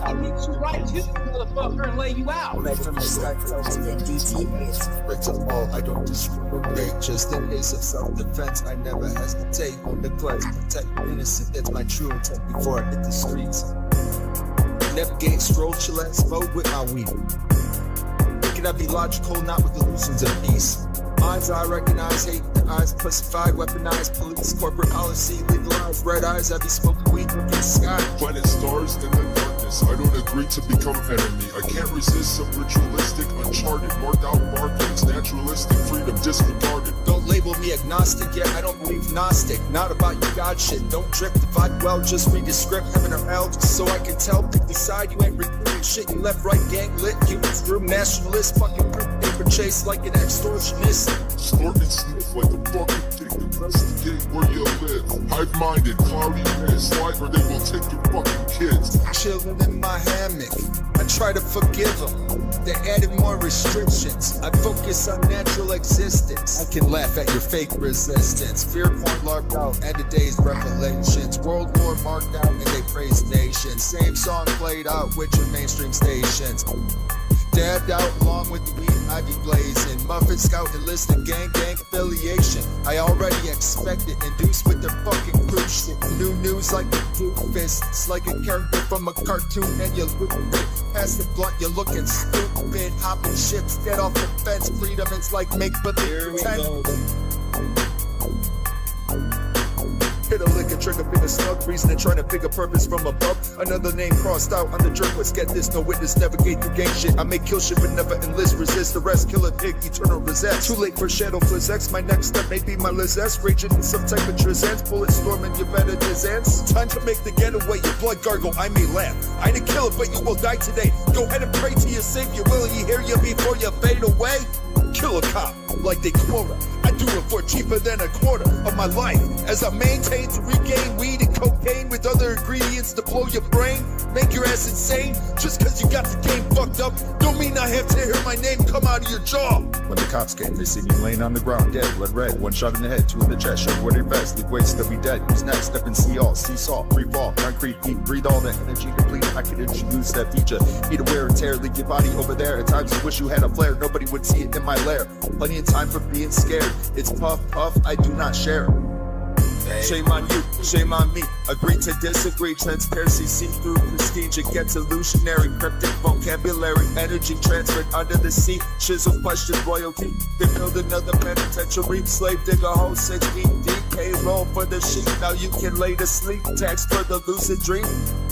I'll meet you right to the motherfucker and lay you out. Right from the start, folks, in DTA. Right to all, I don't discriminate. Just in case of self-defense, I never hesitate. On the class, protect the innocent. That's my true intent before I hit the streets. Navigate, stroll, chill, and smoke with my weed. Can I be logical, not with illusions of peace? Minds I recognize, hate the eyes, pussified, weaponized, police, corporate policy, legalized, red eyes, I be smoking weed with the sky. Planet stars in the darkness, I don't agree to become enemy. I can't resist some ritualistic, uncharted, marked out markings, naturalistic freedom disregarded. Don't label me agnostic, yet I don't believe Gnostic. Not about you God shit, don't drip, divide well, just read the script, heaven or hell, just so I can tell, pick the side, you ain't recruiting shit, you left, right, gang lit, humans room, nationalist, fucking paper chase like an extortionist. Snort and sniff like a fucking dick, investigate where you live. Hive-minded, cloudy mist, slide or they will take your fucking kids. Chilling in my hammock, I try to forgive them. They added more restrictions. I focus on natural existence. I can laugh at your fake resistance. Fear porn larped out at today's revelations. World War marked out and they praise nations. Same song played out with your mainstream stations. Dabbed out along with the weed I be blazing. Muffin Scout enlisted gang affiliation. I already expected, induced with their fucking cruise shit. New news like a doofus. It's like a character from a cartoon and you look it. Past the blunt, you're looking stupid. Hopping ships, get off the fence. Freedom is like make believe. Here we go. Hit a lick, a trigger, big a snug, reasoning, trying to pick a purpose from above. Another name crossed out on the jerk, let's get this, no witness, navigate through gang shit. I make kill shit, but never enlist, resist, arrest, kill a pig, eternal resist. Too late for shadow fliz X, my next step may be my Liz S. Raging in some type of trizance, bullet storming, you better distance. Time to make the getaway, your blood gargle, I may laugh. I didn't kill it, but you will die today. Go ahead and pray to your savior, will he hear you before you fade away? Kill a cop, like they quota. I do it for cheaper than a quarter of my life. As I maintain to regain weed and cocaine with other ingredients to blow your brain, make your ass insane. Just cause you got the game fucked up, don't mean I have to hear my name come out of your jaw. When the cops came, they see me laying on the ground, dead, blood red. One shot in the head, two in the chest, show where their vest. Leave weights, they'll be dead. Who's next? Step and see all, seesaw, free fall, concrete, eat, breathe all that energy complete. I could introduce that feature. Need to wear and tear, leave your body over there. At times you wish you had a flare, nobody would see it in my lair. Plenty of time for being scared. It's puff, puff, I do not share. Shame on you, shame on me. Agree to disagree. Transparency, see-through prestige. It gets illusionary. Cryptic vocabulary. Energy transferred under the sea. Chisel question royalty. They build another penitentiary. Slave digger hole 6 feet deep. Payroll for the sheep. Now you can lay to sleep. Tax for the lucid dream.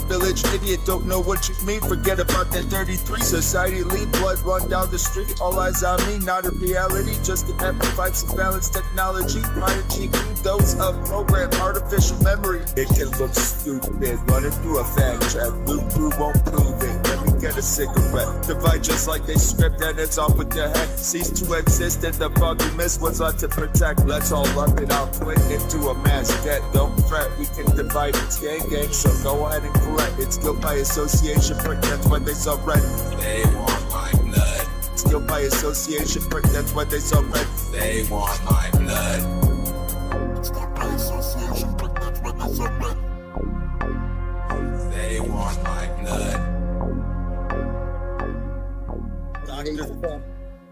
Village idiot, don't know what you mean. Forget about that 33. Society lead, blood run down the street. All eyes on me, not a reality. Just to amplify some balanced technology. Prior GP, those of program, artificial memory. It can look stupid, running through a fact check. Loop through won't prove it. Let me get a cigarette. Divide just like they script and it's off with your head. Cease to exist and the bug you missed was on to protect. Let's all run it out quick into a mass debt. Don't fret, we can divide it gang, so go ahead and collect. It's guilt by association, prick, that's why they so red. They want my blood. It's guilt by association, prick, that's why they so red. They want my blood. It's not by association, but that's why they so red. They want my blood.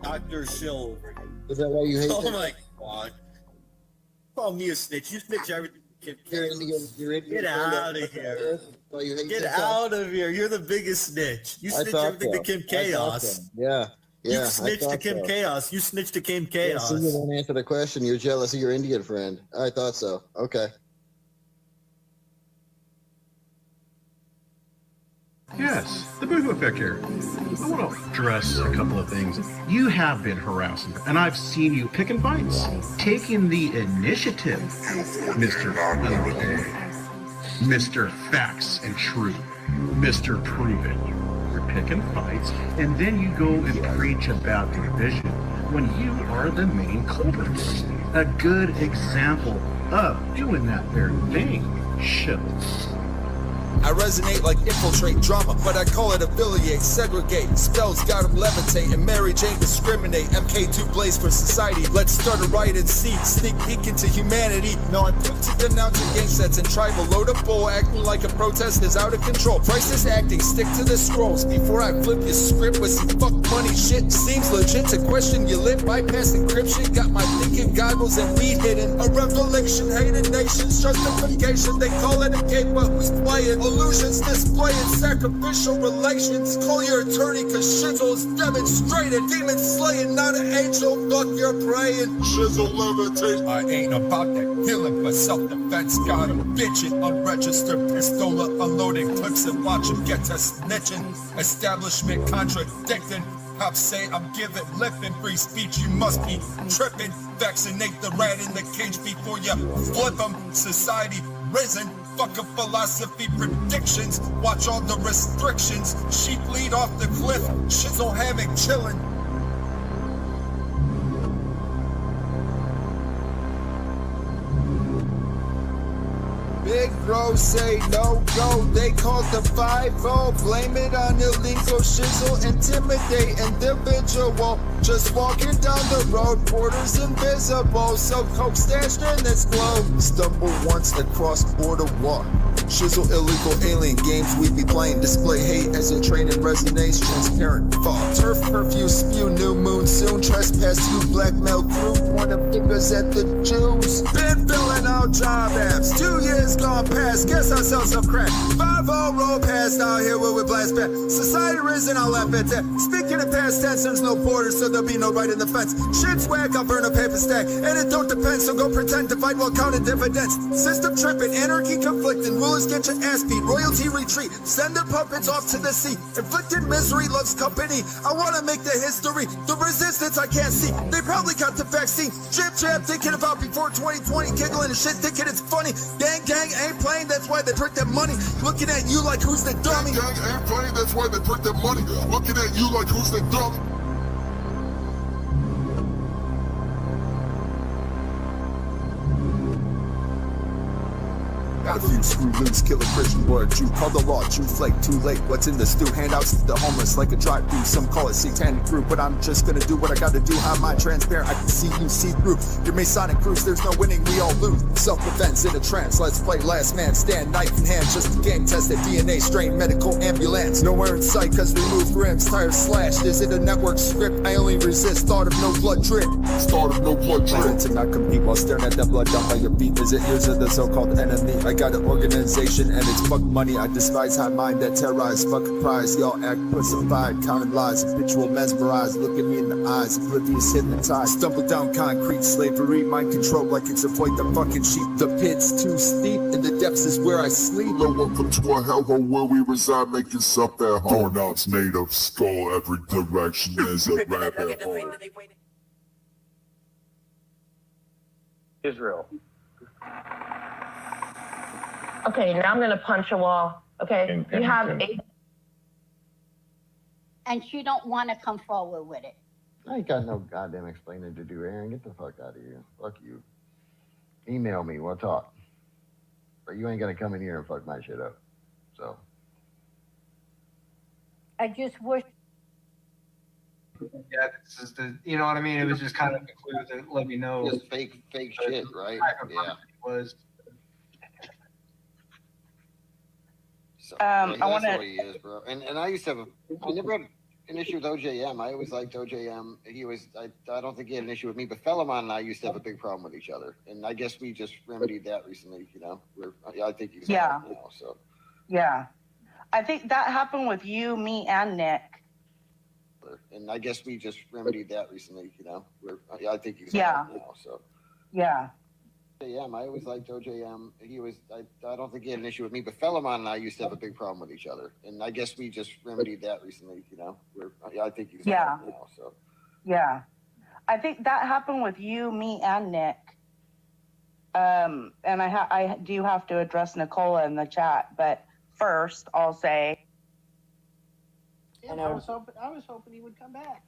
Dr. Shill. Is that why you hate Oh that? my god. Call me a snitch. You snitch everything. You're Indian Get out of here. Why you hate Get TikTok? out of here. You're the biggest snitch. You I snitch thought everything so. to Kim I thought Chaos. so. Yeah. You I snitched to thought Kim so. Chaos. You snitched to Kim Yeah, Chaos. so you won't answer the question. You're jealous of your Indian friend. I thought so. Okay. Yes, the Boohoo Effect here. I want to address a couple of things. You have been harassing, and I've seen you picking fights, taking the initiative, Mr. Mr. Facts and Truth, Mr. Prove It. You're picking fights, and then you go and preach about division when you are the main culprit. A good example of doing that very thing, shills. I resonate like infiltrate drama, but I call it affiliate, segregate. Spells got them levitate, and Mary Jane discriminate. MK2 blaze for society. Let's start a riot and see. Sneak peek into humanity. No, I'm quick to denounce your game sets and tribal. Load up bull, acting like a protest is out of control. Crisis acting, stick to the scrolls before I flip your script with some fuck money shit. Seems legit to question your lip, bypass encryption. Got my thinking goggles and weed hidden. A revelation, hated nations, justification. They call it a game, but who's playing? Illusions displaying sacrificial relations. Call your attorney, cause shizzle's demonstrated. Demon slaying, not an angel. Fuck your praying. Shizzle levitate. I ain't about that killing, but self-defense. Got 'em bitching, unregistered pistola, unloading clips and watch 'em get to snitching. Establishment contradicting. Cops say I'm giving lip and free speech. You must be tripping. Vaccinate the rat in the cage before you flip 'em. Society risen. Fuck a philosophy predictions. Watch all the restrictions. Sheep lead off the cliff. Shizzle hammock chillin'. Big bro say no go, they called the 5-0. Blame it on illegal shizzle, intimidate individual. Just walking down the road, borders invisible. So coke stashed in this globe. Stumble once across border walk. Shizzle illegal alien games we be playing. Display hate as a train and resonates. Transparent fog. Turf curfew spew new moon soon. Trespass you blackmail crew. Point of fingers at the Jews. Been filling out job apps. 2 years gone past. Guess I sell some crack. 5-0 roll past out here where we blast back. Society risen, I'll laugh at that. Speaking of past tense, there's no borders, so there'll be no right in the fence. Shit's whack, I'll burn a paper stack. And it don't depend, so go pretend to fight while counting dividends. System tripping, anarchy conflicting. Rulers get your ass beat, royalty retreat. Send their puppets off to the sea. Inflicted misery loves company. I wanna make the history. The resistance I can't see. They probably got the vaccine. Jib jab thinking about before 2020. Giggling and shit thinking it's funny. Gang gang ain't playing, that's why they drink their money. Looking at you like who's the dummy. Gang ain't playing, that's why they drink their money. Looking at you like who's the dummy. Got a few screw loose, kill a Christian boy, Jew, call the law, Jew flake, too late. What's in the stew? Handouts to the homeless like a drive-through. Some call it satanic group, but I'm just gonna do what I gotta do. How am I transparent? I can see you see through your Masonic cruise. There's no winning, we all lose. Self-defense in a trance. Let's play last man stand, knife in hand. Just a game tested DNA strain, medical ambulance. Nowhere in sight, cause we move rims, tires slashed. Is it a network script? I only resist thought of no blood drip. Start of no blood drip. Learn to not compete while staring at that blood down by your feet. Is it years of the so-called enemy? I got an organization and it's fuck money. I despise high mind that terrorize, fuck a prize. Y'all act pussified, counting lies, habitual mesmerized. Look at me in the eyes, oblivious, hypnotized. Stumble down concrete, slavery, mind control like exploit the fucking sheep. The pit's too steep, and the depths is where I sleep. Hello, welcome to a hellhole where we reside. Make yourself at home. Doorknobs made of skull, every direction is a rabbit hole. Israel. Okay, now I'm gonna punch a wall. Okay, you have 8. And she don't want to come forward with it. I ain't got no goddamn explaining to do, Aaron. Get the fuck out of here. Fuck you. Email me, we'll talk. But you ain't gonna come in here and fuck my shit up. So. I just wish. Yeah, this is the, you know what I mean? It was just kind of a clue to let me know. Just fake shit, right? Yeah. Was. So, I that's wanna- what he is, bro. And I used to have I never had an issue with OJM. I always liked OJM. I don't think he had an issue with me, but Fellamon and I used to have a big problem with each other. And I guess we just remedied that recently, you know. I think he's Yeah. now, so. Yeah, I think that happened with you, me, and Nick. And I guess we just remedied that recently, you know. I think he's Yeah. now, so. Yeah. OJM, I always liked OJM. I don't think he had an issue with me, but Fellamon and I used to have a big problem with each other. And I guess we just remedied that recently, you know. I think he's Yeah. now, so. Yeah, I think that happened with you, me, and Nick. And I do have to address Nicola in the chat, but first I'll say. Yeah, I was hoping he would come back.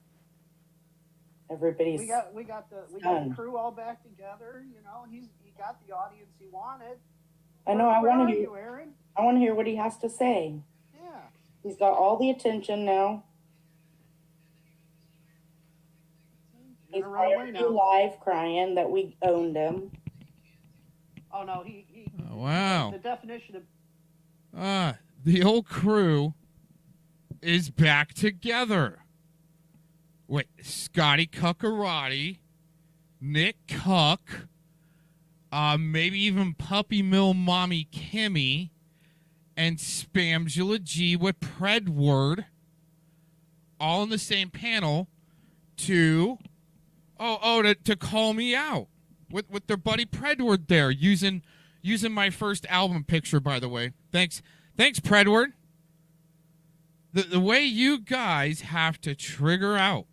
Everybody's. We got the crew all back together. You know, he got the audience he wanted. I know. I Where wanted are you. you, Aaron? I want to hear what he has to say. Yeah. He's got all the attention now. He's Gonna run away already now. live crying that we owned him. Oh no, he Oh, wow. the definition of The old crew is back together. Wait, Scotty Cuckarati, Nick Cuck, maybe even Puppy Mill Mommy Kimmy, and Spamgla G with Predward, all in the same panel to call me out with their buddy Predward there, using my first album picture, by the way. Thanks Predward. The way you guys have to trigger out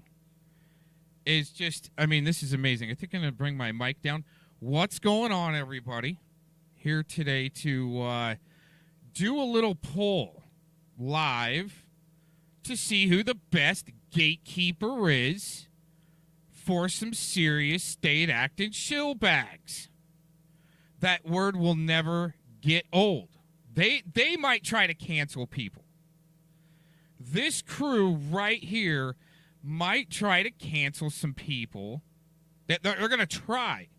is just, I mean, this is amazing. I think I'm going to bring my mic down. What's going on, everybody? Here today to do a little poll live to see who the best gatekeeper is for some serious state-acted shill bags. That word will never get old. They might try to cancel people. This crew right here might try to cancel some people. They're going to try.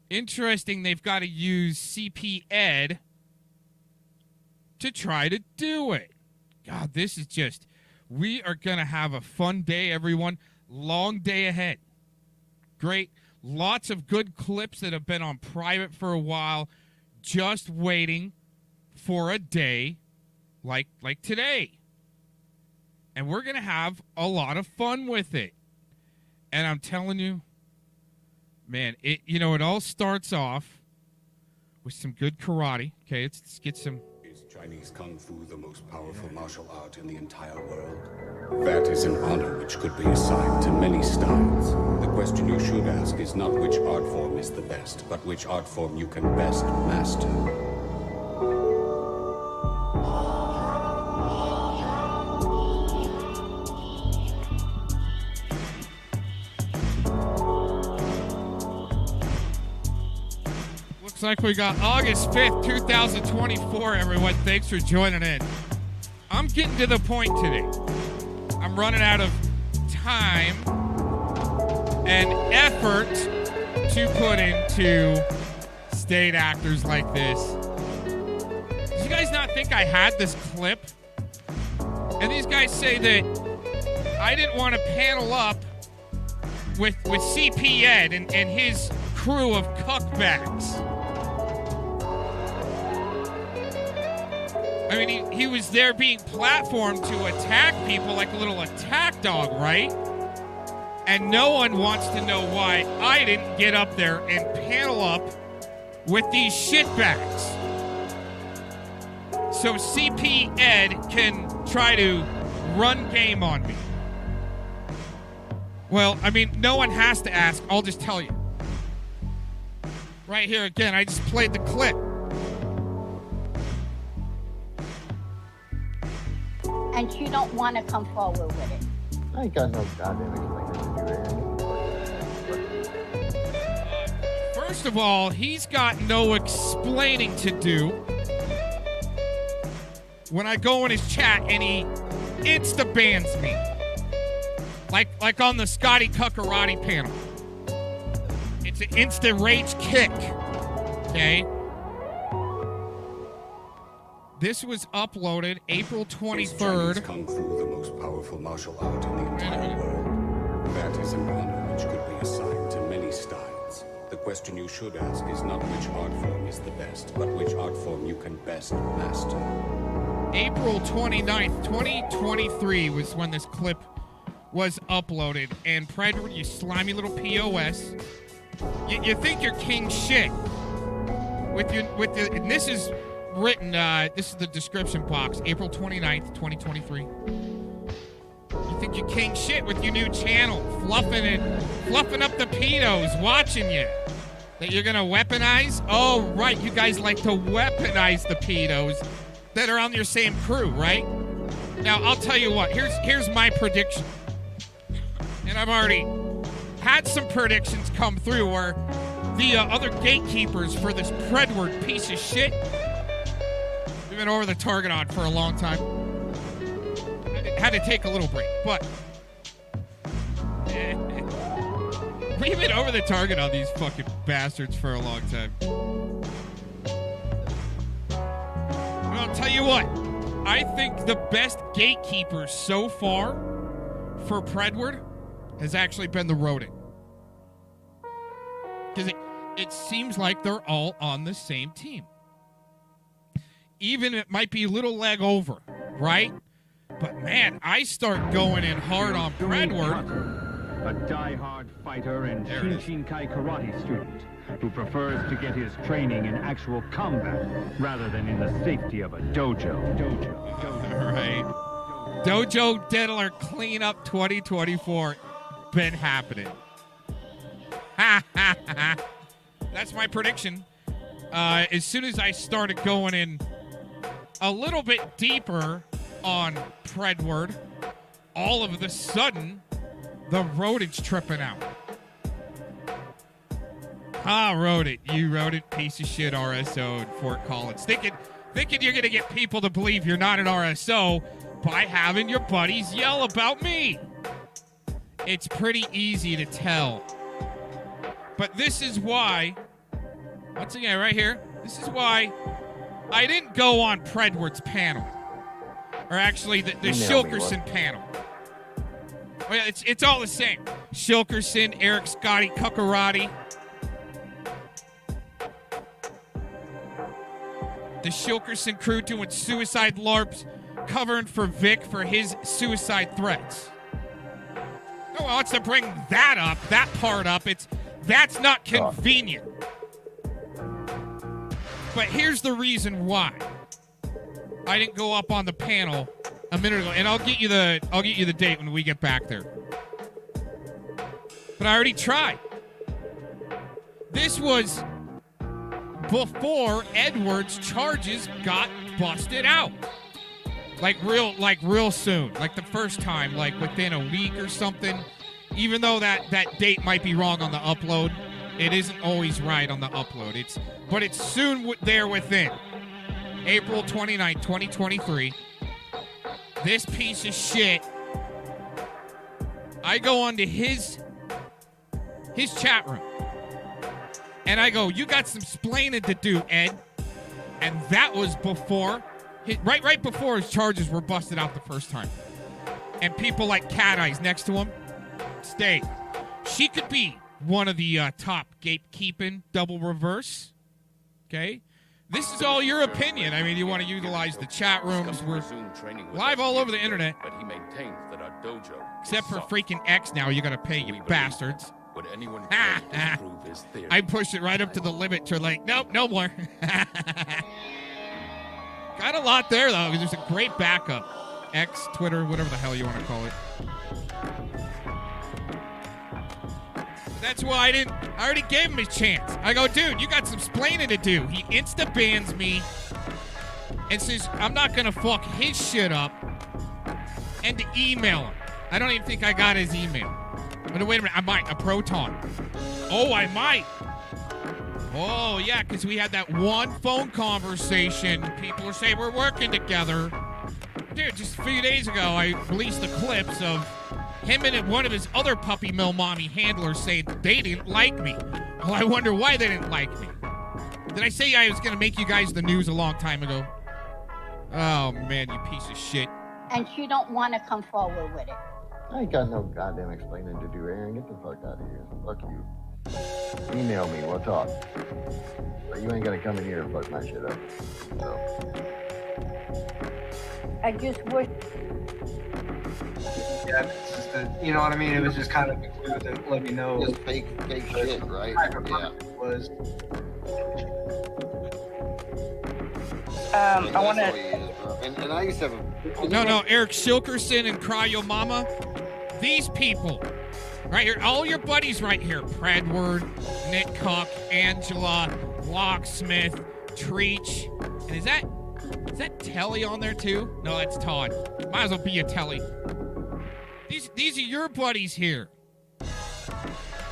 Interesting, they've got to use CP Ed to try to do it. God, this is just... We are going to have a fun day, everyone. Long day ahead. Great. Lots of good clips that have been on private for a while, just waiting for a day like today. And we're going to have a lot of fun with it. And I'm telling you, man, it all starts off with some good karate. Okay, let's get some... Is Chinese Kung Fu the most powerful martial art in the entire world? That is an honor which could be assigned to many styles. The question you should ask is not which art form is the best, but which art form you can best master. Looks like we got August 5th, 2024, everyone. Thanks for joining in. I'm getting to the point today. I'm running out of time and effort to put into state actors like this. Did you guys not think I had this clip? And these guys say that I didn't want to panel up with CP Ed and his crew of cuckbags. I mean, he was there being platformed to attack people like a little attack dog, right? And no one wants to know why I didn't get up there and panel up with these shitbags. So CP Ed can try to run game on me. Well, I mean, no one has to ask. I'll just tell you. Right here again, I just played the clip. And you don't want to come forward with it. I ain't got no goddamn explaining to do here. First of all, he's got no explaining to do. When I go in his chat and he insta-bans me. Like on the Scotty Cuckarati panel. It's an instant rage kick. Okay? This was uploaded April 23rd. Is Chinese Kung Fu the most powerful martial art in the entire world? That is an honor which could be assigned to many styles. The question you should ask is not which art form is the best, but which art form you can best master. April 29th, 2023 was when this clip was uploaded. And Predward, you slimy little POS. You think you're king shit. And this is written, this is the description box, April 29th, 2023. You think you're king shit with your new channel, fluffing up the pedos, watching you. That you're gonna weaponize? Oh, right, you guys like to weaponize the pedos that are on your same crew, right? Now, I'll tell you what, here's my prediction. And I've already had some predictions come through where the other gatekeepers for this Predward piece of shit. We've been over the target on for a long time. Had to take a little break, but we've been over the target on these fucking bastards for a long time. Well, I'll tell you what. I think the best gatekeeper so far for Predward has actually been the Rodent. Because it seems like they're all on the same team. Even it might be a little leg over, right? But man, I start going in hard on Predward. A die-hard fighter and Shinshinkai karate student who prefers to get his training in actual combat rather than in the safety of a dojo. All right. Dojo Diddler Cleanup 2024 been happening. Ha ha ha. That's my prediction. As soon as I started going in a little bit deeper on Predward, all of a sudden, the Rodent's tripping out. Rodent. You Rodent piece of shit RSO in Fort Collins. Thinking you're going to get people to believe you're not an RSO by having your buddies yell about me. It's pretty easy to tell. But this is why, once again, right here, this is why I didn't go on Predward's panel. Or actually, the Shilkerson panel. Oh, yeah, it's all the same. Shilkerson, Eric Scotty, Cuckarati. The Shilkerson crew doing suicide LARPs, covering for Vic for his suicide threats. No one wants to bring that up, that part up. That's not convenient. But here's the reason why I didn't go up on the panel a minute ago, and I'll get you the date when we get back there. But I already tried. This was before Edwards' charges got busted out. Like real soon. Like the first time, like within a week or something. Even though that date might be wrong on the upload, it isn't always right on the upload. But it's soon there within. April 29th, 2023. This piece of shit, I go onto his chat room. And I go, you got some splaining to do, Ed. And that was before, right before his charges were busted out the first time. And people like Cat Eyes next to him stayed. She could be one of the top gatekeeping double reverse. Okay? This is all your opinion. I mean, you want to utilize the chat rooms. We're live all over the internet. But he maintains that our dojo, except for freaking X now, you got to pay, you bastards. Would anyone disprove his theory? I pushed it right up to the limit to like, nope, no more. Got a lot there, though, because there's a great backup. X, Twitter, whatever the hell you want to call it. That's why I already gave him his chance. I go, dude, you got some splaining to do. He insta-bans me and says, I'm not going to fuck his shit up, and to email him. I don't even think I got his email. But wait a minute, I might. A Proton. Oh, I might. Oh, yeah, because we had that one phone conversation. People are saying we're working together. Dude, just a few days ago, I released the clips of him and one of his other puppy mill mommy handlers saying they didn't like me. Well, I wonder why they didn't like me. Did I say I was going to make you guys the news a long time ago? Oh, man, you piece of shit. And you don't want to come forward with it. I ain't got no goddamn explaining to do, Aaron. Get the fuck out of here. Fuck you. Email me. We'll talk. But you ain't gonna come in here and fuck my shit up. So. I just wish. Yeah, it's just you know what I mean? It was just kind of a clue to let me know. Just fake shit, right? Yeah. Was. I want to. And I used to have a. No, Eric Shilkerson and Cryo Mama. These people, right here, all your buddies right here. Predward, Nick Cook, Angela, Locksmith, Treach. And is that Telly on there too? No, that's Todd. Might as well be a Telly. These are your buddies here.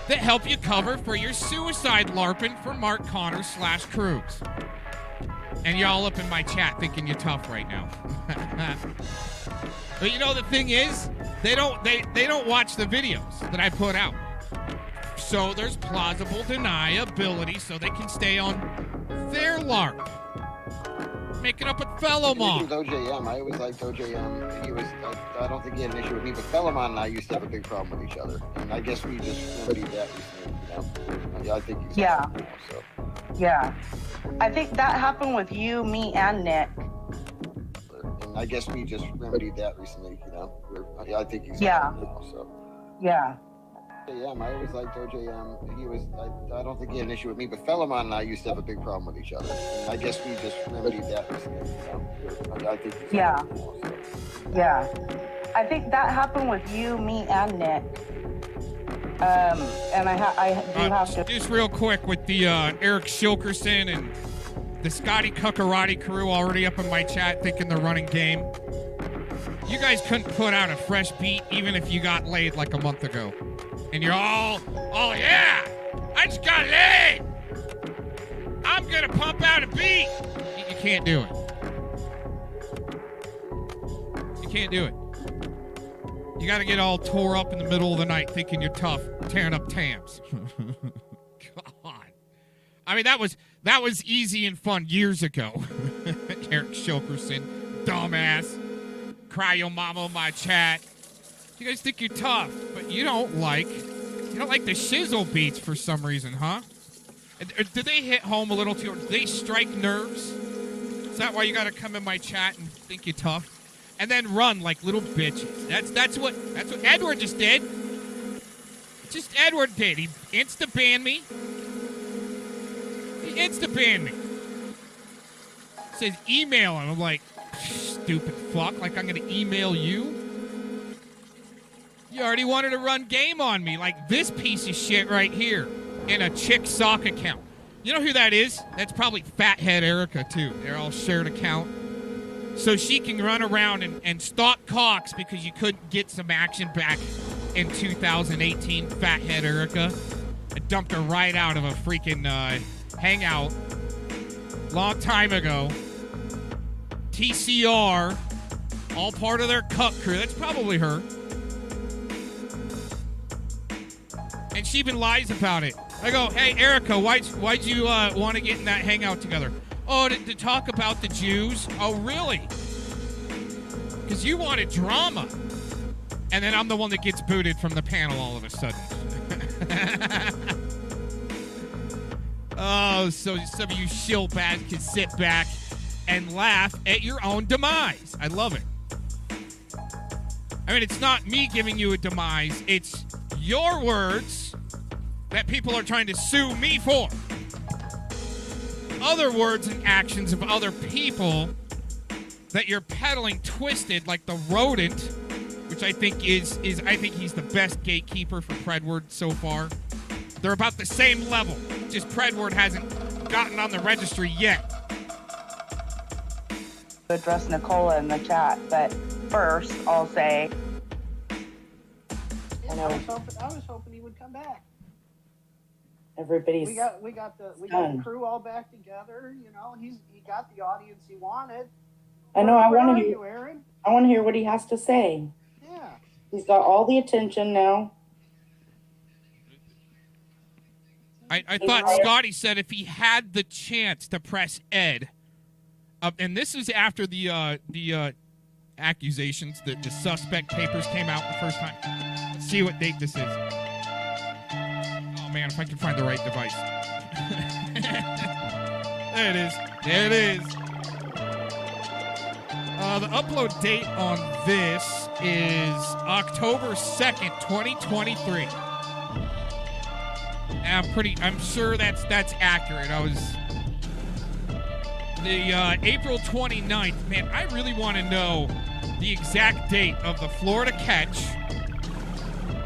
that help you cover for your suicide LARPing for Mark Connors / Cruz. And y'all up in my chat thinking you're tough right now. But you know the thing is, they don't watch the videos that I put out. So there's plausible deniability so they can stay on their LARP. Making up with Fellowmon. With OJM, I always liked OJM. He was, I don't think he had an issue with me, but Fellowmon and I used to have a big problem with each other. And I guess we just remedied that recently, Yeah, I think he's Yeah. awesome now, so. Yeah. I think that happened with you, me, and Nick. And I guess we just remedied that recently, Yeah, I think he's awesome now, so. Yeah. OJM, I always liked OJM. He was, I don't think he had an issue with me, but Fellowmon and I used to have a big problem with each other. And I guess we just remedied that recently, Yeah, I think he's awesome now, so. Yeah. I think that happened with you, me, and Nick. And I do have to. Just real quick with the Eric Shilkerson and the Scotty Cuckarati crew already up in my chat thinking they're running game. You guys couldn't put out a fresh beat even if you got laid like a month ago. And you're all, oh yeah, I just got laid. I'm gonna pump out a beat. You can't do it. You can't do it. You got to get all tore up in the middle of the night thinking you're tough, tearing up Tams. God. I mean, that was easy and fun years ago. Eric Shilkerson, dumbass. Cry your mama in my chat. You guys think you're tough, but you don't like the shizzle beats for some reason, huh? Did they hit home a little too? Did they strike nerves? Is that why you got to come in my chat and think you're tough? And then run like little bitches. That's what Edward just did. Just Edward did. He insta-banned me. He insta-banned me. Says email him. I'm like, stupid fuck. Like I'm gonna email you? You already wanted to run game on me. Like this piece of shit right here in a chick sock account. You know who that is? That's probably Fathead Erica too. They're all shared account. So she can run around and stalk cocks because you couldn't get some action back in 2018, Fathead Erica. I dumped her right out of a freaking hangout long time ago. TCR, all part of their cuck crew. That's probably her. And she even lies about it. I go, hey, Erica, why'd you want to get in that hangout together? Oh, to talk about the Jews? Oh, really? Because you wanted drama. And then I'm the one that gets booted from the panel all of a sudden. Oh, so some of you shillbags can sit back and laugh at your own demise. I love it. I mean, it's not me giving you a demise. It's your words that people are trying to sue me for. Other words and actions of other people that you're peddling twisted like the rodent, which I think I think he's the best gatekeeper for Predward so far. They're about the same level. Just Predward hasn't gotten on the registry yet. Address Nicola in the chat, but first I'll say I was hoping he would come back. Everybody's We got the crew all back together. He got the audience he wanted. I know. I Where want are to you, Aaron? I want to hear what he has to say. Yeah. He's got all the attention now. I thought Scotty said if he had the chance to press Ed, and this is after the accusations that the suspect papers came out the first time. Let's see what date this is. Oh man, if I can find the right device. There it is. There it is. The upload date on this is October 2nd, 2023. I'm sure that's accurate. I was the April 29th. Man, I really want to know the exact date of the Florida catch.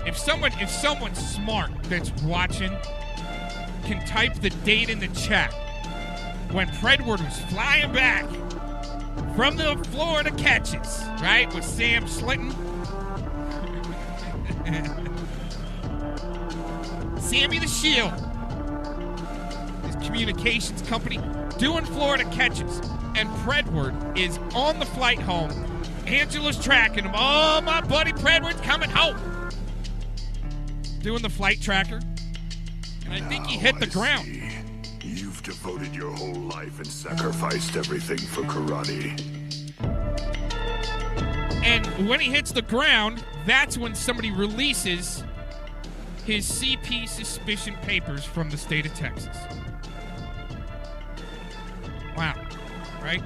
If someone smart that's watching can type the date in the chat when Predward was flying back from the Florida catches, right, with Sam Sammy the Shield, his communications company, doing Florida catches. And Predward is on the flight home. Angela's tracking him. Oh, my buddy Predward's coming home. Doing the flight tracker. And I think he hit the ground. You've devoted your whole life and sacrificed everything for karate. And when he hits the ground, that's when somebody releases his CP suspicion papers from the state of Texas. Wow. Right?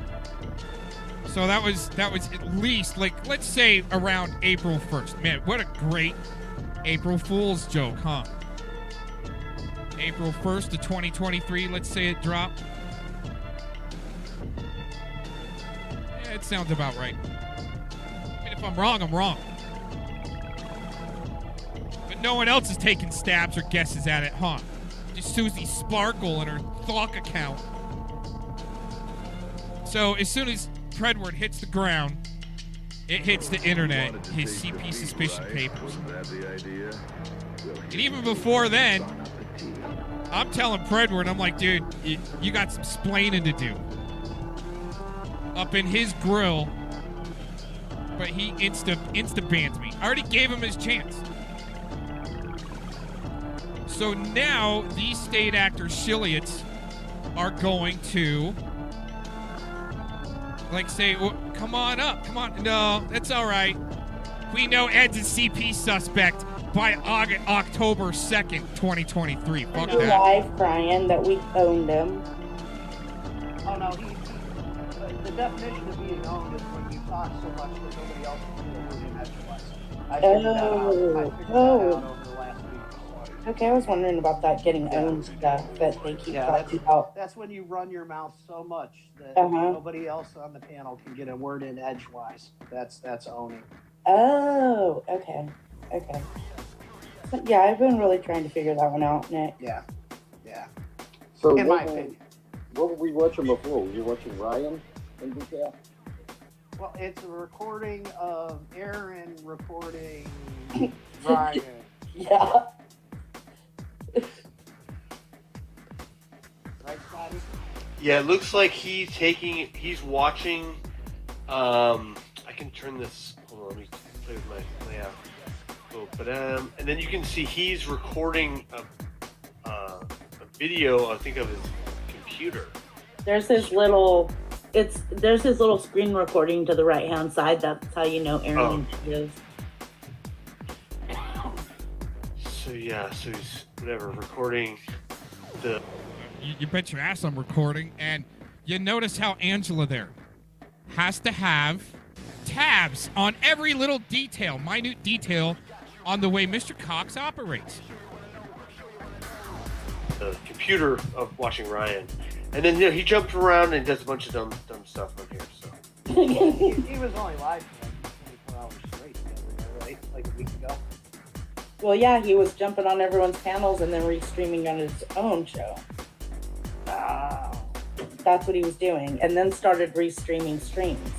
So that was at least, like, let's say around April 1st. Man, what a great April Fool's joke, huh? April 1st of 2023, let's say it dropped. Yeah, it sounds about right. And if I'm wrong, I'm wrong. But no one else is taking stabs or guesses at it, huh? Just Susie Sparkle and her Thawk account. So as soon as Predward hits the ground, it hits the internet, his CP suspicion papers. And even before then, I'm telling Predward, I'm like, dude, you got some splaining to do. Up in his grill, but he insta bans me. I already gave him his chance. So now these state actor shilliots are going to, like, say, well, come on up, come on. No, that's all right. We know Ed's a CP suspect by October 2nd, 2023. Fuck that. Live crying that we owned him. Oh no, the definition of being owned is when you talk so much that nobody else can feel who you actually was. I figured that out over the last week. Okay, I was wondering about that getting owned stuff that they keep talking about. That's when you run your mouth so much that nobody else on the panel can get a word in edgewise. That's owning. Oh, okay. So, yeah, I've been really trying to figure that one out, Nick. Yeah. So in my opinion. What were we watching before? Were you watching Ryan in detail? Well, it's a recording of Aaron recording Ryan. Yeah. Right, Scotty? Yeah, it looks like he's watching, I can turn this, hold on, let me play with my layout. Oh, but, and then you can see he's recording a video, I think, of his computer. There's his little screen recording to the right hand side. That's how you know Aaron is. So yeah, so he's recording the. You bet your ass I'm recording, and you notice how Angela there has to have tabs on every little detail, minute detail, on the way Mr. Cox operates. The computer of watching Ryan, and then he jumped around and does a bunch of dumb stuff on here. So he was only live for like 24 hours straight the other day, right? Like a week ago. Well, yeah, he was jumping on everyone's panels and then restreaming on his own show. That's what he was doing, and then started restreaming streams.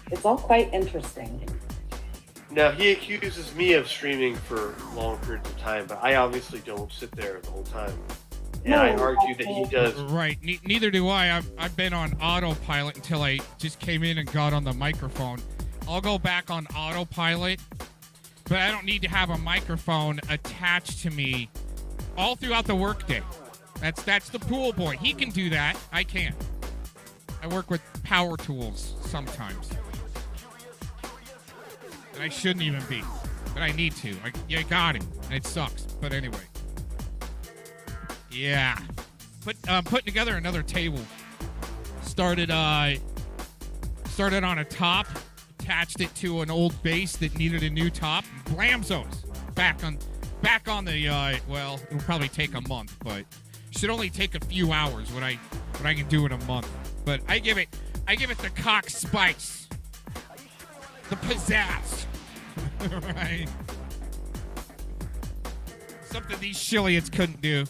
It's all quite interesting. Now, he accuses me of streaming for long periods of time, but I obviously don't sit there the whole time. And I argue that he does. Right. Neither do I. I've been on autopilot until I just came in and got on the microphone. I'll go back on autopilot, but I don't need to have a microphone attached to me all throughout the workday. That's the pool boy. He can do that. I can't. I work with power tools sometimes. And I shouldn't even be, but I need to. You got it. And it sucks. But anyway. Yeah. Putting together another table. Started on a top, attached it to an old base that needed a new top. Blamzos. Back on the well, it'll probably take a month, but should only take a few hours what I can do in a month. But I give it the cock spice. The pizzazz. Right. Something these shilliots couldn't do.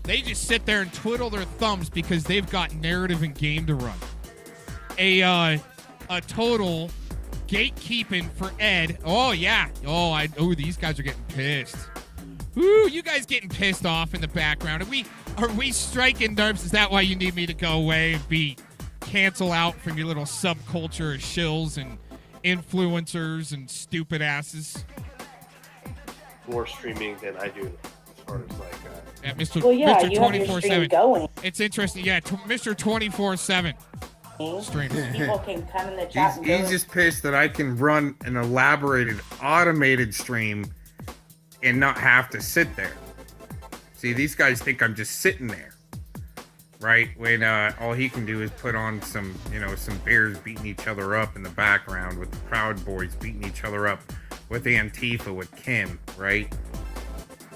They just sit there and twiddle their thumbs because they've got narrative and game to run. A total gatekeeping for Ed. Oh yeah. Oh, these guys are getting pissed. Ooh, you guys getting pissed off in the background. Are we striking nerves? Is that why you need me to go away and cancel out from your little subculture of shills and influencers and stupid asses? More streaming than I do as far as like Yeah, Mr. Well, yeah, Mr. you have your stream 24/7 going. It's interesting. Yeah, Mr. 24/7 stream. People can come in the chat and He's just pissed that I can run an elaborated automated stream and not have to sit there. See, these guys think I'm just sitting there, right? When all he can do is put on some bears beating each other up in the background with the Proud Boys beating each other up with Antifa with Kim, right?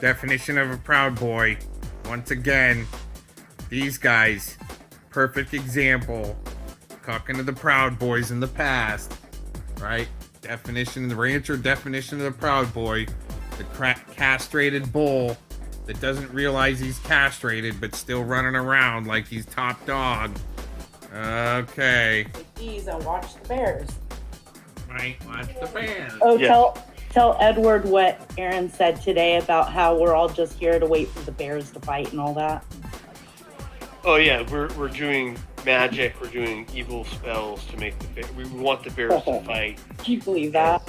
Definition of a Proud Boy. Once again, these guys, perfect example, talking to the Proud Boys in the past, right? Definition, the rancher definition of the Proud Boy, the castrated bull that doesn't realize he's castrated but still running around like he's top dog. Okay. Please, and watch the bears. Right, watch the bears. Oh, tell Edward what Aaron said today about how we're all just here to wait for the bears to fight and all that. oh yeah, we're doing magic, we're doing evil spells to make we want the bears to fight. Do you believe that?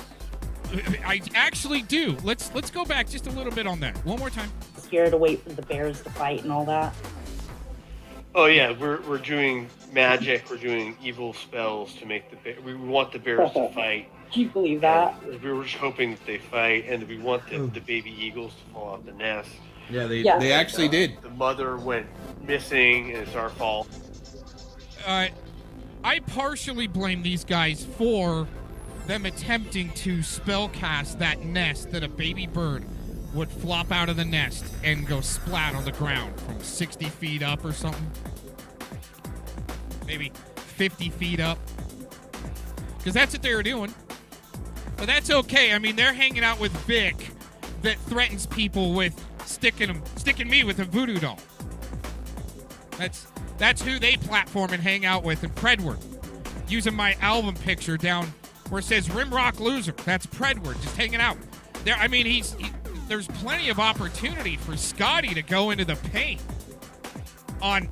I actually do. Let's go back just a little bit on that. One more time. Just here to wait for the bears to fight and all that. Oh yeah, we're doing magic, we're doing evil spells to make we want the bears to fight. Do you believe that? And we were just hoping that they fight, and we want the baby eagles to fall off the nest. Yeah, they actually did. The mother went missing, and it's our fault. I partially blame these guys for them attempting to spellcast that nest that a baby bird would flop out of the nest and go splat on the ground from 60 feet up or something. Maybe 50 feet up. Because that's what they were doing. But that's okay. I mean, they're hanging out with Vic that threatens people with sticking me with a voodoo doll. That's who they platform and hang out with in Predward. Using my album picture down where it says Rimrock Loser. That's Predward, just hanging out. There, I mean, there's plenty of opportunity for Scotty to go into the paint on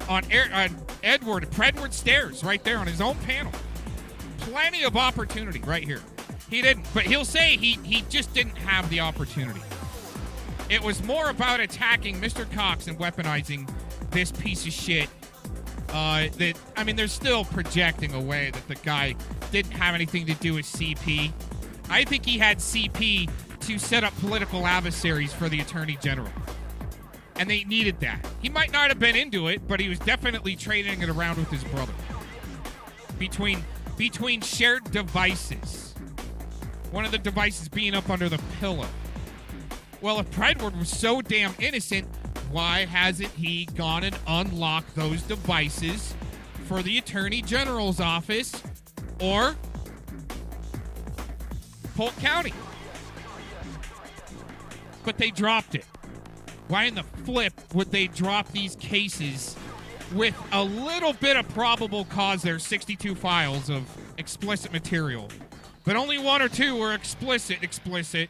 Edward, Predward Stairs, right there on his own panel. Plenty of opportunity right here. He didn't, but he'll say he just didn't have the opportunity. It was more about attacking Mr. Cox and weaponizing this piece of shit. They're still projecting away that the guy didn't have anything to do with CP. I think he had CP to set up political adversaries for the Attorney General. And they needed that. He might not have been into it, but he was definitely trading it around with his brother. Between shared devices. One of the devices being up under the pillow. Well, if Predward was so damn innocent, why hasn't he gone and unlocked those devices for the Attorney General's office or Polk County? But they dropped it. Why in the flip would they drop these cases with a little bit of probable cause? There's 62 files of explicit material, but only one or two were explicit.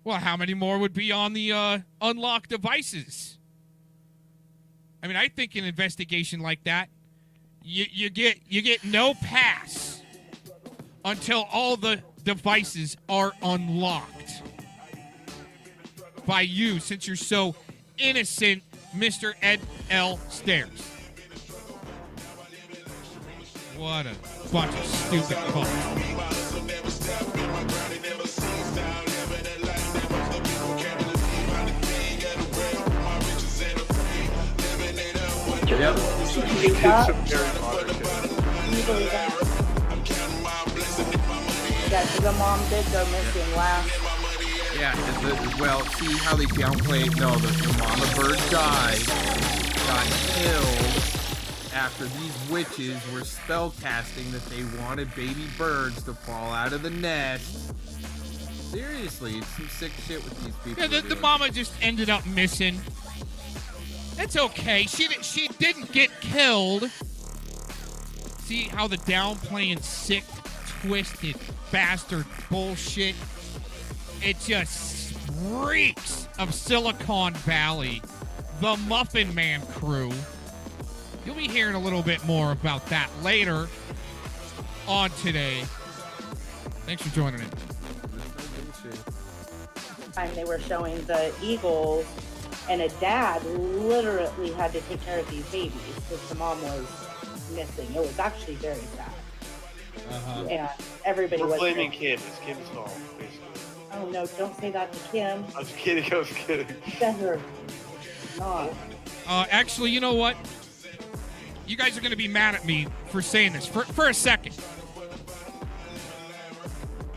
Well, how many more would be on the unlocked devices? I mean, I think an investigation like that, you get no pass until all the devices are unlocked by you, since you're so innocent, Mr. Ed L. Stairs. What a bunch of stupid fucks. Yep. Yeah, because the mom did go missing last. Yeah, well, see how they downplay it? No, the mama bird died, got killed after these witches were spellcasting that they wanted baby birds to fall out of the nest. Seriously, it's some sick shit with these people. Yeah, the mama just ended up missing. It's okay. She didn't get killed. See how the downplaying sick, twisted bastard bullshit? It just reeks of Silicon Valley, the Muffin Man crew. You'll be hearing a little bit more about that later on today. Thanks for joining in. Time they were showing the Eagles, and a dad literally had to take care of these babies because the mom was missing. It was actually very sad. And everybody We're was blaming Kim. It's Kim's fault, basically. Oh no, don't say that to Kim. I was kidding. I was kidding. Better not. Actually, you know what? You guys are going to be mad at me for saying this for a second.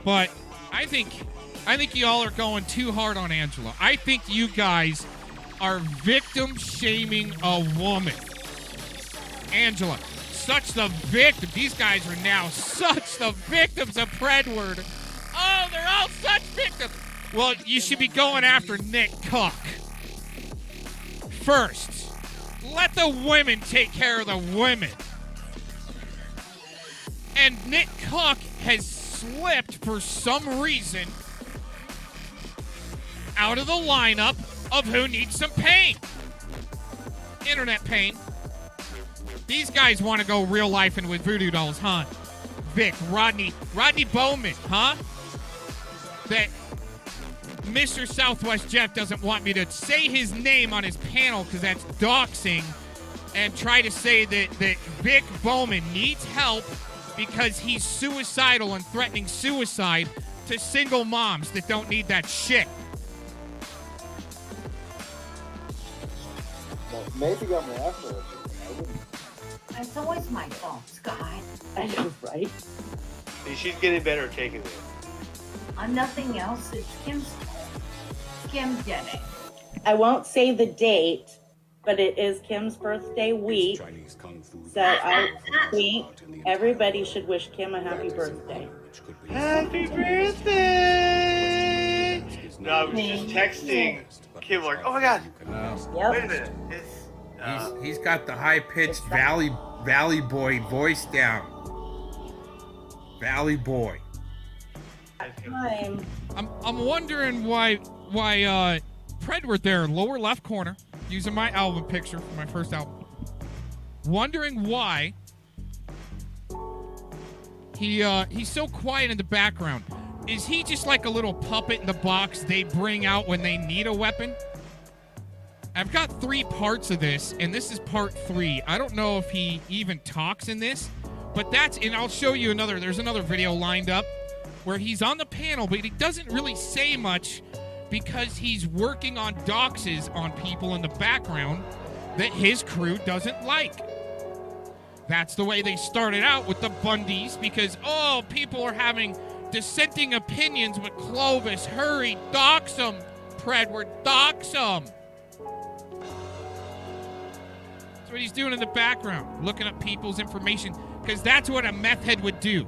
But I think y'all are going too hard on Angela. I think you guys are victim shaming a woman. Angela, such the victim. These guys are now such the victims of Predward. Oh, they're all such victims. Well, you should be going after Nick Cook first. Let the women take care of the women. And Nick Cook has slipped for some reason out of the lineup of Who Needs Some Pain. Internet pain. These guys want to go real life and with voodoo dolls, huh? Vic, Rodney Bowman, huh? That Mr. Southwest Jeff doesn't want me to say his name on his panel because that's doxing, and try to say that Vic Bowman needs help because he's suicidal and threatening suicide to single moms that don't need that shit. Maybe got my after. It's always my fault, Scott. I know, right? See, she's getting better at taking it. On nothing else, it's Kim's fault. Kim did it. I won't say the date, but it is Kim's birthday week. So I think everybody should wish Kim a happy birthday. Happy birthday! No, I was just texting Kim like, oh my god. Wait a minute. He's got the high-pitched Valley Boy voice down. Valley Boy. I'm wondering why Predward there, lower left corner, using my album picture for my first album. Wondering why he's so quiet in the background. Is he just like a little puppet in the box they bring out when they need a weapon? I've got 3 parts of this, and this is part 3. I don't know if he even talks in this, but and I'll show you there's another video lined up where he's on the panel, but he doesn't really say much because he's working on doxes on people in the background that his crew doesn't like. That's the way they started out with the Bundys because, people are having dissenting opinions with Clovis. Hurry, dox him, Predward, dox him. That's what he's doing in the background, looking up people's information, because that's what a meth head would do.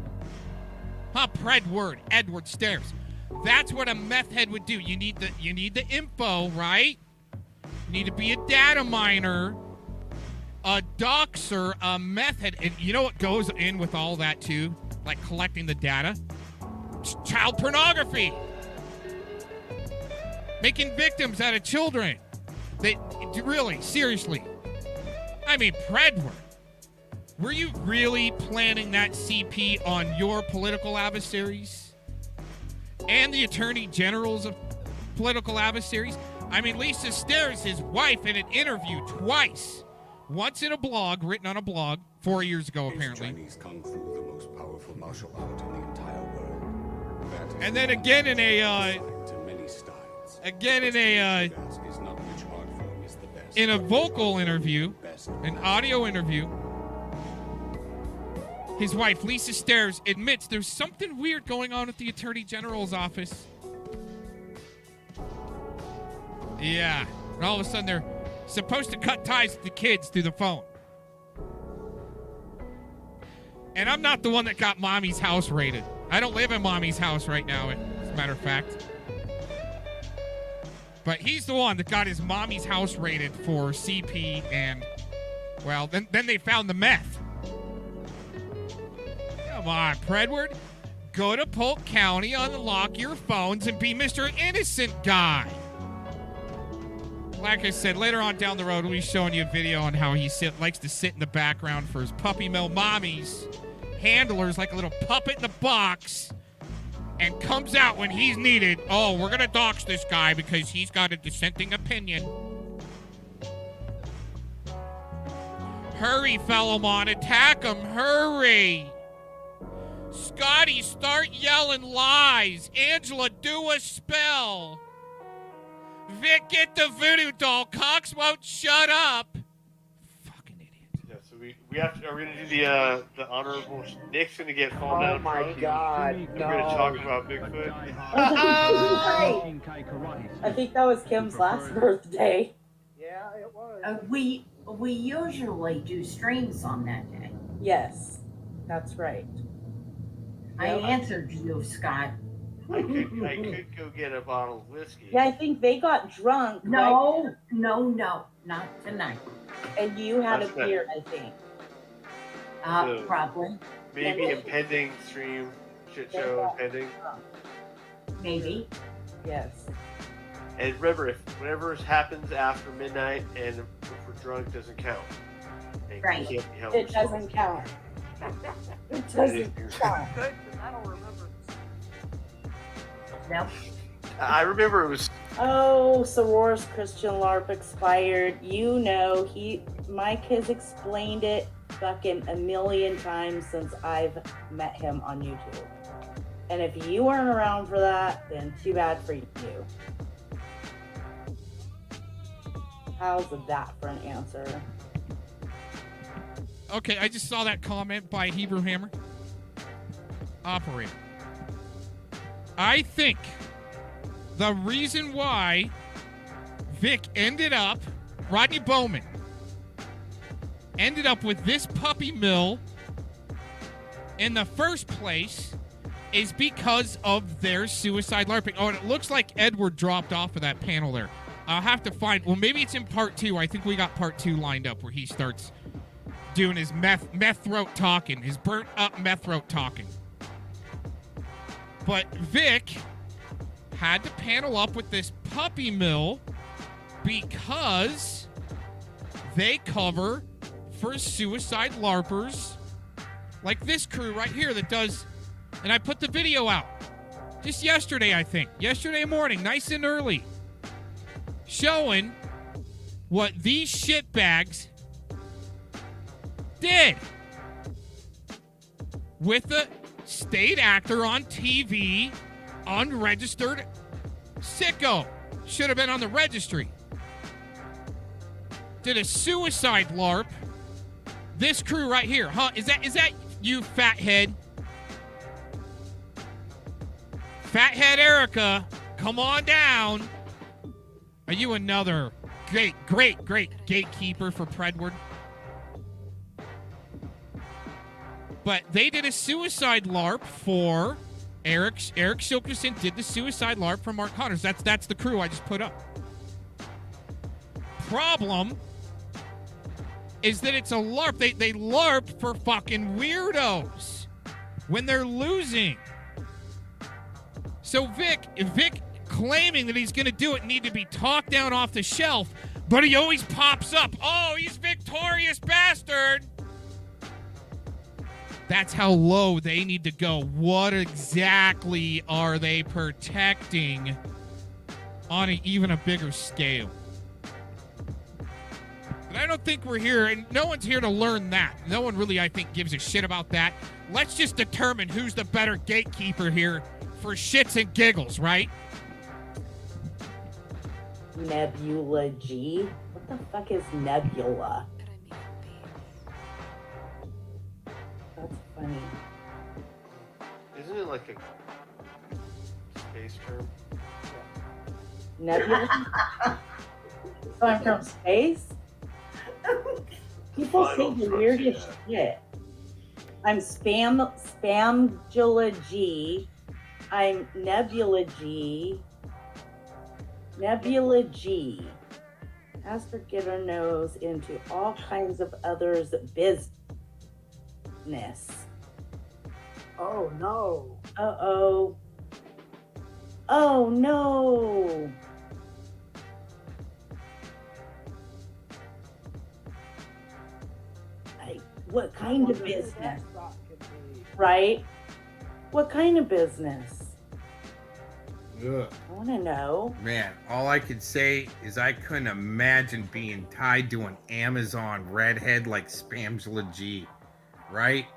Huh, Predward, Edward Stairs. That's what a meth head would do. You need the info, right? You need to be a data miner, a doxer, a meth head. And you know what goes in with all that too? Like collecting the data? It's child pornography. Making victims out of children. Really, seriously. I mean, Predward. Were you really planning that CP on your political adversaries and the attorney generals of political adversaries? I mean, Lisa Stairs, his wife, in an interview twice. Once in a blog, written on a blog, 4 years ago, apparently. Chinese Kung Fu, the most powerful martial art in the entire world. And then again in a vocal interview, an audio interview, his wife, Lisa Stairs, admits there's something weird going on at the Attorney General's office. Yeah. And all of a sudden they're supposed to cut ties with the kids through the phone. And I'm not the one that got Mommy's house raided. I don't live in Mommy's house right now, as a matter of fact. But he's the one that got his Mommy's house raided for CP and, well, then they found the meth. Come on, Predward. Go to Polk County, unlock your phones, and be Mr. Innocent Guy. Like I said, later on down the road, we'll be showing you a video on how he likes to sit in the background for his puppy mill mommies, handlers, like a little puppet in the box, and comes out when he's needed. Oh, we're going to dox this guy because he's got a dissenting opinion. Hurry, Fellowmon, attack him, hurry! Scotty, start yelling lies. Angela, do a spell. Vic, get the voodoo doll. Cox won't shut up. Yeah, so we have to. Are we gonna do the honorable? Nick's gonna get fall down. Oh my drunk, God! and No. we're gonna talk about Bigfoot. I think that was Kim's last birthday. Yeah, it was. We usually do streams on that day. Yes, that's right. I answered you, Scott. I could go get a bottle of whiskey. Yeah, I think they got drunk. No, right? no, not tonight. And you had That's a beer, I think. So, Probably. Maybe impending stream shit show impending. Maybe. Yes. And remember, if whatever happens after midnight and if we're drunk doesn't count. And Right. you can't be held It doesn't count. It doesn't count. Good, 'cause I don't remember. No. I remember it was. Oh, Soror's Christian LARP expired. You know, Mike has explained it fucking a million times since I've met him on YouTube. And if you weren't around for that, then too bad for you. How's that for an answer? Okay, I just saw that comment by Hebrew Hammer. Operator. I think the reason why Rodney Bowman ended up with this puppy mill in the first place is because of their suicide LARPing. Oh, and it looks like Edward dropped off of that panel there. I'll have to find, well, maybe it's in part 2. I think we got part 2 lined up where he starts doing his meth throat talking, his burnt up meth throat talking. But Vic had to panel up with this puppy mill because they cover for suicide LARPers like this crew right here that does, and I put the video out just yesterday, I think. Yesterday morning, nice and early. Showing what these shitbags did with a state actor on TV, unregistered sicko. Should have been on the registry. Did a suicide LARP. This crew right here, huh? Is that you, fathead? Fathead Erica, come on down. Are you another great gatekeeper for Predward? But they did a suicide LARP for Eric Silkerson did the suicide LARP for Mark Connors. That's the crew I just put up. Problem is that it's a LARP. They LARP for fucking weirdos when they're losing. So Vic claiming that he's going to do it need to be talked down off the shelf, but he always pops up. Oh, he's victorious bastard. That's how low they need to go. What exactly are they protecting on even a bigger scale? But I don't think we're here, and no one's here to learn that. No one really, I think, gives a shit about that. Let's just determine who's the better gatekeeper here for shits and giggles, right? Nebula G? What the fuck is Nebula? That's funny. Isn't it like a space term? Nebula? So I'm from space? People say the weirdest shit. I'm Spamgla G. I'm Nebula G. Nebula G. Asperger knows into all kinds of others' business. Oh no. Uh-oh. Oh, no. What kind of business? Right? What kind of business? Ugh. I want to know. Man, all I could say is I couldn't imagine being tied to an Amazon redhead like Spamgla G, right?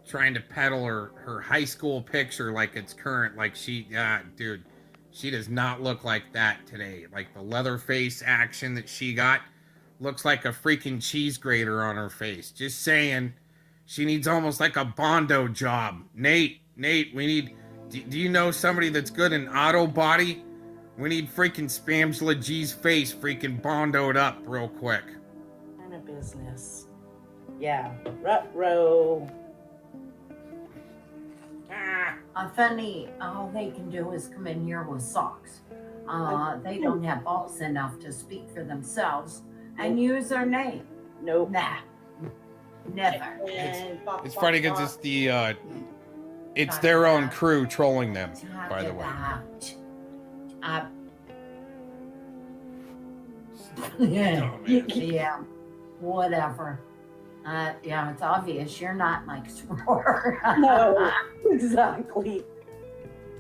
Trying to peddle her high school picture like it's current, like dude, she does not look like that today. Like the Leatherface action that she got looks like a freaking cheese grater on her face. Just saying, she needs almost like a Bondo job. Nate, we need... Do you know somebody that's good in auto body? We need freaking Spamgla G's face freaking bondoed up real quick. Kind of business. Yeah. Rut-row. Funny, all they can do is come in here with socks. They don't have balls enough to speak for themselves and use their name. Nope. Nah. Never. It's funny because it's the it's their own crew trolling them, by the way. Yeah, whatever. Yeah, it's obvious you're not Mike's roar. No, exactly.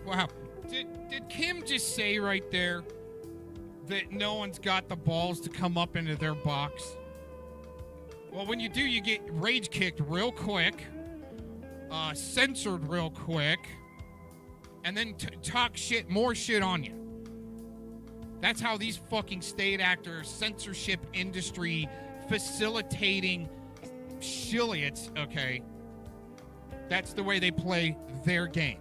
Wow. Did Kim just say right there that no one's got the balls to come up into their box? Well, when you do, you get rage kicked real quick, censored real quick, and then talk shit, more shit on you. That's how these fucking state actors, censorship industry, facilitating shilliots, okay? That's the way they play their game.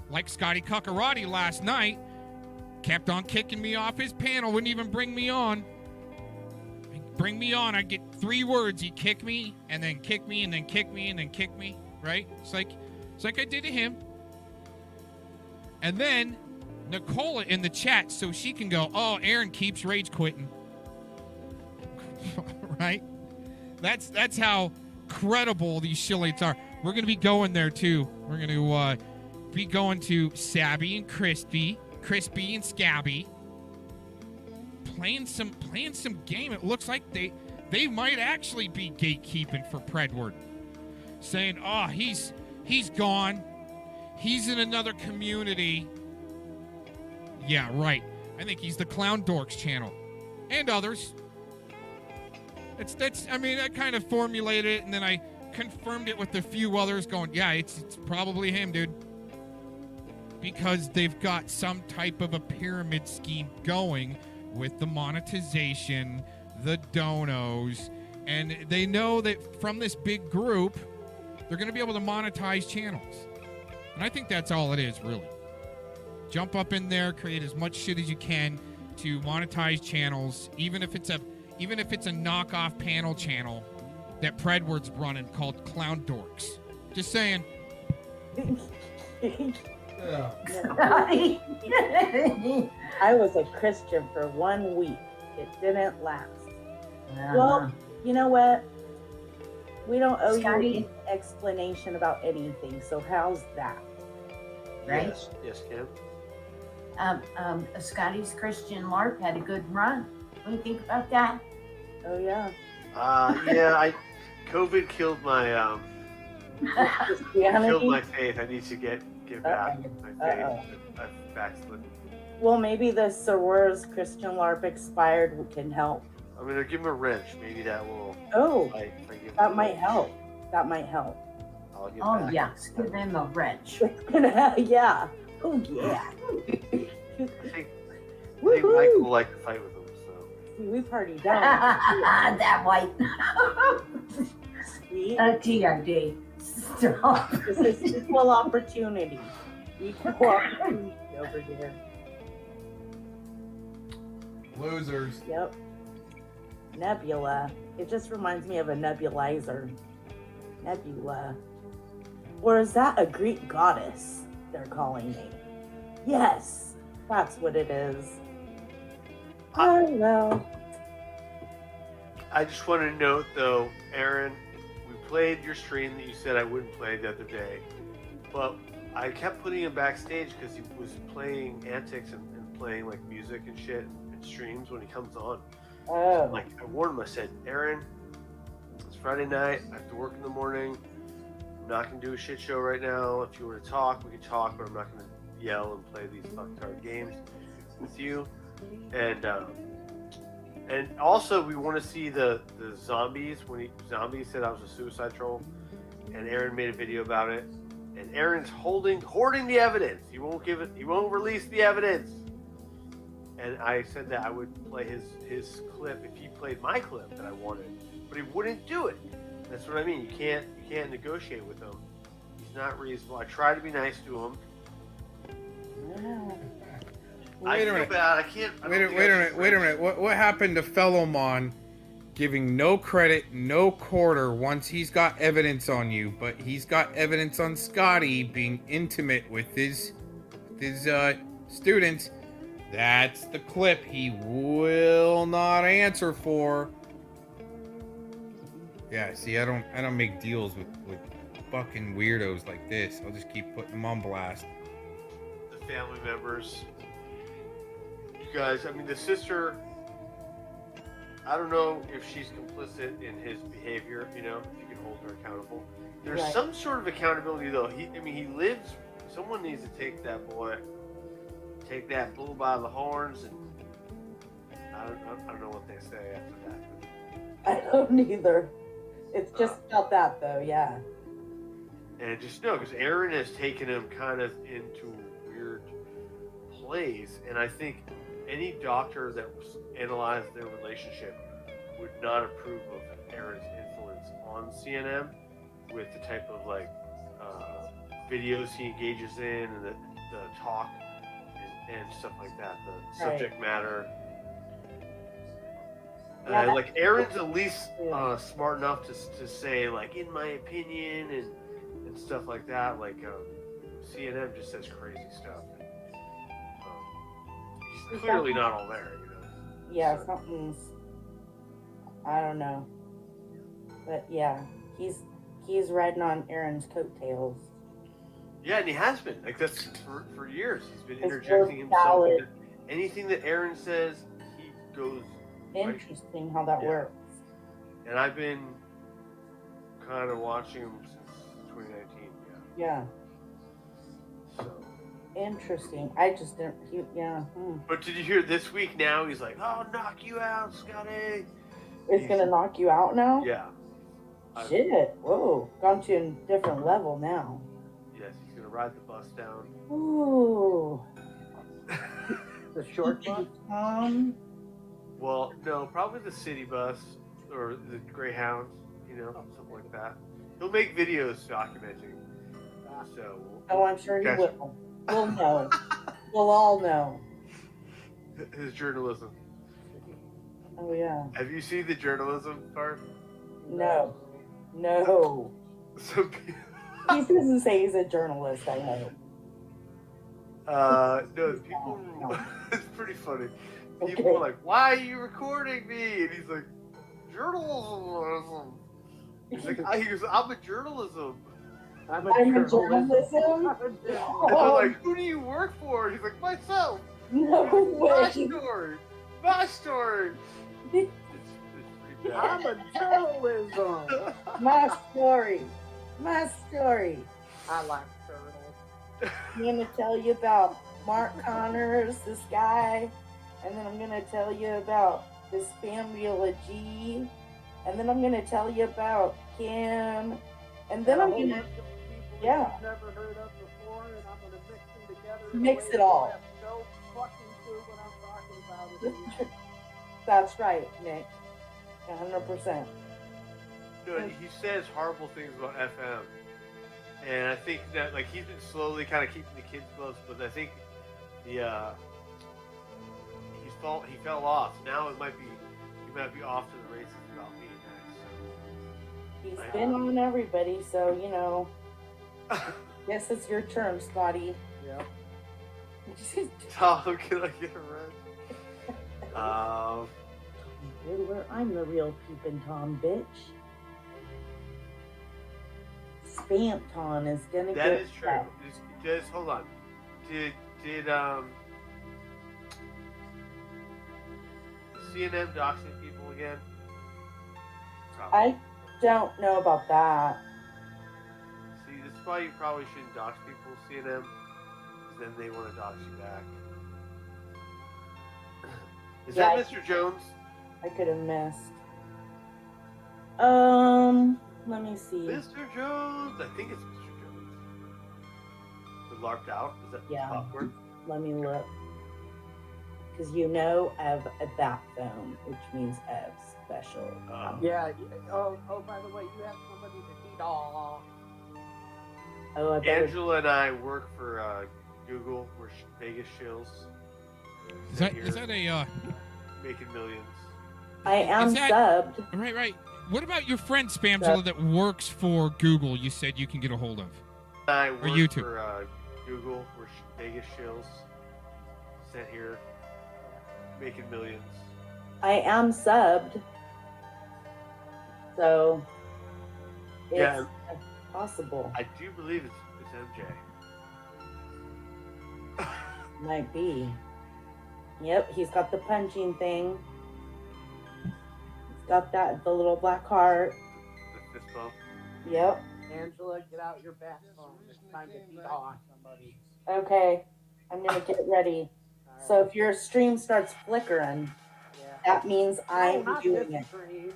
Like Scotty Cuckarati last night, kept on kicking me off his panel, wouldn't even bring me on. Bring me on, I'd get 3 words. He'd kick me, and then kick me, and then kick me, and then kick me, right? It's like I did to him. And then Nicola in the chat, so she can go, oh, Aaron keeps rage quitting. Right? That's how credible these shilliots are. We're going to be going there, too. We're going to be going to Sabby and Crispy and Scabby. Playing some game. It looks like they might actually be gatekeeping for Predward. Saying, oh, he's gone. He's in another community. Yeah, right. I think he's the Clown Dorks channel. And others. I mean, I kind of formulated it, and then I confirmed it with a few others going, yeah, it's probably him, dude. Because they've got some type of a pyramid scheme going with the monetization, the donos, and they know that from this big group, they're going to be able to monetize channels. And I think that's all it is, really. Jump up in there, create as much shit as you can to monetize channels, even if it's a knockoff panel channel that Predward's running called Clown Dorks. Just saying. I was a Christian for 1 week. It didn't last. Well, you know what? We don't owe you any explanation about anything, so how's that? Right? Yes, Kim. Scotty's Christian LARP had a good run. What do you think about that? Oh yeah. Yeah, COVID killed my killed my faith. I need to get back my faith. I've backslidden. Well, maybe the Soror's Christian LARP expired can help. I'm gonna give him a wrench. Maybe that will. Oh, if I give that him a might wrench. help. That might help. I'll get Oh back. yes, give them a wrench. Yeah. Oh yeah. I think Michael will like to fight with him. So We've already done. That white. See? TRD. Stop. This is equal opportunity. Equal opportunity over here. Losers. Yep. Nebula. It just reminds me of a nebulizer. Nebula. Or is that a Greek goddess they're calling me? Yes, that's what it is. Oh, well. I just want to note, though, Aaron, we played your stream that you said I wouldn't play the other day, but I kept putting him backstage because he was playing antics and playing like music and shit and streams when he comes on. Oh. So, like I warned him. I said, Aaron, it's Friday night. I have to work in the morning. I'm not gonna do a shit show right now. If you want to talk, we can talk, but I'm not gonna yell and play these fucktard games with you. And also we want to see the zombies. When Zombie said I was a suicide troll, and Aaron made a video about it. And Aaron's hoarding the evidence. He won't give it. He won't release the evidence. And I said that I would play his clip if he played my clip that I wanted, but he wouldn't do it. That's what I mean. You can't negotiate with him. He's not reasonable. I try to be nice to him. I feel bad. I can't. Wait a minute. What happened to Fellowmon giving no credit, no quarter once he's got evidence on you, but he's got evidence on Scotty being intimate with his students? That's the clip he will not answer for. Yeah, see, I don't make deals with fucking weirdos like this. I'll just keep putting them on blast. The family members. You guys, I mean, the sister, I don't know if she's complicit in his behavior, you know, if you can hold her accountable. There's some sort of accountability, though. He lives, someone needs to take that bull by the horns, and I don't know what they say after that. I don't either. It's just about that, though, yeah. And just know, because Aaron has taken him kind of into weird plays, and I think any doctor that analyzed their relationship would not approve of Aaron's influence on CNN with the type of videos he engages in and the talk and stuff like that, the subject matter. Like Aaron's at least smart enough to say like in my opinion and stuff like that. Like CNN just says crazy stuff. He's clearly not all there, you know. Yeah, something's, I don't know, but yeah, he's riding on Aaron's coattails. Yeah, and he has been like that's for years. He's been interjecting himself into anything that Aaron says. He goes. Interesting how that works. And I've been kind of watching him since 2019. Yeah. So. Interesting. I just didn't. But did you hear this week? Now he's like, "Oh, knock you out, Scotty." It's gonna knock you out now. Yeah. Shit. Whoa. Gone to a different level now. Yes, he's gonna ride the bus down. Ooh. The short bus. Well, no, probably the city bus or the Greyhound, you know, something like that. He'll make videos documenting. So. Oh, I'm sure he will. We'll know. We'll all know. His journalism. Oh yeah. Have you seen the journalism part? No. So. He doesn't say he's a journalist. I hope. No, people. It's pretty funny. People are like, "Why are you recording me?" And he's like, "Journalism." He's like, he goes, "I'm a journalism." I'm a journalism. And they're like, "Who do you work for?" And he's like, "Myself." No way. My story. It's pretty bad. I'm a journalism. My story. I like turtles. I'm gonna tell you about Mark Connors, this guy, and then I'm gonna tell you about this Spamgla G, and then I'm gonna tell you about Kim, and then I'm gonna I've never heard of before, and I'm gonna mix them together. Mix it all. I have no fucking clue what I'm talking about. That's right, Nick. 100%. No, he says horrible things about FM, and I think that like he's been slowly kind of keeping the kids close, but I think he fell off. Now he might be off to the races about being next. So. He's been on everybody, so you know. Guess it's your turn, Scotty. Yeah. Tom, can I get a red? I'm the real peeping Tom, bitch. Phantom is gonna That get is true. Just hold on. Did CNN doxing people again? I don't know about that. See, this is why you probably shouldn't dox people, CNN, because then they want to dox you back. Is Yeah, that Mr. Jones? I could have missed. Let me see. Mr. Jones! I think it's Mr. Jones. The LARPed out? Is that Yeah. awkward? Let me look. Because you know of a bat phone, which means of special. Yeah. Oh, by the way, you have somebody to eat all. Oh, I better. Angela and I work for Google. We're Vegas shills. Is that a making millions? I am Is that- subbed. Right. What about your friend Spamgla that works for Google? You said you can get a hold of. I Or work YouTube. for Google. We're Vegas shills. Sent here, making millions. I am subbed. So it's Yeah. possible. I do believe it's MJ. Might be. Yep, he's got the punching thing. He's got the little black heart. The fist bump. Yep. Angela, get out your bat phone. It's time to eat all somebody. Okay. I'm gonna get ready. So if your stream starts flickering, that means I'm not doing this it. stream.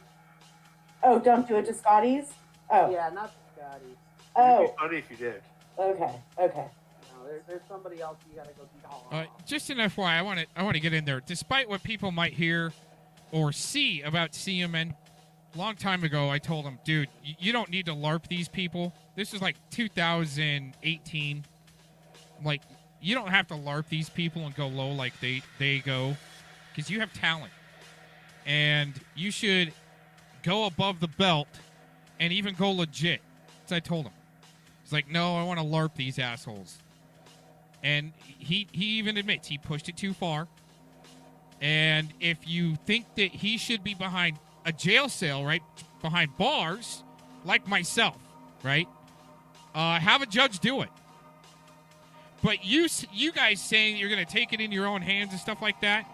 Oh, don't do it to Scotty's? Oh. Yeah, not Scotty. Oh. It'd be funny if you did. Okay. No, there's somebody else you gotta go eat all. Just an FYI, I want to get in there. Despite what people might hear or see about CMN, a long time ago I told them, dude, you don't need to LARP these people. This was like 2018. I'm like, you don't have to LARP these people and go low like they go, because you have talent, and you should go above the belt and even go legit. As I told him, he's like, no, I want to LARP these assholes. And he even admits he pushed it too far. And if you think that he should be behind a jail cell, right, behind bars, like myself, right, have a judge do it. But you guys saying you're going to take it in your own hands and stuff like that,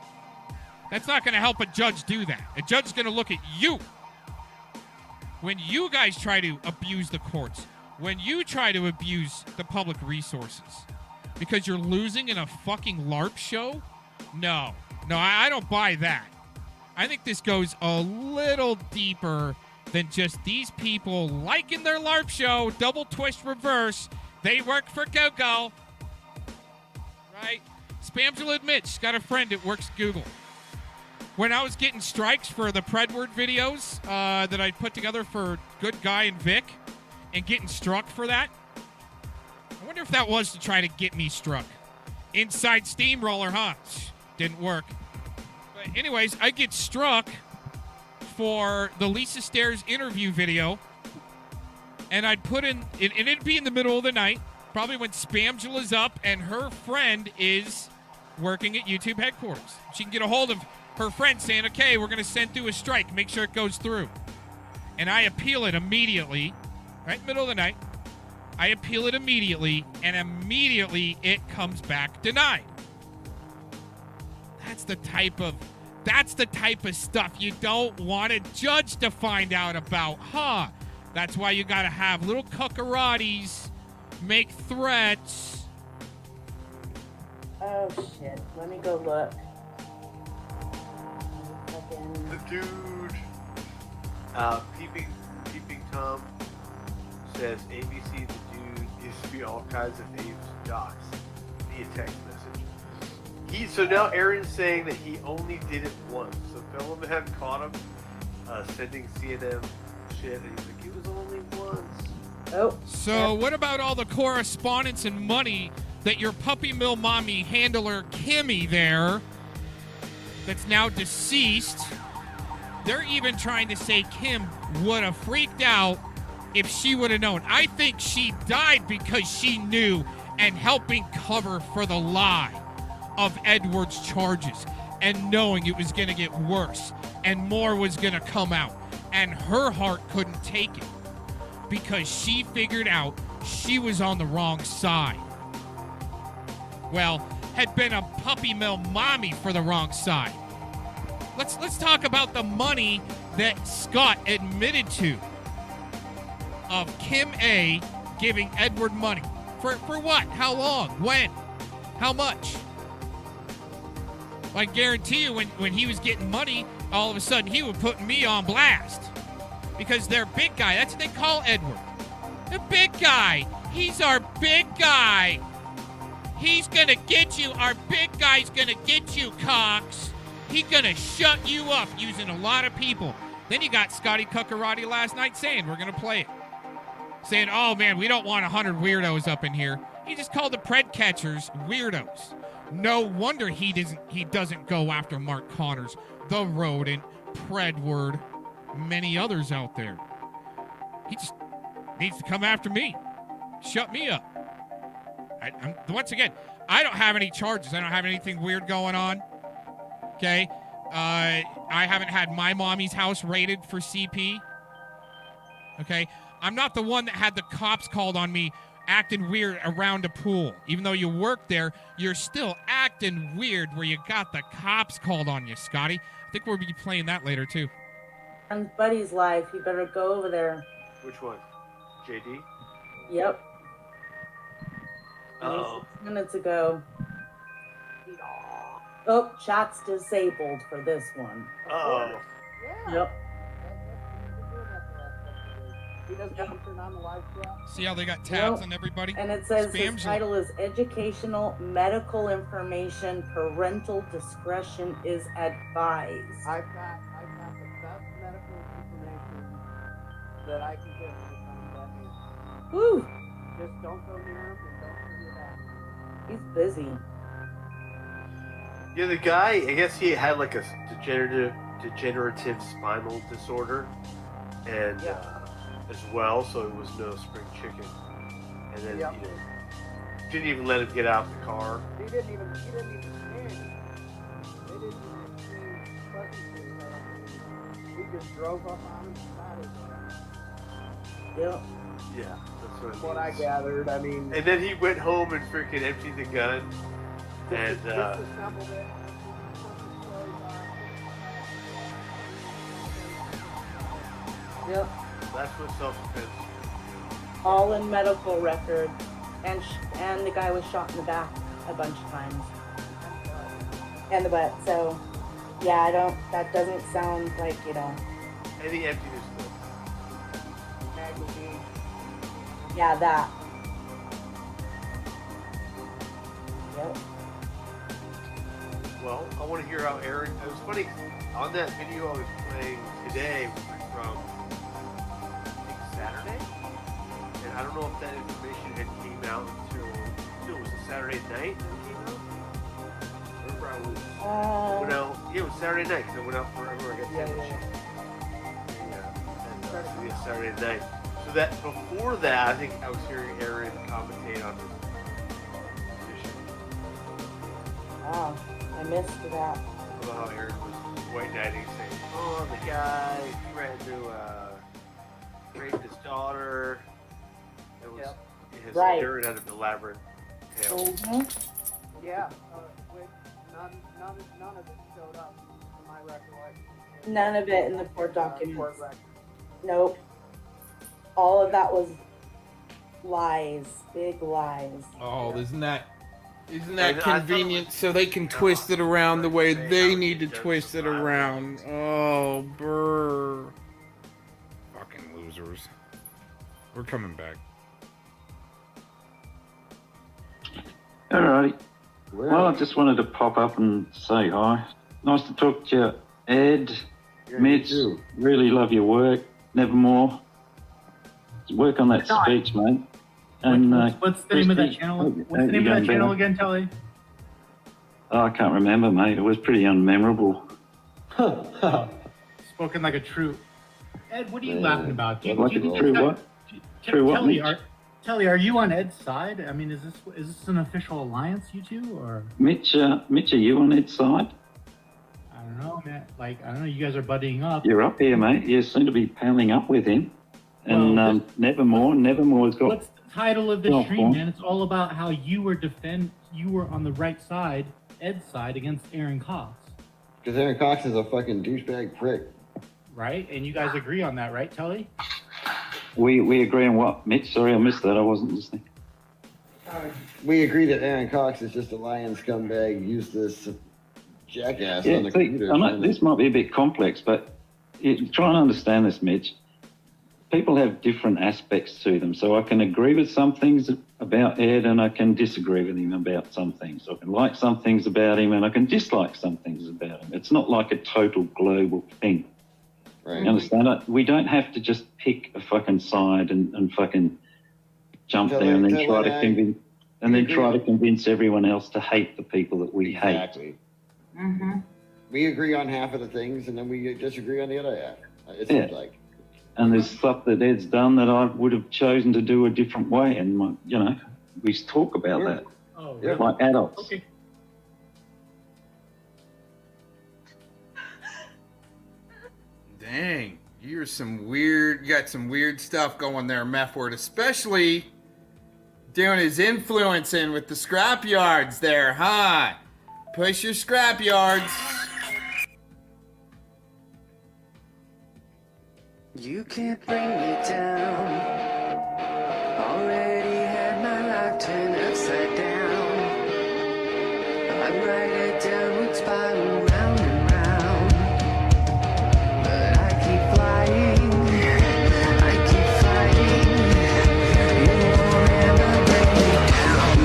that's not going to help a judge do that. A judge's going to look at you. When you guys try to abuse the courts, when you try to abuse the public resources, because you're losing in a fucking LARP show? No, I don't buy that. I think this goes a little deeper than just these people liking their LARP show, double twist reverse. They work for Google. Right? Spamgla admits she's got a friend that works Google. When I was getting strikes for the Predward videos that I put together for Good Guy and Vic, and getting struck for that, I wonder if that was to try to get me struck. Inside Steamroller, huh? Didn't work. But anyways, I get struck for the Lisa Stairs interview video, and I'd put in, and it'd be in the middle of the night, probably when Spamgla's up and her friend is working at YouTube headquarters. She can get a hold of her friend saying, okay, we're going to send through a strike. Make sure it goes through. And I appeal it immediately, right in the middle of the night. I appeal it immediately, and immediately it comes back denied. That's the type of stuff you don't want a judge to find out about, huh? That's why you got to have little cuckaratis make threats. Oh shit. Let me go look. The dude, peeping Tom says ABC. The dude gives me all kinds of names, docs via text message. So now Aaron's saying that he only did it once. So Philemon had caught him sending CNN shit, and he's like, it was only once. Oh. So what about all the correspondence and money that your puppy mill mommy handler Kimmy there, that's now deceased, they're even trying to say Kim would have freaked out if she would have known. I think she died because she knew and helping cover for the lie of Edward's charges and knowing it was going to get worse and more was going to come out and her heart couldn't take it. because she figured out she was on the wrong side. Well, had been a puppy mill mommy for the wrong side. Let's talk about the money that Scott admitted to of Kim A giving Edward money. For what? How long? When? How much? I guarantee you when he was getting money, all of a sudden he was putting me on blast. Because they're big guy. That's what they call Edward. The big guy. He's our big guy. He's gonna get you. Our big guy's gonna get you, Cox. He's gonna shut you up using a lot of people. Then you got Scotty Cuccarati last night saying we're gonna play it. Saying, oh man, we don't want 100 weirdos up in here. He just called the pred catchers weirdos. No wonder he doesn't go after Mark Connors, the rodent, Predward, many others out there. He just needs to come after me. Shut me up. Once again, I don't have any charges. I don't have anything weird going on. Okay? I haven't had my mommy's house raided for CP. Okay? I'm not the one that had the cops called on me acting weird around a pool. Even though you work there, you're still acting weird where you got the cops called on you, Scotty. I think we'll be playing that later, too. On Buddy's live, you better go over there. Which one? JD? Yep. Uh-oh. 6 minutes ago. Oh, chat's disabled for this one. Uh-oh. Yep. He doesn't have to turn on the live chat. See how they got tabs on everybody? And it says Spamgla. his title is Educational Medical Information. Parental discretion is advised. I've got the best medical information that I can get when it comes to that man. Woo! Just don't go near him and don't turn your back. He's busy. Yeah, the guy, I guess he had like a degenerative spinal disorder, and as well, so it was no spring chicken. And then didn't even let him get out the car. He didn't even stand. They didn't even exchange pleasantries, I don't believe. He just drove up on him and started. Yep. Yeah, that's what I gathered. I mean, and then he went home and freaking emptied the gun, and disassembled it. Yep. that's what self-defense. All in medical record. And the guy was shot in the back a bunch of times. And the butt. So, yeah, that doesn't sound like, And he emptied his gun. Magazine. Yeah, that. Yep. Well, I want to hear how Aaron. It was funny on that video I was playing today from I think Saturday, and I don't know if that information had came out until it was a Saturday night that it came out. Remember I was went out. Yeah, it was Saturday night because I went out forever. I got sandwiches. And yeah, Saturday night. So that before that, I think I was hearing Aaron commentate on this position. Wow, I missed that. About how Aaron was white knighting, saying, "Oh, the guy threatened to rape his daughter." It was Right. Aaron had an elaborate tale. Mm-hmm. Yeah. None of it showed up in my recollection. None of it in the court documents. Nope. All of that was lies. Big lies. Oh, isn't that And I thought it convenient so they can twist it around the way they need to twist it around? Oh, brr. Fucking losers. We're coming back. Alrighty. Well, I just wanted to pop up and say hi. Nice to talk to you, Ed. Mitch, really love your work. Nevermore. Work on that speech, mate. And what's the name of that Christy, channel? What's the name of that channel again, Telly? Oh, I can't remember, mate. It was pretty unmemorable. Spoken like a true. Ed, what are you laughing about? Like a true what? True what, Telly, Mitch? Telly, are you on Ed's side? I mean, is this an official alliance, you two, or? Mitch, are you on Ed's side? I don't know, man. Like, I don't know. You guys are buddying up. You're up here, mate. You seem to be palling up with him. And Well, Nevermore's got. What's the title of the Oh, stream, cool. man? It's all about how you were on the right side, Ed's side, against Aaron Cox. Because Aaron Cox is a fucking douchebag prick. Right? And you guys agree on that, right, Tully? We agree on what, Mitch? Sorry, I missed that. I wasn't listening. We agree that Aaron Cox is just a lion scumbag, useless jackass on the computer. I know this might be a bit complex, but try and understand this, Mitch. People have different aspects to them, so I can agree with some things about Ed and I can disagree with him about some things. I can like some things about him and I can dislike some things about him. It's not like a total global thing. Right. You understand? We don't have to just pick a fucking side and fucking jump there and then try to convince everyone else to hate the people that we hate. Exactly. Mm-hmm. We agree on half of the things and then we disagree on the other half. It seems like. And there's stuff that Ed's done that I would have chosen to do a different way. And, we talk about that. Oh, really? Like adults. Okay. Dang, you got some weird stuff going there, Methward, especially doing his influencing with the scrapyards there, huh? Push your scrapyards. You can't bring me down. Already had my life turned upside down. I'm right at downward spiral, round and round. But I keep flying. I keep fighting. You won't ever bring me down.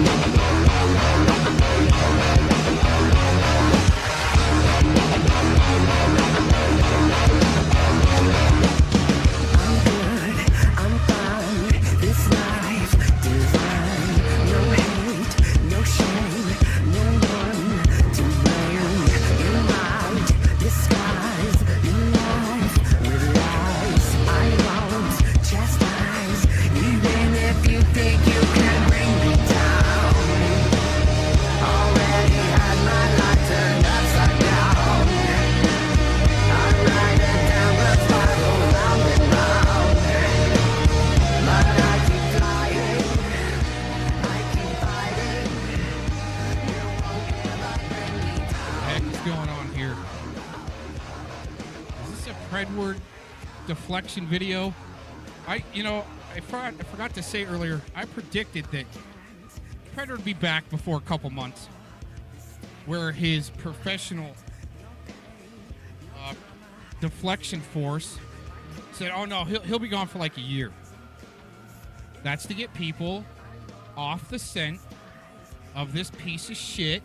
I'm fine, this life divine. No hate, no shame, no one to blame. You might disguise your life with lies. I won't chastise, even if you think you can bring me down. Already had my life turned upside down. I ride it down the spiral, round and round. But I keep flying, I keep fighting. You won't ever bring me down. What the heck is going on here? Is this a Predward deflection video? I forgot to say earlier, I predicted that Predward would be back before a couple months, where his professional deflection force said, "Oh no, he'll be gone for like a year." That's to get people off the scent of this piece of shit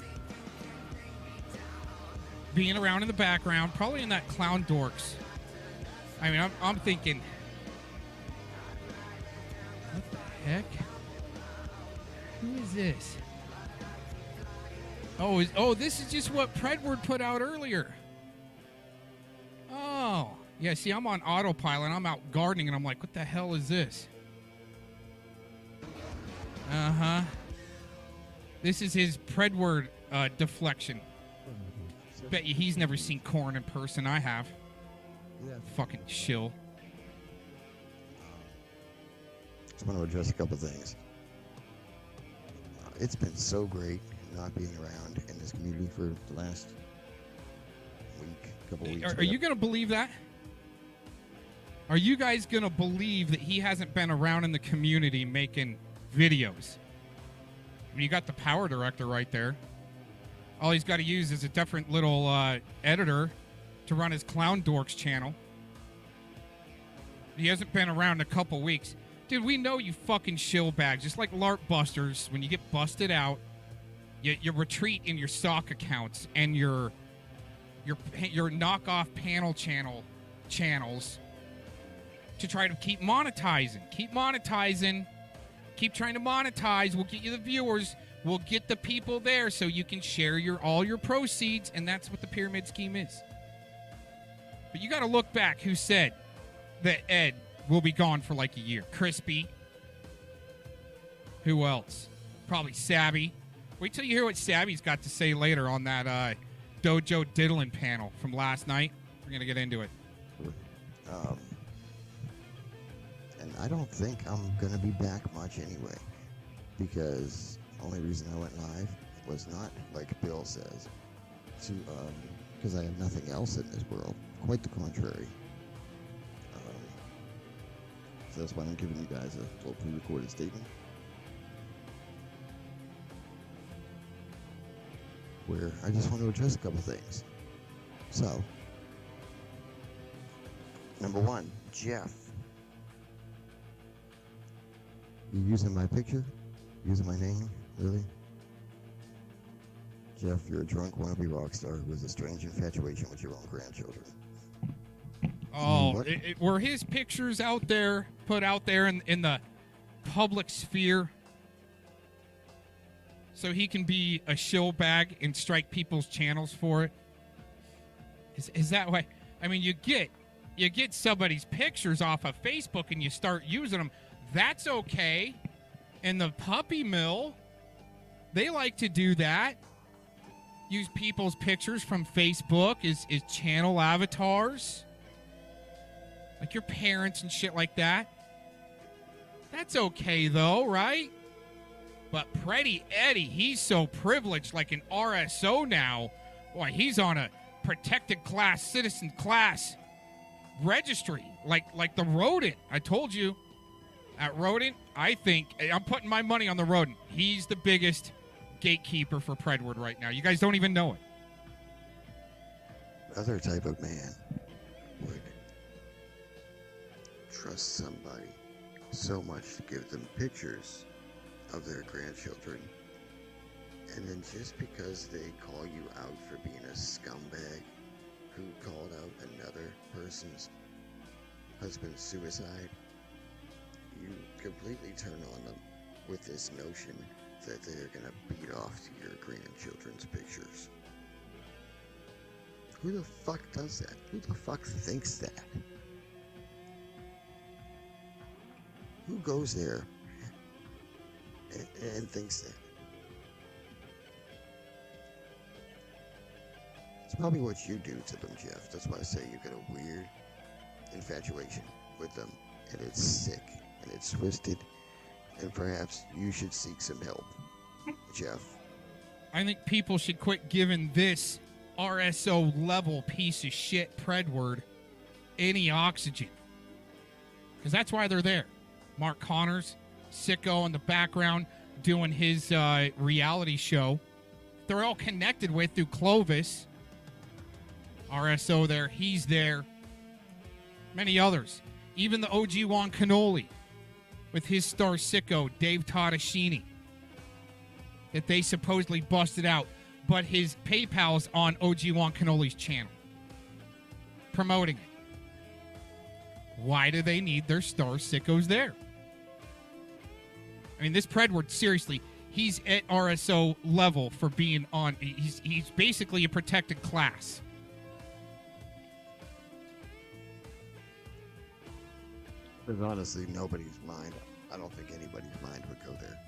being around in the background, probably in that Clown Dorks. I mean, I'm thinking, what the heck? Who is this? Oh, this is just what Predward put out earlier. Oh, yeah, see, I'm on autopilot. I'm out gardening, and I'm like, what the hell is this? Uh-huh. This is his Predward deflection. Bet you he's never seen Korn in person. I have. Fucking shill. Just want to address a couple things. It's been so great not being around in this community for the last couple weeks. Are you going to believe that? Are you guys going to believe that he hasn't been around in the community making videos? I mean, you got the power director right there. All he's got to use is a different little editor to run his Clown Dorks channel. He hasn't been around in a couple weeks. Dude, we know you fucking shill bags. Just like LARP busters, when you get busted out, you retreat in your stock accounts and your knockoff panel channels to try to keep monetizing. Keep monetizing. Keep trying to monetize. We'll get you the viewers. We'll get the people there so you can share all your proceeds, and that's what the pyramid scheme is. But you got to look back. Who said that Ed will be gone for like a year? Crispy. Who else? Probably Sabby. Wait till you hear what Sabby's got to say later on that Dojo Diddlin panel from last night. We're going to get into it. and I don't think I'm gonna be back much anyway, because only reason I went live was not, like Bill says, to because I have nothing else in this world. Quite the contrary. So that's why I'm giving you guys a little pre-recorded statement, where I just want to address a couple things. So, number one, Jeff. You using my picture? Using my name? Really? Jeff, you're a drunk wannabe rock star who has a strange infatuation with your own grandchildren. Oh, were his pictures out there, put out there in the public sphere so he can be a shill bag and strike people's channels for it? Is that why? I mean, you get somebody's pictures off of Facebook and you start using them. That's okay. In the puppy mill, they like to do that. Use people's pictures from Facebook as channel avatars. Like your parents and shit like that. That's okay, though, right? But Pretty Eddie, he's so privileged, like an RSO now. Boy, he's on a protected class, citizen class registry, like the rodent. I told you, at rodent, I think, I'm putting my money on the rodent. He's the biggest gatekeeper for Predward right now. You guys don't even know it. Other type of man would trust somebody so much to give them pictures of their grandchildren, and then just because they call you out for being a scumbag who called out another person's husband's suicide, you completely turn on them with this notion that they're gonna beat off to your grandchildren's pictures. Who the fuck does that? Who the fuck thinks that? Who goes there and thinks that? It's probably what you do to them, Jeff. That's why I say you got a weird infatuation with them, and it's sick, and it's twisted, and perhaps you should seek some help, Jeff. I think people should quit giving this RSO level piece of shit Predward any oxygen. Because that's why they're there. Mark Connors, sicko in the background, doing his reality show. They're all connected with through Clovis. RSO there, he's there. Many others. Even the OG Juan Cannoli with his star sicko, Dave Tadashini, that they supposedly busted out. But his PayPal's on OG Juan Cannoli's channel, promoting it. Why do they need their star sickos there? I mean, this Predward, seriously, he's at RSO level for being on. He's basically a protected class. Because honestly, nobody's mind, I don't think anybody's mind would go there.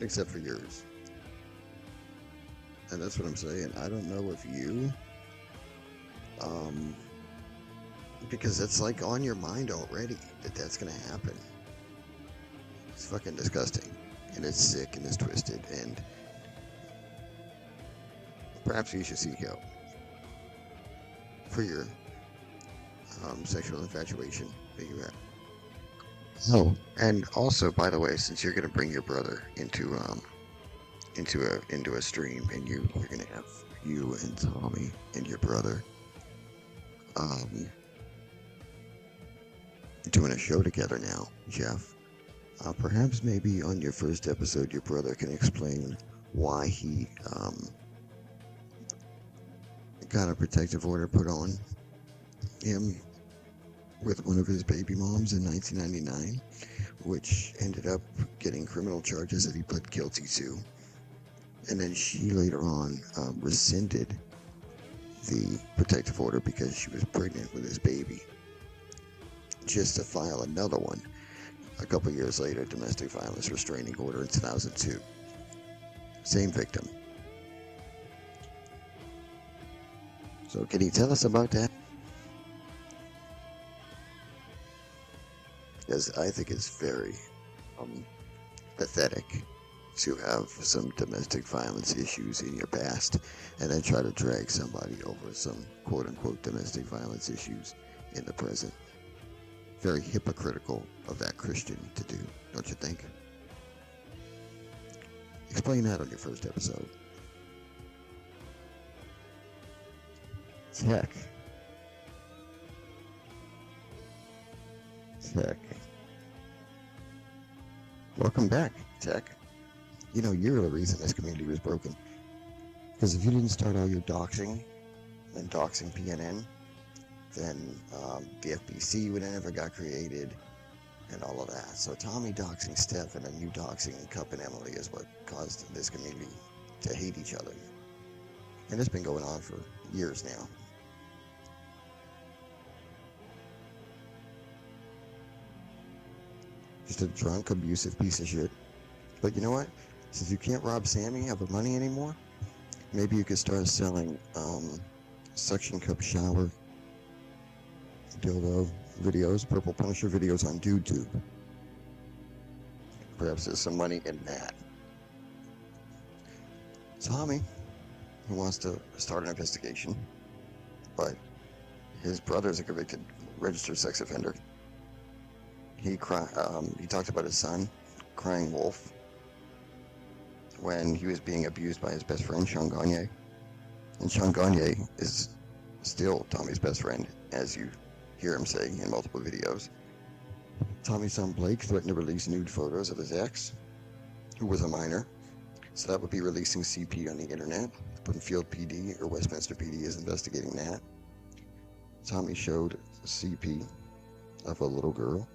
Except for yours. And that's what I'm saying. I don't know if you, because it's like on your mind already that that's gonna happen. It's fucking disgusting, and it's sick, and it's twisted, and perhaps you should seek help for your sexual infatuation that you have. Oh, and also, by the way, since you're gonna bring your brother into a stream, and you're gonna have you and Tommy and your brother doing a show together now, Jeff. Perhaps maybe on your first episode, your brother can explain why he got a protective order put on him with one of his baby moms in 1999, which ended up getting criminal charges that he pled guilty to. And then she later on rescinded the protective order because she was pregnant with his baby, just to file another one a couple years later, domestic violence restraining order in 2002. Same victim. So can you tell us about that? Because I think it's very pathetic to have some domestic violence issues in your past and then try to drag somebody over some quote-unquote domestic violence issues in the present. Very hypocritical of that Christian to do, don't you think? Explain that on your first episode. Tech. Welcome back, Tech. You know, you're the reason this community was broken. Because if you didn't start all your doxing and doxing PNN, then the FBC would have never got created and all of that. So Tommy doxing Steph and then you doxing Cup and Emily is what caused this community to hate each other. And it's been going on for years now. Just a drunk, abusive piece of shit. But you know what? Since you can't rob Sammy of the money anymore, maybe you could start selling suction cup shower dildo videos, Purple Punisher videos on YouTube. Perhaps there's some money in that. Tommy, who wants to start an investigation, but his brother's a convicted registered sex offender. He talked about his son, crying wolf, when he was being abused by his best friend, Sean Gagne. And Sean Gagne is still Tommy's best friend, as you hear him say in multiple videos. Tommy's son Blake threatened to release nude photos of his ex, who was a minor, so that would be releasing CP on the internet. Bloomfield PD or Westminster PD is investigating that. Tommy showed CP of a little girl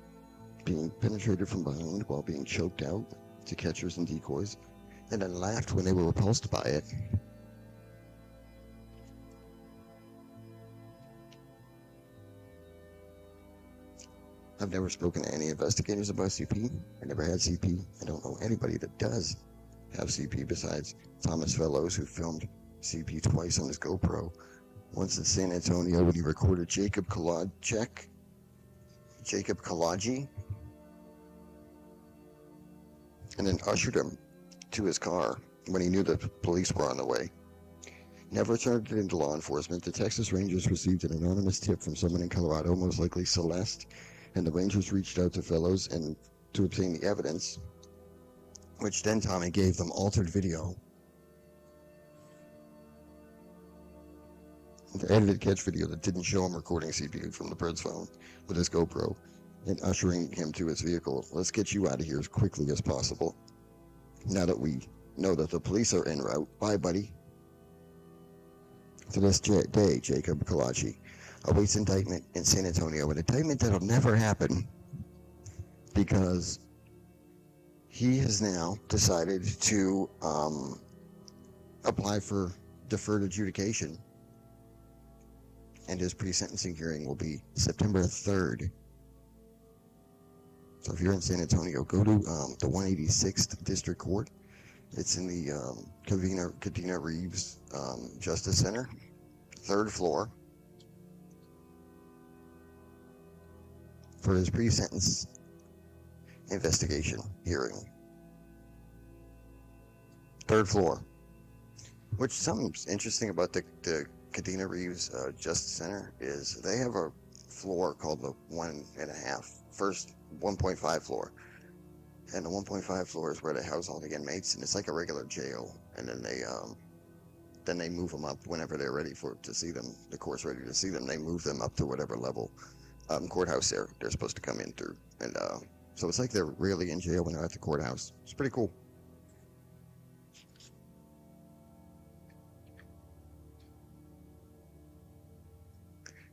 being penetrated from behind while being choked out to catchers and decoys, and then laughed when they were repulsed by it. I've never spoken to any investigators about CP. I never had CP. I don't know anybody that does have CP besides Thomas Fellows, who filmed CP twice on his GoPro. Once in San Antonio when he recorded Jacob Kalaji, and then ushered him to his car when he knew the police were on the way. Never turned it into law enforcement. The Texas Rangers received an anonymous tip from someone in Colorado, most likely Celeste, and the Rangers reached out to Fellows and to obtain the evidence, which then Tommy gave them altered video. The edited catch video that didn't show him recording CP from the bird's phone with his GoPro and ushering him to his vehicle. Let's get you out of here as quickly as possible. Now that we know that the police are en route. Bye, buddy. To this day, Jacob Kalaji awaits indictment in San Antonio, an indictment that'll never happen because he has now decided to apply for deferred adjudication, and his pre-sentencing hearing will be September 3rd. So if you're in San Antonio, go to the 186th District Court. It's in the Kadena Reeves Justice Center, 3rd floor, for his pre-sentence investigation hearing. 3rd floor. Which something interesting about the Kadena Reeves Justice Center is they have a floor called the 1.5 floor. And the 1.5 floor is where they house all the inmates, and it's like a regular jail. And then they move them up whenever they're ready to see them. The court's ready to see them. They move them up to whatever level courthouse they're supposed to come in through. And so it's like they're really in jail when they're at the courthouse. It's pretty cool.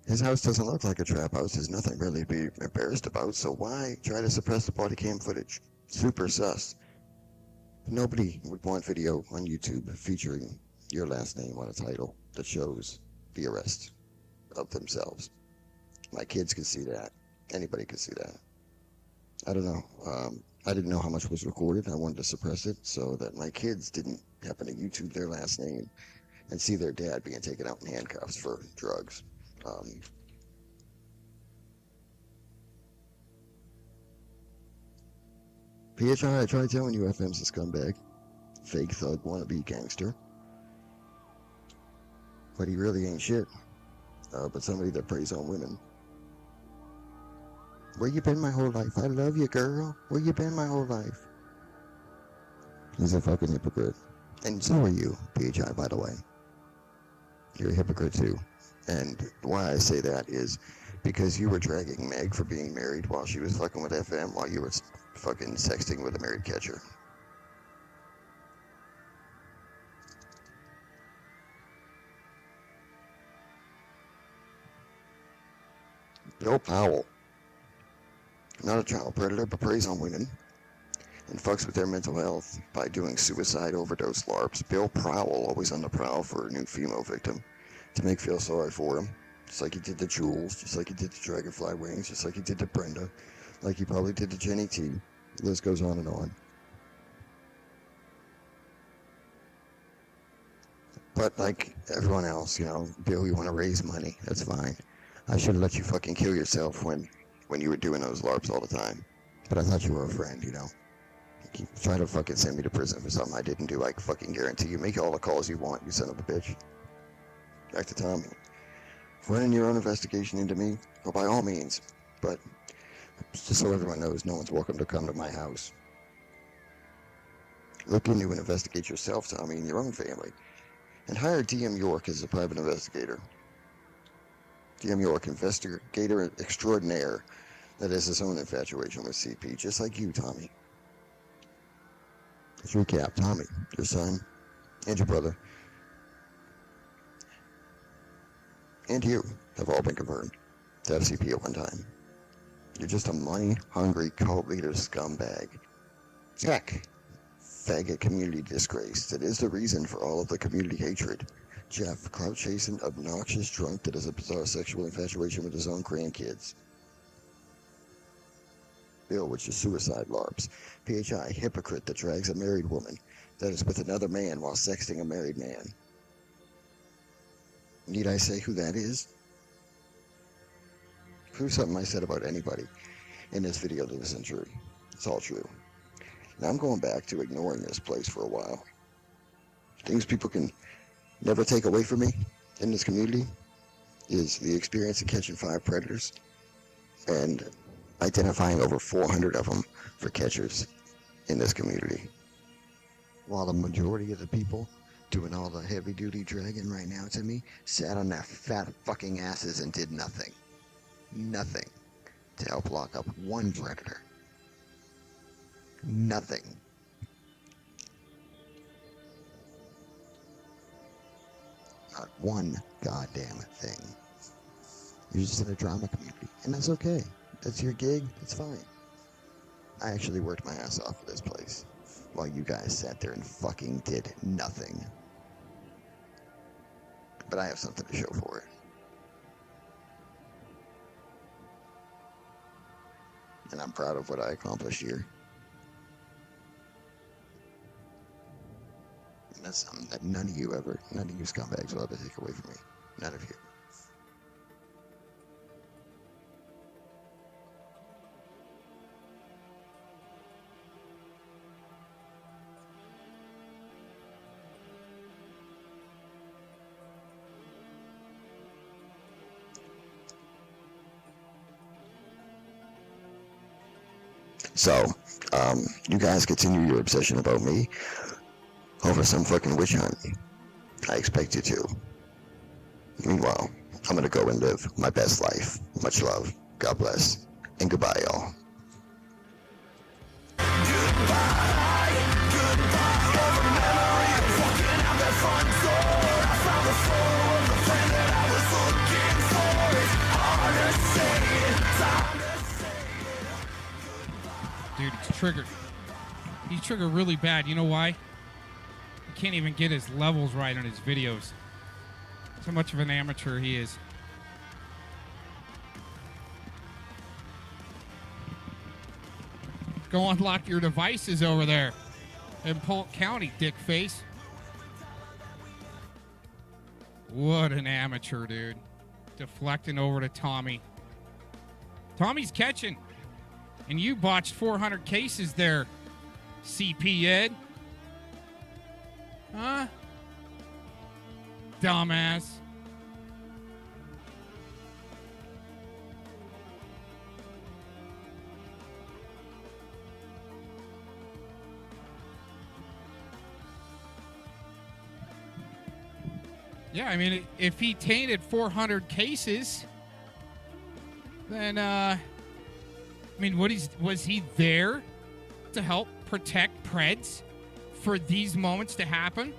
His house doesn't look like a trap house. There's nothing really to be embarrassed about, so why try to suppress the body cam footage? Super sus. Nobody would want video on YouTube featuring your last name on a title that shows the arrest of themselves. My kids could see that. Anybody could see that. I don't know. I didn't know how much was recorded. I wanted to suppress it so that my kids didn't happen to YouTube their last name and see their dad being taken out in handcuffs for drugs. PHI, I tried telling you FM's a scumbag. Fake thug wannabe gangster. But he really ain't shit. But somebody that preys on women. Where you been my whole life? I love you, girl. Where you been my whole life? He's a fucking hypocrite. And so are you, PHI, by the way. You're a hypocrite too. And why I say that is because you were dragging Meg for being married while she was fucking with FM while you were fucking sexting with a married catcher. Bill Powell, not a child predator, but preys on women and fucks with their mental health by doing suicide overdose LARPs. Bill Prowl, always on the prowl for a new female victim to make feel sorry for him, just like he did to Jules, just like he did to Dragonfly Wings, just like he did to Brenda, like he probably did to Jenny T. The list goes on and on. But like everyone else, you know, Bill, you want to raise money, that's fine. I should have let you fucking kill yourself when you were doing those LARPs all the time. But I thought you were a friend, you know. You keep trying to fucking send me to prison for something I didn't do. I fucking guarantee you make all the calls you want, you son of a bitch. Back to Tommy. Running your own investigation into me, well, by all means. But just so everyone knows, no one's welcome to come to my house. Look into and investigate yourself, Tommy, and your own family. And hire DM York as a private investigator. DM York, investigator extraordinaire that has his own infatuation with CP, just like you, Tommy. Let's recap. Tommy, your son, and your brother, and you have all been confirmed to have CP at one time. You're just a money-hungry cult leader scumbag. Jack, faggot community disgrace that is the reason for all of the community hatred. Jeff, clout-chasing, obnoxious drunk that has a bizarre sexual infatuation with his own grandkids. Bill, which is suicide LARPs. PHI, hypocrite that drags a married woman that is with another man while sexting a married man. Need I say who that is? Prove something I said about anybody in this video that isn't true. It's all true. Now I'm going back to ignoring this place for a while. Things people can never take away from me in this community is the experience of catching 5 predators and identifying over 400 of them for catchers in this community. While the majority of the people doing all the heavy-duty dragging right now to me sat on their fat fucking asses and did nothing. Nothing to help lock up one predator. Nothing. Not one goddamn thing. You're just in a drama community, and that's okay. That's your gig, that's fine. I actually worked my ass off for this place, while you guys sat there and fucking did nothing. But I have something to show for it. And I'm proud of what I accomplished here. And that's something that none of you scumbags will ever take away from me. None of you. So, you guys continue your obsession about me over some fucking witch hunt. I expect you to. Meanwhile, I'm gonna go and live my best life. Much love. God bless. And goodbye, y'all. Dude, he's triggered. He's triggered really bad. You know why? He can't even get his levels right on his videos. That's how much of an amateur he is. Go unlock your devices over there in Polk County, dick face. What an amateur, dude. Deflecting over to Tommy. Tommy's catching. And you botched 400 cases there CP Ed. Huh? Dumbass. Yeah, I mean, if he tainted 400 cases, then, I mean, was he there to help protect Preds for these moments to happen?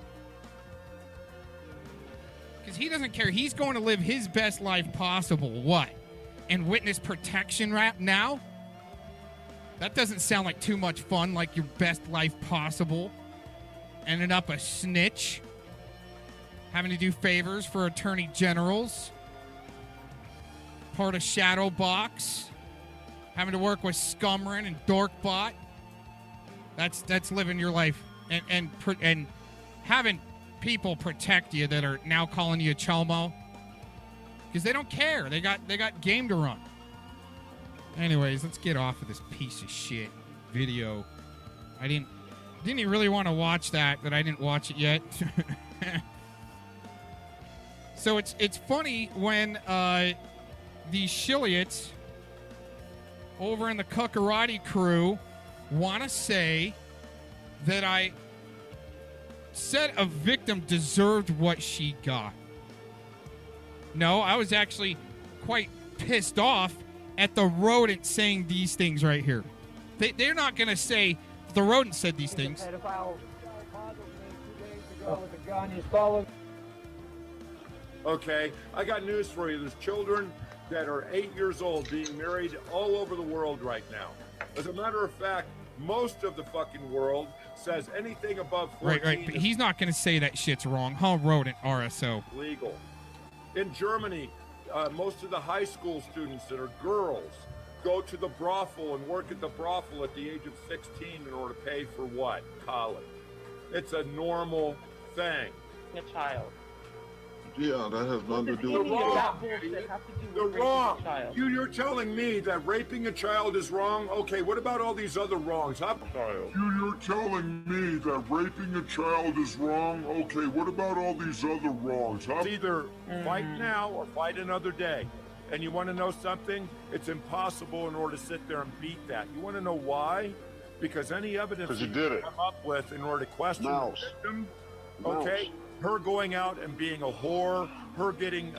Because he doesn't care. He's going to live his best life possible. What? And witness protection rap now? That doesn't sound like too much fun, like your best life possible. Ended up a snitch. Having to do favors for attorney generals. Part of Shadowbox. Having to work with Scumrin and Dorkbot. That's living your life. And having people protect you that are now calling you a chomo. Because they don't care. They got game to run. Anyways, let's get off of this piece of shit video. I didn't even really want to watch that, but I didn't watch it yet. So it's funny when these Shilliots over in the Cuckarati crew want to say that I said a victim deserved what she got. No, I was actually quite pissed off at the rodent saying these things right here. They're not going to say the rodent said these things. Okay, I got news for you. There's children that are 8 years old being married all over the world right now. As a matter of fact, most of the fucking world says anything above 14 Right. But he's not going to say that shit's wrong. Huh, rodent, RSO. legal. In Germany, most of the high school students that are girls go to the brothel and work at the brothel at the age of 16 in order to pay for what? College. It's a normal thing. A child. Yeah, that has nothing to do with You're wrong. You're telling me that raping a child is wrong? Okay, what about all these other wrongs? You're telling me that raping a child is wrong? Okay, what about all these other wrongs? It's either fight now or fight another day. And you want to know something? It's impossible in order to sit there and beat that. You want to know why? Because any evidence 'Cause you you did it. come up with in order to question the victim, Mouse. okay? Her going out and being a whore, her getting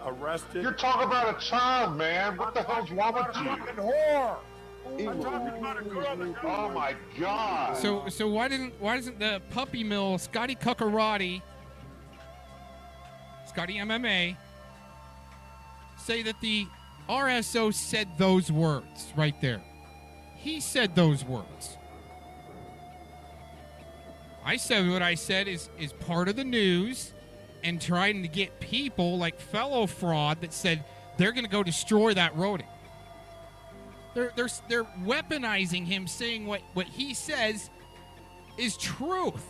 arrested. You're talking about a child, man. What the hell's wrong with you? Fucking whore. I'm talking about a girl that Oh my God. So why doesn't the puppy mill Scotty Cuckarati, Scotty MMA, say that the RSO said those words right there? He said those words. I said what I said is part of the news and trying to get people like Fellow Fraud that said they're going to go destroy that rodent. They're weaponizing him, saying what he says is truth.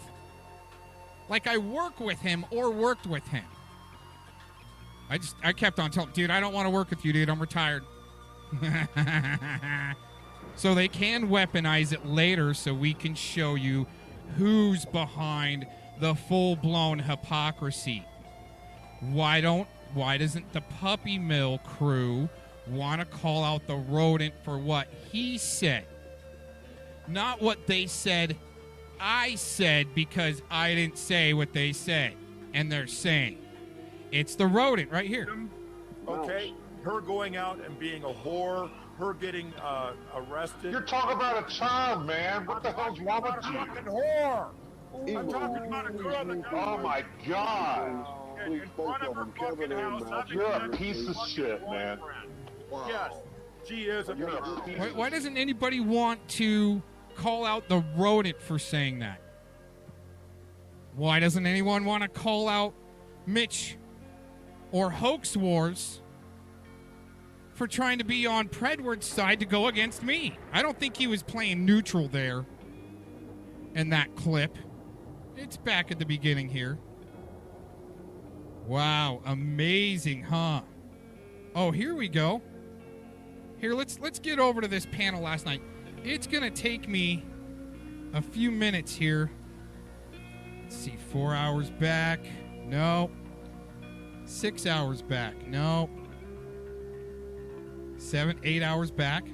Like I work with him or worked with him. I kept on telling, dude, I don't want to work with you, dude. I'm retired. So they can weaponize it later so we can show you who's behind the full-blown hypocrisy. Why doesn't the puppy mill crew want to call out the rodent for what he said? Not what they said I said, because I didn't say what they said. And they're saying. It's the rodent right here. Okay, her going out and being a whore, her getting arrested. You're talking about a child, man. What the hell's wrong with you? Fucking whore. I'm talking about a girl that Oh my God. in front of her fucking house. You're a piece of shit, man. Yes, she is a piece. Why doesn't anybody want to call out the rodent for saying that? Why doesn't anyone want to call out Mitch or Hoax Wars for trying to be on Predward's side to go against me? I don't think he was playing neutral there in that clip. It's back at the beginning here. Wow, amazing, huh? Oh, here we go. Here, let's get over to this panel last night. It's gonna take me a few minutes here. Let's see, 4 hours back. No. 6 hours back. No. 7, 8 hours back.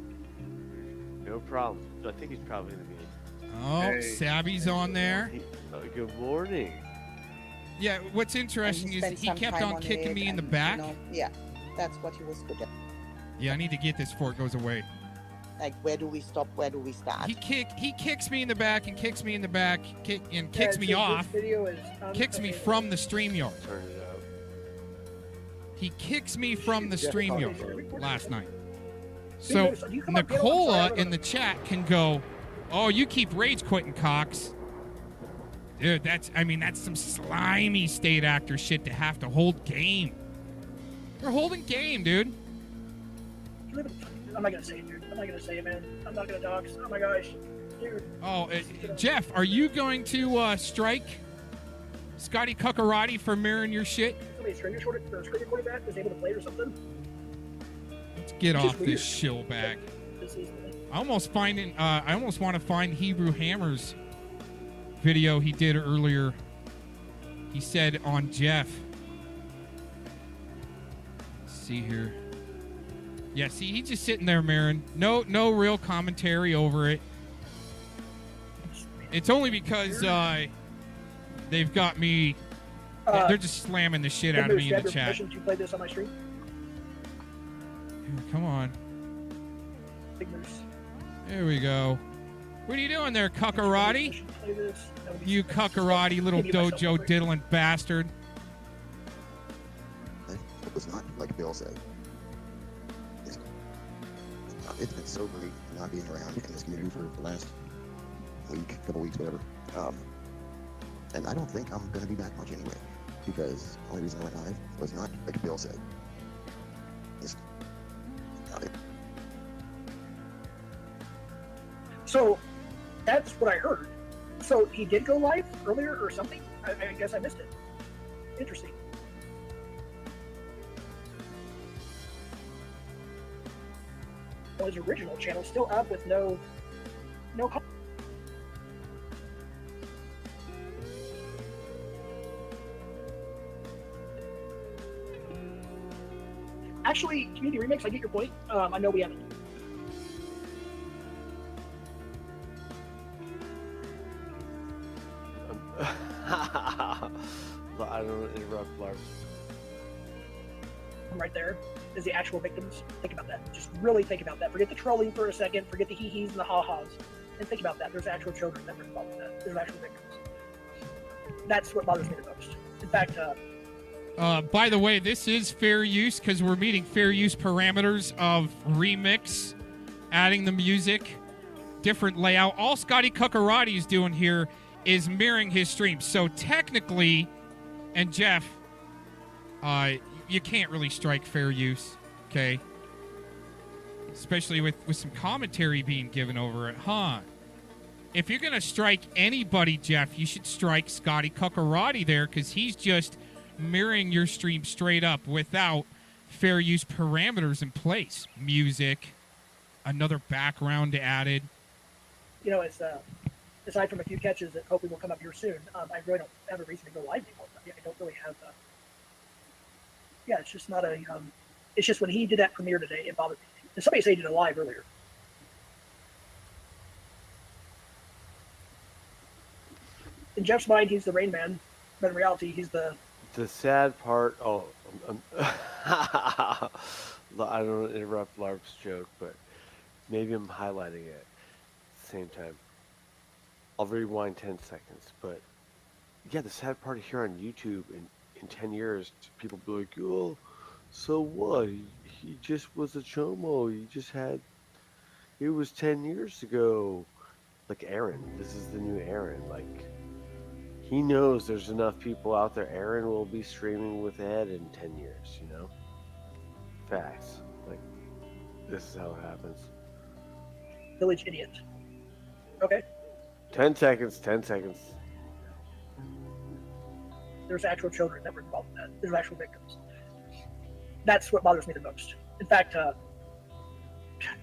No problem. I think he's probably in the meeting. Oh, Savvy's on there. Good morning. Yeah, what's interesting is he kept on kicking me in the back. Yeah, that's what he was good at. Yeah, I need to get this before it goes away. Like, where do we stop? Where do we start? He kicks me in the back and kicks me in the back and kicks me off. Kicks me from the StreamYard. Turn it up. He kicks me from the StreamYard last night. So So Nicola in the chat can go, "Oh, you keep rage quitting, Cox." Dude, that's some slimy state actor shit to have to hold game. We're holding game, dude. I'm not gonna say it, dude. I'm not gonna say it, man. I'm not gonna dox. Oh my gosh, dude. Oh, Jeff, are you going to strike Scotty Cuckarati for mirroring your shit? Somebody screen recorded that was able to play it or something. Let's get It's off just this weird. shill bag. This is I almost want to find Hebrew Hammer's video he did earlier. He said on Jeff. Let's see here. Yeah, see, he's just sitting there, Marin. No real commentary over it. It's only because they've got me. They're just slamming the shit out of me in the chat. Permission to play this on my stream? Come on. Big Moose. There we go. What are you doing there, Cuckarati? Play this. That would be You so nice. Cuckarati, little Give me myself dojo a break. diddling bastard. It was not like Bill said. It's been so great not being around in this community for the last week, couple weeks, whatever. And I don't think I'm going to be back much anyway, because the only reason I went live was not like Bill said. It's not it. So that's what I heard. So he did go live earlier or something? I guess I missed it. Interesting. Well, his original channel is still up with no. Actually, community remix. I get your point. I know we haven't. I don't interrupt, Lark. Right there is the actual victims. Think about that. Just really think about that. Forget the trolling for a second. Forget the hee-hees and the ha-has. And think about that. There's actual children that were involved in that. There's actual victims. That's what bothers me the most. In fact, By the way, this is fair use because we're meeting fair use parameters of remix, adding the music, different layout. All Scotty Cuckarati is doing here is mirroring his stream. So technically, and Jeff, you can't really strike fair use, okay? Especially with some commentary being given over it, huh? If you're going to strike anybody, Jeff, you should strike Scotty Cuckarati there because he's just mirroring your stream straight up without fair use parameters in place. Music, another background added. you know, it's aside from a few catches that hopefully will come up here soon, I really don't have a reason to go live anymore. I don't really have. Yeah, it's just not a. It's just when he did that premiere today, it bothered me. And somebody said he did a live earlier. In Jeff's mind, he's the Rain Man, but in reality, he's the. The sad part. Oh, I don't want to interrupt Larp's joke, but maybe I'm highlighting it at the same time. I'll rewind 10 seconds, but yeah, the sad part here on YouTube in 10 years, people be like, oh, so what? He just was a chomo. It was 10 years ago. Like Aaron, this is the new Aaron. Like, he knows there's enough people out there. Aaron will be streaming with Ed in 10 years, you know? Facts. Like, this is how it happens. Village idiot. Okay. 10 seconds, 10 seconds. There's actual children that were involved in that. There's actual victims. That's what bothers me the most. In fact,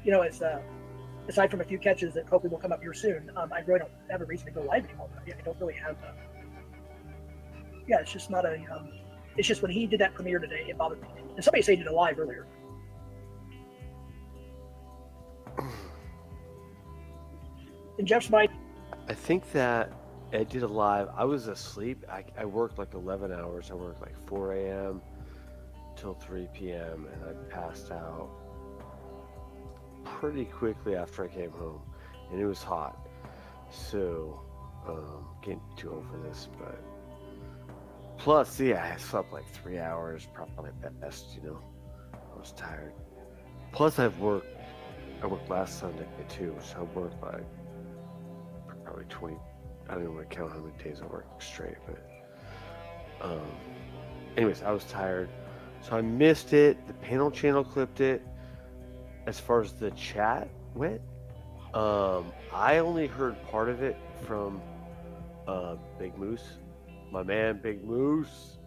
you know, it's aside from a few catches that hopefully will come up here soon, I really don't have a reason to go live anymore. I don't really have. Yeah, it's just not a. It's just when he did that premiere today, it bothered me. And somebody said he did a live earlier. In Jeff's mind, I think that I did a live. I was asleep. I worked like 11 hours. I worked like 4 a.m. till 3 p.m. and I passed out pretty quickly after I came home, and it was hot. So, getting too old for this, but plus, yeah, I slept like 3 hours, probably at best. You know, I was tired. Plus, I worked last Sunday too, so I worked like probably 20. I don't even want to count how many days I worked straight, but anyways, I was tired, so I missed it. The panel channel clipped it. As far as the chat went, I only heard part of it from Big Moose, my man Big Moose,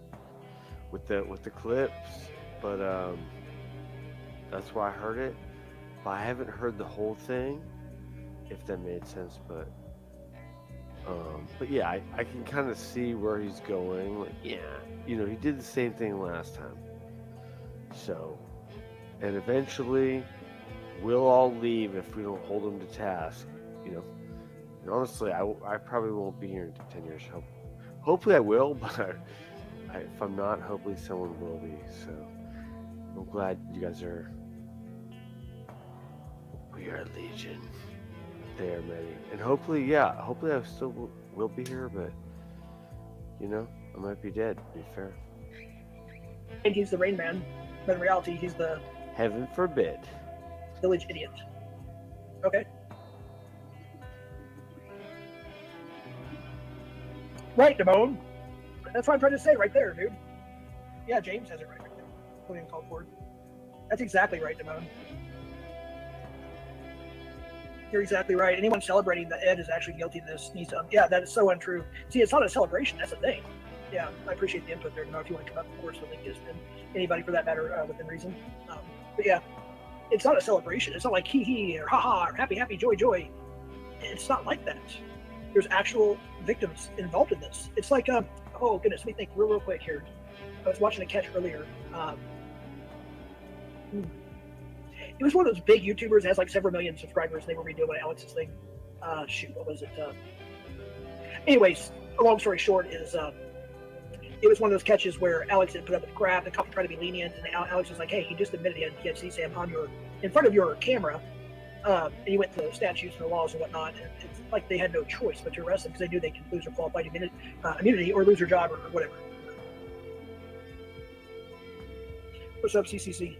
with the clips, but that's why I heard it. But I haven't heard the whole thing, if that made sense. But yeah, I can kind of see where he's going. Like, yeah, you know, he did the same thing last time. So, and eventually, we'll all leave if we don't hold him to task. You know, and honestly, I probably won't be here in 10 years. Hopefully, I will, but if I'm not, hopefully someone will be. So, I'm glad you guys are. We are a legion. They are many, and hopefully I still will be here, but you know, I might be dead, to be fair. and he's the Rain Man, but in reality, he's the Heaven forbid. village idiot. Okay. Right, Damone. That's what I'm trying to say right there, dude. Yeah, James has it right there. Put in call forward. That's exactly right, Damone. You're exactly right. Anyone celebrating that Ed is actually guilty of this needs to. Yeah, that is so untrue. See, it's not a celebration. That's the thing. Yeah, I appreciate the input there. If you want to come up, of course, the link is in. Anybody for that matter, within reason. But yeah, it's not a celebration. It's not like hee hee or ha ha or happy happy joy joy. It's not like that. There's actual victims involved in this. It's like oh goodness, let me think real quick here. I was watching a catch earlier. It was one of those big YouTubers that has like several million subscribers. And they were redoing Alex's thing. Shoot, what was it? Anyways, a long story short is it was one of those catches where Alex had put up with crap. The cop tried to be lenient, and Alex was like, "Hey, he just admitted he had CSAM on in front of your camera." And he went to statutes and the laws and whatnot. And it's like they had no choice but to arrest him because they knew they could lose their qualified immunity or lose their job or whatever. What's up, CCC?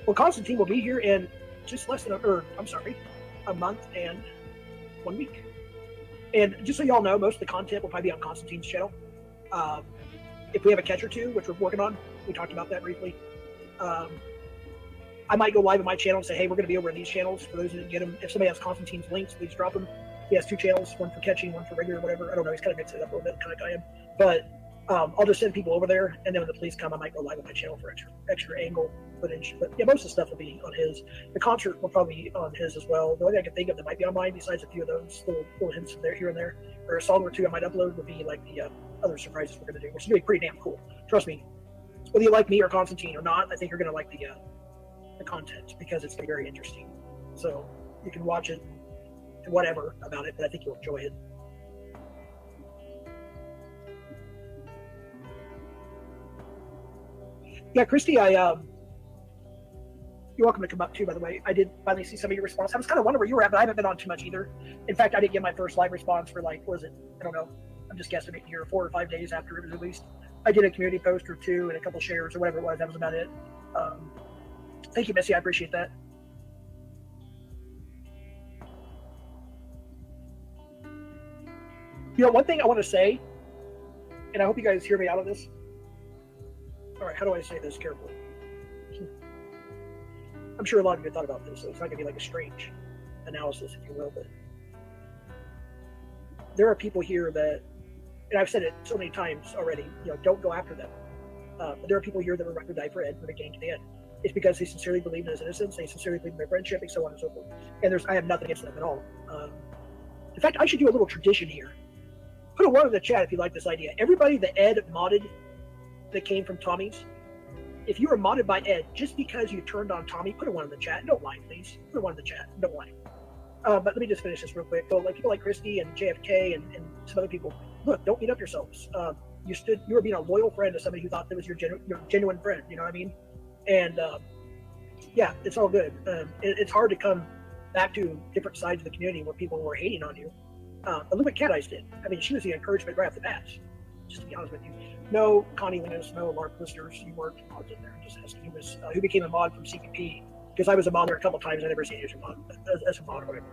Well, Constantine will be here in just less than a month and 1 week. And just so y'all know, most of the content will probably be on Constantine's channel. If we have a catch or two, which we're working on, we talked about that briefly. I might go live on my channel and say, hey, we're going to be over in these channels. For those who didn't get them, if somebody has Constantine's links, please drop them. He has two channels, one for catching, one for regular, whatever. I don't know. He's kind of mixed it up a little bit, kind of guy am. But I'll just send people over there, and then when the police come, I might go live on my channel for extra angle footage. But yeah, most of the stuff will be on his. The concert will probably be on his as well. The only thing I can think of that might be on mine, besides a few of those little hints there, here and there, or a song or two I might upload, would be like the other surprises we're going to do, which is going to be pretty damn cool. Trust me, whether you like me or Constantine or not, I think you're going to like the content because it's very interesting. So you can watch it and whatever about it, but I think you'll enjoy it. Yeah, Christy, you're welcome to come up too, by the way. I did finally see some of your response. I was kind of wondering where you were at, but I haven't been on too much either. In fact, I didn't get my first live response for like, what was it? I don't know. I'm just guesstimating here, 4 or 5 days after it was released. I did a community post or two and a couple shares or whatever it was. That was about it. Thank you, Missy. I appreciate that. You know, one thing I want to say, and I hope you guys hear me out of this. All right, how do I say this carefully? I'm sure a lot of you thought about this, so it's not going to be like a strange analysis, if you will, but there are people here that, and I've said it so many times already, you know, don't go after them. But there are people here that would rather die for Ed than the gang to the end. it's because they sincerely believe in his innocence, they sincerely believe in their friendship, and so on and so forth. And I have nothing against them at all. In fact, I should do a little tradition here. Put a one in the chat if you like this idea. Everybody that Ed modded that came from Tommy's, if you were modded by Ed, just because you turned on Tommy, put a one in the chat. Don't lie, please. Put a one in the chat. Don't lie. But let me just finish this real quick. So, like people like Christy and JFK and some other people, look, don't beat up yourselves. You were being a loyal friend to somebody who thought that was your genuine friend. You know what I mean? And yeah, it's all good. It's hard to come back to different sides of the community where people were hating on you. But look what Cat Eyes did. I mean, she was the encouragement right off the bat. Just to be honest with you, no Connie Linus, no Lark listeners, you weren't mods in there. Just asking who became a mod from CPP, because I was a mod there a couple times. I never seen you as a mod, as a mod or whatever.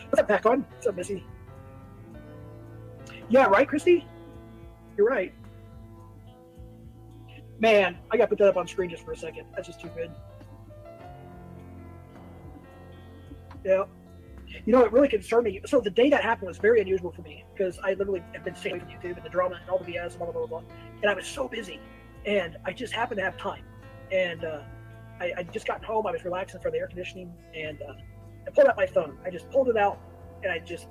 What's up, Pack On? What's up, Missy? Yeah, right, Christy? You're right. Man, I got to put that up on screen just for a second. That's just too good. Yeah. You know, it really concerned me. So the day that happened was very unusual for me because I literally have been staying away from YouTube and the drama and all the BS, blah, blah, blah, blah. And I was so busy. And I just happened to have time. And I just gotten home. I was relaxing for the air conditioning. And I pulled out my phone. I just pulled it out. And I just,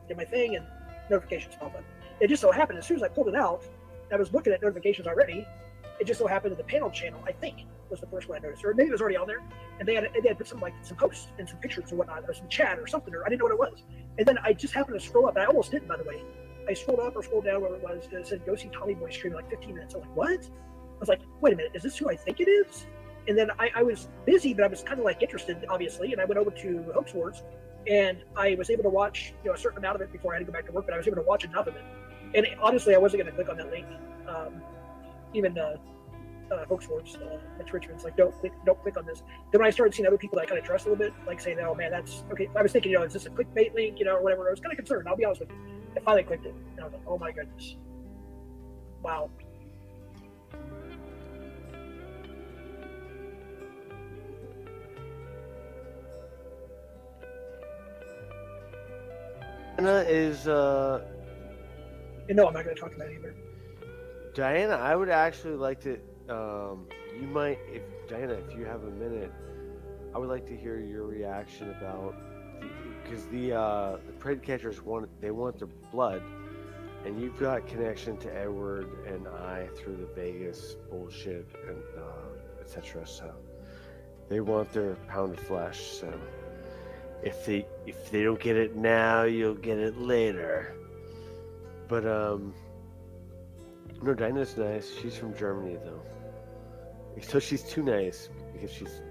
did my thing. And notifications popped up. It just so happened, as soon as I pulled it out, I was looking at notifications already. It just so happened that the panel channel, I think, was the first one I noticed, or maybe it was already on there. And they had put some posts and some pictures or whatnot, or some chat or something, or I didn't know what it was. And then I just happened to scroll up, and I almost didn't, by the way. I scrolled up or scrolled down, where it was, and it said, "Go see Tommy Boy stream in like 15 minutes." I was like, "What?" I was like, "Wait a minute, is this who I think it is?" And then I was busy, but I was kind of like interested, obviously. And I went over to Hoax Wars, and I was able to watch, a certain amount of it before I had to go back to work. But I was able to watch enough of it. And honestly, I wasn't going to click on that link. Even Hoax Wars, Mitch Richmond's like, don't click on this. Then when I started seeing other people that I kind of trust a little bit, like saying, "Oh man, that's okay." I was thinking, is this a clickbait link, or whatever. I was kind of concerned. I'll be honest with you. I finally clicked it, and I was like, "Oh my goodness, wow." Diana is no, I'm not going to talk about it either. Diana, I would actually like to. You might, if Diana, if you have a minute, I would like to hear your reaction about because the Pride catchers want their blood, and you've got connection to Edward and I through the Vegas bullshit and etc. So they want their pound of flesh. So if they don't get it now, you'll get it later. But no, Dinah's nice. She's from Germany though, so she's too nice because she's,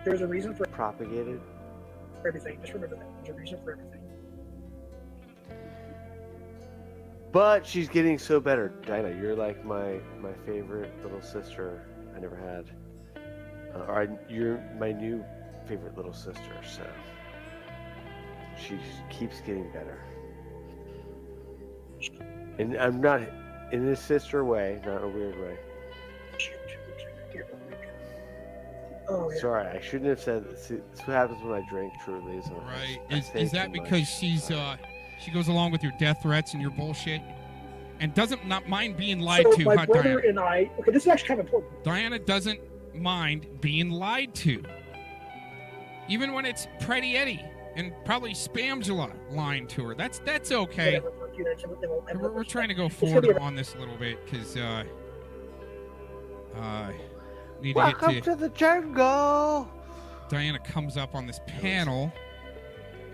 There's a reason for propagated. For everything. Just remember that. There's a reason for everything. But she's getting so better. Dinah, you're like my favorite little sister I never had. You're my new favorite little sister, so she keeps getting better. And I'm not in a sister way, not in a weird way. Oh, yeah. Sorry, I shouldn't have said this. This is what happens when I drink truly. So Right. I say Is that too because much. she goes along with your death threats and your bullshit? And doesn't not mind being lied So to, my huh, brother Diana? and I. Okay, this is actually kind of important. Diana doesn't mind being lied to. Even when it's Pretty Eddie and probably Spamgla lying to her. That's okay. Whatever, for a few minutes, and then we'll- We're trying to go It's gonna forward be a- on this a little bit because need Welcome to get to the jungle. Diana comes up on this panel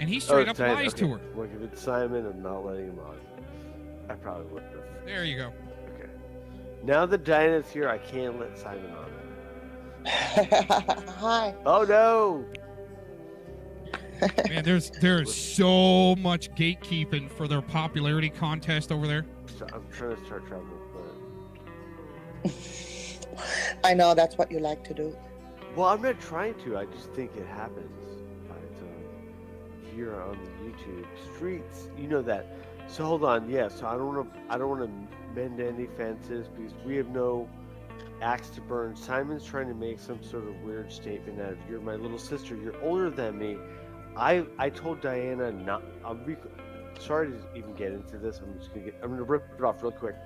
and he straight up Diana, lies to her. Look, if it's Simon, I'm not letting him on. I probably would have. There you go. Okay. Now that Diana's here, I can't let Simon on. Hi. Oh no! Man, there's so much gatekeeping for their popularity contest over there. So I'm trying to start trouble, but I know that's what you like to do. well, I'm not trying to. I just think it happens by its own here on the YouTube streets. You know that. So hold on. Yeah. So I don't want to mend any fences because we have no axe to burn. Simon's trying to make some sort of weird statement out of you're my little sister. You're older than me. I told Diana not. sorry to even get into this. I'm gonna rip it off real quick.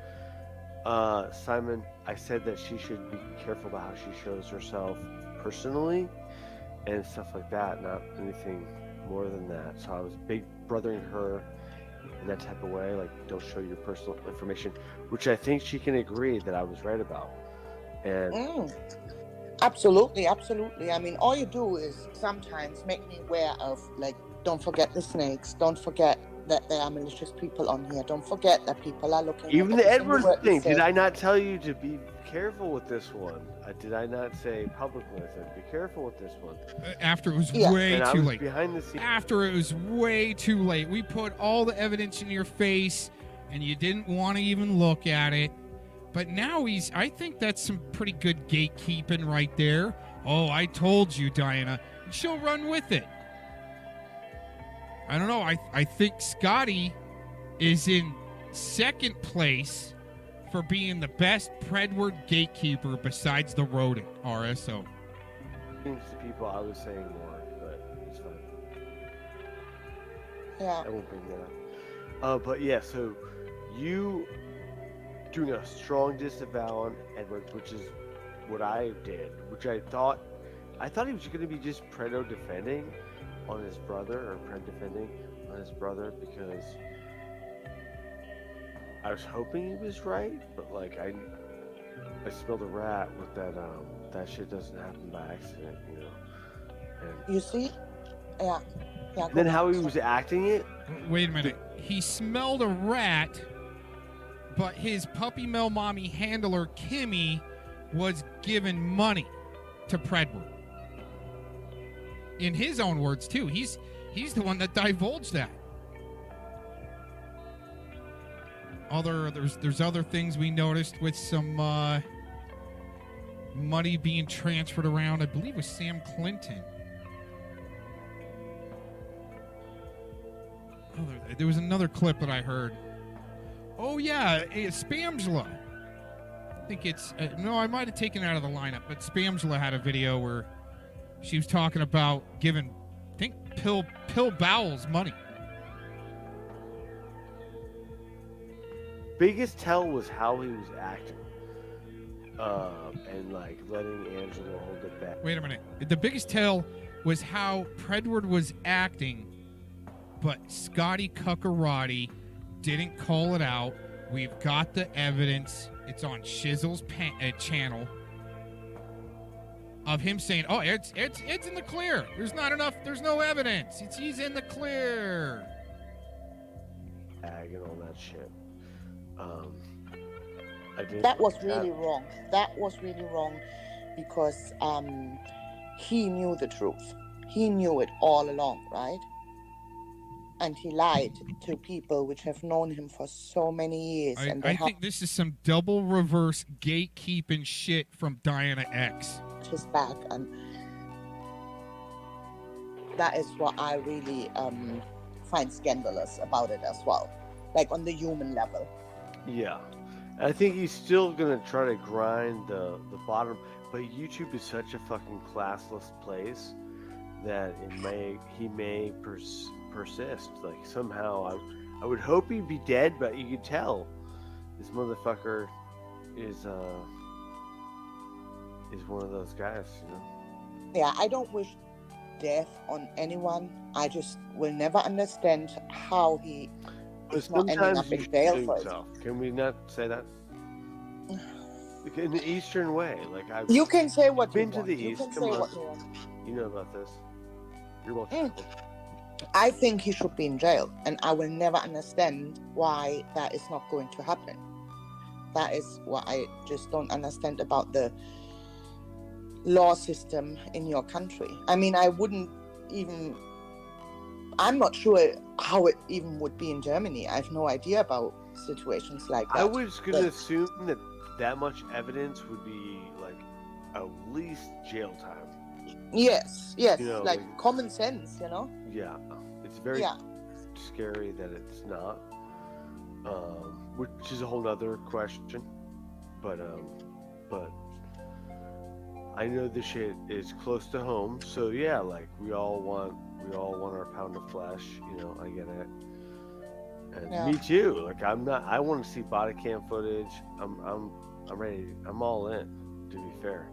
Simon, I said that she should be careful about how she shows herself personally and stuff like that, not anything more than that. So I was big brothering her in that type of way, like don't show your personal information, which I think she can agree that I was right about. And Absolutely, absolutely. I mean, all you do is sometimes make me aware of, like, don't forget the snakes. Don't forget that there are malicious people on here. Don't forget that people are looking even at the every single Edward word you thing, did say. I not tell you to be careful with this one? Did I not say publicly? I said, be careful with this one. After it was Yeah. way And I too was late. behind the scenes. After it was way too late. We put all the evidence in your face, and you didn't want to even look at it. But now I think that's some pretty good gatekeeping right there. Oh, I told you, Diana. And she'll run with it. I don't know. I think Scotty is in second place for being the best Predward gatekeeper besides the rodent, RSO. To people, I was saying more, but it's fine. Yeah. I won't bring that up. But yeah, so you doing a strong disavow on Edward, which is what I did, which I thought he was going to be just Predo defending on his brother, or Pred defending on his brother, because I was hoping he was right, but like I smelled a rat with that. That shit doesn't happen by accident, you know. And You see? Yeah. Yeah. then how he was acting it. Wait a minute. He smelled a rat, but his puppy mill mommy handler, Kimmy, was giving money to Predward. In his own words, too. He's the one that divulged that. There's other things we noticed with some money being transferred around. I believe it was Sam Clinton. Oh, there was another clip that I heard. Oh yeah, it's Spamgla. I think it's no, I might have taken it out of the lineup, but Spamgla had a video where she was talking about giving, I think, Pill Bowles money. Biggest tell was how he was acting, and like letting Angela hold it back. Wait a minute. The biggest tell was how Predward was acting, but Scotty Cuckarati didn't call it out. We've got the evidence. It's on Shizzle's channel of him saying, "Oh, it's in the clear. There's not enough. There's no evidence. He's in the clear." And all that shit. I did. That was really wrong. That was really wrong because he knew the truth. He knew it all along, right? And he lied to people which have known him for so many years. I think this is some double reverse gatekeeping shit from Diana X. His back, and that is what I really find scandalous about it as well, like on the human level. Yeah, I think he's still gonna try to grind the bottom, but YouTube is such a fucking classless place that he may persist. Like somehow, I would hope he'd be dead, but you could tell this motherfucker is one of those guys, you know. Yeah, I don't wish death on anyone. I just will never understand how he is not ending up in jail for it. Can we not say that? In the Eastern way, like I've You can say what been you to want. the You East. can Come say on, what you want. you know about this. You're welcome. I think he should be in jail, and I will never understand why that is not going to happen. That is what I just don't understand about the law system in your country. I mean, I'm not sure how it even would be in Germany. I have no idea about situations like that. I was gonna assume that much evidence would be like at least jail time. Yes, You know, like common sense, you know? Yeah, it's very scary that it's not, which is a whole nother question. But I know this shit is close to home, so yeah, like we all want our pound of flesh, you know. I get it. And Yeah. me too. Like I want to see body cam footage. I'm ready. I'm all in. To be fair,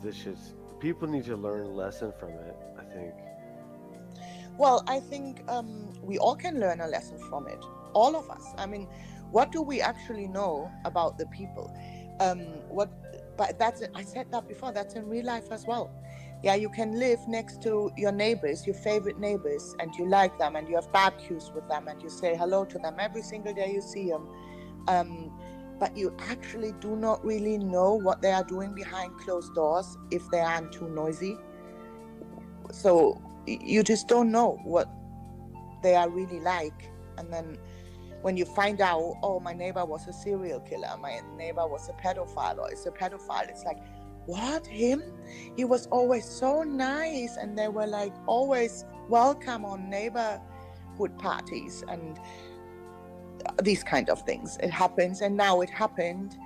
because people need to learn a lesson from it. I think. Well, I think we all can learn a lesson from it. All of us. I mean, what do we actually know about the people? But I said that before. That's in real life as well. Yeah, you can live next to your neighbors, your favorite neighbors, and you like them, and you have barbecues with them, and you say hello to them every single day you see them. But you actually do not really know what they are doing behind closed doors if they aren't too noisy. So you just don't know what they are really like. And then when you find out, oh, my neighbor was a serial killer, my neighbor was a pedophile, or is a pedophile, it's like, what, him? He was always so nice, and they were like always welcome on neighborhood parties and these kind of things. It happens, and now it happened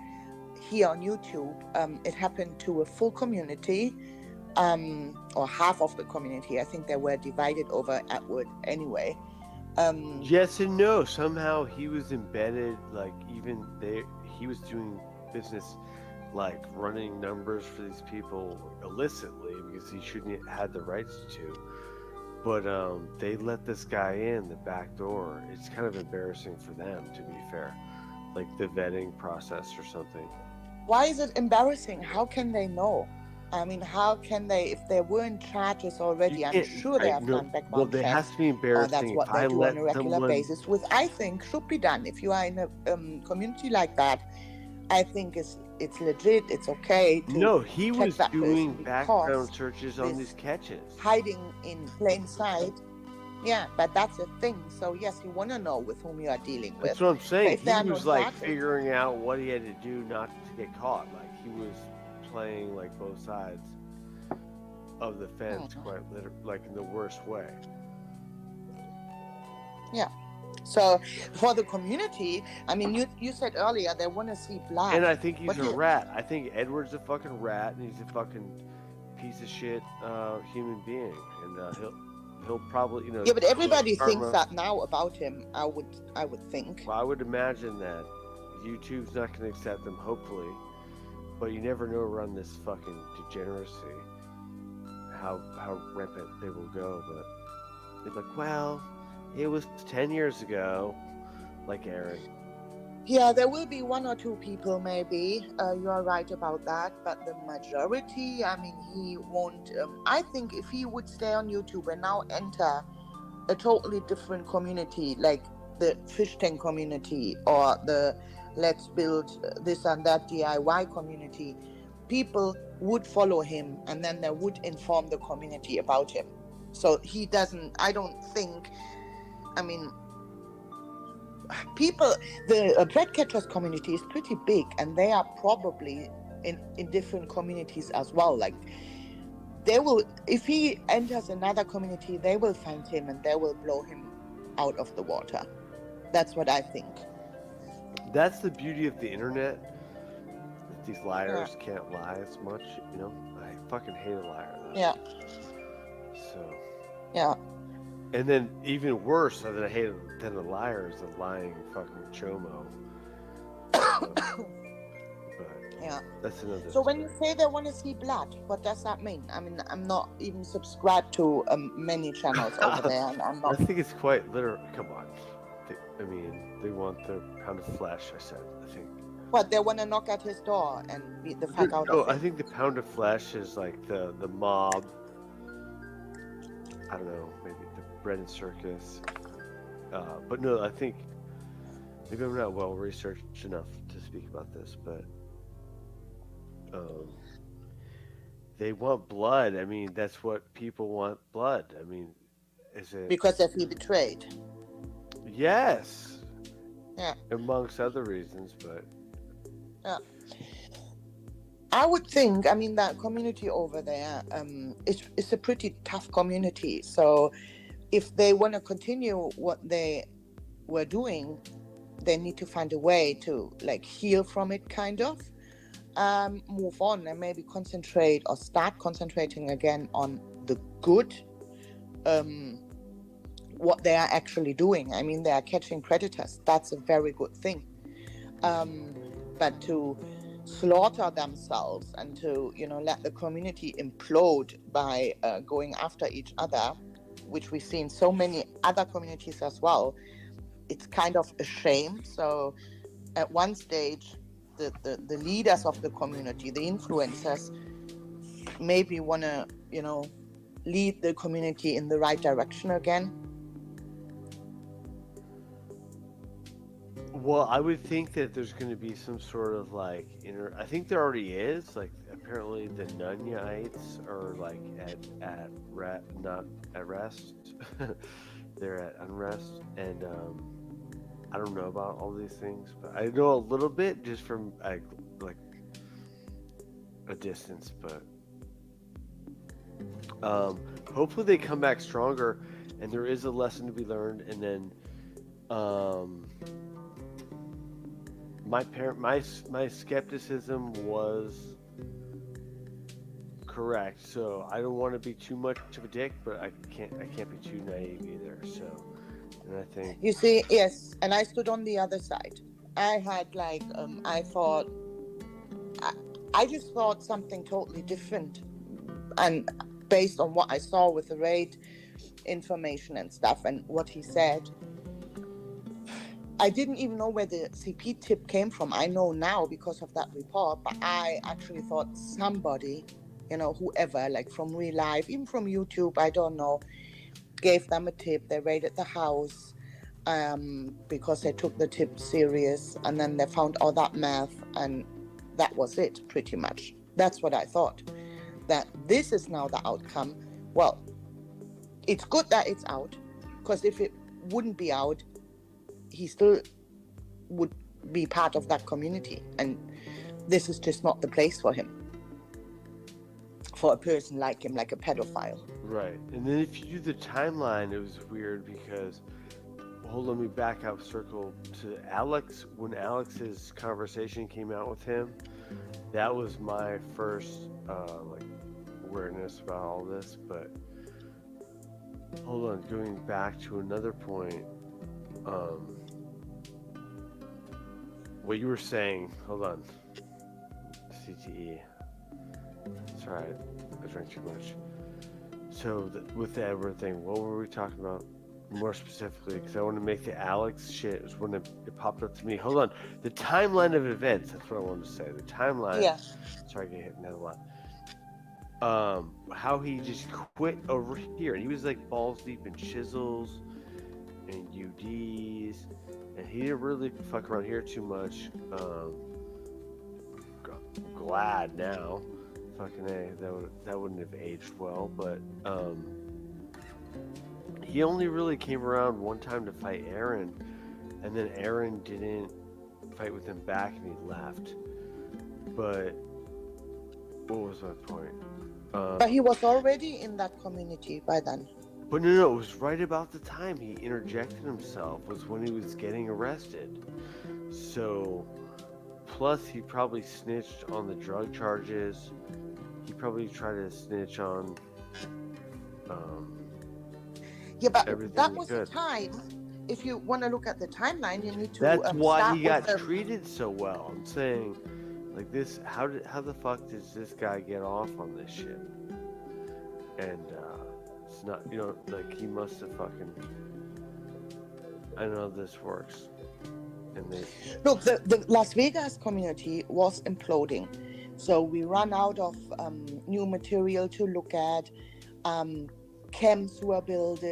here on YouTube. It happened to a full community, or half of the community. I think they were divided over Atwood anyway. Yes and no. Somehow he was embedded. Like even he was doing business, like running numbers for these people illicitly because he shouldn't have had the rights to. But they let this guy in the back door. It's kind of embarrassing for them, to be fair, like the vetting process or something. Why is it embarrassing? How can they know? I mean, how can they, if there weren't charges already? I'm sure they have done background Well, there checks. has to be embarrassing. That's what they do on a regular basis, which I think should be done. If you are in a community like that, I think it's legit. It's okay to No, he check was that doing person background because searches on this these catches. hiding in plain sight. Yeah, but that's a thing. So yes, you want to know with whom you are dealing with. That's what I'm But saying. if there are He no was like charges, figuring out what he had to do not to get caught. Like he was playing like both sides of the fence, quite literally, like in the worst way. yeah. So for the community, I mean, you said earlier they want to see blood. And I think he's But a rat. I think Edward's a fucking rat, and he's a fucking piece of shit human being. And he'll probably, yeah, but everybody karma. thinks that now about him. I would think. Well, I would imagine that YouTube's not going to accept them, hopefully. But you never know around this fucking degeneracy how rampant they will go. But they're like, well, it was 10 years ago, like Aaron. Yeah, there will be one or two people, maybe. You are right about that. But the majority, I mean, he won't. I think if he would stay on YouTube and now enter a totally different community, like the fish tank community or the let's build this and that DIY community, people would follow him and then they would inform the community about him. So he doesn't, I don't think, I mean, people, the bread catchers community is pretty big, and they are probably in different communities as well. Like they will, if he enters another community, they will find him and they will blow him out of the water. That's what I think. That's the beauty of the internet. That these liars can't lie as much, you know. I fucking hate a liar, though. Yeah. So. Yeah. And then even worse than I hate than a liar is a lying fucking chomo. But yeah, that's another. So when you say they want to see blood, what does that mean? I mean, I'm not even subscribed to many channels over there, and I'm not. I think it's quite literal. Come on. They want their pound of flesh. I said. I think. What, they want to knock at his door and beat the fuck out of him? I think the pound of flesh is like the mob. I don't know, maybe the bread and circus. But no, I think maybe I'm not well researched enough to speak about this, but they want blood. I mean, that's what people want, blood. I mean, is it because if he betrayed? Yes. Yeah. Amongst other reasons, but yeah. I would think, I mean, that community over there, it's a pretty tough community. So if they want to continue what they were doing, they need to find a way to like heal from it, kind of, move on and maybe concentrate or start concentrating again on the good, what they are actually doing. I mean, they are catching predators. That's a very good thing. But to slaughter themselves and to, let the community implode by going after each other, which we see in so many other communities as well, it's kind of a shame. So at one stage, the leaders of the community, the influencers, maybe want to, lead the community in the right direction again. Well, I would think that there's going to be some sort of like I think there already is. Like apparently the Nunnites are like not at rest. They're at unrest, and I don't know about all these things, but I know a little bit just from like a distance. But hopefully they come back stronger, and there is a lesson to be learned, and then. My skepticism was correct, so I don't want to be too much of a dick, but I can't be too naive either. So, and I think you see, yes, and I stood on the other side. I had I just thought something totally different, and based on what I saw with the raid information and stuff, and what he said. I didn't even know where the CP tip came from. I know now because of that report, but I actually thought somebody, whoever, like from real life, even from YouTube, I don't know, gave them a tip. They raided the house because they took the tip serious, and then they found all that meth, and that was it, pretty much. That's what I thought. That this is now the outcome. Well, it's good that it's out, because if it wouldn't be out, he still would be part of that community, and this is just not the place for him, for a person like him, like a pedophile. Right. And then if you do the timeline, it was weird because let me back up, circle to Alex. When Alex's conversation came out with him, that was my first awareness about all this. But hold on, going back to another point, what you were saying, hold on. CTE. Sorry, I drank too much. So, with the Edward thing, what were we talking about more specifically? Because I want to make the Alex shit, it was when it popped up to me. Hold on. The timeline of events, that's what I wanted to say. The timeline. Yeah. Sorry, I get hit another lot. How he just quit over here. And he was like balls deep in chisels and UDs. And he didn't really fuck around here too much. Glad now. Fucking A, that wouldn't have aged well, but he only really came around one time to fight Aaron, and then Aaron didn't fight with him back and he left. But what was my point? But he was already in that community by then. But no, it was right about the time he interjected himself was when he was getting arrested. So, plus he probably snitched on the drug charges. He probably tried to snitch on yeah, but everything that he was could. the time. If you want to look at the timeline, you need to. That's why start he got with the... treated so well. I'm saying, like this, how the fuck does this guy get off on this shit? And it's not, like he must have fucking. I know this works. And they Look, the Las Vegas community was imploding, so we ran out of new material to look at. Camps were built,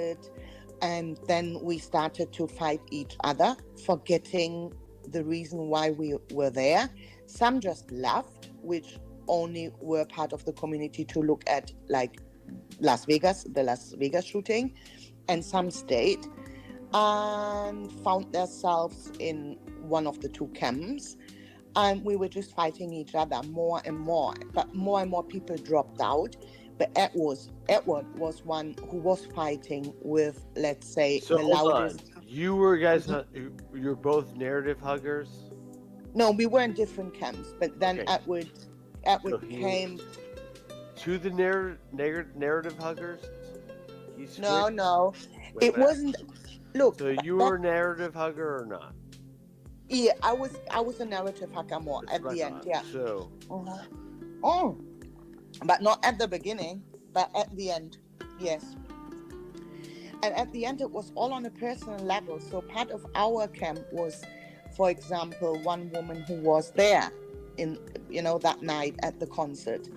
and then we started to fight each other, forgetting the reason why we were there. Some just left, which only were part of the community to look at, like the Las Vegas shooting, and some stayed and found themselves in one of the two camps, and we were just fighting each other more and more, but more and more people dropped out. But Edward was one who was fighting with, let's say, so the hold loudest. on. You were guys not? You're both narrative huggers. No, we were in different camps, but then Okay. Edward So he came. To the narrative huggers. No. It wasn't. Look, So you were a narrative hugger or not? yeah, I was a narrative hacker more That's at what the I end. thought. Yeah. So Oh, but not at the beginning, but at the end, yes. And at the end, it was all on a personal level. So part of our camp was, for example, one woman who was there in, that night at the concert,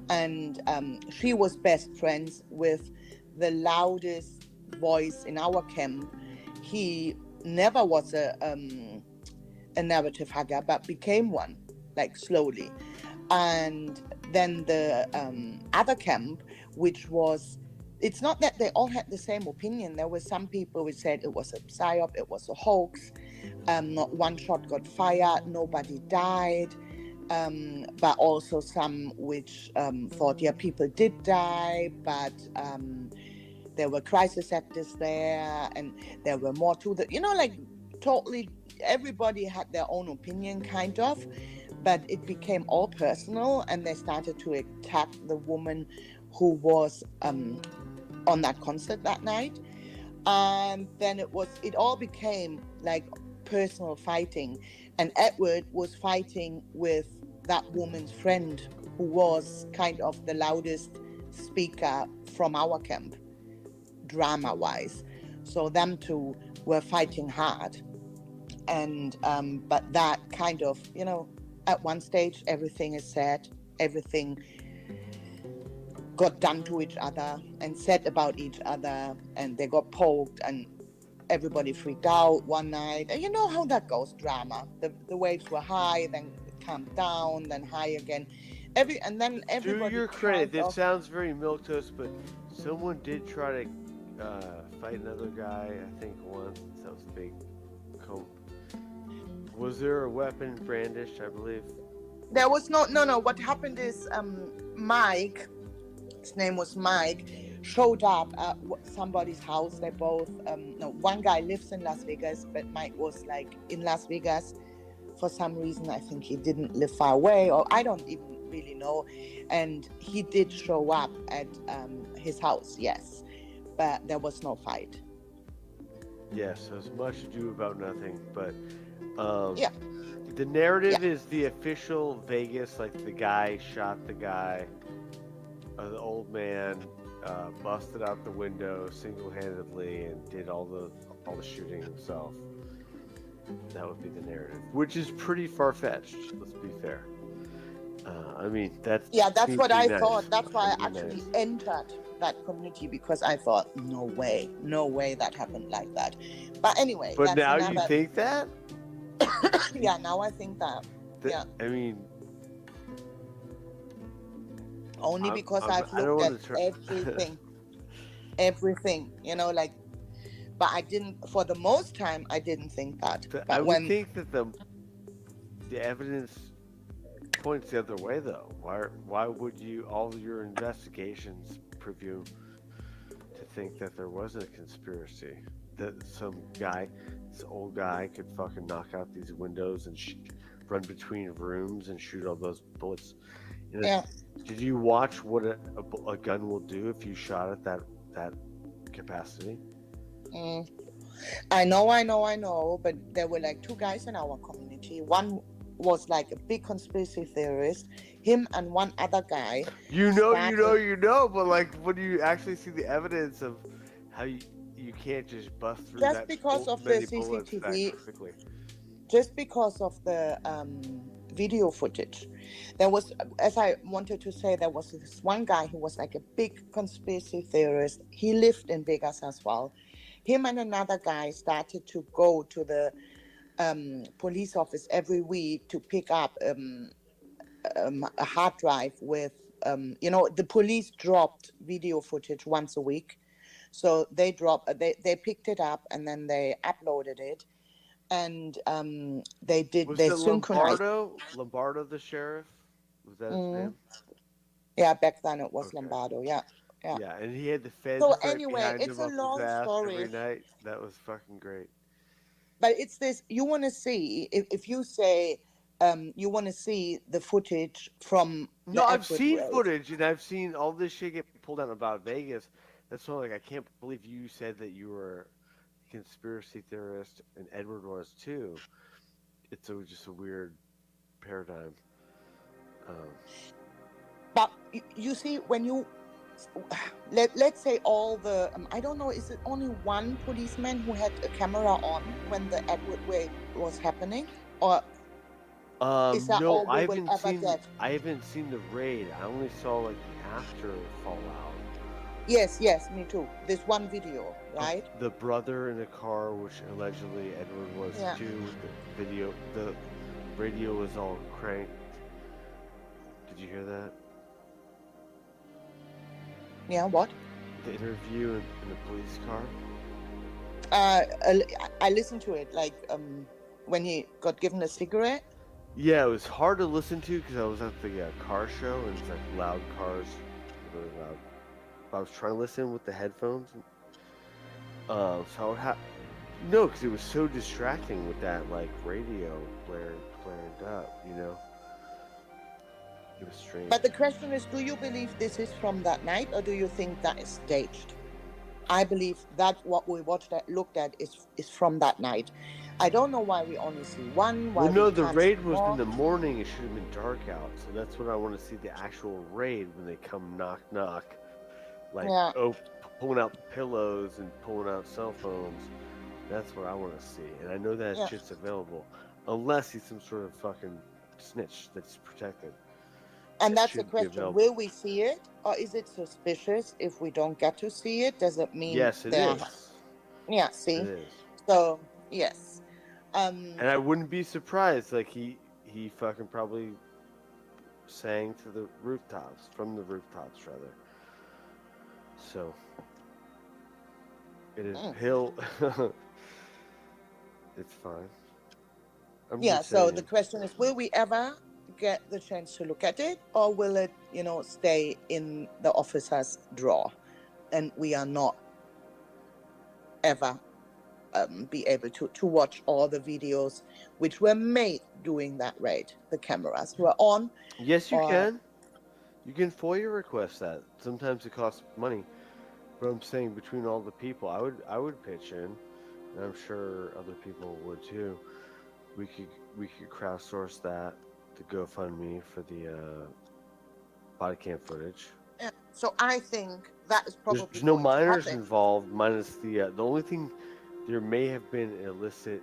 and she was best friends with the loudest voice in our camp. He never was a narrative hugger, but became one, like slowly. And then the other camp, which was, it's not that they all had the same opinion. There were some people who said it was a psyop, it was a hoax, not one shot got fired, nobody died. But also some which thought, yeah, people did die, but there were crisis actors there, and there were more to the, like totally everybody had their own opinion, kind of. But it became all personal, and they started to attack the woman who was on that concert that night. And then it all became like personal fighting, and Edward was fighting with that woman's friend, who was kind of the loudest speaker from our camp, drama wise. So them two were fighting hard. And but that kind of, at one stage everything is said, everything got done to each other and said about each other, and they got poked, and everybody freaked out one night. And you know how that goes, drama. The waves were high, then it calmed down, then high again. And then everybody. to your credit, kind this of- sounds very milquetoast, but someone did try to fight another guy. I think once. That was a big. Was there a weapon brandished? I believe. There was no. What happened is Mike, his name was Mike, showed up at somebody's house. They both, one guy lives in Las Vegas, but Mike was like in Las Vegas for some reason. I think he didn't live far away, or I don't even really know. And he did show up at his house, yes, but there was no fight. Yes, so it's much ado about nothing, but yeah. The narrative is the official Vegas, like the guy shot the guy, the old man, busted out the window single-handedly and did all the shooting himself. That would be the narrative, which is pretty far-fetched. Let's be fair. I mean, that's what I nice. thought. That's why I Pretty actually nice. entered that community, because I thought, no way that happened like that. But anyway, But that's now another... you think that? Yeah, now I think that. Yeah. I mean, only because I've looked at everything. Everything, like, but I didn't, for the most time, I didn't think that. But I would think that the evidence points the other way, though. Why would you, all your investigations prove you to think that there wasn't a conspiracy? That some guy, this old guy, could fucking knock out these windows and run between rooms and shoot all those bullets. Yeah. Did you watch what a gun will do if you shot at that capacity? I know, but there were like two guys in our community. One was like a big conspiracy theorist. Him and one other guy. You know, but like when you actually see the evidence of how you can't just bust through just that because of the many bullets that CCTV, quickly. just because of the video footage. There was, as I wanted to say, there was this one guy who was like a big conspiracy theorist. He lived in Vegas as well. Him and another guy started to go to the police office every week to pick up a hard drive with, the police dropped video footage once a week. So they picked it up and then they uploaded it. And they synchronized. Lombardo, the sheriff? Was that his name? Yeah, back then it was Lombardo. Yeah. Yeah, and he had the feds So right anyway, behind it's him a up his long ass story. every night. That was fucking great. But it's this, you want to see, if you say you want to see the footage from No, the I've Edward seen raid. footage, and I've seen all this shit get pulled out about Vegas, That's why, like, I can't believe you said that you were a conspiracy theorist and Edward was too. It's just a weird paradigm. But you see, when you let's say all the I don't know, is it only one policeman who had a camera on when the Edward raid was happening, or is that No, all we will ever get? I haven't seen the raid. I only saw like the after fallout. Yes, me too. There's one video, right? The brother in the car, which allegedly Edward was Yeah. too. The video, the radio was all cranked. Did you hear that? Yeah, what? The interview in the police car. I listened to it, like when he got given a cigarette. Yeah, it was hard to listen to because I was at the car show and it's like loud cars, really loud. But I was trying to listen with the headphones. So I would have no, because it was so distracting with that like radio blaring up, you know. It was strange. But the question is, do you believe this is from that night, or do you think that is staged? I believe that what we looked at is from that night. I don't know why we only see one. Why Well, no, we the can't raid see was more. in the morning. It should have been dark out. So that's what I want to see, the actual raid when they come knock knock, like Yeah. pulling out pillows and pulling out cell phones. That's what I want to see, and I know that Yeah. shit's available, unless he's some sort of fucking snitch that's protected. And That that's the shouldn't be question. available. Will we see it, or is it suspicious if we don't get to see it? Does it mean Yes, it they're- is. Yeah, see? It is. So, yes. And I wouldn't be surprised, like he fucking probably sang to the rooftops, from the rooftops rather. So it is he'll it's fine. I'm Yeah, just so saying. the question is, will we ever get the chance to look at it, or will it, stay in the officer's drawer and we are not ever be able to watch all the videos which were made during that raid? The cameras were on. Yes, you or- can. You can FOIA request that. Sometimes it costs money. But I'm saying between all the people, I would pitch in, and I'm sure other people would too. We could crowdsource that to GoFundMe for the body cam footage. Yeah, so I think that is probably There's no going to minors happen. involved, minus the only thing. There may have been illicit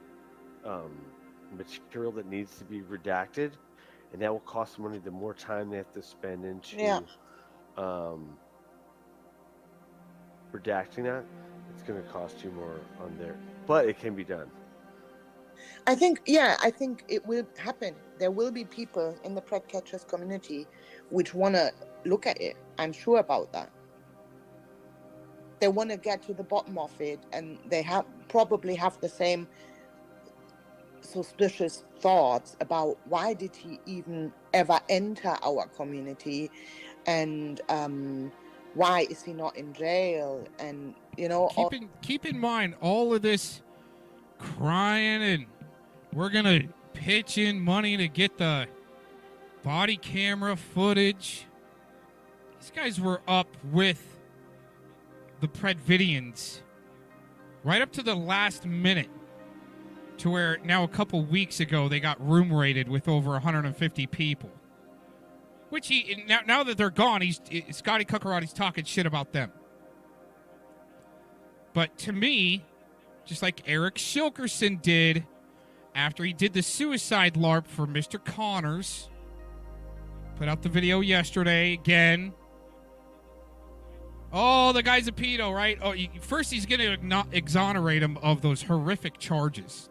material that needs to be redacted, and that will cost money. The more time they have to spend into Yeah. redacting that, it's going to cost you more on there. But it can be done. I think it will happen. There will be people in the Pred Catchers community which want to look at it. I'm sure about that. They want to get to the bottom of it, and they probably have the same suspicious thoughts about why did he even ever enter our community, and why is he not in jail, and Keep in mind all of this crying and we're gonna pitch in money to get the body camera footage. These guys were up with the Predvidians right up to the last minute, to where now a couple weeks ago they got room raided with over 150 people. Which now that they're gone, Scotty Cuckarotti's talking shit about them. But to me, just like Eric Shilkerson did after he did the suicide LARP for Mr. Connors, put out the video yesterday again. Oh, the guy's a pedo, right? Oh, first he's going to exonerate him of those horrific charges.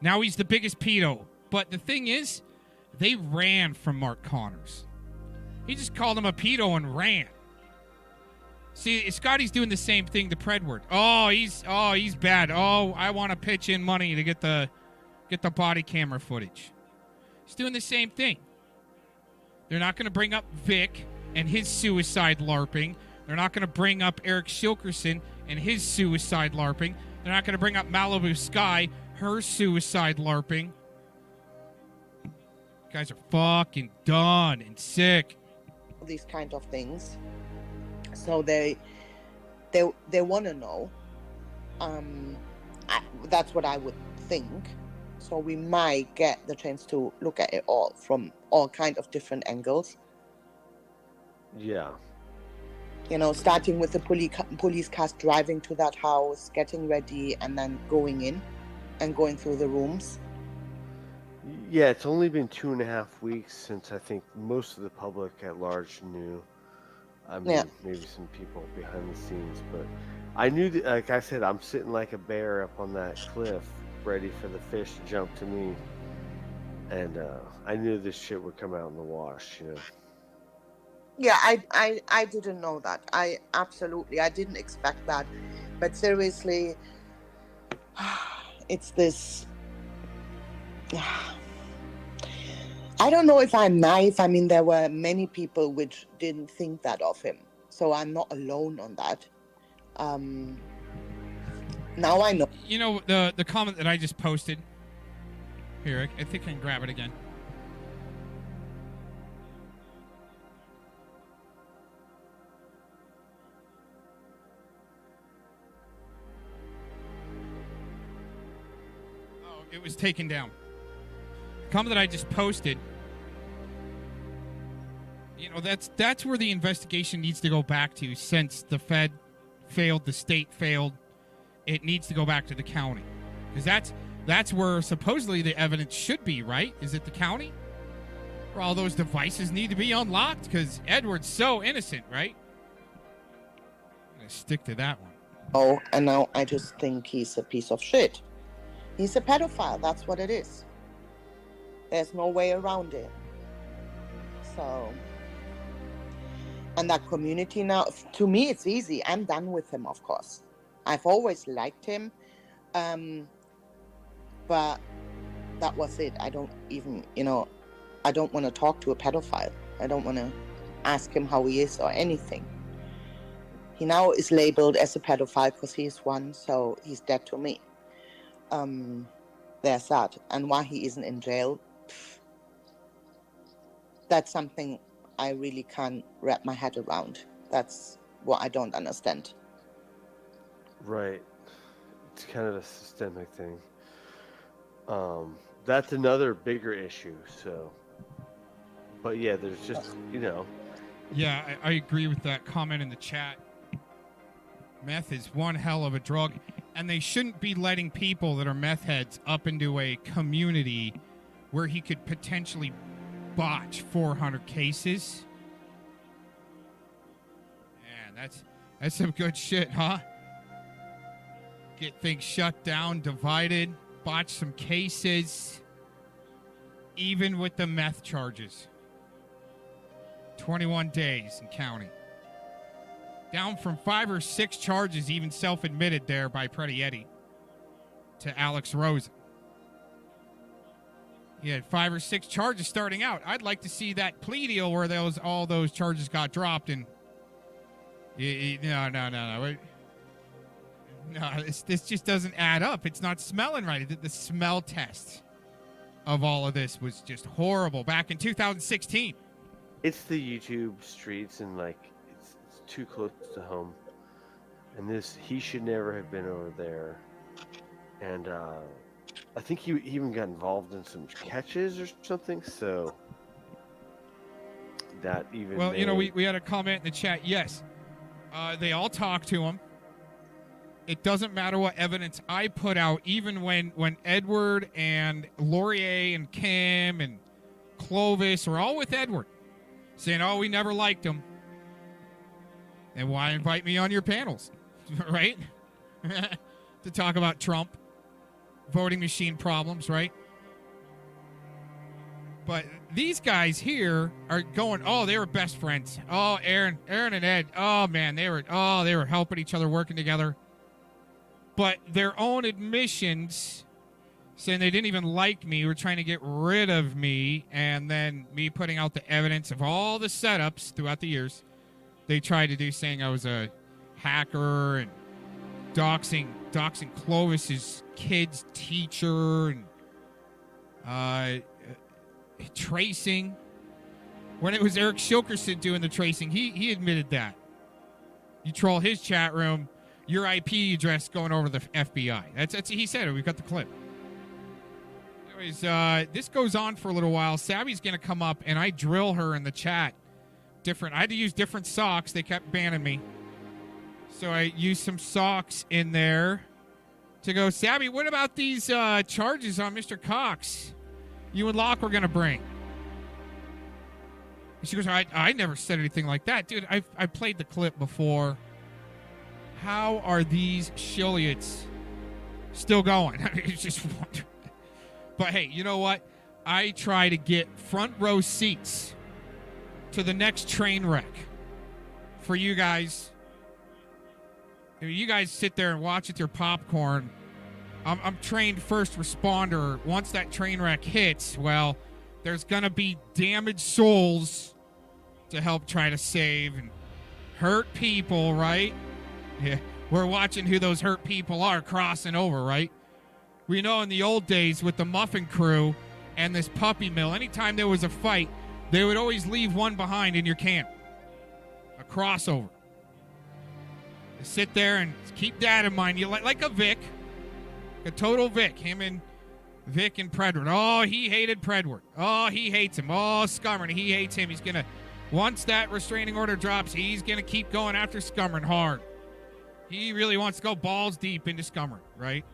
Now he's the biggest pedo. But the thing is, they ran from Mark Connors. He just called him a pedo and ran. See, Scotty's doing the same thing to Predward. Oh, he's bad. Oh, I want to pitch in money to get the body camera footage. He's doing the same thing. They're not going to bring up Vic and his suicide LARPing. They're not going to bring up Eric Shilkerson and his suicide LARPing. They're not going to bring up Malibu Sky, her suicide LARPing. You guys are fucking done and sick. These kind of things. So they they want to know. That's what I would think. So we might get the chance to look at it all from all kind of different angles. Yeah. You know, starting with the police cars driving to that house, getting ready, and then going in and going through the rooms. Yeah, it's only been 2.5 weeks since I think most of the public at large knew. I mean, Yeah. maybe some people behind the scenes, but I knew that, like I said, I'm sitting like a bear up on that cliff, ready for the fish to jump to me. And I knew this shit would come out in the wash, you know. Yeah, I didn't know that. I didn't expect that. But seriously, it's this. I don't know if I'm naive. I mean, there were many people which didn't think that of him. So I'm not alone on that. Now I know. You know, the comment that I just posted. Here, I think I can grab it again. Oh, it was taken down. The comment that I just posted. You know, that's where the investigation needs to go back to. Since the Fed failed, the state failed, it needs to go back to the county, because that's where supposedly the evidence should be, right? Is it the county? Where all those devices need to be unlocked? Because Edward's so innocent, right? I'm gonna stick to that one. Oh, and now I just think he's a piece of shit. He's a pedophile. That's what it is. There's no way around it. So, and that community now, to me, it's easy. I'm done with him, of course. I've always liked him. But that was it. I don't even, I don't want to talk to a pedophile. I don't want to ask him how he is or anything. He now is labeled as a pedophile because he's one, so he's dead to me. There's that. And why he isn't in jail, that's something I really can't wrap my head around. That's what I don't understand. Right. It's kind of a systemic thing. That's another bigger issue, so. But yeah, there's just, Yeah, I agree with that comment in the chat. Meth is one hell of a drug, and they shouldn't be letting people that are meth heads up into a community where he could potentially botch 400 cases. Man, that's some good shit, huh? Get things shut down, divided, botch some cases, even with the meth charges. 21 days and counting. Down from 5 or 6 charges, even self-admitted there by Predietti, to Alex Rosen. He had 5 or 6 charges starting out. I'd like to see that plea deal where all those charges got dropped and no. No, this just doesn't add up. It's not smelling right. The smell test of all of this was just horrible back in 2016. It's the YouTube streets, and it's too close to home. And he should never have been over there. And I think he even got involved in some catches or something. So that even. Well, we had a comment in the chat. Yes, they all talked to him. It doesn't matter what evidence I put out, even when Edward and Laurier and Kim and Clovis were all with Edward, saying, "Oh, we never liked him." Then why invite me on your panels, right? To talk about Trump, voting machine problems, right? But these guys here are going, "Oh, they were best friends. Oh, Aaron and Ed. Oh man, they were helping each other, working together." But their own admissions saying they didn't even like me, were trying to get rid of me, and then me putting out the evidence of all the setups throughout the years they tried to do, saying I was a hacker and doxing Clovis's kid's teacher and tracing. When it was Eric Shilkerson doing the tracing, he admitted that. You troll his chat room, your IP address going over to the FBI. That's he said it. We've got the clip. Anyways, this goes on for a little while. Savvy's going to come up, and I drill her in the chat. I had to use different socks. They kept banning me. So I used some socks in there to go, Savvy, what about these charges on Mr. Cox you and Locke were going to bring? And she goes, I never said anything like that. Dude, I played the clip before. How are these shilliots still going? It's just wonderful. But hey, you know what? I try to get front row seats to the next train wreck for you guys. You guys sit there and watch with your popcorn. I'm trained first responder. Once that train wreck hits, well, there's going to be damaged souls to help try to save and hurt people, right? Yeah, we're watching who those hurt people are crossing over, right? We know in the old days with the Muffin Crew and this puppy mill, anytime there was a fight, they would always leave one behind in your camp. A crossover. Sit there and keep that in mind. You like a Vic, a total Vic. Him and Vic and Predward. Oh, he hated Predward. Oh, he hates him. Oh, Scummern, he hates him. He's gonna, once that restraining order drops, he's gonna keep going after Scummern hard. He really wants to go balls deep into Scummern, right?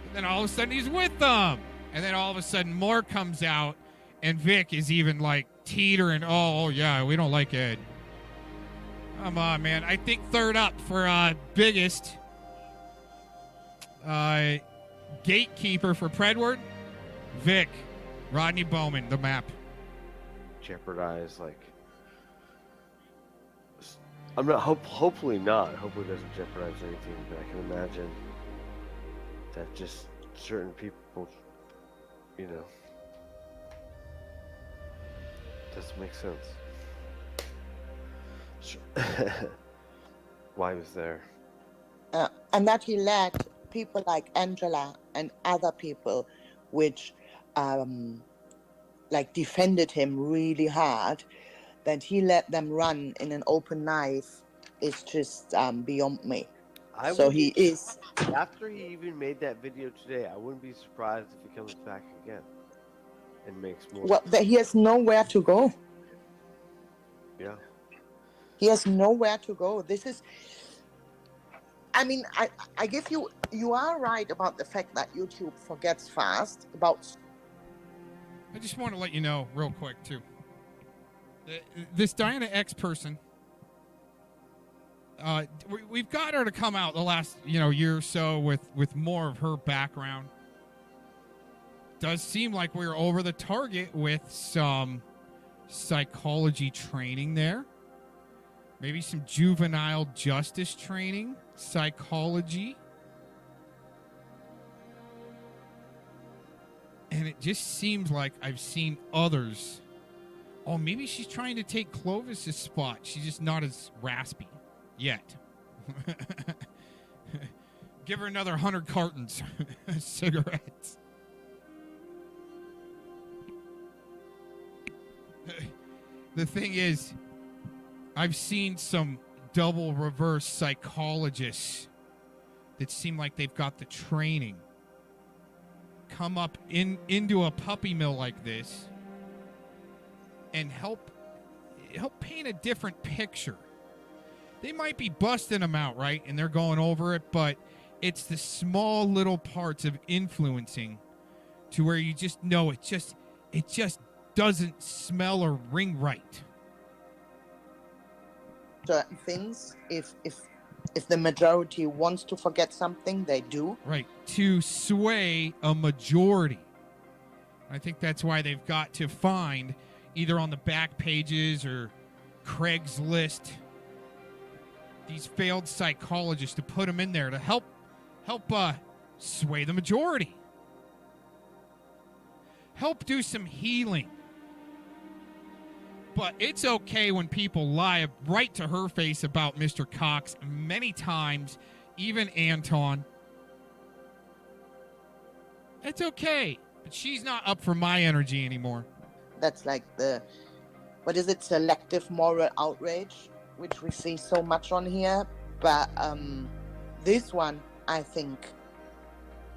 And then all of a sudden he's with them. And then all of a sudden more comes out, and Vic is even like teetering. Oh yeah, we don't like Ed. Come on, man. I think third up for biggest gatekeeper for Predward, Vic, Rodney Bowman, the map. Jeopardize, like, I'm not. Hopefully not. Hopefully it doesn't jeopardize anything. But I can imagine that just certain people, you know, doesn't make sense. Why he was there? And that he let people like Angela and other people, which like defended him really hard, that he let them run in an open knife is just beyond me. So he is. After he even made that video today, I wouldn't be surprised if he comes back again and makes more. Well, he has nowhere to go. Yeah. He has nowhere to go. This is, I mean, I give you are right about the fact that YouTube forgets fast about. I just want to let you know real quick, too. This Diana X person, we've got her to come out the last, year or so with more of her background. Does seem like we're over the target with some psychology training there. Maybe some juvenile justice training, psychology. And it just seems like I've seen others. Oh, maybe she's trying to take Clovis's spot. She's just not as raspy yet. Give her another 100 cartons of cigarettes. The thing is, I've seen some double reverse psychologists that seem like they've got the training come up into a puppy mill like this and help paint a different picture. They might be busting them out, right? And they're going over it, but it's the small little parts of influencing to where you just know it just doesn't smell or ring right. Certain things, if the majority wants to forget something, they do. Right, to sway a majority. I think that's why they've got to find either on the back pages or Craigslist these failed psychologists to put them in there to help sway the majority. Help do some healing. But it's okay when people lie right to her face about Mr. Cox many times, even Anton. It's okay. But she's not up for my energy anymore. That's like what is it, selective moral outrage? which we see so much on here. But this one, I think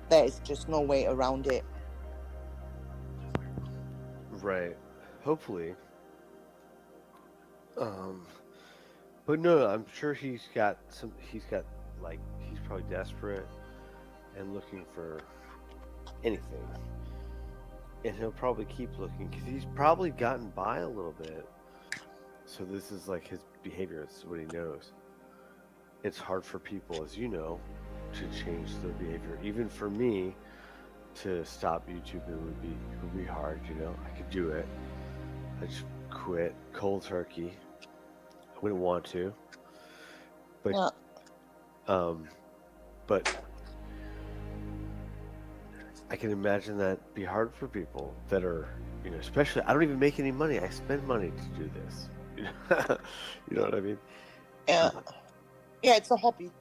there is just no way around it. Right. Hopefully. But no, I'm sure he's got he's probably desperate and looking for anything. And he'll probably keep looking because he's probably gotten by a little bit. So this is like his behavior. It's what he knows. It's hard for people, as you know, to change their behavior. Even for me, to stop YouTube, it would be hard. You know, I could do it. I just quit cold turkey. I wouldn't want to, but but I can imagine that be hard for people that are, you know, especially I don't even make any money. I spend money to do this. You know what I mean? Yeah, yeah, it's a hobby,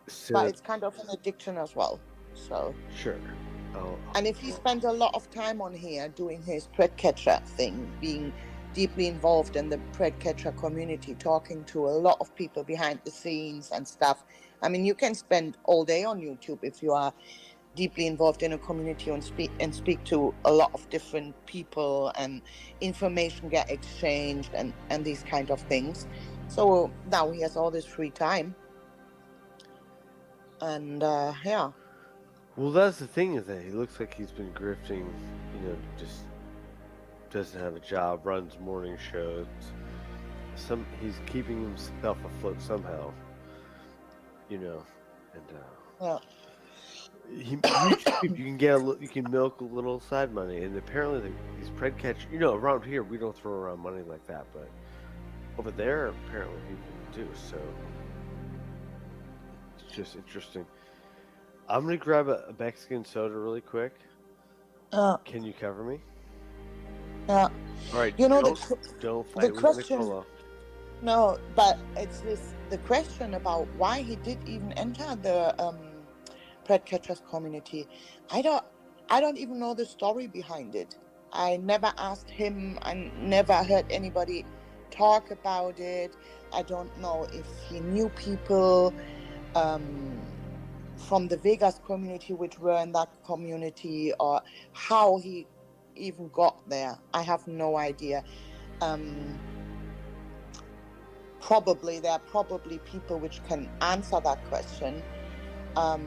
So, but it's kind of an addiction as well. So sure. and if he spent a lot of time on here doing his pred catcher thing, being deeply involved in the pred catcher community, talking to a lot of people behind the scenes and stuff. I mean, you can spend all day on YouTube if you are deeply involved in a community and speak to a lot of different people, and information get exchanged and these kind of things. So now he has all this free time, and yeah. Well, that's the thing, is that he looks like he's been grifting. You know, just doesn't have a job, runs morning shows. He's keeping himself afloat somehow. You know, and yeah. You can you can milk a little side money, and apparently these pred catch. You know, around here we don't throw around money like that, but over there apparently people do. So it's just interesting. I'm gonna grab a Mexican soda really quick. Can you cover me? Yeah. All right. You know, don't fight the with question. Nicola. No, but it's the question about why he did even enter the pred catchers community. I don't even know the story behind it. I never asked him. I never heard anybody talk about it. I don't know if he knew people from the Vegas community which were in that community, or how he even got there. I have no idea. Probably there are probably people which can answer that question, but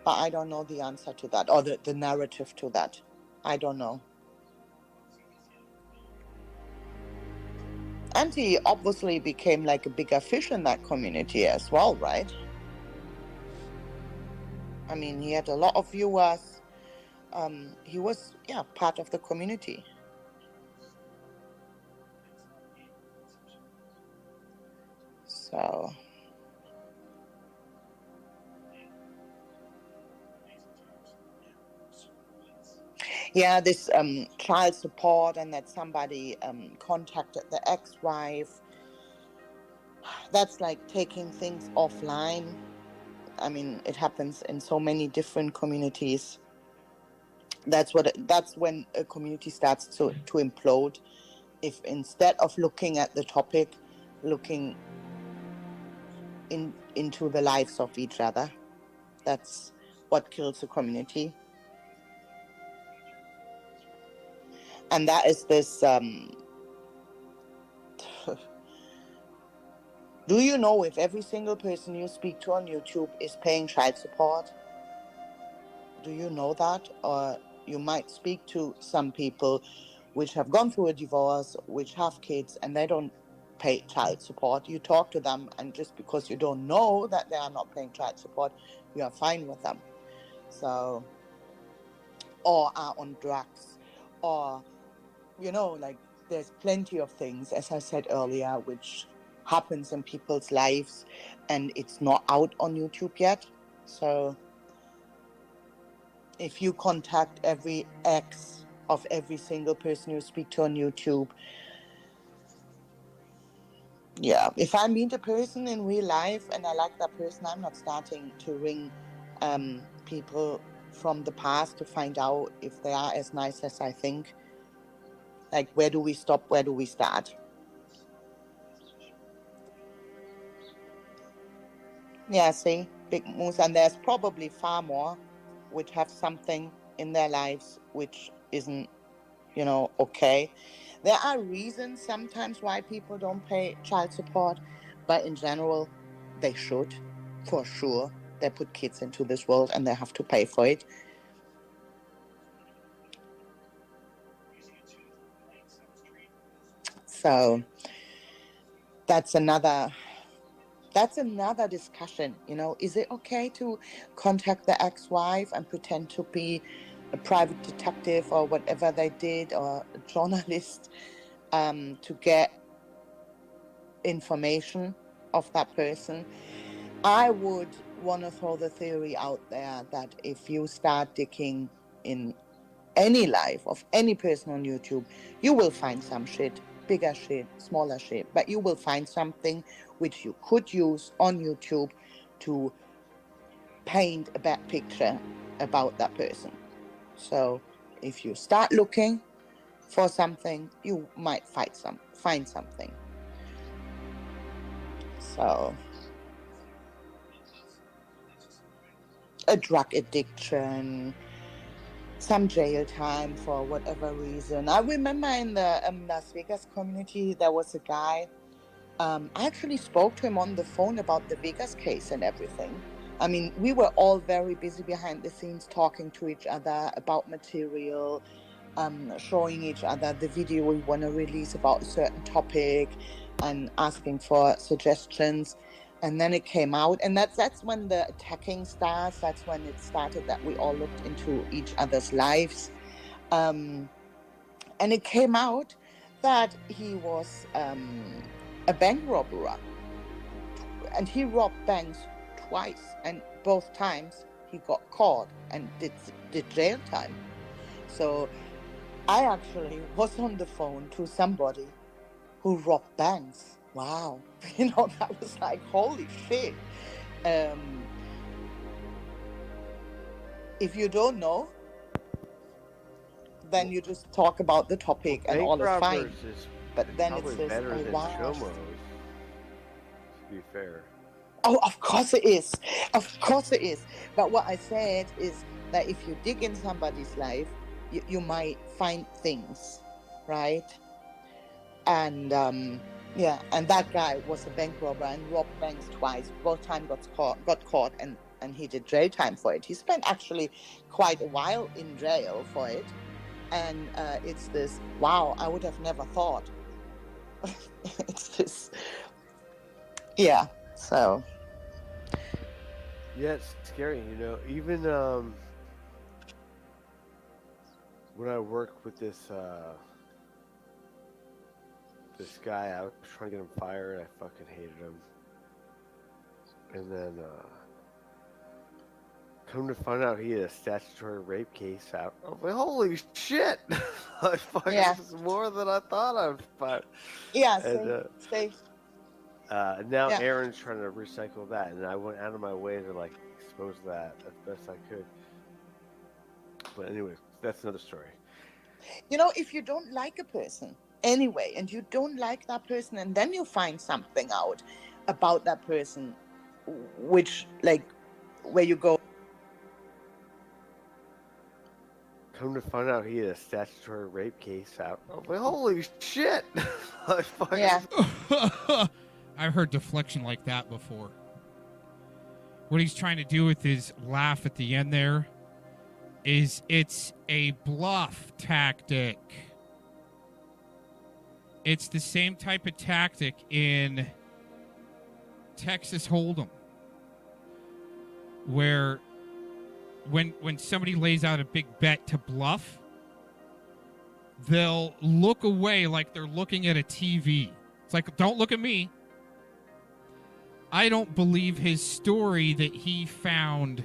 I don't know the answer to that, or the narrative to that. I don't know. And he obviously became like a bigger fish in that community as well, right? I mean, he had a lot of viewers. He was, part of the community. So yeah, this child support, and that somebody contacted the ex-wife. That's like taking things offline. I mean, it happens in so many different communities. That's when a community starts to implode. If instead of looking at the topic, looking into the lives of each other, that's what kills a community. And that is this do you know if every single person you speak to on YouTube is paying child support? Do you know that? Or you might speak to some people which have gone through a divorce, which have kids, and they don't pay child support. You talk to them, and just because you don't know that they are not paying child support, you are fine with them. So, or are on drugs, or, you know, like there's plenty of things, as I said earlier, which happens in people's lives, and it's not out on YouTube yet. So if you contact every ex of every single person you speak to on YouTube, if I meet a person in real life and I like that person, I'm not starting to ring people from the past to find out if they are as nice as I think. Like, where do we stop? Where do we start? Yeah, see, big moose, and there's probably far more which have something in their lives which isn't, okay. There are reasons sometimes why people don't pay child support, but in general, they should, for sure. They put kids into this world and they have to pay for it. So that's another discussion. Is it okay to contact the ex-wife and pretend to be a private detective or whatever they did, or a journalist, to get information of that person? I would want to throw the theory out there that if you start digging in any life of any person on YouTube, you will find some shit, bigger shit, smaller shit, but you will find something which you could use on YouTube to paint a bad picture about that person. So if you start looking for something, you might find something. So a drug addiction, some jail time for whatever reason. I remember in the Las Vegas community, there was a guy. I actually spoke to him on the phone about the Vegas case and everything. I mean, we were all very busy behind the scenes talking to each other about material, showing each other the video we want to release about a certain topic and asking for suggestions. And then it came out, and that's when the attacking starts. That's when it started that we all looked into each other's lives. And it came out that he was a bank robber. And he robbed banks twice. And both times he got caught and did jail time. So I actually was on the phone to somebody who robbed banks. Wow. That was like, holy shit. If you don't know, then you just talk about the topic and all is fine. But then it's probably this, better than wow. Chomos, to be fair. Oh, of course it is. Of course it is. But what I said is that if you dig in somebody's life, you might find things, right? And yeah, and that guy was a bank robber and robbed banks twice. Both times got caught, and he did jail time for it. He spent actually quite a while in jail for it. And it's this, wow, I would have never thought. It's just, yeah, so. Yeah, it's scary, even when I worked with this guy, I was trying to get him fired. I fucking hated him. And then come to find out he had a statutory rape case out. I was like, holy shit! I fucking this is more than I thought I would find. Yeah, and, stay. Now Aaron's trying to recycle that, and I went out of my way to expose that as best I could. But anyway, that's another story. If you don't like a person anyway, and you don't like that person, and then you find something out about that person, which where you go. Come to find out he had a statutory rape case out. I was like, holy shit! I fucking I've heard deflection like that before. What he's trying to do with his laugh at the end there is it's a bluff tactic. It's the same type of tactic in Texas Hold'em, where when somebody lays out a big bet to bluff, they'll look away like they're looking at a TV. It's like, don't look at me. I don't believe his story that he found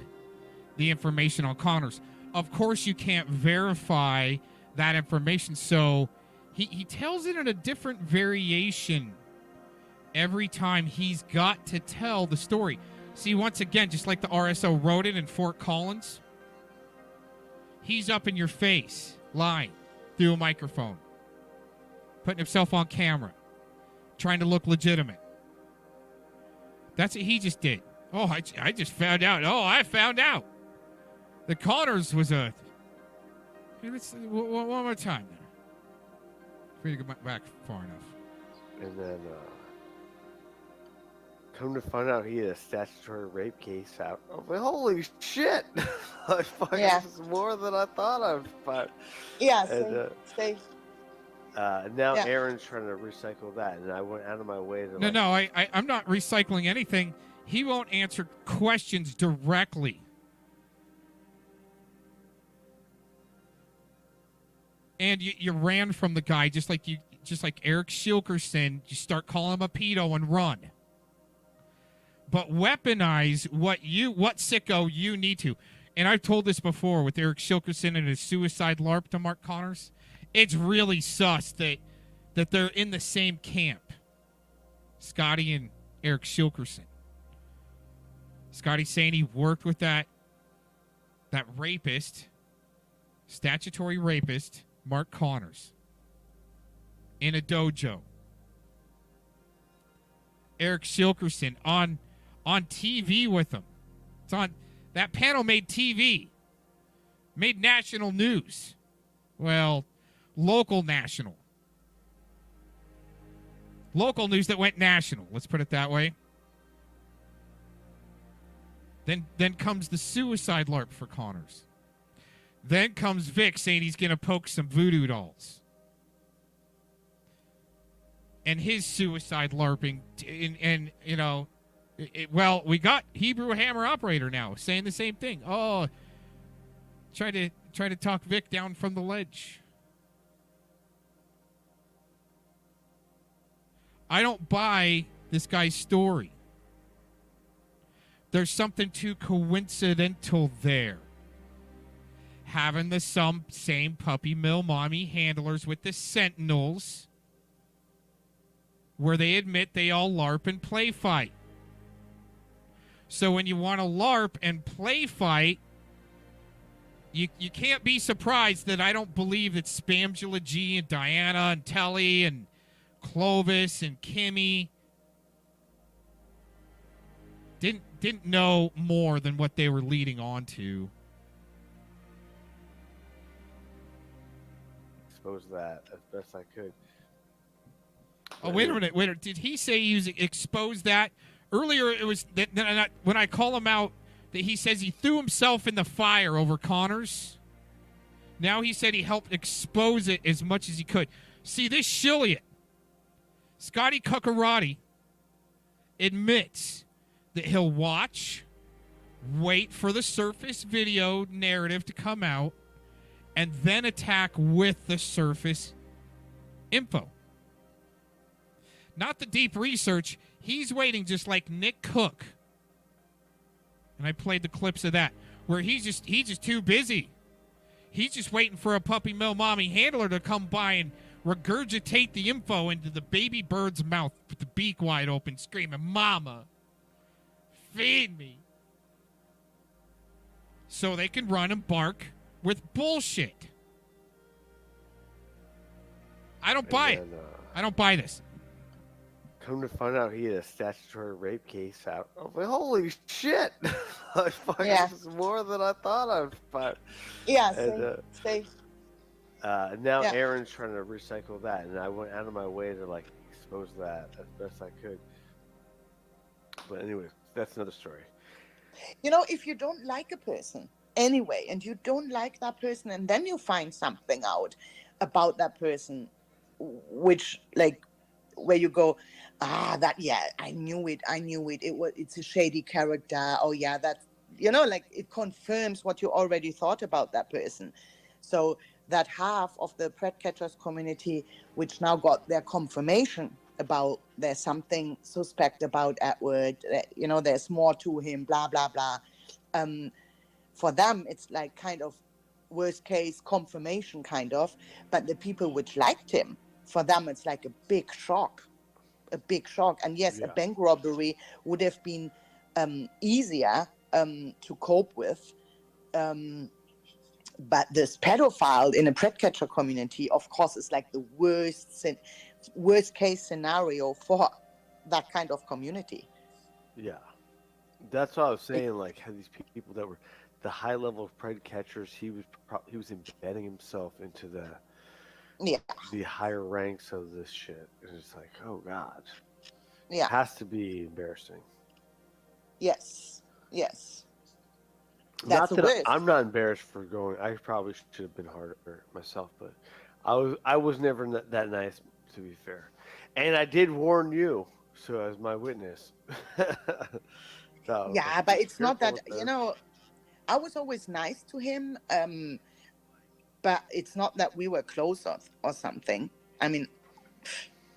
the information on Connors. Of course, you can't verify that information, so he tells it in a different variation every time he's got to tell the story. See, once again, just like the RSO wrote it in Fort Collins, he's up in your face, lying through a microphone, putting himself on camera, trying to look legitimate. That's what he just did. Oh, I just found out. Oh, I found out. The Connors was a... Hey, let's one more time there. For you to go back far enough. And then, come to find out he had a statutory rape case out. I was like, holy shit! I fucking Yeah. this is more than I thought I'd find. Yeah, And, stay. now Yeah. Aaron's trying to recycle that, and I went out of my way to No, I'm not recycling anything. He won't answer questions directly. And you ran from the guy just like Eric Shilkerson. You start calling him a pedo and run. But weaponize what sicko you need to. And I've told this before with Eric Shilkerson and his suicide LARP to Mark Connors. It's really sus that they're in the same camp. Scotty and Eric Shilkerson. Scotty saying he worked with that rapist, statutory rapist, Mark Connors, in a dojo. Eric Shilkerson on TV with him. It's on that panel made TV. Made national news. Well, local national. Local news that went national, let's put it that way. Then comes the suicide LARP for Connors. Then comes Vic saying he's going to poke some voodoo dolls. And his suicide LARPing. And you know, we got Hebrew Hammer Operator now saying the same thing. Oh, try to talk Vic down from the ledge. I don't buy this guy's story. There's something too coincidental there. Having the same puppy mill mommy handlers with the Sentinels, where they admit they all LARP and play fight. So when you want to LARP and play fight, you can't be surprised that I don't believe that Spamgla G and Diana and Telly and Clovis and Kimmy didn't know more than what they were leading on to. expose that as best I could. Oh, wait a minute. Did he say he exposed that? Earlier, it was when I call him out that he says he threw himself in the fire over Connors. Now he said he helped expose it as much as he could. See, this shilliot, Scotty Cuccarati, admits that he'll watch, wait for the surface video narrative to come out, and then attack with the surface info. Not the deep research. He's waiting just like Nick Cook. And I played the clips of that, where he's just too busy. He's just waiting for a puppy mill mommy handler to come by and regurgitate the info into the baby bird's mouth with the beak wide open, screaming, "Mama, feed me." So they can run and bark with bullshit. I don't buy it. I don't buy this. Come to find out he had a statutory rape case out. I was like, holy shit! I fucking Yeah. this is more than I thought I'd find. Yeah, And, stay. now Yeah. Aaron's trying to recycle that, and I went out of my way to like expose that as best I could. But anyway, that's another story. You know, if you don't like a person anyway, and you don't like that person, and then you find something out about that person, which like where you go, I knew it. It's a shady character. Oh yeah, that's, you know, like it confirms what you already thought about that person. So that half of the pet catchers community, which now got their confirmation about there's something suspect about Edward, you know, there's more to him, blah blah blah. For them, it's like kind of worst case confirmation, kind of. But the people which liked him, for them, it's like a big shock. And yes, a bank robbery would have been easier to cope with. But this pedophile in a pet catcher community, of course, is like the worst case scenario for that kind of community. Yeah. That's what I was saying. Like, had these people that were the high level of pred catchers, he was embedding himself into Yeah. the higher ranks of this shit. And it's like, oh god, Yeah. has to be embarrassing. Yes. Yes. That's Not the that worst. I'm not embarrassed for going. I probably should have been harder myself, but I was never that nice, to be fair. And I did warn you, so as my witness. So, Yeah, like, but be it's not careful that, with you this. know, I was always nice to him, but it's not that we were close or something. I mean,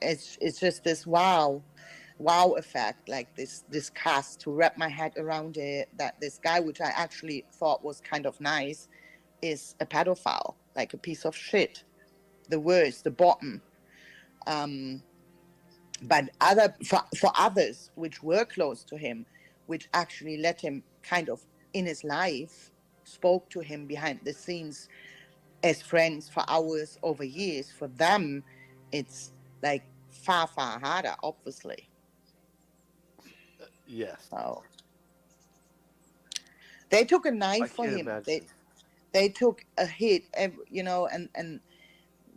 it's just this wow effect, like this cast to wrap my head around it, that this guy, which I actually thought was kind of nice, is a pedophile, like a piece of shit, the worst, the bottom. But for others which were close to him, which actually let him kind of in his life, spoke to him behind the scenes as friends for hours over years, for them it's like far harder, obviously. Yes. So they took a I knife for can't him. imagine. They took a hit, you know, and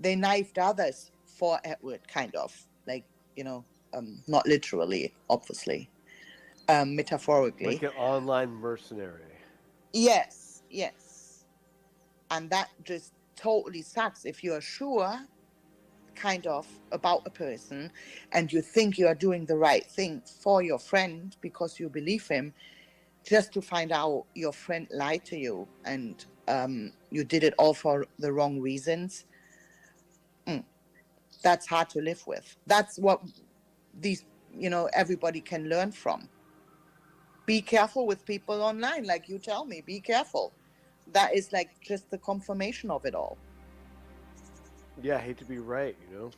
they knifed others for Edward, kind of like, you know, not literally, obviously, metaphorically. Like an online mercenary. Yes, yes. And that just totally sucks if you're sure, kind of, about a person and you think you are doing the right thing for your friend because you believe him, just to find out your friend lied to you and you did it all for the wrong reasons. That's hard to live with. That's what these, you know, everybody can learn from. Be careful with people online, like you tell me, be careful. That is like just the confirmation of it all. Yeah, I hate to be right, you know.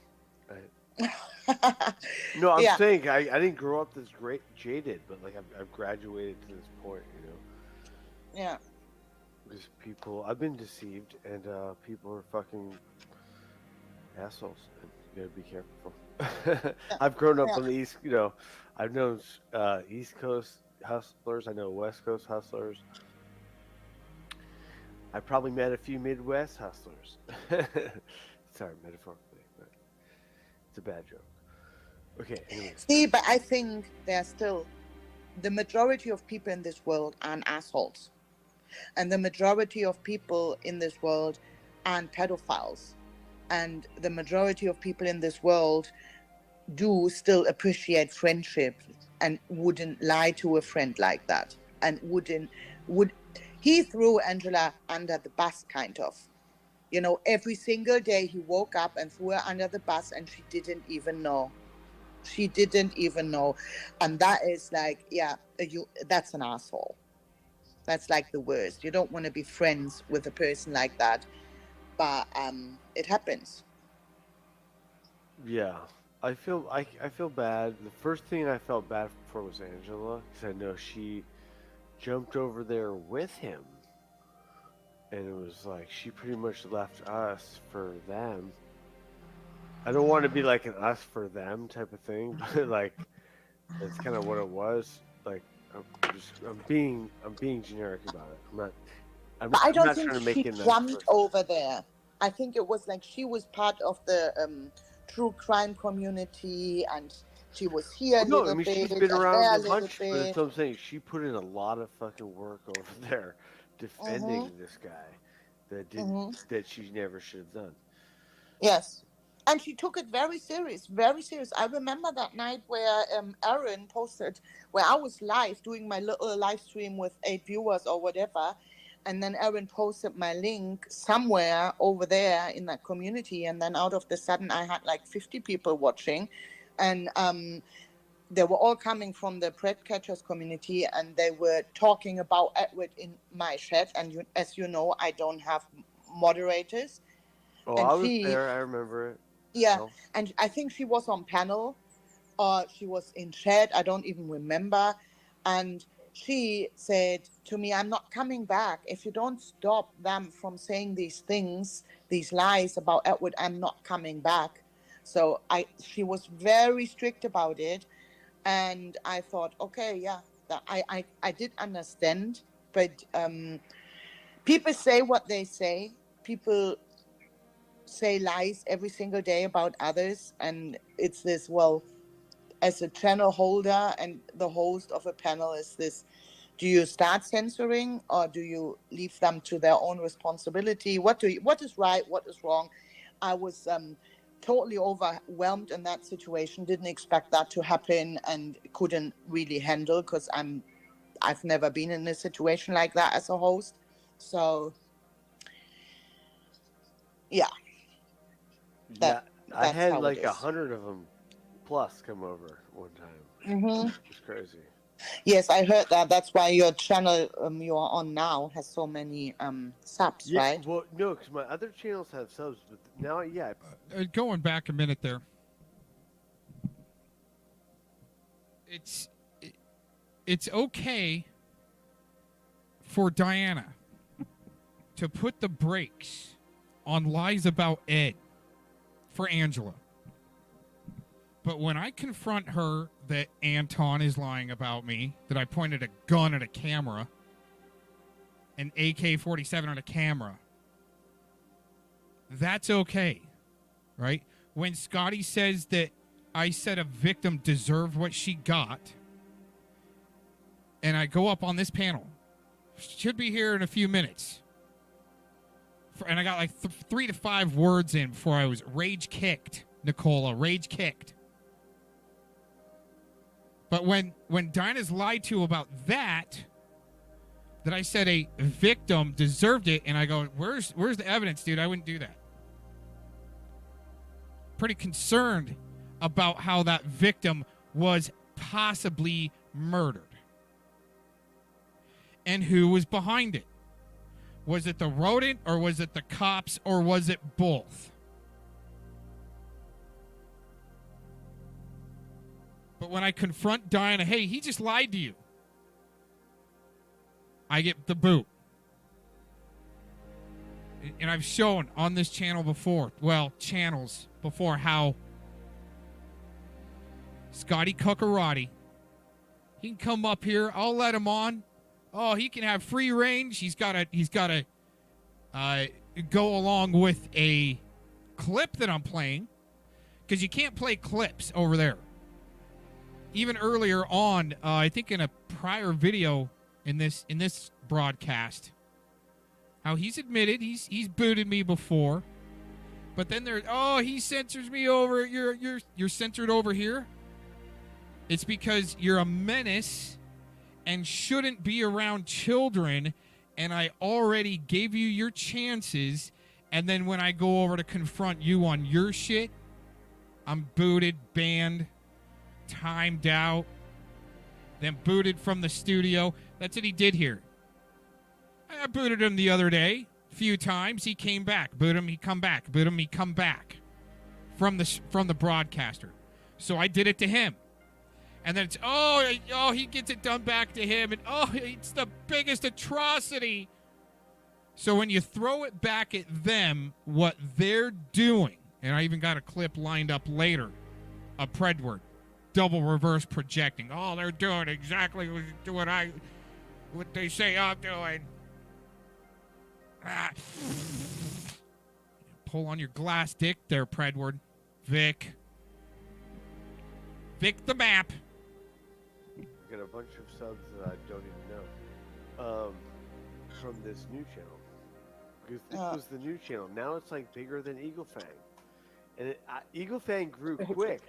No, I'm Yeah. saying I didn't grow up this great jaded, but like I've graduated to this point, you know. Yeah. Because people, I've been deceived, and people are fucking assholes, and you gotta be careful. I've grown up on the East, you know. I've known East Coast hustlers. I know West Coast hustlers. I probably met a few Midwest hustlers. Sorry, metaphorically, but it's a bad joke. Okay, anyways. See, but I think there's still the majority of people in this world aren't assholes. And the majority of people in this world aren't pedophiles. And the majority of people in this world do still appreciate friendship and wouldn't lie to a friend like that. And he threw Angela under the bus, kind of. You know, every single day he woke up and threw her under the bus and she didn't even know. She didn't even know. And that is like, yeah, that's an asshole. That's like the worst. You don't want to be friends with a person like that. But it happens. Yeah, I feel bad. The first thing I felt bad for was Angela, because I know she jumped over there with him, and it was like she pretty much left us for them. I don't want to be like an us for them type of thing, but like that's kind of what it was. Like I'm being generic about it. But I don't not think trying to make she it nice jumped over there. I think it was like she was part of the true crime community, and she was here a No, little I mean bit she's been and there around a a little bunch, but bit. that's what I'm saying. She put in a lot of fucking work over there defending this guy that she never should have done. Yes. And she took it very serious, very serious. I remember that night where Aaron posted, where I was live doing my little live stream with 8 viewers or whatever. And then Aaron posted my link somewhere over there in that community. And then out of the sudden, I had like 50 people watching. And they were all coming from the Pred Catchers community. And they were talking about Edward in my chat. And as you know, I don't have moderators. Oh, And I was there. I remember it. yeah, Well, and I think she was on panel or she was in chat. I don't even remember. And she said to me, I'm not coming back. If you don't stop them from saying these things, these lies about Edward, I'm not coming back. So she was very strict about it. And I thought, okay, yeah, that I did understand, but people say what they say. People say lies every single day about others, and it's this, well, as a channel holder and the host of a panel, is this, do you start censoring or do you leave them to their own responsibility? What is right, what is wrong? I was totally overwhelmed in that situation, didn't expect that to happen, and couldn't really handle, because I've never been in a situation like that as a host. So yeah, Yeah, I that's had how it like is. 100 of them plus come over one time. Mhm. It's crazy. Yes, I heard that. That's why your channel you're on now has so many subs, Yeah, right? well, no, because my other channels have subs, but now, yeah. Going back a minute there. It's okay for Diana to put the brakes on lies about Ed for Angela. But when I confront her that Anton is lying about me, that I pointed a gun at a camera, an AK-47 at a camera, that's okay, right? When Scotty says that I said a victim deserved what she got, and I go up on this panel, should be here in a few minutes, and I got like 3 to 5 words in before I was rage kicked, Nicola, rage kicked. But when Dinah's lied to about that I said a victim deserved it, and I go, where's the evidence, dude? I wouldn't do that. Pretty concerned about how that victim was possibly murdered. And who was behind it? Was it the rodent, or was it the cops, or was it both? But when I confront Diana, hey, he just lied to you, I get the boot. And I've shown on this channel before, channels before, how Scotty Cuccarati, he can come up here, I'll let him on. Oh, he can have free range. He's got to go along with a clip that I'm playing, because you can't play clips over there. Even earlier on, I think in a prior video in this broadcast, how he's admitted he's booted me before, but then he censors me over. You're censored over here. It's because you're a menace and shouldn't be around children, and I already gave you your chances, and then when I go over to confront you on your shit, I'm booted, banned, timed out, then booted from the studio. That's what he did here. I booted him the other day a few times. He came back. Boot him, he come back. Boot him, he come back from the broadcaster. So I did it to him. And then it's, he gets it done back to him. And, it's the biggest atrocity. So when you throw it back at them, what they're doing, and I even got a clip lined up later, a Predward, double reverse projecting. Oh, they're doing exactly what they say I'm doing. Pull on your glass dick there, Predward. Vic the map. I got a bunch of subs that I don't even know from this new channel, because this was the new channel. Now it's like bigger than Eagle Fang, and Eagle Fang grew quick.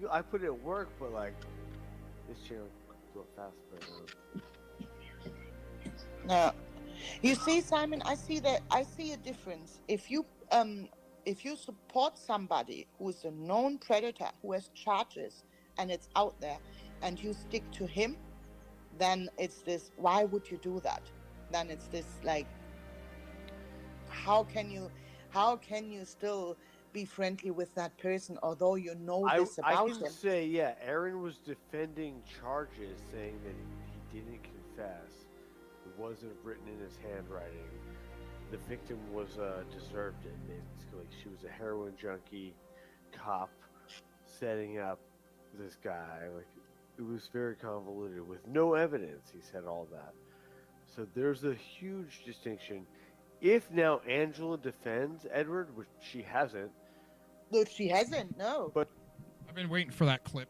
I put it at work, but like this channel grew fast. But No, you see, Simon, I see a difference. If you support somebody who is a known predator, who has charges, and it's out there, and you stick to him, then it's this, why would you do that? Then it's this, like, how can you still be friendly with that person, although you know this about him? I can say, yeah, Aaron was defending charges, saying that he didn't confess. It wasn't written in his handwriting. The victim was deserved it, basically. She was a heroin junkie cop setting up this guy. Like, it was very convoluted. With no evidence, he said all that. So there's a huge distinction. If now Angela defends Edward, which she hasn't. No, she hasn't, no. But I've been waiting for that clip.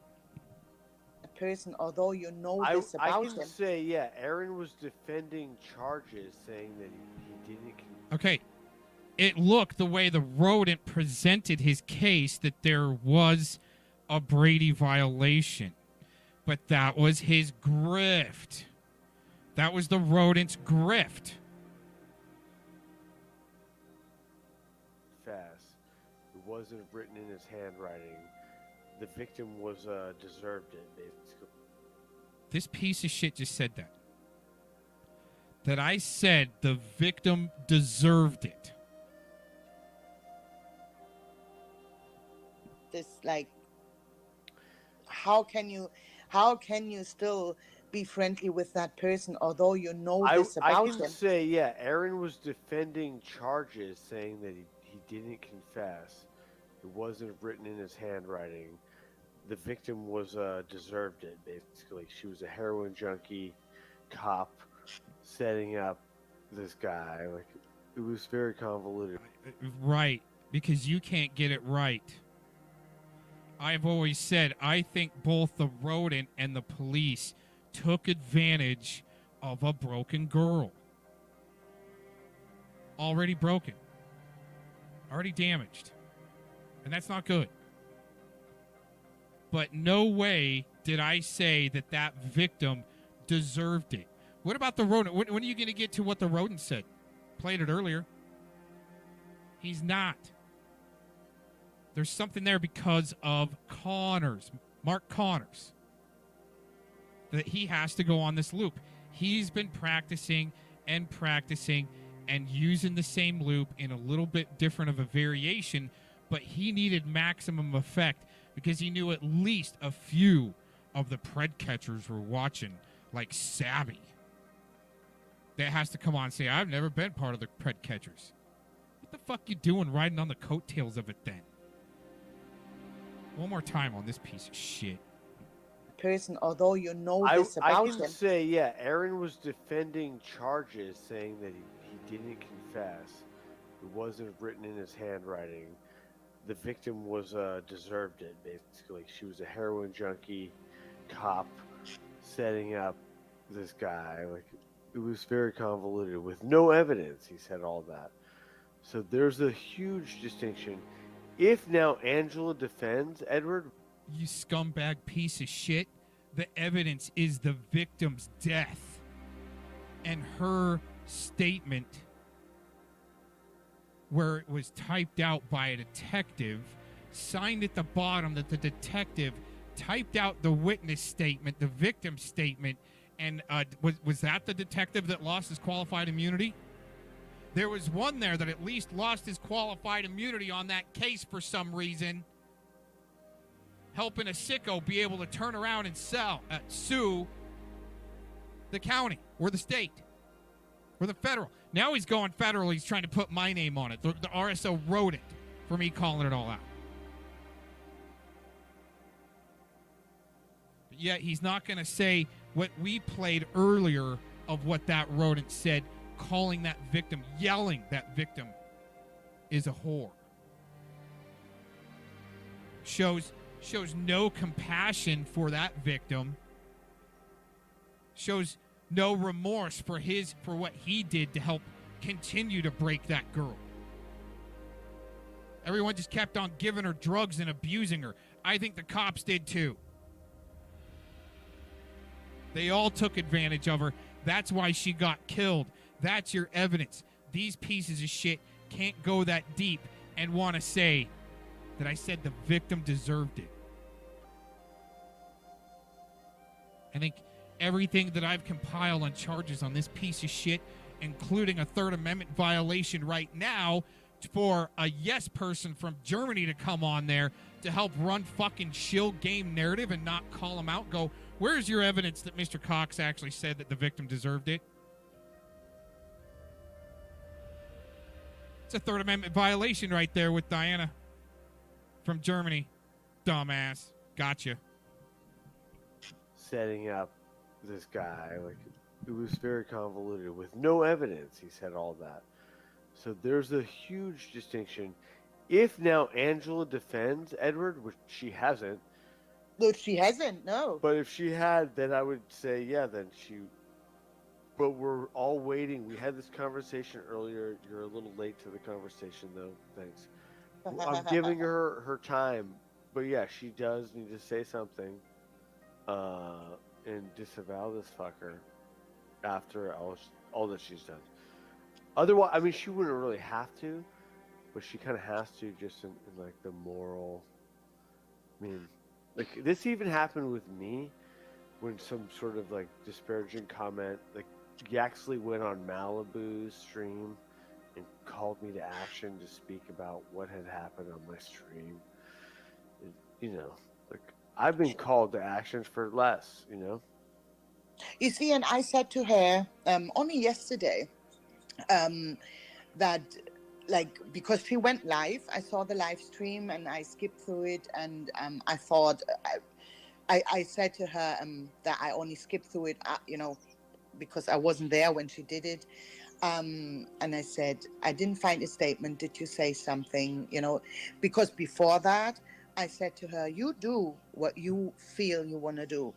A person, although you know I this about can him. say, yeah, Aaron was defending charges, saying that he didn't. Okay. It looked the way the rodent presented his case that there was a Brady violation. But that was his grift. That was the rodent's grift. Fast. It wasn't written in his handwriting. The victim was deserved it, basically. This piece of shit just said that. That I said the victim deserved it. This, like, how can you still be friendly with that person, although you know this about I can him? say, yeah, Aaron was defending charges, saying that he didn't confess. It wasn't written in his handwriting. The victim was deserved it, basically. She was a heroin junkie, cop, setting up this guy. Like, it was very convoluted. Right, because you can't get it right. I've always said I think both the rodent and the police took advantage of a broken girl. Already broken. Already damaged. And that's not good. But no way did I say that that victim deserved it. What about the rodent? When are you going to get to what the rodent said? Played it earlier. He's not. There's something there because of Connors, Mark Connors, that he has to go on this loop. He's been practicing and using the same loop in a little bit different of a variation, but he needed maximum effect because he knew at least a few of the pred catchers were watching, like Savvy. That has to come on and say, I've never been part of the pred catchers. What the fuck you doing riding on the coattails of it then? One more time on this piece of shit. Person, although you know this about I can him. say, yeah, Aaron was defending charges, saying that he didn't confess. It wasn't written in his handwriting. The victim was deserved it, basically. She was a heroin junkie, cop, setting up this guy. Like, it was very convoluted. With no evidence, he said all that. So there's a huge distinction. If now Angela defends Edward... You scumbag piece of shit. The evidence is the victim's death. And her statement, where it was typed out by a detective, signed at the bottom that the detective typed out the witness statement, the victim's statement, and was that the detective that lost his qualified immunity? There was one there that at least lost his qualified immunity on that case for some reason, helping a sicko be able to turn around and sue the county or the state or the federal. Now he's going federal. He's trying to put my name on it. The RSO wrote it for me calling it all out. But yet he's not going to say what we played earlier of what that rodent said, calling that victim, yelling that victim is a whore. Shows no compassion for that victim. Shows no remorse for what he did to help continue to break that girl. Everyone just kept on giving her drugs and abusing her. I think the cops did too. They all took advantage of her. That's why she got killed. That's your evidence. These pieces of shit can't go that deep and want to say that I said the victim deserved it. I think everything that I've compiled on charges on this piece of shit, including a Third Amendment violation right now for a yes person from Germany to come on there to help run fucking shill game narrative and not call him out, go, where's your evidence that Mr. Cox actually said that the victim deserved it? It's a Third Amendment violation right there with Diana from Germany. Dumbass. Gotcha. setting up this guy. Like, it was very convoluted with no evidence. He said all that. So there's a huge distinction. If now Angela defends Edward, which she hasn't. No, she hasn't, no. But if she had, then I would say, yeah, then she. But we're all waiting. We had this conversation earlier. You're a little late to the conversation, though. Thanks. I'm giving her time. But yeah, she does need to say something and disavow this fucker after all that she's done. Otherwise, I mean, she wouldn't really have to, but she kind of has to just in like the moral. I mean, like this even happened with me when some sort of like disparaging comment, like Yaxley went on Malibu's stream and called me to action to speak about what had happened on my stream. And, you know, like I've been called to action for less, you know. You see, and I said to her only yesterday that, like, because she went live, I saw the live stream and I skipped through it, and I thought, I said to her that I only skipped through it, you know, because I wasn't there when she did it. And I said, I didn't find a statement. Did you say something? You know, because before that, I said to her, you do what you feel you want to do.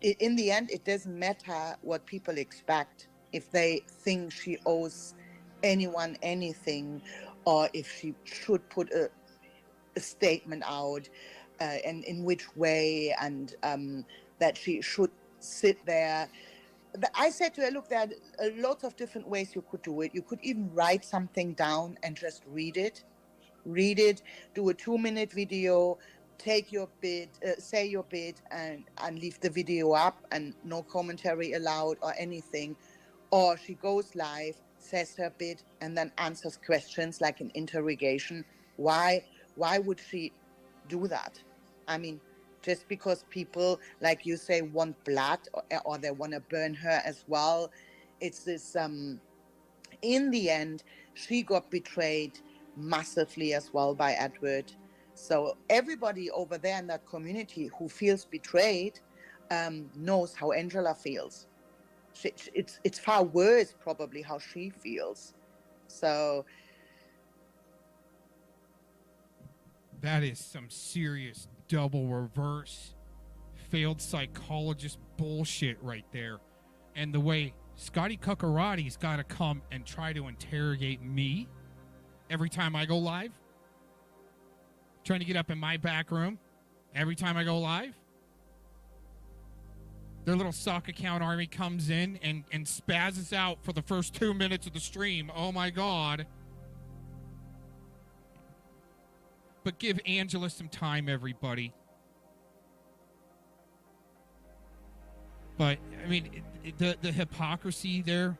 In the end, it doesn't matter what people expect. If they think she owes anyone anything, or if she should put a statement out, and in which way, and that she should sit there. I said to her, look, there are a lot of different ways you could do it. You could even write something down and just read it, do a 2-minute video, take your bit, say your bit, and leave the video up and no commentary allowed or anything. Or she goes live, says her bit, and then answers questions like an interrogation. Why would she do that? I mean, just because people, like you say, want blood, or they want to burn her as well. It's this, in the end, she got betrayed massively as well by Edward. So everybody over there in that community who feels betrayed knows how Angela feels. It's far worse probably how she feels. So that is some serious double reverse failed psychologist bullshit right there. And the way Scotty Cuccarotti's got to come and try to interrogate me every time I go live, trying to get up in my back room every time I go live. Their little sock account army comes in and spazzes out for the first 2 minutes of the stream. Oh my God. But give Angela some time, everybody. But, I mean, the hypocrisy there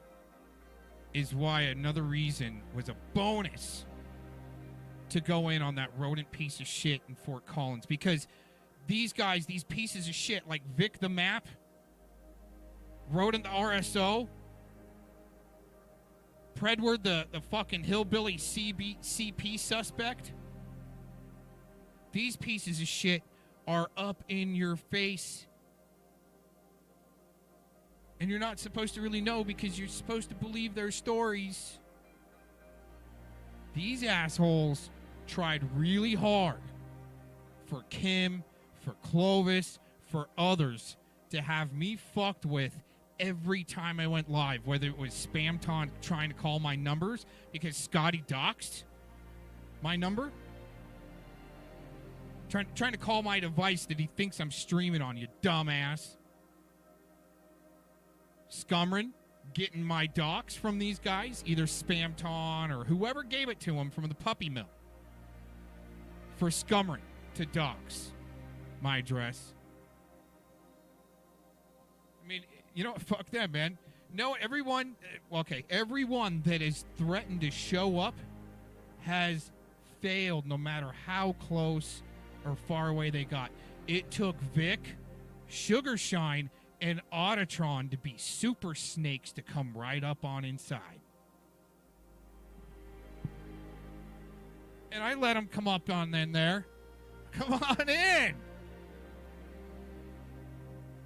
is why another reason was a bonus to go in on that rodent piece of shit in Fort Collins. Because these guys, these pieces of shit, like Vic the Map, Rodent the RSO, Predward the fucking hillbilly CP suspect, these pieces of shit are up in your face. And you're not supposed to really know because you're supposed to believe their stories. These assholes tried really hard for Kim, for Clovis, for others to have me fucked with every time I went live, whether it was Spamton trying to call my numbers because Scotty doxed my number, trying to call my device that he thinks I'm streaming on, you dumbass. Scumrin getting my docs from these guys, either Spamton or whoever gave it to him from the puppy mill, for Scumrin to dox my address. I mean, you know, fuck that, man. No, everyone, okay, everyone that has threatened to show up has failed, no matter how close or far away they got. It took Vic, Sugarshine, and Autotron to be super snakes to come right up on inside. And I let them come up on in there. Come on in.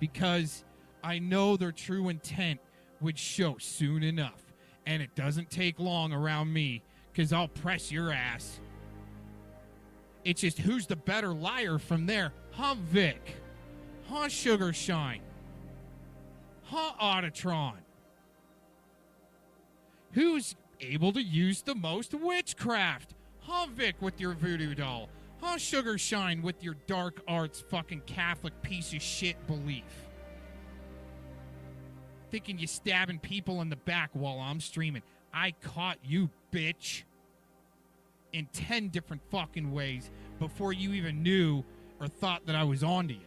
because I know their true intent would show soon enough. And it doesn't take long around me, because I'll press your ass. It's just who's the better liar from there. Huh, Vic? Huh, Sugar Shine? Huh, Autotron? Who's able to use the most witchcraft? Huh, Vic, with your voodoo doll? Huh, Sugar Shine, with your dark arts fucking Catholic piece of shit belief? Thinking you stabbing people in the back while I'm streaming. I caught you, bitch. In 10 different fucking ways before you even knew or thought that I was onto you.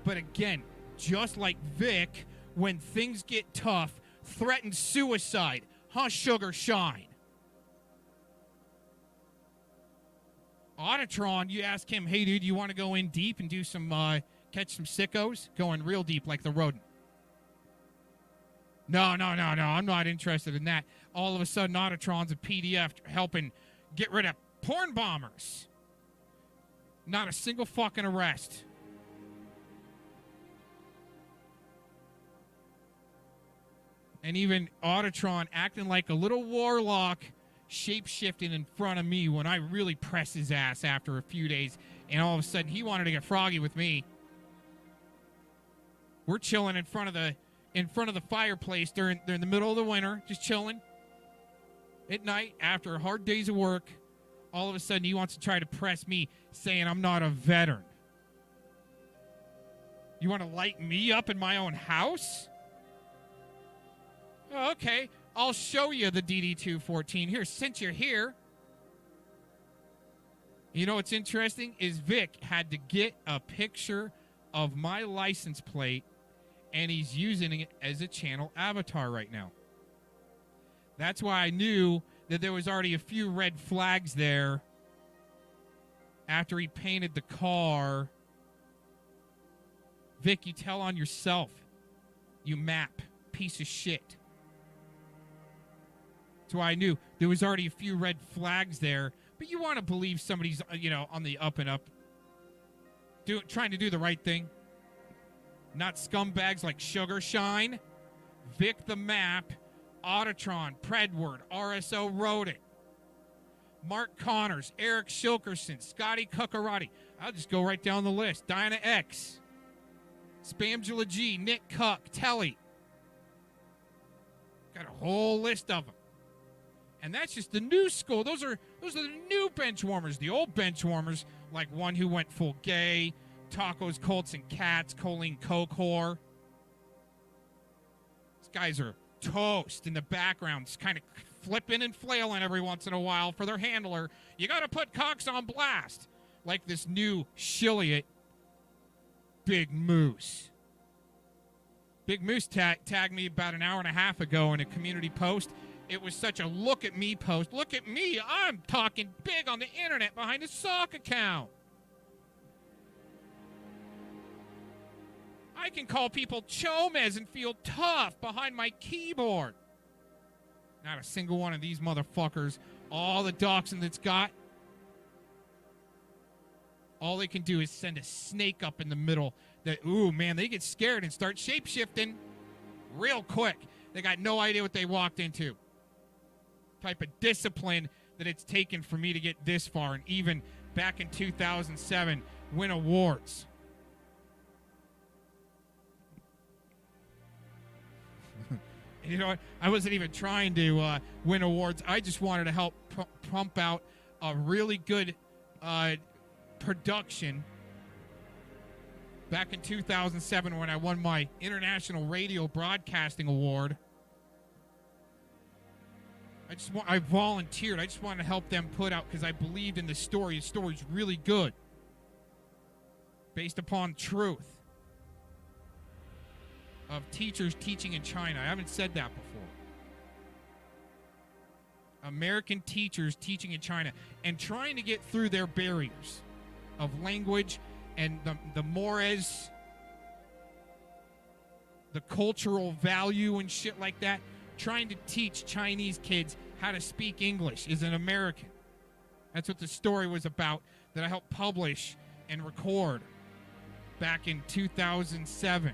But again, just like Vic, when things get tough, threatens suicide. Huh, Sugar Shine? Autotron, you ask him, hey, dude, you want to go in deep and do some, catch some sickos? Going real deep like the rodent. No, I'm not interested in that. All of a sudden, Autotron's a PDF helping get rid of porn bombers. Not a single fucking arrest. And even Autotron acting like a little warlock, shape-shifting in front of me when I really press his ass after a few days, and all of a sudden he wanted to get froggy with me. We're chilling in front of the fireplace during the middle of the winter, just chilling. At night, after a hard days of work, all of a sudden he wants to try to press me, saying I'm not a veteran. You want to light me up in my own house? Oh, okay, I'll show you the DD-214. Here, since you're here. You know what's interesting is Vic had to get a picture of my license plate, and he's using it as a channel avatar right now. That's why I knew that there was already a few red flags there after he painted the car. Vic, you tell on yourself. You map. Piece of shit. That's why I knew there was already a few red flags there. But you want to believe somebody's, on the up and up. Trying to do the right thing. Not scumbags like Sugar Shine, Vic the Map, Autotron, Predward, RSO Rodent, Mark Connors, Eric Shilkerson, Scotty Cuccarati. I'll just go right down the list. Diana X, Spamgla G, Nick Cuck, Telly. Got a whole list of them. And that's just the new school. Those are the new bench warmers. The old bench warmers, like one who went full gay, Tacos, Colts, and Cats, Colleen Coke whore. These guys are toast in the background, just kind of flipping and flailing every once in a while for their handler. You got to put Cox on blast. Like this new Shilliot, Big Moose. Big Moose tagged me about an hour and a half ago in a community post. It was such a look at me post. Look at me. I'm talking big on the internet behind a sock account. I can call people chomes and feel tough behind my keyboard. Not a single one of these motherfuckers, all the doxing that's got, all they can do is send a snake up in the middle that, ooh, man, they get scared and start shape-shifting real quick. They got no idea what they walked into. Type of discipline that it's taken for me to get this far, and even back in 2007, win awards. You know what? I wasn't even trying to win awards. I just wanted to help pump out a really good production. Back in 2007, when I won my International Radio Broadcasting Award, I volunteered. I just wanted to help them put out, because I believed in the story. The story's really good, based upon truth. Of teachers teaching in China. I haven't said that before. American teachers teaching in China and trying to get through their barriers of language and the mores, the cultural value and shit like that. Trying to teach Chinese kids how to speak English as an American. That's what the story was about that I helped publish and record. back in 2007.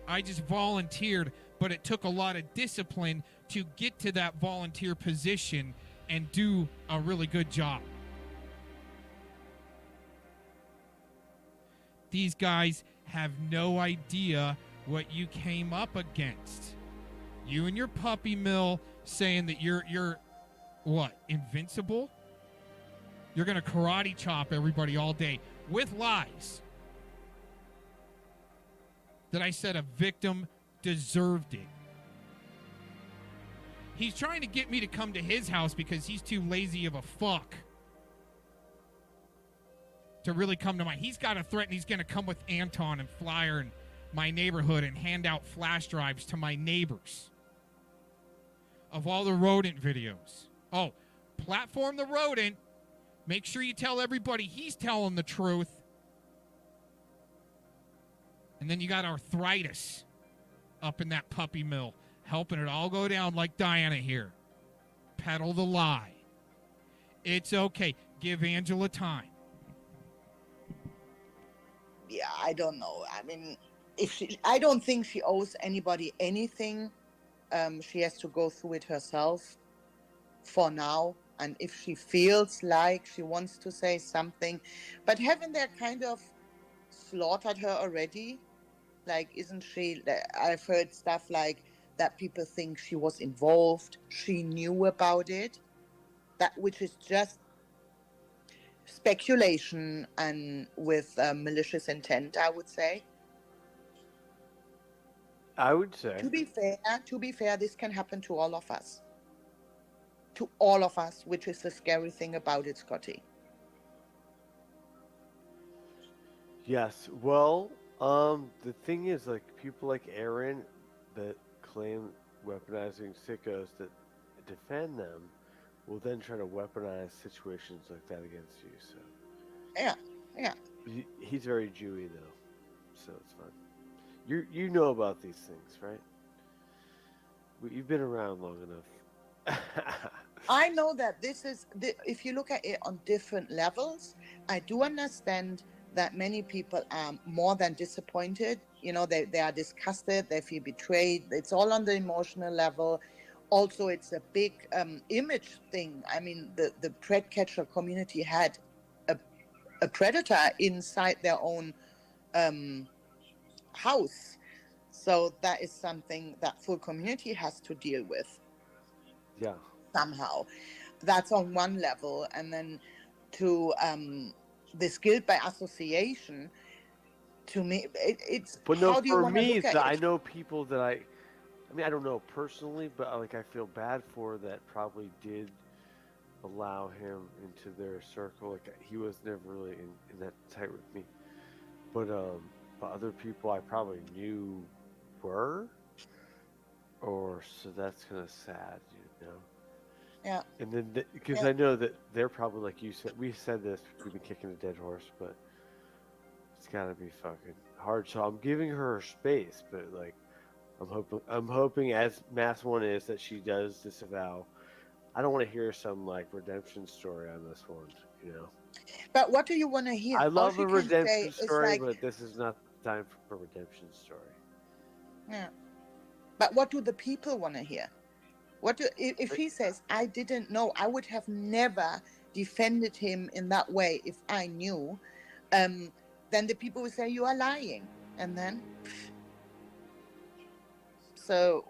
I just volunteered, but it took a lot of discipline to get to that volunteer position and do a really good job. These guys have no idea what you came up against. You and your puppy mill saying that you're what, invincible? You're going to karate chop everybody all day with lies. That I said a victim deserved it. He's trying to get me to come to his house because he's too lazy of a fuck to really come to mine. He's got a threat, and he's going to come with Anton and Flyer in my neighborhood and hand out flash drives to my neighbors of all the rodent videos. Oh, platform the rodent. Make sure you tell everybody he's telling the truth. And then you got arthritis up in that puppy mill, helping it all go down like Diana here. Peddle the lie. It's okay. Give Angela time. Yeah, I don't know. I mean, I don't think she owes anybody anything. She has to go through it herself for now. And if she feels like she wants to say something, but haven't they kind of slaughtered her already? Like, isn't she? I've heard stuff like that people think she was involved. She knew about it. That, which is just speculation and with malicious intent, I would say. I would say. To be fair, this can happen to all of us. To all of us, which is the scary thing about it, Scotty. Yes. Well, the thing is, like, people like Aaron that claim weaponizing sickos that defend them will then try to weaponize situations like that against you. So. Yeah. He's very Jewy though, so it's fun. You know about these things, right? You've been around long enough. I know that this is, if you look at it on different levels, I do understand that many people are more than disappointed. You know, they are disgusted, they feel betrayed. It's all on the emotional level. Also, it's a big image thing. I mean, the pred catcher community had a predator inside their own house. So that is something that full community has to deal with. Yeah. Somehow. That's on one level. And then to this guilt by association, to me, it's. But no, how do you for me, look at I it? know people that I mean, I don't know personally, but like I feel bad for that probably did allow him into their circle. Like he was never really in that tight with me, but other people I probably knew were, or so that's kind of sad, you know. Yeah. And then because I know that they're probably like you said. We said this. We've been kicking a dead horse, but it's got to be fucking hard. So I'm giving her space, but like. I'm hoping, as Mass One is, that she does disavow. I don't want to hear some like redemption story on this one, you know. But what do you want to hear? I love All a she can say redemption is story, like, but this is not the time for a redemption story. yeah. But what do the people want to hear? What do if he says, "I didn't know, I would have never defended him in that way if I knew," then the people will say you are lying, and then. So,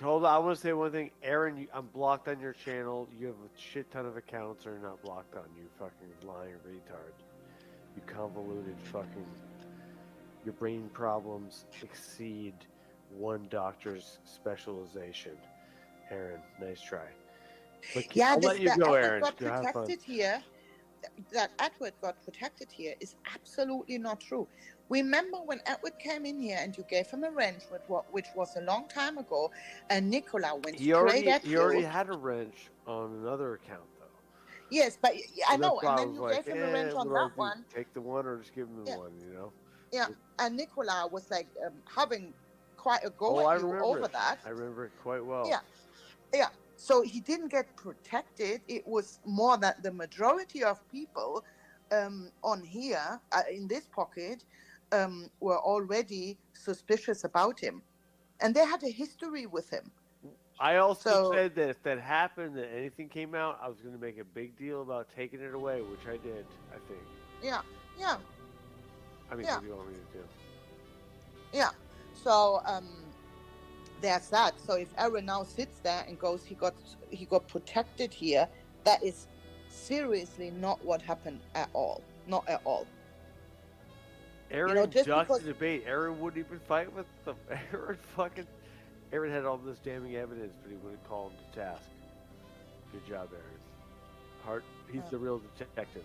Hold on, I want to say one thing, Aaron. I'm blocked on your channel. You have a shit ton of accounts that are not blocked on you, fucking lying retard. You convoluted fucking. Your brain problems exceed one doctor's specialization. Aaron, nice try. But I'll let you go, Aaron. Got Go have fun. protected here. That Edward got protected here is absolutely not true. Remember when Edward came in here and you gave him a wrench, which was a long time ago, and Nicola went straight at you. He already had a wrench on another account, though. Yes, but I So know, that's why and I then was you like, gave him a wrench on what do I that do? one. Take the one or just give him the one, you know? Yeah, and Nicola was like having quite a go I at you remember over it. that. I remember it quite well. Yeah. So he didn't get protected. It was more that the majority of people on here in this pocket were already suspicious about him, and they had a history with him. I also So- said that if that happened, that anything came out, I was going to make a big deal about taking it away, which I did, I think. Yeah, yeah, I mean, Yeah. what do you want me to do? yeah. So there's that. So if Aaron now sits there and goes, he got protected here, that is seriously not what happened at all. Not at all. Aaron just ducked because- the debate. Aaron wouldn't even fight with them. Aaron had all this damning evidence, but he wouldn't call him to task. Good job, Aaron. He's the real detective.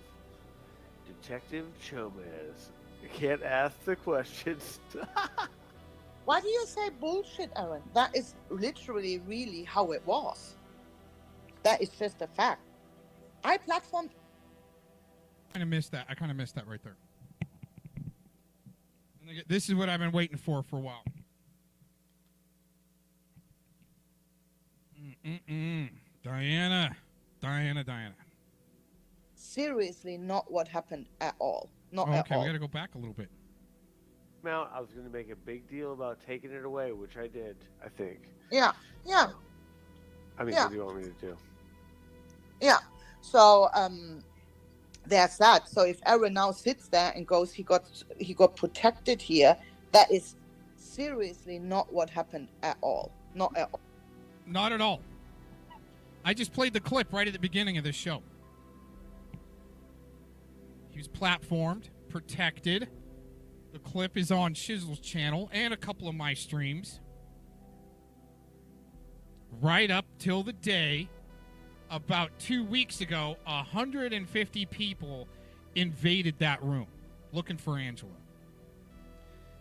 Detective Chomez. You can't ask the questions. Why do you say bullshit, Aaron? That is literally really how it was. That is just a fact. I platformed. I kind of missed that right there. This is what I've been waiting for a while. Diana. Seriously, not what happened at all. Not Oh, at okay, all. we got to go back a little bit. Out, I was going to make a big deal about taking it away, which I did, I think. Yeah, yeah, I mean, Yeah. what do you want me to do? yeah. So there's that. So if Aaron now sits there and goes, he got protected here, that is seriously not what happened at all. Not at all. Not at all. I just played the clip right at the beginning of this show. He was platformed, protected. The clip is on Shizzle's channel and a couple of my streams. Right up till the day, about 2 weeks ago, 150 people invaded that room looking for Angela.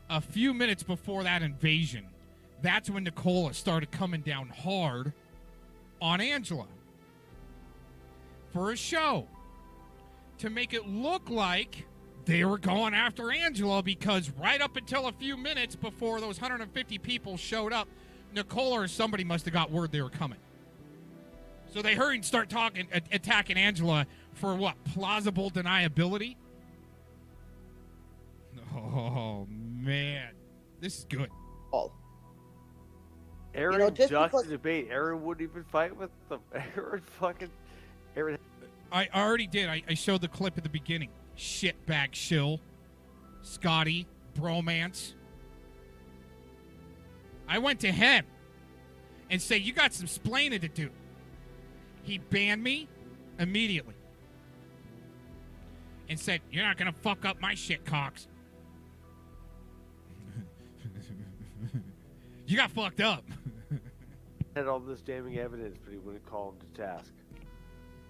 A few minutes before that invasion, that's when Nicola started coming down hard on Angela for a show to make it look like they were going after Angela, because right up until a few minutes before those 150 people showed up, Nicola or somebody must have got word they were coming. So they hurried and start attacking Angela for what? Plausible deniability? Oh, man. This is good. Aaron just ducked because- the debate. Aaron wouldn't even fight with them. Aaron. I already did. I showed the clip at the beginning. Shitbag shill. Scotty. Bromance. I went to him and said, you got some splaining to do. He banned me immediately and said, you're not going to fuck up my shit, Cox. You got fucked up. Had all this damning evidence, but he wouldn't call him to task.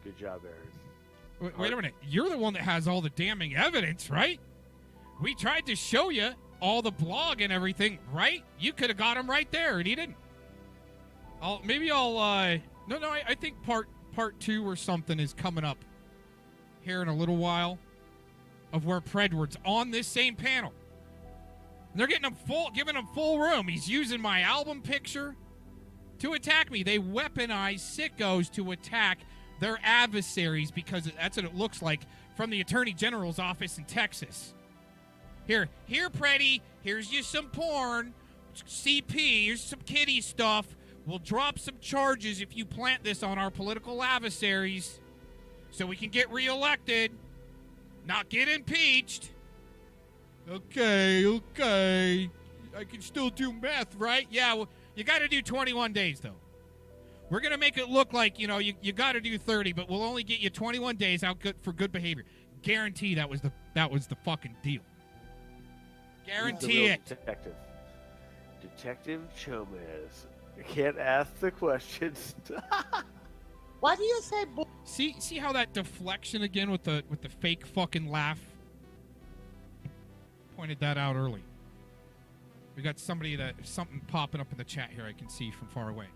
Good job, Aaron. Wait a minute. You're the one that has all the damning evidence, right? We tried to show you all the blog and everything, right? You could have got him right there, and he didn't. I think part 2 or something is coming up here in a little while of where Predward's on this same panel. And they're giving him full room. He's using my album picture to attack me. They weaponize sickos to attack their adversaries, because that's what it looks like from the Attorney General's office in Texas. Here, Preddy, here's you some porn. CP, here's some kiddie stuff. We'll drop some charges if you plant this on our political adversaries so we can get reelected, not get impeached. Okay. I can still do meth, right? Yeah, well, you got to do 21 days, though. We're going to make it look like, you got to do 30, but we'll only get you 21 days out for good behavior. Guarantee that was the fucking deal. Guarantee it. Detective Chomez. You can't ask the questions. Why do you say See how that deflection again with the fake fucking laugh? Pointed that out early. We got something popping up in the chat here I can see from far away.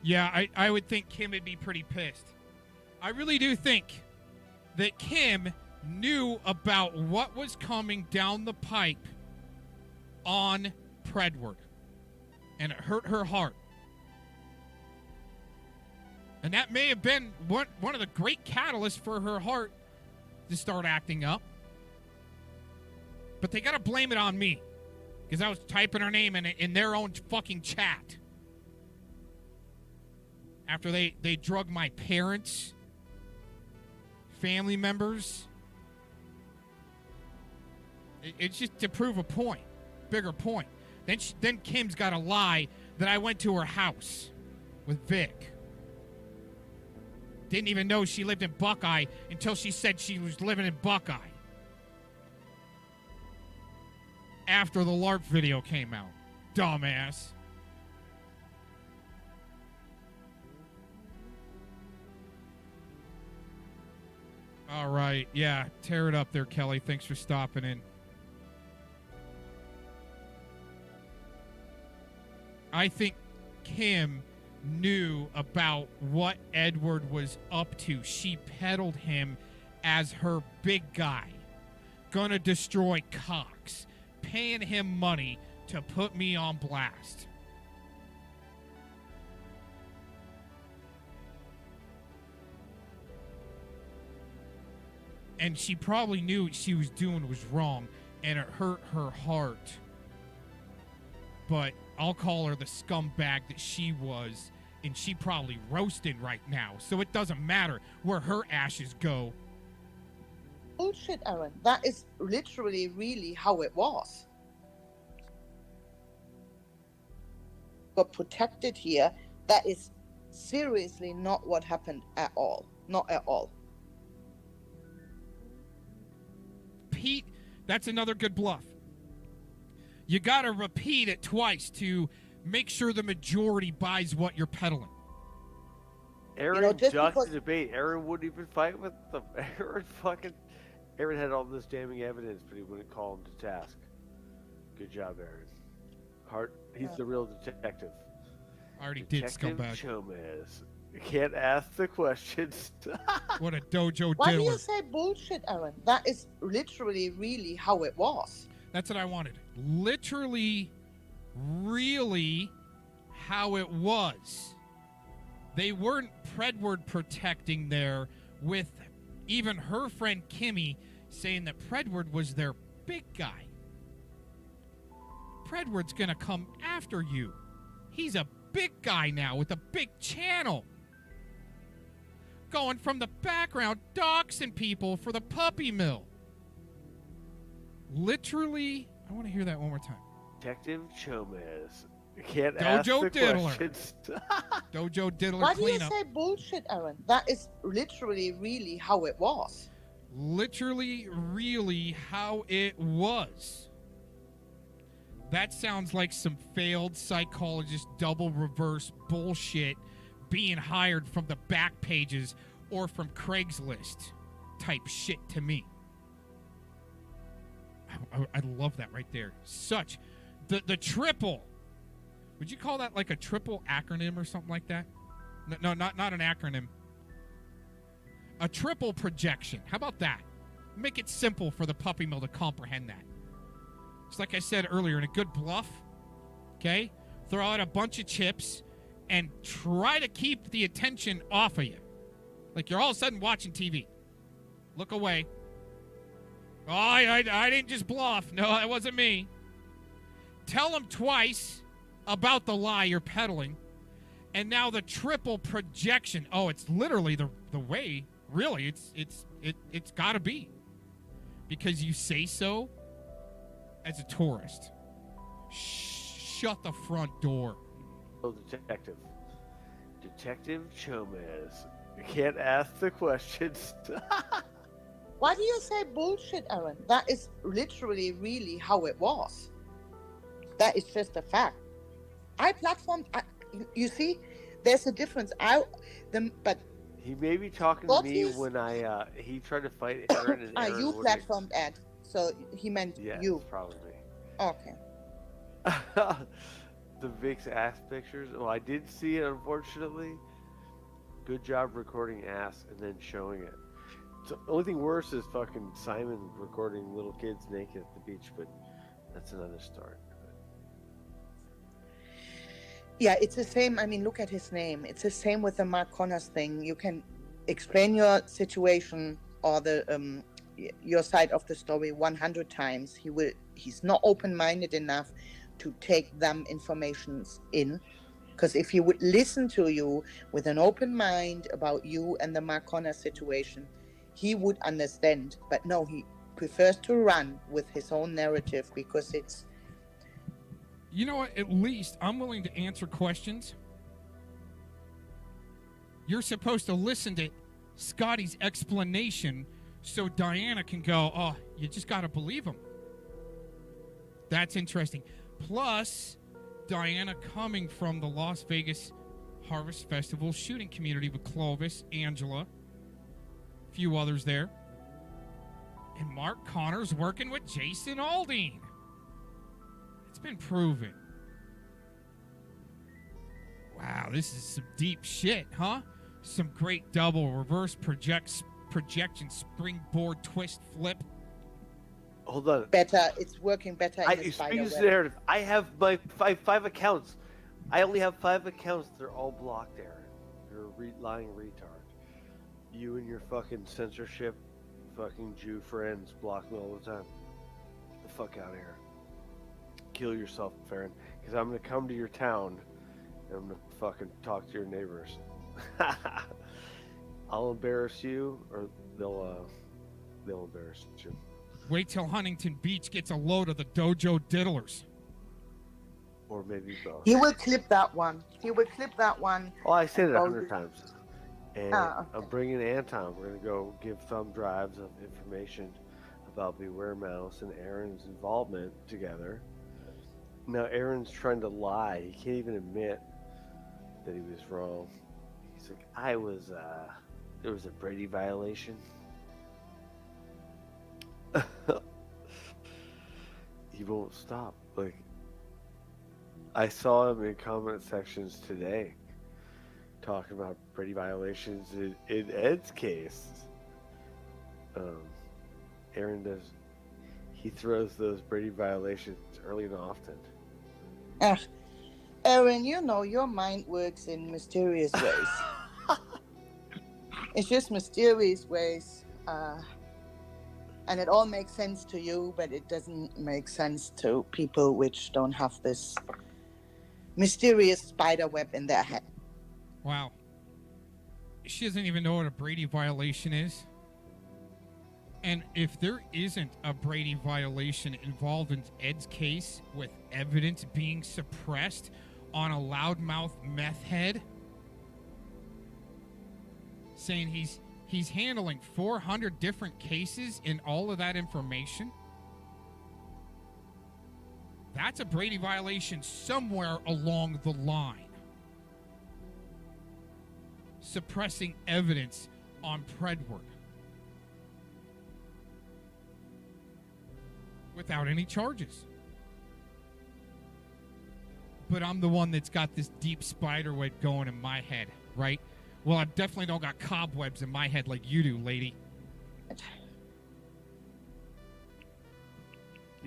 Yeah, I would think Kim would be pretty pissed. I really do think that Kim knew about what was coming down the pipe on Predward. And it hurt her heart. And that may have been one of the great catalysts for her heart to start acting up. But they got to blame it on me. Because I was typing her name in their own fucking chat. After they drug my parents, family members. It's just to prove a point. Bigger point. Then Kim's got to lie that I went to her house with Vic. Didn't even know she lived in Buckeye until she said she was living in Buckeye. After the LARP video came out. Dumbass. All right. Yeah, tear it up there, Kelly. Thanks for stopping in. I think Kim knew about what Edward was up to. She peddled him as her big guy. Gonna destroy Cox. Paying him money to put me on blast. And she probably knew what she was doing was wrong, and it hurt her heart. But I'll call her the scumbag that she was, and she probably roasting right now. So it doesn't matter where her ashes go. Bullshit, Aaron. That is literally really how it was. Got protected here. That is seriously not what happened at all. Not at all. Pete, that's another good bluff. You got to repeat it twice to make sure the majority buys what you're peddling. Aaron ducked the debate. Aaron wouldn't even fight with them. Aaron had all this damning evidence, but he wouldn't call him to task. Good job, Aaron. He's the real detective. I already Detective did, scumbag. Chomez. You can't ask the questions. What a dojo Why do diddler. you say bullshit, Aaron? That is literally really how it was. That's what I wanted. Literally, really how it was. They weren't Predward protecting there with even her friend Kimmy saying that Predward was their big guy. Predward's gonna come after you. He's a big guy now with a big channel. Going from the background, doxing people for the puppy mill. Literally, I want to hear that one more time. Detective Chomez. You can't Dojo ask the diddler. questions. Dojo diddler Why do you cleanup. say bullshit, Aaron? That is literally really how it was. Literally, really how it was. That sounds like some failed psychologist double reverse bullshit being hired from the back pages or from Craigslist type shit to me. I love that right there. Such the triple. Would you call that like a triple acronym or something like that? No, not an acronym. A triple projection. How about that? Make it simple for the puppy mill to comprehend that. It's like I said earlier, in a good bluff, okay? Throw out a bunch of chips and try to keep the attention off of you. Like you're all of a sudden watching TV. Look away. Oh, I didn't just bluff. No, that wasn't me. Tell them twice about the lie you're peddling. And now the triple projection. Oh, it's literally the way. Really, it's got to be. Because you say so as a tourist. Shut the front door. Oh, detective. Detective Chomez. You can't ask the questions. Why do you say bullshit, Aaron? That is literally really how it was. That is just a fact. I platformed. You see, there's a difference. But He may be talking to me when he tried to fight Aaron and Aaron you wouldn't- platformed Ed, so he meant Yes, you. probably. Okay. The Vic's ass pictures. Well, I did see it, unfortunately. Good job recording ass and then showing it. So, the only thing worse is fucking Simon recording little kids naked at the beach, but that's another story. Yeah, it's the same. I mean, look at his name. It's the same with the Mark Connors thing. You can explain your situation or your side of the story 100 times. He's not open-minded enough to take them informations in. Because if he would listen to you with an open mind about you and the Mark Connors situation, he would understand. But no, he prefers to run with his own narrative because it's. You know what? At least I'm willing to answer questions. You're supposed to listen to Scotty's explanation so Diana can go, oh, you just got to believe him. That's interesting. Plus, Diana coming from the Las Vegas Harvest Festival shooting community with Clovis, Angela, a few others there. And Mark Connors working with Jason Aldean. It's been proven. Wow, this is some deep shit, huh? Some great double reverse projection springboard twist flip. Hold on. Better. It's working better in the spider Speaking of web. narrative, I have my five accounts. I only have 5 accounts. They're all blocked, Aaron. You're a lying retard. You and your fucking censorship, fucking Jew friends block me all the time. Get the fuck out of here. Kill yourself, Farron. Because I'm gonna come to your town and I'm gonna fucking talk to your neighbors. I'll embarrass you, or they'll embarrass you. Wait till Huntington Beach gets a load of the Dojo Diddlers. Or maybe both. He will clip that one. Oh, I said it 100 times. And okay. I'm bringing Anton. We're going to go give thumb drives of information about Beware Mouse and Aaron's involvement together. Now, Aaron's trying to lie. He can't even admit that he was wrong. He's like, there was a Brady violation. He won't stop. Like, I saw him in comment sections today talking about Brady violations in Ed's case. Aaron he throws those Brady violations early and often. Aaron, you know your mind works in mysterious ways. It's just mysterious ways. And it all makes sense to you, but it doesn't make sense to people which don't have this mysterious spider web in their head. Wow. She doesn't even know what a Brady violation is. And if there isn't a Brady violation involved in Ed's case with evidence being suppressed on a loudmouth meth head, saying he's handling 400 different cases in all of that information, that's a Brady violation somewhere along the line. Suppressing evidence on Predward without any charges. But I'm the one that's got this deep spider web going in my head, right? Well, I definitely don't got cobwebs in my head like you do, lady.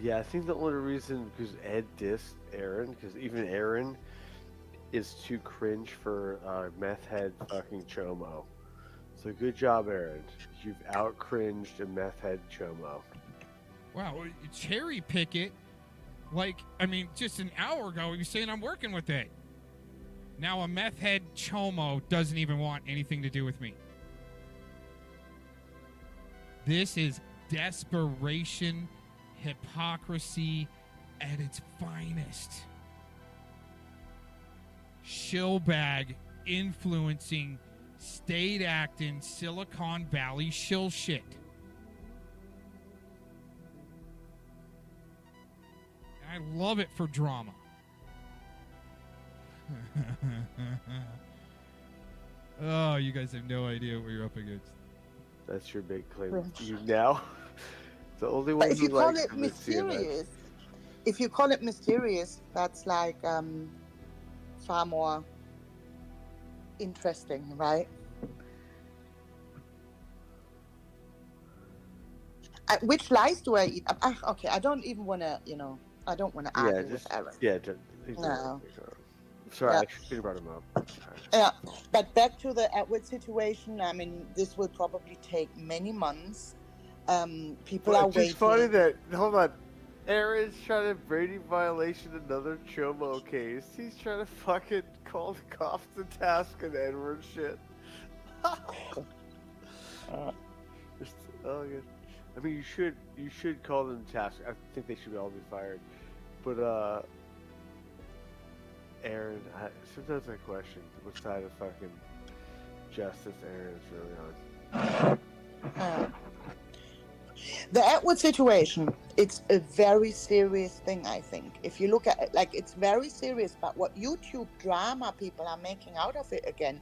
Yeah, I think the only reason because Ed dissed Aaron, because even Aaron is too cringe for meth head fucking Chomo. So good job, Aaron. You've out cringed a meth head Chomo. Wow, cherry pick it. Like, I mean, just an hour ago, you saying I'm working with it. Now a meth head Chomo doesn't even want anything to do with me. This is desperation, hypocrisy at its finest. Shillbag influencing state acting Silicon Valley shill shit. I love it for drama. Oh, you guys have no idea what you're up against. That's your big claim. You now? The only one But if you who call likes it him is mysterious, if you call it mysterious, that's like far more interesting, right? Which lies do I eat? Okay, I don't even want to, I don't want to argue with Aaron. Yeah, No. Sorry, Yeah. I should have brought him up. Yeah, but back to the Edward situation. I mean, this will probably take many months. People are It's just funny waiting. that, hold on, Aaron's trying to Brady violation another Chomo case. He's trying to fucking call the cops to task on Edward shit. Just, oh, good. I mean, you should call them to task. I think they should all be fired. But, Aaron, sometimes I question what side of fucking justice Aaron is really on. The Edward situation, it's a very serious thing, I think. If you look at it, like, it's very serious, but what YouTube drama people are making out of it again,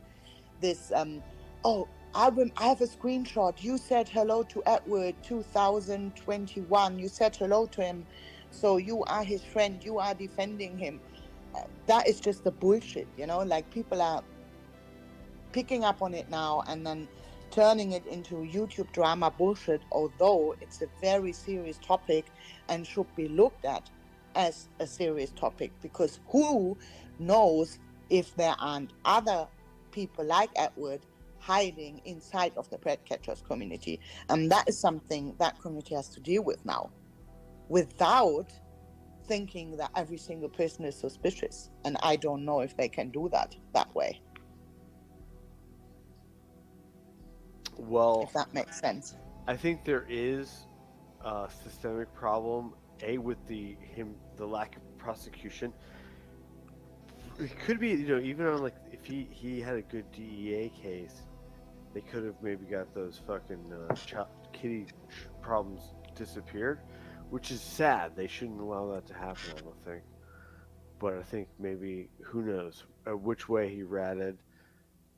this, I have a screenshot. You said hello to Edward 2021. You said hello to him. So you are his friend. You are defending him. That is just the bullshit, you know? Like, people are picking up on it now and then turning it into YouTube drama bullshit, although it's a very serious topic and should be looked at as a serious topic, because who knows if there aren't other people like Edward hiding inside of the pet catchers community. And that is something that community has to deal with now, without thinking that every single person is suspicious. And I don't know if they can do that way. Well, if that makes sense. I think there is a systemic problem, with the lack of prosecution. It could be, even on, like, if he had a good DEA case, they could have maybe got those fucking kitty problems disappeared, which is sad. They shouldn't allow that to happen, I don't think. But I think maybe, who knows which way he ratted,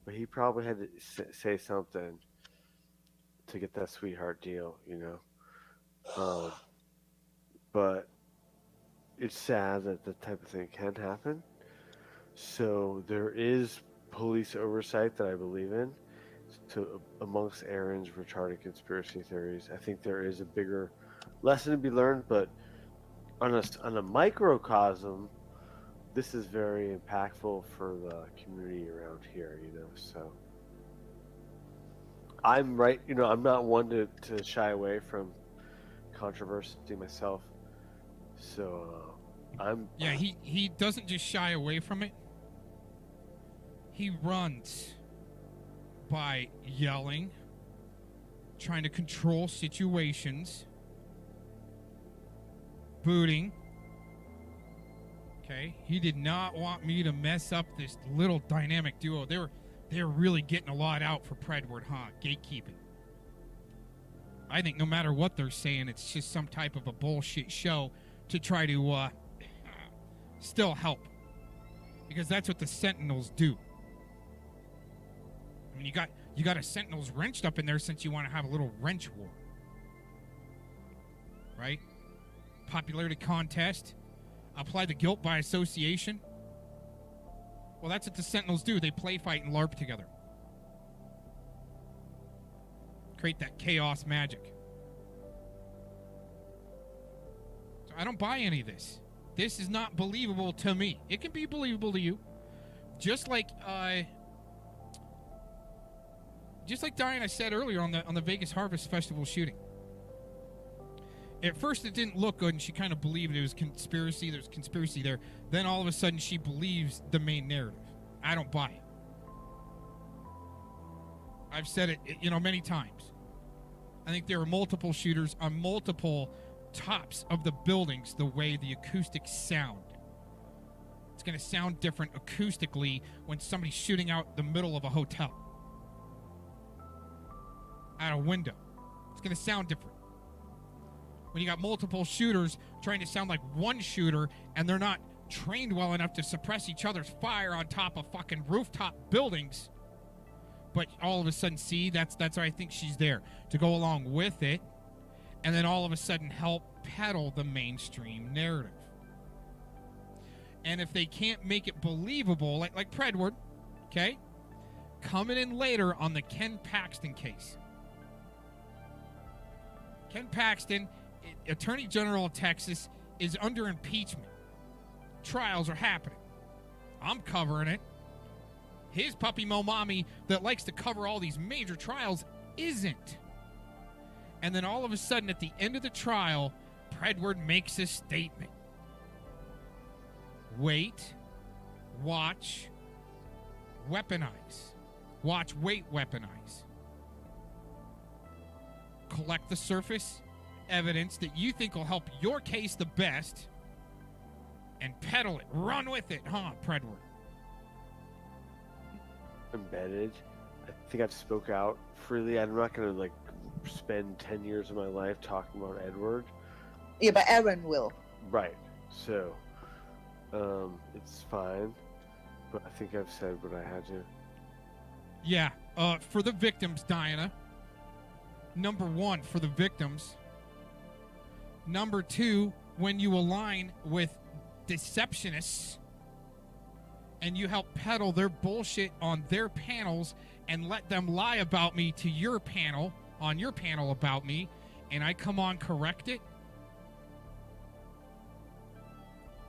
but he probably had to say something to get that sweetheart deal, but it's sad that that type of thing can happen. So there is police oversight that I believe in. Amongst Aaron's retarded conspiracy theories, I think there is a bigger lesson to be learned. But on a microcosm, this is very impactful for the community around here. So I'm right. I'm not one to shy away from controversy myself. So Yeah, he doesn't just shy away from it. He runs by yelling, trying to control situations, booting. Okay, he did not want me to mess up this little dynamic duo. They're really getting a lot out for Predward, huh? Gatekeeping. I think no matter what they're saying, it's just some type of a bullshit show to try to still help, because that's what the Sentinels do. I mean, you got a Sentinels wrenched up in there since you want to have a little wrench war, right? Popularity contest, apply the guilt by association. Well, that's what the Sentinels do. They play, fight, and LARP together. Create that chaos magic. So I don't buy any of this. This is not believable to me. It can be believable to you. Just like Diana said earlier on the Vegas Harvest Festival shooting. At first, it didn't look good, and she kind of believed it was conspiracy. There's conspiracy there. Then all of a sudden, she believes the main narrative. I don't buy it. I've said it, many times. I think there are multiple shooters on multiple tops of the buildings. The way the acoustics sound, it's going to sound different acoustically when somebody's shooting out the middle of a hotel, out a window. It's going to sound different. When you got multiple shooters trying to sound like one shooter, and they're not trained well enough to suppress each other's fire on top of fucking rooftop buildings, but all of a sudden, see, that's why I think she's there, to go along with it, and then all of a sudden help peddle the mainstream narrative. And if they can't make it believable, like Predward, okay, coming in later on the Ken Paxton case. Ken Paxton, Attorney General of Texas, is under impeachment. Trials are happening. I'm covering it. His puppy Mo Mommy that likes to cover all these major trials isn't. And then all of a sudden at the end of the trial, Predward makes a statement. Wait, watch, weaponize. Watch, wait, weaponize. Collect the surface evidence that you think will help your case the best and peddle it. Run with it, huh, Predward? Embedded. I think I've spoke out freely. I'm not going to, like, spend 10 years of my life talking about Edward. Yeah, but Aaron will. Right. So, it's fine. But I think I've said what I had to. Yeah, for the victims, Diana. Number 1, for the victims. Number 2, when you align with deceptionists and you help peddle their bullshit on their panels and let them lie about me to your panel, on your panel about me, and I come on correct it.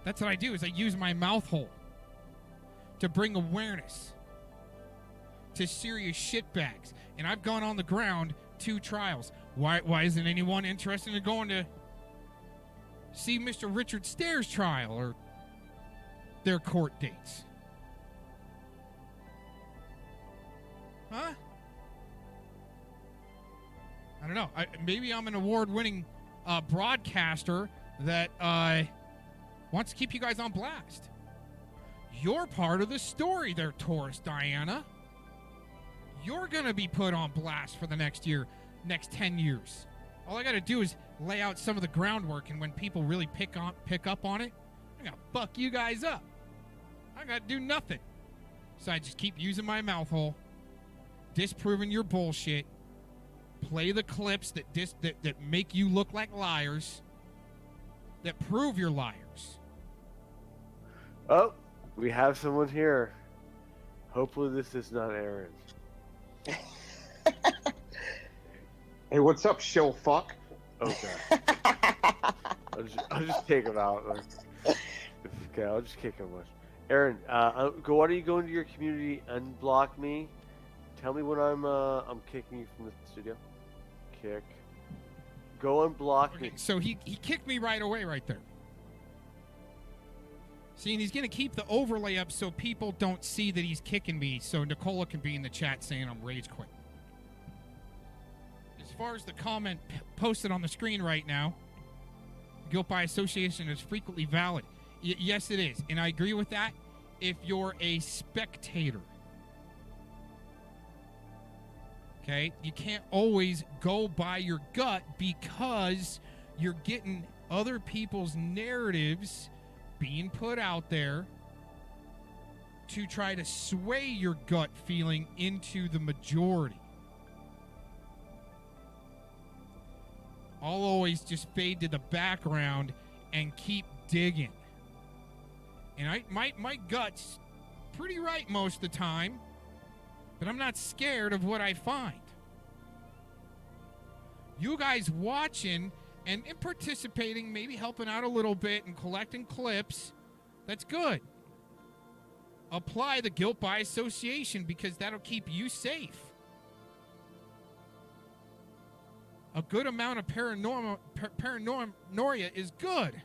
That's what I do, is I use my mouth hole to bring awareness to serious shitbags. And I've gone on the ground 2 trials. Why isn't anyone interested in going to see Mr. Richard Stair's trial or their court dates? Huh? I don't know. Maybe I'm an award-winning broadcaster that wants to keep you guys on blast. You're part of the story there, Taurus Diana. You're going to be put on blast for the next 10 years. All I got to do is lay out some of the groundwork, and when people really pick up on it, I got to fuck you guys up. I got to do nothing. So I just keep using my mouth hole, disproving your bullshit, play the clips that make you look like liars, that prove you're liars. Oh, we have someone here. Hopefully this is not Aaron. Hey, what's up, shill fuck? Okay. I'll just take him out. Okay, I'll just kick him. Aaron, why don't you go into your community, unblock me, tell me when I'm kicking you from the studio. Kick. Go unblock me. So he kicked me right away right there. See, and he's going to keep the overlay up so people don't see that he's kicking me, so Nicola can be in the chat saying I'm rage quit. As far as the comment posted on the screen right now, guilt by association is frequently valid. Yes, it is. And I agree with that if you're a spectator. Okay? You can't always go by your gut because you're getting other people's narratives being put out there to try to sway your gut feeling into the majority. I'll always just fade to the background and keep digging. And my gut's pretty right most of the time, but I'm not scared of what I find. You guys watching and participating, maybe helping out a little bit and collecting clips, that's good. Apply the guilt by association because that'll keep you safe. A good amount of paranoia is good.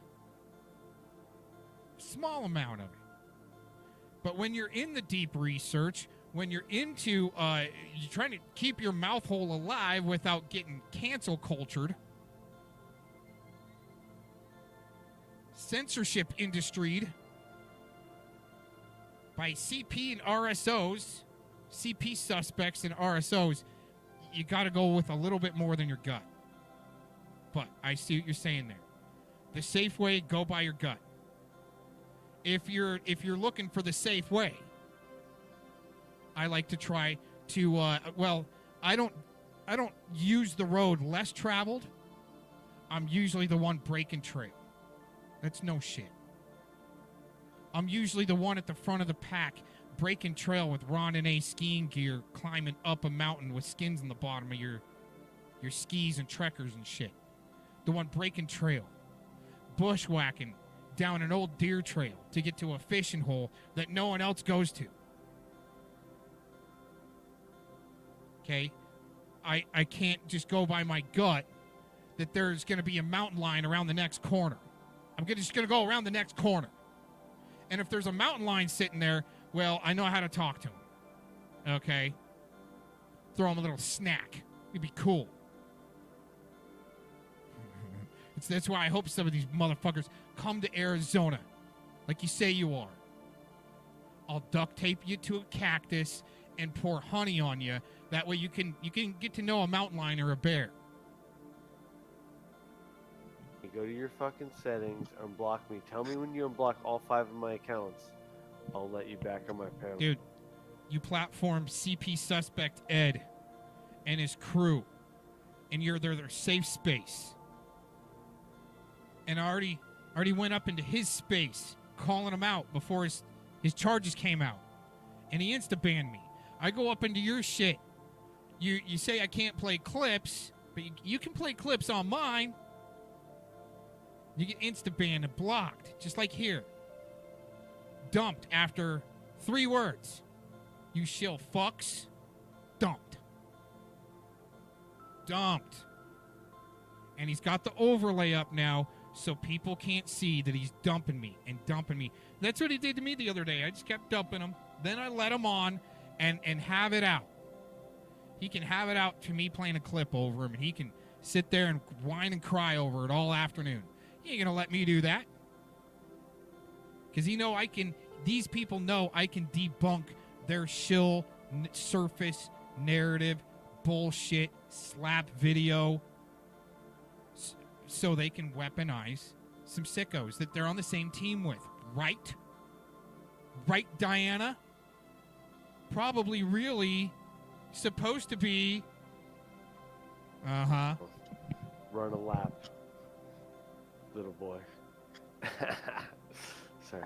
Small amount of it. But when you're in the deep research, when you're into, you're trying to keep your mouth hole alive without getting cancel cultured, censorship industried by CP and RSOs, CP suspects and RSOs, you got to go with a little bit more than your gut. But I see what you're saying there. The safe way, go by your gut. If you're looking for the safe way, I like to try to I don't use the road less traveled. I'm usually the one breaking trail. That's no shit. I'm usually the one at the front of the pack breaking trail with Ron and A skiing gear, climbing up a mountain with skins in the bottom of your skis and trekkers and shit. The one breaking trail, bushwhacking, down an old deer trail to get to a fishing hole that no one else goes to. Okay? I can't just go by my gut that there's going to be a mountain lion around the next corner. I'm just going to go around the next corner. And if there's a mountain lion sitting there, well, I know how to talk to him. Okay? Throw him a little snack. It'd be cool. That's why I hope some of these motherfuckers come to Arizona like you say you are. I'll duct tape you to a cactus and pour honey on you. That way you can get to know a mountain lion or a bear. You go to your fucking settings, unblock me. Tell me when you unblock all 5 of my accounts. I'll let you back on my panel. Dude, you platform CP suspect Ed and his crew, and you're their safe space. And I already went up into his space, calling him out before his charges came out. And he insta-banned me. I go up into your shit. You say I can't play clips, but you can play clips on mine. You get insta-banned and blocked, just like here. Dumped after 3 words. You shill fucks. Dumped. Dumped. And he's got the overlay up now, so people can't see that he's dumping me and dumping me. That's what he did to me the other day. I just kept dumping him. Then I let him on and have it out. He can have it out to me playing a clip over him, and he can sit there and whine and cry over it all afternoon. He ain't gonna let me do that. Because these people know I can debunk their shill surface narrative bullshit slap video so they can weaponize some sickos that they're on the same team with. Right? Right, Diana? Probably really supposed to be. Uh-huh. Run a lap, little boy. Sorry.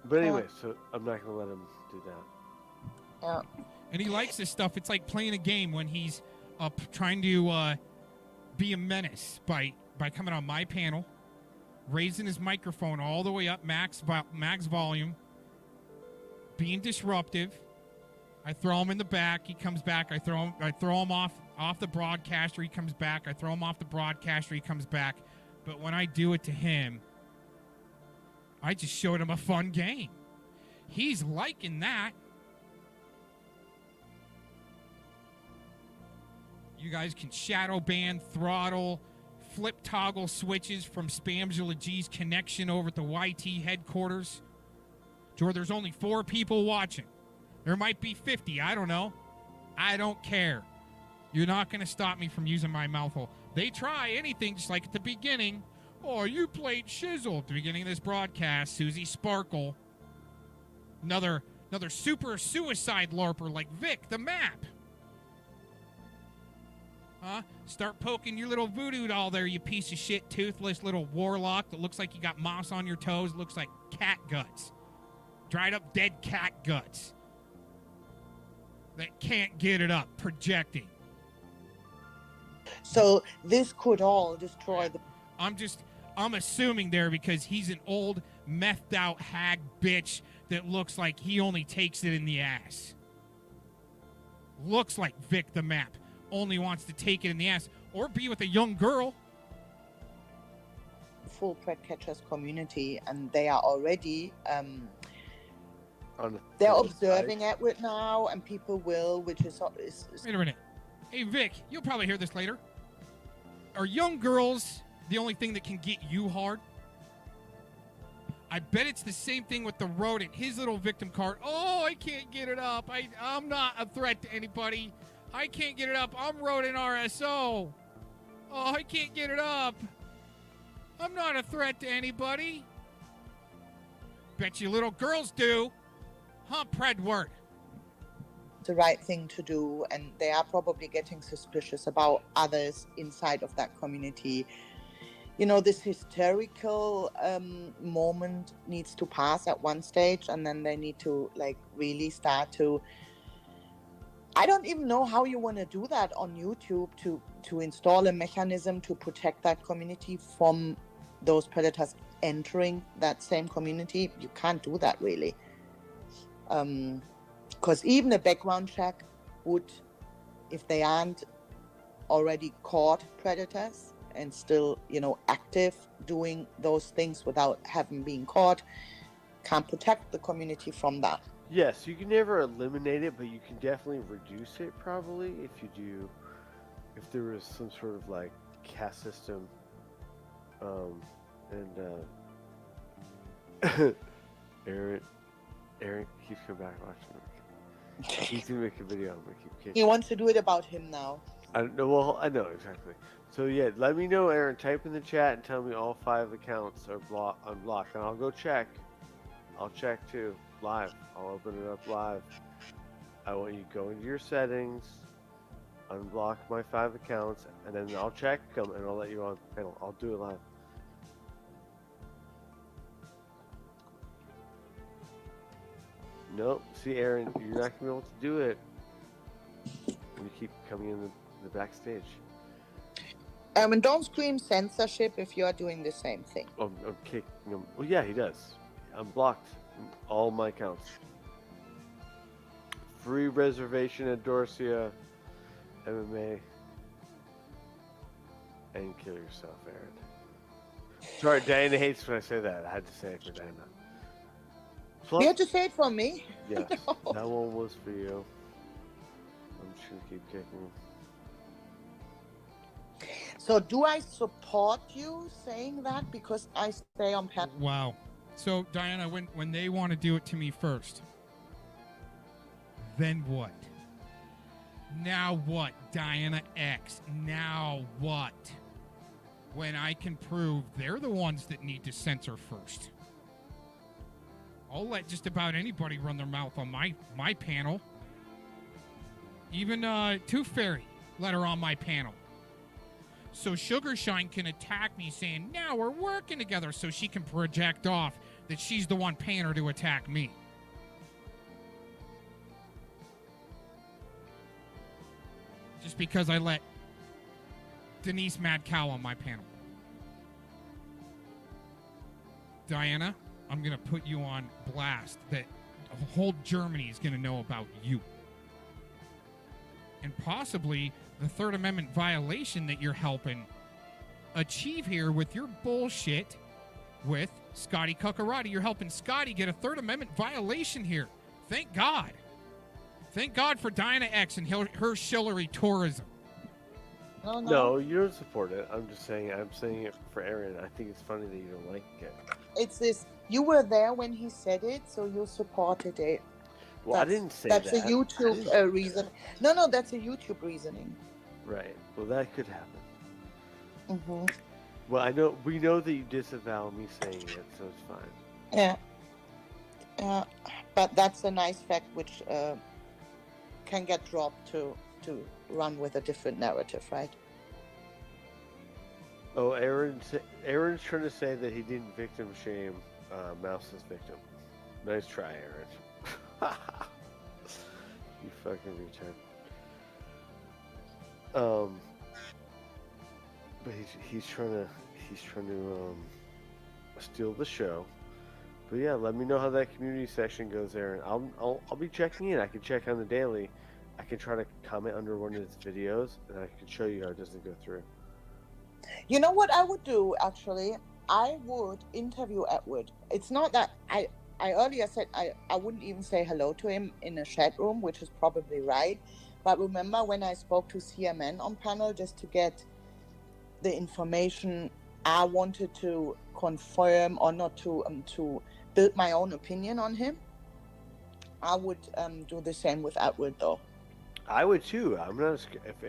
But anyway, so I'm not going to let him do that. Yeah. And he likes this stuff. It's like playing a game when he's trying to be a menace by coming on my panel, raising his microphone all the way up max volume, being disruptive. I throw him in the back. He comes back. I throw him off the broadcaster. He comes back. I throw him off the broadcaster. He comes back. But when I do it to him, I just showed him a fun game. He's liking that. You guys can shadow ban, throttle, flip toggle switches from Spamgla G's connection over at the YT headquarters. George, there's only 4 people watching. There might be 50. I don't know. I don't care. You're not going to stop me from using my mouth hole. They try anything, just like at the beginning. Oh, you played shizzle at the beginning of this broadcast, Susie Sparkle. Another super suicide LARPer like Vic the Map. Huh? Start poking your little voodoo doll there, you piece of shit, toothless little warlock that looks like you got moss on your toes, looks like cat guts. Dried up dead cat guts. That can't get it up, projecting. So this could all destroy the... I'm assuming there because he's an old, methed out hag bitch that looks like he only takes it in the ass. Looks like Vic the Map. Only wants to take it in the ass or be with a young girl. Full pred catchers community, and they are already they're observing it with now, and people will, which is Wait a minute. Hey Vic, you'll probably hear this later. Are young girls the only thing that can get you hard? I bet it's the same thing with the rodent. His little victim card. Oh, I can't get it up. I'm not a threat to anybody. I can't get it up. I'm rodent RSO. Oh, I can't get it up. I'm not a threat to anybody. Bet you little girls do. Huh, Predward? the right thing to do, and they are probably getting suspicious about others inside of that community. You know, this hysterical moment needs to pass at one stage, and then they need to like really start to, I don't even know how you want to do that on YouTube, to install a mechanism to protect that community from those predators. entering that same community. You can't do that really. Because even a background check would, if they aren't already caught predators and still, active doing those things without having been caught, can protect the community from that. Yes, you can never eliminate it, but you can definitely reduce it probably if there was some sort of like caste system. Aaron keeps coming back watching. He's gonna make a video. I'm gonna keep kicking. He wants to do it about him now. I know. Well, I know exactly. So yeah, let me know, Aaron. Type in the chat and tell me all 5 accounts are unblocked, and I'll go check. I'll check too live. I'll open it up live. I want you to go into your settings, unblock my 5 accounts, and then I'll check them and I'll let you on the panel. I'll do it live. Nope. See, Aaron, you're not gonna be able to do it when you keep coming in the backstage. And don't scream censorship if you are doing the same thing. I'm kicking him. Well, yeah, he does. I'm blocked all my accounts. Free reservation at Dorsia, MMA, and kill yourself, Aaron. Sorry, Diana hates when I say that. I had to say it for Diana. You had to say it for me. Yes, that one was for you. I'm just gonna keep kicking. So do I support you saying that because I stay on panel? Wow. So Diana, when they want to do it to me first, then what? Now what, Diana X? Now what? When I can prove they're the ones that need to censor first. I'll let just about anybody run their mouth on my panel. Even Tooth Fairy let her on my panel. So Sugarshine can attack me saying, now we're working together, so she can project off that she's the one paying her to attack me. Just because I let Denise Mad Cow on my panel. Diana, I'm going to put you on blast that the whole Germany is going to know about you. And possibly the Third Amendment violation that you're helping achieve here with your bullshit with Scotty Cuccarati. You're helping Scotty get a Third Amendment violation here. Thank God. Thank God for Diana X and her shillery tourism. No, you don't support it. I'm saying it for Aaron. I think it's funny that you don't like it. It's this. You were there when he said it, so you supported it. Well, I didn't say that's that. That's a YouTube reason. No, that's a YouTube reasoning. Right. Well, that could happen. Mm-hmm. Well, we know that you disavow me saying it, so it's fine. Yeah. But that's a nice fact which can get dropped to run with a different narrative, right? Oh, Aaron's trying to say that he didn't victim shame Mouse's victim. Nice try, Aaron. You fucking retard. But he's trying to steal the show. But yeah, let me know how that community section goes, Aaron. I'll be checking in. I can check on the daily. I can try to comment under one of his videos, and I can show you how it doesn't go through. You know what I would do, actually? I would interview Edward. It's not that I earlier said I wouldn't even say hello to him in a chat room, which is probably right. But remember when I spoke to CMN on panel just to get the information I wanted to confirm or not to build my own opinion on him? I would do the same with Edward, though. I would too. I'm not if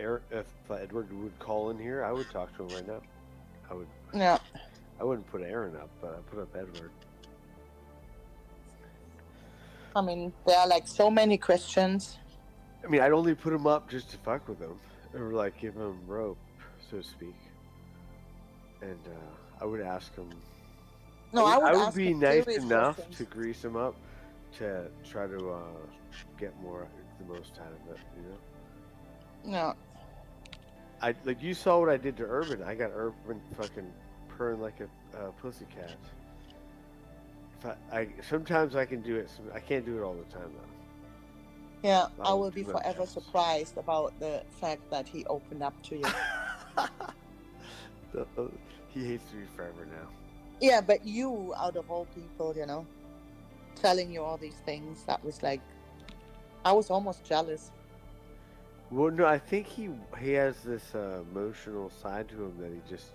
Edward would call in here, I would talk to him right now. I would. Yeah. I wouldn't put Aaron up, but I'd put up Edward. I mean, there are like so many questions. I mean, I'd only put him up just to fuck with him, or like give him rope, so to speak. And I would ask him. No, I would be nice enough questions to grease him up to try to get the most out of it, you know. No. Like you saw what I did to Urban. I got Urban fucking purring like a pussycat. I sometimes I can do it. I can't do it all the time though. Yeah, I Oh, will be too much. forever surprised about the fact that he opened up to you. He hates me forever now. Yeah, but you, out of all people, telling you all these things, that was like, I was almost jealous. Well, no, I think he has this emotional side to him that he just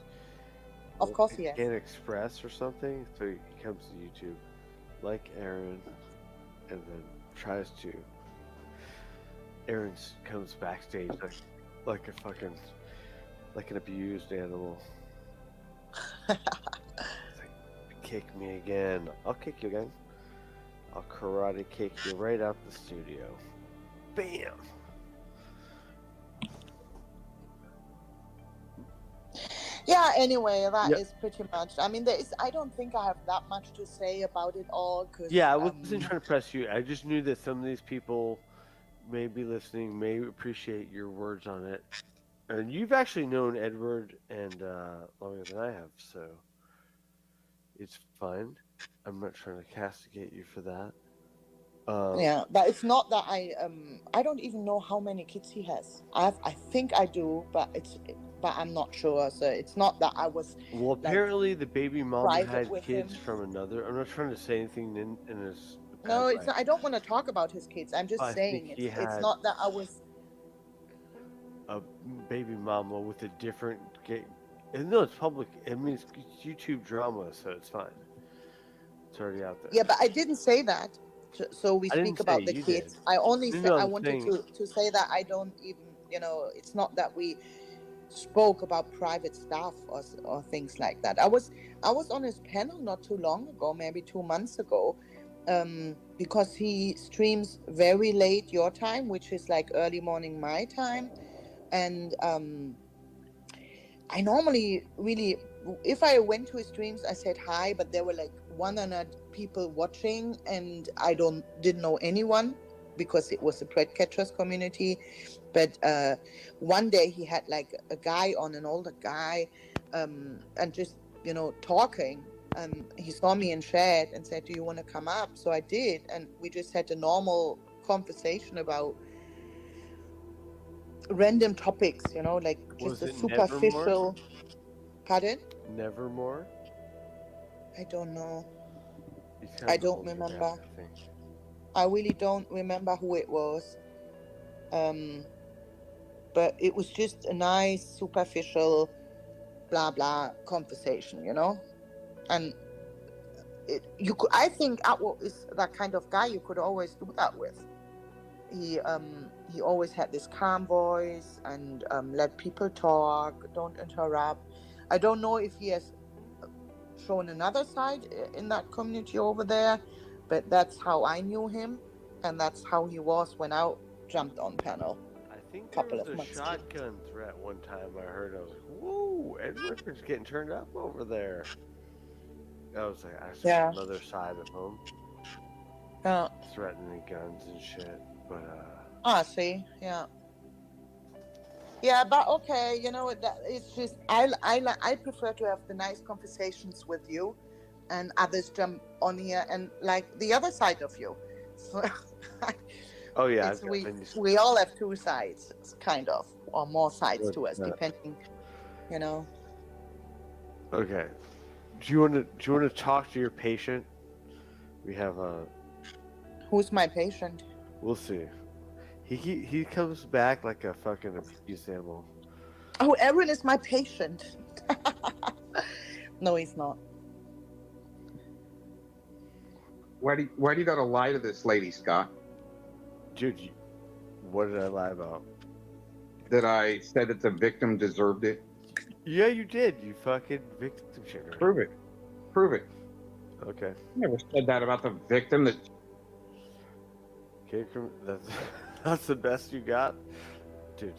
Of course he has. can't express or something. So he comes to YouTube, like Aaron, and then tries to. Aaron comes backstage like a fucking like an abused animal. It's like, kick me again. I'll kick you again. I'll karate kick you right out the studio. Bam. Yeah, anyway, that is pretty much. I mean, I don't think I have that much to say about it all. Cause, Yeah, I wasn't trying to press you. I just knew that some of these people may be listening, may appreciate your words on it. And you've actually known Edward and longer than I have, so it's fine. I'm not trying to castigate you for that. Yeah, but it's not that I don't even know how many kids he has. I think I do, but I'm not sure. So it's not that I was. Well, apparently the baby mama private had with kids him. from another. I'm not trying to say anything in this. No, it's not, I don't want to talk about his kids. I'm just I saying think he it's had not that I was. a baby mama with a different no, it's public. I mean, it's YouTube drama, so it's fine. It's already out there. Yeah, but I didn't say that. So we I didn't speak about say the you kids. did. I only No, said I I'm wanted saying- to say that I don't even, it's not that we spoke about private stuff or things like that. I was on his panel not too long ago, maybe 2 months ago, because he streams very late your time, which is like early morning my time, and I normally really, if I went to his streams, I said hi, but there were like 100 people watching, and I didn't know anyone because it was a Pred Catchers community. But one day he had like a guy on, an older guy, and just talking. He saw me in chat and said, "Do you want to come up?" So I did, and we just had a normal conversation about random topics, like just Was a it superficial. Nevermore? Pardon? Nevermore? I don't know. He's I kind of don't older remember. now, I think. I really don't remember who it was. But it was just a nice, superficial, blah blah conversation, And I think Atwo is that kind of guy you could always do that with. He always had this calm voice and let people talk, don't interrupt. I don't know if he has shown another side in that community over there, but that's how I knew him, and that's how he was when I jumped on panel. I think there was a shotgun threat one time I heard. I was like, whoa, Edward's getting turned up over there. I was like, I saw another side of him. Yeah. Threatening guns and shit. But, see, yeah. Yeah, but okay, it's just, I prefer to have the nice conversations with you, and others jump on here and like the other side of you. So, oh yeah, we all have two sides, kind of, or more sides to us, depending, Okay, do you want to talk to your patient? We have a. Who's my patient? We'll see. He comes back like a fucking abused animal. Oh, Aaron is my patient. No, he's not. Why do you gotta lie to this lady, Scott? Dude, what did I lie about? That I said that the victim deserved it. Yeah, you did. You fucking victim shamer. Prove it. Prove it. Okay. I never said that about the victim. That. Okay, that's the best you got, dude.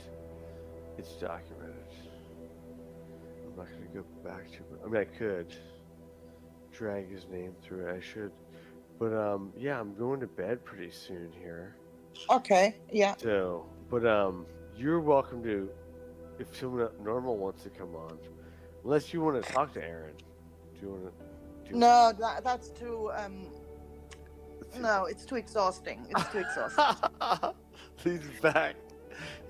It's documented. I'm not gonna go back to it. I mean, I could drag his name through it. I should, but yeah, I'm going to bed pretty soon here. Okay. Yeah. So, but you're welcome to, if someone normal wants to come on, unless you want to talk to Aaron. Do doing. No, that's too. No, it's too exhausting. It's too exhausting. He's back.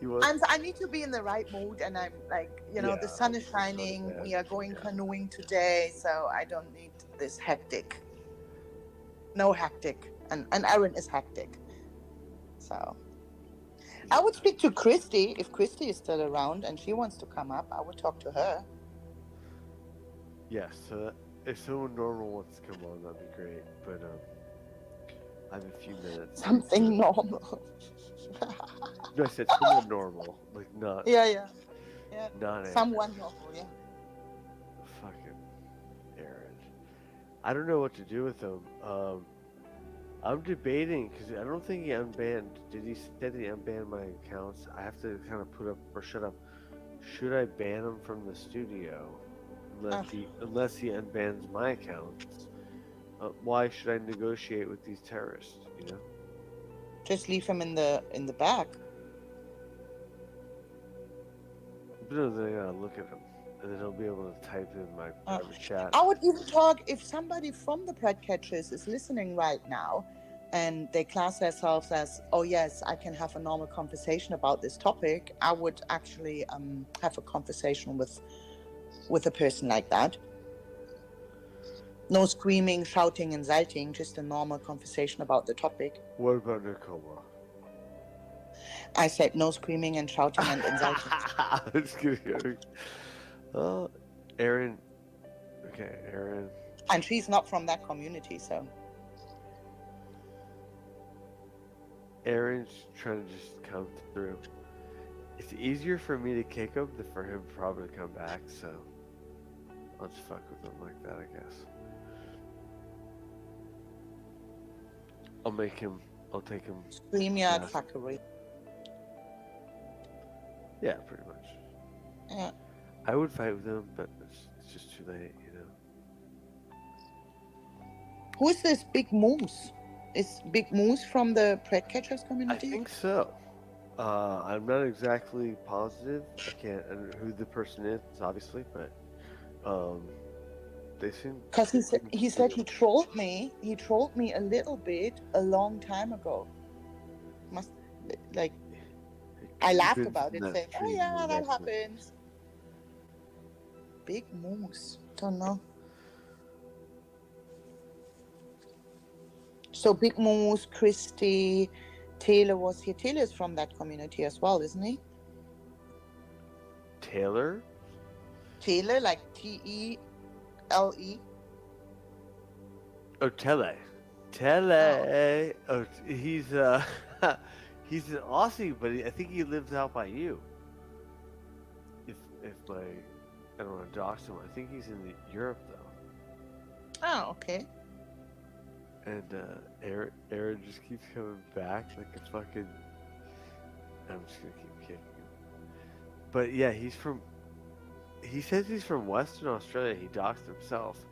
He was. I need to be in the right mood, and I'm like, the Yeah, sun is it's not shining. bad. We are going canoeing today, so I don't need this hectic. No hectic, and Aaron is hectic. So I would speak to Christy if Christy is still around and she wants to come up. I would talk to her. Yes, if someone normal wants to come on, that'd be great. But I have a few minutes. Something normal. No, I said someone normal, like not. Yeah. Not someone normal. Yeah. Fucking Aaron. I don't know what to do with him. I'm debating because I don't think he unbanned. Did he said he unbanned my accounts? I have to kind of put up or shut up. Should I ban him from the studio? Unless he unbans my accounts. Why should I negotiate with these terrorists? Just leave him in the back. But no, then I gotta look at him, and then he'll be able to type in my private chat. I would even talk if somebody from the Pred Catchers is listening right now, and they class themselves as, oh yes, I can have a normal conversation about this topic. I would actually have a conversation with a person like that. No screaming, shouting, insulting, just a normal conversation about the topic. What about Nicole? I said no screaming and shouting and insulting. I'm just kidding. Oh, Aaron. Okay, Aaron. And she's not from that community, so. Aaron's trying to just come through. It's easier for me to kick him than for him to probably come back, so I'll just fuck with him like that, I guess. I'll take him. StreamYard fuckery. Yeah, pretty much. Yeah. I would fight with him, but it's just too late, Who is this Big Moose? Is Big Moose from the Pred Catchers community? I think so. I'm not exactly positive. I can't who the person is, obviously, but they seem. Because he said he trolled me. He trolled me a little bit a long time ago. I laughed about it, saying, "Oh yeah, that happens." Big Moose. Don't know. So Big Moose, Christy, Taylor was here. Taylor is from that community as well, isn't he? Taylor? Taylor, like Tele. Oh, Tele. Tele. Oh, he's he's an Aussie, but I think he lives out by you. If I don't want to dox him. I think he's in Europe though. Oh, okay. And Aaron just keeps coming back like a fucking. I'm just gonna keep kicking him. But yeah, he says he's from Western Australia. He doxed himself.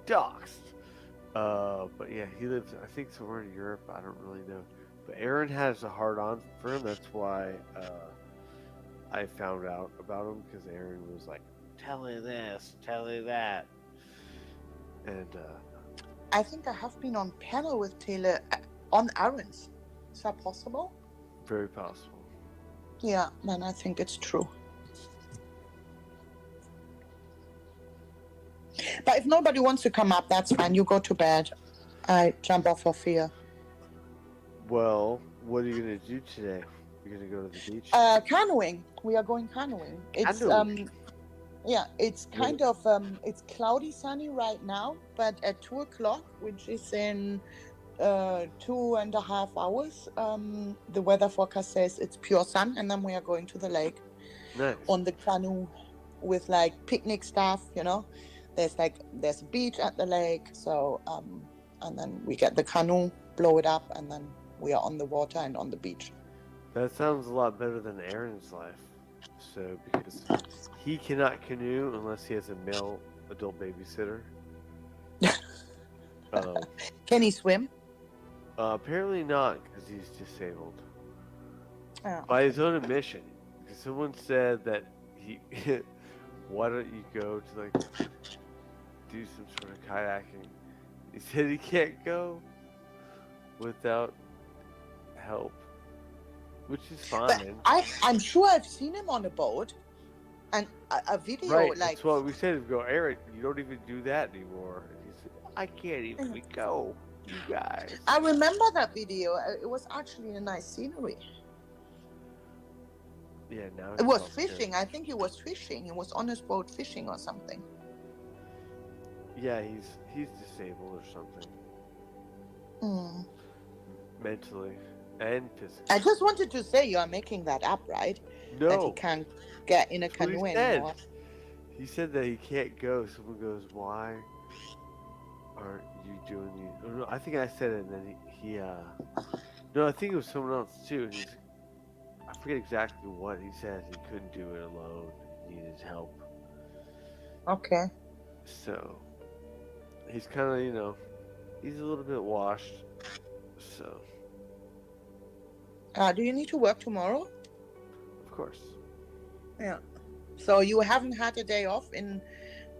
Doxed. But yeah, he lives, I think, somewhere in Europe. I don't really know. But Aaron has a hard on for him. That's why I found out about him, because Aaron was like, "Tell me this, tell me that," and I think I have been on panel with Taylor on Aaron's. Is that possible? very possible. Yeah, then I think it's true. But if nobody wants to come up, that's fine. You go to bed. I jump off for fear. Well, what are you gonna do today? You're gonna go to the beach? Canoeing. We are going canoeing. It's yeah, it's kind of it's cloudy, sunny right now, but at 2:00, which is in 2.5 hours, the weather forecast says it's pure sun, and then we are going to the lake. Nice. On the canoe with like picnic stuff, There's a beach at the lake, so and then we get the canoe, blow it up, and then we are on the water and on the beach. That sounds a lot better than Aaron's life. So, because he cannot canoe unless he has a male adult babysitter. Can he swim? Apparently not, because he's disabled. Oh. By his own admission. Because someone said that why don't you go to do some sort of kayaking. He said he can't go without help, which is But fine. I'm sure I've seen him on a boat, and a video Right, like. that's what we said. We go, Aaron, you don't even do that anymore. And he said, I can't even go, you guys. I remember that video. It was actually a nice scenery. Yeah, now It was all fishing. scared. I think he was fishing. He was on his boat fishing or something. Yeah, he's disabled or something. Mm. Mentally and physically. I just wanted to say you are making that up, right? That he No. can't get in a That's what canoe he said. anymore. He said that he can't go. Someone goes, why aren't you doing these? Oh, no, I think I said it, and then he no, I think it was someone else too. And I forget exactly what he said. He couldn't do it alone. He needed help. Okay. So he's kind of, he's a little bit washed. So Do you need to work tomorrow? of course. Yeah. So you haven't had a day off in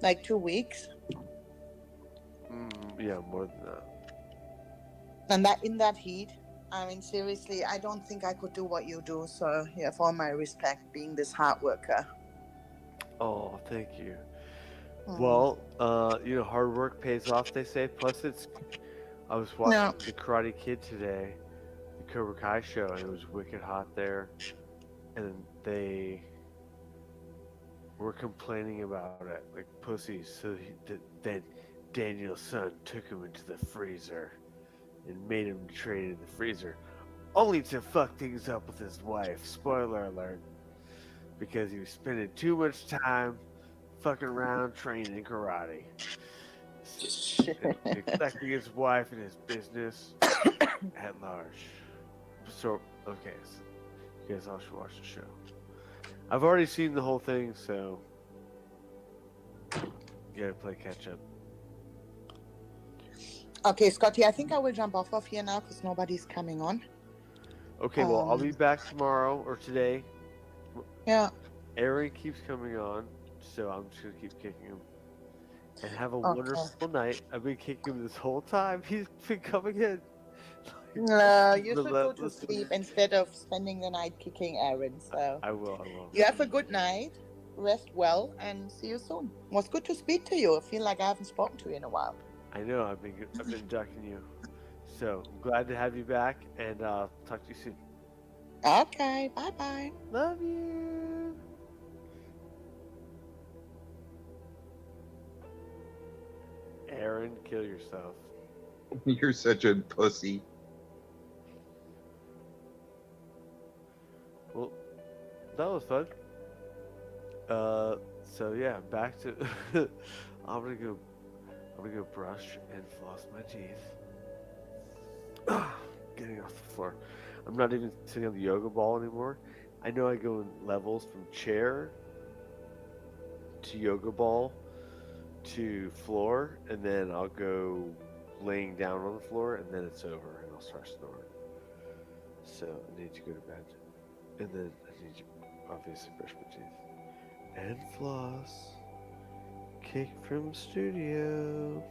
like 2 weeks, Yeah, more than that. and that in that heat. I mean, seriously, I don't think I could do what you do. So you have all my respect, being this hard worker. Oh, thank you. Mm. Well, hard work pays off, they say. Plus, I was watching the Karate Kid today, the Cobra Kai show, and it was wicked hot there. And they were complaining about it, like pussies. So then Daniel's son took him into the freezer and made him trade in the freezer, only to fuck things up with his wife. Spoiler alert. Because he was spending too much time fucking around training karate. Neglecting his wife and his business at large. So, okay. So you guys all should watch the show. I've already seen the whole thing, so you gotta play catch up. Okay, Scotty, I think I will jump off of here now because nobody's coming on. Okay, well, I'll be back tomorrow or today. Yeah. Aaron keeps coming on, so I'm just gonna keep kicking him. And have a wonderful night. I've been kicking him this whole time. He's been coming in. No, you should go to sleep instead of spending the night kicking Aaron. So I will. you have a good night, rest well, and see you soon. It was good to speak to you. I feel like I haven't spoken to you in a while. I know. I've been ducking you. So I'm glad to have you back, and talk to you soon. Okay, bye-bye. Love you. Aaron, kill yourself. You're such a pussy. Well, that was fun. So yeah, back to. I'm gonna go brush and floss my teeth. Getting off the floor. I'm not even sitting on the yoga ball anymore. I know I go in levels from chair to yoga ball to floor, and then I'll go laying down on the floor, and then it's over, and I'll start snoring. So I need to go to bed, and then I need to obviously brush my teeth and floss. Kick from studio.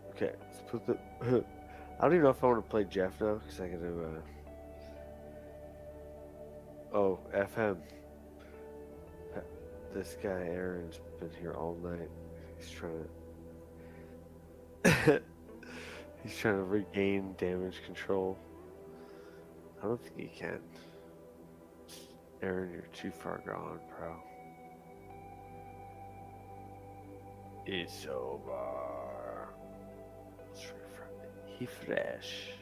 Okay, let's put the. I don't even know if I want to play Jeff now because I gotta. Oh, FM. This guy Aaron's been here all night. He's trying to. He's trying to regain damage control. I don't think he can. Aaron, you're too far gone, bro. It's over. Let's refresh.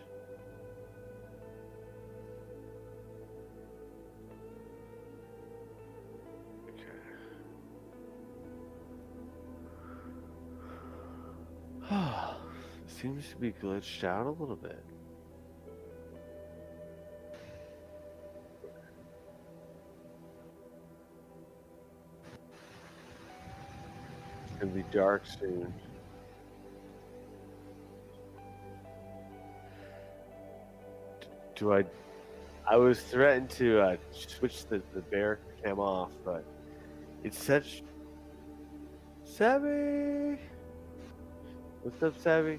Okay. Seems to be glitched out a little bit. It's gonna be dark soon. I was threatened to switch the bear cam off, but it's such Savvy. What's up, Savvy?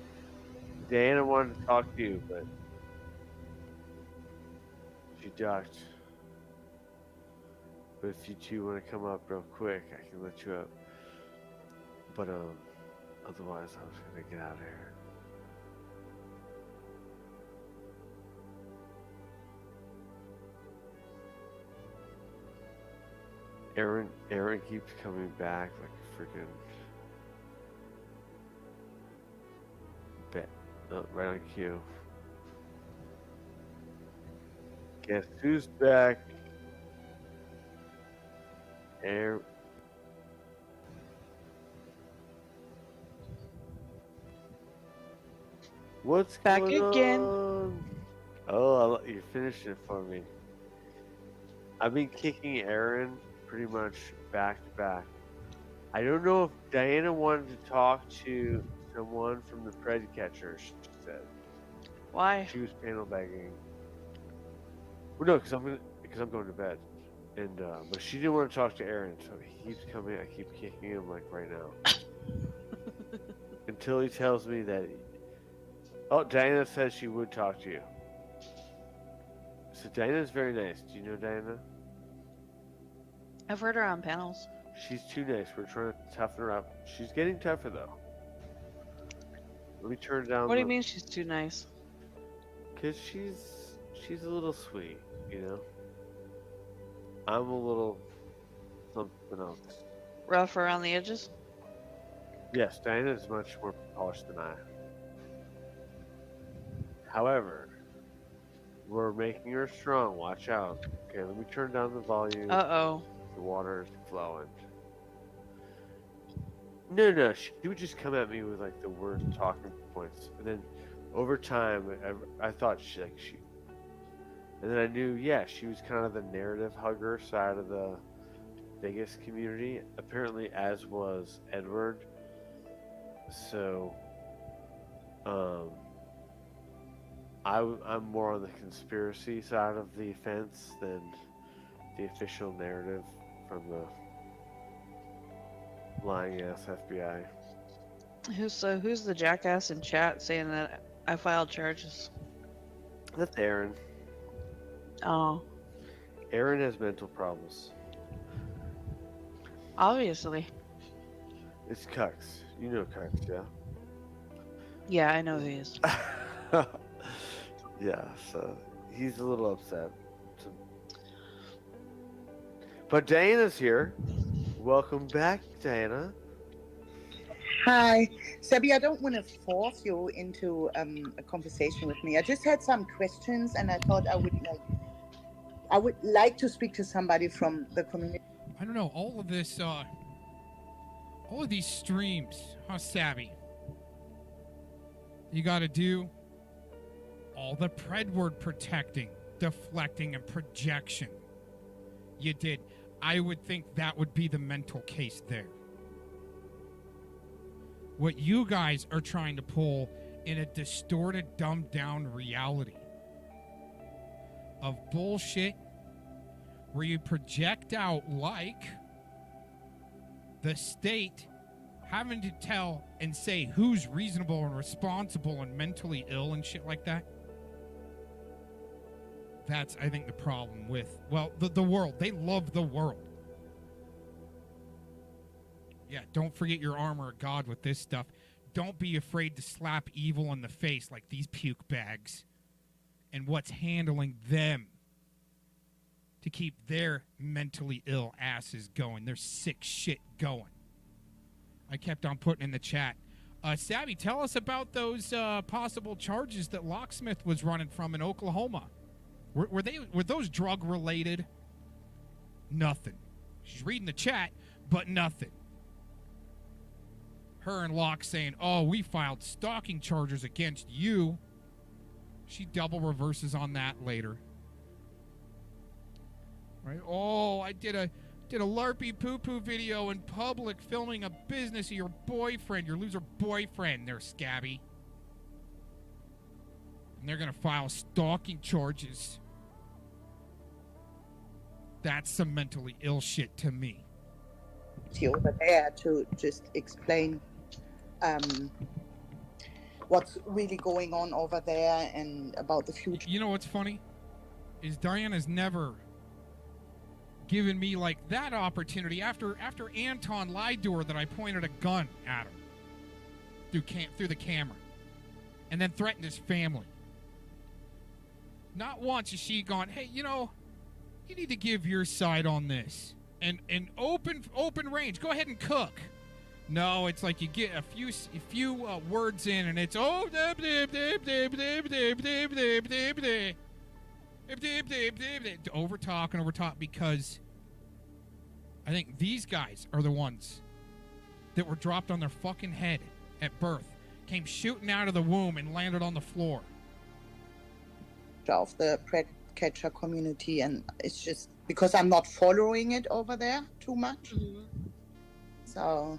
Diana wanted to talk to you, but she ducked. But if you two want to come up real quick, I can let you up. But otherwise, I was gonna get out of here. Aaron keeps coming back like a freaking bet. Oh, right on cue. Guess who's back? Aaron. What's Back going again. on? Oh, you're finishing it for me. I've been kicking Aaron pretty much back to back. I don't know if Diana wanted to talk to someone from the Pred Catchers, she said. Why? She was panel begging. Well, no, because I'm going to bed. And but she didn't want to talk to Aaron, so he keeps coming. I keep kicking him like right now. Until he tells me that oh, Diana says she would talk to you. So Diana's very nice. Do you know Diana? I've heard her on panels. She's too nice. We're trying to toughen her up. She's getting tougher though. Let me turn down. What do you mean she's too nice? Cause she's a little sweet, you know. I'm a little something else. Rough around the edges? Yes, Diana is much more polished than I. However, we're making her strong. Watch out. Okay, let me turn down the volume. Uh-oh. The water is flowing. No, she would just come at me with like the worst talking points, and then over time, I thought she, and then I knew, yeah, she was kind of the narrative hugger side of the Vegas community. Apparently, as was Edward. So, I'm more on the conspiracy side of the fence than the official narrative from the lying ass FBI. Who's the jackass in chat saying that I filed charges? That's Aaron. Oh. Aaron has mental problems. Obviously. It's Cux. You know Cux, yeah? Yeah, I know who he is. Yeah, so he's a little upset. But Diana's here. Welcome back, Diana. Hi, Sebi. I don't want to force you into a conversation with me. I just had some questions, and I thought I would like to speak to somebody from the community. I don't know, all of this, all of these streams, how savvy. You gotta do all the pred word protecting, deflecting, and projection. You did. I would think that would be the mental case there. What you guys are trying to pull in a distorted, dumbed down reality of bullshit where you project out like the state having to tell and say who's reasonable and responsible and mentally ill and shit like that. That's, I think, the problem with, well, the world. They love the world. Yeah, don't forget your armor of God with this stuff. Don't be afraid to slap evil in the face like these puke bags and what's handling them to keep their mentally ill asses going, their sick shit going. I kept on putting in the chat. Savvy, tell us about those possible charges that Locksmith was running from in Oklahoma. Were those drug related? Nothing. She's reading the chat, but nothing. Her and Locke saying, "Oh, we filed stalking charges against you." She double reverses on that later. Right? Oh, I did a LARPy poo-poo video in public filming a business of your boyfriend, your loser boyfriend there, Scabby. And they're going to file stalking charges. That's some mentally ill shit to me. over there to just explain what's really going on over there and about the future. You know what's funny? Is Diana's never given me like that opportunity after Anton lied to her that I pointed a gun at him through the camera and then threatened his family. Not once has she gone, hey, you know, you need to give your side on this and open range. Go ahead and cook. No, it's like you get a few words in and it's over talk because I think these guys are the ones that were dropped on their fucking head at birth, came shooting out of the womb and landed on the floor. Of the pred catcher community, and it's just because I'm not following it over there too much. So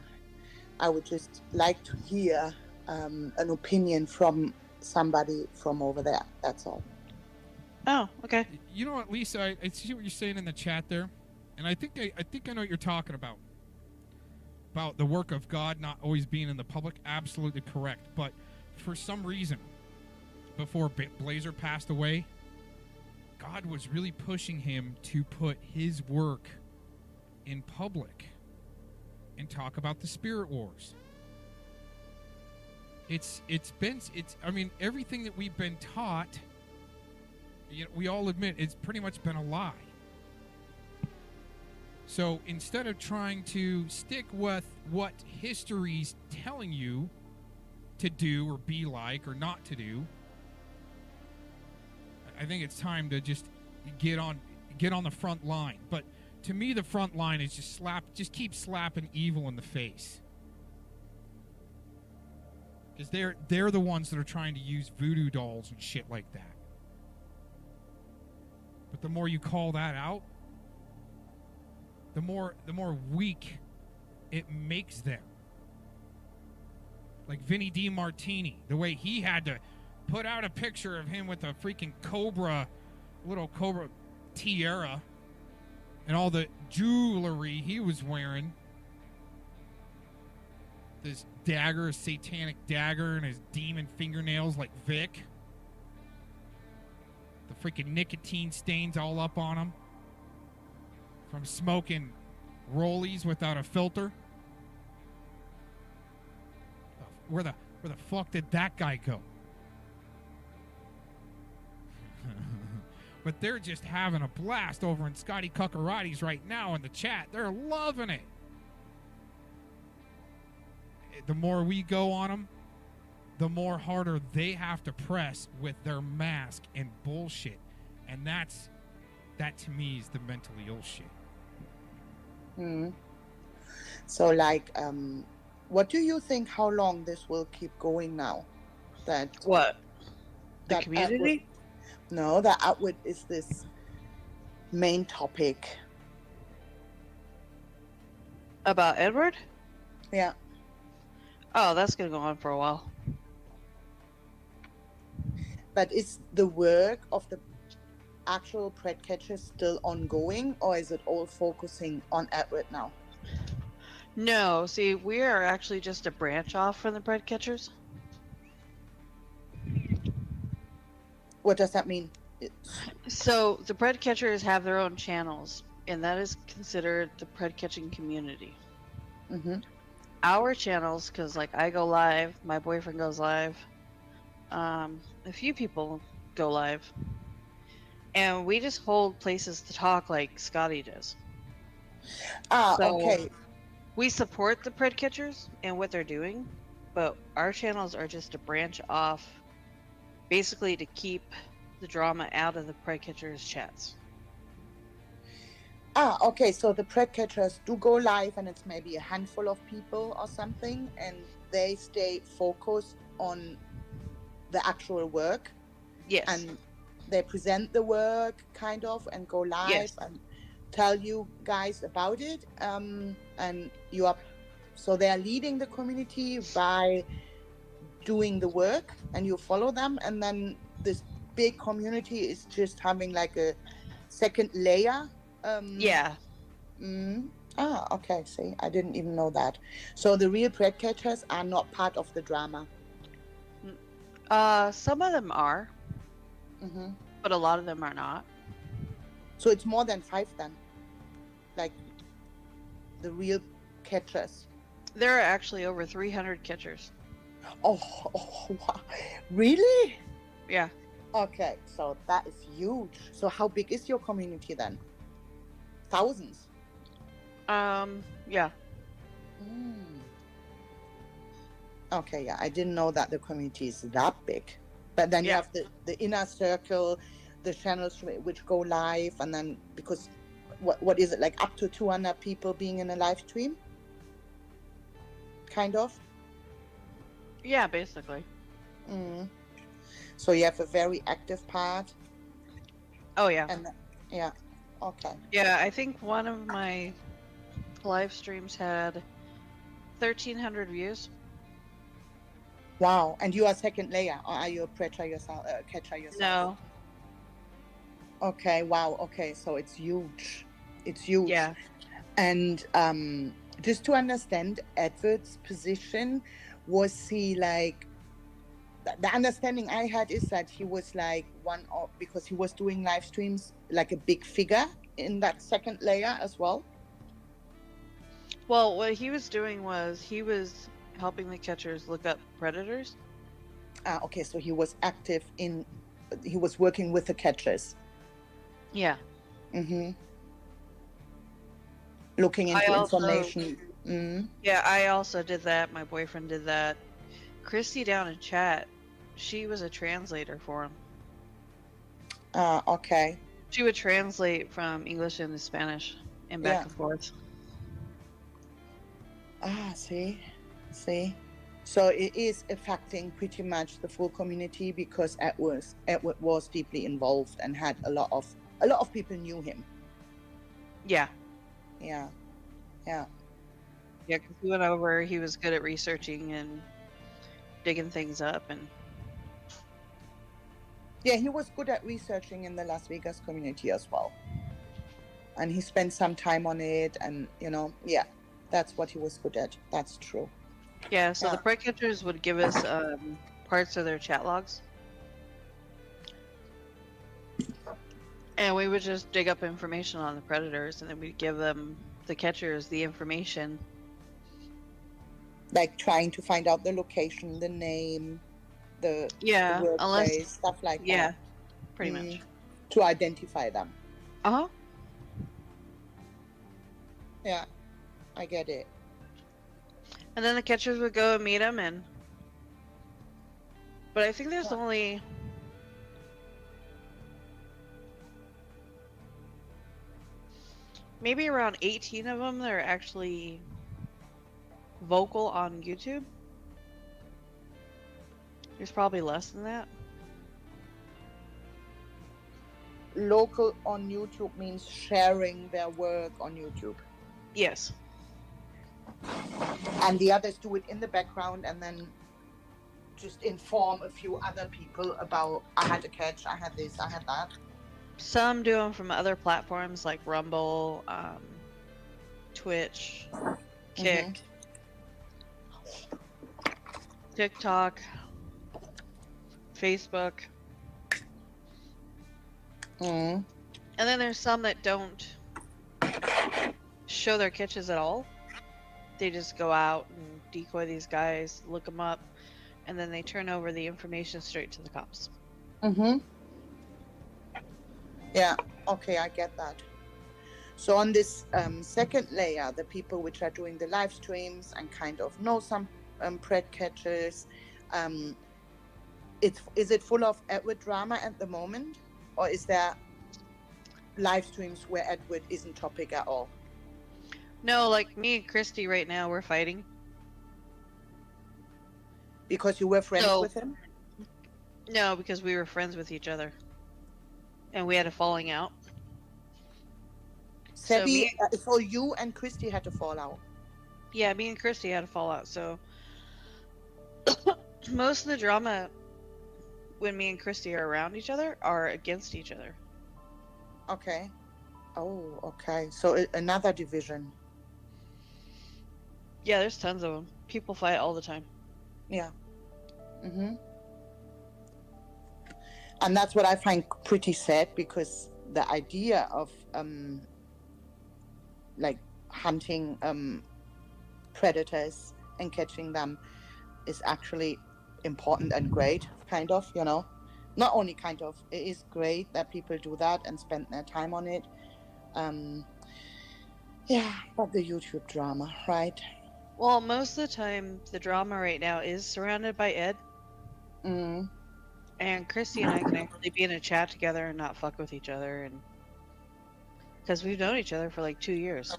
I would just like to hear an opinion from somebody from over there. That's all. Oh, okay. You know what, Lisa? I see what you're saying in the chat there, and I think I know what you're talking about the work of God not always being in the public. Absolutely correct. But for some reason, before Blazer passed away, God was really pushing him to put his work in public and talk about the spirit wars. I mean, everything that we've been taught, you know, we all admit it's pretty much been a lie. So instead of trying to stick with what history's telling you to do or be like or not to do, I think it's time to just get on the front line. But to me, the front line is just keep slapping evil in the face. Because they're the ones that are trying to use voodoo dolls and shit like that. But the more you call that out, the more weak it makes them. Like Vinny DiMartini, the way he had to put out a picture of him with a freaking little cobra tiara and all the jewelry he was wearing. This dagger, a satanic dagger, and his demon fingernails like Vic. The freaking nicotine stains all up on him from smoking rollies without a filter. Where the fuck did that guy go? But they're just having a blast over in Scotty Cuckarati's right now in the chat. They're loving it. The more we go on them, the more harder they have to press with their mask and bullshit. And that to me is the mentally ill shit. So like, what do you think, how long this will keep going now? That what? The that community? No, that Atwood is this main topic. About Edward? Yeah. Oh, that's gonna go on for a while. But is the work of the actual pred catchers still ongoing, or is it all focusing on Edward now? No, see, we are actually just a branch off from the pred catchers. What does that mean? So the pred catchers have their own channels, and that is considered the pred catching community. Our channels, because like I go live, my boyfriend goes live, a few people go live, and we just hold places to talk like Scotty does. Okay. We support the pred catchers and what they're doing, but our channels are just a branch off, basically to keep the drama out of the pred catchers chats. Okay, so the pred catchers do go live, and it's maybe a handful of people or something, and they stay focused on the actual work. Yes. And they present the work, kind of, and go live. Yes. And tell you guys about it. And you are, so they are leading the community by doing the work, and you follow them. And then this big community is just having like a second layer. Yeah. Ah, okay. See, I didn't even know that. So the real bread catchers are not part of the drama. Some of them are, Hmm. but a lot of them are not. So it's more than 5 then. Like the real catchers. There are actually over 300 catchers. Oh, wow. Really? Yeah. Okay, so that is huge. So how big is your community then? Thousands. Yeah. Okay, yeah, I didn't know that the community is that big. But then you have the inner circle, the channels which go live, and then because what is it, like up to 200 people being in a live stream? Kind of. Yeah, basically. So you have a very active part. Oh yeah. And yeah, okay. Yeah, I think one of my live streams had 1,300 views. Wow, and you are second layer, or are you a catcher yourself? No. Okay, wow, okay, so it's huge. It's huge. Yeah. And just to understand Edward's position, was he like, the understanding I had is that he was like because he was doing live streams, like a big figure in that second layer as well? Well, what he was doing was he was helping the catchers look up predators. Ah, okay, so he was active he was working with the catchers. Yeah. Mm-hmm. Looking into information. Yeah, I also did that. My boyfriend did that. Christy down in chat, she was a translator for him. Okay. She would translate from English into Spanish and back and forth. Ah, see. So it is affecting pretty much the full community because Edward was deeply involved and had a lot of people knew him. Yeah. Yeah. Yeah, because he went over, he was good at researching and digging things up, and yeah, he was good at researching in the Las Vegas community as well. And he spent some time on it, and yeah, that's what he was good at. That's true. Yeah, so the bread catchers would give us parts of their chat logs. And we would just dig up information on the predators, and then we'd give them, the catchers, the information. Like trying to find out the location, the name, the workplace, unless, stuff like that. Yeah, pretty much. To identify them. Uh-huh. Yeah, I get it. And then the catchers would go and meet them, but I think there's only maybe around 18 of them that are actually vocal on YouTube. There's probably less than that. Local on YouTube means sharing their work on YouTube. Yes. And the others do it in the background and then just inform a few other people about, I had a catch, I had this, I had that. Some do them from other platforms like Rumble, Twitch, Kick, TikTok, Facebook. And then there's some that don't show their catches at all. They just go out and decoy these guys, look them up, and then they turn over the information straight to the cops. Yeah, okay, I get that. So on this second layer, the people which are doing the live streams and kind of know some bread catchers, is it full of Edward drama at the moment? Or is there live streams where Edward isn't topic at all? No, like me and Christy right now, we're fighting. Because you were friends with him? No, because we were friends with each other. And we had a falling out. So you and Christy had to fall out? Yeah, me and Christy had a fallout, so most of the drama when me and Christy are around each other are against each other. Okay. Oh, okay. So another division. Yeah, there's tons of them. People fight all the time. Yeah. And that's what I find pretty sad, because the idea of like hunting predators and catching them is actually important and great, kind of, you know. Not only kind of, it is great that people do that and spend their time on it. Yeah, but the YouTube drama, right? Well, most of the time, the drama right now is surrounded by Ed. And Christy and I can actually be in a chat together and not fuck with each other, and because we've known each other for like 2 years.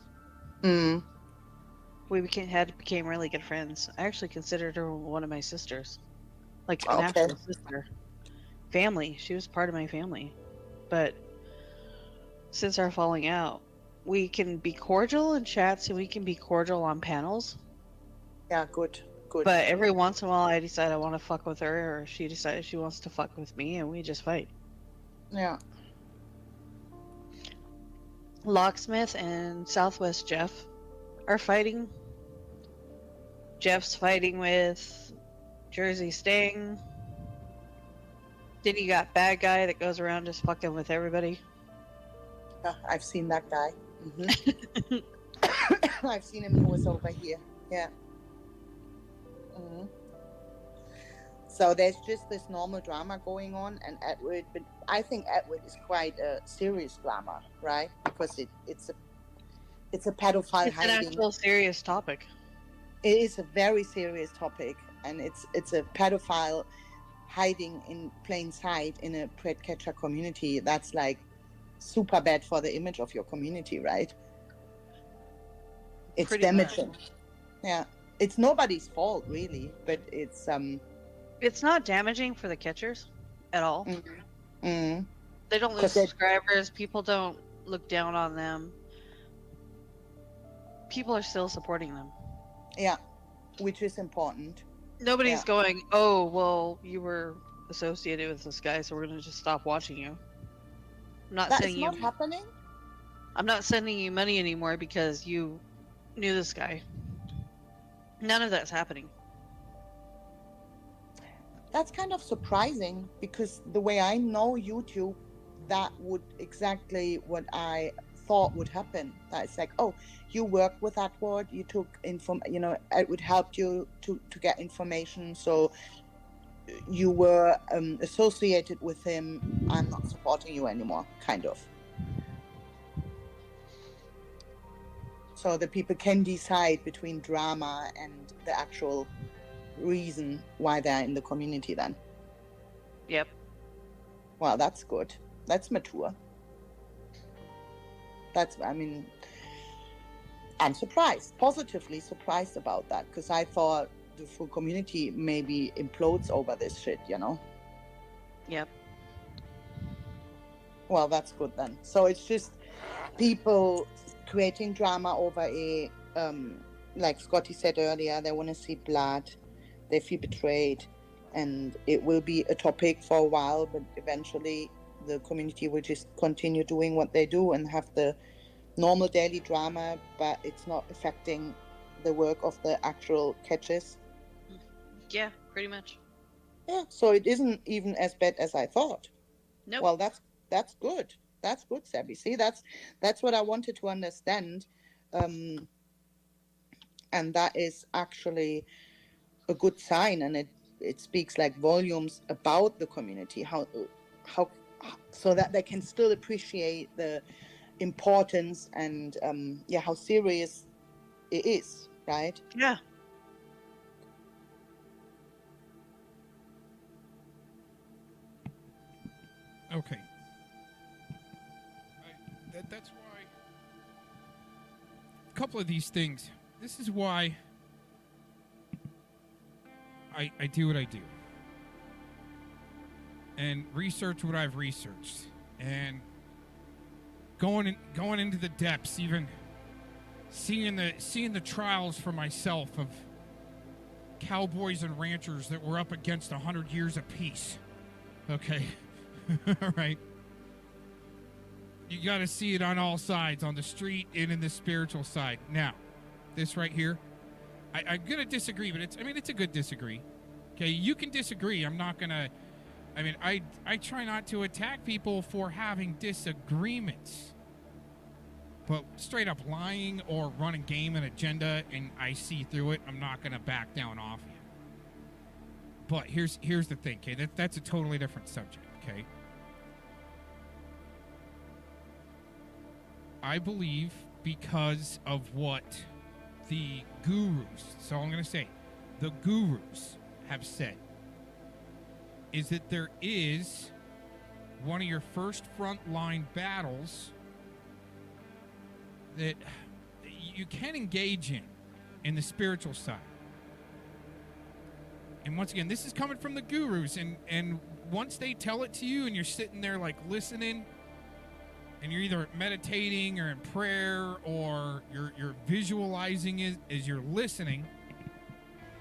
We became really good friends. I actually considered her one of my sisters, like an actual sister. Family. She was part of my family. But since our falling out, we can be cordial in chats and we can be cordial on panels. Yeah, good. But every once in a while, I decide I want to fuck with her, or she decides she wants to fuck with me, and we just fight. Yeah. Locksmith and Southwest Jeff are fighting. Jeff's fighting with Jersey Sting. Then you got Bad Guy that goes around just fucking with everybody. I've seen that guy. I've seen him. He was over here. Yeah. So there's just this normal drama going on, and Edward, but I think Edward is quite a serious drama, right? Because it's a pedophile It's hiding. an actual serious topic. It is a very serious topic, and it's a pedophile hiding in plain sight in a pred catcher community. That's like super bad for the image of your community, right? It's Pretty damaging. much. Yeah, it's nobody's fault really, but it's It's not damaging for the catchers at all. Mm. They don't lose 'Cause they- subscribers. People don't look down on them. People are still supporting them. Yeah, which is important. Nobody's Yeah. going, oh, well, you were associated with this guy, so we're going to just stop watching you. I'm not That is sending not you. happening. I'm not sending you money anymore because you knew this guy. None of that's happening. That's kind of surprising, because the way I know YouTube, that would exactly what I thought would happen. That it's like, oh, you worked with Edward, you took it would help you to get information, so you were associated with him. I'm not supporting you anymore, kind of. So the people can decide between drama and the actual reason why they're in the community then. Yep. Well, that's good. That's mature. I'm surprised, positively surprised about that, because I thought the full community maybe implodes over this shit, you know? Yep. Well, that's good then. So it's just people creating drama over a, like Scotty said earlier, they want to see blood, they feel betrayed, and it will be a topic for a while, but eventually the community will just continue doing what they do and have the normal daily drama, but it's not affecting the work of the actual catches. Yeah, pretty much. Yeah, so it isn't even as bad as I thought. Nope. Well, that's good. That's good, Sabby. See, that's what I wanted to understand, and that is actually a good sign, and it speaks like volumes about the community, how so that they can still appreciate the importance and how serious it is, right? Yeah. Okay. That's why a couple of these things. This is why I do what I do, and research what I've researched, and going into the depths, even seeing the trials for myself of cowboys and ranchers that were up against 100 years of peace. Okay. All right. You got to see it on all sides, on the street and in the spiritual side. Now, this right here, I'm gonna disagree, but it's a good disagree. Okay, you can disagree. I'm not gonna. I try not to attack people for having disagreements. But straight up lying or running game and agenda, and I see through it, I'm not gonna back down off you. But here's the thing, okay? That's a totally different subject, okay? I believe because of what the gurus, so I'm going to say, the gurus have said, is that there is one of your first frontline battles that you can engage in the spiritual side. And once again, this is coming from the gurus, and once they tell it to you and you're sitting there like listening, and you're either meditating or in prayer or you're visualizing it as you're listening,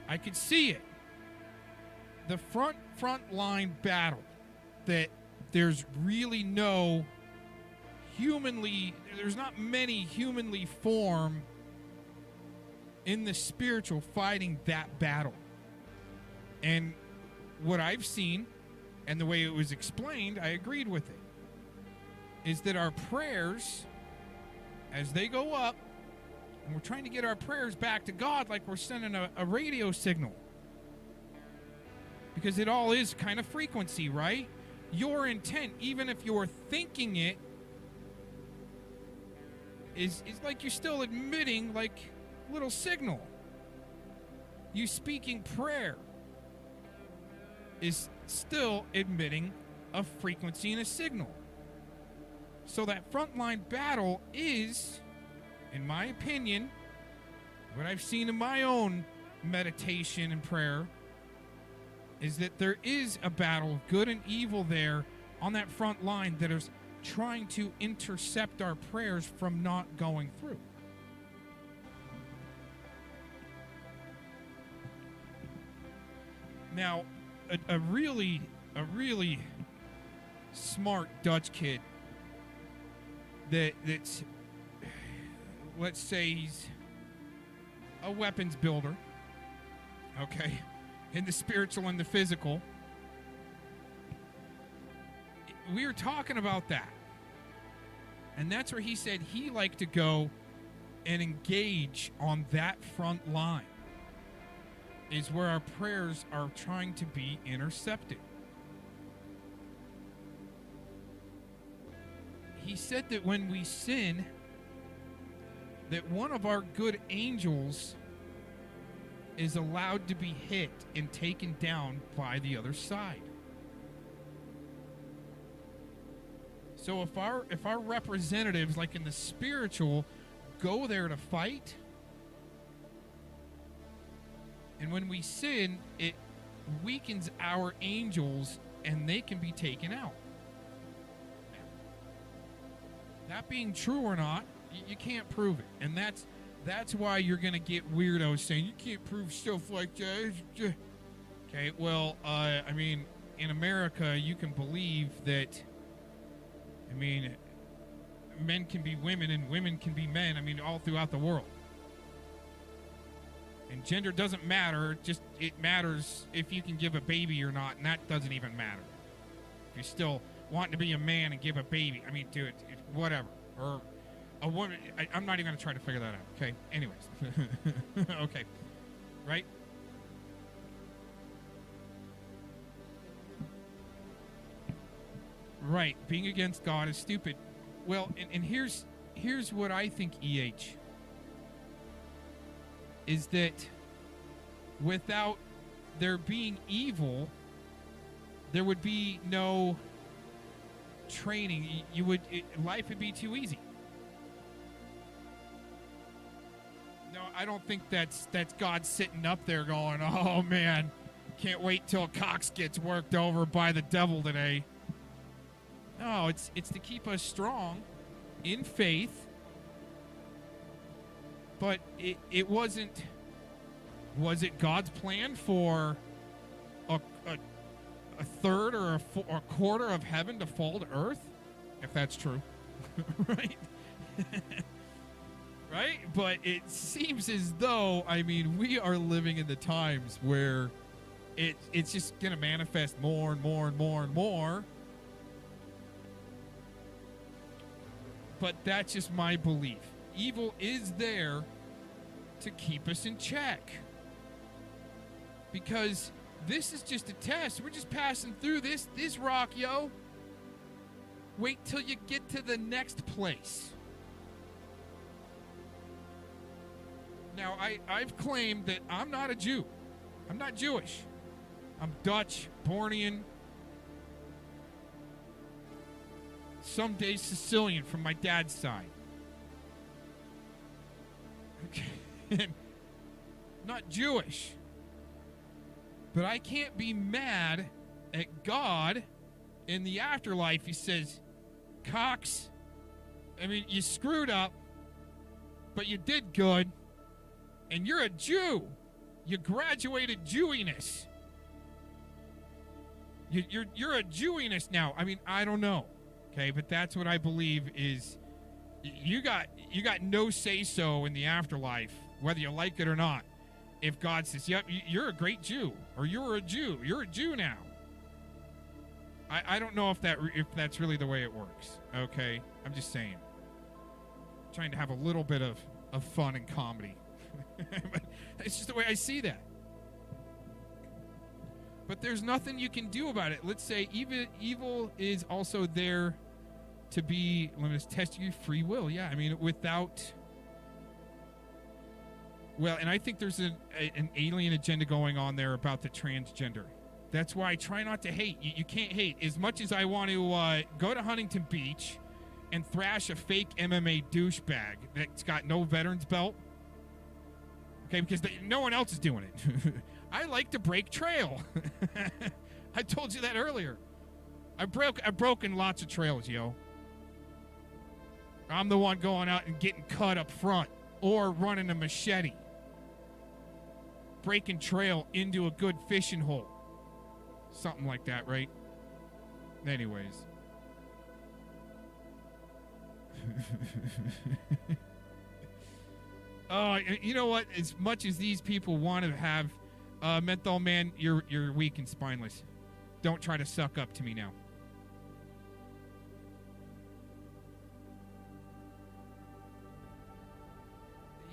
I could see it. The front line battle that there's really no there's not many humanly form in the spiritual fighting that battle. And what I've seen and the way it was explained, I agreed with it, is that our prayers, as they go up, and we're trying to get our prayers back to God like we're sending a radio signal. Because it all is kind of frequency, right? Your intent, even if you're thinking it, is like you're still emitting like little signal. You speaking prayer is still emitting a frequency and a signal. So that frontline battle is, in my opinion, what I've seen in my own meditation and prayer, is that there is a battle of good and evil there on that front line that is trying to intercept our prayers from not going through. Now, a really smart Dutch kid that's, let's say he's a weapons builder, okay, in the spiritual and the physical. We were talking about that. And that's where he said he liked to go and engage on that front line, is where our prayers are trying to be intercepted. He said that when we sin, that one of our good angels is allowed to be hit and taken down by the other side. So if our representatives, like in the spiritual, go there to fight, and when we sin, it weakens our angels and they can be taken out. That being true or not, you can't prove it. And that's why you're going to get weirdos saying, you can't prove stuff like that. Okay, well, I mean, in America, you can believe that, I mean, men can be women and women can be men, I mean, all throughout the world. And gender doesn't matter, just it matters if you can give a baby or not, and that doesn't even matter. If you're still wanting to be a man and give a baby, I mean, dude, whatever. Or a woman, I'm not even going to try to figure that out, okay? Anyways. Okay. Right? Right. Being against God is stupid. Well, and here's what I think, EH, is that without there being evil, there would be no training. Life would be too easy. No, I don't think that's God sitting up there going, oh man, can't wait till Cox gets worked over by the devil today. No, it's to keep us strong in faith. But it wasn't. Was it God's plan for a third or a quarter of heaven to fall to earth? If that's true, right? Right? but it seems as though, I mean, we are living in the times where it's just going to manifest more and more and more and more. But that's just my belief. Evil is there to keep us in check. Because this is just a test. We're just passing through this rock, yo. Wait till you get to the next place. Now, I've claimed that I'm not a Jew. I'm not Jewish. I'm Dutch, Bornean, some days Sicilian from my dad's side. Okay. Not Jewish. But I can't be mad at God in the afterlife. He says, Cox, I mean, you screwed up, but you did good. And you're a Jew. You graduated Jewiness. You're a Jewiness now. I mean, I don't know. Okay, but that's what I believe is you got no say-so in the afterlife, whether you like it or not. If God says, yep, you're a great Jew, or you're a Jew now. I don't know if that's really the way it works. Okay, I'm just saying. Trying to have a little bit of fun and comedy. But it's just the way I see that. But there's nothing you can do about it. Let's say evil is also there to be, let me just test your free will. Yeah, I mean, without... Well, and I think there's an alien agenda going on there about the transgender. That's why I try not to hate. You can't hate. As much as I want to go to Huntington Beach and thrash a fake MMA douchebag that's got no veterans belt, okay, because no one else is doing it. I like to break trail. I told you that earlier. I've broken lots of trails, yo. I'm the one going out and getting cut up front or running a machete. Breaking trail into a good fishing hole. Something like that, right? Anyways. Oh, you know what? As much as these people want to have menthol man, you're weak and spineless. Don't try to suck up to me now.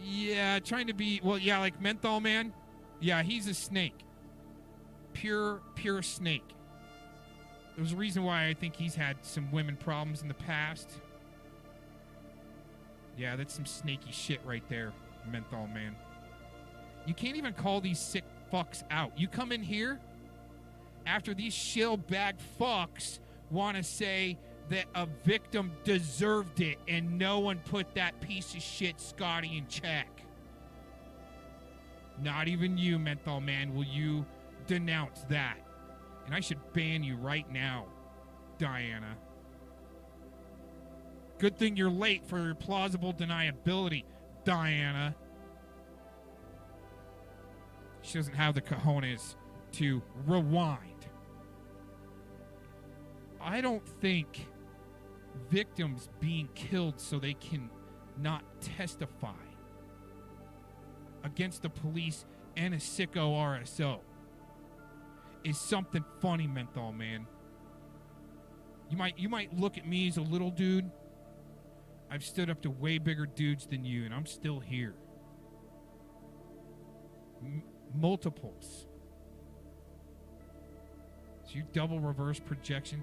Yeah, trying to be, well, yeah, like menthol man. Yeah, he's a snake. Pure snake. There's a reason why I think he's had some women problems in the past. Yeah, that's some snaky shit right there, menthol man. You can't even call these sick fucks out. You come in here after these shill bag fucks want to say that a victim deserved it and no one put that piece of shit Scotty in check. Not even you, menthol man, will you denounce that. And I should ban you right now, Diana. Good thing you're late for your plausible deniability, Diana. She doesn't have the cojones to rewind. I don't think victims being killed so they can not testify against the police and a sicko RSO is something funny, menthol man. You might look at me as a little dude. I've stood up to way bigger dudes than you, and I'm still here. Multiples. So you double reverse projection.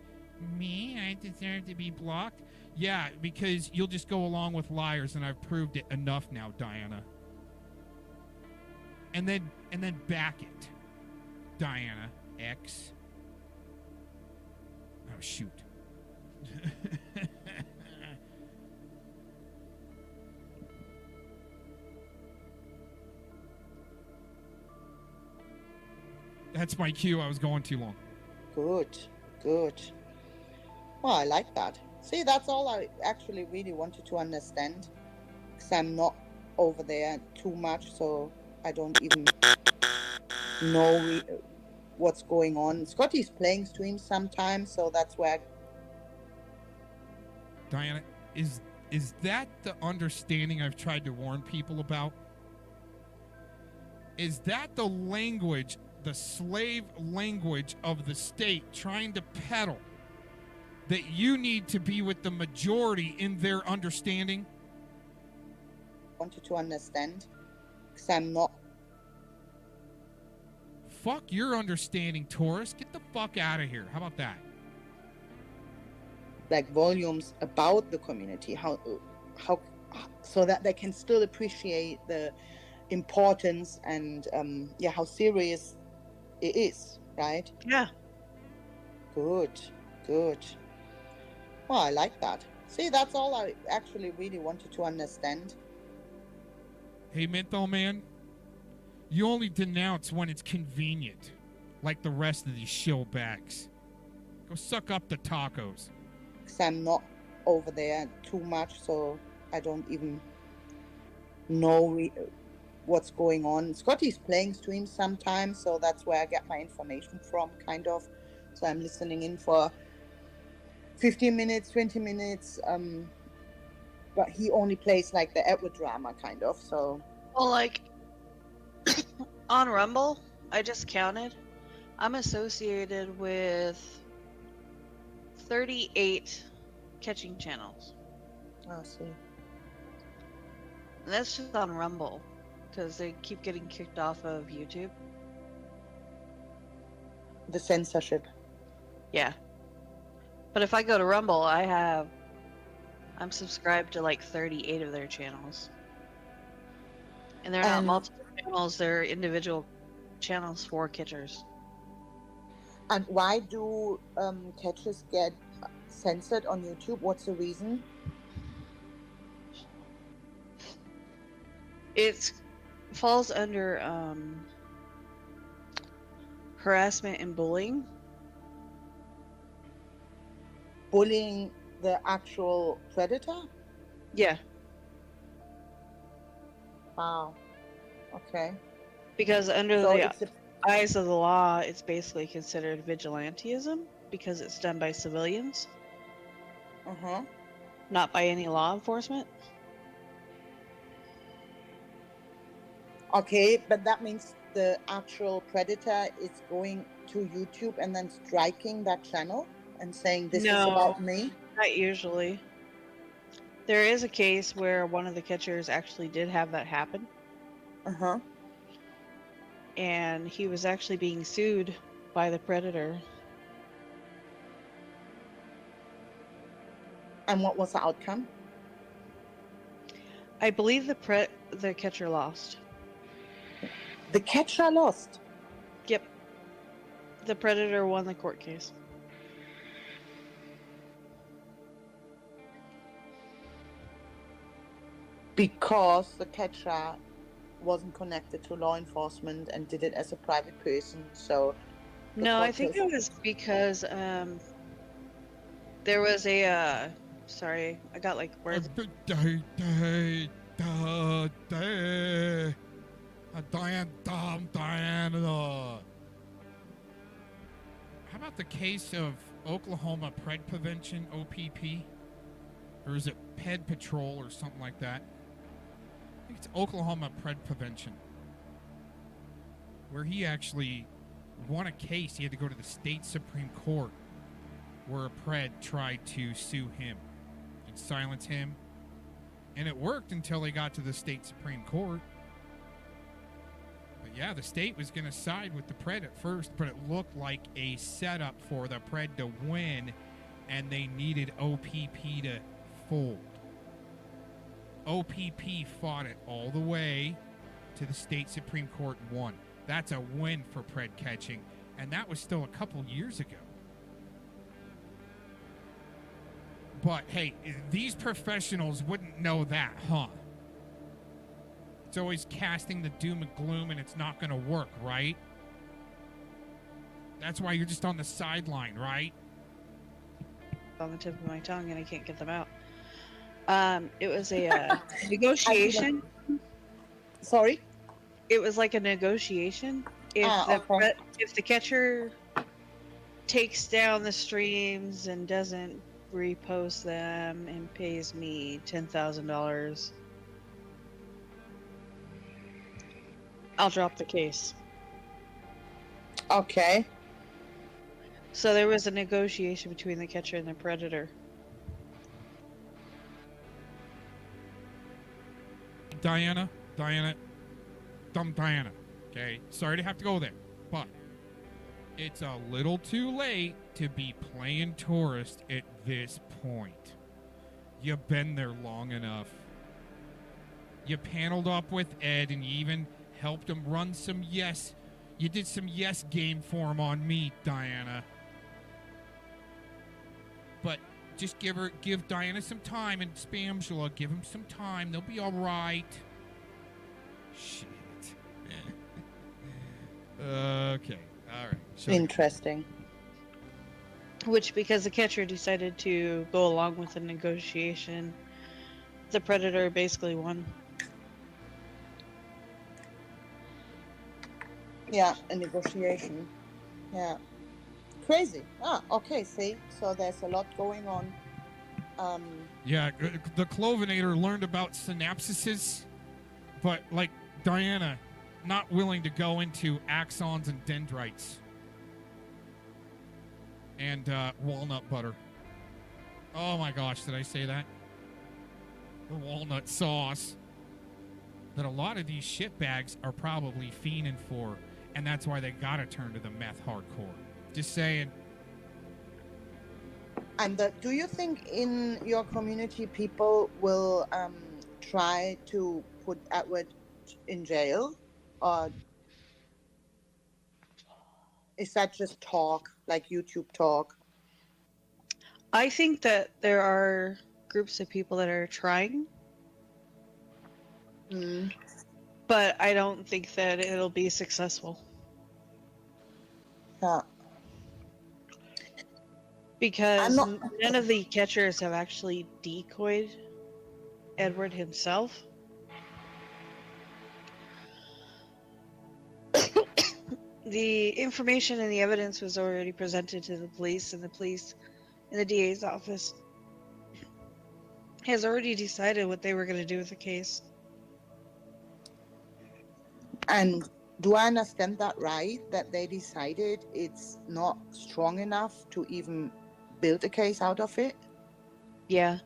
Me? I deserve to be blocked? Yeah, because you'll just go along with liars, and I've proved it enough now, Diana. And then back it, Diana X. Oh, shoot. That's my cue. I was going too long. Good. Well, I like that. See, that's all I actually really wanted to understand. Because I'm not over there too much, so I don't even know what's going on. Scotty's playing streams sometimes, so that's where... Diana, is Is that the understanding I've tried to warn people about? Is that the language, the slave language of the state trying to peddle that you need to be with the majority in their understanding? Wanted to understand, because I'm not. Fuck your understanding, Taurus. Get the fuck out of here. How about that? Like volumes about the community, how so that they can still appreciate the importance and how serious it is, right? Yeah. Good. Well, I like that. See, that's all I actually really wanted to understand. Hey, Menthol Man, you only denounce when it's convenient, like the rest of these shillbacks. Go suck up the tacos. Because I'm not over there too much, so I don't even know what's going on. Scotty's playing streams sometimes, so that's where I get my information from, kind of. So I'm listening in for 15 minutes, 20 minutes, but he only plays like the Edward drama, kind of, so... Well, like, on Rumble, I just counted, I'm associated with 38 catching channels. Oh, see. And that's just on Rumble, because they keep getting kicked off of YouTube. The censorship. Yeah. But if I go to Rumble, I'm subscribed to like 38 of their channels. And they're not multiple channels, they're individual channels for catchers. And why do catchers get censored on YouTube? What's the reason? It falls under harassment and bullying. Bullying the actual predator? Yeah. Wow. Okay. Because under So the it's eyes of the law, it's basically considered vigilantism because it's done by civilians. Uh-huh. Not by any law enforcement. Okay, but that means the actual predator is going to YouTube and then striking that channel and saying this is about me? Not usually. There is a case where one of the catchers actually did have that happen. Uh-huh. And he was actually being sued by the predator. And what was the outcome? I believe the catcher lost. The catcher lost? Yep. The predator won the court case. Because the catcher wasn't connected to law enforcement and did it as a private person, so... No, I think it was because there was a sorry, I got like words. Diana. How about the case of Oklahoma Pred Prevention, OPP? Or is it Ped Patrol or something like that? I think it's Oklahoma Pred Prevention. Where he actually won a case. He had to go to the state Supreme Court where a Pred tried to sue him and silence him. And it worked until they got to the state Supreme Court. But yeah, the state was going to side with the Pred at first, but it looked like a setup for the Pred to win, and they needed OPP to fold. OPP fought it all the way to the state Supreme Court and won. That's a win for Pred catching, and that was still a couple years ago. But hey, these professionals wouldn't know that, huh? It's always casting the doom and gloom and it's not going to work, right? That's why you're just on the sideline, right? On the tip of my tongue and I can't get them out. It was a negotiation. Sorry? It was like a negotiation. If the catcher takes down the streams and doesn't reposts them and pays me $10,000, I'll drop the case. Okay. So there was a negotiation between the catcher and the predator. Diana, dumb Diana. Okay, sorry to have to go there, but it's a little too late to be playing tourist at this point. You've been there long enough. You paneled up with Ed and you even helped him run some yes. You did some yes game for him on me, Diana. But just give Diana some time, and Spamgla, give him some time. They'll be all right. Shit. Okay. All right. So Interesting. Which, because the catcher decided to go along with the negotiation, the predator basically won. Yeah, a negotiation. Yeah. Crazy. Okay, see? So there's a lot going on. yeah, the Clovinator learned about synapses, but like Diana, not willing to go into axons and dendrites. And walnut butter. Oh my gosh, did I say that? The walnut sauce. That a lot of these shitbags are probably fiending for, and that's why they gotta turn to the meth hardcore. Just saying. And do you think in your community people will try to put Edward in jail? Or is that just talk, like YouTube talk? I think that there are groups of people that are trying. But I don't think that it'll be successful. Yeah. Because none of the catchers have actually decoyed Edward himself. The information and the evidence was already presented to the police, and the police in the DA's office has already decided what they were going to do with the case. And do I understand that right? That they decided it's not strong enough to even build a case out of it? Yeah.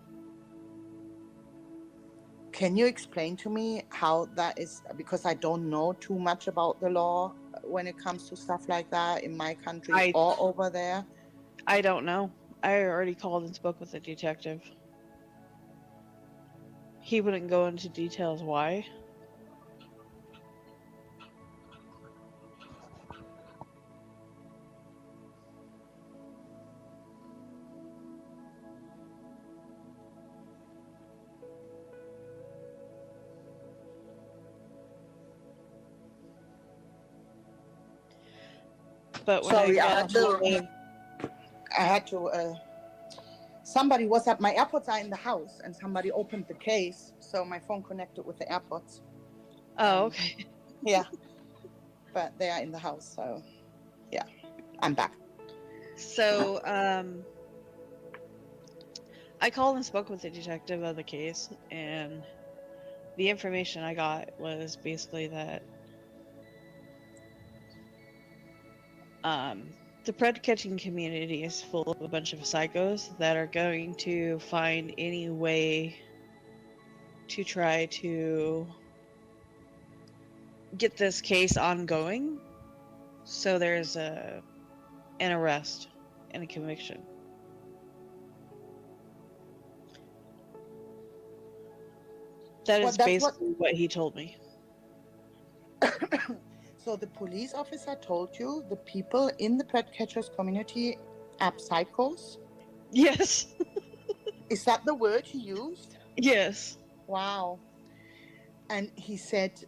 Can you explain to me how that is? Because I don't know too much about the law when it comes to stuff like that in my country or over there. I don't know. I already called and spoke with the detective. He wouldn't go into details why. But when Sorry, I had to. Somebody was at my AirPods are in the house, and somebody opened the case, so my phone connected with the AirPods. Oh, okay. Yeah, but they are in the house, so yeah, I'm back. So, I called and spoke with the detective of the case, and the information I got was basically that the pred catching community is full of a bunch of psychos that are going to find any way to try to get this case ongoing, so there's an arrest and a conviction. That is basically what he told me. So the police officer told you the people in the pet catchers community are psychos? Yes. Is that the word he used? Yes. Wow. And he said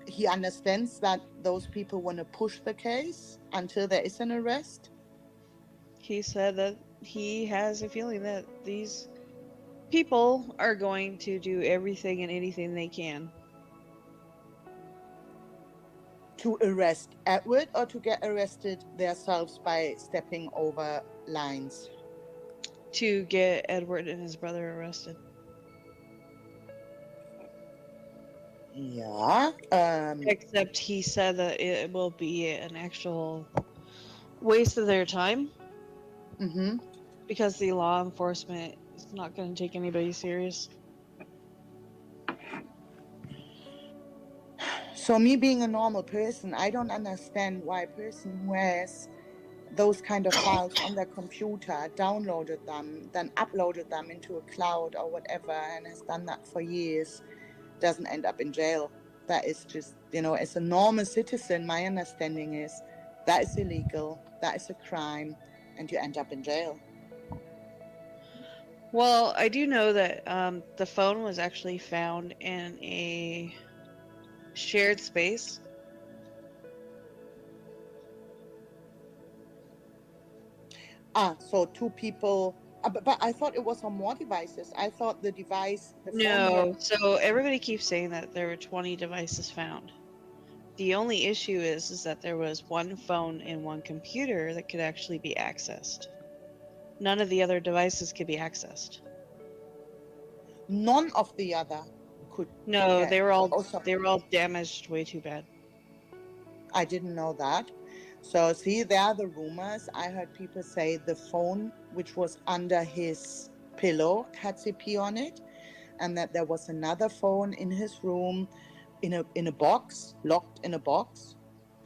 he understands that those people want to push the case until there is an arrest? He said that he has a feeling that these people are going to do everything and anything they can. To arrest Edward or to get arrested themselves by stepping over lines? to get Edward and his brother arrested. Yeah. Except he said that it will be an actual waste of their time. Mm-hmm. Because the law enforcement is not going to take anybody serious. So me being a normal person, I don't understand why a person who has those kind of files on their computer, downloaded them, then uploaded them into a cloud or whatever, and has done that for years, doesn't end up in jail. That is just, as a normal citizen, my understanding is that is illegal, that is a crime, and you end up in jail. Well, I do know that the phone was actually found in a shared space. So two people, but I thought it was on more devices. I thought the device, the phone No, so everybody keeps saying that there were 20 devices found. The only issue is that there was one phone and one computer that could actually be accessed. None of the other devices could be accessed. None of the other could. No, get they were all also- they were all damaged way too bad. I didn't know that. So see, there are the rumors. I heard people say the phone, which was under his pillow, had CP on it, and that there was another phone in his room, in a box, locked in a box,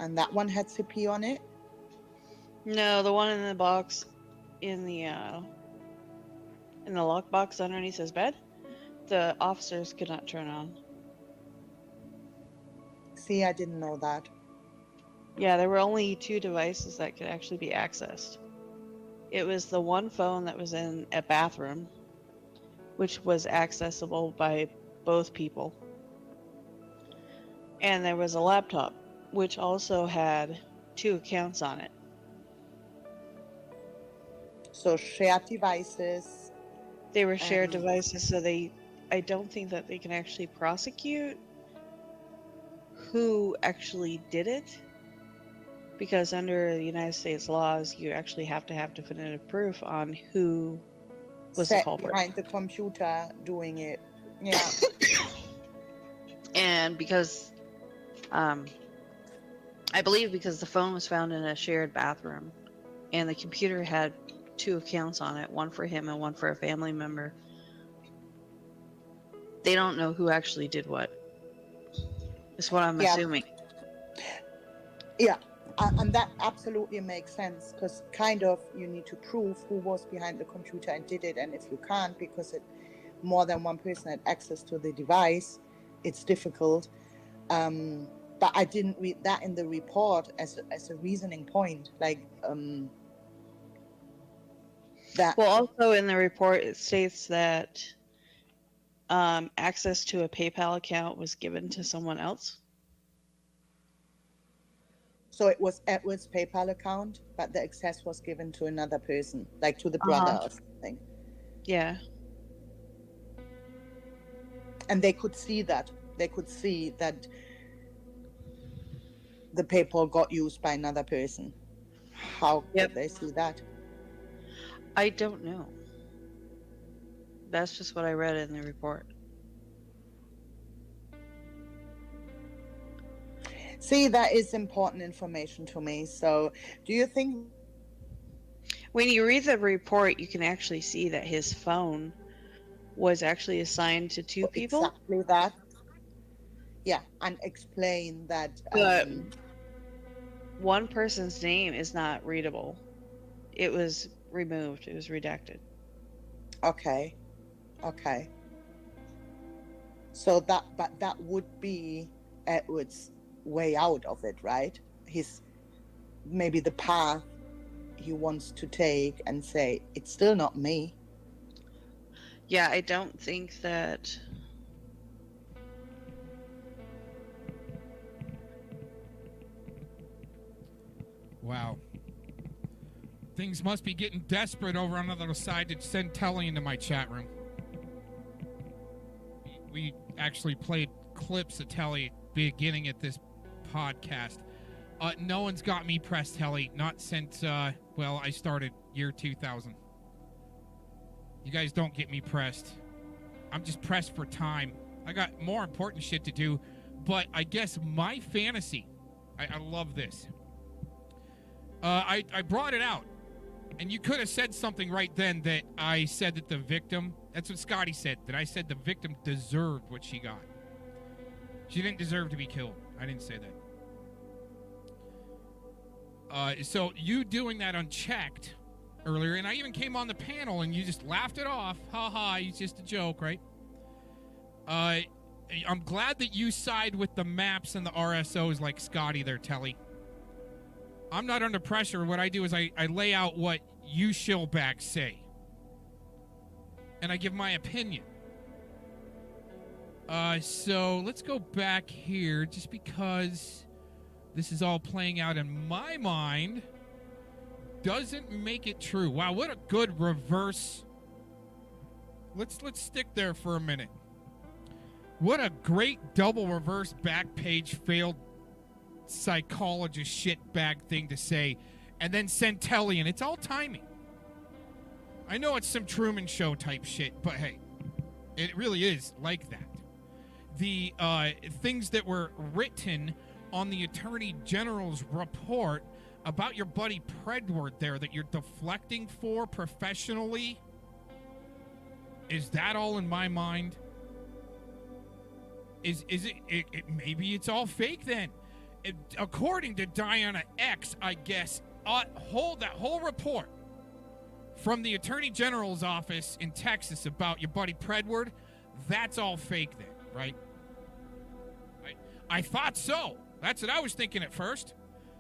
and that one had CP on it. No, the one in the box in the lockbox underneath his bed, the officers could not turn on. See, I didn't know that. Yeah, there were only two devices that could actually be accessed. It was the one phone that was in a bathroom, which was accessible by both people. And there was a laptop, which also had two accounts on it. So shared devices. They were shared devices, so I don't think that they can actually prosecute who actually did it. Because under the United States laws, you actually have to have definitive proof on who was the Sat culprit. behind the computer doing it. Yeah. And because, I believe because the phone was found in a shared bathroom, and the computer had two accounts on it, one for him and one for a family member, they don't know who actually did what. Is what I'm assuming. Yeah. And that absolutely makes sense, because kind of you need to prove who was behind the computer and did it, and if you can't because more than one person had access to the device, it's difficult. But I didn't read that in the report as a reasoning point, like that. Well, also in the report it states that access to a PayPal account was given to someone else. So it was Edward's PayPal account, but the access was given to another person, like to the brother or something. Yeah. And they could see that. They could see that the PayPal got used by another person. How could they see that? I don't know. That's just what I read in the report. See, that is important information to me. So, do you think when you read the report, you can actually see that his phone was actually assigned to two people? Exactly that. Yeah, and explain that. But one person's name is not readable. It was removed. It was redacted. Okay. Okay. So that would be Edward's way out of it, right? His maybe the path he wants to take and say it's still not me. Yeah, I don't think that. Wow. Things must be getting desperate over on the other side to send Telly into my chat room. We actually played clips of Telly beginning at this podcast. No one's got me pressed Telly, not since, I started year 2000. You guys don't get me pressed. I'm just pressed for time. I got more important shit to do. But I guess my fantasy, I love this. I brought it out. And you could have said something right then that I said that the victim, that's what Scotty said, that I said the victim deserved what she got. She didn't deserve to be killed. I didn't say that. So you doing that unchecked earlier, and I even came on the panel and you just laughed it off. Ha ha, it's just a joke, right? I'm glad that you side with the maps and the RSOs like Scotty there, Telly. I'm not under pressure. What I do is I lay out what you shillbacks say. And I give my opinion. So let's go back here just because this is all playing out in my mind. Doesn't make it true. Wow, what a good reverse. Let's stick there for a minute. What a great double reverse back page failed psychologist shitbag thing to say, and then Centellian. It's all timing. I know it's some Truman Show type shit, but hey, it really is like that. The things that were written on the Attorney General's report about your buddy Predward there that you're deflecting for professionally, is that all in my mind? Is it maybe it's all fake then? According to Diana X, I guess, that whole report from the Attorney General's office in Texas about your buddy Predward, that's all fake then, right? I thought so. That's what I was thinking at first.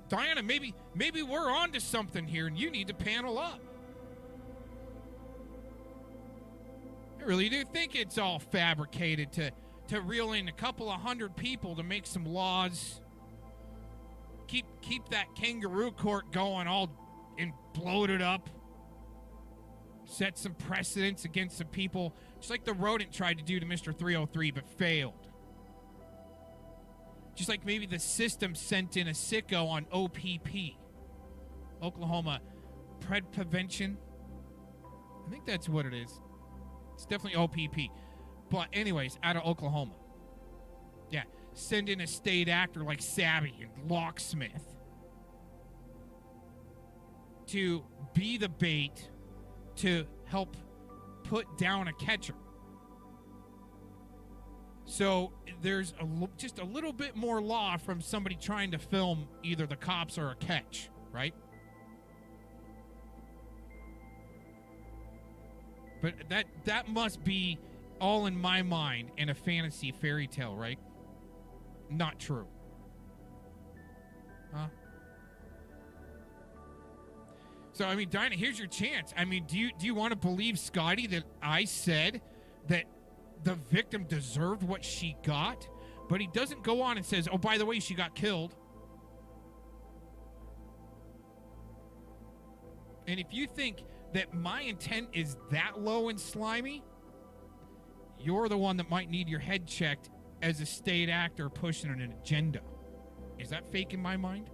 Diana, maybe we're onto something here and you need to panel up. I really do think it's all fabricated to reel in a couple of hundred people to make some laws. Keep that kangaroo court going all and bloated up. Set some precedents against some people, just like the rodent tried to do to Mr. 303 but failed. Just like maybe the system sent in a sicko on OPP, Oklahoma Pred Prevention. I think that's what it is. It's definitely OPP. But anyways, out of Oklahoma. Yeah, send in a state actor like Savvy and Locksmith to be the bait to help put down a catcher. So there's just a little bit more law from somebody trying to film either the cops or a catch, right? But that must be all in my mind in a fantasy fairy tale, right? Not true. Huh? So, I mean, Dinah, here's your chance. I mean, do you want to believe, Scotty, that I said that the victim deserved what she got? But he doesn't go on and says, oh, by the way, she got killed. And if you think that my intent is that low and slimy, you're the one that might need your head checked as a state actor pushing an agenda. Is that fake in my mind?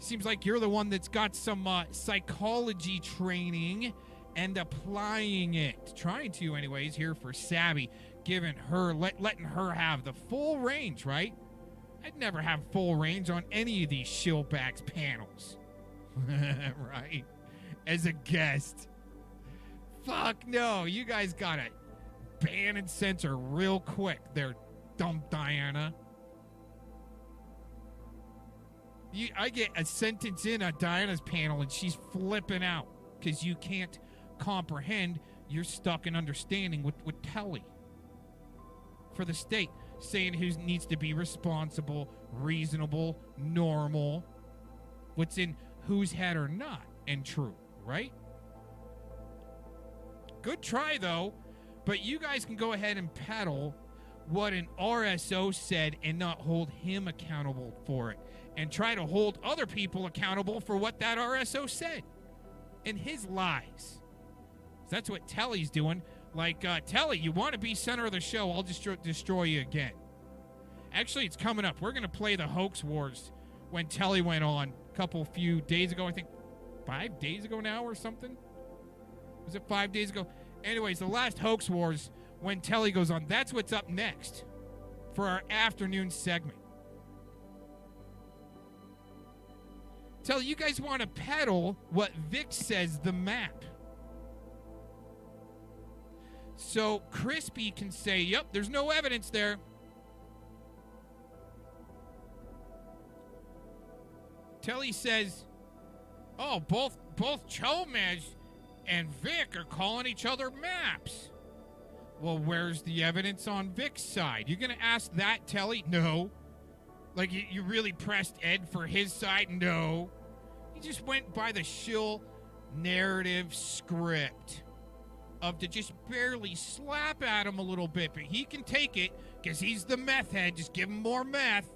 Seems like you're the one that's got some psychology training and applying it. Trying to, anyways, here for Savvy. Giving her, letting her have the full range, right? I'd never have full range on any of these shillbacks panels. Right? As a guest. Fuck no. You guys gotta ban and censor real quick there, dumb Diana. I get a sentence in on Diana's panel and she's flipping out because you can't comprehend. You're stuck in understanding with Telly for the state, saying who needs to be responsible, reasonable, normal, what's in whose head or not, and true, right? Good try, though, but you guys can go ahead and peddle what an RSO said and not hold him accountable for it, and try to hold other people accountable for what that RSO said and his lies. That's what Telly's doing. Like, Telly, you want to be center of the show, I'll destroy you again. Actually, it's coming up. We're going to play the Hoax Wars when Telly went on a few days ago. I think 5 days ago now or something. Was it 5 days ago? Anyways, the last Hoax Wars, when Telly goes on, that's what's up next for our afternoon segment. Telly, you guys want to peddle what Vic says the map. So Crispy can say, yep, there's no evidence there. Telly says, oh, both Chomej and Vic are calling each other maps. Well, where's the evidence on Vic's side? You're going to ask that, Telly? No. Like, you really pressed Ed for his side? No. He just went by the shill narrative script of to just barely slap at him a little bit, but he can take it because he's the meth head. Just give him more meth.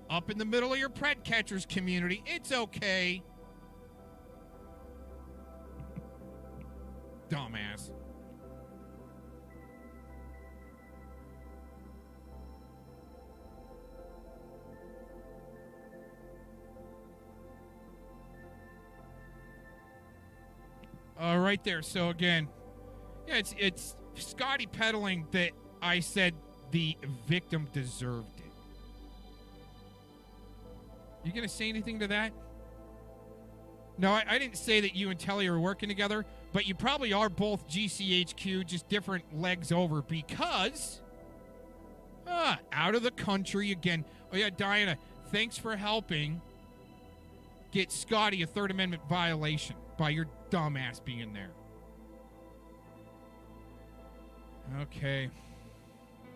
Up in the middle of your pred catchers community. It's okay. Dumbass. Right there. So again, yeah, it's Scotty peddling that I said the victim deserved it. You gonna say anything to that? No, I didn't say that you and Telly are working together, but you probably are both GCHQ, just different legs over because out of the country again. Oh yeah, Diana, thanks for helping get Scotty a Third Amendment violation by your dumbass being there. Okay.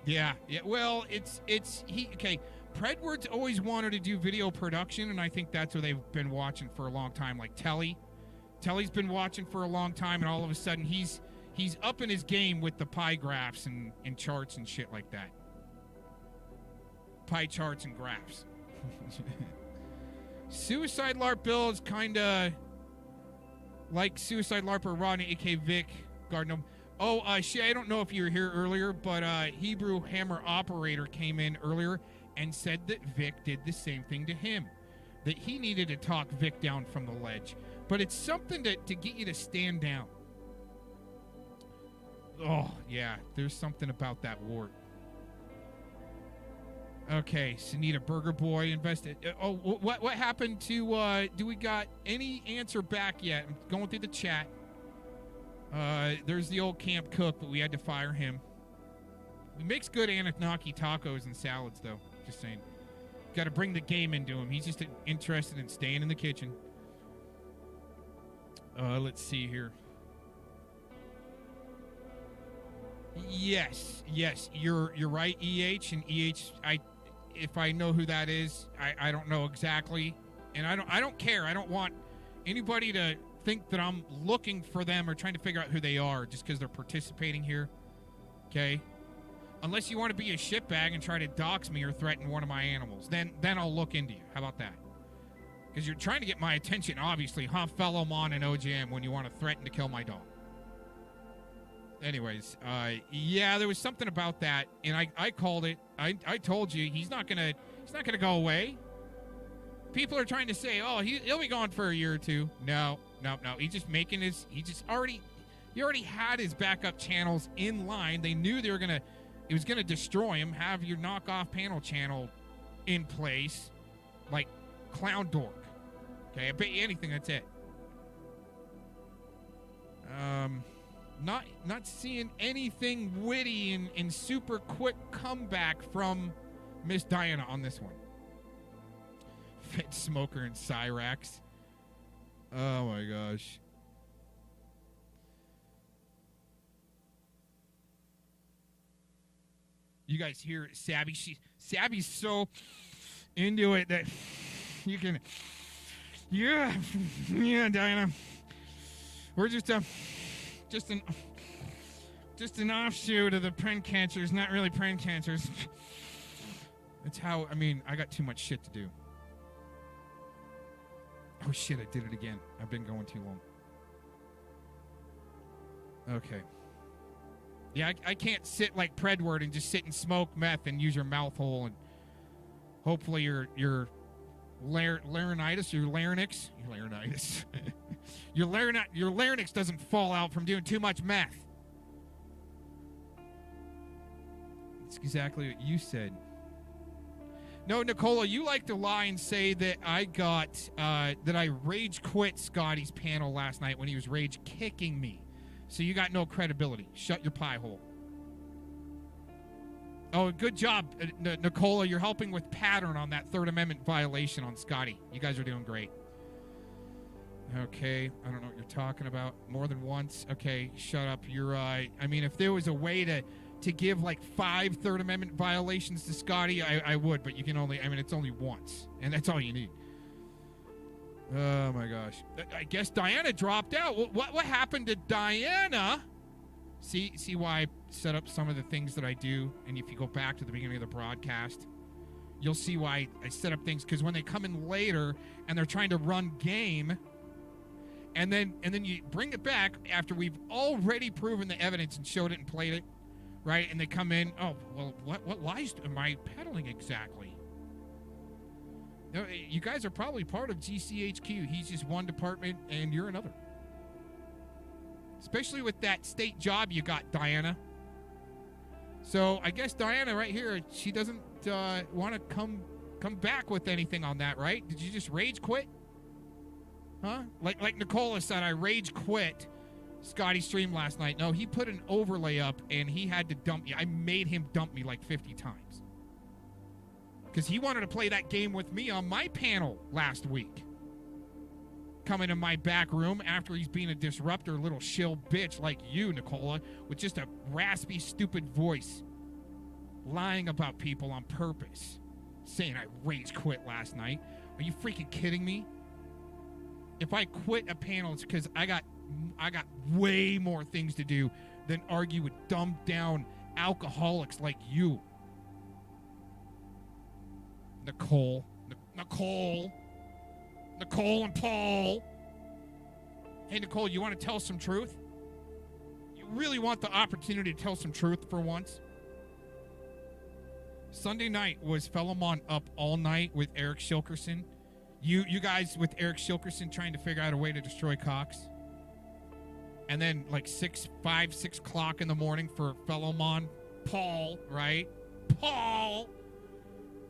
Yeah. Well, okay. Predward's always wanted to do video production, and I think that's what they've been watching for a long time. Like Telly's been watching for a long time, and all of a sudden he's up in his game with the pie graphs and charts and shit like that. Pie charts and graphs. Suicide LARP Bill is kind of like Suicide LARPer Rodney, a.k.a. Vic Gardner. Oh, Shay, I don't know if you were here earlier, but Hebrew Hammer Operator came in earlier and said that Vic did the same thing to him. That he needed to talk Vic down from the ledge. But it's something to get you to stand down. Oh, yeah, there's something about that wart. Okay, Sunita Burger Boy invested. Oh, what happened to, do we got any answer back yet? I'm going through the chat. There's the old camp cook, but we had to fire him. He makes good Anunnaki tacos and salads, though. Just saying. Got to bring the game into him. He's just interested in staying in the kitchen. Let's see here. Yes, you're right, EH, and EH. If I know who that is, I don't know exactly, and I don't care. I don't want anybody to think that I'm looking for them or trying to figure out who they are just because they're participating here. Okay. Unless you want to be a shitbag and try to dox me or threaten one of my animals, then I'll look into you. How about that? Because you're trying to get my attention, obviously, huh, fellow Mon and OJM, when you want to threaten to kill my dog. Anyways, yeah, there was something about that, and I called it. I told you he's not gonna go away. People are trying to say, oh, he'll be gone for a year or two. No. He's just making his. He already had his backup channels in line. They knew it was gonna destroy him. Have your knockoff panel channel in place, like Clown Dork. Okay, I bet you anything that's it. Not seeing anything witty and super quick comeback from Miss Diana on this one. Fit Smoker and Cyrax. Oh my gosh. You guys hear Sabby? Sabby's so into it that you can. Yeah, Diana. We're just an offshoot of the pren cancers, not really pren cancers. That's how, I got too much shit to do. Oh shit, I did it again. I've been going too long. Okay. Yeah, I can't sit like Predward and just sit and smoke meth and use your mouth hole and hopefully your laryngitis, your larynx, your larynx doesn't fall out from doing too much meth. That's exactly what you said. No, Nicola, you like to lie and say that that I rage quit Scotty's panel last night when he was rage kicking me. So you got no credibility. Shut your pie hole. Oh, good job, Nicola. You're helping with pattern on that Third Amendment violation on Scotty. You guys are doing great. Okay, I don't know what you're talking about. More than once. Okay, shut up. You're I mean, if there was a way to give like 5 Third Amendment violations to Scotty, I would, but you can only, I mean, it's only once, and that's all you need. Oh my gosh. I guess Diana dropped out. What happened to Diana? See why I set up some of the things that I do, and if you go back to the beginning of the broadcast, you'll see why I set up things, because when they come in later and they're trying to run game, and then you bring it back after we've already proven the evidence and showed it and played it, right? And they come in, oh, well, what lies am I peddling exactly? No, you guys are probably part of GCHQ. He's just one department and you're another. Especially with that state job you got, Diana. So I guess Diana right here, she doesn't want to come back with anything on that, right? Did you just rage quit? Huh? Like Nicola said, I rage quit Scotty's stream last night. No, he put an overlay up and he had to dump me. I made him dump me like 50 times. Because he wanted to play that game with me on my panel last week. Coming in my back room after he's being a disruptor, little shill bitch like you, Nicola, with just a raspy, stupid voice. Lying about people on purpose. Saying I rage quit last night. Are you freaking kidding me? If I quit a panel, it's because I got way more things to do than argue with dumbed down alcoholics like you. Nicole and Paul. Hey, Nicole, you want to tell some truth? You really want the opportunity to tell some truth for once? Sunday night was Fellowmon up all night with Eric Shilkerson. You guys with Eric Shilkerson trying to figure out a way to destroy Cox. And then like 6 o'clock in the morning for Fellowmon Paul, right? Paul!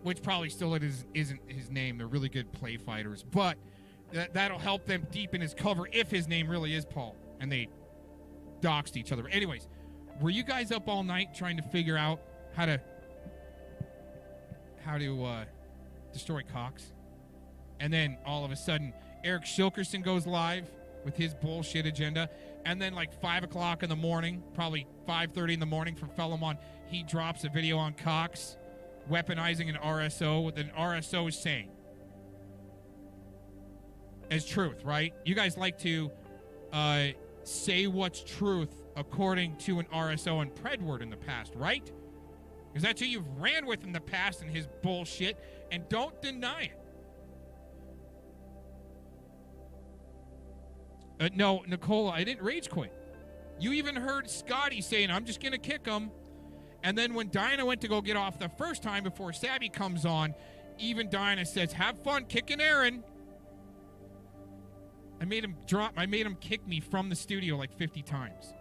Which probably still isn't his name. They're really good play fighters. But that'll help them deepen his cover if his name really is Paul. And they doxed each other. Anyways, were you guys up all night trying to figure out how to destroy Cox? And then all of a sudden, Eric Shilkerson goes live with his bullshit agenda. And then like 5 o'clock in the morning, probably 5:30 in the morning for Fellowmon, he drops a video on Cox weaponizing an RSO with an RSO is saying as truth, right? You guys like to say what's truth according to an RSO and Predward in the past, right? Because that's who you've ran with in the past and his bullshit, and don't deny it. No, Nicola, I didn't rage quit. You even heard Scotty saying, I'm just going to kick him. And then when Diana went to go get off the first time before Sabby comes on, even Diana says, have fun kicking Aaron. I made him kick me from the studio like 50 times.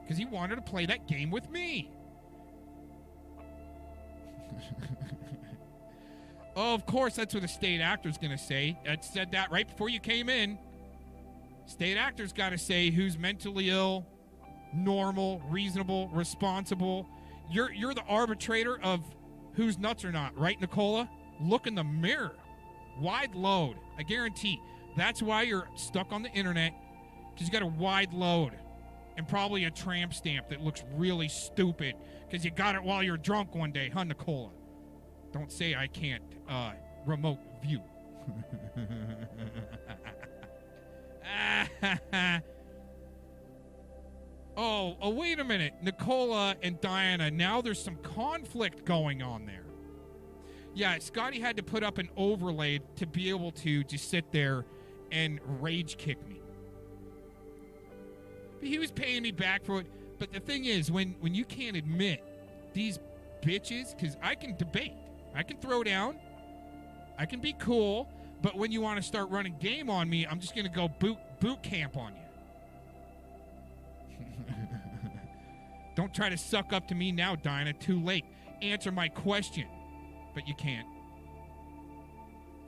Because he wanted to play that game with me. Oh, of course, that's what a state actor's going to say. It said that right before you came in. State actor's got to say who's mentally ill, normal, reasonable, responsible. You're the arbitrator of who's nuts or not, right, Nicola? Look in the mirror. Wide load. I guarantee. That's why you're stuck on the internet, because you got a wide load and probably a tramp stamp that looks really stupid because you got it while you're drunk one day, huh, Nicola? Don't say I can't remote view. Oh, wait a minute. Nicola and Diana, now there's some conflict going on there. Yeah, Scotty had to put up an overlay to be able to just sit there and rage kick me. But he was paying me back for it. But the thing is, when you can't admit these bitches, because I can debate, I can throw down, I can be cool, but when you want to start running game on me, I'm just going to go boot camp on you. Don't try to suck up to me now, Dinah. Too late. Answer my question. But you can't.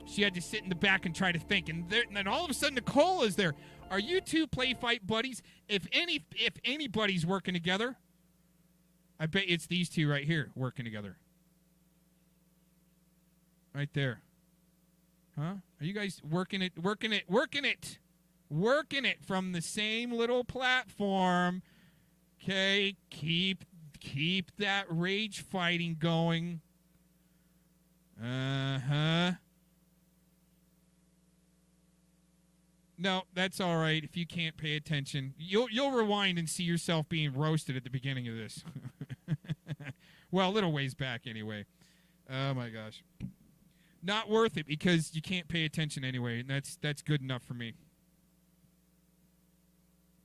She had to sit in the back and try to think. And then all of a sudden, Nicole is there. Are you two play fight buddies? If anybody's working together, I bet it's these two right here working together. Right there. Huh? Are you guys working it from the same little platform? Okay, keep that rage fighting going. Uh-huh. No, that's all right if you can't pay attention. You'll rewind and see yourself being roasted at the beginning of this. Well, a little ways back anyway. Oh my gosh. Not worth it because you can't pay attention anyway, and that's good enough for me.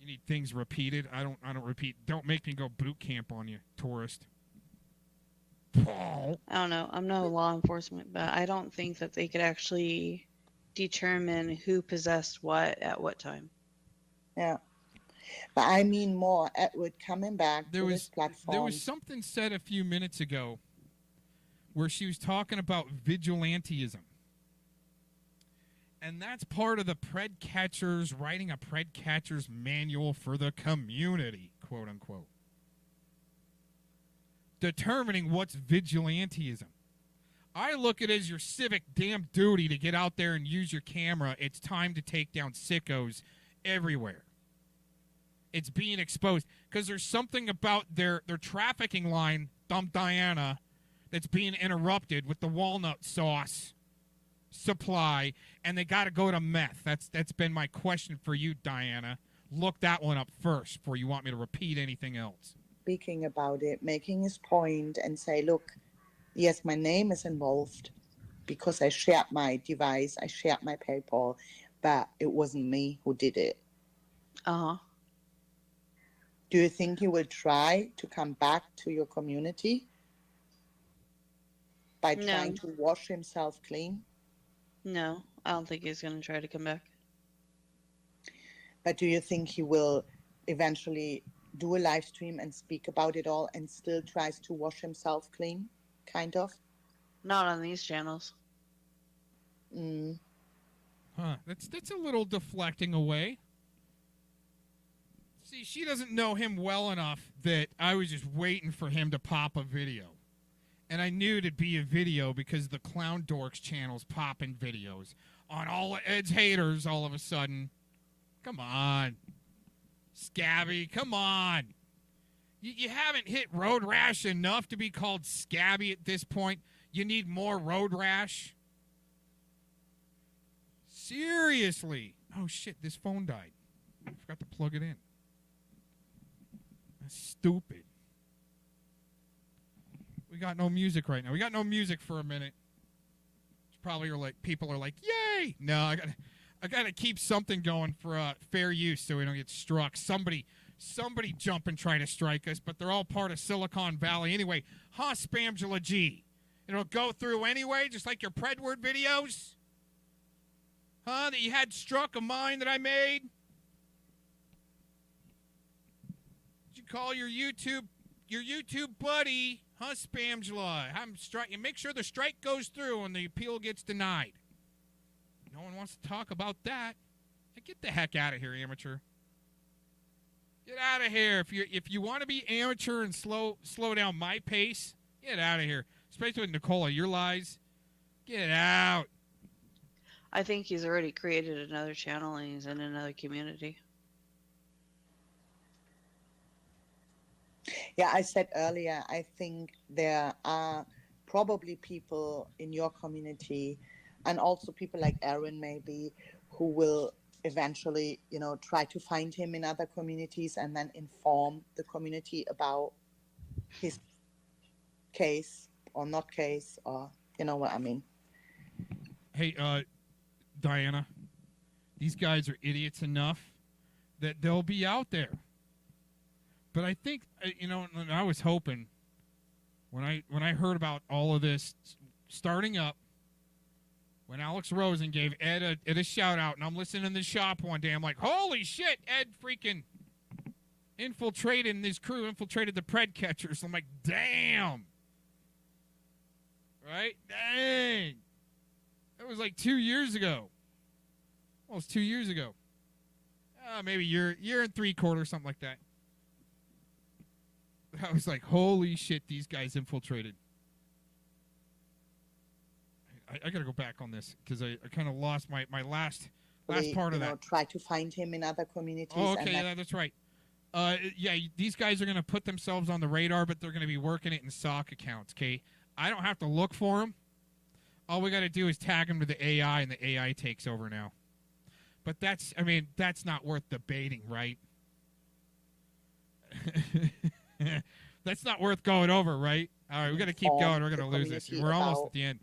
You need things repeated. I don't repeat. Don't make me go boot camp on you, tourist. Paul. I don't know. I'm no law enforcement, but I don't think that they could actually determine who possessed what at what time. Yeah. But I mean more, Edward, coming back to this platform. There was something said a few minutes ago where she was talking about vigilantism. And that's part of the pred catchers writing a pred catcher's manual for the community, quote unquote. Determining what's vigilantism. I look at it as your civic damn duty to get out there and use your camera. It's time to take down sickos everywhere. It's being exposed because there's something about their trafficking line, Dumb Diana, that's being interrupted with the walnut sauce supply, and they got to go to meth. That's been my question for you, Diana. Look that one up first before you want me to repeat anything else. Speaking about it, making his point and say, look, yes, my name is involved because I shared my device, I shared my PayPal, but it wasn't me who did it. Uh-huh. Do you think he will try to come back to your community by trying to wash himself clean? No, I don't think he's going to try to come back. But do you think he will eventually do a live stream and speak about it all and still tries to wash himself clean, kind of? Not on these channels. Huh, that's a little deflecting away. See, she doesn't know him well enough that I was just waiting for him to pop a video. And I knew it'd be a video because the Clown Dorks channel's popping videos on all of Ed's haters all of a sudden. Come on. Scabby, come on. You haven't hit road rash enough to be called Scabby at this point. You need more road rash. Seriously. Oh, shit, this phone died. I forgot to plug it in. That's stupid. We got no music right now. We got no music for a minute. It's probably people are like, yay! No, I gotta keep something going for fair use so we don't get struck. Somebody jump and try to strike us, but they're all part of Silicon Valley anyway. Huh, Spamgla G? It'll go through anyway, just like your Predword videos? Huh, that you had struck a mine that I made? Did you call your YouTube buddy? Huh, Spamgla? Make sure the strike goes through and the appeal gets denied. No one wants to talk about that. Get the heck out of here, amateur. Get out of here. If you want to be amateur and slow down my pace, get out of here. Especially with Nicola, your lies. Get out. I think he's already created another channel and he's in another community. Yeah, I said earlier, I think there are probably people in your community and also people like Aaron maybe who will eventually, try to find him in other communities and then inform the community about his case or not case, or you know what I mean. Hey, Diana, these guys are idiots enough that they'll be out there. But I think, I was hoping when I heard about all of this starting up, when Alex Rosen gave Ed a shout out, and I'm listening in the shop one day, I'm like, holy shit, Ed freaking infiltrated, and his crew infiltrated the pred catchers. I'm like, damn. Right? Dang. That was like 2 years ago. Almost 2 years ago. Maybe year and 3/4, something like that. I was like, holy shit, these guys infiltrated. I got to go back on this because I kind of lost my last part of that. Try to find him in other communities. Oh, okay, yeah, that's right. Yeah, these guys are going to put themselves on the radar, but they're going to be working it in SOC accounts, okay? I don't have to look for them. All we got to do is tag them to the AI, and the AI takes over now. But that's not worth debating, right? That's not worth going over, right? All right, we got to keep going. We're going to lose this. We're almost at the end.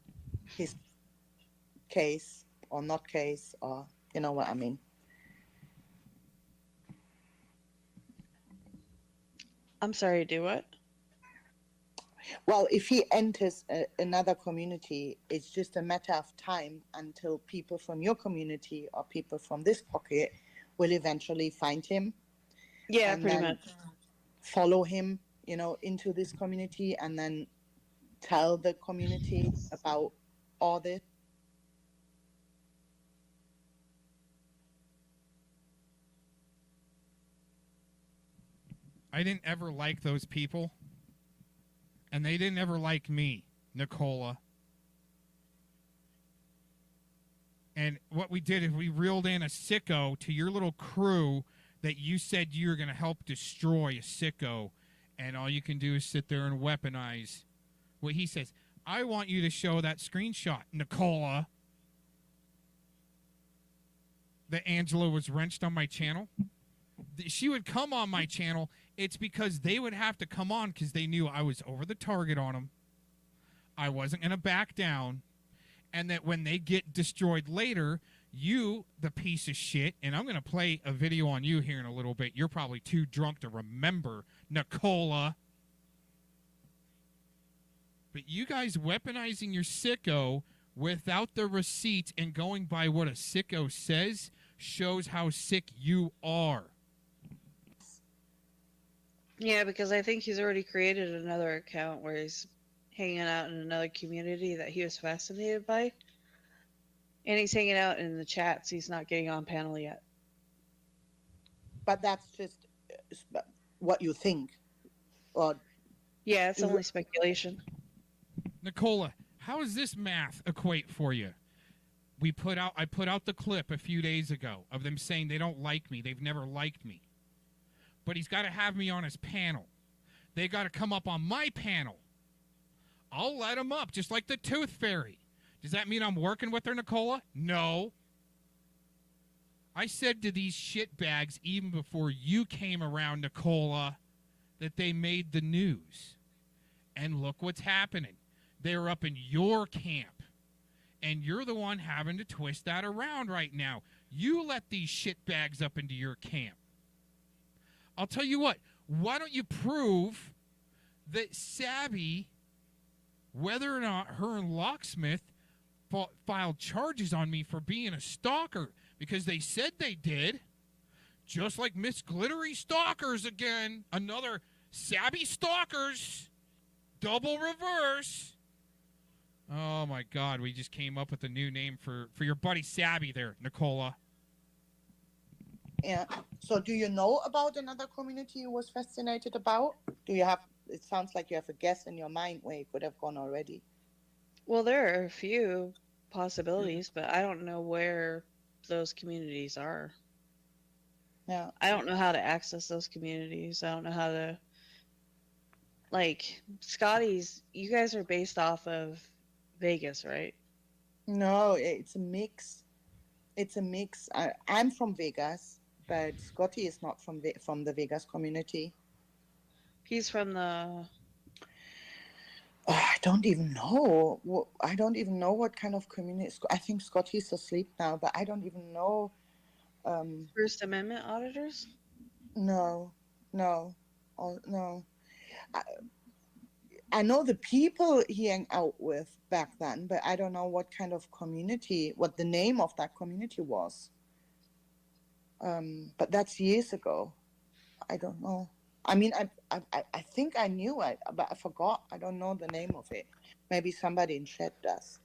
His case or not case, or you know what I mean. I'm sorry, do what? Well, if he enters another community, it's just a matter of time until people from your community or people from this pocket will eventually find him. Yeah, and pretty then much. follow him, into this community, and then tell the community about all this. I didn't ever like those people, and they didn't ever like me, Nicola. And what we did is we reeled in a sicko to your little crew that you said you were going to help destroy a sicko, and all you can do is sit there and weaponize what he says. I want you to show that screenshot, Nicola, that Angela was wrenched on my channel. She would come on my channel. It's because they would have to come on because they knew I was over the target on them. I wasn't going to back down. And that when they get destroyed later, you, the piece of shit, and I'm going to play a video on you here in a little bit. You're probably too drunk to remember, Nicola. But you guys weaponizing your sicko without the receipt and going by what a sicko says shows how sick you are. Yeah, because I think he's already created another account where he's hanging out in another community that he was fascinated by. And he's hanging out in the chats. He's not getting on panel yet. But that's just what you think. Or yeah, it's only speculation. Nicola, how does this math equate for you? I put out the clip a few days ago of them saying they don't like me. They've never liked me. But he's got to have me on his panel. They got to come up on my panel. I'll let them up, just like the Tooth Fairy. Does that mean I'm working with her, Nicola? No. I said to these shitbags even before you came around, Nicola, that they made the news. And look what's happening. They're up in your camp. And you're the one having to twist that around right now. You let these shitbags up into your camp. I'll tell you what. Why don't you prove that Savvy, whether or not her and Locksmith filed charges on me for being a stalker, because they said they did, just like Miss Glittery Stalkers again, another Savvy Stalkers, double reverse. Oh my God, we just came up with a new name for your buddy Savvy there, Nicola. Yeah. So do you know about another community you was fascinated about? It sounds like you have a guess in your mind where you could have gone already. Well, there are a few possibilities, but I don't know where those communities are. Yeah. I don't know how to access those communities. I don't know how to... Like, Scotty's, you guys are based off of Vegas, right? No, it's a mix. It's a mix. I'm from Vegas, but Scotty is not from the Vegas community. He's from the... Oh, I don't even know. I don't even know what kind of community. I think Scotty's asleep now, but I don't even know. First Amendment auditors? No. I know the people he hung out with back then, but I don't know what kind of community, what the name of that community was. But that's years ago. I don't know. I mean, I think I knew it, but I forgot. I don't know the name of it. Maybe somebody in chat does.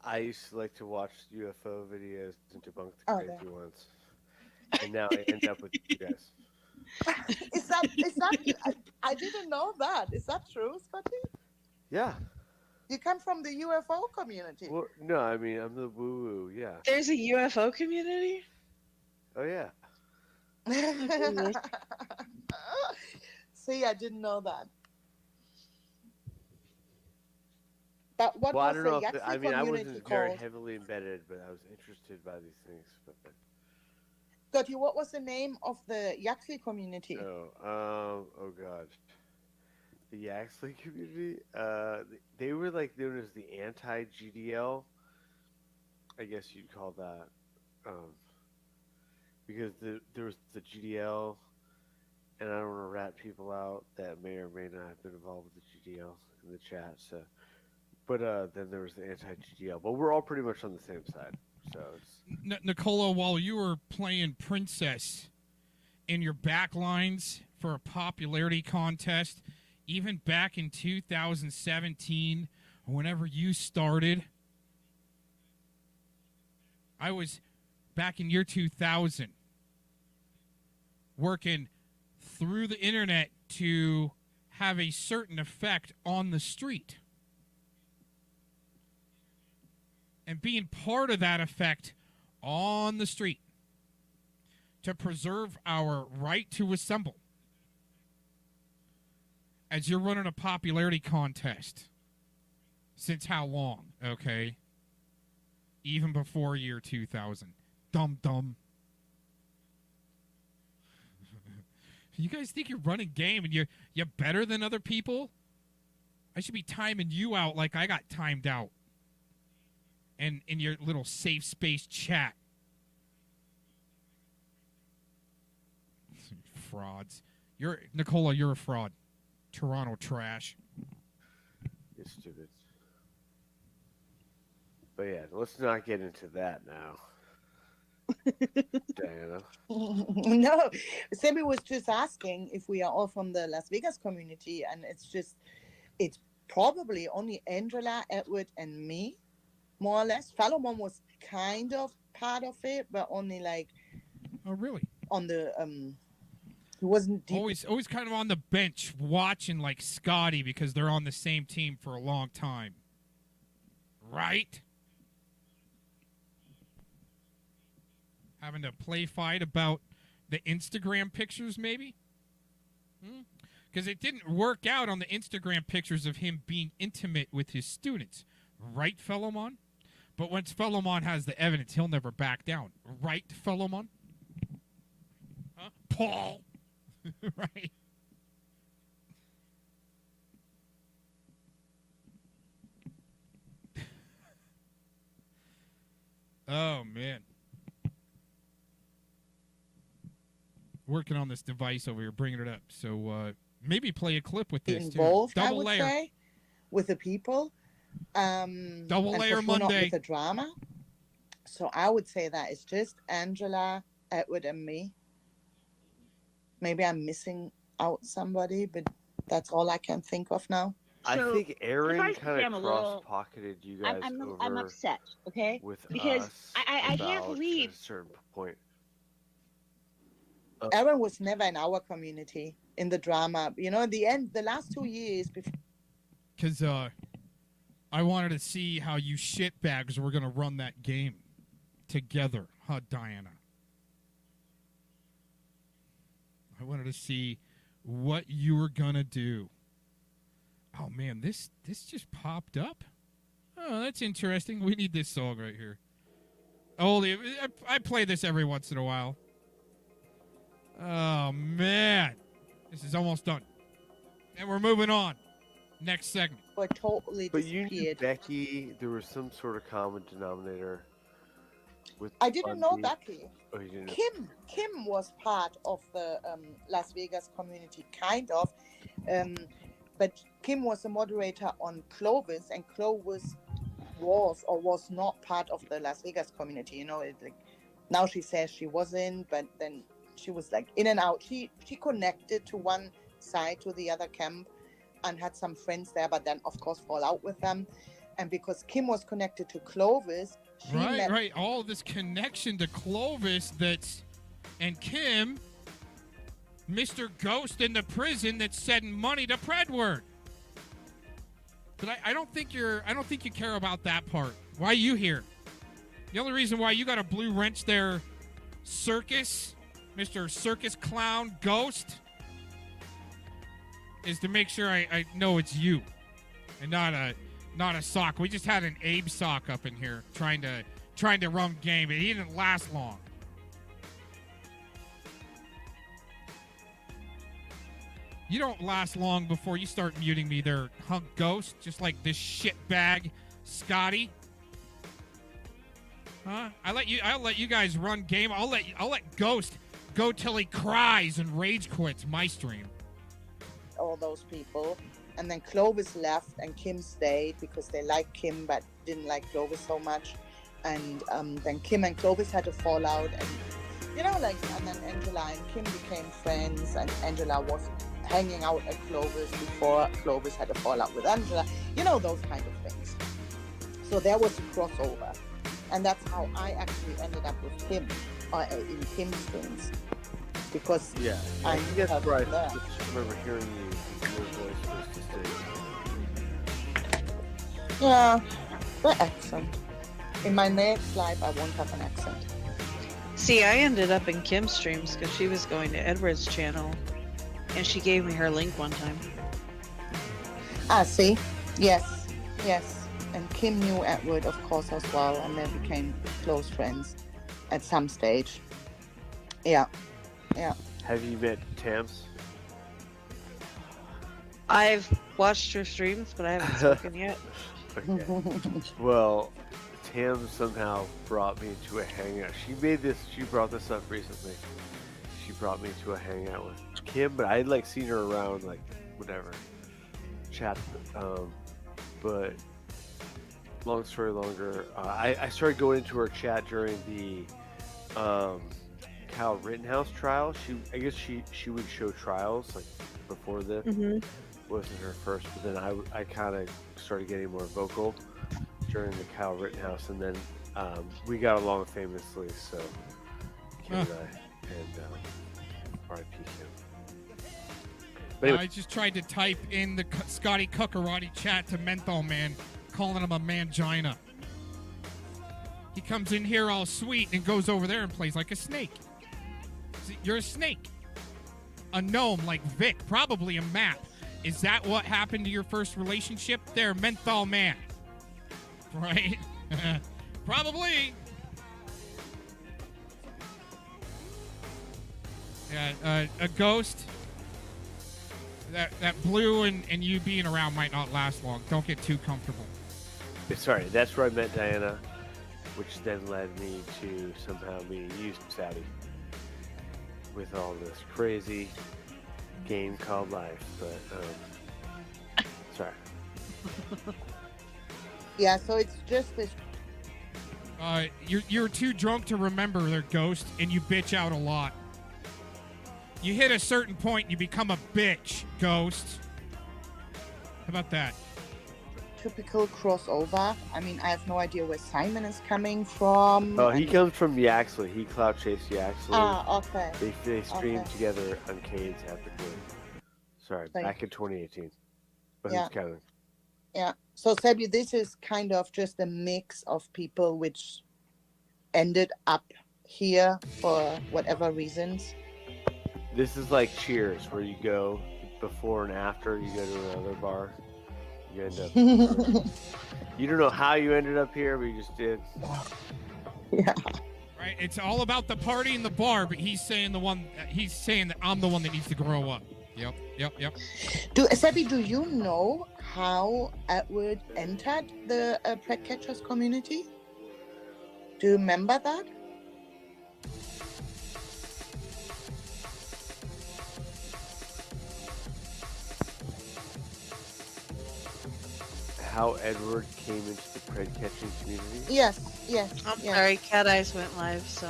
I used to like to watch UFO videos and debunk the Oh, crazy there. ones, and now I end up with you guys. Is that? I didn't know that. Is that true, Scotty? Yeah. You come from the UFO community. Well, no, I mean I'm the woo woo. Yeah. There's a UFO community? Oh yeah. See, I didn't know that. But what Well, I was don't the know if Yaxley I mean I community wasn't very called? heavily embedded, but I was interested by these things. But Scotty, what was the name of the Yaxley community? oh god, the Yaxley community. They were like known as the anti-GDL. I guess you'd call that, because there was the GDL, and I don't want to rat people out that may or may not have been involved with the GDL in the chat. So, but then there was the anti-GDL. But we're all pretty much on the same side. So it's Nicola, while you were playing Princess in your back lines for a popularity contest, even back in 2017, whenever you started, I was back in year 2000 working through the internet to have a certain effect on the street. And being part of that effect on the street to preserve our right to assemble. As you're running a popularity contest. Since how long? Okay. Even before year 2000. Dumb. You guys think you're running game and you're better than other people? I should be timing you out like I got timed out. And in your little safe space chat. Frauds. Nicola, you're a fraud. Toronto trash. You're stupid. But yeah, let's not get into that now. Diana. No, Sammy was just asking if we are all from the Las Vegas community, and it's probably only Angela, Edward, and me, more or less. Salomon was kind of part of it, but only like. Oh, really? On the he wasn't deep. Always kind of on the bench watching like Scotty because they're on the same team for a long time, right? Having to play fight about the Instagram pictures, maybe? Because it didn't work out on the Instagram pictures of him being intimate with his students. Right, Fellowmon? But once Fellowmon has the evidence, he'll never back down. Right, Fellowmon? Huh? Paul? Right. Oh, man. Working on this device over here, bringing it up. So maybe play a clip with this involved, too. I would say, with the people. Double layer for sure not Monday. with the drama. So I would say that it's just Angela, Edward, and me. Maybe I'm missing out somebody, but that's all I can think of now. I think Aaron I kind am of a little- cross-pocketed you guys over. I'm upset, okay? With because us I can't about believe a certain point. Aaron was never in our community in the drama. You know, in the end, the last 2 years before. Because I wanted to see how you shitbags were going to run that game together, huh, Diana? I wanted to see what you were going to do. Oh, man, this just popped up? Oh, that's interesting. We need this song right here. Oh, I play this every once in a while. Oh, man. This is almost done. And we're moving on. Next segment. But totally But you knew Becky, there was some sort of common denominator. With I didn't know Bundy. Becky. Oh, you didn't know. Kim was part of the Las Vegas community, kind of. But Kim was a moderator on Clovis, and Clovis was not part of the Las Vegas community. You know, like now she says she wasn't, but then she was like in and out. She connected to one side to the other camp and had some friends there, but then of course fall out with them. And because Kim was connected to Clovis, she met Right. All this connection to Clovis and Kim, Mr. Ghost in the prison that's sending money to Predward. But I don't think you care about that part. Why are you here? The only reason why you got a blue wrench there, Circus, Mr. Circus Clown Ghost, is to make sure I know it's you and not a sock. We just had an Abe sock up in here trying to run game, but he didn't last long. You don't last long before you start muting me there, hunk Ghost, just like this shitbag Scotty. Huh? I'll let you guys run game. I'll let Ghost go till he cries and rage quits my stream. all those people. And then Clovis left and Kim stayed because they liked Kim but didn't like Clovis so much. And then Kim and Clovis had a fallout, and and then Angela and Kim became friends, and Angela was hanging out at Clovis before Clovis had a fallout with Angela, those kind of things. So there was a crossover, and that's how I actually ended up with Kim, in Kim's streams, because I think that's right. I just remember hearing your voice was distinct. Yeah, the accent. In my next life, I won't have an accent. See, I ended up in Kim's streams because she was going to Edward's channel, and she gave me her link one time. See? Yes. And Kim knew Edward, of course, as well, and they became close friends at some stage. Yeah. Have you met Tams? I've watched her streams, but I haven't spoken yet. Okay. Well, Tam somehow brought me to a hangout. She brought this up recently. She brought me to a hangout with Kim, but I had seen her around, whatever, chat. But long story longer, I started going into her chat during the Kyle Rittenhouse trial. I guess she would show trials before this. Wasn't her first, but then I kind of started getting more vocal during the Kyle Rittenhouse, and then we got along famously, so Kim and I, and R.I.P. Kim. But anyway. I just tried to type in the Scotty Cuckarati chat to Menthol Man, calling him a mangina. He comes in here all sweet and goes over there and plays like a snake. You're a snake. A gnome like Vic, probably a map. Is that what happened to your first relationship? There, Menthol Man. Right? Probably. Yeah, a ghost. That blue and you being around might not last long. Don't get too comfortable. Sorry, that's where I met Diana, which then led me to somehow meeting you, Savvy, with all this crazy game called life. But sorry. Yeah, so it's just this. You're too drunk to remember their ghost, and you bitch out a lot. You hit a certain point, you become a bitch, Ghost. How about that? Typical crossover. I mean, I have no idea where Simon is coming from. Oh, he comes from Yaxley. He clout chased Yaxley. Okay. They streamed together on Cade's ethically. Sorry, back in 2018. But who's counting? Yeah. So, Sebi, this is kind of just a mix of people which ended up here for whatever reasons. This is like Cheers, where you go before and after. You go to another bar. You end up. You don't know how you ended up here, but you just did. Yeah. Right. It's all about the party and the bar, but he's saying that I'm the one that needs to grow up. Yep. Sebi, do you know how Edward entered the Pred Catchers community? Do you remember that? how Edward came into the pred catching community? Yes, yes. I'm yes. sorry, Cat Eyes went live, so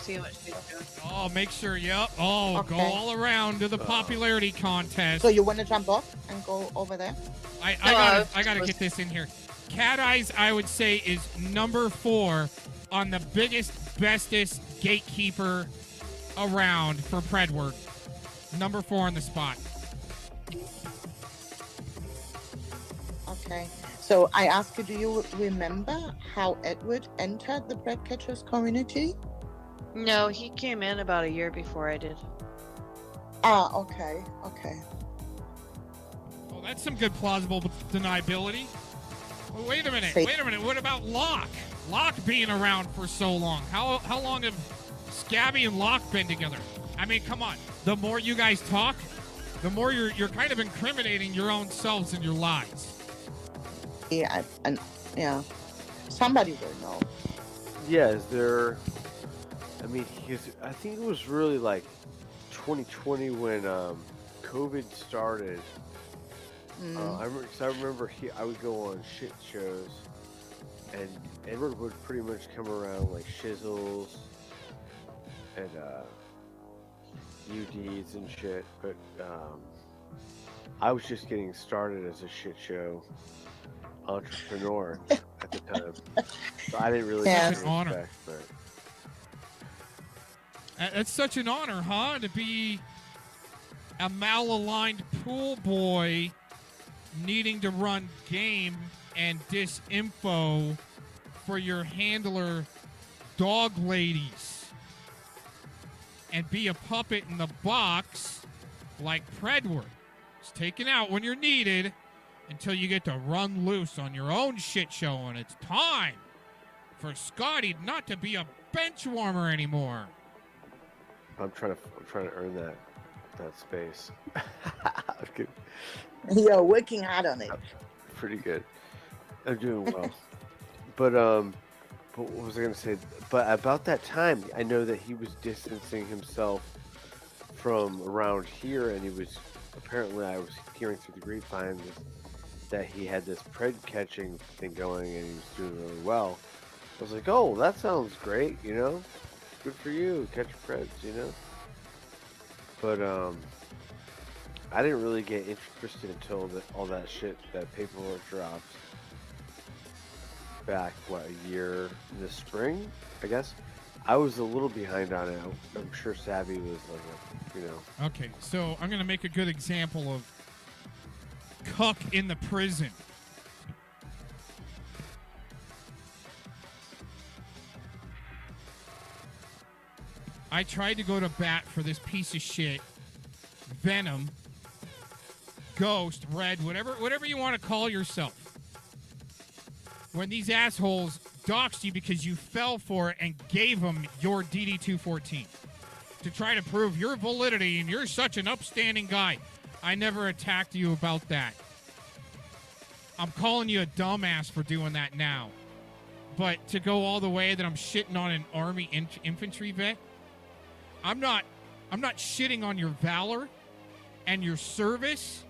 see what she's doing. Oh, make sure, yep. Oh, go Okay. all around to the popularity contest. So you want to jump off and go over there? I gotta get this in here. Cat Eyes, I would say, is number 4 on the biggest, bestest gatekeeper around for Predward. Number 4 on the spot. Okay. So I ask you, do you remember how Edward entered the bread catchers community? No, he came in about a year before I did. Ah, okay, okay. Oh, that's some good plausible deniability. Well, wait a minute. What about Locke? Locke being around for so long. How long have Scabby and Locke been together? I mean, come on. The more you guys talk, the more you're kind of incriminating your own selves and your lies. Yeah, and yeah, somebody will know. Yeah, is there? I mean, I think it was really like 2020 when COVID started. I remember I would go on shit shows, and Edward would pretty much come around like shizzles and UDs and shit. But I was just getting started as a shit show entrepreneur at the time, so I didn't really Yeah. get Such an honor. respect, but It's such an honor, huh? To be a malaligned pool boy needing to run game and disinfo for your handler dog ladies and be a puppet in the box like Predward. It's taken out when you're needed until you get to run loose on your own shit show, and it's time for Scotty not to be a bench warmer anymore. I'm trying to earn that space. You're working hard on it. Pretty good. I'm doing well. But what was I gonna say? But about that time, I know that he was distancing himself from around here, and he was apparently, I was hearing through the grapevine that he had this pred catching thing going, and he was doing really well. I was like, oh, that sounds great, you know? Good for you, catch preds, you know? But I didn't really get interested until all that shit, that paperwork dropped back, a year in the spring, I guess. I was a little behind on it. I'm sure Savvy was like, Okay, so I'm going to make a good example of cuck in the prison. I tried to go to bat for this piece of shit, Venom, Ghost, Red, whatever you want to call yourself. When these assholes doxed you because you fell for it and gave them your DD-214 to try to prove your validity, and you're such an upstanding guy. I never attacked you about that. I'm calling you a dumbass for doing that now. But to go all the way that I'm shitting on an Army infantry vet, I'm not shitting on your valor and your service.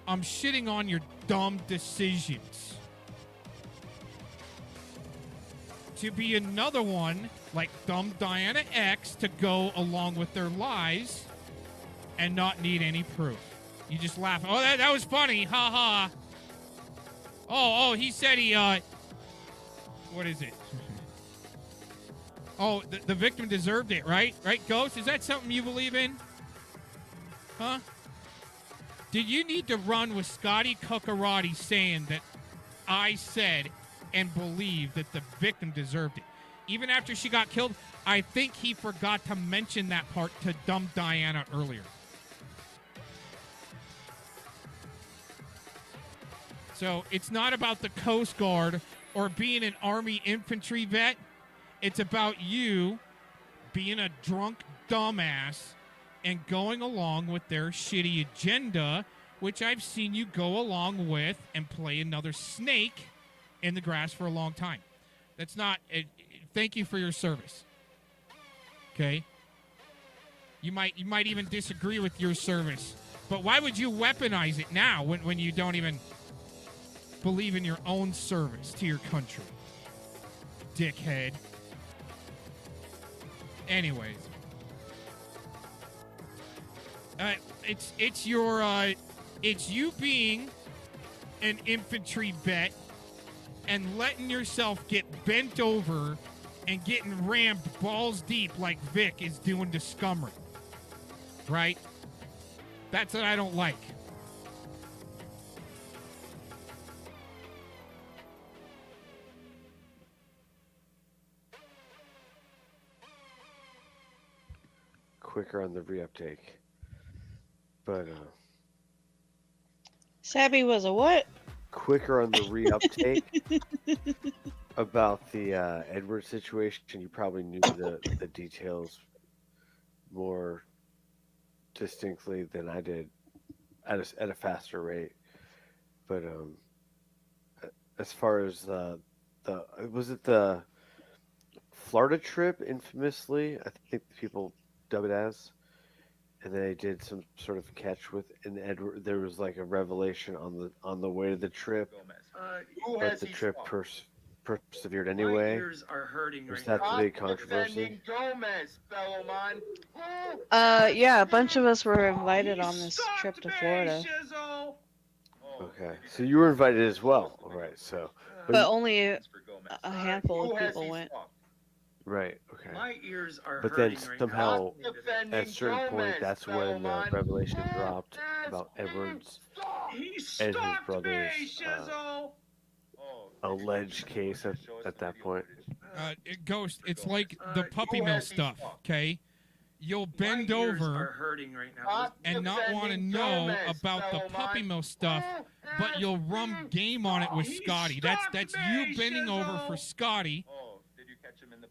I'm shitting on your dumb decisions. To be another one like dumb Diana X to go along with their lies and not need any proof. You just laugh. Oh, that was funny. Ha ha. Oh, he said he, what is it? Oh, the victim deserved it, right? Right, Ghost? Is that something you believe in? Huh? Did you need to run with Scotty Cuccarati saying that I said and believed that the victim deserved it? Even after she got killed, I think he forgot to mention that part to dumb Diana earlier. So it's not about the Coast Guard or being an Army infantry vet. It's about you being a drunk dumbass and going along with their shitty agenda, which I've seen you go along with and play another snake in the grass for a long time. That's not... thank you for your service. Okay? You might even disagree with your service. But why would you weaponize it now when you don't even... believe in your own service to your country, dickhead. Anyways, it's you being an infantry vet and letting yourself get bent over and getting rammed balls deep like Vic is doing to Scummery. Right? That's what I don't like. Quicker on the reuptake. But, Sabby was a what? quicker on the reuptake about the Edward situation. You probably knew the details more distinctly than I did at a faster rate. But as far as the was it the Florida trip infamously? I think people dub it as. And they did some sort of catch with an Edward. There was like a revelation on the way to the trip, but the trip persevered anyway. My ears are hurting Was right that now. the big controversy? Gomez, fellow man. Yeah, a bunch of us were invited on this trip to Florida, Okay, so you were invited as well. All right, so but only a handful of people went. right, okay. My ears are But then hurting right somehow, now. at a certain point, that's when the revelation dropped about Edwards and his brother's alleged case at that point. Ghost, it's like the puppy mill stuff, okay? You'll bend over hurting right now. and not want to know about the puppy mill stuff, but you'll rum game on it with Scotty. That's you bending over for Scotty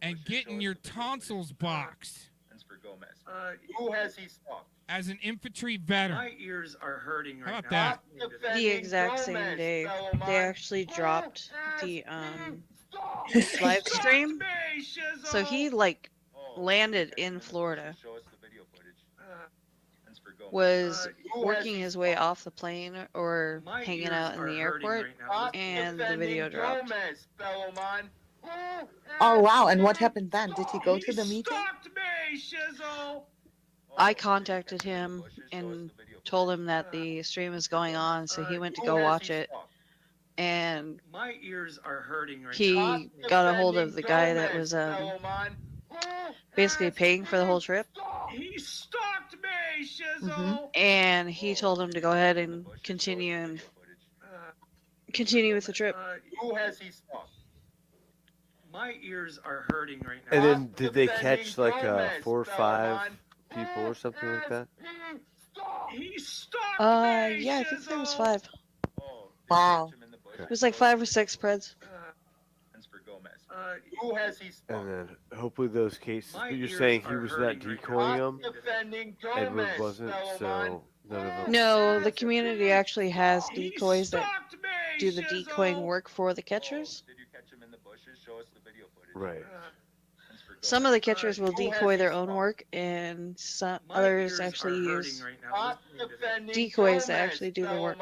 and getting your tonsils boxed. Who has he stalked? As an infantry veteran. My ears are hurting right How about now. that? The exact same day, they actually dropped the live stream. So he landed in Florida, was working his way off the plane or hanging out in the airport, and the video dropped. Oh wow! And what happened then? Did he go to the meeting? I contacted him and told him that the stream is going on, so he went to go watch it. And my ears are hurting right he now. got a hold of the guy that was basically paying for the whole trip. He stalked me, Shizzle. And he told him to go ahead and continue with the trip. Who has he stalked? My ears are hurting right now. And then did they catch like 4 or 5 people or something like that? Yeah, I think there was 5. Wow. It was like 5 or 6 Preds. Who has he And then hopefully those cases. But you're saying he was not decoying them? Edward wasn't, so none of them. No, the community actually has decoys that do the decoying work for the catchers. Right. Some of the catchers will decoy their own work, and some others actually use decoys that actually do the work.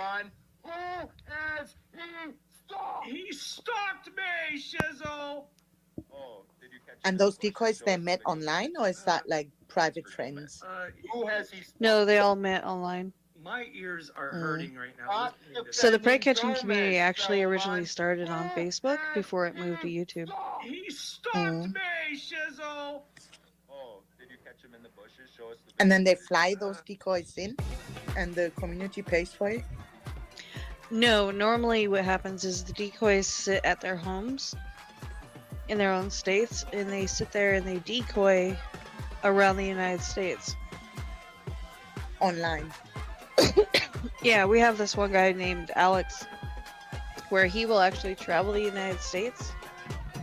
He stalked me, Shizzle. And those decoys they met online, or is that like private friends? Who has he? No, they all met online. My ears are hurting right now. So the prey catching community actually originally started on Facebook before it moved to YouTube. He stalked me, Shizzle. Did you catch him in the bushes? Show us the And then they fly those decoys in, and the community pays for it. No, normally what happens is the decoys sit at their homes in their own states, and they sit there and they decoy around the United States. Online. Yeah, we have this one guy named Alex, where he will actually travel the United States.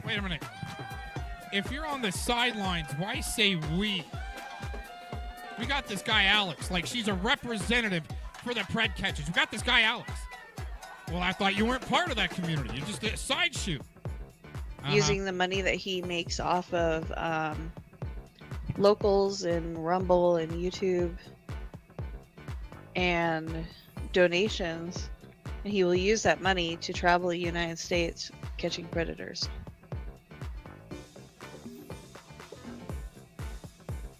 Wait a minute. If you're on the sidelines, why say we? We got this guy Alex, like she's a representative for the pred catchers. We got this guy Alex. Well, I thought you weren't part of that community. You're just a side shoe. Using the money that he makes off of locals and Rumble and YouTube and donations and he will use that money to travel the United States catching predators.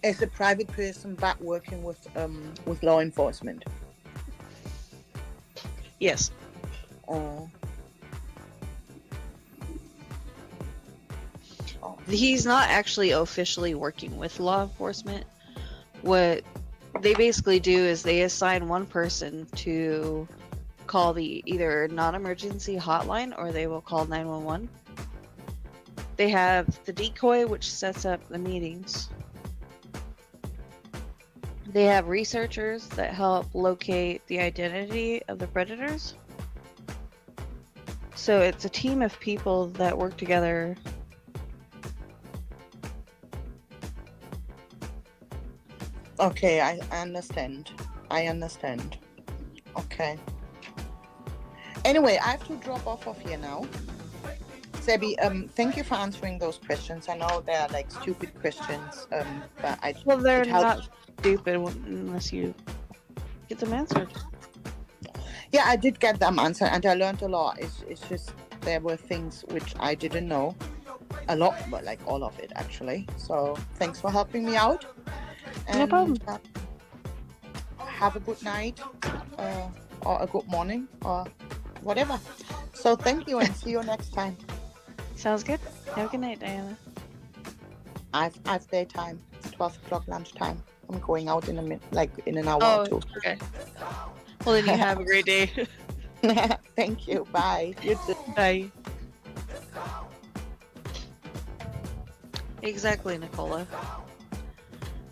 Is a private person back working with law enforcement? Yes. Oh. He's not actually officially working with law enforcement. What they basically do is they assign one person to call the either non-emergency hotline or they will call 911. They have the decoy, which sets up the meetings. They have researchers that help locate the identity of the predators. So it's a team of people that work together. Okay, I understand. Okay. Anyway, I have to drop off of here now. Sebi, thank you for answering those questions. I know they're like stupid questions, but Well, they're it helps. not stupid unless you get them answered. Yeah, I did get them answered, and I learned a lot. It's just there were things which I didn't know. A lot, but like all of it actually. So thanks for helping me out. No problem. Have a good night, or a good morning, or whatever. So thank you, and see you next time. Sounds good. Have a good night, Diana. I've daytime. It's 12 o'clock lunchtime. I'm going out in a minute, like in an hour Oh, or two. okay. Well, then you have a great day. Thank you. Bye. You too. Bye. Exactly, Nicola.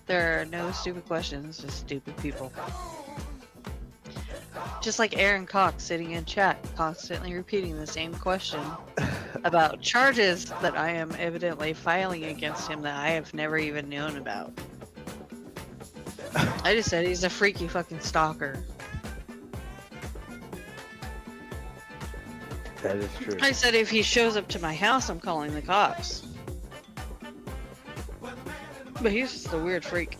There are no stupid questions, just stupid people. Just like Aaron Cox sitting in chat, constantly repeating the same question about charges that I am evidently filing against him that I have never even known about. I just said he's a freaky fucking stalker. That is true. I said if he shows up to my house, I'm calling the cops. But he's just a weird freak.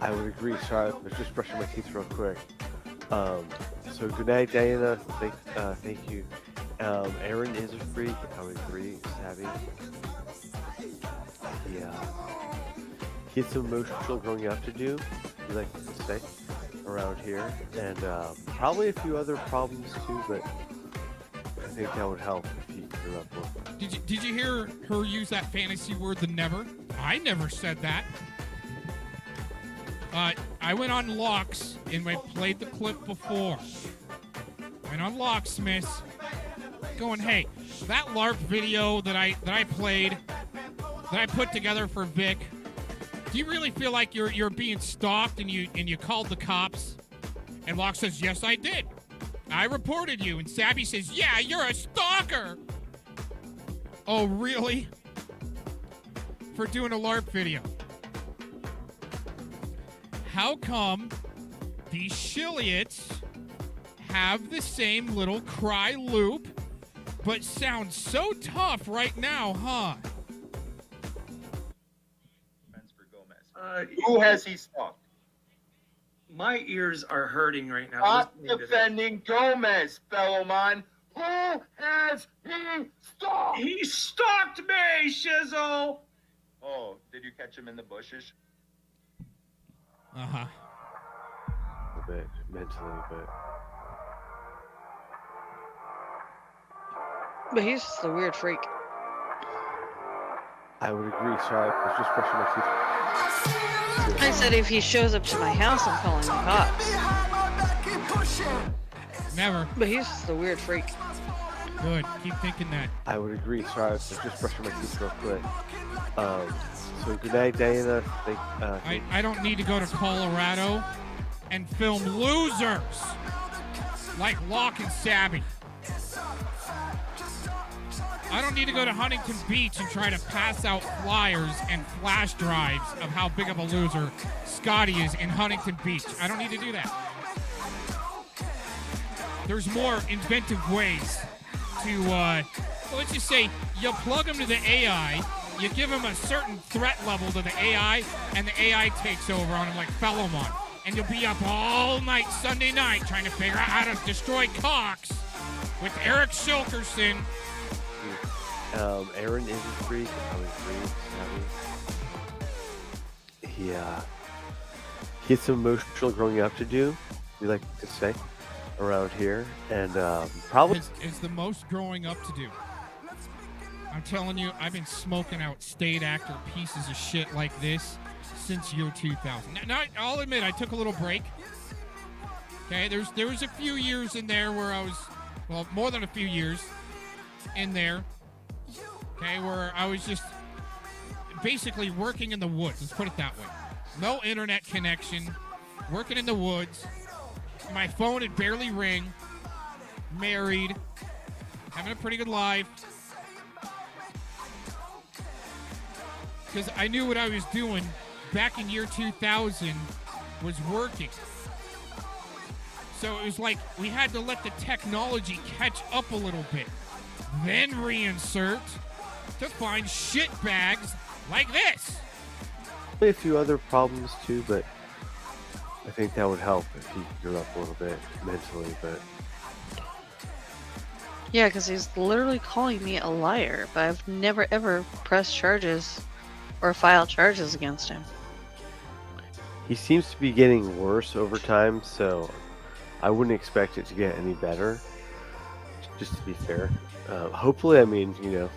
I would agree. Sorry, I was just brushing my teeth real quick. So good night, Diana. Thank you. Aaron is a freak. I would agree. Savvy. Yeah. He had some emotional growing up to do, we like to say, around here, and probably a few other problems too. But I think that would help if he grew up with. Did you hear her use that fantasy word, the never? I never said that. I went on Locksmiths and I played the clip before. Went on Locksmiths, going, hey, that LARP video that I played, that I put together for Vic. Do you really feel like you're being stalked and you called the cops? And Locke says, yes, I did. I reported you. And Sabby says, yeah, you're a stalker. Oh, really? For doing a LARP video. How come these shilliots have the same little cry loop, but sound so tough right now, huh? Who has he stalked? My ears are hurting right now. Not listening to this. defending Gomez, fellow man. Who has he stalked? He stalked me, Shizzle! Oh, did you catch him in the bushes? Uh-huh. A bit, mentally, but... But he's just a weird freak. I would agree. Sorry, I was just brushing my teeth. I said if he shows up to my house, I'm calling the cops. Never. But he's just a weird freak. Good. Keep thinking that. I would agree. Sorry, I was just brushing my teeth real quick. So good night, Diana. I don't need to go to Colorado and film losers like Locke and Sabby. I don't need to go to Huntington Beach and try to pass out flyers and flash drives of how big of a loser Scotty is in Huntington Beach. I don't need to do that. There's more inventive ways to, let's just say, you plug them to the AI, you give them a certain threat level to the AI, and the AI takes over on them like Fellowmon. And you'll be up all night Sunday night trying to figure out how to destroy Cox with Eric Shilkerson. Aaron is a freak. Probably freak. He has some emotional growing up to do, we like to say, around here. And probably... It's the most growing up to do. I'm telling you, I've been smoking out state actor pieces of shit like this since year 2000. Now, I'll admit, I took a little break. Okay, there was a few years in there where I was, well, more than a few years in there, okay, where I was just basically working in the woods. Let's put it that way. No internet connection, working in the woods. My phone would barely ring. Married, having a pretty good life. Because I knew what I was doing back in year 2000 was working. So it was like we had to let the technology catch up a little bit. Then reinsert to find shit bags like this. a few other problems too, but I think that would help if he grew up a little bit mentally, but... Yeah, because he's literally calling me a liar, but I've never ever pressed charges or filed charges against him. He seems to be getting worse over time, so I wouldn't expect it to get any better, just to be fair. Hopefully, I mean, you know,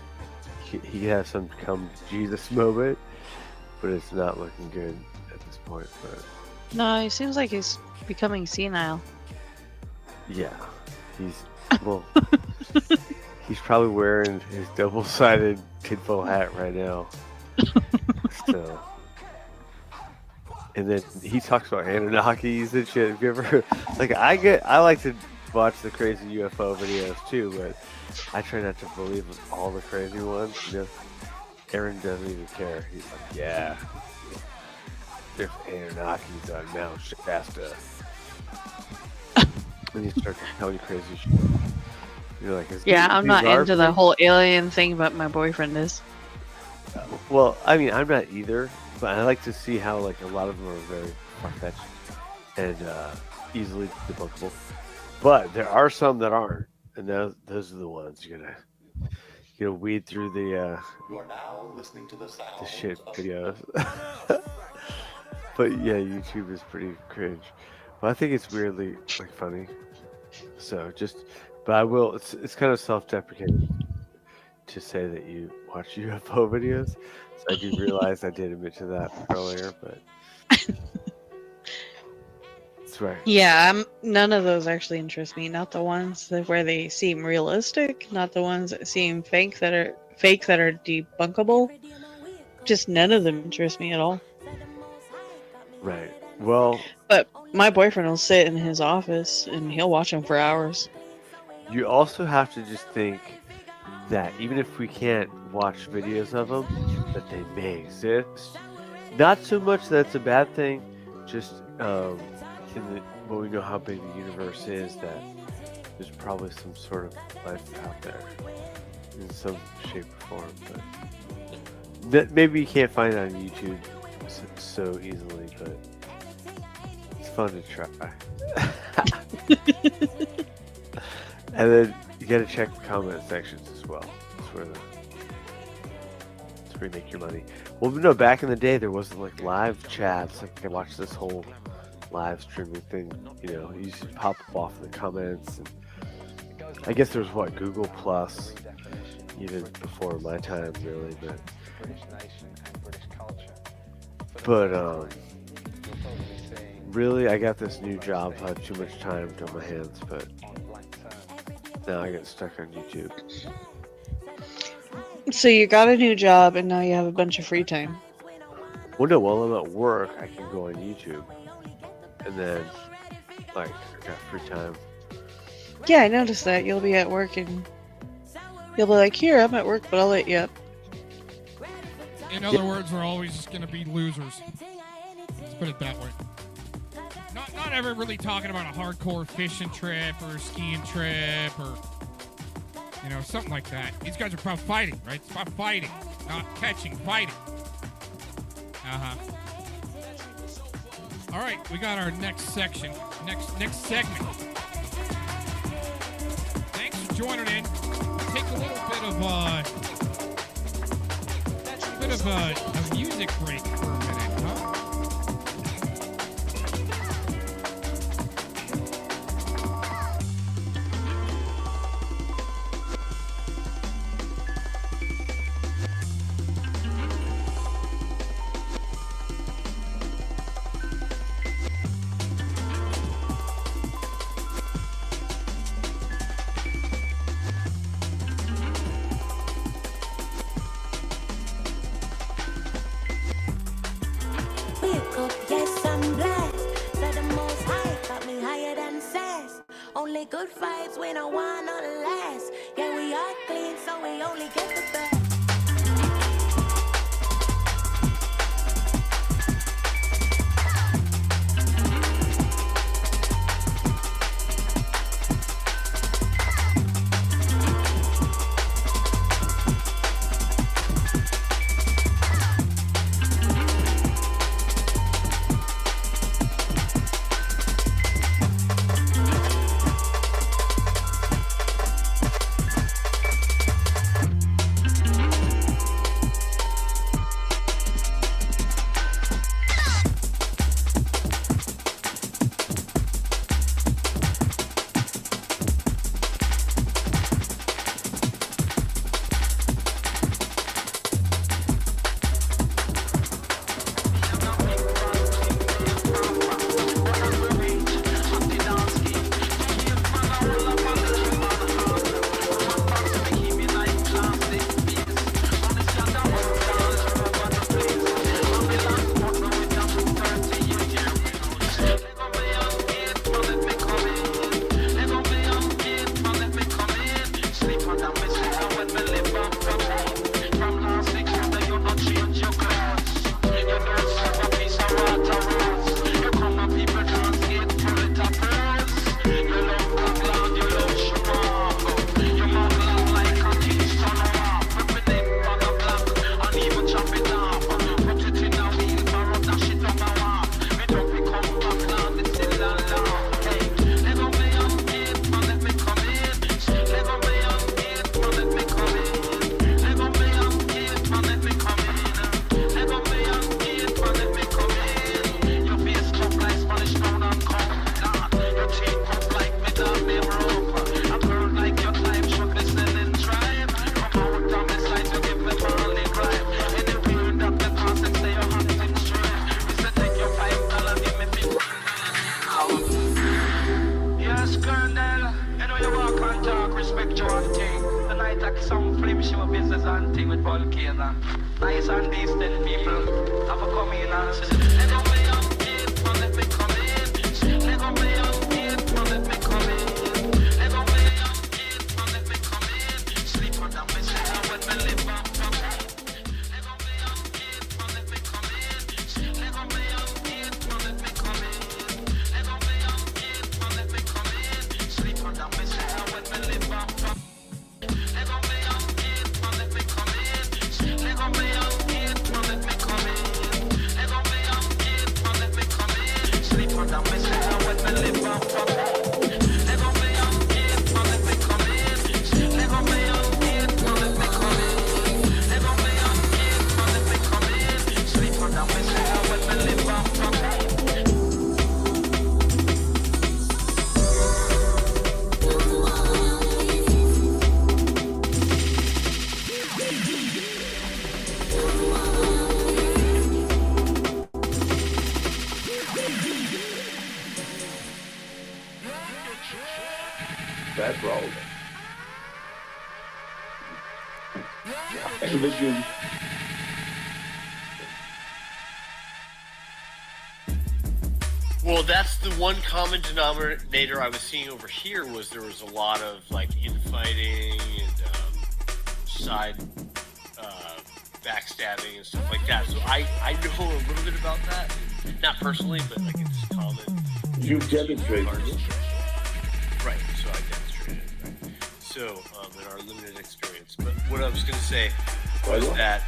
he has some come Jesus moment, but it's not looking good at this point. But No, he seems like he's becoming senile. yeah, he's, well, he's probably wearing his double-sided tinfoil hat right now. So, and then he talks about Anunnakis and shit. Have you ever, like, I like to watch the crazy UFO videos too, but I try not to believe all the crazy ones. You know, Aaron doesn't even care. He's like, yeah, there's Anunnakis on Mount Shasta. And he starts telling you crazy shit. You're like, Yeah, I'm not into the whole alien thing, but my boyfriend is. Well, I mean, I'm not either, but I like to see how, like, a lot of them are very far-fetched and easily debunkable. But there are some that aren't, and those are the ones you're gonna weed through the You are now listening to the sound shit videos. But yeah, YouTube is pretty cringe. But I think it's weirdly, like, funny. So but I will. It's kind of self-deprecating to say that you watch UFO videos. So I do realize I did admit to that earlier, but that's right. Yeah, none of those actually interest me. Not the ones where they seem realistic. Not the ones that seem fake that are debunkable. Just none of them interest me at all. Right. Well, but my boyfriend will sit in his office and he'll watch them for hours. You also have to just think that even if we can't watch videos of them, that they may exist. Not so much that it's a bad thing, just when we know how big the universe is, that there's probably some sort of life out there in some shape or form. But that maybe you can't find it on YouTube so easily, but it's fun to try. And then you gotta check the comment sections as well. That's where you make your money. Well, no, back in the day there wasn't like live chats. Like I watched this whole live streaming thing. You know, you used to pop up off in the comments. And I guess there was Google Plus, even before my time, really. But really, I got this new job. I have too much time on my hands, but. Now I get stuck on YouTube. So you got a new job and now you have a bunch of free time. Well, no, while I'm at work, I can go on YouTube. And then, like, I got free time. Yeah, I noticed that. You'll be at work and you'll be like, here, I'm at work, but I'll let you up. In other words, we're always just going to be losers. Let's put it that way. Not ever really talking about a hardcore fishing trip or a skiing trip or, you know, something like that. These guys are about fighting, right? It's about fighting, not catching, fighting. Uh-huh. All right, we got our next section, next segment. Thanks for joining in. Take a little bit of a music break for a minute, huh? Wake up, yes, I'm blessed. Said the most high got me higher than cess. Only good vibes when I want no less. Yeah, we are clean, so we only get the best. Nice and decent people have a come in and say, let go me on it, man, let me come in. Let go me on it, man, let me come in. Let go me on it, man, let me come in. Sleep on that me say when me live up. Let go me on it, man, let me come in. Let go me on it, man, let me come in. Let go me on it, man, let me come in. Sleep on that me say when me live up. Let go me on it, man, let me come in. Let go me on it, man, let me come in. Let go me on it, man, let me come in. Sleep on that me say when me live up. Let go me on it, man, let me come in. Let go me on it, man, let me come in. Let go me on it, man, let me come in. Sleep on that me say when me live up. That rolled. Television. Well, that's the one common denominator I was seeing over here was there was a lot of like infighting and side backstabbing and stuff like that. So I know a little bit about that, not personally, but like it's common. You've demonstrated it. Right, so I demonstrated it, right. So, in our limited experience. But what I was going to say was that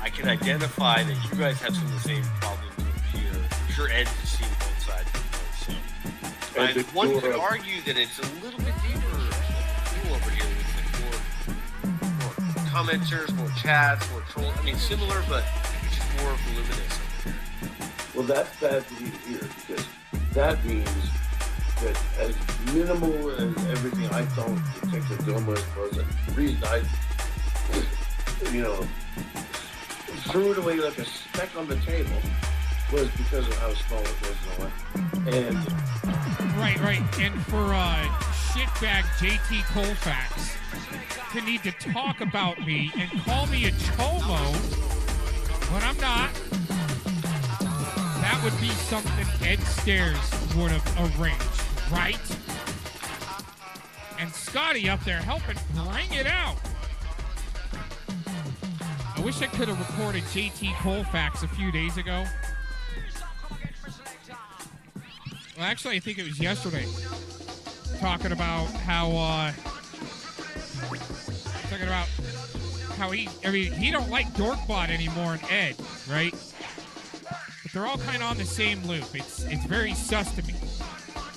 I can identify that you guys have some of the same problems over here, for sure Ed has seen both sides of it. So And one could Victoria- argue that it's a little bit deeper over here with more commenters, more chats, more trolls. I mean, similar, but it's just more voluminous. Well, that's bad for me to hear because that means that as minimal as everything I thought Detective Gomez was, the reason I, threw it away like a speck on the table was because of how small it was and Right. And for shitbag JT Colfax to need to talk about me and call me a chomo when I'm not, that would be something Ed Stairs would have arranged, right? And Scotty up there helping bring it out. I wish I could have recorded JT Colfax a few days ago. Well, actually, I think it was yesterday. Talking about how he don't like Dorkbot anymore and Ed, right? But they're all kind of on the same loop. It's very sus to me.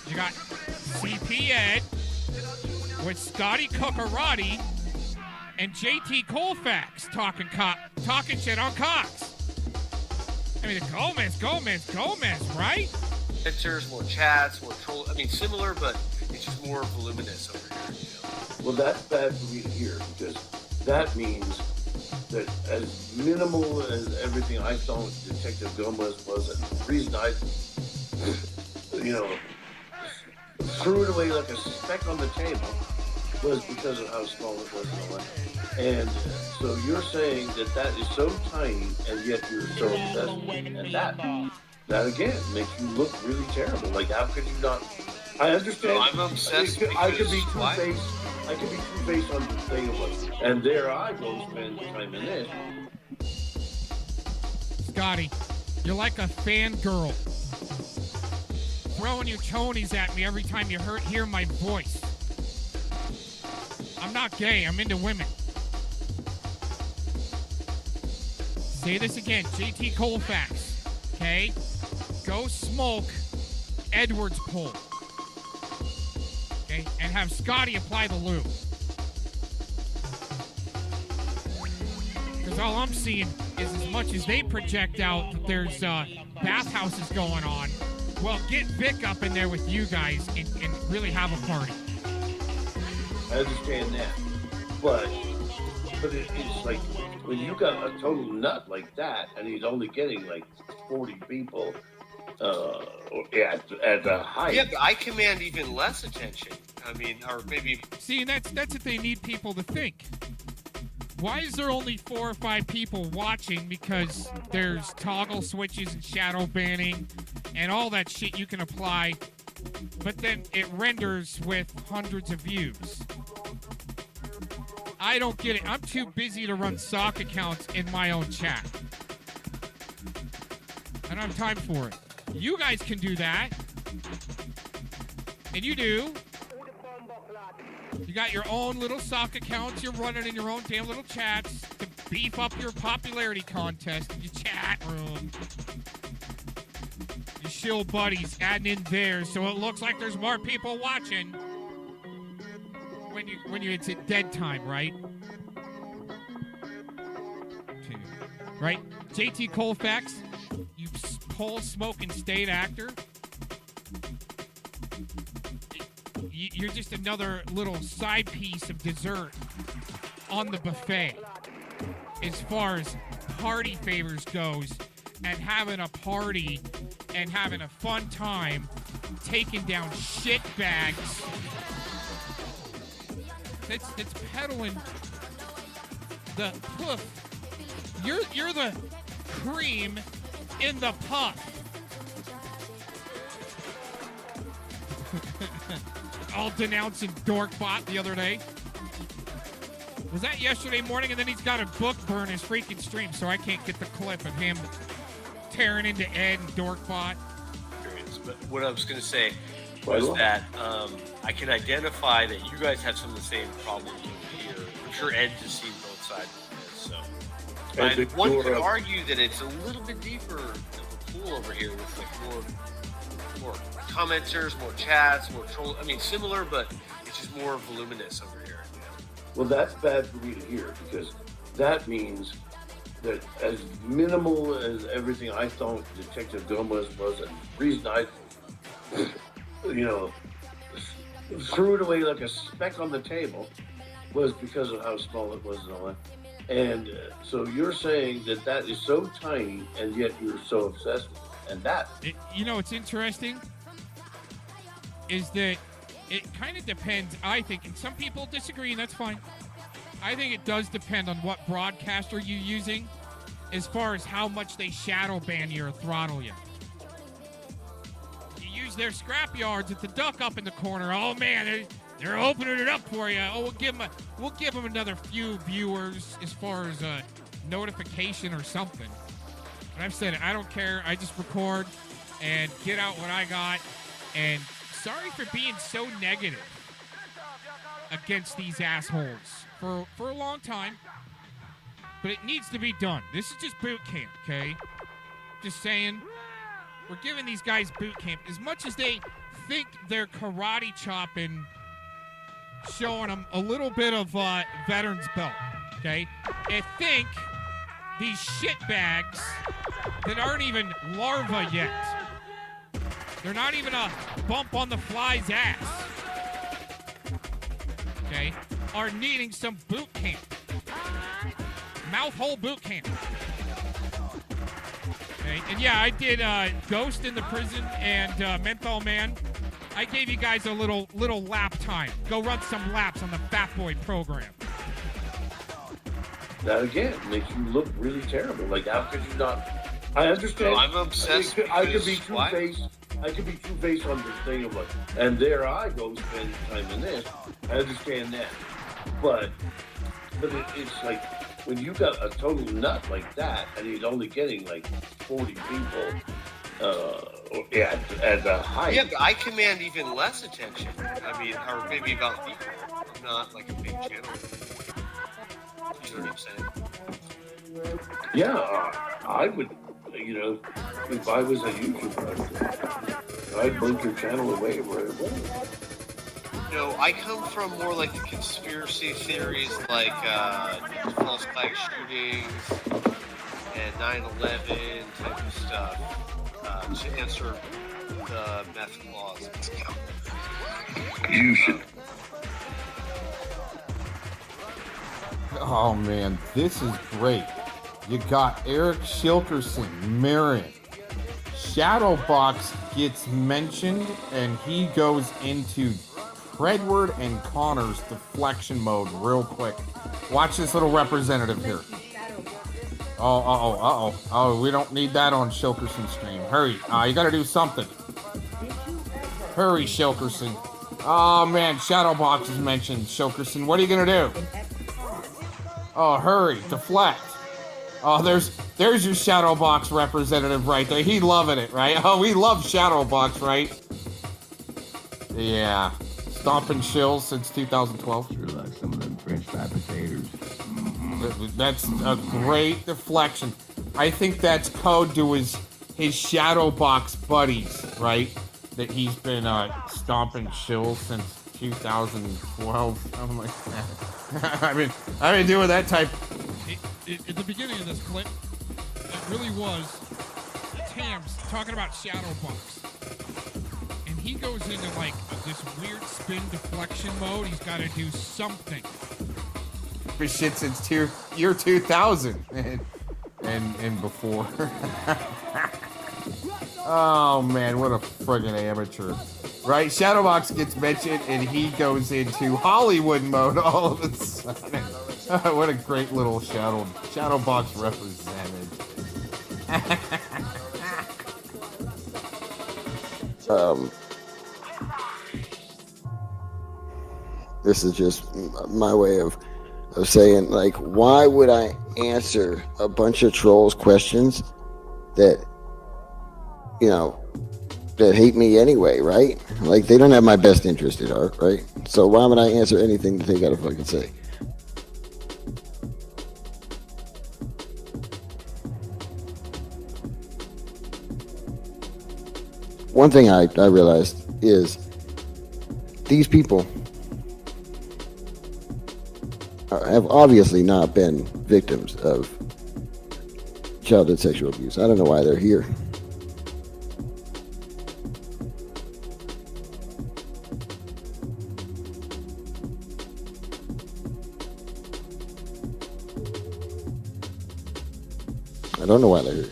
You got CP Ed with Scotty Cuccarati and JT Colfax talking shit on Cox. I mean, Gomez, right? Pictures, more chats, more trolls. I mean, similar, but it's just more voluminous over here. well, that's bad for me to hear because that means that as minimal as everything I thought Detective Gomez was, and the reason I, threw it away like a speck on the table was because of how small it was and all that. And so you're saying that is so tiny, and yet you're so obsessed with it. And that again makes you look really terrible. Like, how could you not? I understand. No, I'm obsessed I could be because- two-faced. I could be two-faced on the thing of what, and there I go spend time in this. Scotty, you're like a fangirl. Throwing your chonies at me every time you hear my voice. I'm not gay, I'm into women. Say this again, JT Colfax, okay? Go smoke Edwards poll. Okay? And have Scotty apply the lube. Because all I'm seeing is as much as they project out that there's bathhouses going on, well, get Vic up in there with you guys and really have a party. I understand that, but it's like when you got a total nut like that, and he's only getting like 40 people at the height. Yeah, but I command even less attention. I mean, or maybe. See, and that's what they need people to think. Why is there only 4 or 5 people watching? Because there's toggle switches and shadow banning and all that shit you can apply, but then it renders with hundreds of views. I don't get it. I'm too busy to run sock accounts in my own chat. I don't have time for it. You guys can do that. And you do. You got your own little sock accounts you're running in your own damn little chats to beef up your popularity contest in your chat room. Your shill buddies adding in theirs so it looks like there's more people watching. When you it's at dead time, right? Right? JT Colfax, you pole smoking state actor. You're just another little side piece of dessert on the buffet as far as party favors goes, and having a party and having a fun time taking down shit bags. It's peddling the poof. You're the cream in the puff. All denouncing Dorkbot the other day. Was that yesterday morning? And then he's got a book burn his freaking stream, so I can't get the clip of him tearing into Ed and Dorkbot. But what I was going to say was that I can identify that you guys have some of the same problems over here. I'm sure Ed has seen both sides of this. So one could argue that it's a little bit deeper cool over here with like more commenters, more chats, more troll. I mean, similar, but it's just more voluminous over here. You know? Well, that's bad for me to hear because that means that as minimal as everything I thought Detective Gomez was, and the reason I, threw it away like a speck on the table was because of how small it was and all that. And so you're saying that is so tiny, and yet you're so obsessed with it. And that... What's interesting is that it kind of depends, I think, and some people disagree, and that's fine. I think it does depend on what broadcaster you're using as far as how much they shadow ban you or throttle you. You use their scrapyards at the duck up in the corner. Oh, man, they're opening it up for you. Oh, we'll give them another few viewers as far as a notification or something. But I've said it. I don't care. I just record and get out what I got. And sorry for being so negative against these assholes for a long time. But it needs to be done. This is just boot camp, okay? Just saying. We're giving these guys boot camp. As much as they think they're karate chopping, showing them a little bit of veteran's belt, okay? I think these shitbags that aren't even larvae yet, they're not even a bump on the fly's ass, okay, are needing some boot camp. Mouth hole boot camp. Okay, and yeah, I did Ghost in the Prison and Menthol Man. I gave you guys a little lap time. Go run some laps on the Fat Boy program. That again makes you look really terrible. Like, how could you not? I understand. No, I'm obsessed. I could be two-faced. I could be two-faced on this thing of like, and there I go spend time in this. I understand that, but it's like when you got a total nut like that, and he's only getting like 40 people at the height. Yeah, but I command even less attention. I mean, or maybe about equal. I'm not like a big channel. You know what I'm saying? Yeah, I would. If I was a YouTuber, I'd bunk your channel away where it was. No, I come from more like the conspiracy theories, like false flag shootings and 9/11 type of stuff, to answer the meth clause. You should. Oh man, this is great. You got Eric Shilkerson, Marion. Shadowbox gets mentioned, and he goes into Predward and Connor's deflection mode real quick. Watch this little representative here. Oh, we don't need that on Shilkerson's stream. Hurry, you gotta do something. Hurry, Shilkerson. Oh man, Shadowbox is mentioned. Shilkerson, what are you gonna do? Oh, hurry, deflect. Oh, there's your Shadowbox representative right there. He loving it, right? Oh, we love Shadowbox, right? Yeah. Stomping shills since 2012. Sure like some of them French fried potatoes. That's a great deflection. I think that's code to his Shadowbox buddies, right? That he's been stomping shills since 2012. Oh my god. I've been doing that type. At the beginning of this clip, it really was Tams talking about Shadowbox. And he goes into like this weird spin deflection mode. He's got to do something. For shit since year 2000 and before. Oh man, what a friggin' amateur. Right, Shadowbox gets mentioned and he goes into Hollywood mode all of a sudden. What a great little Shadowbox represented. This is just my way of saying, like, why would I answer a bunch of trolls questions that, that hate me anyway, right? Like, they don't have my best interest at heart, right? So why would I answer anything that they gotta fucking say? one thing I realized is these people have obviously not been victims of childhood sexual abuse. I don't know why they're here. I don't know why they're here.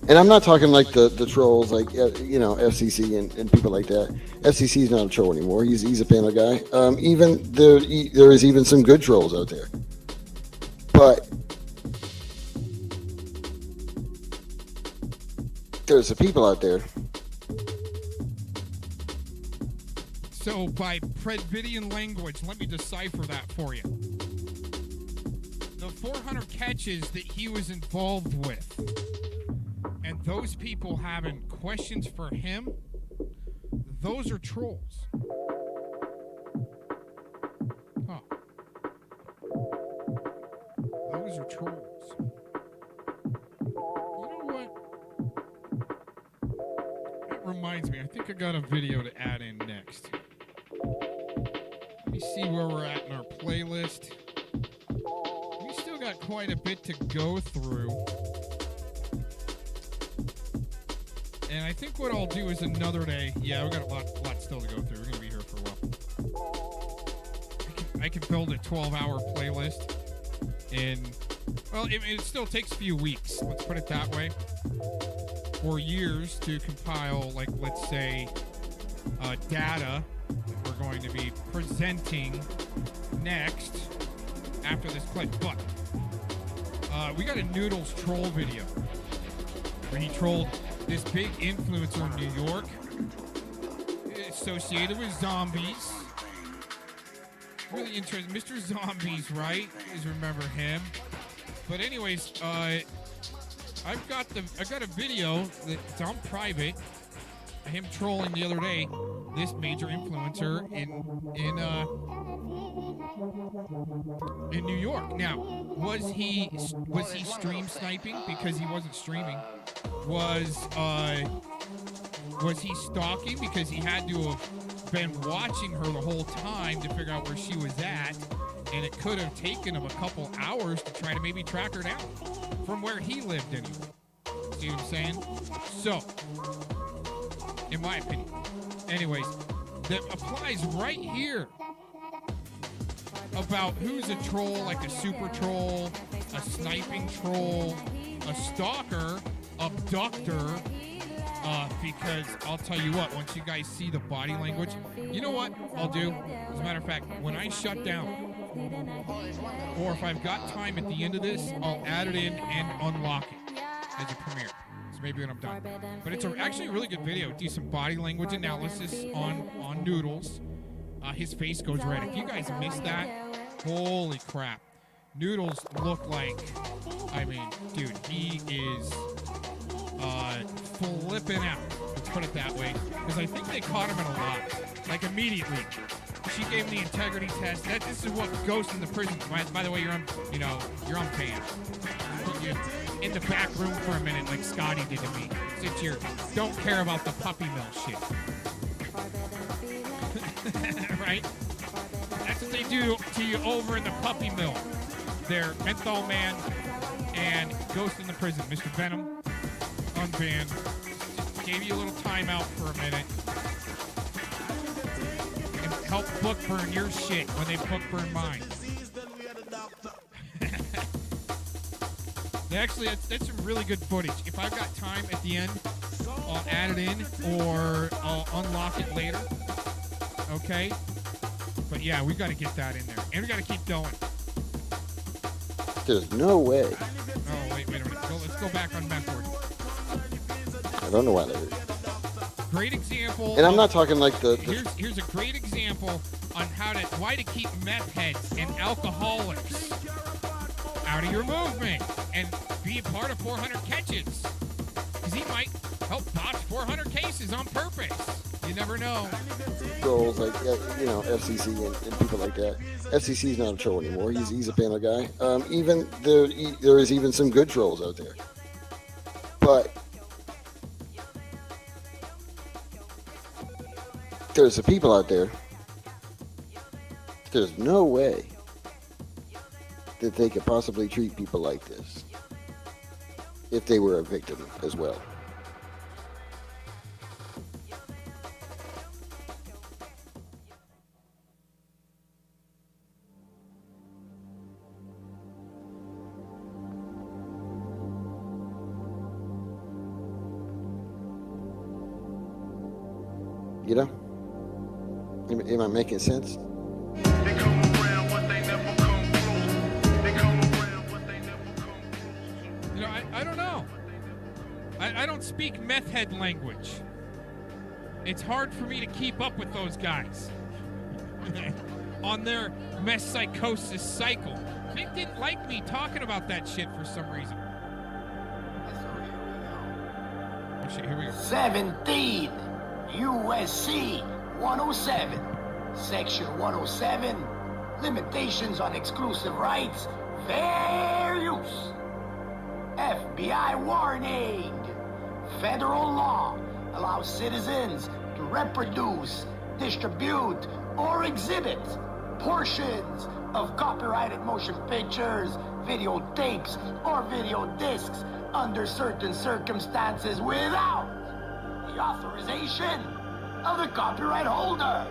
And I'm not talking like the trolls, like, FCC and people like that. FCC is not a troll anymore. He's a panel guy. Even there is even some good trolls out there. But there's some people out there. So by Predvidian language, let me decipher that for you. The 400 catches that he was involved with, and those people having questions for him, those are trolls. Huh. Those are trolls. You know what? That reminds me, I think I got a video to add in next. Let me see where we're at in our playlist. We still got quite a bit to go through. And I think what I'll do is another day. Yeah, we got a lot still to go through. We're going to be here for a while. I can build a 12-hour playlist. And, well, it still takes a few weeks. Let's put it that way. Or years to compile, like, let's say, data that we're going to be presenting next after this clip. But we got a Noodles troll video where he trolled this big influencer in New York associated with zombies. Really interesting. Mr. Zombies, right? You guys remember him. But anyways, I've got a video that's on private. Him trolling the other day this major influencer in New York. Now, was he stream sniping because he wasn't streaming? Was he stalking because he had to have been watching her the whole time to figure out where she was at, and it could have taken him a couple hours to try to maybe track her down from where he lived anyway. See what I'm saying? So, in my opinion. Anyways, that applies right here about who's a troll, like a super troll, a sniping troll, a stalker, abductor, because I'll tell you what, once you guys see the body language, you know what I'll do? As a matter of fact, when I shut down, or if I've got time at the end of this, I'll add it in and unlock it as a premiere. So maybe when I'm done. But it's actually a really good video. Do some body language analysis on Noodles. His face goes red. If you guys missed that, holy crap. Noodles look like, I mean, dude, he is flipping out. Let's put it that way. Because I think they caught him in a lie. Like, immediately. She gave him the integrity test. This is what ghosts in the prison. By the way, you're on ban. Put you in the back room for a minute like Scotty did to me. Sit here. Don't care about the puppy mill shit. Right? That's what they do to you over in the puppy mill. They're Menthol Man and Ghost in the Prison. Mr. Venom, unbanned. Gave you a little timeout for a minute. And help book burn your shit when they book burn mine. Actually, that's some really good footage. If I've got time at the end, I'll add it in or I'll unlock it later. Okay? But yeah, we got to get that in there. And we got to keep going. There's no way. Oh, wait a minute. Let's go back on method. I don't know why they're here. Great example. And I'm not talking like the Here's a great example on why to keep meth heads and alcoholics out of your movement and be a part of 400 catches. Because he might help botch 400 cases on purpose. You never know. trolls like FCC and people like that. FCC is not a troll anymore. He's a panel guy. Even there is even some good trolls out there. But There's the people out there. There's no way that they could possibly treat people like this if they were a victim as well. You know? Am I making sense? You know, I don't know. I don't speak meth head language. It's hard for me to keep up with those guys on their meth psychosis cycle. Nick didn't like me talking about that shit for some reason. Oh shit, here we go. 17 USC 107, Section 107, limitations on exclusive rights, fair use. FBI warning. Federal law allows citizens to reproduce, distribute, or exhibit portions of copyrighted motion pictures, videotapes, or video discs under certain circumstances without the authorization of the copyright holder.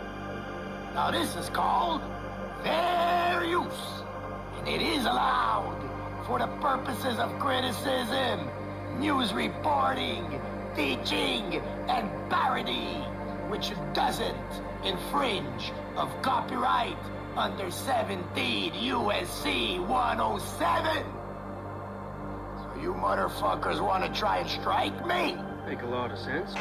Now this is called fair use, and it is allowed for the purposes of criticism, news reporting, teaching, and parody, which doesn't infringe of copyright under 17 USC 107. So you motherfuckers want to try and strike me? Make a lot of sense.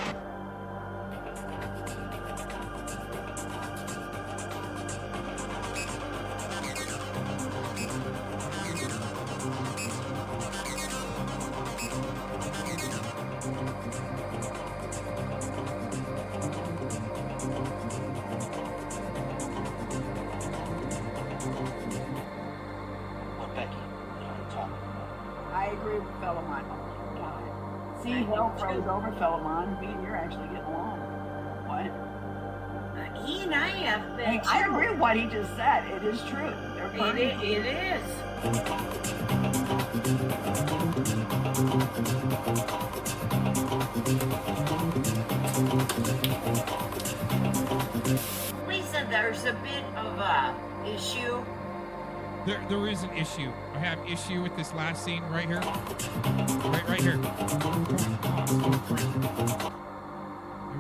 I agree with Philemon. God. See, hell froze over Philemon. Me and you're actually getting along. What? He and I have been. I agree with what he just said. It is true. It is. Lisa, there's a bit of a issue. There is an issue. I have issue with this last scene right here. Right here. Here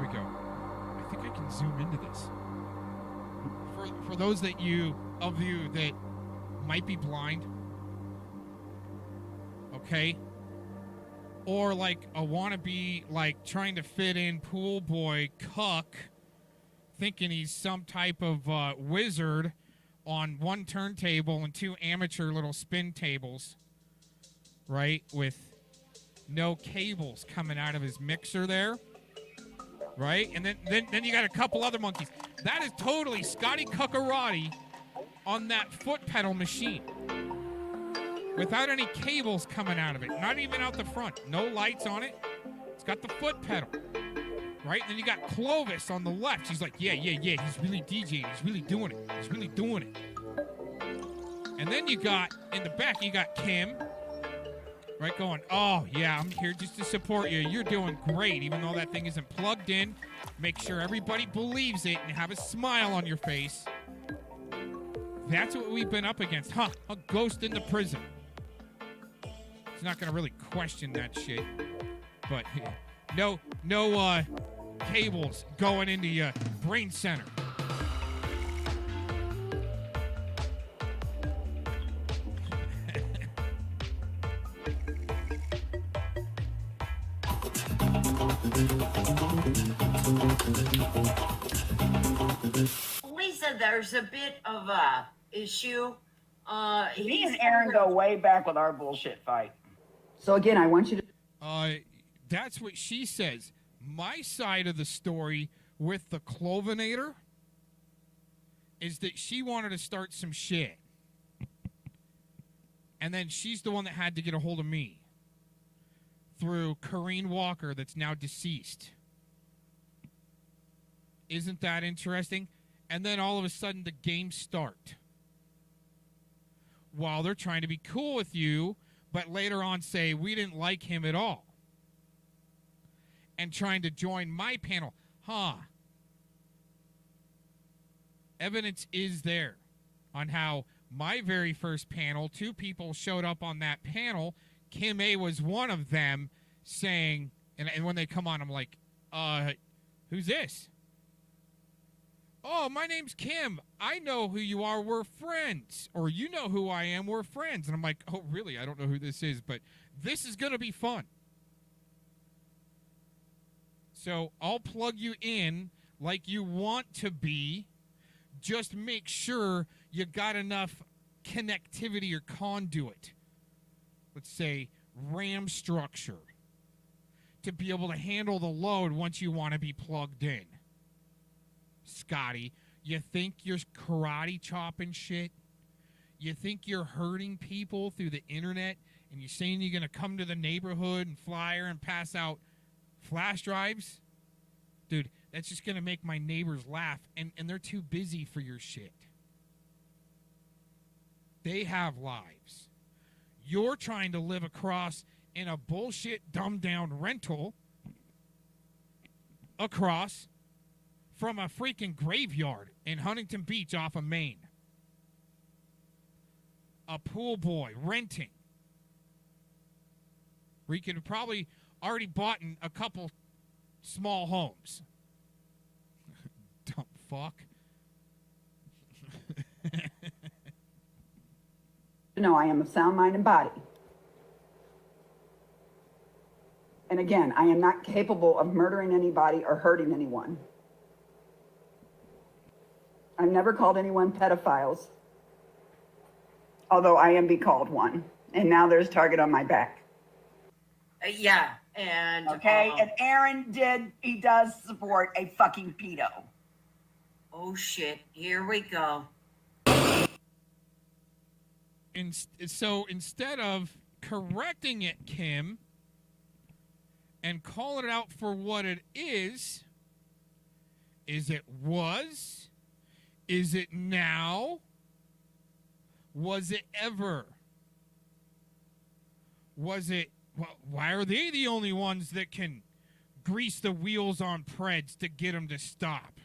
we go. I think I can zoom into this. For those of you that might be blind, okay, or like a wannabe, like trying to fit in pool boy cuck, thinking he's some type of wizard on one turntable and two amateur little spin tables, right, with no cables coming out of his mixer there, right? And then you got a couple other monkeys. That is totally Scotty Cuckarati on that foot pedal machine without any cables coming out of it, not even out the front, no lights on it. It's got the foot pedal. Right? And then you got Clovis on the left. She's like, yeah, he's really DJing. He's really doing it. He's really doing it. And then you got, in the back, you got Kim, right, going, oh, yeah, I'm here just to support you. You're doing great, even though that thing isn't plugged in. Make sure everybody believes it and have a smile on your face. That's what we've been up against. Huh, a ghost in the prison. He's not going to really question that shit. But no cables going into your brain center. Lisa, there's a bit of a issue. Me and Aaron go way back with our bullshit fight. So again, I want you to. That's what she says. My side of the story with the Clovinator is that she wanted to start some shit. And then she's the one that had to get a hold of me through Corrine Walker, that's now deceased. isn't that interesting? And then all of a sudden the games start. While they're trying to be cool with you, but later on say, we didn't like him at all. And trying to join my panel. Evidence is there on how my very first panel, 2 people showed up on that panel. Kim A was one of them saying, and when they come on, I'm like, who's this? Oh, my name's Kim. I know who you are. We're friends. Or you know who I am. We're friends. And I'm like, oh, really? I don't know who this is, but this is going to be fun. So I'll plug you in like you want to be. Just make sure you got enough connectivity or conduit. Let's say RAM structure to be able to handle the load once you want to be plugged in. Scotty, you think you're karate chopping shit? You think you're hurting people through the internet and you're saying you're going to come to the neighborhood and flyer and pass out flash drives? Dude, that's just going to make my neighbors laugh, and they're too busy for your shit. They have lives. You're trying to live across in a bullshit dumbed-down rental across from a freaking graveyard in Huntington Beach off of Maine. A pool boy renting. Where you could have probably already bought a couple small homes. Dumb fuck. No, I am of sound mind and body. And again, I am not capable of murdering anybody or hurting anyone. I've never called anyone pedophiles, although I am be called one. And now there's a target on my back. Yeah, and... Okay, and Aaron he does support a fucking pedo. Oh, shit. Here we go. So instead of correcting it, Kim, and calling it out for what it is it was? Is it now? Was it ever? Was it... Why are they the only ones that can grease the wheels on Preds to get them to stop?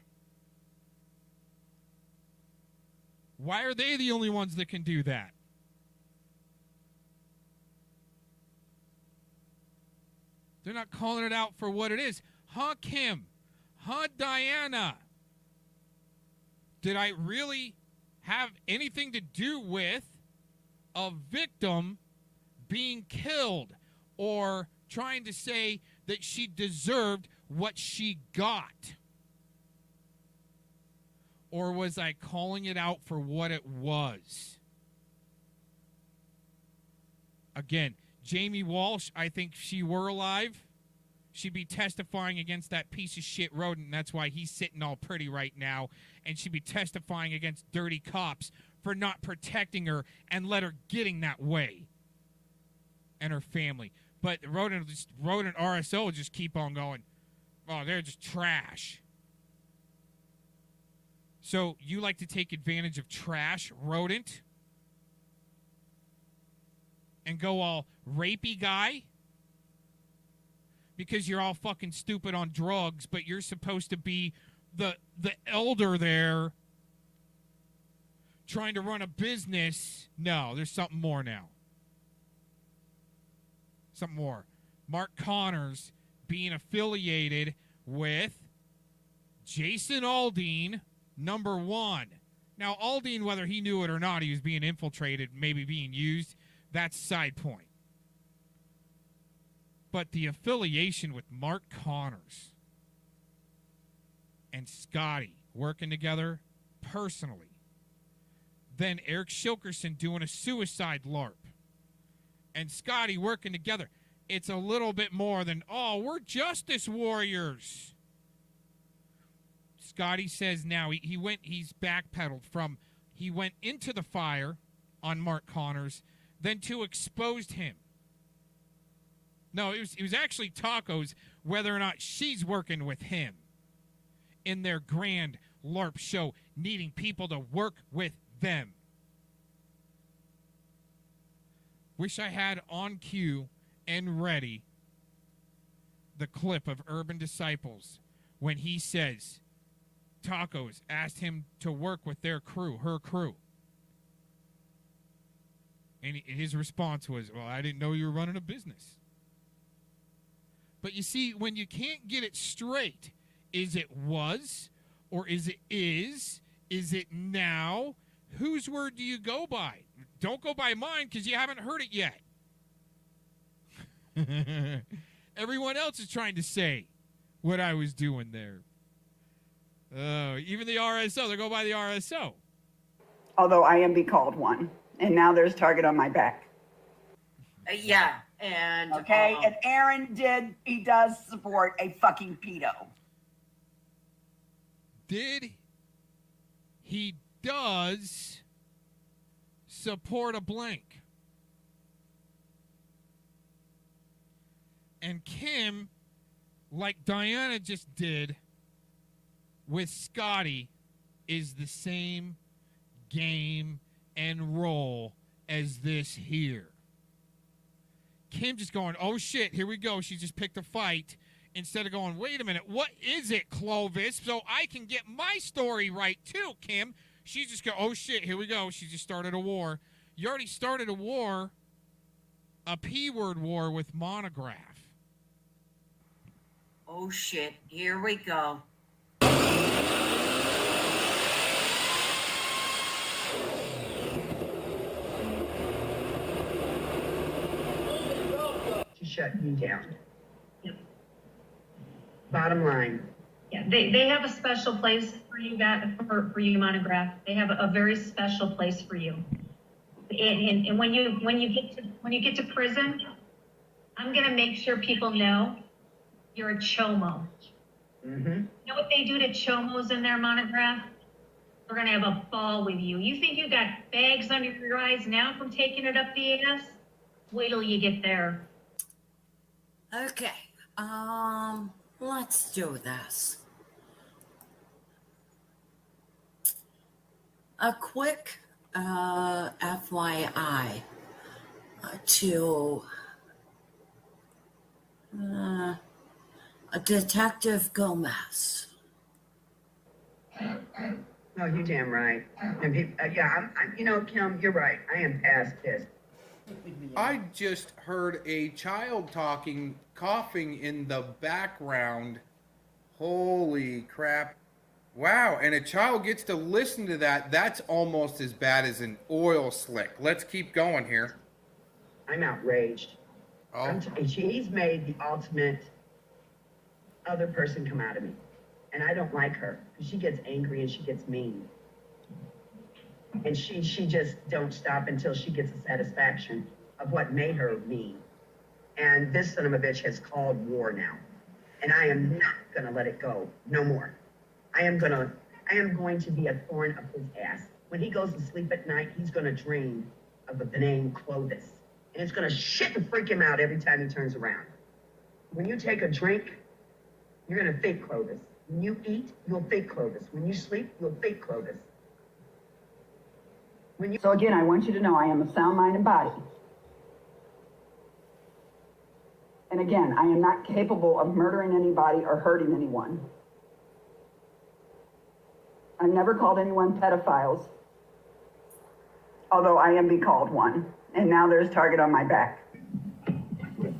Why are they the only ones that can do that? They're not calling it out for what it is. Huh, Kim? Huh, Diana? Did I really have anything to do with a victim being killed or trying to say that she deserved what she got? Or was I calling it out for what it was? Again, Jamie Walsh, I think if she were alive, she'd be testifying against that piece of shit rodent, and that's why he's sitting all pretty right now, and she'd be testifying against dirty cops for not protecting her and let her getting that way, and her family. But rodent RSO will just keep on going, oh, they're just trash. So you like to take advantage of trash, rodent, and go all rapey guy? Because you're all fucking stupid on drugs, but you're supposed to be the elder there trying to run a business. No, there's something more now. Something more. Mark Connors being affiliated with Jason Aldean, number one. Now, Aldean, whether he knew it or not, he was being infiltrated, maybe being used. That's side point. But the affiliation with Mark Connors and Scotty working together personally. Then Eric Shilkerson doing a suicide LARP. And Scotty working together. It's a little bit more than, oh, we're justice warriors. Scotty says now he's backpedaled from, he went into the fire on Mark Connors, then to exposed him. No, it was actually Tacos, whether or not she's working with him. in their grand LARP show, needing people to work with them. Wish I had on cue and ready the clip of Urban Disciples when he says Tacos asked him to work with their crew, her crew. And his response was, well, I didn't know you were running a business. But you see, when you can't get it straight, is it was or is it is? Is it now? Whose word do you go by? Don't go by mine because you haven't heard it yet. Everyone else is trying to say what I was doing there. Even the RSO, they go by the RSO. Although IMB called one, and now there's target on my back. Yeah, and Okay, and Aaron he does support a fucking pedo. He does support a blank. And Kim, like Diana just did with Scotty, is the same game and role as this here. Kim just going, oh shit, here we go. She just picked a fight. Instead of going, wait a minute, what is it, Clovis? So I can get my story right too, Kim. She just go, oh shit, here we go. She just started a war. You already started a war, a P-word war with Monograph. oh shit, here we go. To shut you down. Bottom line. Yeah, they have a special place for you, for you, Monograph. They have a very special place for you. And when you get to prison, I'm gonna make sure people know you're a chomo. Mm-hmm. You know what they do to chomos in their Monograph? We're gonna have a ball with you. You think you got bags under your eyes now from taking it up the ass? Wait till you get there. Okay, let's do this. A quick FYI to Detective Gomez. No, you're damn right. And I'm Kim, you're right. I am past pissed. I just heard a child coughing in the background. Holy crap. Wow, and a child gets to listen to that. That's almost as bad as an oil slick. Let's keep going here. I'm outraged. Oh. She's made the ultimate other person come out of me. And I don't like her. She gets angry and she gets mean. And she just don't stop until she gets the satisfaction of what made her mean. And this son of a bitch has called war now. And I am not gonna let it go. No more. I am going to be a thorn up his ass. When he goes to sleep at night, he's gonna dream of the name Clovis. And it's gonna shit and freak him out every time he turns around. When you take a drink, you're gonna fake Clovis. When you eat, you'll fake Clovis. When you sleep, you'll fake Clovis. So again, I want you to know I am a sound mind and body. And again, I am not capable of murdering anybody or hurting anyone. I've never called anyone pedophiles, although IMB called one, and now there's target on my back.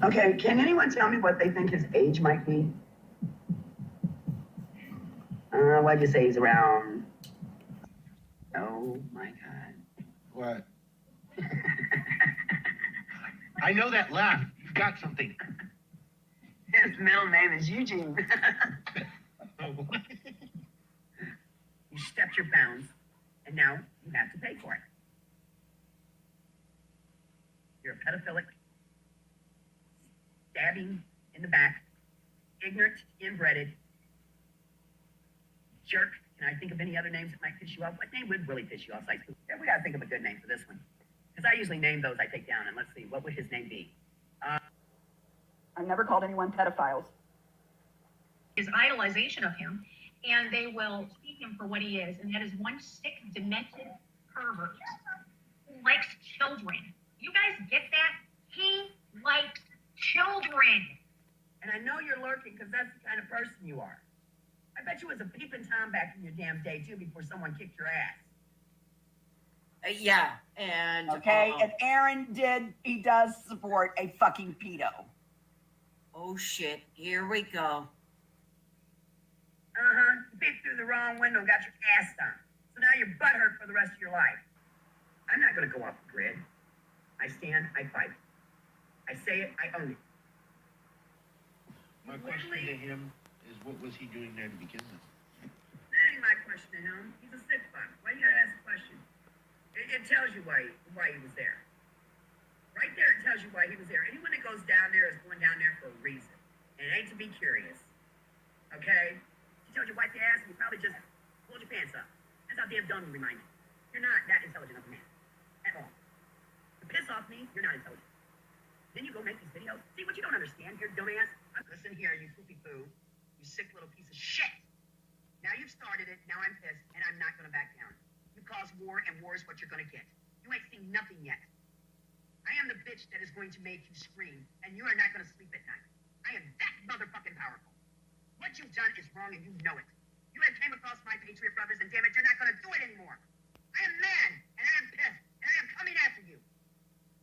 Okay, can anyone tell me what they think his age might be? Why'd you say he's around? Oh my God. What? I know that laugh. You've got something. His middle name is Eugene. You stepped your bounds, and now you have to pay for it. You're a pedophilic, stabbing in the back, ignorant, inbred, jerk. Can I think of any other names that might piss you off? What name would really piss you off? Like, we gotta think of a good name for this one. Because I usually name those I take down, and let's see, what would his name be? I've never called anyone pedophiles. His idolization of him, and they will see him for what he is, and that is one sick, demented pervert who likes children. You guys get that? He likes children. And I know you're lurking because that's the kind of person you are. I bet you was a peeping Tom back in your damn day, too, before someone kicked your ass. Yeah, and Okay, and Aaron he does support a fucking pedo. oh shit, here we go. You peeked through the wrong window and got your ass done. So now you're butthurt for the rest of your life. I'm not gonna go off the grid. I stand, I fight. I say it, I own it. My question to him is, what was he doing there to begin with? That ain't my question to him. He's a sick fuck. Why you gotta ask a question? It tells you why he was there. Right there, it tells you why he was there. Anyone that goes down there is going down there for a reason. And it ain't to be curious. Okay? She told you wipe your ass and you probably just pulled your pants up. That's how damn dumb you remind you. You're not that intelligent of a man. At all. To piss off me, you're not intelligent. Then you go make these videos. See what you don't understand here, dumbass? Listen here, you poopy poo. You sick little piece of shit. Now you've started it, now I'm pissed, and I'm not gonna back down. You cause war, and war is what you're gonna get. You ain't seen nothing yet. I am the bitch that is going to make you scream, and you are not gonna sleep at night. I am that motherfucking powerful. What you've done is wrong, and you know it. You have came across my Patriot brothers, and damn it, you're not gonna do it anymore. I am mad, and I am pissed, and I am coming after you.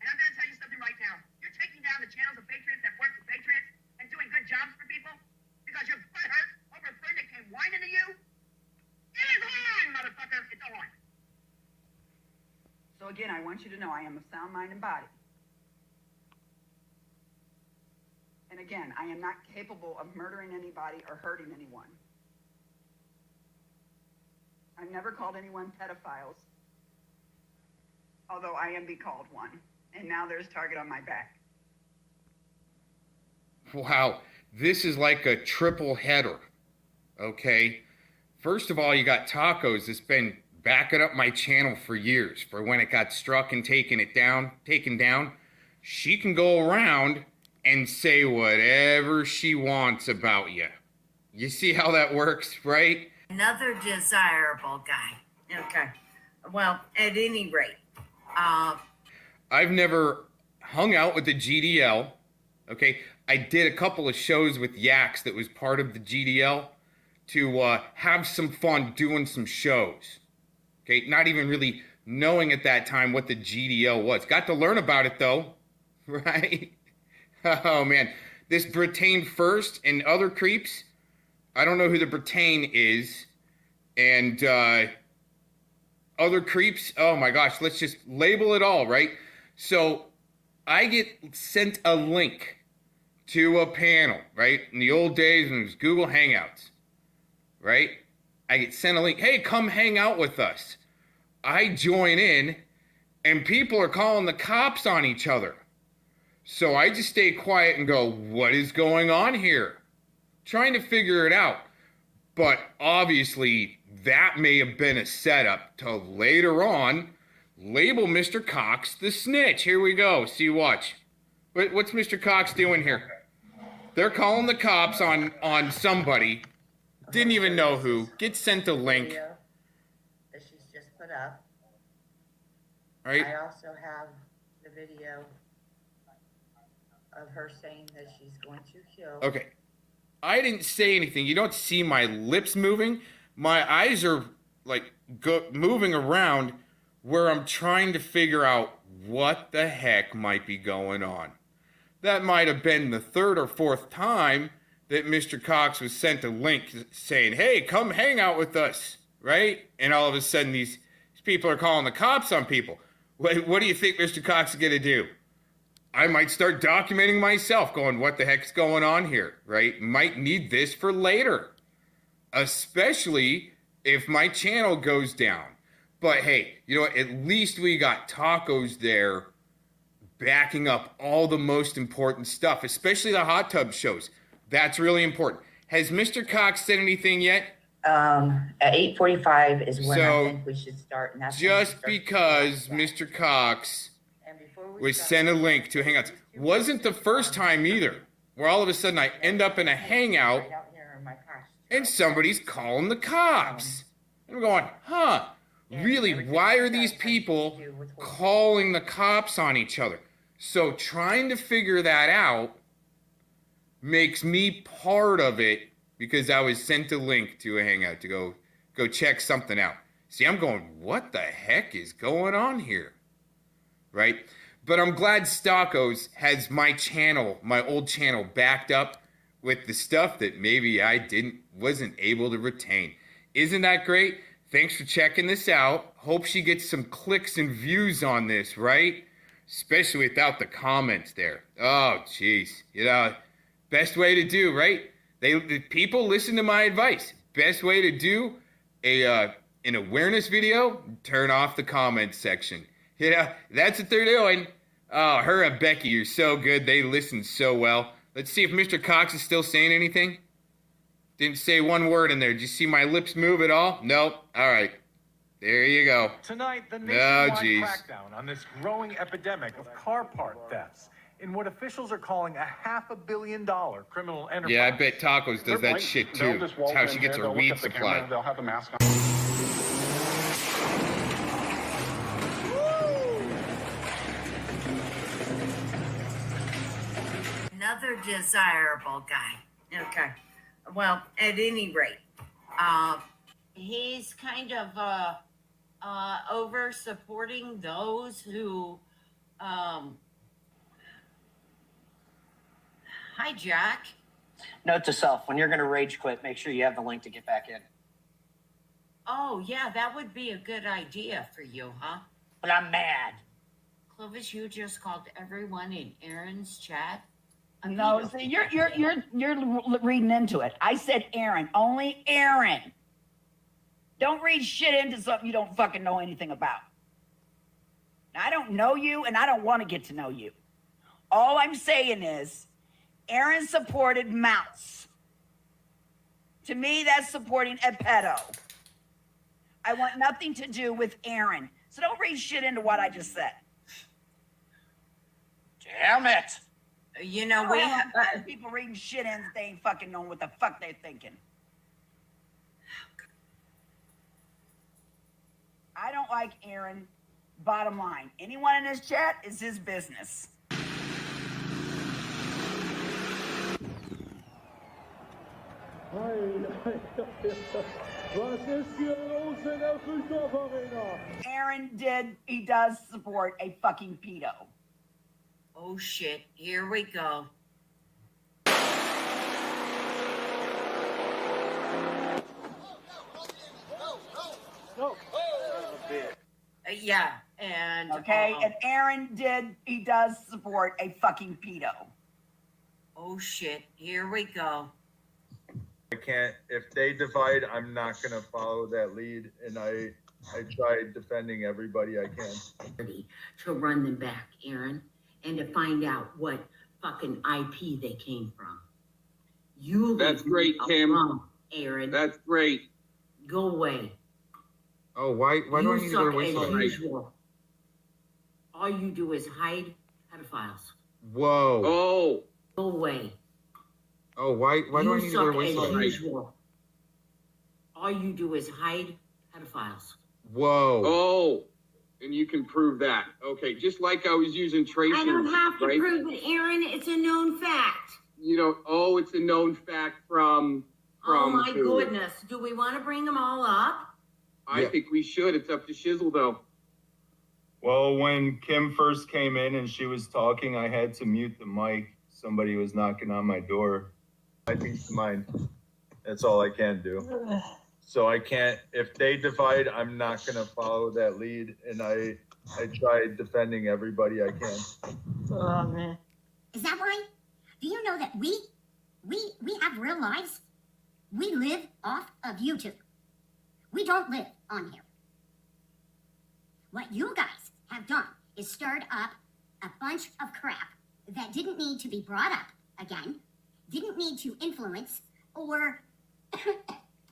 And I'm gonna tell you something right now. You're taking down the channels of Patriots that work for Patriots and doing good jobs for people because you're butthurt over a friend that came whining to you. It is on, motherfucker. It's on. So again, I want you to know I am of sound mind and body. And again, I am not capable of murdering anybody or hurting anyone. I've never called anyone pedophiles, although I am be called one. And now there's target on my back. Wow, this is like a triple header, okay? First of all, you got Tacos that's been backing up my channel for years. For when it got struck and taken down, she can go around and say whatever she wants about you. You see how that works, right? Another desirable guy. Okay. Well, at any rate, I've never hung out with the GDL, okay? I did a couple of shows with Yaks that was part of the GDL to have some fun doing some shows, okay? Not even really knowing at that time what the GDL was. Got to learn about it though, right? Oh man, this Britain First and other creeps, I don't know who the Britain is, and other creeps, oh my gosh, let's just label it all, right? So I get sent a link to a panel, right? In the old days when it was Google Hangouts, right? I get sent a link, hey, come hang out with us. I join in and people are calling the cops on each other. So I just stay quiet and go, what is going on here? Trying to figure it out. But obviously that may have been a setup to later on label Mr. Cox the snitch. Here we go. See, watch. What's Mr. Cox doing here? They're calling the cops on somebody. Didn't even know who. Gets sent a link. Video that she's just put up. Right? I also have the video of her saying that she's going to kill. Okay. I didn't say anything. You don't see my lips moving. My eyes are like moving around where I'm trying to figure out what the heck might be going on. That might have been the third or fourth time that Mr. Cox was sent a link saying, hey, come hang out with us, right? And all of a sudden these people are calling the cops on people. What do you think Mr. Cox is going to do? I might start documenting myself, going, what the heck's going on here, right? Might need this for later, especially if my channel goes down. But hey, you know what? At least we got Tacos there backing up all the most important stuff, especially the hot tub shows. That's really important. Has Mr. Cox said anything yet? At 8:45 is when So, I think we should start. And that's when we Just start because Mr. Cox was sent a link to Hangouts. Wasn't the first time either, where all of a sudden I end up in a Hangout right out here in my car. and somebody's calling the cops. And I'm going, huh, really, why are these people calling the cops on each other? So trying to figure that out makes me part of it because I was sent a link to a Hangout to go check something out. See, I'm going, what the heck is going on here? Right? But I'm glad Stockos has my channel, my old channel, backed up with the stuff that maybe I wasn't able to retain. Isn't that great? Thanks for checking this out. Hope she gets some clicks and views on this, right? Especially without the comments there. Oh, jeez. You know, best way to do, right? The people listen to my advice. Best way to do an awareness video, turn off the comments section. You know, that's what they're doing. Oh, her and Becky, you're so good. They listen so well. Let's see if Mr. Cox is still saying anything. Didn't say one word in there. Did you see my lips move at all? Nope. All right. There you go. Tonight, the nationwide crackdown on this growing epidemic of car part thefts in what officials are calling a $500 million criminal enterprise. Yeah, I bet Tacos does that shit too. That's how she gets her weed supply. They'll have a mask on. Another desirable guy. Okay. Well, at any rate, he's kind of over supporting those who hi Jack. Note to self, when you're going to rage quit, make sure you have the link to get back in. Oh yeah, that would be a good idea for you, huh? But I'm mad. Clovis, you just called everyone in Aaron's chat. No, see, you're reading into it. I said Aaron, only Aaron. Don't read shit into something you don't fucking know anything about. Now, I don't know you, and I don't want to get to know you. All I'm saying is, Aaron supported Mouse. To me, that's supporting a pedo. I want nothing to do with Aaron. So don't read shit into what I just said. Damn it. You know, we have people reading shit in that they ain't fucking knowing what the fuck they're thinking. I don't like Aaron. Bottom line, anyone in this chat is his business. Aaron does support a fucking pedo. Oh shit, here we go. No. Yeah, and okay, and Aaron does support a fucking pedo. Oh shit, here we go. I can't, if they divide, I'm not gonna follow that lead, and I try defending everybody I can. To run them back, Aaron, and to find out what fucking IP they came from. That's great, Kim. Aaron. That's great. Go away. Oh, why do I need to go to as website? usual. All you do is hide pedophiles. Whoa. Oh. Go away. Oh, why do I need to go to as website? usual. All you do is hide pedophiles. Whoa. Oh. And you can prove that. Okay, just like I was using tracing. I don't have to right? prove it, Aaron. It's a known fact. You know, oh, it's a known fact from Oh my who? goodness. Do we want to bring them all up? I think we should. It's up to Shizzle, though. Well, when Kim first came in and she was talking, I had to mute the mic. Somebody was knocking on my door. My peace of mind. That's all I can do. So I can't, if they divide, I'm not gonna follow that lead, and I try defending everybody I can. Oh man. Is that right? Do you know that we have real lives? We live off of YouTube. We don't live on here. What you guys have done is stirred up a bunch of crap that didn't need to be brought up again, didn't need to influence or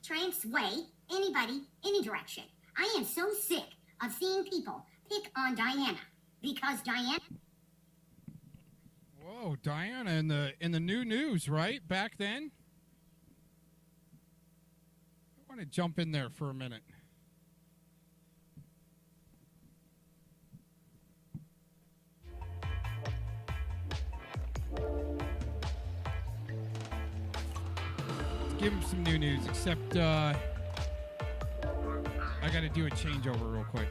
try and sway anybody any direction. I am so sick of seeing people pick on Diana because Diana... Whoa, Diana in the new news, right? Back then? want to jump in there for a minute. Let's give him some new news, except I got to do a changeover real quick.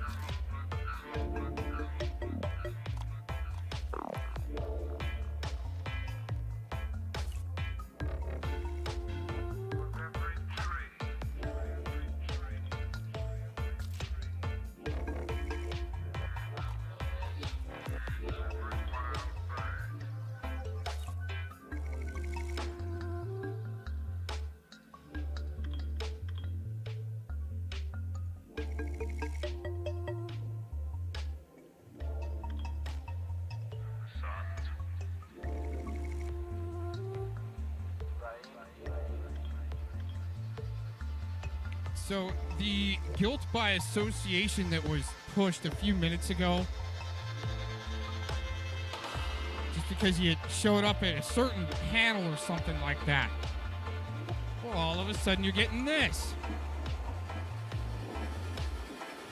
So the guilt by association that was pushed a few minutes ago, just because you showed up at a certain panel or something like that, well, all of a sudden you're getting this.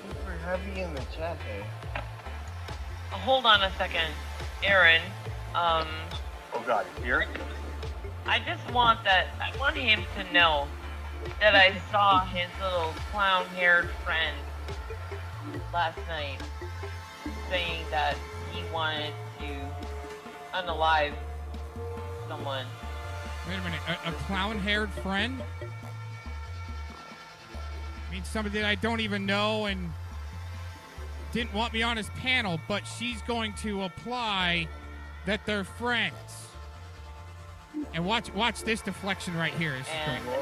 Super heavy in the chat here. Hold on a second, Aaron. Oh God, here? I want him to know that I saw his little clown-haired friend last night saying that he wanted to unalive someone. Wait a minute, a clown-haired friend? I mean, somebody that I don't even know and didn't want me on his panel, but she's going to apply that they're friends. And watch this deflection right here. This is And great.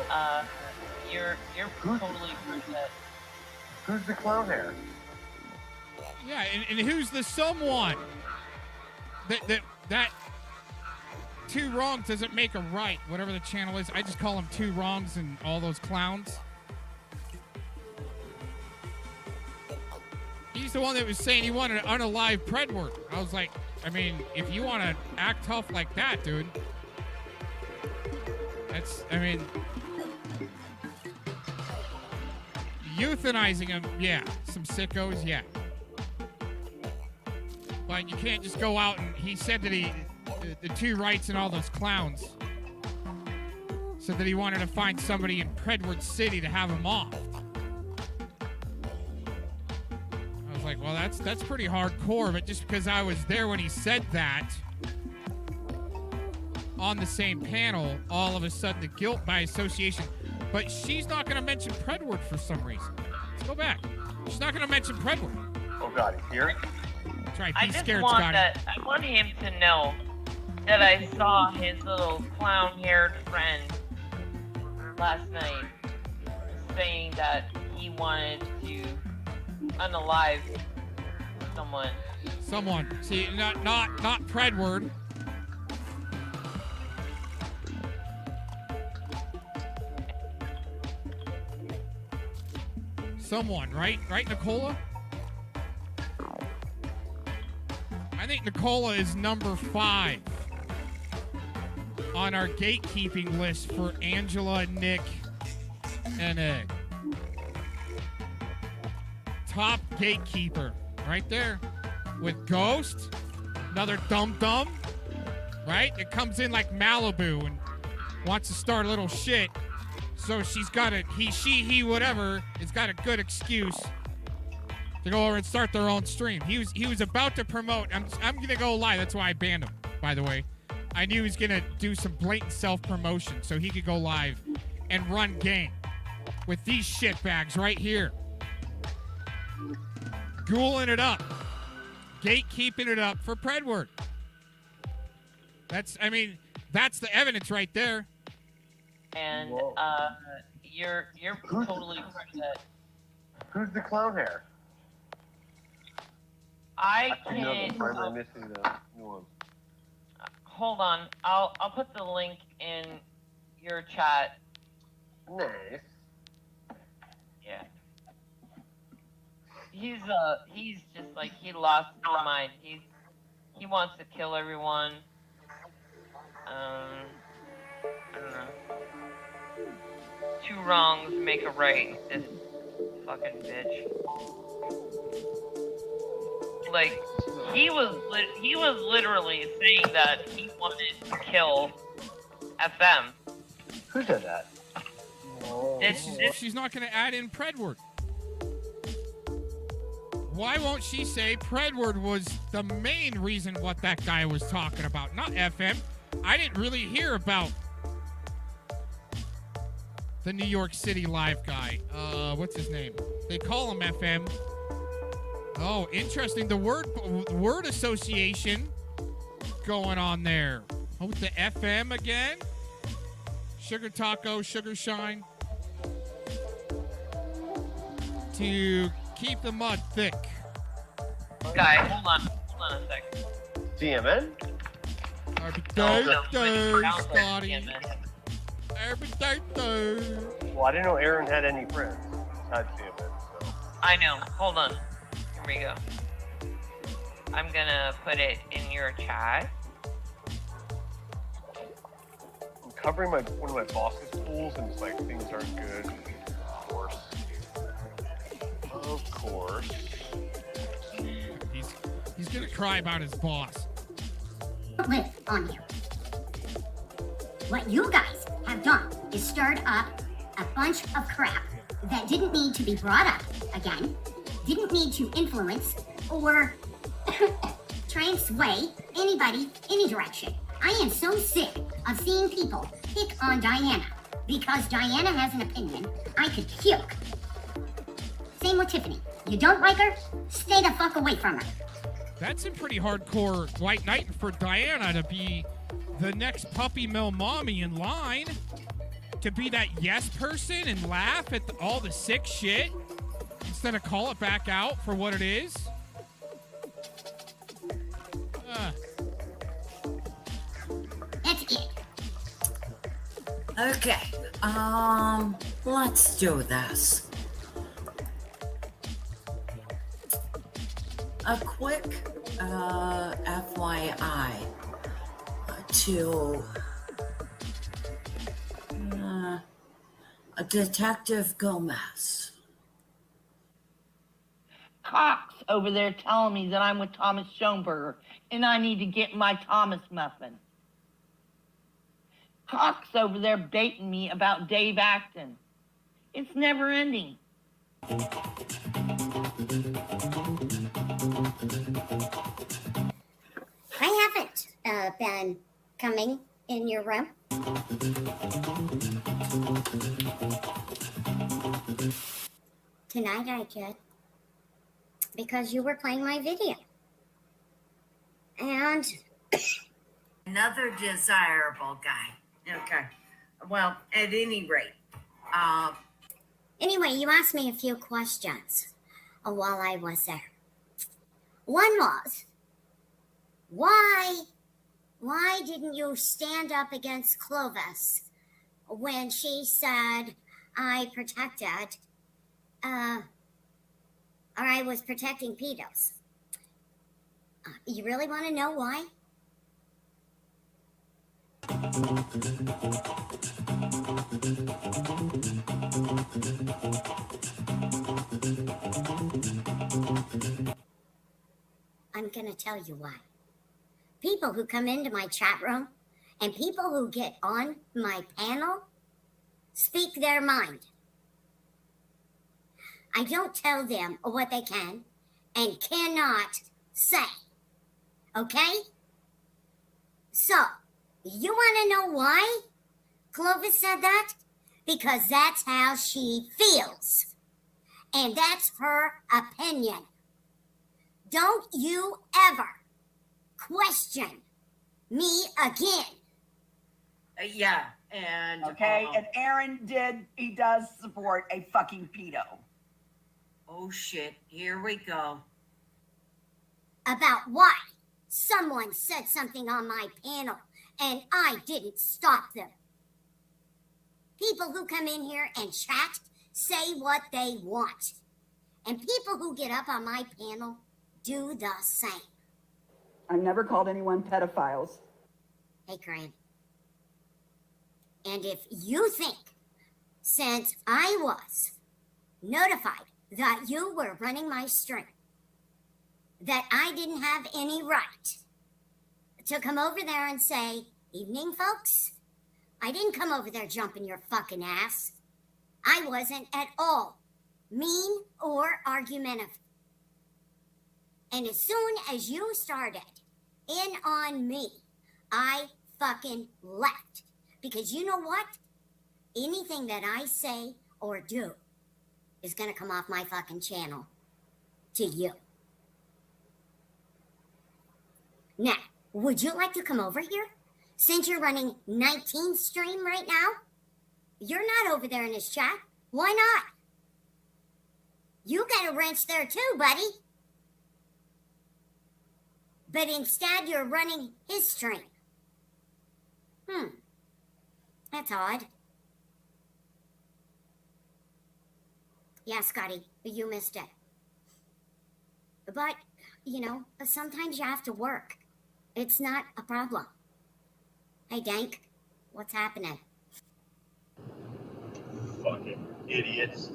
you're totally correct. Who's the clown hair? Yeah, and who's the someone? That two wrongs doesn't make a right, whatever the channel is. I just call them two wrongs and all those clowns. He's the one that was saying he wanted to unalive Predward. I was like, I mean, if you want to act tough like that, dude, that's, I mean, euthanizing him, yeah. Some sickos, yeah. But you can't just go out and he said that the two rights and all those clowns said that he wanted to find somebody in Predward City to have him off. I was like, well, that's pretty hardcore, but just because I was there when he said that on the same panel, all of a sudden the guilt by association. But she's not going to mention Predward for some reason. Let's go back. She's not going to mention Predward. Oh God, he's here? That's right. I Be just scared, want Scotty. I want him to know that I saw his little clown-haired friend last night saying that he wanted to unalive someone. Someone. See, not Predward. Someone, right? Right, Nicola? I think Nicola is number 5 on our gatekeeping list for Angela, Nick, and Egg. Top gatekeeper, right there. With Ghost, another dum-dum, right? It comes in like Malibu and wants to start a little shit. So she's got a, he, whatever, has got a good excuse to go over and start their own stream. He was about to promote. I'm gonna go live. That's why I banned him, by the way. I knew he was gonna do some blatant self-promotion so he could go live and run game with these shitbags right here. Ghouling it up. Gatekeeping it up for Predward. That's the evidence right there. And you're totally correct. Who's the clown hair? I You know can the primary missing the nuance. hold on. I'll put the link in your chat. Nice. Yeah. He's just like he lost his mind. He wants to kill everyone. I don't know. two wrongs make a right. This fucking bitch. Like, he was literally saying that he wanted to kill FM. Who said that? She's not going to add in Predward. Why won't she say Predward was the main reason what that guy was talking about, not FM? I didn't really hear about the New York City live guy. What's his name? They call him FM. Oh, interesting. The word association going on there. Oh, with the FM again? Sugar Taco, Sugar Shine. To keep the mud thick. Guy, hold on a second. DMN? Happy No, birthday, sounds like Scotty. DMN. Happy birthday. Well, I didn't know Aaron had any friends besides DMN, so. I know. Hold on. Here we go. I'm gonna put it in your chat. I'm covering one of my boss's pools, and it's like things aren't good. Of course. Of course. He's gonna cry about his boss. Live on here. What you guys have done is stirred up a bunch of crap that didn't need to be brought up again, didn't need to influence or try and sway anybody any direction. I am so sick of seeing people pick on Diana because Diana has an opinion. I could puke. Same with Tiffany. You don't like her? Stay the fuck away from her. That's some pretty hardcore white knight for Diana to be the next puppy mill mommy in line. To be that yes person and laugh at all the sick shit instead of call it back out for what it is. That's it. Okay, let's do this. A quick FYI to Detective Gomez. Cox over there telling me that I'm with Thomas Schoenberger and I need to get my Thomas muffin. Cox over there baiting me about Dave Acton. It's never ending. I haven't been coming in your room. Tonight I did. Because you were playing my video. And Another desirable guy. Okay. Well, at any rate, anyway, you asked me a few questions while I was there. One was, why didn't you stand up against Clovis when she said I protected, or I was protecting pedos? You really want to know why? I'm going to tell you why. People who come into my chat room and people who get on my panel speak their mind. I don't tell them what they can and cannot say. Okay? So, you want to know why Clovis said that? Because that's how she feels. And that's her opinion. Don't you ever question me again. yeah, and Okay, and Aaron he does support a fucking pedo. Oh shit, here we go. About why someone said something on my panel and I didn't stop them. People who come in here and chat say what they want. And people who get up on my panel do the same. I've never called anyone pedophiles. Hey, Corinne. And if you think since I was notified that you were running my stream, that I didn't have any right to come over there and say, evening, folks. I didn't come over there jumping your fucking ass. I wasn't at all mean or argumentative. And as soon as you started in on me, I fucking left. Because you know what? Anything that I say or do is gonna come off my fucking channel to you. Now, would you like to come over here? Since you're running 19 stream right now, you're not over there in his chat. Why not? You got a wrench there too, buddy. But instead, you're running his stream. That's odd. Yeah, Scotty, you missed it. But, you know, sometimes you have to work. It's not a problem. Hey, Dank, what's happening? Fucking idiots.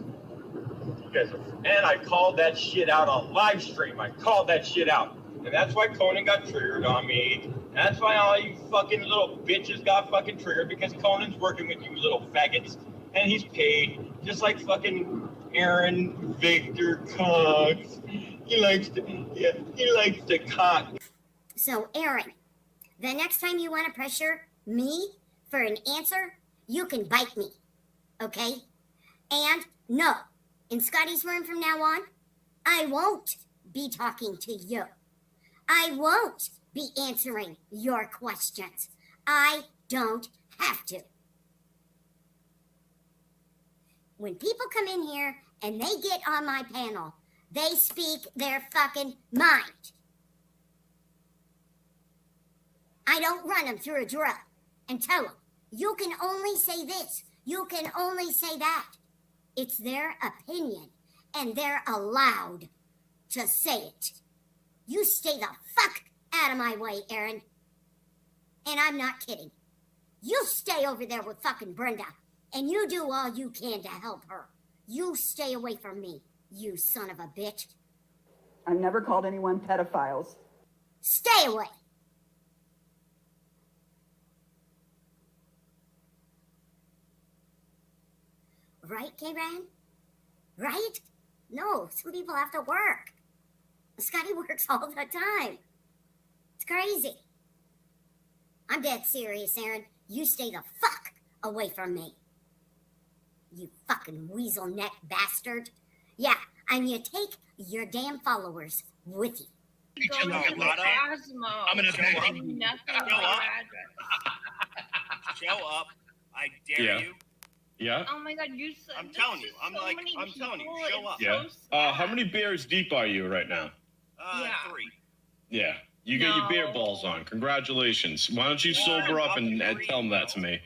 You guys are... And I called that shit out on live stream. I called that shit out. And that's why Conan got triggered on me. That's why all you fucking little bitches got fucking triggered, because Conan's working with you little faggots. And he's paid. Just like fucking Aaron Victor Cox. He likes to cock. So, Aaron, the next time you want to pressure me for an answer, you can bite me, okay? And no, in Scotty's room from now on, I won't be talking to you. I won't be answering your questions. I don't have to. When people come in here and they get on my panel, they speak their fucking mind. I don't run them through a drill and tell them, you can only say this, you can only say that. It's their opinion, and they're allowed to say it. You stay the fuck out of my way, Aaron. And I'm not kidding. You stay over there with fucking Brenda, and you do all you can to help her. You stay away from me, you son of a bitch. I've never called anyone pedophiles. Stay away. Right, K-Ran? Right? No, some people have to work. Scotty works all the time. It's crazy. I'm dead serious, Aaron. You stay the fuck away from me. You fucking weasel neck bastard. Yeah, and you take your damn followers with you. I'm gonna show up. Show up. I dare you. Yeah. Oh my god, you said I'm telling you. I'm telling you, show up. Yeah. How many beers deep are you right now? 3. Yeah. You get your beer balls on. Congratulations. Why don't you sober up and tell them that to me?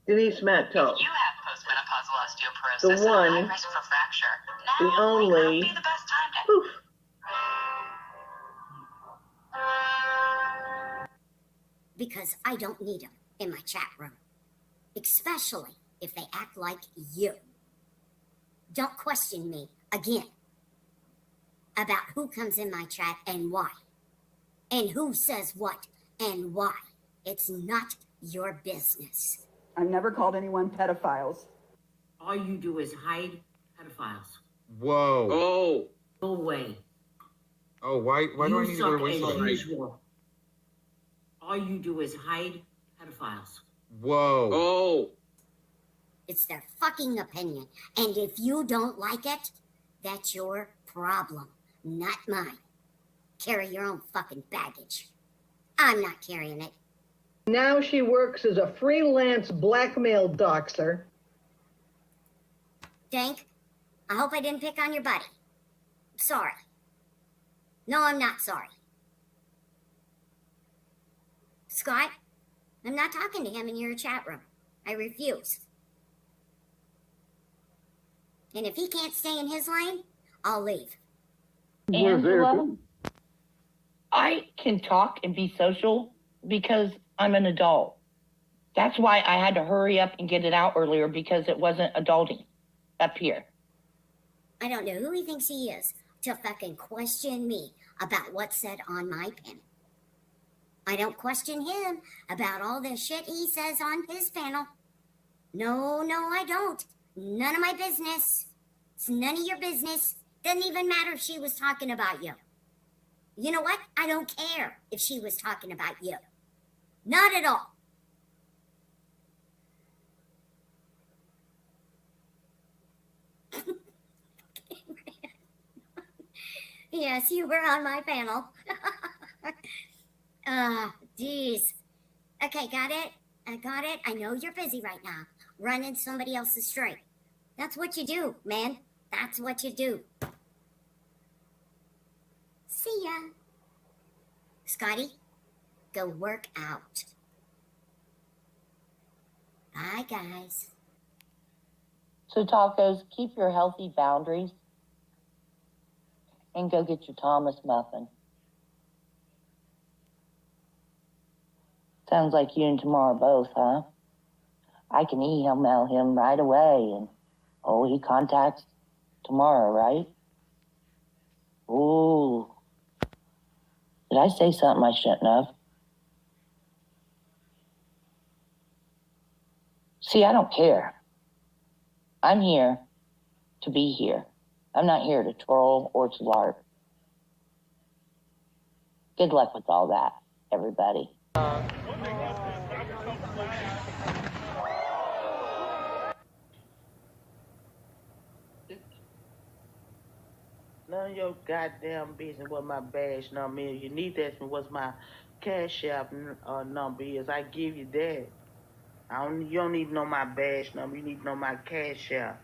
Denise Matto. You have postmenopausal osteoporosis The one, and high risk for fracture. the Now only, might not be the best time to... Oof. Because I don't need them in my chat room. Especially if they act like you. Don't question me again about who comes in my chat and why. And who says what and why. It's not your business. I've never called anyone pedophiles. All you do is hide pedophiles. Whoa. Oh. Go away. Oh, why do I need to go to You suck Wasteland? as usual. All you do is hide pedophiles. Whoa. Oh. It's their fucking opinion. And if you don't like it, that's your problem, not mine. Carry your own fucking baggage. I'm not carrying it. Now she works as a freelance blackmail doxer. Dank, I hope I didn't pick on your buddy. Sorry. No, I'm not sorry. Scott, I'm not talking to him in your chat room. I refuse. And if he can't stay in his lane, I'll leave. Angela, I can talk and be social because I'm an adult. That's why I had to hurry up and get it out earlier, because it wasn't adulting up here. I don't know who he thinks he is to fucking question me about what's said on my panel. I don't question him about all the shit he says on his panel. No, I don't. None of my business. It's none of your business. Doesn't even matter if she was talking about you. You know what? I don't care if she was talking about you. Not at all. Yes, you were on my panel. Geez. Okay, got it. I got it. I know you're busy right now, running somebody else's stream. That's what you do, man. That's what you do. See ya. Scotty, go work out. Bye, guys. So, Tacos, keep your healthy boundaries and go get your Thomas muffin. Sounds like you and Tamara both, huh? I can email him right away, and he contacts Tamara, right? Ooh. Did I say something I shouldn't have? See, I don't care. I'm here to be here. I'm not here to troll or to LARP. Good luck with all that, everybody. None of your goddamn business what my badge number is. You need to ask me what's my cash app number is. I give you that. You don't need to know my badge number. You need to know my cash app.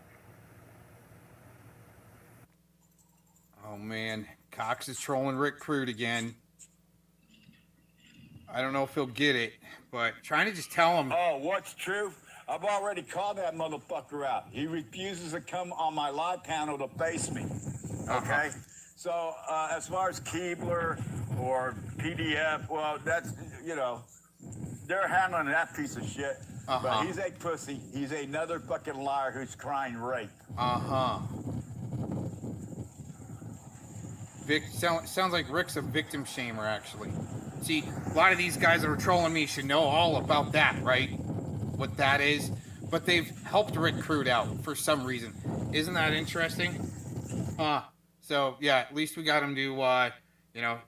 Oh man, Cox is trolling Rick Crude again. I don't know if he'll get it, but trying to just tell him. Oh, what's true? I've already called that motherfucker out. He refuses to come on my live panel to face me. Okay? So, as far as Keebler or PDF, well, that's, they're handling that piece of shit. But he's a pussy. He's another fucking liar who's crying rape. Sounds like Rick's a victim shamer, actually. See, a lot of these guys that are trolling me should know all about that, right? What that is. But they've helped Rick Crude out for some reason. Isn't that interesting? So, yeah, at least we got him to,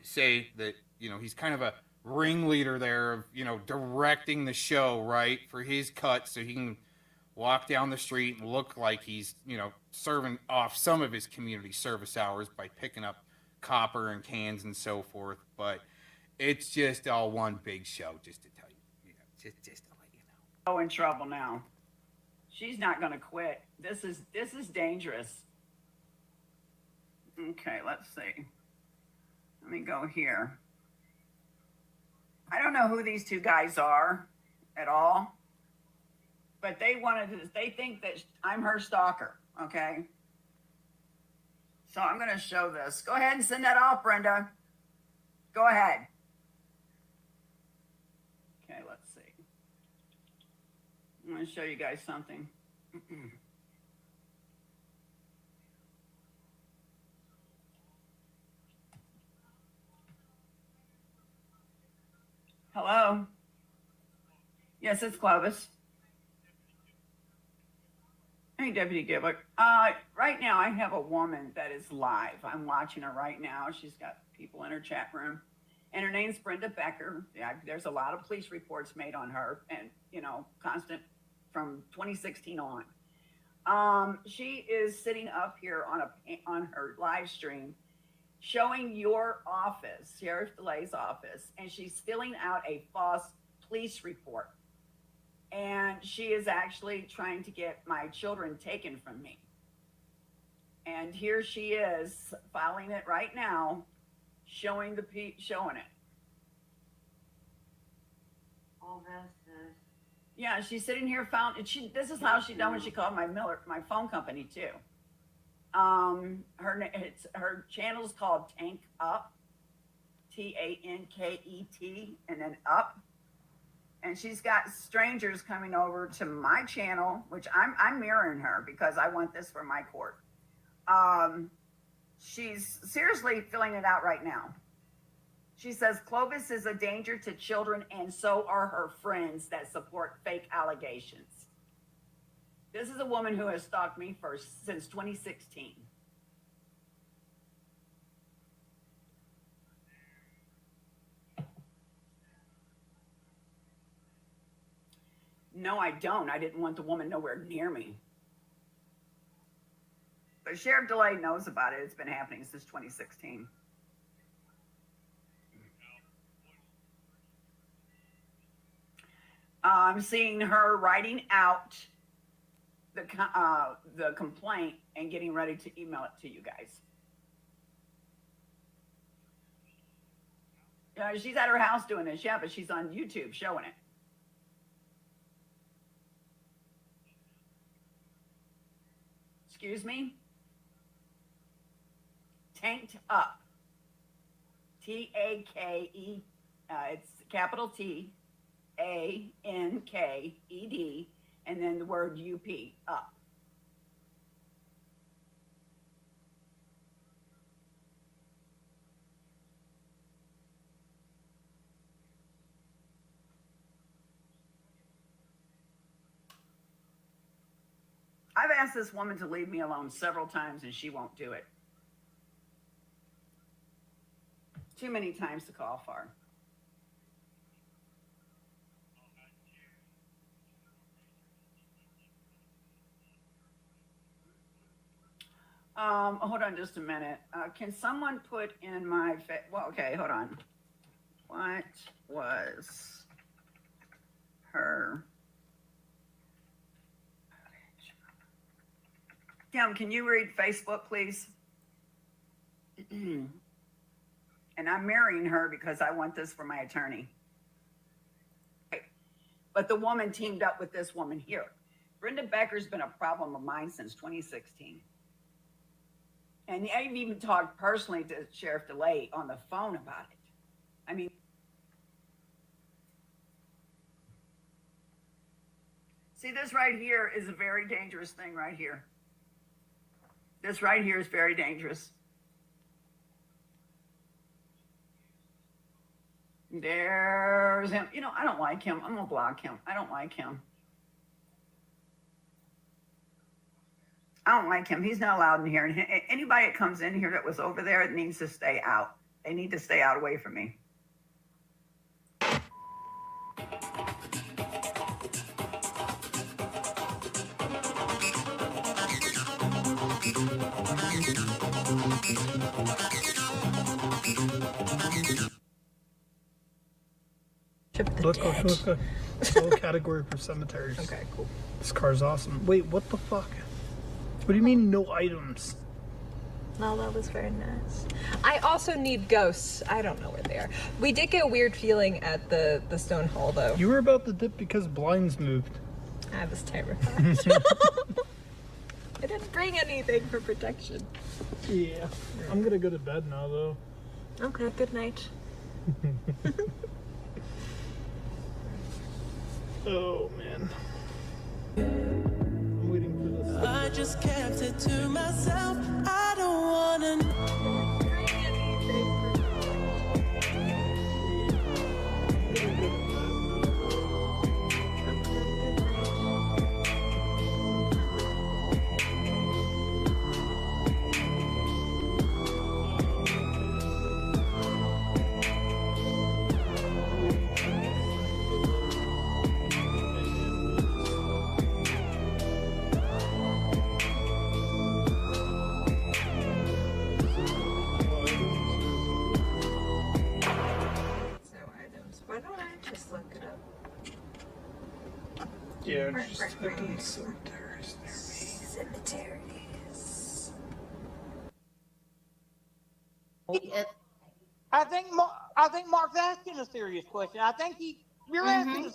say that, he's kind of a ringleader there of, directing the show, right? For his cut so he can walk down the street and look like he's, serving off some of his community service hours by picking up copper and cans and so forth. But it's just all one big show, just to tell you, just to let you know. Oh, in trouble now. She's not going to quit. This is dangerous. Okay, let's see. Let me go here. I don't know who these two guys are at all, but they think that I'm her stalker, okay? So I'm going to show this. Go ahead and send that off, Brenda. Go ahead. Okay, let's see. I'm going to show you guys something. Hello? Yes, it's Clovis. Hey, Deputy Gibbler. Right now, I have a woman that is live. I'm watching her right now. She's got people in her chat room. And her name's Brenda Becker. Yeah, there's a lot of police reports made on her and, constant from 2016 on. She is sitting up here on her live stream showing your office, Sheriff DeLay's office, and she's filling out a false police report. And she is actually trying to get my children taken from me. And here she is filing it right now, showing it. All this is... Yeah, she's sitting here this is how she done when she called my phone company too. Her channel's called Tank Up, TANKET, and then Up. And she's got strangers coming over to my channel, which I'm mirroring her because I want this for my court. She's seriously filling it out right now. She says Clovis is a danger to children, and so are her friends that support fake allegations. This is a woman who has stalked me since 2016. No, I don't. I didn't want the woman nowhere near me. But Sheriff DeLay knows about it. It's been happening since 2016. I'm seeing her writing out the complaint and getting ready to email it to you guys. She's at her house doing this, yeah, but she's on YouTube showing it. Excuse me? Tanked Up. T-A-K-E, it's capital T, A-N-K-E-D, and then the word U-P, up. I've asked this woman to leave me alone several times and she won't do it. Too many times to call for her. Hold on just a minute. Can someone put in my well, okay, hold on. What was her? Kim, can you read Facebook, please? And I'm marrying her because I want this for my attorney. But the woman teamed up with this woman here. Brenda Becker's been a problem of mine since 2016. And I've even talked personally to Sheriff DeLay on the phone about it. I mean, see, this right here is a very dangerous thing right here. This right here is very dangerous. There's him. You know, I don't like him. I'm going to block him. I don't like him. I don't like him. He's not allowed in here. And anybody that comes in here that was over there needs to stay out. They need to stay out away from me. Look, whole category for cemeteries. Okay, cool. This car's awesome. Wait, what the fuck? What do you mean no items? No, that was very nice. I also need ghosts. I don't know where they are. We did get a weird feeling at the stone hall, though. You were about to dip because blinds moved. I was terrified. I didn't bring anything for protection. Yeah. I'm gonna go to bed now, though. Okay, good night. Oh, man. I'm waiting for this. I just kept it to myself. I don't wanna Yeah, just fucking cemeteries near me. Cemeteries. I think Mark's asking a serious question. I think you're asking.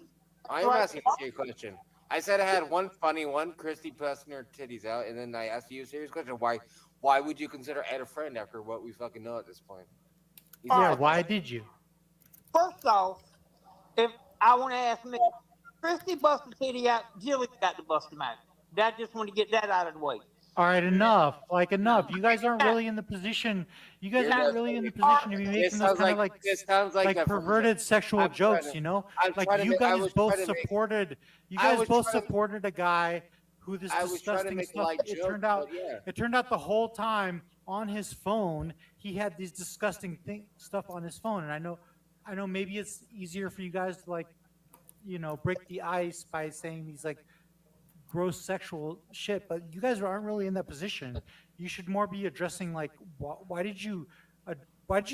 I'm asking a serious question. I said I had one funny one. Christy busting her titties out, and then I asked you a serious question. Why would you consider Ed a friend after what we fucking know at this point? Yeah, why did you? First off, if I want to ask me, Christy busted titty out, Jilly got to bust him out. I just want to get that out of the way. All right, enough. Like enough. You guys aren't really in the position. You guys aren't really in the position to be making those kind of like perverted sexual jokes. You know, like you guys both supported. You guys both supported a guy who this disgusting stuff. It turned out the whole time on his phone he had these disgusting stuff on his phone, and I know maybe it's easier for you guys to like, you know, break the ice by saying these like gross sexual shit, but you guys aren't really in that position. You should more be addressing like why did you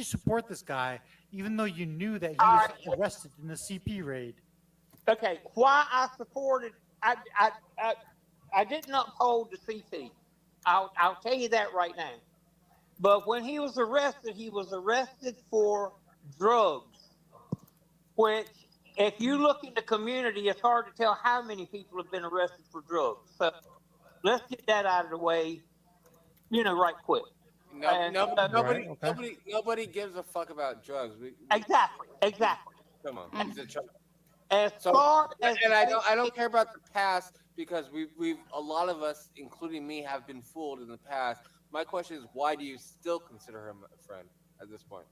support this guy even though you knew that he was arrested in the CP raid? Okay, why I supported I didn't uphold the CP. I'll tell you that right now. But when he was arrested for drugs, which if you look in the community, it's hard to tell how many people have been arrested for drugs. So let's get that out of the way, you know, right quick. Nobody gives a fuck about drugs. Exactly. Come on, he's a chump. I don't care about the past because we've a lot of us, including me, have been fooled in the past. My question is, why do you still consider him a friend at this point?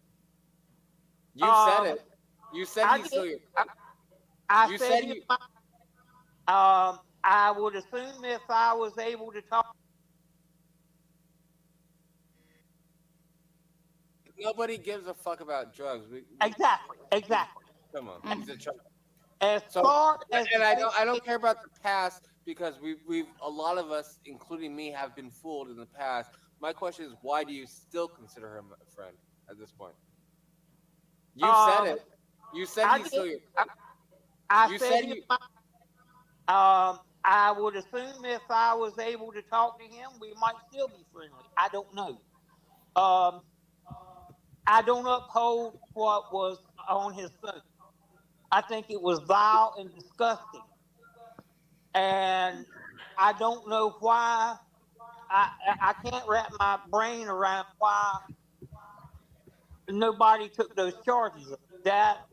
You said it. You said he's still your friend. I would assume if I was able to talk. Nobody gives a fuck about drugs. Exactly. Come on, he's a chump. I don't care about the past because we've a lot of us, including me, have been fooled in the past. My question is, why do you still consider him a friend at this point? You said it. You said he's still your friend. I would assume if I was able to talk to him, we might still be friendly. I don't know. I don't uphold what was on his phone. I think it was vile and disgusting. And I don't know why. I can't wrap my brain around why nobody took those charges. That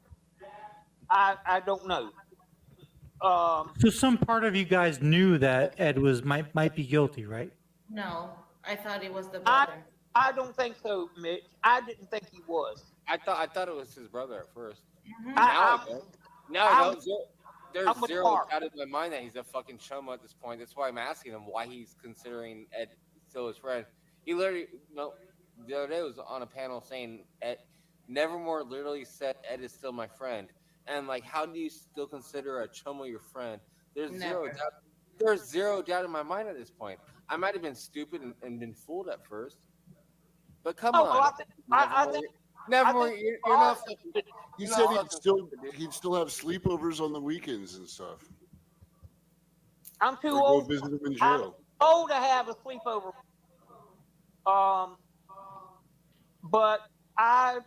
I don't know. So some part of you guys knew that Ed might be guilty, right? No, I thought it was the brother. I don't think so, Mitch. I didn't think he was. I thought it was his brother at first. Mm-hmm. Now I don't. There's zero doubt in my mind that he's a fucking chum at this point. That's why I'm asking him why he's considering Ed still his friend. He literally, the other day was on a panel saying Ed, Nevermore literally said Ed is still my friend. And like, how do you still consider a chum your friend? There's zero doubt. There's zero doubt in my mind at this point. I might have been stupid and been fooled at first, but come on. Nevermore, you're not. He said he'd still have sleepovers on the weekends and stuff. I'm too or old. Go visit him in jail. I'm old to have a sleepover. But I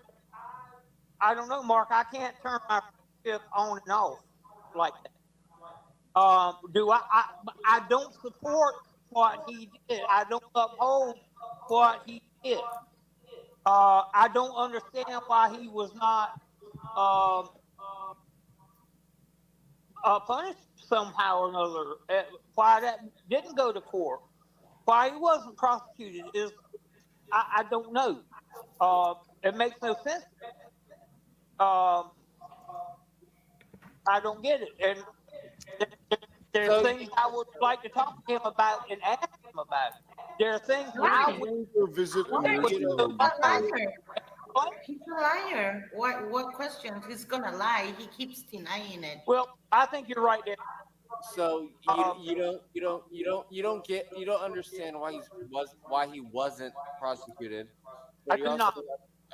don't know, Mark. I can't turn my friendship on and off like that. I don't support what he did. I don't uphold what he did. I don't understand why he was not punished somehow or another. Why that didn't go to court. Why he wasn't prosecuted is I don't know. It makes no sense. I don't get it. And there's things I would like to talk to him about and ask him about. There are things I would go visit him in jail. He's a liar. What questions? He's gonna lie. He keeps denying it. Well, I think you're right there. So you don't understand why he wasn't prosecuted. But you're also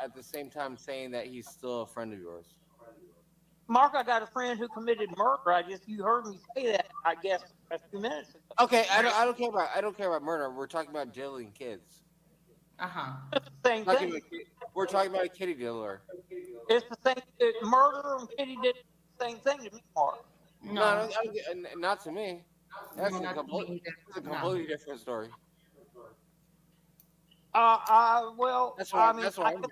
at the same time saying that he's still a friend of yours. Mark, I got a friend who committed murder. You heard me say that, I guess, a few minutes ago. Okay, I don't care about murder. We're talking about dealing kids. Same thing. We're talking about a kitty dealer. It's the same. Murder and kitty did the same thing to me, Mark. No, not to me. That's Not a me either. completely different story. Well, That's I why. mean, That's why I I'm guess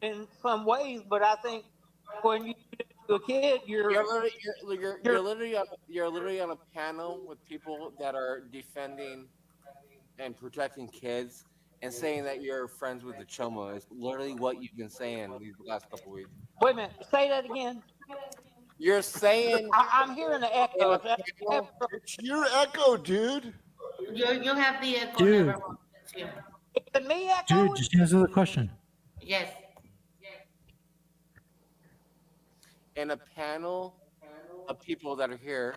here. in some ways, but I think when you do it to a kid, You're literally on a panel with people that are defending and protecting kids, and saying that you're friends with the Choma is literally what you've been saying these last couple weeks. Wait a minute, say that again. You're saying I'm hearing the echo. It's your echo, dude. You have the echo. Dude. Never mind. It's you. Is it me echoing? Dude, just answer the question. Yes. in a panel of people that are here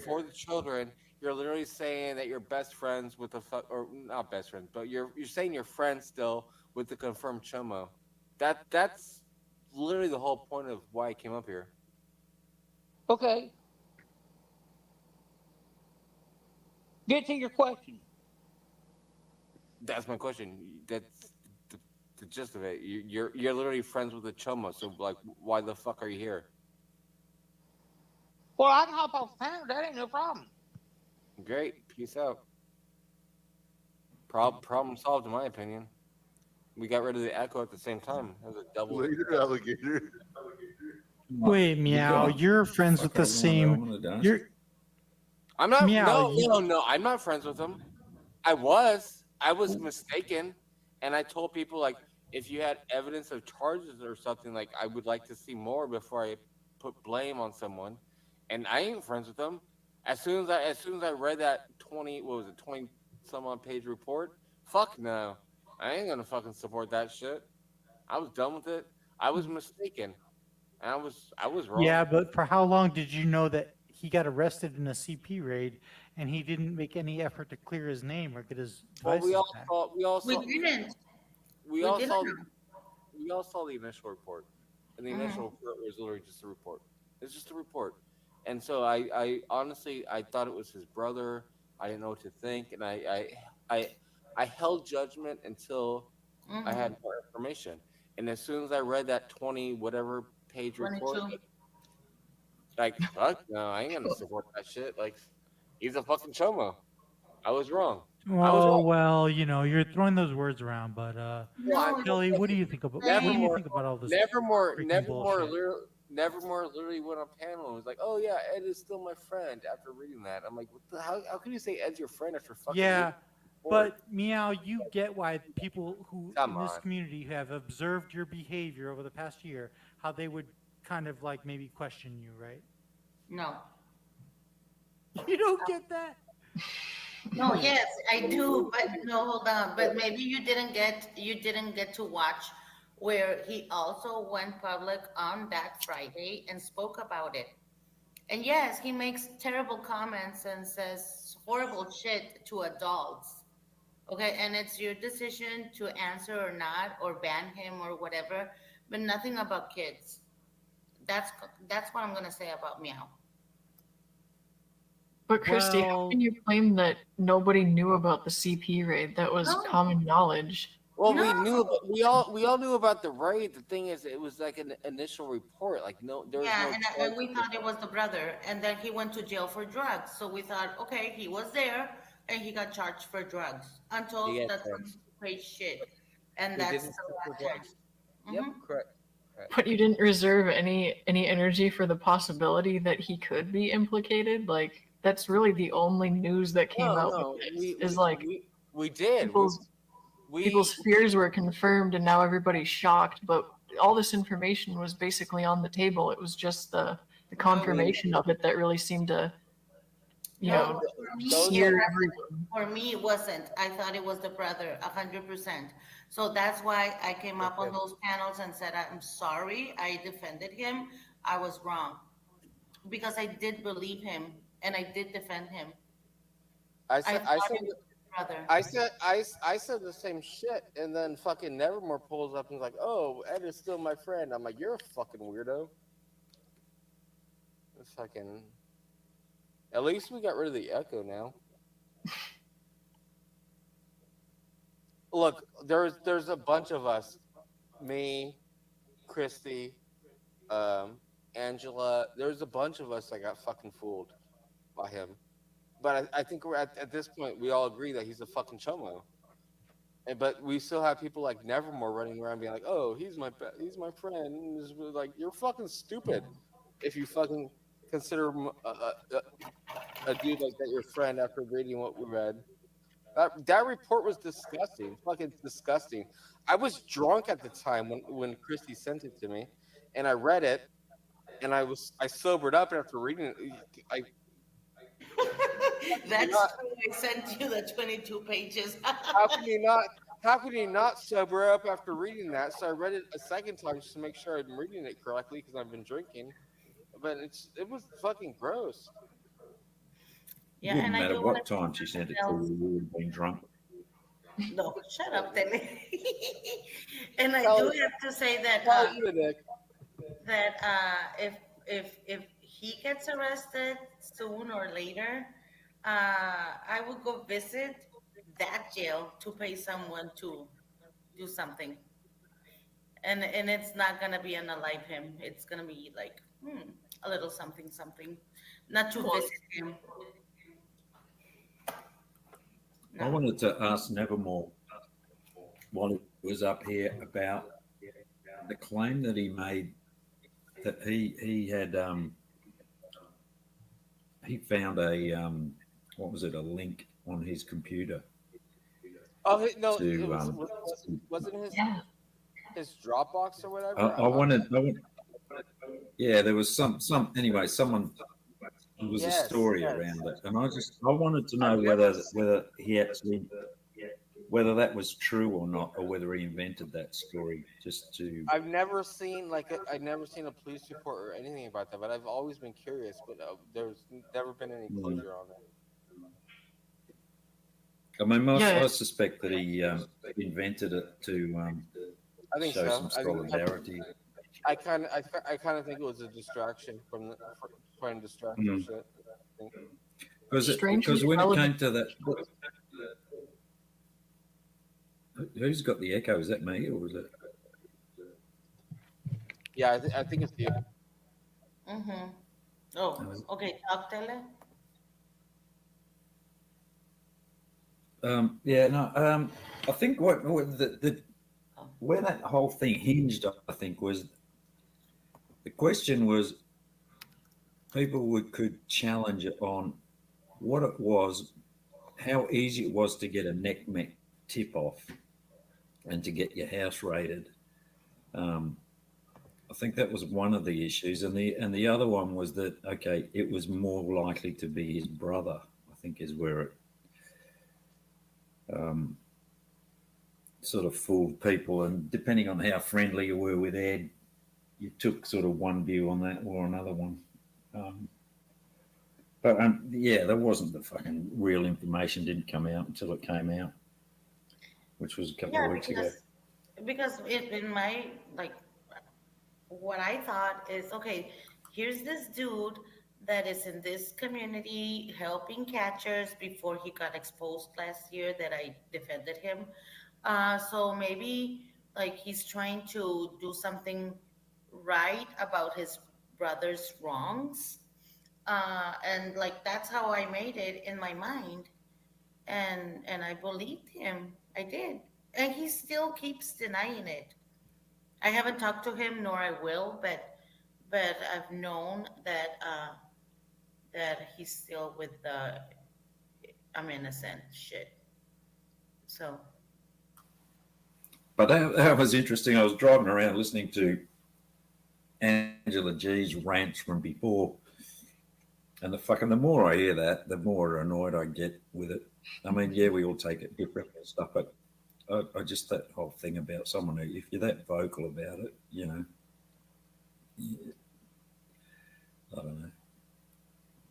for the children, you're literally saying that you're best friends with the or not best friends, but you're saying you're friends still with the confirmed Chomo. That's literally the whole point of why I came up here. Okay. Get to your question. That's my question. That's the gist of it. You're literally friends with the Chomo, so like, why the fuck are you here? Well, I can hop off the panel. That ain't no problem. Great. Peace out. Problem solved, in my opinion. We got rid of the echo at the same time. That was a double. Later, alligator. Wait, Meow, you're friends with the same. I'm not. Meow, No. I'm not friends with him. I was mistaken, and I told people like, if you had evidence of charges or something, like I would like to see more before I put blame on someone. And I ain't friends with them. As soon as I read that 20 some odd page report, fuck no, I ain't gonna fucking support that shit. I was done with it. I was mistaken. And I was wrong. Yeah, but for how long did you know that he got arrested in a CP raid and he didn't make any effort to clear his name or get his devices We back? didn't. We all saw the initial report, and the initial report was literally just a report. It's just a report, and so I honestly I thought it was his brother. I didn't know what to think, and I held judgment until I had more information. And as soon as I read that 20 whatever page report, like fuck no, I ain't gonna support that shit. Like he's a fucking chomo. I was wrong. Well, you know, you're throwing those words around, but Kelly, what do you think about all this? Nevermore bullshit? literally went on panel and was like, "Oh yeah, Ed is still my friend." After reading that, I'm like, "What the how can you say Ed's your friend after fucking?" Yeah, but Meow, you get why people who in this on. community who have observed your behavior over the past year, how they would kind of like maybe question you, right? No. You don't get that? No, yes, I do, but no, hold on. But maybe you didn't get to watch where he also went public on that Friday and spoke about it. And yes, he makes terrible comments and says horrible shit to adults. Okay, and it's your decision to answer or not, or ban him or whatever, but nothing about kids. That's what I'm gonna say about Meow. But Christy, how can you claim that nobody knew about the CP raid? That was common knowledge. Well, we all knew about the raid. The thing is, it was like an initial report. Like there was no. And we thought it was the brother, and then he went to jail for drugs. So we thought, okay, he was there, and he got charged for drugs until that's great shit, and that's the last time. Yep, correct. But you didn't reserve any energy for the possibility that he could be implicated. Like that's really the only news that came out. We did. People's fears were confirmed, and now everybody's shocked. But all this information was basically on the table. It was just the confirmation of it that really seemed to, scare everyone. For me, it wasn't. I thought it was the brother, 100%. So that's why I came up on those panels and said, I'm sorry, I defended him. I was wrong. Because I did believe him, and I did defend him. I said the same shit, and then fucking Nevermore pulls up and is like, "Oh, Ed is still my friend." I'm like, "You're a fucking weirdo." It's fucking. At least we got rid of the echo now. Look, there's a bunch of us, me, Christy, Angela. There's a bunch of us that got fucking fooled by him. But I think we're at this point, we all agree that he's a fucking chomo. But we still have people like Nevermore running around being like, "Oh, he's my friend." And it's like, you're fucking stupid if you fucking consider a dude like that your friend after reading what we read. That report was disgusting, fucking disgusting. I was drunk at the time when Christy sent it to me, and I read it, and I sobered up after reading it. That's true. I sent you the 22 pages. How can you not? How can you not sober up after reading that? So I read it a second time just to make sure I'm reading it correctly because I've been drinking. But it was fucking gross. Yeah, Wouldn't and I matter do what want to time she sent it to you, you would have been drunk. No, shut up, Tele. And I do have to say that if he gets arrested soon or later, I will go visit that jail to pay someone to do something. And it's not gonna be an alive him. It's gonna be like a little something something, not to visit him. No. I wanted to ask Nevermore while he was up here about the claim that he made that he had he found a what was it, a link on his computer. Oh no, to, wasn't his Dropbox or whatever. I wanted, yeah, there was some anyway. Someone there was a story around it, and I wanted to know whether he actually whether that was true or not, or whether he invented that story just to. I've never seen I've never seen a police report or anything about that, but I've always been curious. But there's never been any closure on it. I mean, I suspect that he invented it to I think show so. some solidarity. I kind of think it was a distraction from trying to distract shit. Because when it came to that, who's got the echo? Is that me or is it? Yeah, I think it's you. Mm-hmm. Oh, okay. Talk, Tele. I think what where that whole thing hinged, I think, was the question was people could challenge it on what it was, how easy it was to get a NECMEC tip off and to get your house raided. I think that was one of the issues, and the other one was that it was more likely to be his brother. I think is where it sort of fooled people, and depending on how friendly you were with Ed, you took sort of one view on that or another one. But there wasn't the fucking real information didn't come out until it came out, which was a couple of weeks ago. Because in my what I thought is, okay, here's this dude that is in this community helping catchers before he got exposed last year that I defended him. So maybe he's trying to do something right about his brother's wrongs. And that's how I made it in my mind. And I believed him. I did. And he still keeps denying it. I haven't talked to him, nor I will, but I've known that that he's still with the I'm innocent shit. So. But that was interesting. I was driving around listening to Angela G's rants from before, and the more I hear that, the more annoyed I get with it. I mean, yeah, we all take it different and stuff, but I just that whole thing about someone who, if you're that vocal about it, I don't know.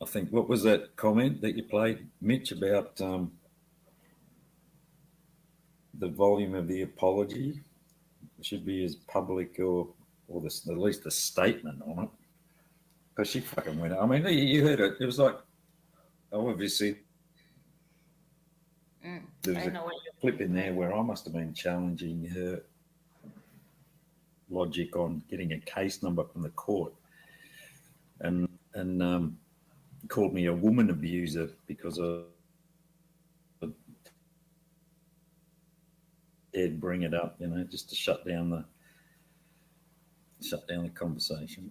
I think what was that comment that you played, Mitch, about the volume of the apology should be as public or at least the statement on it, because she fucking went. I mean, you heard it. It was like, obviously. There was a clip in there where I must have been challenging her logic on getting a case number from the court. and called me a woman abuser because of Ed bring it up, just to shut down the conversation.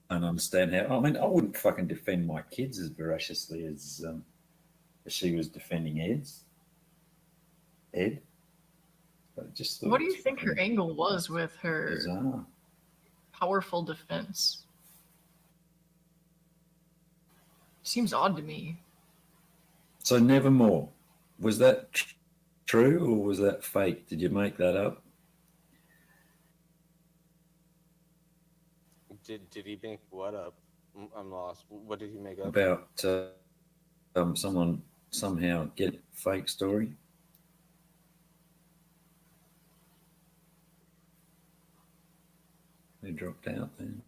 I don't understand how. I mean, I wouldn't fucking defend my kids as voraciously as she was defending Ed. But just what do you think her angle was with her bizarre. Powerful defense? Seems odd to me. So Nevermore, was that true or was that fake? Did you make that up? Did he make what up? I'm lost. What did he make up? About someone somehow get fake story? They dropped out then.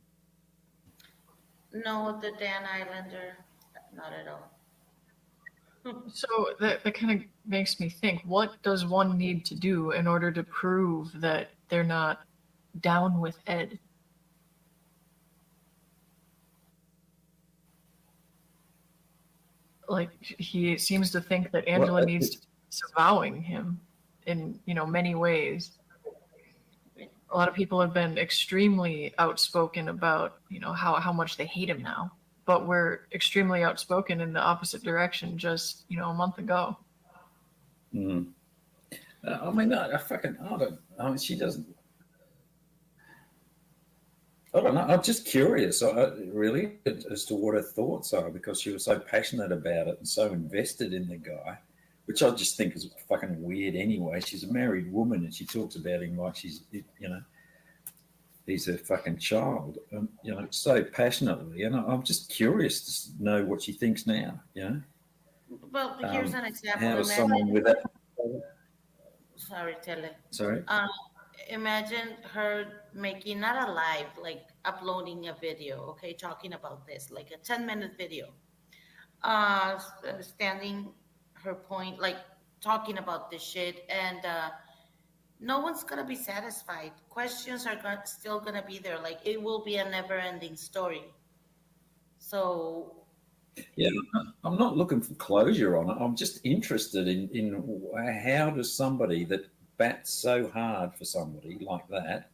No, the Dan Islander, not at all. So that kind of makes me think, what does one need to do in order to prove that they're not down with Ed? Like, he seems to think that Angela needs to be disavowing him in, many ways. A lot of people have been extremely outspoken about, how much they hate him now. But we're extremely outspoken in the opposite direction just, a month ago. Mm. I mean, she doesn't. I don't know. I'm just curious, really, as to what her thoughts are, because she was so passionate about it and so invested in the guy, which I just think is fucking weird anyway. She's a married woman and she talks about him like she's, he's her fucking child, so passionately. And I'm just curious to know what she thinks now, Well, here's an example. How does someone with that... Sorry, Tele. Sorry? Imagine her making, not a live, like uploading a video, okay, talking about this, like a 10-minute video, standing her point, like talking about this shit, and no one's gonna be satisfied. Questions are still gonna be there. Like, it will be a never-ending story. So yeah, I'm not looking for closure on it. I'm just interested in how does somebody that bats so hard for somebody like that,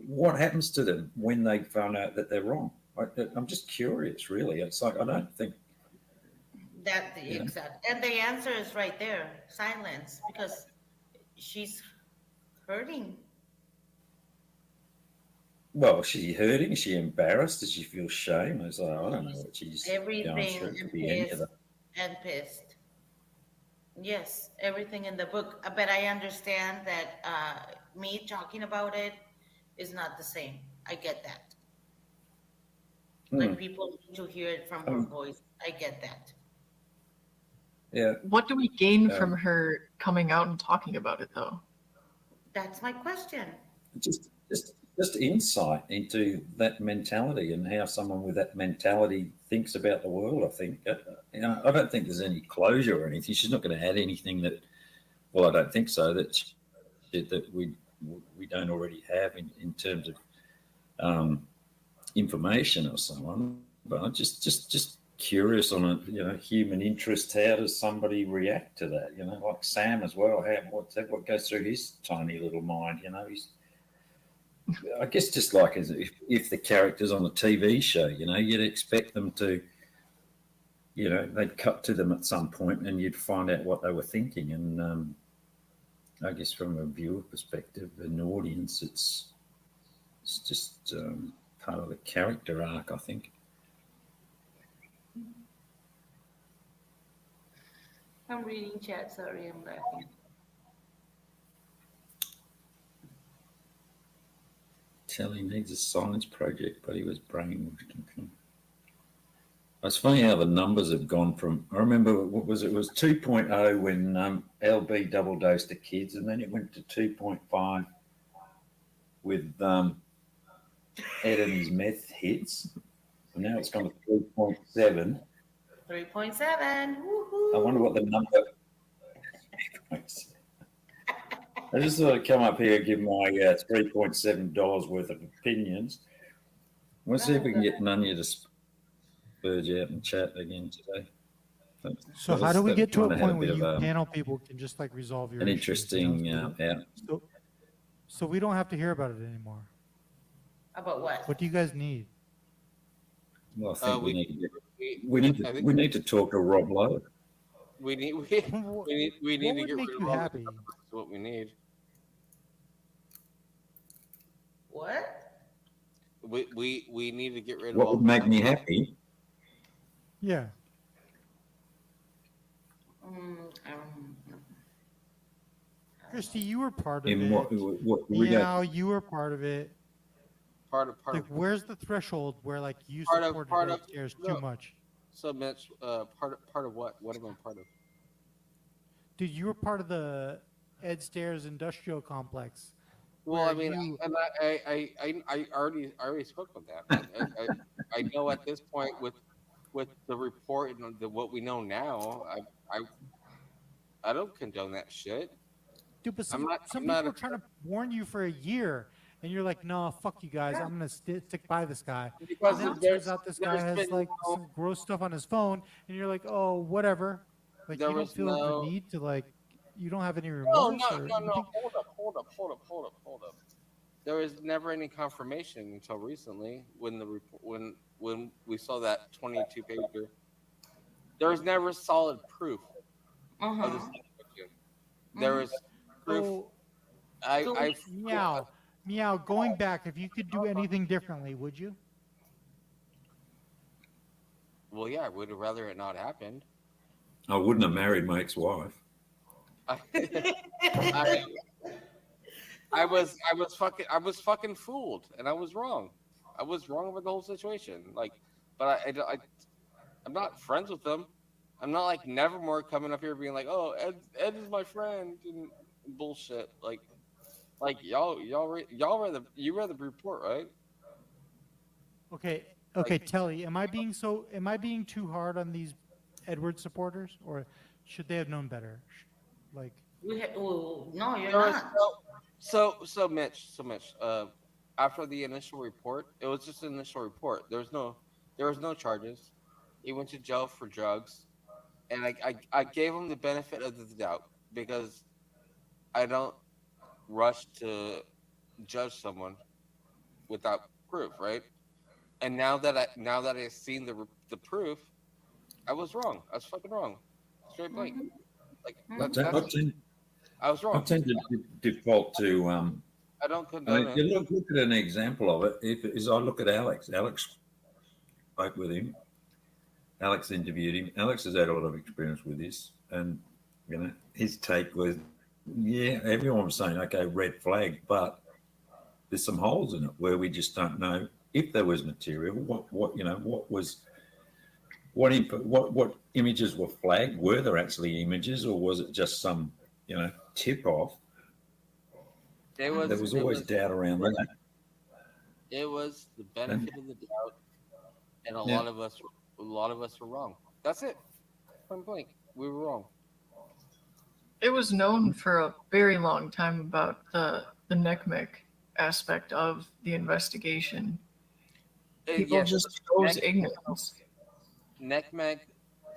what happens to them when they find out that they're wrong? I'm just curious, really. It's like, I don't think that the exact, and the answer is right there: silence, because she's hurting. Well, is she hurting? Is she embarrassed? Does she feel shame? It's like, I don't know what she's everything going through. Could be any of that. And pissed. Yes, everything in the book. But I understand that me talking about it is not the same. I get that. Like, people need to hear it from her voice. I get that. Yeah. What do we gain from her coming out and talking about it, though? That's my question. Just insight into that mentality and how someone with that mentality thinks about the world. I think, I don't think there's any closure or anything. She's not going to add anything that, well, I don't think so, that we don't already have in terms of information or someone. But I'm just curious on a human interest. How does somebody react to that? Like Sam as well. What goes through his tiny little mind? I guess just like as if the characters on a TV show, you'd expect them to, they'd cut to them at some point and you'd find out what they were thinking. And I guess from a viewer perspective, an audience, it's just part of the character arc, I think. I'm reading chat. Sorry, I'm laughing. Telly needs a science project, but he was brainwashed. It's funny how the numbers have gone from, I remember, it was 2.0 when LB double dosed the kids, and then it went to 2.5 with Ed and his meth hits, and now it's gone to 3.7. 3.7. Woohoo! I wonder what the number. I just thought I'd come up here and give my $3.7 worth of opinions. We'll see if we can get Nunya to spurge out and chat again today. So how do we get to a point where bit you of, panel people can just like resolve your an issues, interesting out? So we don't have to hear about it anymore. About what? What do you guys need? Well, I think we need to talk to Rob Lowe. We need to get rid of all happy? That's what we need. What? We need to get rid of What all would make me happy? Yeah. Christy, you were part of In it. what Meow, you were part of it. Part like, of where's the threshold where like you part supported of upstairs no. too much? So Mitch, part of what? What am I part of? Dude, you were part of the Ed Stairs Industrial Complex. Well, I mean, and I already spoke about that. I know at this point with the report and what we know now, I don't condone that shit. Dude, but some people are trying to warn you for a year, and you're like, no, fuck you guys. I'm gonna stick by this guy. Because and then it turns out this guy has like some gross stuff on his phone, and you're like, oh, whatever. Like you don't feel the need to like, you don't have any remorse. No. Hold up. There was never any confirmation until recently when the when we saw that 22 pager. There was never solid proof of the situation. There was proof. Meow. Going back, if you could do anything differently, would you? Well, yeah, I would have rather it not happened. I wouldn't have married my ex-wife. I was fucking fooled, and I was wrong. I was wrong with the whole situation. Like, but I'm not friends with them. I'm not like Nevermore coming up here being like, oh, Ed is my friend and bullshit. Like y'all read the report, right? Okay, Telly, am I being too hard on these Edward supporters, or should they have known better? Like, no, you're not. So Mitch, after the initial report, it was just an initial report. There was no charges. He went to jail for drugs, and I gave him the benefit of the doubt because I don't rush to judge someone without proof, right? And now that I've seen the proof, I was wrong. I was fucking wrong. Straight blank. Like I was wrong. I tend to default to. I don't condone it. You look at an example of it. I look at Alex. Alex spoke with him. Alex interviewed him. Alex has had a lot of experience with this, and his take was, yeah, everyone was saying, okay, red flag, but there's some holes in it where we just don't know if there was material. What images were flagged? Were there actually images, or was it just some tip off? There was always doubt around that. It was the benefit of the doubt, and a lot of us were wrong. That's it. Point blank, we were wrong. It was known for a very long time about the NECMEC aspect of the investigation. People just chose ignorance. NECMEC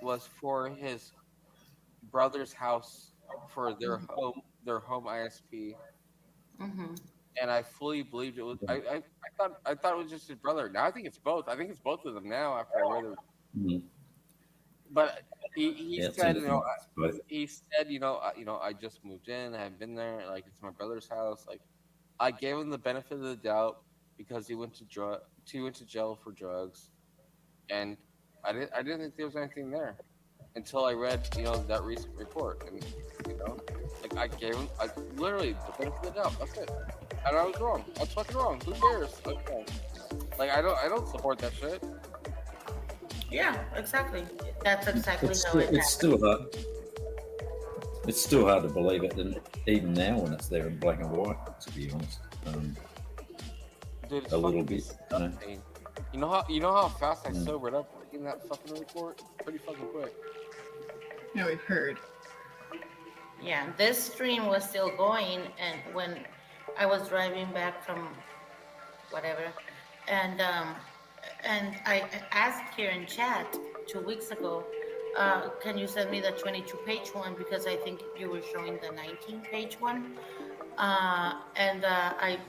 was for his brother's house for their home ISP. Mm-hmm. And I fully believed it was. I thought it was just his brother. Now I think it's both. I think it's both of them now. After I read it, but he said, I just moved in. I haven't been there. Like, it's my brother's house. Like, I gave him the benefit of the doubt because he went to jail for drugs, and I didn't think there was anything there until I read that recent report, and like I gave him literally the benefit of the doubt. That's it. And I was wrong. I was fucking wrong. Who cares? Like I don't support that shit. Yeah, exactly. That's exactly It's how it's still hard. It's still hard to believe it, and even now when it's there in black and white, to be honest. Dude, a little bit. You know how fast I sobered up in that fucking report? Pretty fucking quick. Yeah, we've heard. Yeah, this stream was still going, and when I was driving back from whatever, and And I asked here in chat 2 weeks ago, can you send me the 22-page one? Because I think you were showing the 19-page one.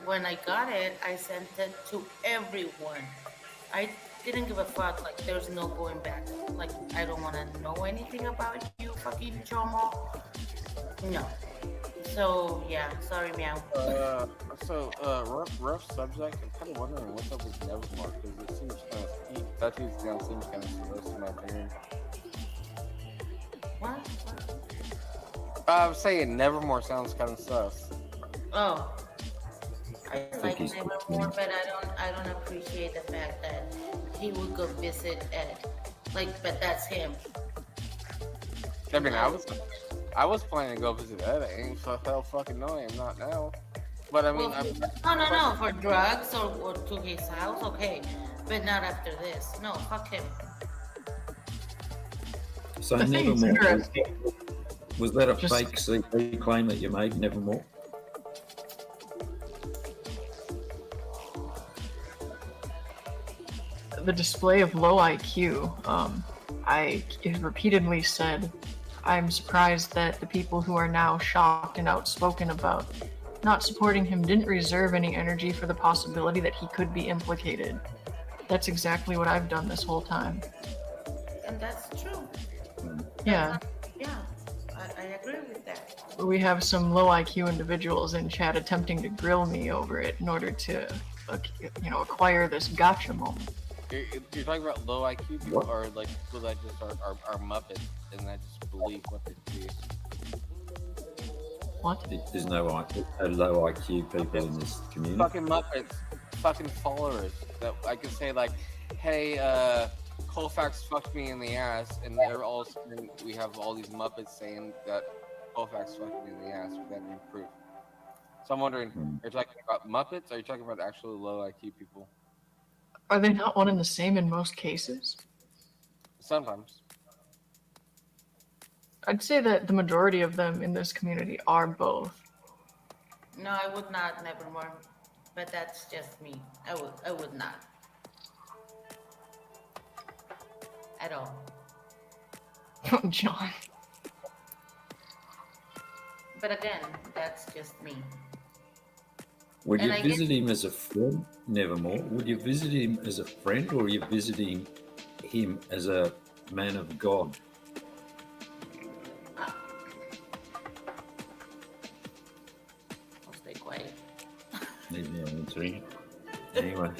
When I got it, I sent it to everyone. I didn't give a fuck. Like, there's no going back. Like, I don't want to know anything about you, fucking chomo. No. So yeah, sorry, meow. Rough subject. I'm kind of wondering what's up with Nevermore because it seems kind of that dude's now seems kind of gross in my opinion. What? I'm saying Nevermore sounds kind of sus. Oh, I like Nevermore, but I don't appreciate the fact that he would go visit Ed. Like, but that's him. I mean, I was planning to go visit Ed. I ain't so hell fucking no, I'm not now. But I mean, no, for drugs or to his house, okay, but not after this. No, fuck him. So Nevermore, was that a fake CP claim that you made, Nevermore? The display of low IQ, I repeatedly said, I'm surprised that the people who are now shocked and outspoken about not supporting him didn't reserve any energy for the possibility that he could be implicated. That's exactly what I've done this whole time. And that's true. Yeah. I agree with that. We have some low IQ individuals in chat attempting to grill me over it in order to, acquire this gotcha moment. You're talking about low IQ people, or like people that just are Muppets and I just believe what they see. What? There's no low IQ people in this community. Fucking Muppets, fucking followers that I can say like, hey, Colfax fucked me in the ass, and they're all we have all these Muppets saying that Colfax fucked me in the ass without any proof. So I'm wondering, are you talking about Muppets, or are you talking about actually low IQ people? Are they not one and the same in most cases? Sometimes. I'd say that the majority of them in this community are both. No, I would not, Nevermore. But that's just me. I would not. At all. John. But again, that's just me. Would you visit him as a friend, Nevermore? Would you visit him as a friend, or are you visiting him as a man of God? I'll stay quiet. Anyway.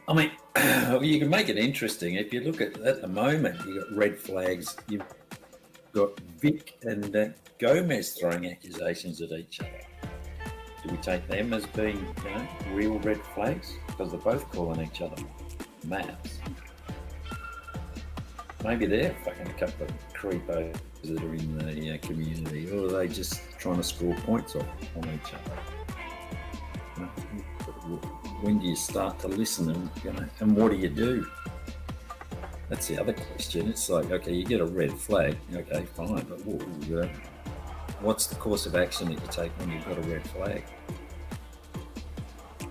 I mean, you can make it interesting. If you look at the moment, you've got red flags. You've got Vic and Gomez throwing accusations at each other. Do we take them as being, real red flags? Because they're both calling each other maps. Maybe they're fucking a couple of creepos that are in the community, or are they just trying to score points off on each other? When do you start to listen, and what do you do? That's the other question. It's like, okay, you get a red flag, okay, fine, but what's the course of action that you take when you've got a red flag?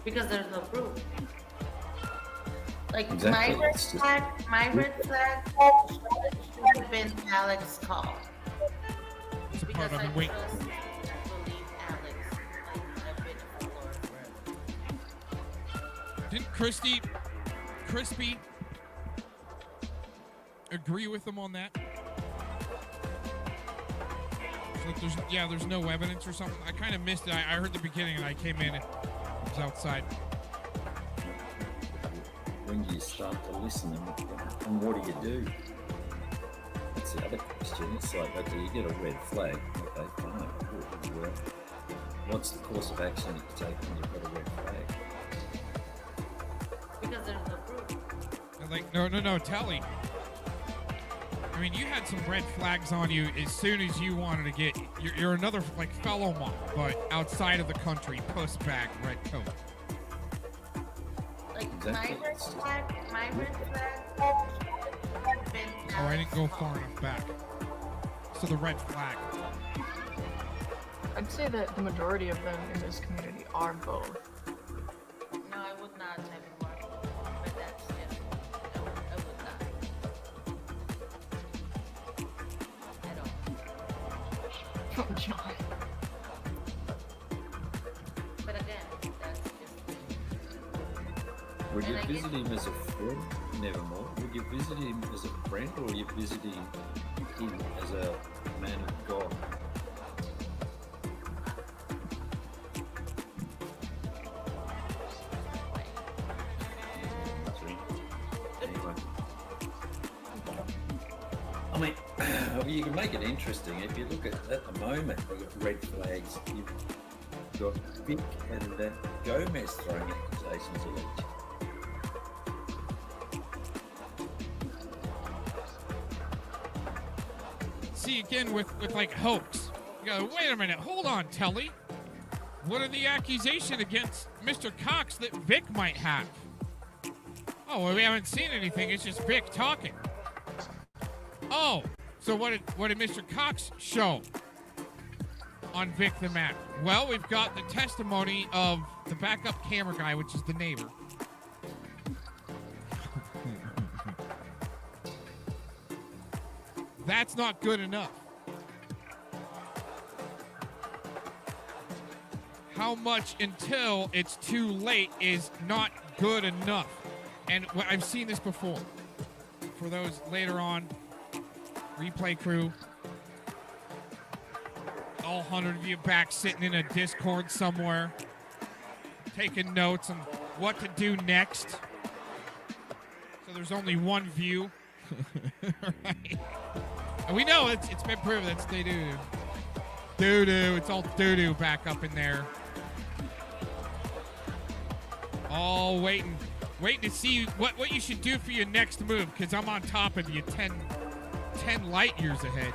Because there's no proof. Like, exactly. my red flag should have been Alex's call. It's a part of it. Wait. Didn't Crispy agree with him on that? Like there's no evidence or something. I kind of missed it. I heard the beginning and I came in and was outside. When do you start to listen, and what do you do? That's the other question. It's like, okay, you get a red flag, okay, fine. Well, what's the course of action that you take when you've got a red flag? Because there's no proof. And like, no, Telly. I mean, you had some red flags on you as soon as you wanted to get. You're another like fellow monk, but outside of the country, puss bag, red coat. Like exactly. my red flag. Oh, I didn't go far enough back. So the red flag. I'd say that the majority of them in this community are both. No, I would not have Oh, John. But again, that's just. Would you And I visit get- him as a friend? Nevermore. Would you visit him as a friend, or are you visiting him as a man of God? Anyway. I mean, you can make it interesting. If you look at the moment, we've got red flags. You've got Vic and Gomez throwing accusations at each other. See, again, with like hoax. You go, wait a minute, hold on, Telly. What are the accusations against Mr. Cox that Vic might have? Oh, well, we haven't seen anything. It's just Vic talking. Oh, so what did Mr. Cox show on Vic the Mac? Well, we've got the testimony of the backup camera guy, which is the neighbor. That's not good enough. How much until it's too late is not good enough. And I've seen this before. For those later on, replay crew, all 100 of you back sitting in a Discord somewhere, taking notes on what to do next. So there's only one view. Right? And we know it's been proven that's doo-doo. Doo-doo. It's all doo-doo back up in there. All waiting to see what you should do for your next move, because I'm on top of you 10 light years ahead.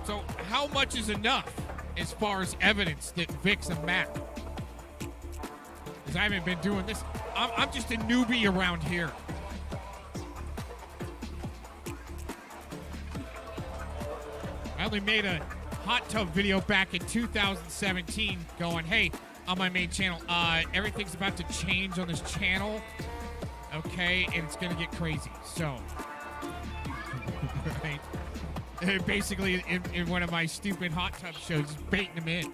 So how much is enough as far as evidence that Vic's a Mac? Because I haven't been doing this. I'm just a newbie around here. I only made a hot tub video back in 2017 going, hey, on my main channel, everything's about to change on this channel, okay, and it's going to get crazy, so. Right? And basically, in one of my stupid hot tub shows, just baiting them in.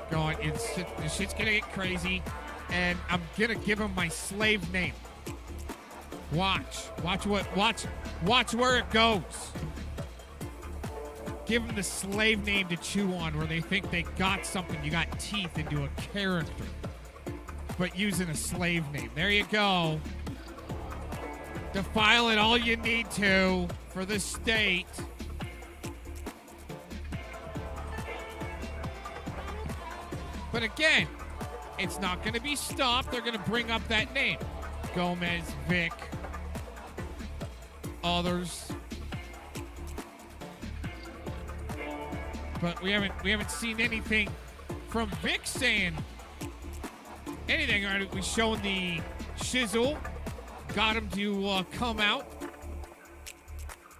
Going, the shit's going to get crazy, and I'm going to give them my slave name. Watch where it goes. Give them the slave name to chew on, where they think they got something. You got teeth into a character, but using a slave name. There you go. Defile it all you need to for the state. But again, it's not going to be stopped. They're going to bring up that name. Gomez, Vic, others. But we haven't seen anything from Vic saying anything. We shown the shizzle, got him to come out,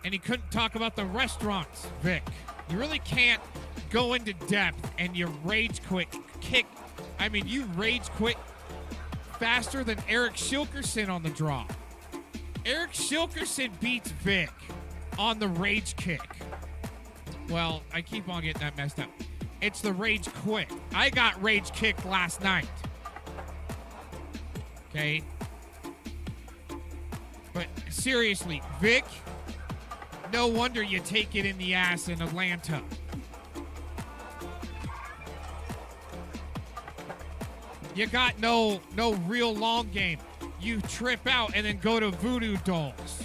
and he couldn't talk about the restaurants. Vic, you really can't go into depth, and you rage quit kick. I mean, you rage quit faster than Eric Shilkerson on the draw. Eric Shilkerson beats Vic on the rage kick. Well, I keep on getting that messed up. It's the rage quit. I got rage kicked last night. Okay? But seriously, Vic, no wonder you take it in the ass in Atlanta. You got no real long game. You trip out and then go to voodoo dolls.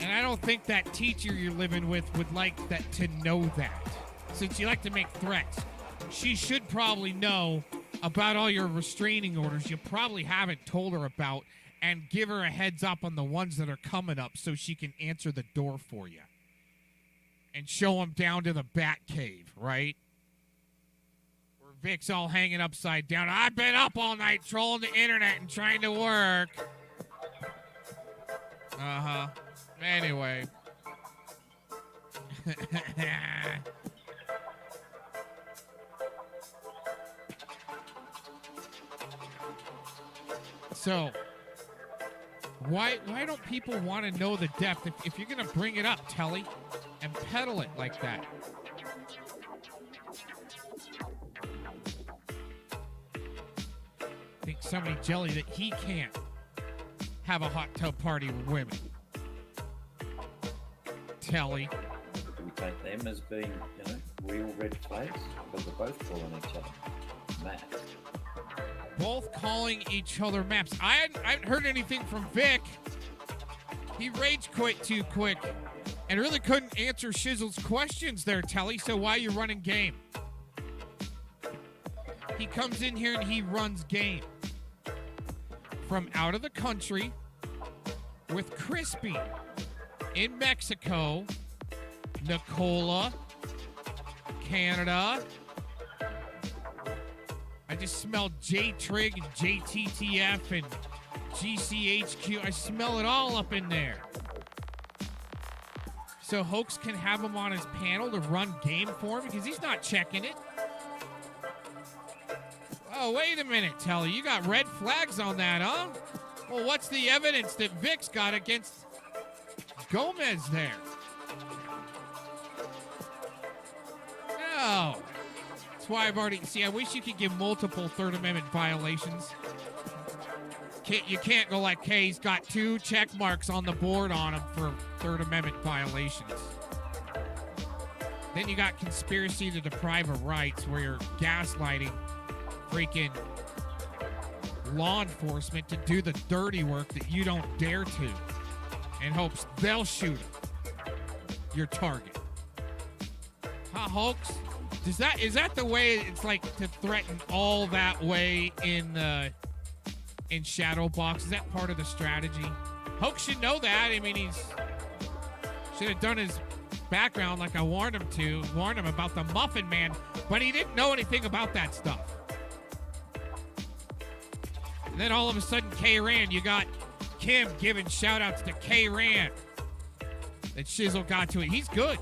And I don't think that teacher you're living with would like that to know that. Since you like to make threats, she should probably know about all your restraining orders you probably haven't told her about, and give her a heads up on the ones that are coming up so she can answer the door for you. And show them down to the Bat Cave, right? Where Vic's all hanging upside down. I've been up all night trolling the internet and trying to work. Uh-huh. Anyway. So, Why don't people want to know the depth if you're going to bring it up, Telly, and peddle it like that? I think somebody jelly that he can't have a hot tub party with women. Telly. Do we take them as being, real red flags? Because they're both calling each other Matt. Both calling each other maps. I haven't heard anything from Vic. He rage quit too quick and really couldn't answer Shizzle's questions there, Telly, so why are you running game? He comes in here and he runs game. From out of the country with Crispy in Mexico, Nicola, Canada. I just smelled J-Trig and JTTF and GCHQ. I smell it all up in there. So Hoax can have him on his panel to run game for him because he's not checking it. Oh, wait a minute, Telly. You got red flags on that, huh? Well, what's the evidence that Vic's got against Gomez there? No. That's why I've already... See, I wish you could give multiple Third Amendment violations. You can't go like, hey, he's got 2 check marks on the board on him for Third Amendment violations. Then you got conspiracy to deprive of rights where you're gaslighting freaking law enforcement to do the dirty work that you don't dare to in hopes they'll shoot your target. Huh, Hoax? Is that the way it's like to threaten all that way in Shadowbox? Is that part of the strategy? Hoax should know that. I mean, he's should have done his background like I warned him about the Muffin Man, but he didn't know anything about that stuff. And then all of a sudden, K-Rand, you got Kim giving shout-outs to K-Rand. That Shizzle got to it. He's good.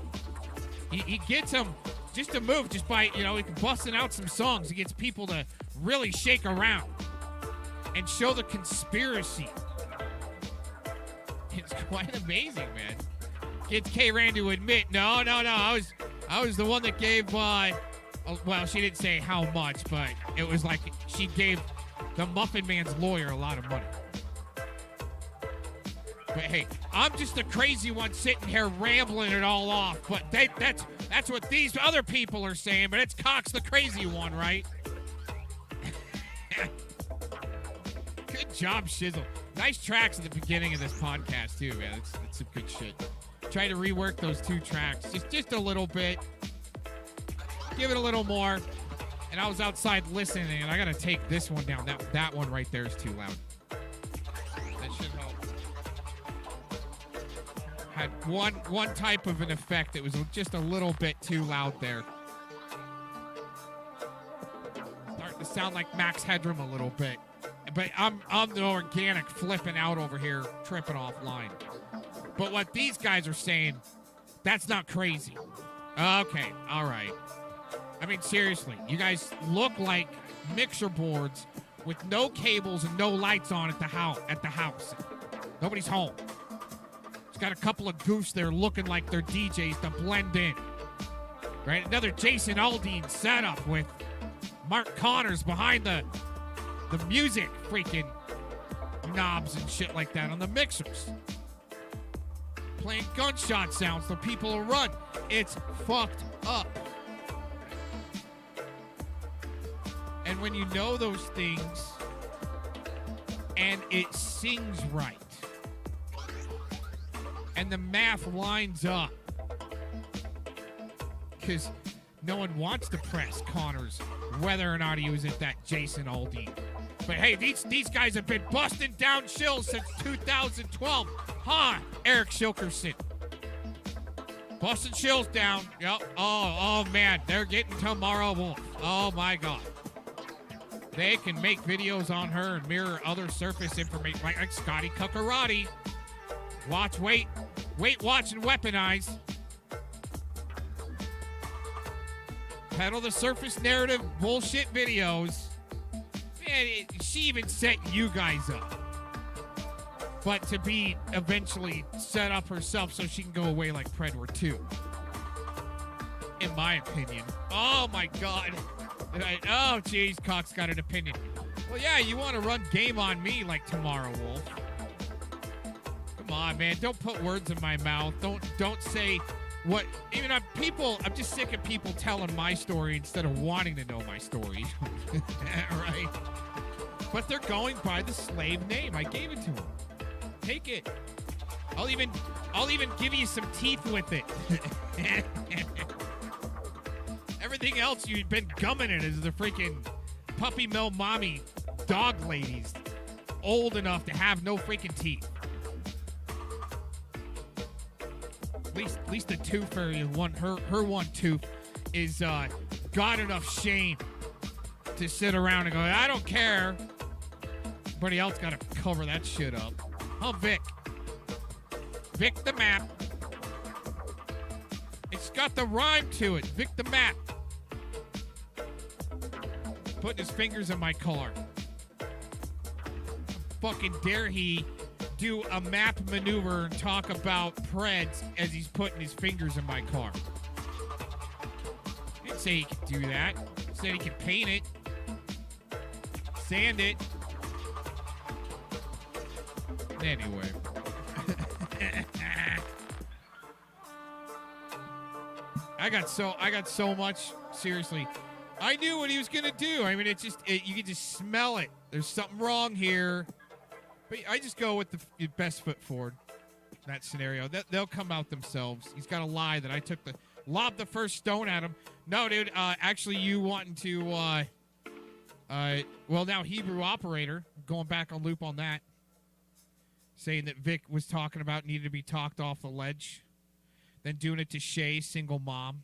He gets him just to move, just by, he busting out some songs. He gets people to really shake around and show the conspiracy. It's quite amazing, man. Gets K-Rand to admit, no, I was the one that gave, well, she didn't say how much, but it was like she gave the Muffin Man's lawyer a lot of money. But hey, I'm just a crazy one sitting here rambling it all off. But that's what these other people are saying. But it's Cox the crazy one, right? Good job, Shizzle. Nice tracks at the beginning of this podcast too, man. It's some good shit. Try to rework those 2 tracks just a little bit. Give it a little more. And I was outside listening, and I gotta take this one down. That one right there is too loud. That should help. Had one type of an effect that was just a little bit too loud there. Starting to sound like Max Headroom a little bit. But I'm the organic flipping out over here, tripping offline. But what these guys are saying, that's not crazy. Okay, all right. I mean, seriously, you guys look like mixer boards with no cables and no lights on at the house. Nobody's home. It's got a couple of goofs there looking like they're DJs to blend in. Right? Another Jason Aldean setup with Mark Connors behind the music freaking knobs and shit like that on the mixers. Playing gunshot sounds so people will run. It's fucked up. And when you know those things and it sings right and the math lines up, because no one wants to press Connors whether or not he was at that Jason Aldean. But hey, these guys have been busting down shills since 2012. Huh, Eric Shilkerson. Busting shills down. Yep. Oh man, they're getting Tamara Wolf. Oh my God. They can make videos on her and mirror other surface information like Scotty Cuccarati. Watch, wait, watch, and weaponize. Peddle the surface narrative bullshit videos. Man, she even set you guys up. but to be eventually set up herself so she can go away like Predator 2. In my opinion. Oh my God. Oh, jeez, Cox got an opinion. Well, yeah, you want to run game on me like Tomorrow Wolf. Come on, man. Don't put words in my mouth. Don't say what. Even I'm just sick of people telling my story instead of wanting to know my story. Right? But they're going by the slave name. I gave it to them. Take it. I'll even give you some teeth with it. Everything else you've been gumming it is the freaking puppy mill mommy dog ladies old enough to have no freaking teeth. At least the tooth fairy one, her one tooth is got enough shame to sit around and go, I don't care. Everybody else got to cover that shit up. Huh, Vic? Vic the map. It's got the rhyme to it. Vic the map. Putting his fingers in my car. Fucking dare he do a map maneuver and talk about Preds as he's putting his fingers in my car. He didn't say he could do that. He said he could paint it. Sand it. Anyway. I got so much, seriously. I knew what he was going to do. I mean, you can just smell it. There's something wrong here. But I just go with the best foot forward in that scenario. They'll come out themselves. He's got to lie that I lobbed the first stone at him. No, dude, actually you wanting to, well, now Hebrew operator, going back on loop on that, saying that Vic was talking about needed to be talked off the ledge. Then doing it to Shay, single mom.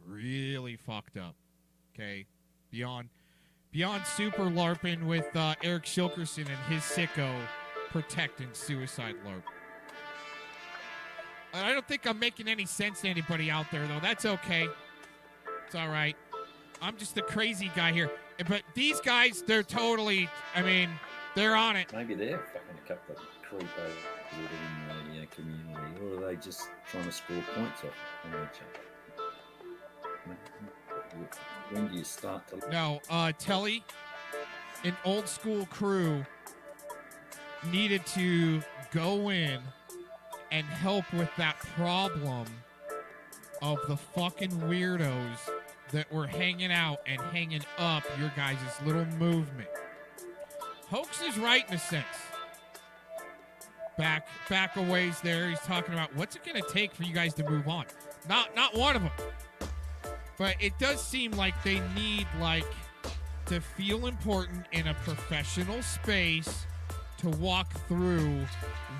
Really fucked up. Okay, beyond super LARPing with Eric Shilkerson and his sicko protecting suicide LARP. I don't think I'm making any sense to anybody out there, though. That's okay. It's all right. I'm just the crazy guy here. But these guys, they're totally, I mean, they're on it. Maybe they're fucking a couple of creepos within the community, or are they just trying to score points off each other? When do you start to... No, Telly, an old school crew needed to go in and help with that problem of the fucking weirdos that were hanging out and hanging up your guys' little movement. Hoax is right in a sense. Back a ways there, he's talking about what's it going to take for you guys to move on. Not one of them. But it does seem like they need, to feel important in a professional space to walk through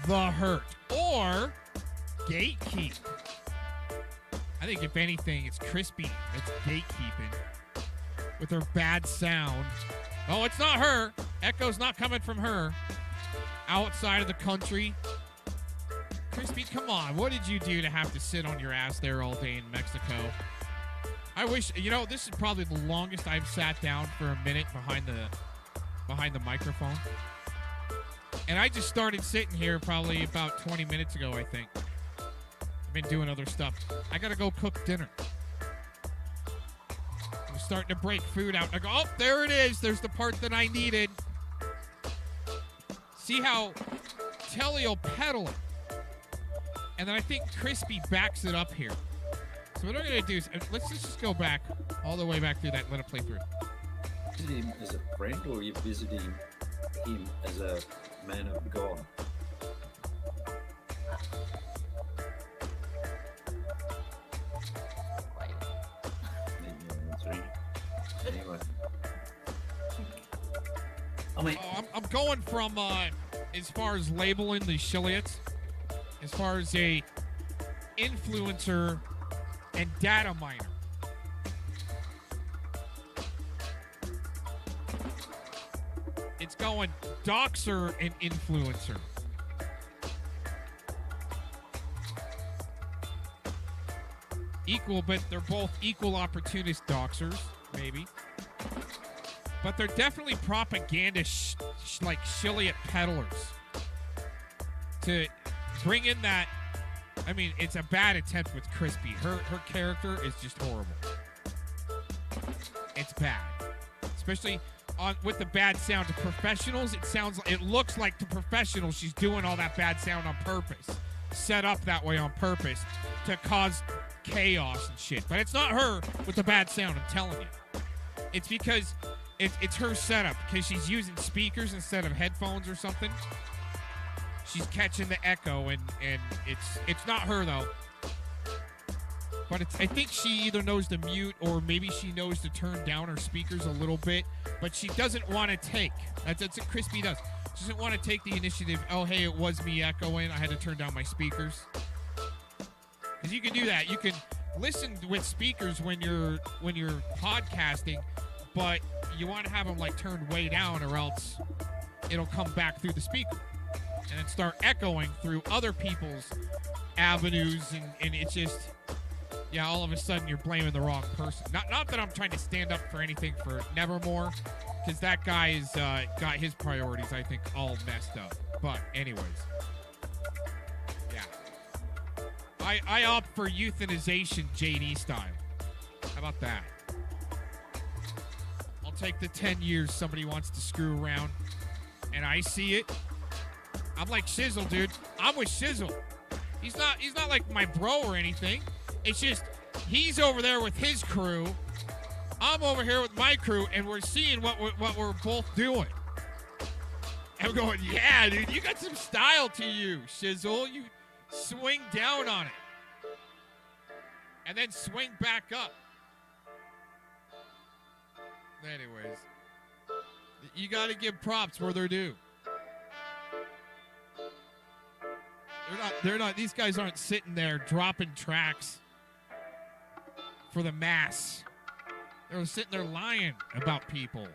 the hurt. Or gatekeep. I think, if anything, it's Crispy that's gatekeeping with her bad sound. Oh, it's not her. Echo's not coming from her. Outside of the country. Crispy, come on. What did you do to have to sit on your ass there all day in Mexico? I wish, this is probably the longest I've sat down for a minute behind the microphone. And I just started sitting here probably about 20 minutes ago, I think. I've been doing other stuff. I gotta go cook dinner. I'm starting to break food out. I go, oh, there it is. There's the part that I needed. See how Telly will pedal it. And then I think Crispy backs it up here. So what I'm going to do is, let's just go back, all the way back through that and let it play through. Visit him as a friend, or are you visiting him as a man of God? Anyway. I'm going from, as far as labeling the Shilliots, as far as a influencer and data miner. It's going doxer and influencer. Equal, but they're both equal opportunist doxers, maybe. But they're definitely propaganda like Shilliot peddlers. to bring in that. I mean, it's a bad attempt with Crispy. Her character is just horrible. It's bad, especially with the bad sound to professionals. It looks like to professionals she's doing all that bad sound on purpose, set up that way on purpose to cause chaos and shit. But it's not her with the bad sound. I'm telling you, it's because it's her setup because she's using speakers instead of headphones or something. She's catching the echo, and it's not her though. But I think she either knows to mute or maybe she knows to turn down her speakers a little bit. But she doesn't want to take. That's what Crispy does. She doesn't want to take the initiative. Oh, hey, it was me echoing. I had to turn down my speakers. Because you can do that. You can listen with speakers when you're podcasting, but you want to have them like turned way down, or else it'll come back through the speaker and then start echoing through other people's avenues, and it's just, yeah, all of a sudden you're blaming the wrong person. Not that I'm trying to stand up for anything for Nevermore, because that guy's got his priorities, I think, all messed up. But anyways, yeah, I opt for euthanization JD style. How about that? I'll take the 10 years somebody wants to screw around, and I see it. I'm like Shizzle, dude. I'm with Shizzle. He's not like my bro or anything. It's just he's over there with his crew. I'm over here with my crew, and we're seeing what we're both doing. And I'm going, yeah, dude, you got some style to you, Shizzle. You swing down on it, and then swing back up. Anyways, you got to give props where they're due. They're not. These guys aren't sitting there dropping tracks for the mass. They're sitting there lying about people.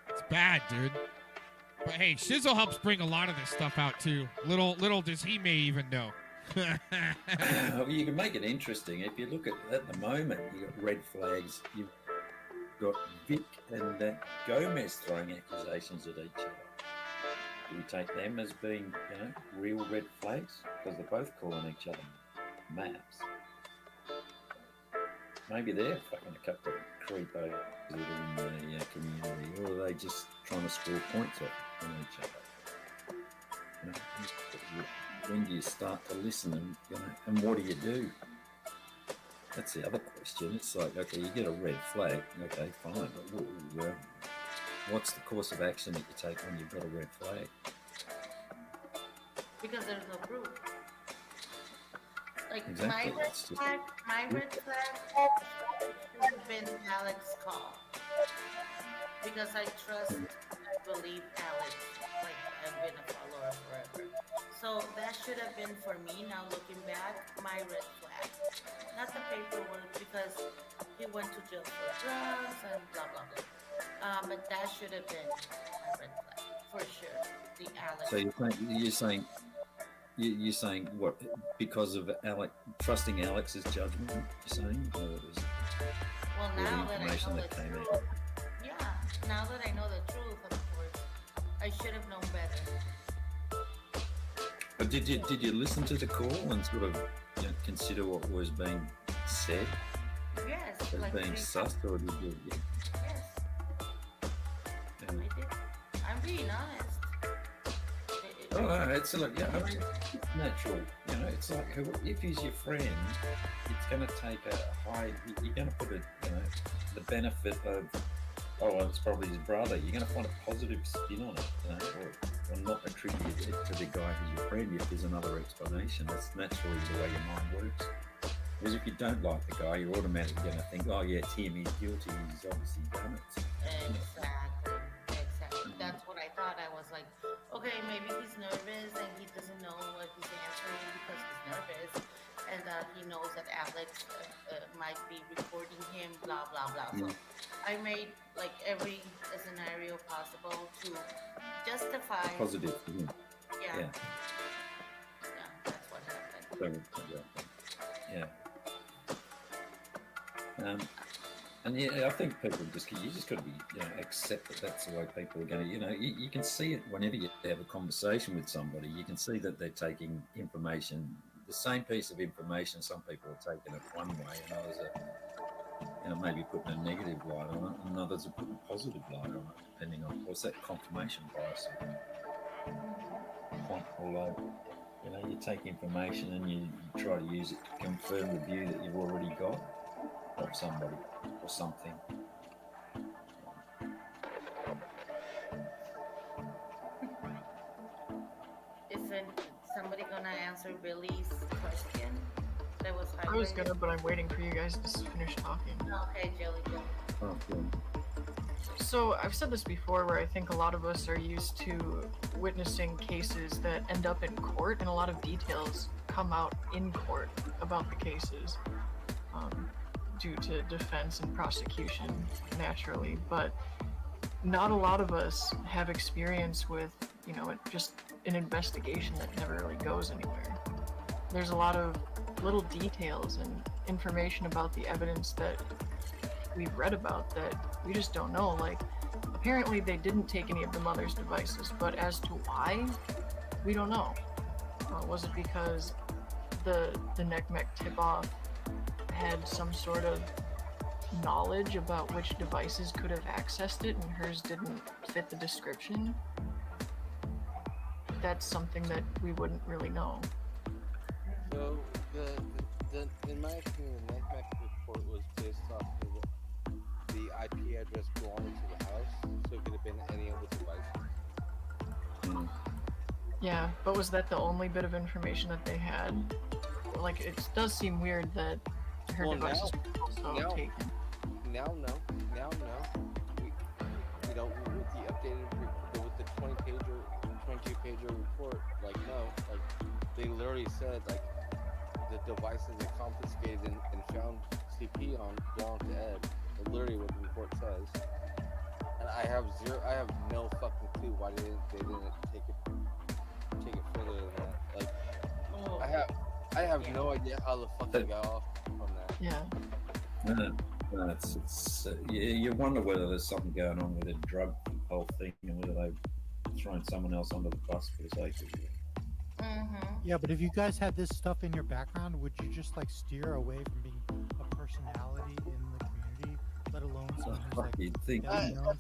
It's bad, dude. But hey, Shizzle helps bring a lot of this stuff out too. Little does he may even know. Well, you can make it interesting. If you look at the moment, you got red flags. You've got Vic and Gomez throwing accusations at each other. Do we take them as being, real red flags? Because they're both calling each other maps. Maybe they're fucking a couple of creepos that are in the community, or are they just trying to score points off on each other? When do you start to listen, and what do you do? That's the other question. It's like, okay, you get a red flag, okay, fine, but what's the course of action that you take when you've got a red flag? Because there's no proof. Like Exactly. my red flag should have been Alex's call. Because I believe Alex. Like, I've been a follower forever. So that should have been, for me, now looking back, my red flag. Not the paperwork, because he went to jail for drugs and blah, blah, blah. But that should have been my red flag, for sure. The Alex. So you're saying what? Because of trusting Alex's judgment, you're saying? Or is it now the that I information know that the came truth, out? yeah, now that I know the truth, of course, I should have known better. But did you listen to the call and sort of consider what was being said? Yes. As like being sussed, or did you? Yeah. Yes. I did. I'm being honest. It's like, I mean, it's natural. It's like, if he's your friend, it's going to take a high. You're going to put the benefit of, it's probably his brother. You're going to find a positive spin on it, or not attribute it to the guy who's your friend if there's another explanation. That's naturally the way your mind works. Because if you don't like the guy, you're automatically going to think, oh yeah, it's him. He's guilty. He's obviously done it. Exactly. That's what I thought. I was like, okay, maybe he's nervous and he doesn't know what he's answering because he's nervous, and he knows that Alex might be recording him, blah, blah, blah. So I made like every scenario possible to justify. Positive. Yeah. That's what happened. Yeah. And yeah, I think people you just got to be, accept that that's the way people are going to, you can see it whenever you have a conversation with somebody. You can see that they're taking information, the same piece of information. Some people are taking it one way, and others are, maybe putting a negative light on it, and others are putting a positive light on it, depending on what's that confirmation bias point. Although, you take information and you try to use it to confirm the view that you've already got of somebody or something. Isn't somebody gonna answer Billy's question? That was I was gonna, but I'm waiting for you guys to finish talking. Okay, Jelly, go. Okay. So I've said this before, where I think a lot of us are used to witnessing cases that end up in court, and a lot of details come out in court about the cases due to defense and prosecution, naturally. But not a lot of us have experience with, just an investigation that never really goes anywhere. There's a lot of little details and information about the evidence that we've read about that we just don't know. Like, apparently they didn't take any of the mother's devices, but as to why, we don't know. Was it because the NECMEC tip-off had some sort of knowledge about which devices could have accessed it and hers didn't fit the description? That's something that we wouldn't really know. So, in my opinion, the NECMEC report was based off of the IP address belonging to the house, so it could have been any of the devices. Yeah, but was that the only bit of information that they had? Like, it does seem weird that her devices were also taken. Now, no. With the updated, with the 22-pager report, they literally said, the devices they confiscated and found CP on belong to Ed. That's literally what the report says. And I have no fucking clue why they didn't take it further than that. I have no idea how the fuck they got off from that. Yeah. No, it's you wonder whether there's something going on with the drug whole thing, and whether they've thrown someone else under the bus for the sake of it. Yeah, but if you guys had this stuff in your background, would you just steer away from being a personality in the community, let alone someone who's taking down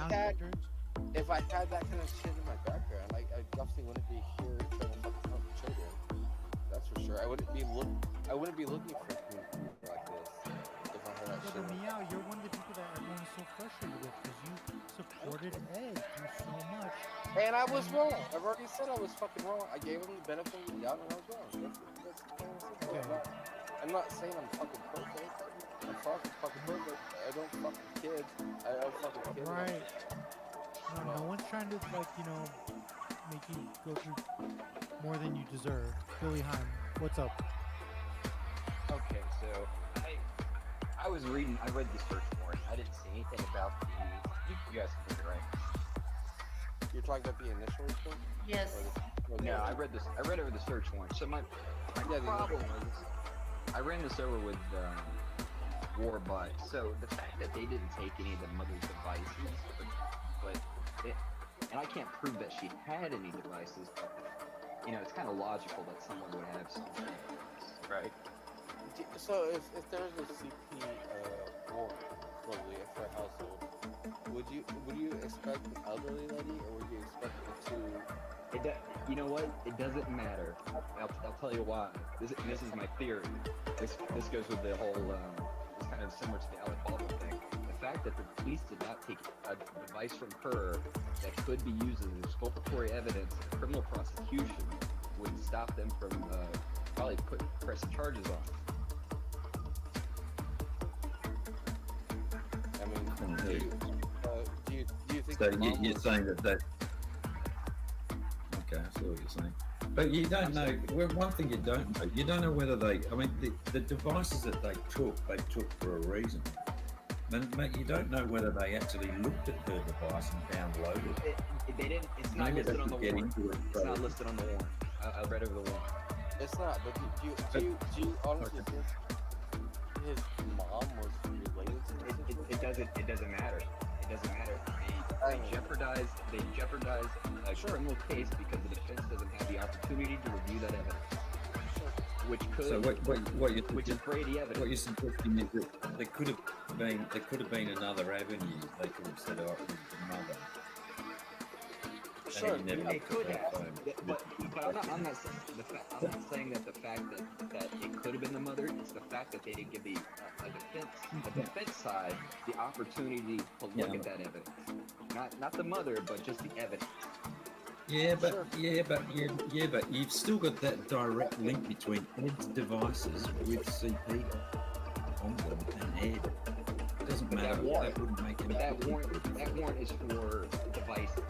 standards? If I had that kind of shit in my background, I definitely wouldn't be here trying to fucking help children. That's for sure. I wouldn't be looking for a community like this if I had that shit. But Meow, you're one of the people that everyone is so frustrated with because you supported Ed through so much. And I was wrong. I've already said I was fucking wrong. I gave him the benefit of the doubt and I was wrong. That's plain and simple. Okay. I'm not saying I'm fucking perfect. I'm fucking perfect. I don't fucking kids. I don't fucking kids. Right. No one's trying to make you go through more than you deserve. Billy Heim, what's up? Okay, so I read the search warrant. I didn't see anything about you guys can read it, right? You're talking about the initial report? Yes. No, I read over the search warrant. So my problem was, I ran this over with Warbot. So the fact that they didn't take any of the mother's devices, and I can't prove that she had any devices, but it's kind of logical that someone would have something, right? So if there's a CP warrant, probably for a household, would you expect an elderly lady, or would you expect it to? You know what? It doesn't matter. I'll tell you why. This is my theory. This goes with the whole. It's kind of similar to the Alec Baldwin thing. The fact that the police did not take a device from her that could be used as exculpatory evidence in a criminal prosecution would stop them from probably pressing charges on her. I mean, do you think? So you're saying that? Okay, I see what you're saying. But you don't know. Well, one thing you don't know. You don't know whether they. I mean, the devices that they took for a reason. But you don't know whether they actually looked at her device and downloaded it. They didn't. It's not listed on the warrant. It's not listed on the warrant. I read over the warrant. It's not. But do you honestly think his mom was really It doesn't matter. It doesn't matter. They jeopardize a criminal case because the defense doesn't have the opportunity to review that evidence. Which could, So which is Brady evidence. What you're suggesting is that there could have been another avenue. They could have said, "Oh, it was the mother." Sure, And he never they could took have, that phone. but I'm not saying that the fact that it could have been the mother. It's the fact that they didn't give the defense side the opportunity to look at that evidence. Not the mother, but just the evidence. But you've still got that direct link between Ed's devices with CP on them and Ed. It doesn't matter. That wouldn't make any difference. That warrant is for devices.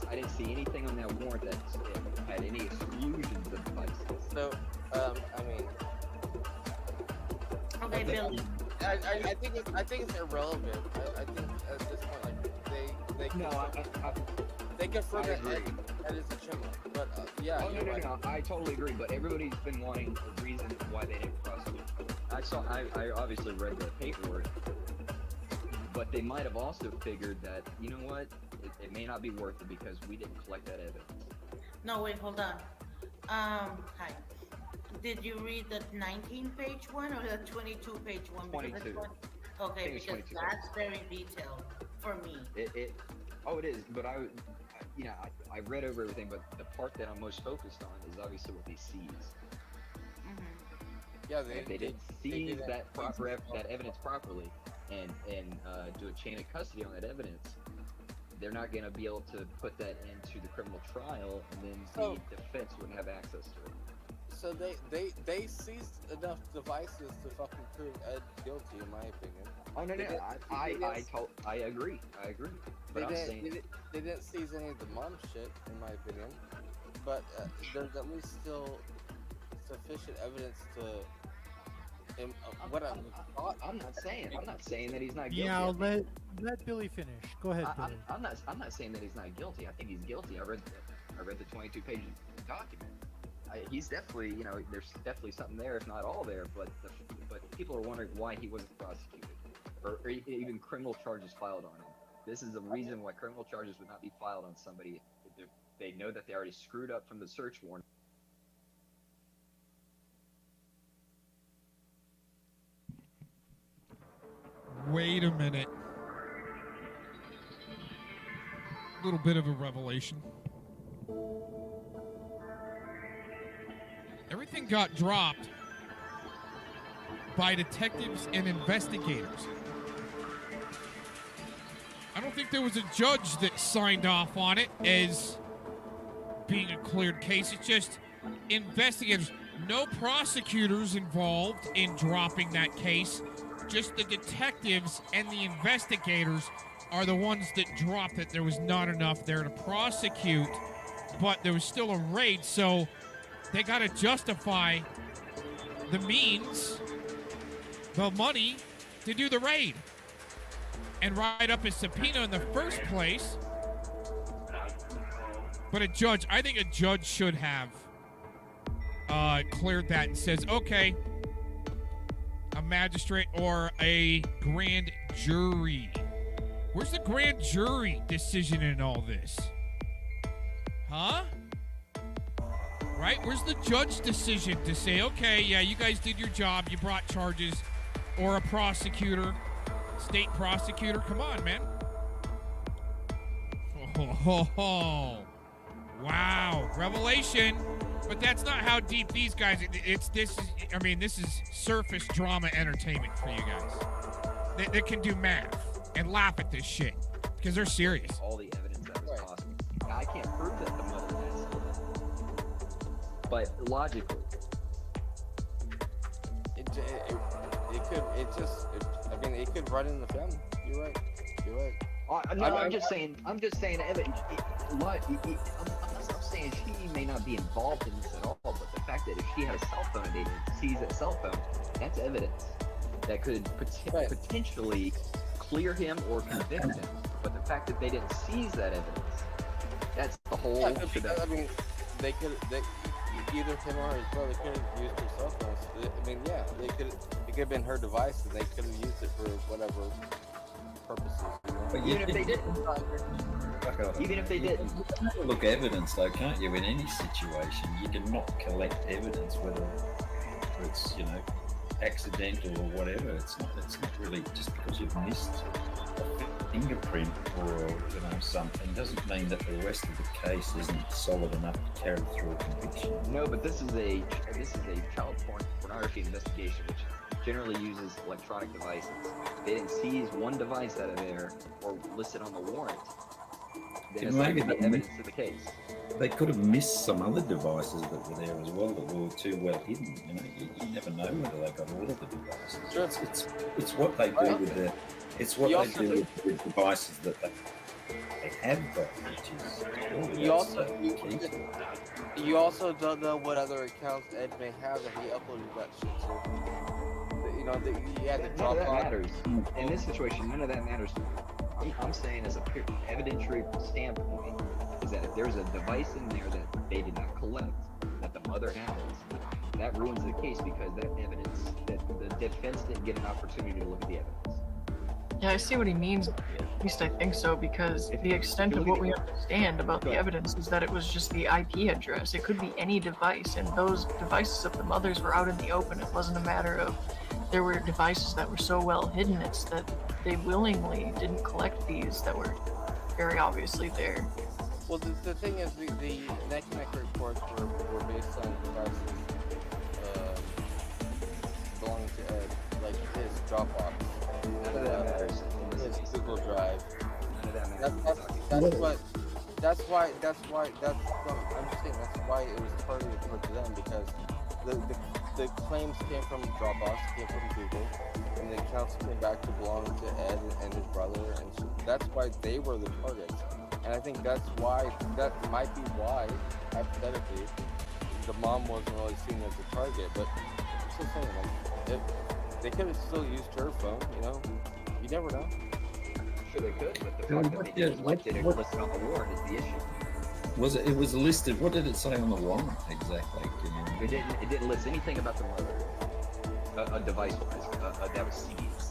I didn't see anything on that warrant that had any exclusions of devices. So, I mean, Okay, Billy. I think it's irrelevant. I think at this point, like they confirm that Ed is a chimera. But yeah. Oh no, I totally agree. But everybody's been wanting a reason why they didn't prosecute. I obviously read the paperwork, but they might have also figured that, you know what, it may not be worth it because we didn't collect that evidence. No, wait, hold on. Hi. Did you read the 19-page one or the 22-page one? 22. Okay, because 22. that's very detailed for me. It is. But I read over everything, but the part that I'm most focused on is obviously what they seized. Yeah, if they didn't seize that evidence properly and do a chain of custody on that evidence, they're not going to be able to put that into the criminal trial, and then the defense wouldn't have access to it. So they seized enough devices to fucking prove Ed guilty, in my opinion. Oh no, I agree. But they didn't seize any of the mom shit, in my opinion. But there's at least still sufficient evidence to. I'm not saying that he's not guilty. Yeah, let Billy finish. Go ahead, Billy. I'm not saying that he's not guilty. I think he's guilty. I read the 22-page document. He's definitely, there's definitely something there, if not all there. But people are wondering why he wasn't prosecuted, or even criminal charges filed on him. This is the reason why criminal charges would not be filed on somebody if they know that they already screwed up from the search warrant. Wait a minute. A little bit of a revelation. Everything got dropped by detectives and investigators. I don't think there was a judge that signed off on it as being a cleared case. It's just investigators. No prosecutors involved in dropping that case. Just the detectives and the investigators are the ones that dropped it. There was not enough there to prosecute, but there was still a raid, so they got to justify the means, the money, to do the raid and write up a subpoena in the first place. But I think a judge should have cleared that and says, okay, a magistrate or a grand jury. Where's the grand jury decision in all this? Huh? Right? Where's the judge decision to say, okay, yeah, you guys did your job, you brought charges, or a prosecutor, state prosecutor? Come on, man. Oh, wow. Revelation. But that's not how deep these guys. This is surface drama entertainment for you guys. They can do math and laugh at this shit because they're serious. All the evidence that was possible. I can't prove that the mother has, but logically, it could run in the family. You're right. I'm just saying, Evan. I'm not saying she may not be involved in this at all, but the fact that if she had a cell phone and they seize that cell phone, that's evidence that could potentially clear him or convict him. But the fact that they didn't seize that evidence, that's the whole. I mean, they could. Either him or his brother could have used their cell phones. I mean, yeah, it could could have been her device, and they could have used it for whatever purposes. But Even if they didn't. Even if they didn't. You can have a look evidence, though, can't you? In any situation, you can not collect evidence, whether it's accidental or whatever. It's not really just because you've missed a fingerprint or something doesn't mean that the rest of the case isn't solid enough to carry through a conviction. No, but this is a child pornography investigation, which generally uses electronic devices. They didn't seize one device out of there or listed on the warrant. Then it's not going to be evidence to the case. They could have missed some other devices that were there as well that were too well hidden. You never know whether they got all of the devices. Sure. It's what they do with the with the devices that they have got, which is you also don't know what other accounts Ed may have that he uploaded that shit to. He had to drop None of that off. matters. In this situation, none of that matters. I'm saying as a evidentiary standpoint is that if there's a device in there that they did not collect, that the mother has, that ruins the case because that evidence, that the defense didn't get an opportunity to look at the evidence. Yeah, I see what he means. At least I think so, because the extent of what we understand about the evidence is that it was just the IP address. It could be any device, and those devices of the mothers were out in the open. It wasn't a matter of there were devices that were so well hidden. It's that they willingly didn't collect these that were very obviously there. Well, the thing is, the neck-to-neck reports were based on devices belonging to Ed, like his Dropbox. None of that matters. His Google Drive. None of that matters. That's why I'm just saying that's why it was targeted towards them, because the claims came from Dropbox, came from Google, and the accounts came back to belong to Ed and his brother, and so that's why they were the targets. And I think that might be why, hypothetically, the mom wasn't really seen as a target. But I'm still saying, like, they could have still used her phone, You never know. I'm sure they could, but the fact that they didn't collect it listed on the warrant is the issue. It was listed. What did it say on the warrant exactly? It didn't list anything about the mother. A device-wise, that was CDs.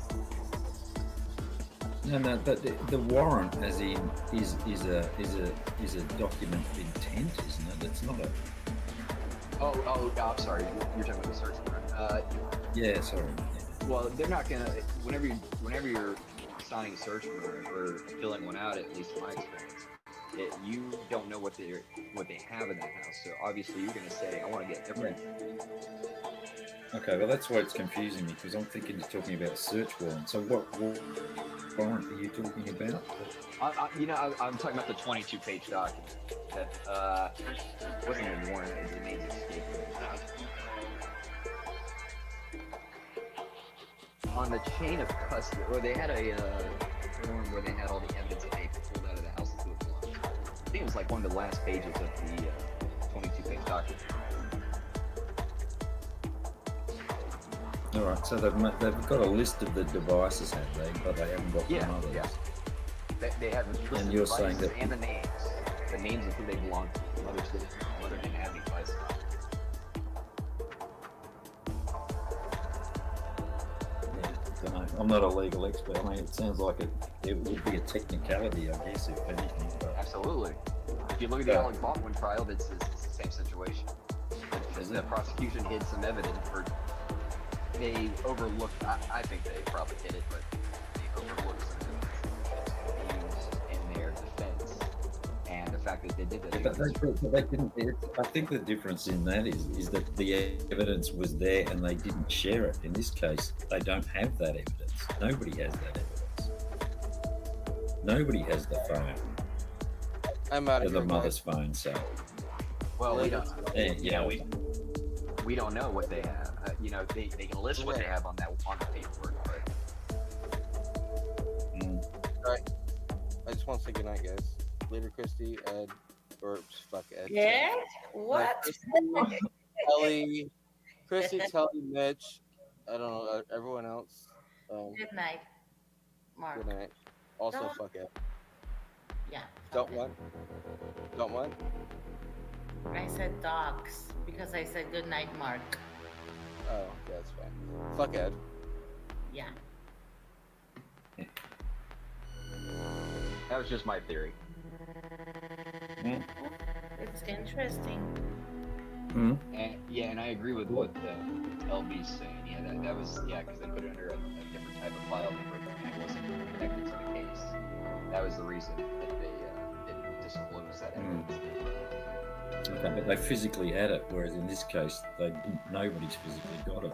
No, but the warrant, as in, is a document of intent, isn't it? It's not a. Oh, I'm sorry. You're talking about the search warrant. Yeah, sorry. Yeah. Well, they're not gonna. Whenever you're signing a search warrant or filling one out, at least in my experience, you don't know what they have in that house. So obviously, you're gonna say, "I want to get everything." Okay, well that's why it's confusing me, because I'm thinking you're talking about a search warrant. So what warrant are you talking about? I'm talking about the 22-page document that wasn't a warrant; it remains escaped. On the chain of custody, or they had a form where they had all the evidence that they pulled out of the house to it belonged. I think it was like one of the last pages of the 22-page document. All right, so they've got a list of the devices, have they? But they haven't got the others. Yeah. They have listed And you're the saying devices that and the names of who they belong to. The mother didn't have any devices. I'm not a legal expert. I mean, it sounds like it would be a technicality, I guess, if anything. But Absolutely. If you look at the Alec Baldwin trial, it's the same situation. The prosecution hid some evidence, or they overlooked. I think they probably hid it, but they overlooked some evidence in their defense, and the fact that they did that. But they didn't. I think the difference in that is that the evidence was there and they didn't share it. In this case, they don't have that evidence. Nobody has that evidence. Nobody has the phone. I'm out of the mother's phone. So, well, we don't. We don't know what they have. They can list what they have on the paperwork, but. All right. I just want to say goodnight, guys. Later, Christy, Ed, or fuck Ed. Yeah? What? Christy, Telly, Mitch. I don't know. Everyone else. Good night, Mark. Good night. Also, Don't- fuck Ed. Yeah. Don't what? Don't what? I said dogs because I said good night, Mark. Oh, yeah, that's fine. Fuck Ed. Yeah. That was just my theory. It's interesting. And I agree with what LB's saying. Yeah, that was because they put it under a different type of file number and it wasn't connected to the case. That was the reason that they didn't disclose that evidence. Okay, but they physically had it, whereas in this case, nobody's physically got it.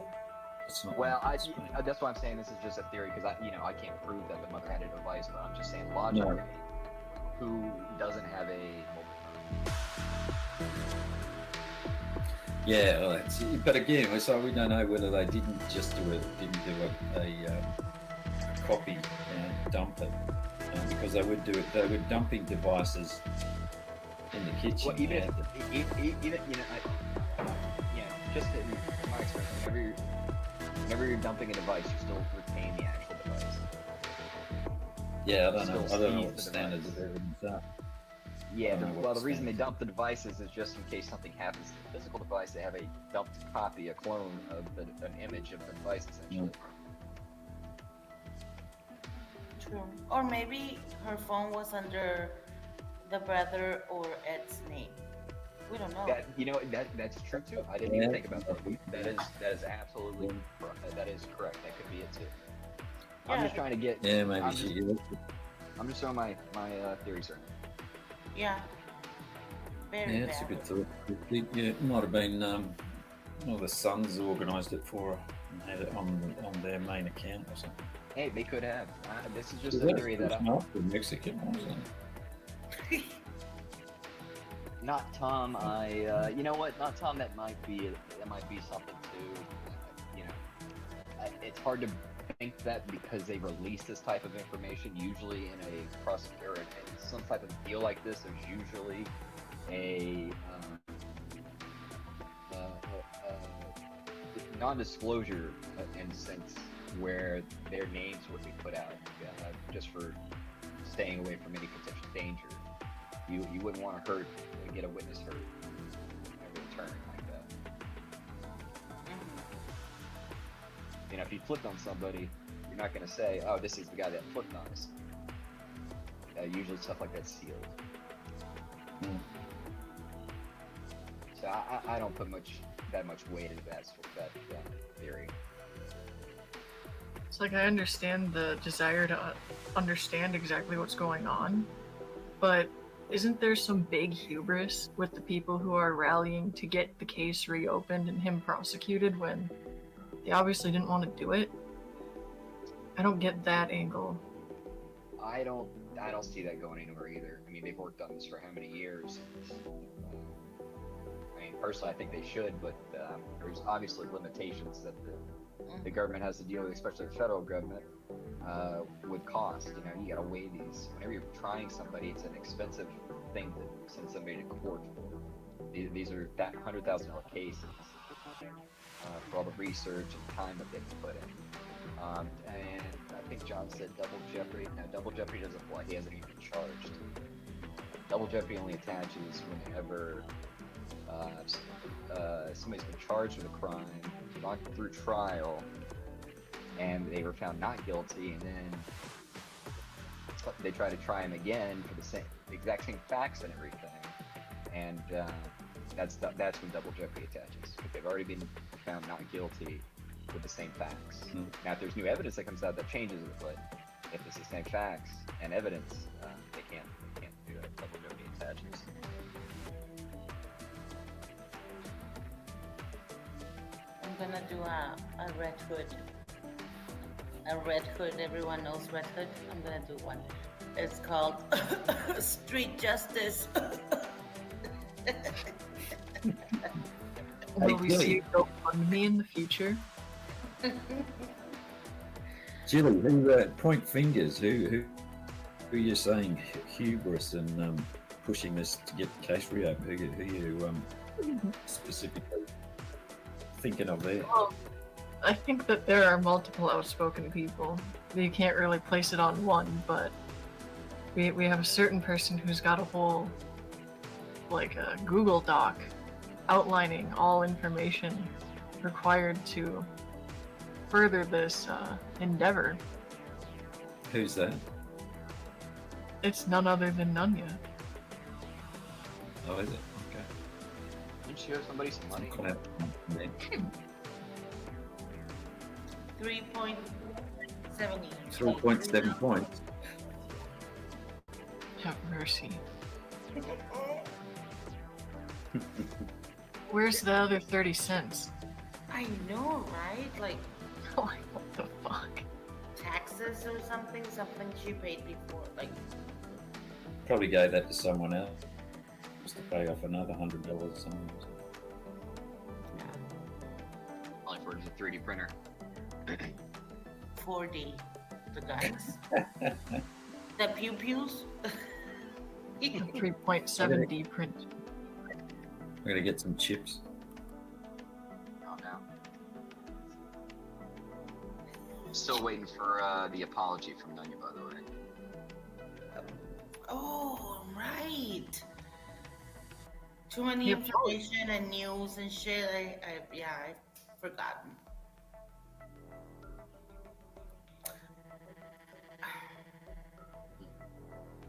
It's not. Well, that's why I'm saying this is just a theory because I can't prove that the mother had a device, but I'm just saying logically, who doesn't have a mobile phone? Yeah, well, but again, so we don't know whether they didn't do a copy and dump it, because they would do it. They were dumping devices in the kitchen. Well, even just in my experience, whenever you're dumping a device, you still retain the actual device. Yeah, I don't know what the standards of evidence are. Yeah, the reason they dump the devices is just in case something happens to the physical device. They have a dumped copy, a clone of an image of the device, essentially. True. Or maybe her phone was under the brother or Ed's name. We don't know. That's true too. I didn't even think about that. That is absolutely that is correct. That could be it too. I'm just trying to get. Yeah, maybe I'm just throwing my theories around. Yeah. Very it's a good thought. It might have been the Sons organised it for her and had it on their main account or something. Hey, they could have. This is just a theory that not Mexican, wasn't it? Not Tom. You know what? Not Tom. That might be something too. It's hard to think that because they release this type of information. Usually in a prosecutor, in some type of deal like this, there's usually a non-disclosure instance where their names would be put out just for staying away from any potential danger. You wouldn't want to get a witness hurt every turn like that. If you flipped on somebody, you're not going to say, "Oh, this is the guy that flipped on us." Usually stuff like that's sealed. So I don't put that much weight into that theory. It's like I understand the desire to understand exactly what's going on, but isn't there some big hubris with the people who are rallying to get the case reopened and him prosecuted when they obviously didn't want to do it? I don't get that angle. I don't see that going anywhere either. I mean, they've worked on this for how many years? Personally, I think they should, but there's obviously limitations that the government has to deal with, especially the federal government, with cost. You got to weigh these. Whenever you're trying somebody, it's an expensive thing to send somebody to court for. These are that $100,000 cases for all the research and time that they've put in. And I think John said double jeopardy. Now, double jeopardy doesn't apply. He hasn't even been charged. Double jeopardy only attaches whenever somebody's been charged with a crime, gone through trial, and they were found not guilty, and then they try to try him again for the exact same facts and everything, and that's when double jeopardy attaches. If they've already been found not guilty with the same facts. Now, if there's new evidence that comes out, that changes it, but if it's the same facts and evidence, they can't do that. Double jeopardy attaches. I'm gonna do a Red Hood. A Red Hood, everyone knows Red Hood. I'm gonna do one. It's called Street Justice. Will we see it go on me in the future? Jilly, who point fingers? Who are you saying hubris and pushing this to get the case reopened? Who are you specifically thinking of there? Well, I think that there are multiple outspoken people. You can't really place it on one, but we have a certain person who's got a whole a Google Doc outlining all information required to further this endeavor. Who's that? It's none other than Nunya. Oh, is it? Okay. Didn't she owe somebody some money? 3.70. 3.7 points. Have mercy. Where's the other 30 cents? I know, right? Like, what the fuck? taxes or something she paid before. Like, Probably gave that to someone else just to pay off another $100 or something. Only for the 3D printer. 4D, the guns. The pew-pews. 3.7D print. We're gonna get some chips. Oh no. Still waiting for the apology from Nunya, by the way. Oh, right. Too many information and news and shit. I've forgotten.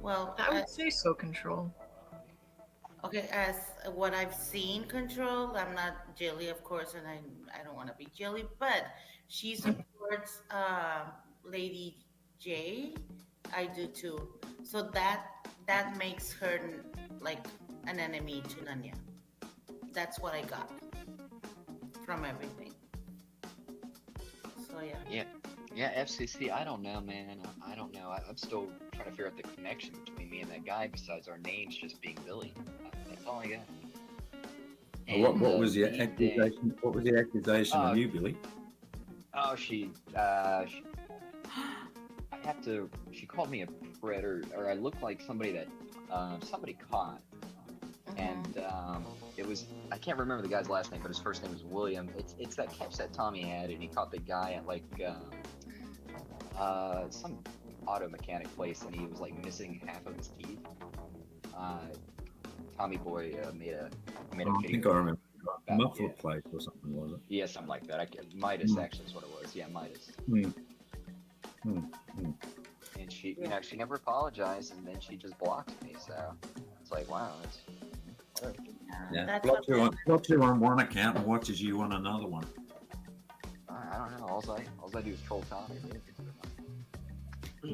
Well, I would say so, Control. Okay, as what I've seen, Control, I'm not Jilly, of course, and I don't want to be Jilly, but she supports Lady J. I do too. So that makes her like an enemy to Nunya. That's what I got from everything. So yeah. Yeah, FCC, I don't know, man. I don't know. I'm still trying to figure out the connection between me and that guy besides our names just being Billy. That's all I got. And, what was the accusation? What was the accusation on you, Billy? Oh, she called me a predator, or I looked like somebody that somebody caught. And it was, I can't remember the guy's last name, but his first name was William. It's that catch that Tommy had, and he caught the guy at like some auto mechanic place, and he was like missing half of his teeth. Tommy Boy made a video. I think I remember. Muffler plate or something, was it? Yeah, something like that. Midas actually is what it was. Yeah, Midas. And she, she never apologized, and then she just blocked me. So it's like, wow, it's. Yeah, blocks you on one account and watches you on another one. I don't know. All I do is troll Tommy.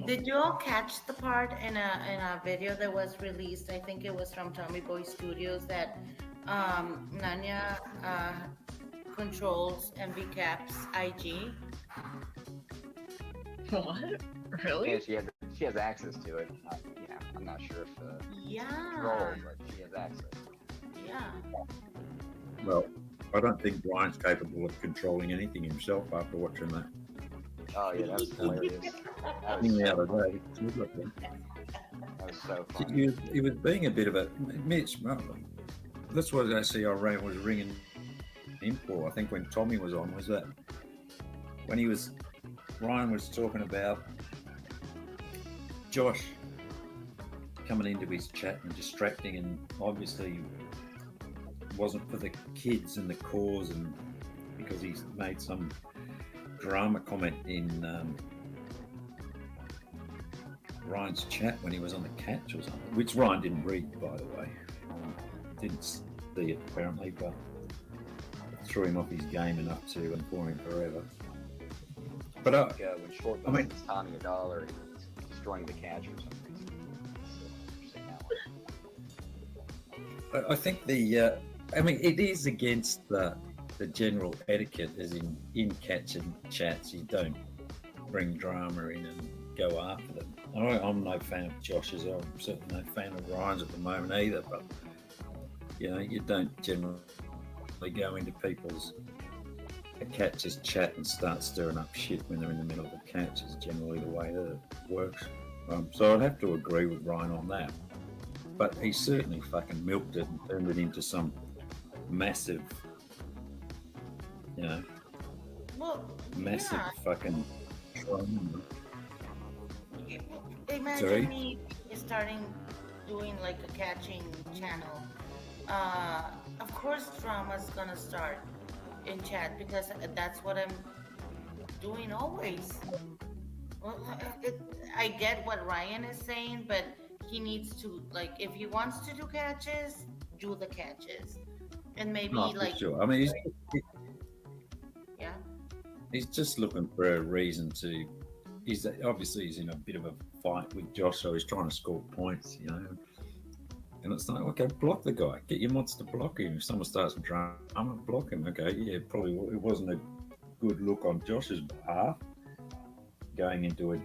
Did you all catch the part in a video that was released? I think it was from Tommy Boy Studios that Nunya controls MVCap's IG. What? Really? Yeah, she has access to it. I'm not sure if control, but she has access. Yeah. Well, I don't think Brian's capable of controlling anything himself after watching that. Oh yeah, that was hilarious. The other day. That was so funny. He was being a bit of a Mitch. That's what I see. I was ringing him for. I think when Tommy was on, was that when Ryan was talking about Josh coming into his chat and distracting, and obviously wasn't for the kids and the cause, and because he's made some drama comment in Ryan's chat when he was on the catch or something, which Ryan didn't read, by the way. Didn't see it apparently, but threw him off his game enough to inform him forever. But when Short was Tommy $1, he's destroying the catch or something. I think it is against the general etiquette, as in catch and chats, you don't bring drama in and go after them. I'm no fan of Josh's. I'm certainly no fan of Ryan's at the moment either. But you don't generally go into people's catches chat and start stirring up shit when they're in the middle of a catch. Is generally the way that it works. So I'd have to agree with Ryan on that. But he certainly fucking milked it and turned it into some massive, fucking trauma. Imagine me starting doing like a catching channel. Of course drama's gonna start in chat because that's what doing always. Well, I get what Ryan is saying, but he needs to, like, if he wants to do catches, do the catches, and maybe No, for like, sure. I mean, yeah. he's just looking for a reason to. He's in a bit of a fight with Josh, so he's trying to score points, you know. And it's like, okay, block the guy. Get your mods to block him. If someone starts drama, block him. Okay, yeah, probably it wasn't a good look on Josh's behalf, going into a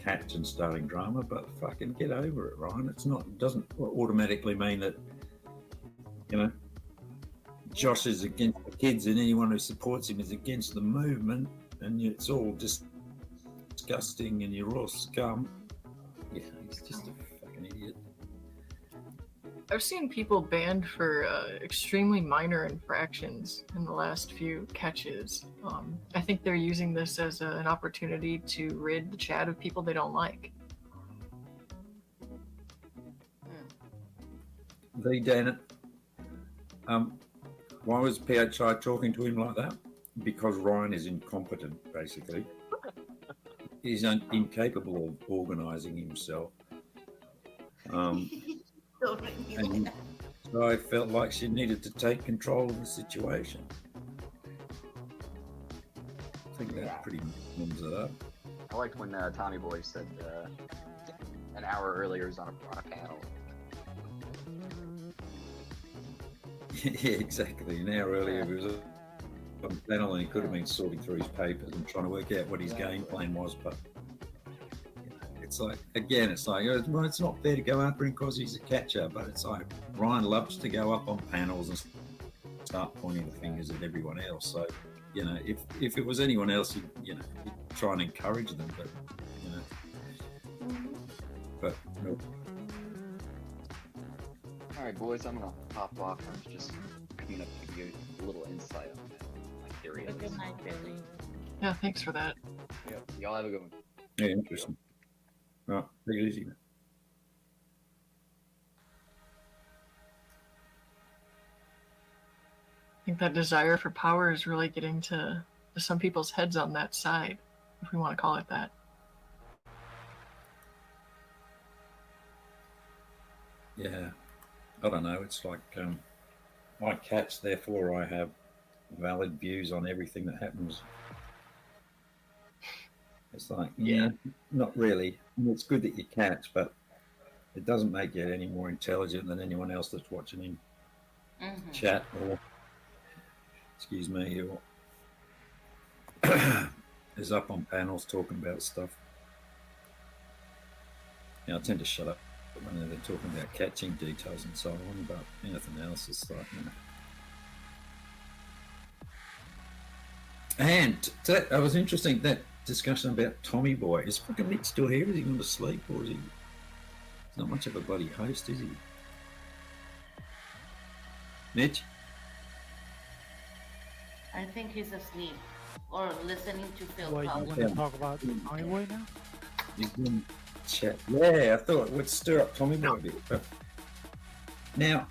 catch and starting drama, but fucking get over it, Ryan. It doesn't automatically mean that, you know, Josh is against the kids and anyone who supports him is against the movement, and it's all just disgusting and you're all scum. Yeah, he's just a fucking idiot. I've seen people banned for extremely minor infractions in the last few catches. I think they're using this as an opportunity to rid the chat of people they don't like. Dan, why was PHI talking to him like that? Because Ryan is incompetent, basically. He's incapable of organising himself. And so I felt like she needed to take control of the situation. I think that pretty sums it up. I liked when Tommy Boy said an hour earlier he was on a panel. Yeah, exactly. An hour earlier he was on a panel and he could have been sorting through his papers and trying to work out what his game plan was, but it's like, again, it's like, well, it's not fair to go after him because he's a catcher, but it's like Ryan loves to go up on panels and start pointing the fingers at everyone else. So, you know, if it was anyone else, you'd try and encourage them, but, you know. But, no. All right, boys, I'm going to hop off. I'm just coming up to give you a little insight on my theory. Good night, Billy. Yeah, thanks for that. Yeah, y'all have a good one. Yeah, interesting. Right, take it easy. I think that desire for power is really getting to some people's heads on that side, if we want to call it that. Yeah, I don't know. It's like I catch, therefore I have valid views on everything that happens. It's like, yeah, not really. I mean, it's good that you catch, but it doesn't make you any more intelligent than anyone else that's watching him chat or, excuse me, or is up on panels talking about stuff. I tend to shut up when they're talking about catching details and so on, but anything else is like, you know. And that was interesting, that discussion about Tommy Boy. Is fucking Nick still here? Is he going to sleep, or is he? He's not much of a bloody host, is he? Mitch? I think he's asleep or listening to Phil. What, you want to talk about Tommy Boy now? He's in chat. Yeah, I thought it would stir up Tommy Boy a bit. But now,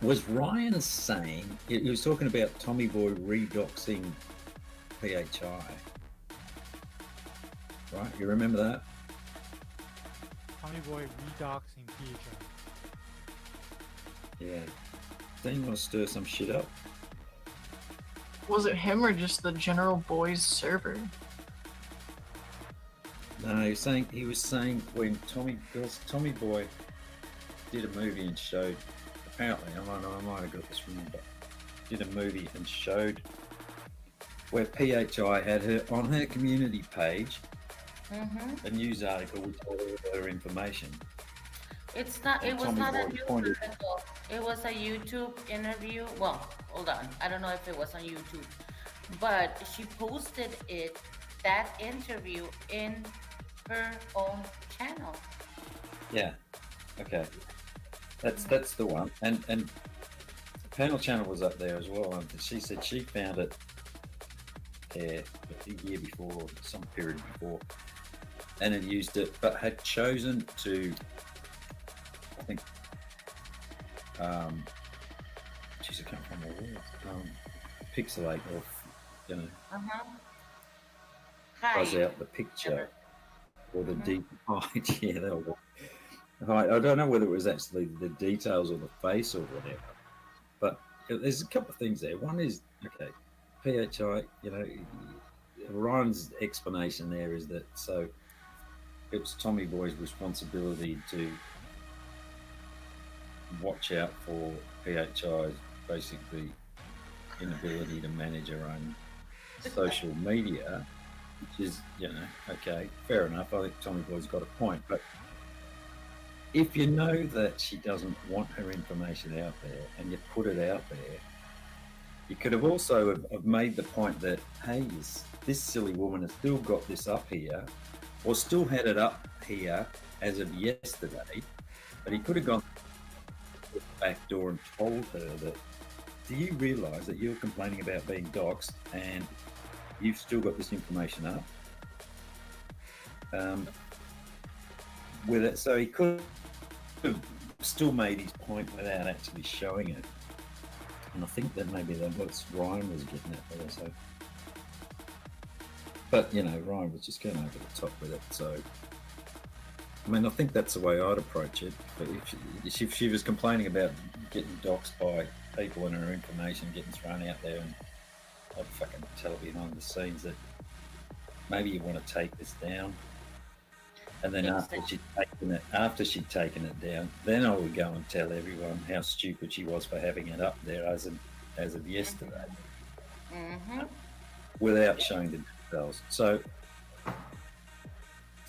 was Ryan saying, he was talking about Tommy Boy redoxing PHI, right? You remember that? Tommy Boy redoxing PHI. Yeah. Don't you want to stir some shit up? Was it him or just the general boys server? No, he was saying when Tommy Boy did a movie and showed, apparently, I might have got this wrong, but did a movie and showed where PHI had her on her community page a news article with all her information. It's not. It was not a news article. It was a YouTube interview. Well, hold on. I don't know if it was on YouTube, but she posted that interview in her own channel. Yeah. Okay. That's the one. And the panel channel was up there as well. And she said she found it a year before, or some period before, and had used it, but had chosen to, I think, geez, I can't remember the word, pixelate or you know, Uh-huh. fuzz Hide. out the picture or the deep hide. Yeah, they'll hide. I don't know whether it was actually the details or the face or whatever, but there's a couple of things there. One is, okay, PHI, you know, Ryan's explanation there is that so it was Tommy Boy's responsibility to watch out for PHI's basically inability to manage her own social media, which is, you know, okay, fair enough. I think Tommy Boy's got a point. But if you know that she doesn't want her information out there and you put it out there, you could have also have made the point that, hey, this silly woman has still got this up here or still had it up here as of yesterday, but he could have gone to the back door and told her that, do you realise that you're complaining about being doxxed and you've still got this information up? With it, so he could have still made his point without actually showing it. And I think that maybe that's what Ryan was getting at there. So, but you know, Ryan was just going over the top with it. So, I mean, I think that's the way I'd approach it. But if she was complaining about getting doxxed by people and her information getting thrown out there, and I'd fucking tell her behind the scenes that maybe you want to take this down. And then after she'd taken it down, then I would go and tell everyone how stupid she was for having it up there as of yesterday, without showing the details. So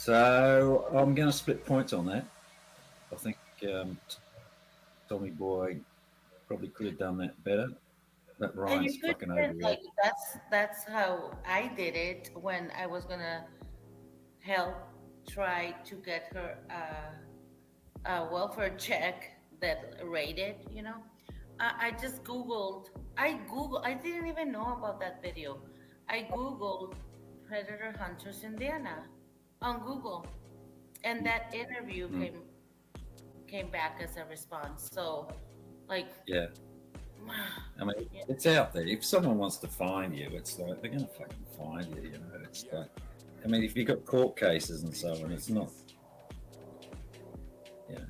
I'm going to split points on that. I think Tommy Boy probably could have done that better. But And Ryan's you could fucking say, overreacting. like, that's how I did it when I was gonna help try to get her a welfare check that rated, you know. I just Googled, I didn't even know about that video. I Googled Predator Hunters Indiana on Google, and that interview came back as a response. So, like, Yeah. I mean, it's out there. If someone wants to find you, it's like they're going to fucking find you. You know, it's like, I mean, if you've got court cases and so on, it's not. Yeah.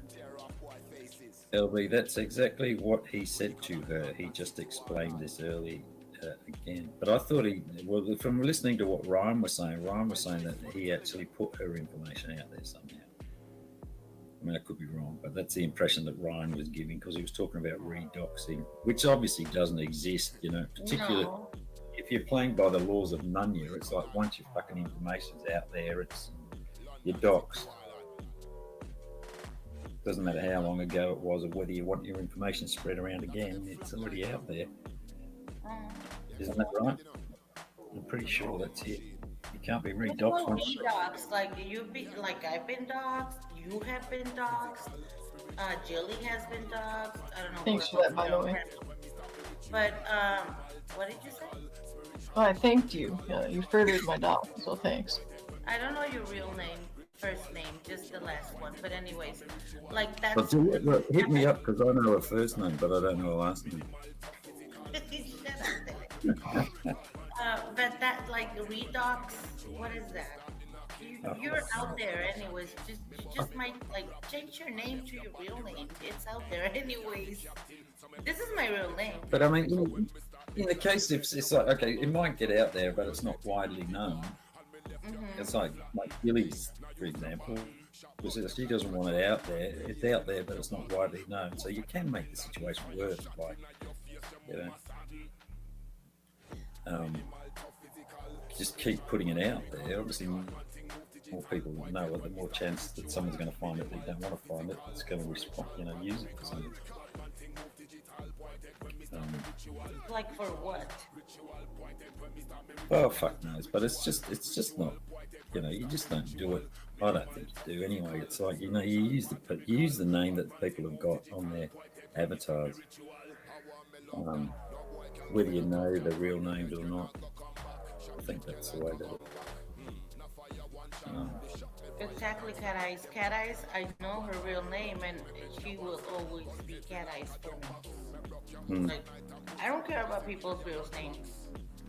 LB, that's exactly what he said to her. He just explained this early again. But I thought from listening to what Ryan was saying that he actually put her information out there somehow. I mean, I could be wrong, but that's the impression that Ryan was giving because he was talking about redoxing, which obviously doesn't exist, you know, particularly if you're playing by the laws of Nunya. It's like once your fucking information's out there, you're doxed. Doesn't matter how long ago it was or whether you want your information spread around again, it's already out there. Isn't that right? I'm pretty sure that's it. You can't be redoxed once. Redoxed, like I've been doxed, you have been doxed, Jilly has been doxed. I don't know. Thanks for that, by the way. But what did you say? Oh, I thanked you. You furthered my doc, so thanks. I don't know your real name, first name, just the last one. But anyways, like that's. But look, hit me up because I know her first name, but I don't know her last name. But that, like, redox, what is that? You're out there anyways. You just might like change your name to your real name. It's out there anyways. This is my real name. But I mean, in the case if it's like, okay, it might get out there, but it's not widely known. It's like Gilly's, for example. Because she doesn't want it out there. It's out there, but it's not widely known. So you can make the situation worse, like, you know. Just keep putting it out there. Obviously, more people know it, the more chance that someone's going to find it that you don't want to find it. It's going to respond, you know, use it for something. Like for what? Well, fuck knows, but it's just not. You know, you just don't do it. I don't think you do anyway. It's like, you know, you use the name that people have got on their avatars. Whether you know the real names or not, I think that's the way that it. Exactly, Cat Eyes. Cat Eyes, I know her real name, and she will always be Cat Eyes for me. Like, I don't care about people's real names.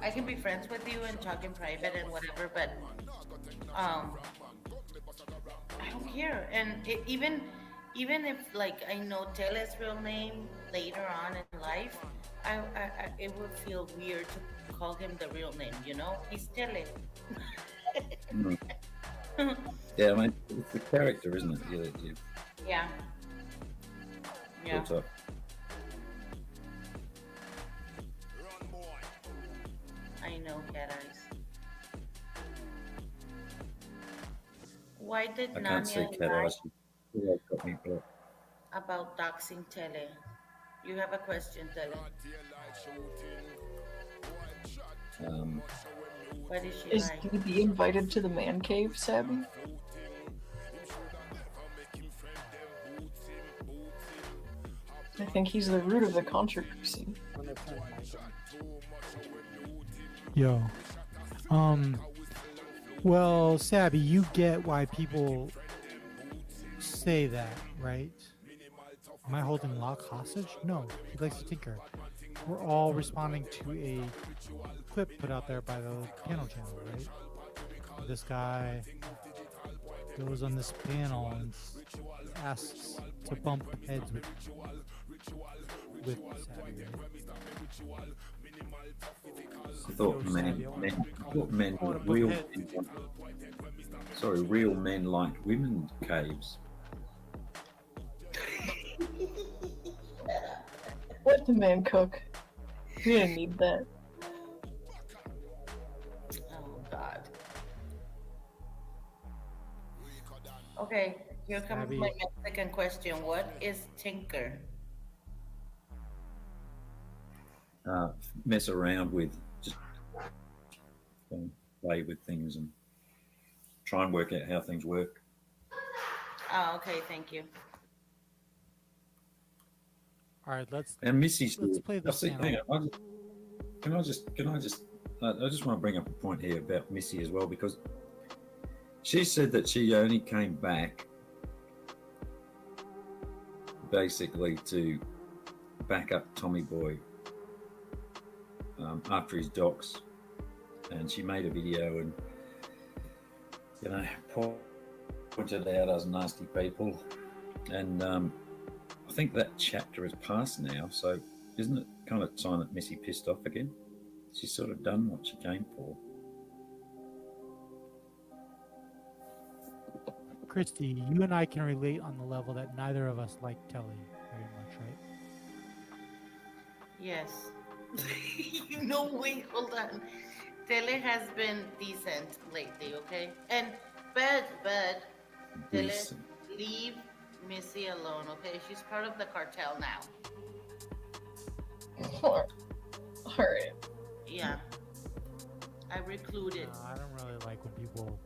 I can be friends with you and talk in private and whatever, but I don't care. And even if like I know Tele's real name later on in life, it would feel weird to call him the real name. You know, he's Tele. Mm. Yeah, I mean, it's the character, isn't it? Yeah. Yeah. Sort of. I know, Cat Eyes. Why did I can't see Namia Cat lie Eyes. Yeah, got me blocked. about doxing Tele? You have a question, Tele. Why did she Is lie? DB invited to the man cave, Sabby? I think he's the root of the controversy. Yo. Well, Sabby, you get why people say that, right? Am I holding Locke hostage? No, he likes to tinker. We're all responding to a clip put out there by the panel channel, right? This guy goes on this panel and asks to bump heads with Sabby, right? I thought men were real men liked women caves. Let the man cook. We didn't need that. Oh God. Okay, here comes Abby. my second question. What is tinker? Mess around with, just play with things and try and work out how things work. Oh, okay, thank you. All right, let's play this. Hang on. I just want to bring up a point here about Missy as well, because she said that she only came back basically to back up Tommy Boy after his docs, and she made a video and pointed out as nasty people, and I think that chapter is past now, so isn't it kind of time that Missy pissed off again? She's sort of done what she came for. Christy, you and I can relate on the level that neither of us like Telly very much, right? Yes. No, wait, hold on. Tele has been decent lately, okay? And but Tele, leave Missy alone, okay? She's part of the cartel now. Alright. Yeah. I recluded. I don't really like when people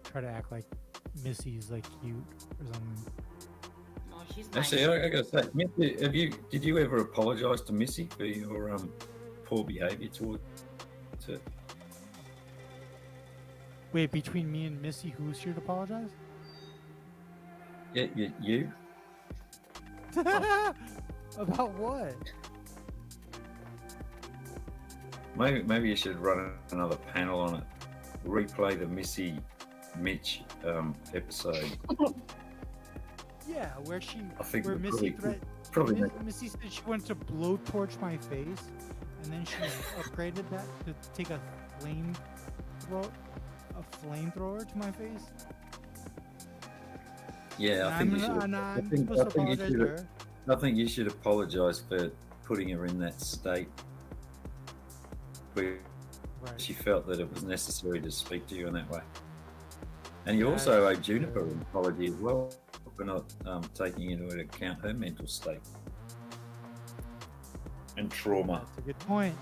try to act like Missy's like cute or something. No, she's Actually, I gotta say, Missy, did you ever apologise to Missy for your poor behaviour towards her? Wait, between me and Missy, who should apologize? Yeah, you. About what? Maybe you should run another panel on it. Replay the Missy Mitch episode. Yeah, where where Missy probably Missy said she wanted to blowtorch my face, and then she upgraded that to take a flamethrower to my face. Yeah, I think you should apologise for putting her in that state where she felt that it was necessary to speak to you in that way. And you also owe Juniper an apology as well for not taking into account her mental state and trauma. That's a good point.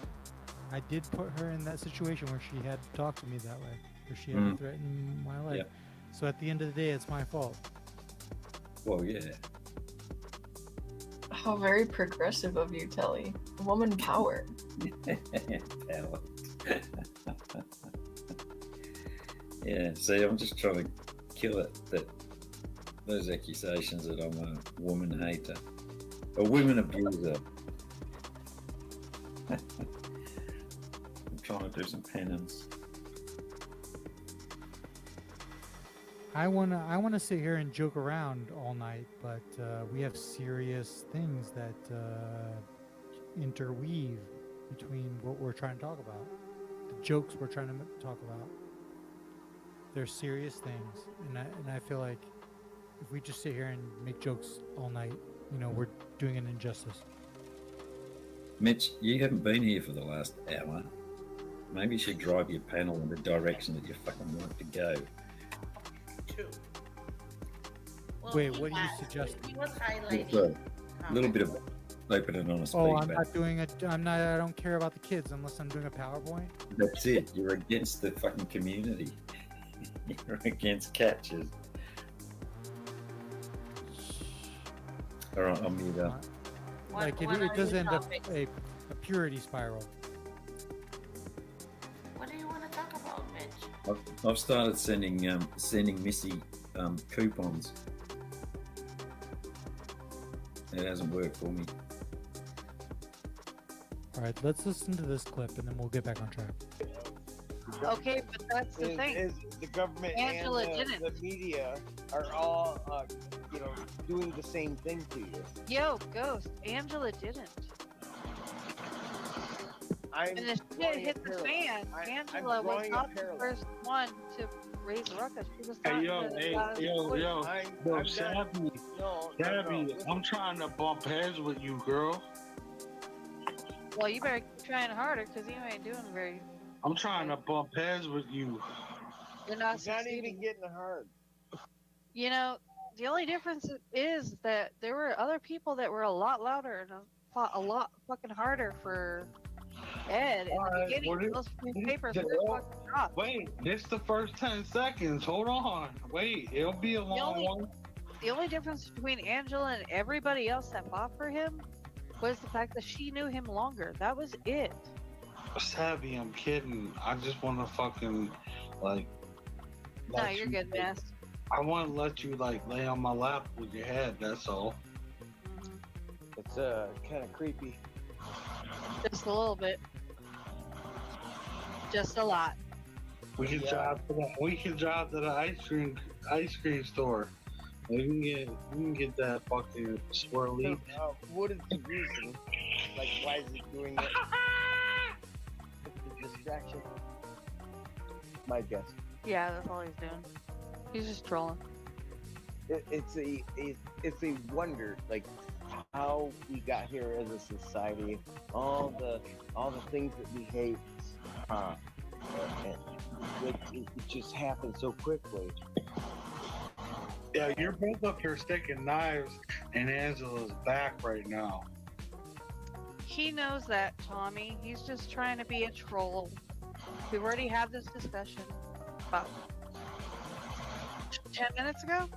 I did put her in that situation where she had to talk to me that way, where she had to threaten my life. Yeah. So at the end of the day, it's my fault. Well, yeah. How very progressive of you, Telly. Woman power. Power. Yeah, see, I'm just trying to kill it, those accusations that I'm a woman hater, a women abuser. trying to do some penance. I wanna sit here and joke around all night, but we have serious things that interweave between what we're trying to talk about, the jokes we're trying to talk about. They're serious things, and I feel like if we just sit here and make jokes all night, we're doing an injustice. Mitch, you haven't been here for the last hour. Maybe you should drive your panel in the direction that you fucking want it to go. Well, Wait, what are you suggesting? He was Just highlighting. a little bit of opening on a speed. Oh, I don't care about the kids unless I'm doing a PowerPoint. That's it. You're against the fucking community. You're against catchers. All right, I'm mute. Like it does end up a purity spiral. What do you want to talk about, Mitch? I've started sending Missy coupons. It hasn't worked for me. All right, let's listen to this clip and then we'll get back on track. Okay, but that's the thing. Is the government Angela and didn't. the media are all, doing the same thing to you. Yo, Ghost, Angela didn't. And the shit hit the fan. Angela was not the first one to raise a ruckus. She was Hey, talking yo, Shabby, I'm trying to bump heads with you, girl. Well, you better keep trying harder because you ain't doing very. I'm trying to bump heads with you. You're not It's not even getting hard. The only difference is that there were other people that were a lot louder and fought a lot fucking harder for Ed in the beginning. Those papers were fucking dropped. Wait, this the first 10 seconds. Hold on. Wait, it'll be a long one. The only difference between Angela and everybody else that fought for him was the fact that she knew him longer. That was it. Savvy, I'm kidding. I just want to fucking, No, you're good, man. I want to let you, lay on my lap with your head, that's all. It's kind of creepy. Just a little bit. Just a lot. We can drive to the ice cream store. We can get that fucking swirly. So, what is the reason? Why is he doing it? It's a distraction. My guess. Yeah, that's all he's doing. He's just trolling. It's a wonder, how we got here as a society. All the things that we hate. It just happened so quickly. Yeah, you're both up here sticking knives in Angela's back right now. He knows that, Tommy. He's just trying to be a troll. We've already had this discussion about 10 minutes ago.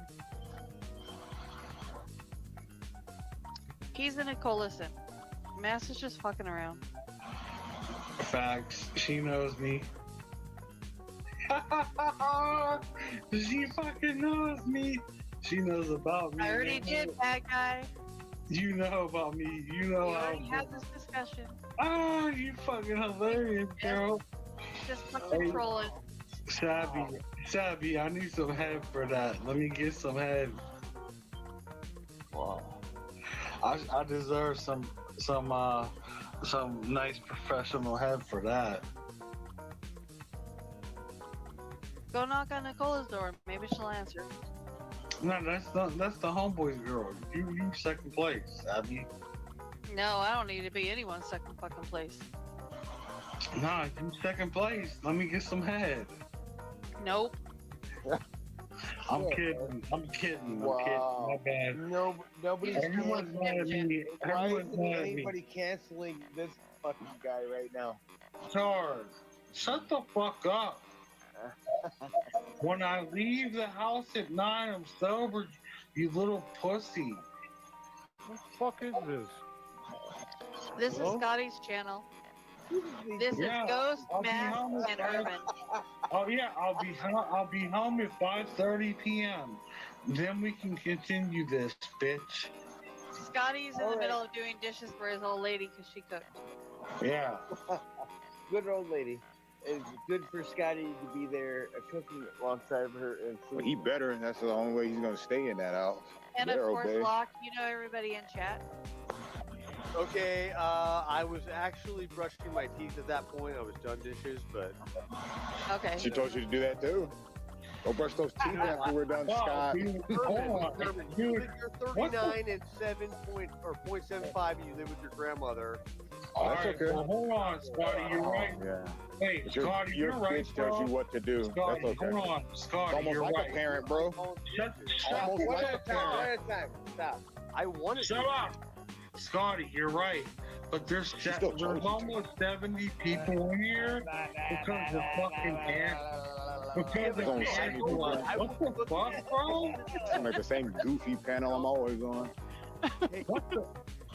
He's in a coalition. Mass is just fucking around. Facts. She knows me. She fucking knows me. She knows about me. I already did, bad guy. You know about me. You know We how. already had this discussion. Oh, you fucking hilarious, girl. Just fucking trolling. Sabby, I need some head for that. Let me get some head. Wow. I deserve some nice professional head for that. Go knock on Nicola's door. Maybe she'll answer. No, that's the homeboy's girl. You second place, Abby. No, I don't need to be anyone's second fucking place. Nah, you second place. Let me get some head. Nope. I'm kidding. Wow. My bad. Nobody's Everyone's mad at me. Why Everyone's isn't mad at me. anybody canceling this fucking guy right now? Charles, shut the fuck up. When I leave the house at 9, I'm sober, you little pussy. What the fuck is this? This is Scotty's channel. This is Ghost, Max, and Urban. Oh yeah, I'll be home at 5:30 p.m. Then we can continue this, bitch. Scotty's in the middle of doing dishes for his old lady because she cooked. Yeah. good old lady. It's good for Scotty to be there, cooking alongside of her. And Well, he better. That's the only way he's gonna stay in that house. And of Better course, obey. Locke, you know everybody in chat. Okay, I was actually brushing my teeth at that point. I was done dishes, but Okay. She told you to do that too. Go brush those teeth after we're done, Scott. Urban, you're 39 and 0.75, and you live with your grandmother. Oh, that's okay. Well, hold on, Scotty. You're right. Yeah. Hey, But your Scotty, your you're right, bitch tells bro. you what to do. Scotty, That's okay. hold on, Scotty, It's almost you're like right. a parent, bro. Shut Almost shut like a up, parent. Stop. I want to. Shut up. Scotty, you're right. But there's almost 70 people in here because of fucking because There's of only 70 people. What the fuck, bro? I'm like the same goofy panel I'm always on. What the?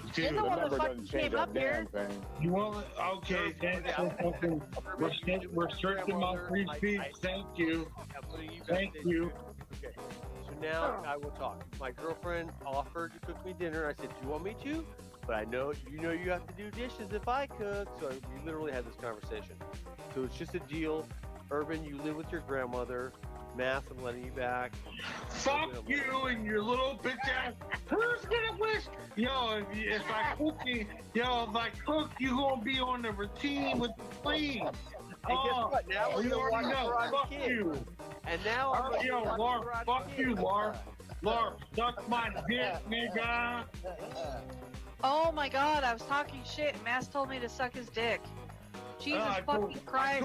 The Dude, number doesn't change a damn thing. You want okay? Thanks for fucking restricting my free speech. Thank you. Thank you. Okay. So now I will talk. My girlfriend offered to cook me dinner. I said, "Do you want me to?" But I know you have to do dishes if I cook. So we literally had this conversation. So it's just a deal. Urban, you live with your grandmother. Math, I'm letting you back. Fuck you and your little bitch ass. Who's gonna wish? Yo, if I cook, you gonna be on the routine with the plate. And guess what? Now we're you gonna watch already know. Karate Fuck Kid. you. And now I'm gonna Yo, watch Lark, Karate fuck Kid. you, Lark. Lark, suck my dick, nigga. Oh my god, I was talking shit and Mass told me to suck his dick. Jesus fucking Christ.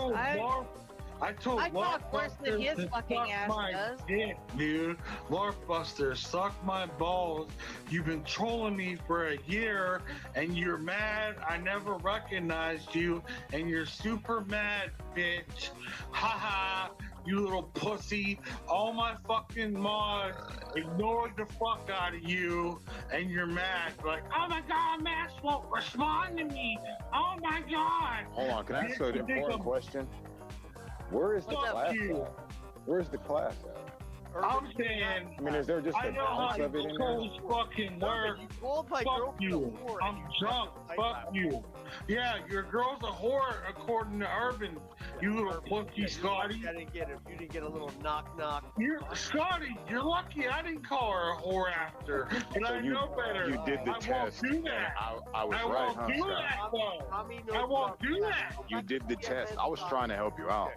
I told I Lark talk worse than his Buster to fucking suck ass my does. dick, dude. Lark Buster, suck my balls. You've been trolling me for a year, and you're mad. I never recognized you, and you're super mad, bitch. Haha, you little pussy. All my fucking mods ignored the fuck out of you, and you're mad. Like, oh my god, Max won't respond to me. Oh my god. Hold on, can I ask an important question? Where is the class at? Where's the class at? I'm saying, I mean, is there just I an know how ounce of it in you there? codes fucking work. Fuck you. I'm drunk. Fuck you. Yeah, your girl's a whore according to Urban. You little pussy, Scotty. I didn't get it. You didn't get a little knock knock. Scotty, you're lucky I didn't call her a whore after. And So I you- know better. you did the I test. won't do that. I was I right, won't huh, do Scott? that, though. I won't do that. You did the test. I was trying to help you out.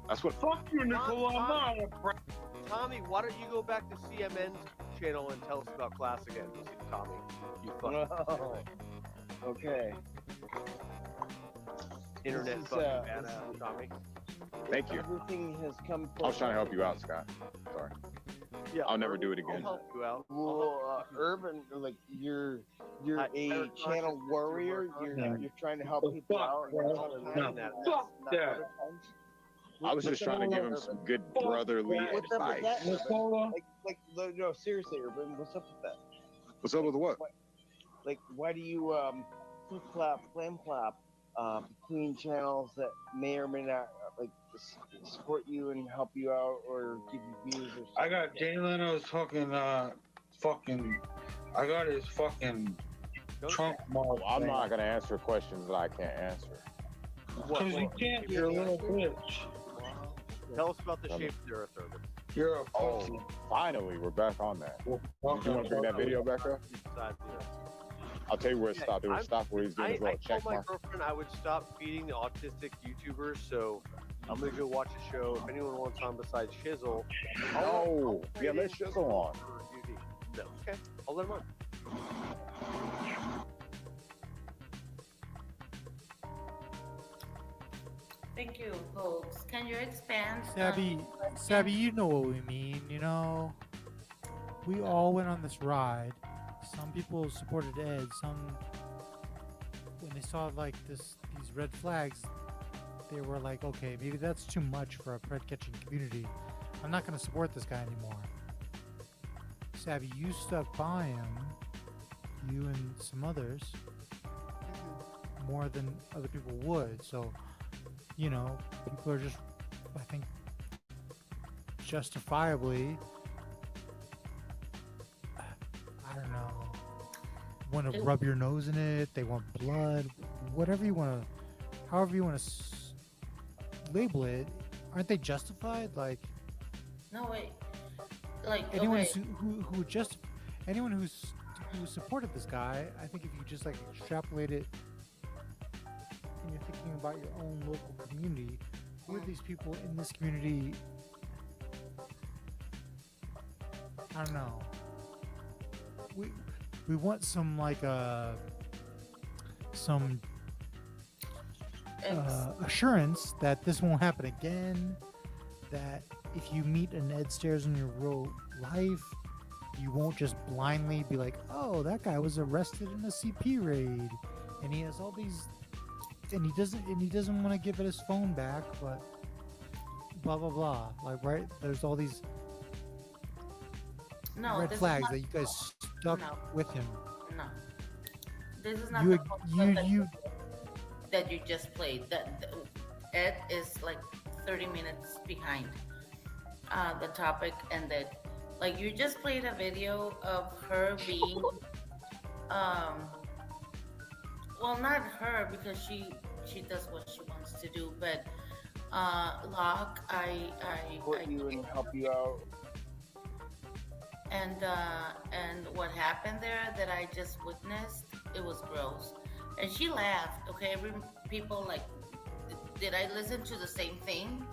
That's what. Fuck you, Nicole. I'm not a friend. Tommy, why don't you go back to CMN's channel and tell us about class again, Tommy? You fucking Okay. internet This is, fucking uh, badass, Tommy. Thank you. Everything has come. I was trying to help you out, Scott. Sorry. Yeah, I'll never do it I'll again. help you out. Well, Urban, like you're a channel warrior. You're trying to help people out. Fuck that. I was just trying to give him some good brotherly What's up with advice. that? No, seriously, Urban, what's up with that? What's up with what? Like, why do you flip clap, flam clap between channels that may or may not like support you and help you out or give you views or something? I got Jay Leno's fucking I got his fucking trunk mark. Well, I'm not gonna answer questions that I can't answer. Because you can't, you're a little bitch. Tell us about the shape of the earth, Urban. You're a pussy. Finally, we're back on that. You want to bring that video back up? I'll tell you where it stopped. It was stopped where he's doing his I little told check my mark. girlfriend I would stop feeding the autistic YouTubers, so I'm gonna go watch a show. If anyone wants on besides Shizzle, Oh, yeah, let Shizzle on. No, okay, I'll let him on. Thank you, folks. Can you expand? Sabby, you know what we mean, you know? We all went on this ride. Some people supported Ed, some, when they saw like these red flags, they were like, okay, maybe that's too much for a pred catching community. I'm not going to support this guy anymore. Sabby, you stuck by him, you and some others, more than other people would, so you know, people are just, I think, justifiably, I don't know, want to rub your nose in it, they want blood, whatever you want to, however you want to label it, aren't they justified? Like No wait, like anyone okay. who just anyone who supported this guy, I think if you just like extrapolate it and you're thinking about your own local community, who are these people in this community? I don't know. We want some like some assurance that this won't happen again. That if you meet an Ed Stairs in your real life, you won't just blindly be like, "Oh, that guy was arrested in a CP raid, and he has all these, and he doesn't want to give it his phone back, but blah blah blah." Like, right? There's all these red flags that you guys stuck with him. No, this is not You that you just played. That Ed is like 30 minutes behind the topic, and that like you just played a video of her being well, not her because she does what she wants to do, but Locke, I support you and help you out. And what happened there that I just witnessed, it was gross. And she laughed. Okay, people like, did I listen to the same thing?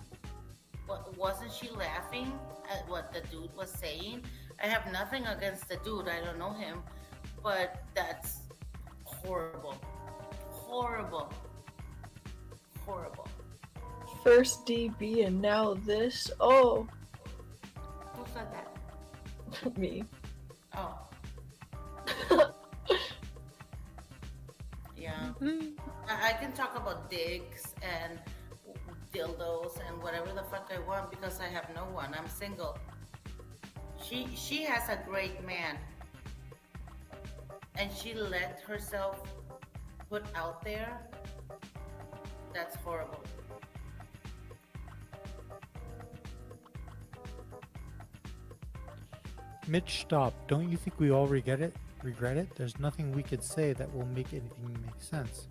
Wasn't she laughing at what the dude was saying? I have nothing against the dude. I don't know him, but that's horrible, horrible, horrible. First DB and now this. Oh. Who said that? Me. Oh. Yeah. I can talk about dicks and dildos and whatever the fuck I want because I have no one. I'm single. She has a great man. And she let herself put out there. That's horrible. Mitch, stop. Don't you think we all regret it? There's nothing we could say that will make anything make sense.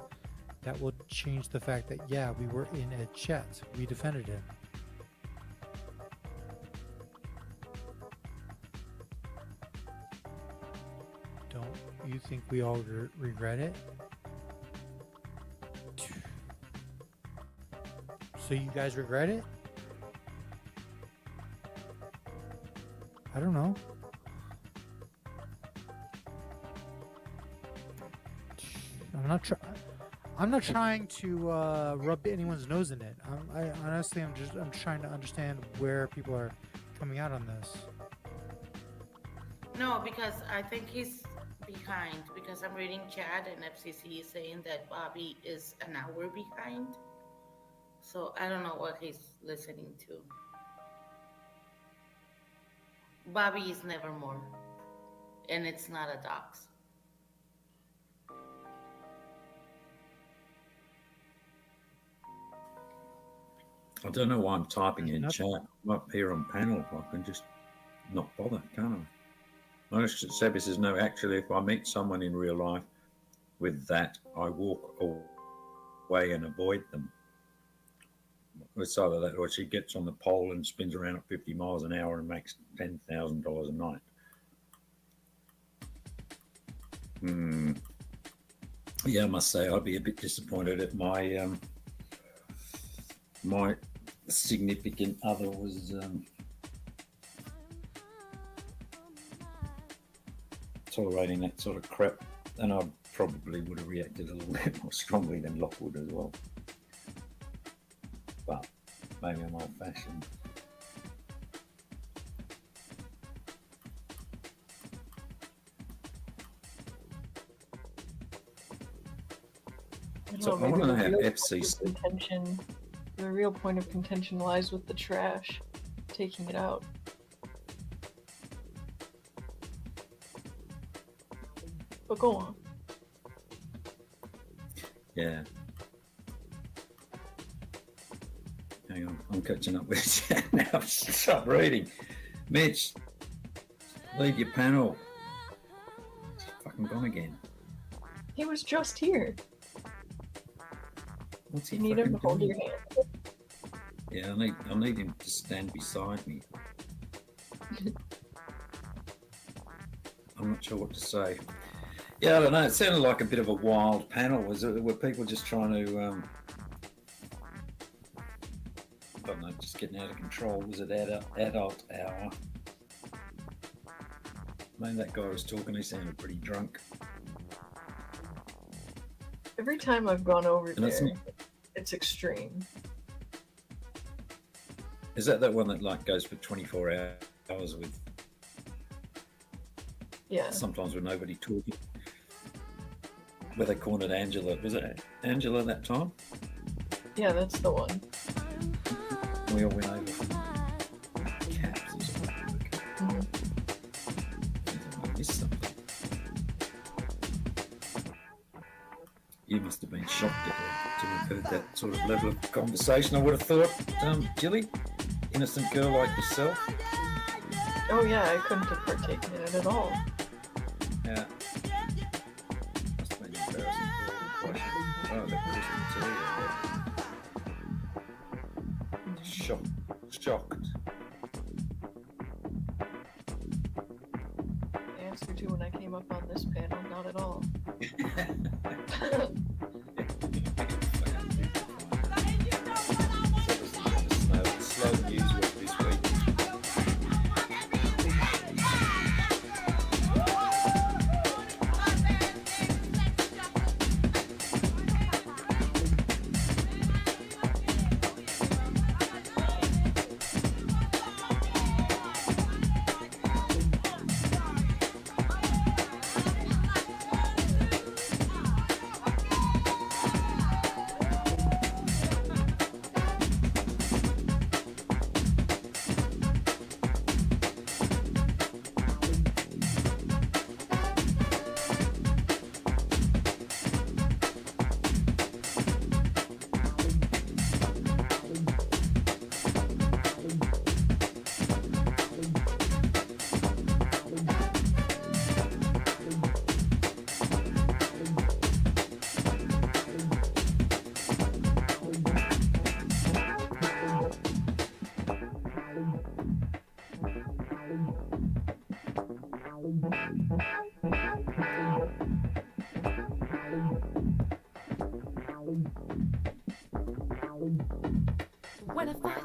That will change the fact that, yeah, we were in a chat. We defended him. Don't you think we all regret it? So you guys regret it? I don't know. I'm not trying to rub anyone's nose in it. I'm trying to understand where people are coming out on this. No, because I think he's behind because I'm reading chat and FCC is saying that Bobby is an hour behind. So I don't know what he's listening to. Bobby is Nevermore, and it's not a dox. I don't know why I'm typing in chat. I'm up here on panel. I can just not bother, can't I? Sebby says, no, actually, if I meet someone in real life with that, I walk away and avoid them. It's either that or she gets on the pole and spins around at 50 miles an hour and makes $10,000 a night. Yeah, I must say I'd be a bit disappointed if my my significant other was tolerating that sort of crap, and I probably would have reacted a little bit more strongly than Locke would as well. But maybe I'm old-fashioned. So I want to have FCC. The real point of contention lies with the trash, taking it out. But go on. Yeah. Hang on, I'm catching up with chat now. Stop reading. Mitch, leave your panel. It's fucking gone again. He was just here. What's You he need him to fucking hold doing? your hand. Yeah, I need him to stand beside me. I'm not sure what to say. Yeah, I don't know. It sounded like a bit of a wild panel. Were people just trying to, I don't know, just getting out of control? Was it adult hour? I mean, that guy was talking. He sounded pretty drunk. Every time I've gone over And there, it's extreme. Is that one that like goes for 24 hours with? Yeah. Sometimes with nobody talking. Where they cornered Angela. Was it Angela that time? Yeah, that's the one. We all went over for caps or something. Mhm. I missed something. You must have been shocked to have heard that sort of level of conversation. I would have thought, Jilly, innocent girl like yourself. Oh yeah, I couldn't have partaken in it at all. Yeah. Must have been embarrassing for all the questions. Oh, that Christmas tea. Shocked. The answer to when I came up on this panel, not at all. Slow news week this week.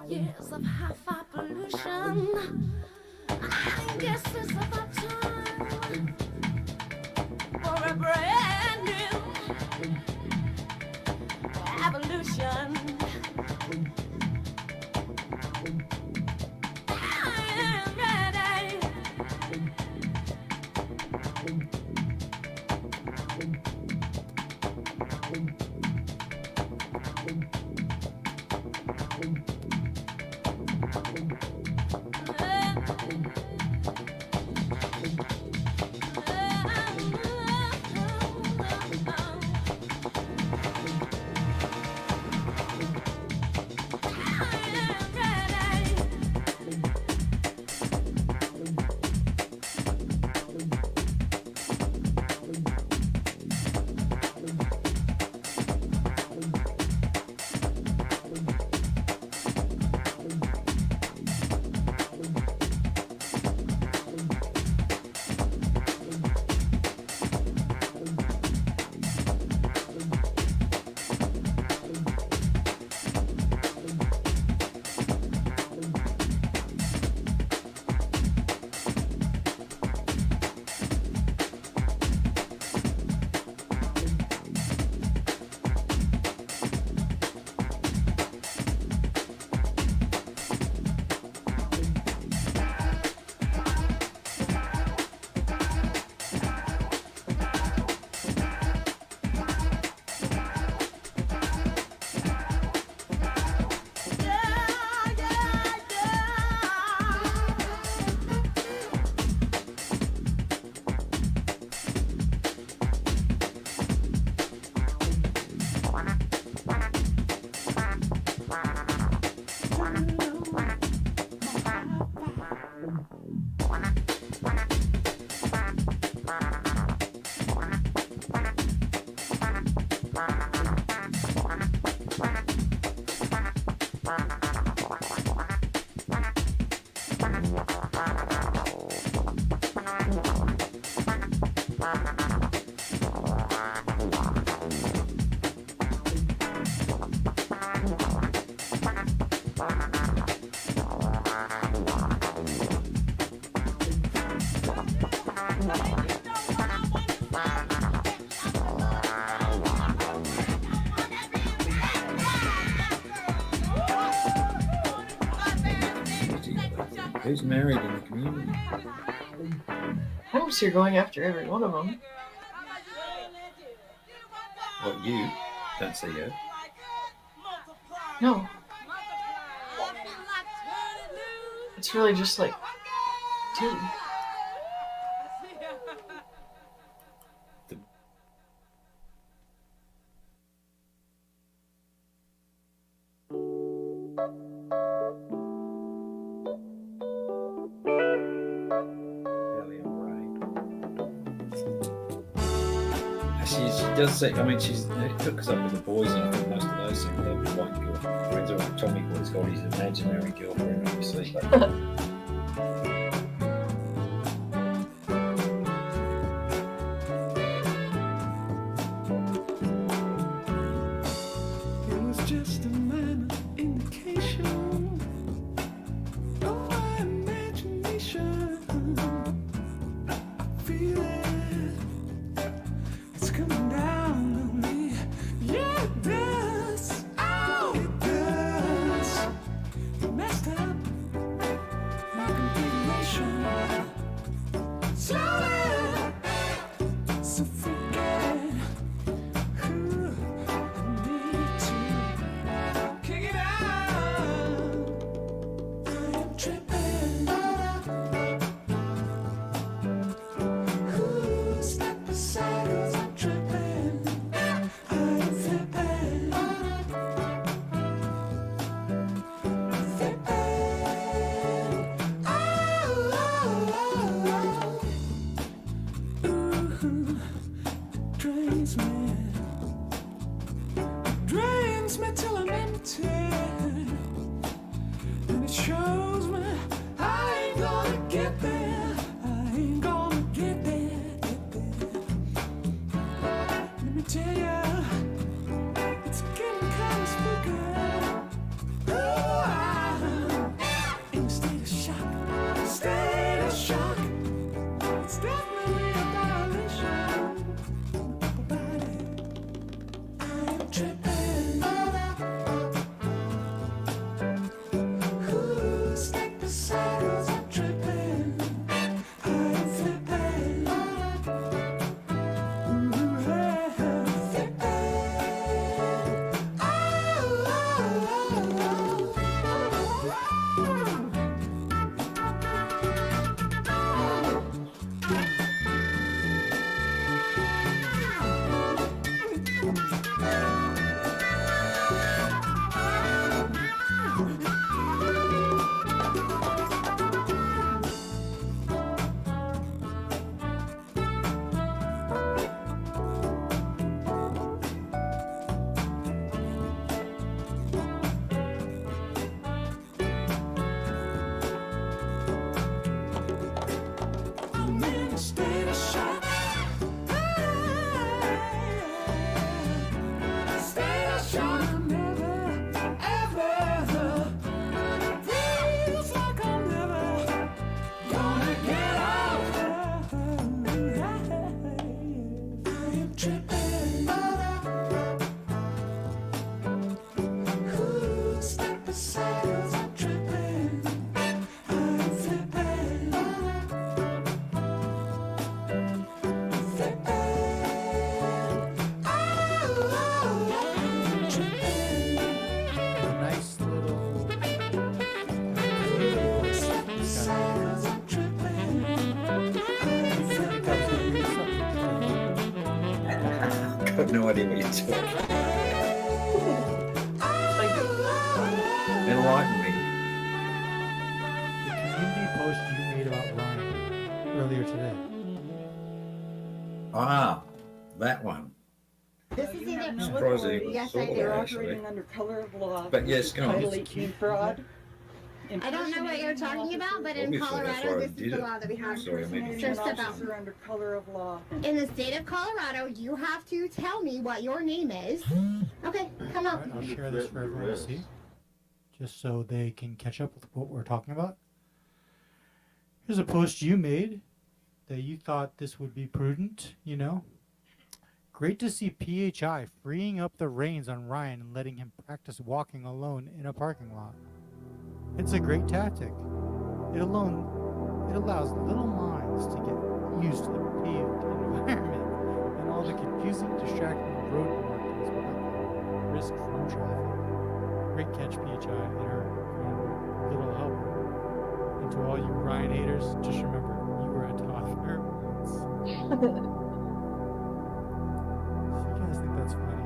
Years of hi-fi pollution. I guess it's about time for a brand new evolution. I am ready. Who's married in the community? Hopes you're going after every one of them. What, you? Don't see her. No. It's really just like two. She does say, I mean, she's hooks up with the boys, and I think most of those things they'll be white girlfriends. Or Tommy Boy's got his imaginary girlfriend, obviously. But It was just a minor indication of my imagination. I feel it. It's coming down on me. Yeah, it does. Oh, it does. It messed up my configuration. Slowly. So forget it. Ooh, I need to kick it out. I am tripping. Ooh, step aside 'cause I'm tripping. I am flipping. Flipping. Ooh, drains me. Drains me till I'm empty. And it shows me I ain't gonna get there. I ain't gonna get there, Let me tell ya, it's getting kinda spooky. Ooh, I'm in a state of shock. State of shock. It's definitely a violation. I am tripping. Ooh, step aside 'cause I'm tripping. I am flipping. Ooh, hey, I'm in a state of shock. State of shock. Never, ever. Feels like I'm never gonna get out. I am tripping. Ooh, step aside 'cause I'm tripping. I'm flipping. A nice little. I've got no idea what you're talking. Enlighten me. The community post you made about Ryan earlier today. Ah, that one. This is an Surprised he yes, saw I that, do. actually. Operating under color of law. But yes, go on. Title 18 fraud. I don't know what you're talking about, but in Obviously, that's Colorado, why I this did is the it. law that we have. Sorry, I made you Just say about. something. Under color of law. In the state of Colorado, you have to tell me what your name is. Okay, come on. I'll share this for everyone to see, just so they can catch up with what we're talking about. Here's a post you made that you thought this would be prudent, you know. Great to see PHI freeing up the reins on Ryan and letting him practice walking alone in a parking lot. It's a great tactic. It allows little minds to get used to the paved environment and all the confusing, distracting road markings without the risk from traffic. Great catch, PHI, and our little helper. And to all you Ryan haters, just remember, you were a toddler once. So you guys think that's funny?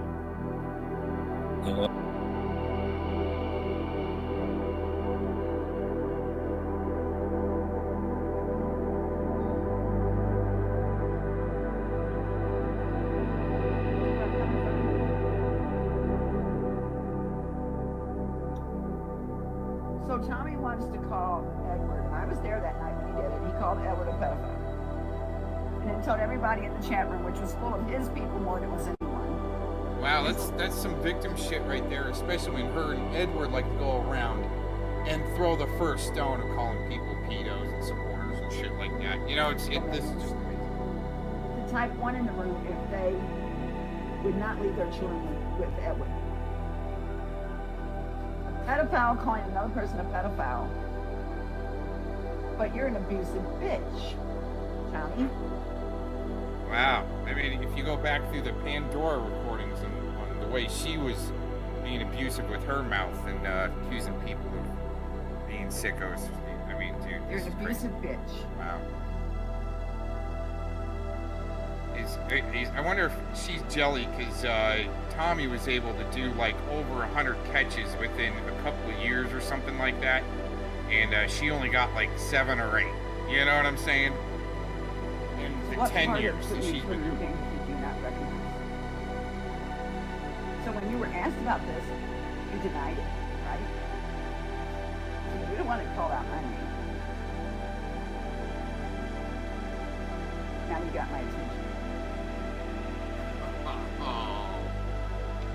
So Tommy wants to call Edward. I was there that night when he did it. He called Edward a pedophile. And then told everybody in the chat room, which was full of his people more than it was anyone. Wow, that's some victim shit right there, especially when her and Edward like to go around and throw the first stone and calling people pedos and supporters and shit like that. You know, this is just amazing. To type one in the room if they would not leave their children with Edward. Pedophile calling another person a pedophile. But you're an abusive bitch, Tommy. Wow. I mean, if you go back through the Pandora recordings and on the way she was being abusive with her mouth and accusing people of being sickos. I mean, dude, You're this an is abusive crazy. bitch. Wow. I wonder if she's jelly because Tommy was able to do like over 100 catches within a couple of years or something like that, and she only got like 7 or 8. You know what I'm saying? In the What 10 part years of that putting she's been children in doing. danger did you not recognize? So when you were asked about this, you denied it, right? So you don't want to call out my name. Now you got my attention.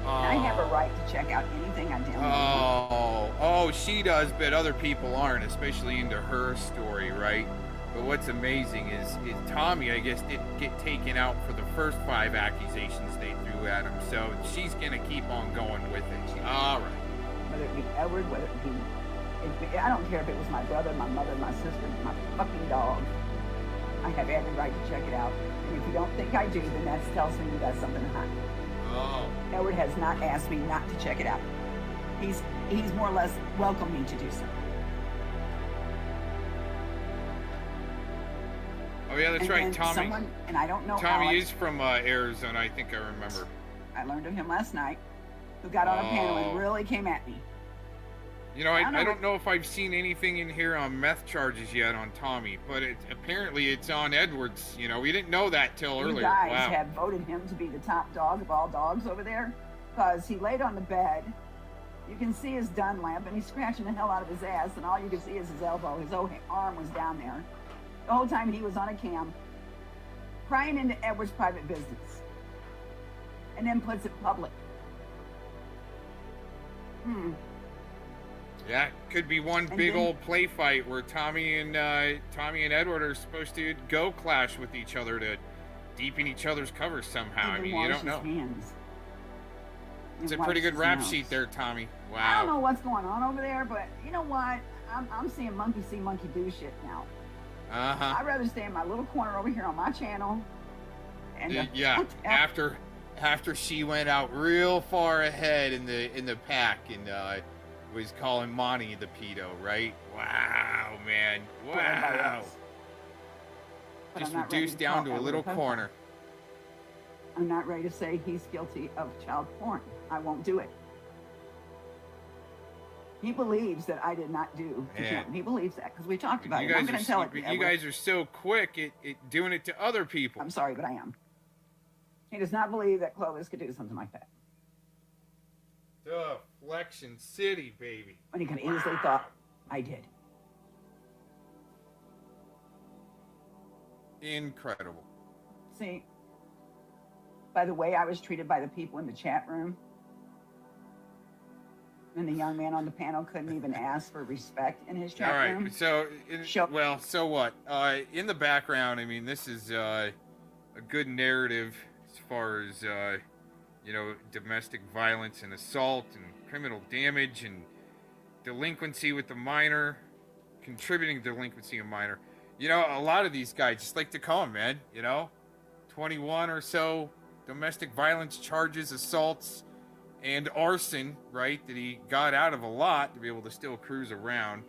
And I have a right to check out anything I download. Oh, she does, but other people aren't, especially into her story, right? But what's amazing is Tommy, I guess, didn't get taken out for the first 5 accusations they threw at him, so she's gonna keep on going with it. All right. Whether it be Edward, whether it be, I don't care if it was my brother, my mother, my sister, my fucking dog. I have every right to check it out. And if you don't think I do, then that tells me you got something to hide. Oh. Edward has not asked me not to check it out. He's more or less welcomed me to do so. Oh yeah, that's And right, then Tommy. someone, and I don't know Tommy Alex, is from Arizona, I think I remember. I learned of him last night, who got on a panel and really came at me. You know, I don't know if I've seen anything in here on meth charges yet on Tommy, but apparently it's on Edwards. You know, we didn't know that till You earlier. guys Wow. have voted him to be the top dog of all dogs over there because he laid on the bed. You can see his Dunlap, and he's scratching the hell out of his ass, and all you can see is his elbow. His arm was down there. The whole time he was on a cam, prying into Edward's private business, and then puts it public. Yeah, could be one And big then- old play fight where Tommy and Edward are supposed to go clash with each other to deepen each other's covers somehow. I Even mean, you wash don't know. his hands. It's And a pretty wipes good his rap mouth. sheet there, Tommy. I don't Wow. know what's going on over there, but you know what? I'm seeing monkey see, monkey do shit now. Uh-huh. I'd rather stay in my little corner over here on my channel. And Yeah. After she went out real far ahead in the pack and was calling Monty the pedo, right? Wow, man. Wow. But Just I'm not ready reduced to down call to a Edward little pedophile. corner. I'm not ready to say he's guilty of child porn. I won't do it. He believes that I did not do to Man. him. He believes that because we talked about You it. I'm guys going to tell it to you Edward. guys are so quick at doing it to other people. I'm sorry, but I am. He does not believe that Clovis could do something like that. Deflection City, baby. When he could have easily thought, I did. Incredible. See, by the way I was treated by the people in the chat room, and the young man on the panel couldn't even ask for respect in his All chat right, room. so so what? In the background, I mean, this is a good narrative as far as domestic violence and assault and criminal damage and delinquency with the minor, contributing to delinquency of minor. You know, a lot of these guys, just like Tacoma, man, you know, 21 or so domestic violence charges, assaults, and arson, right, that he got out of a lot to be able to still cruise around.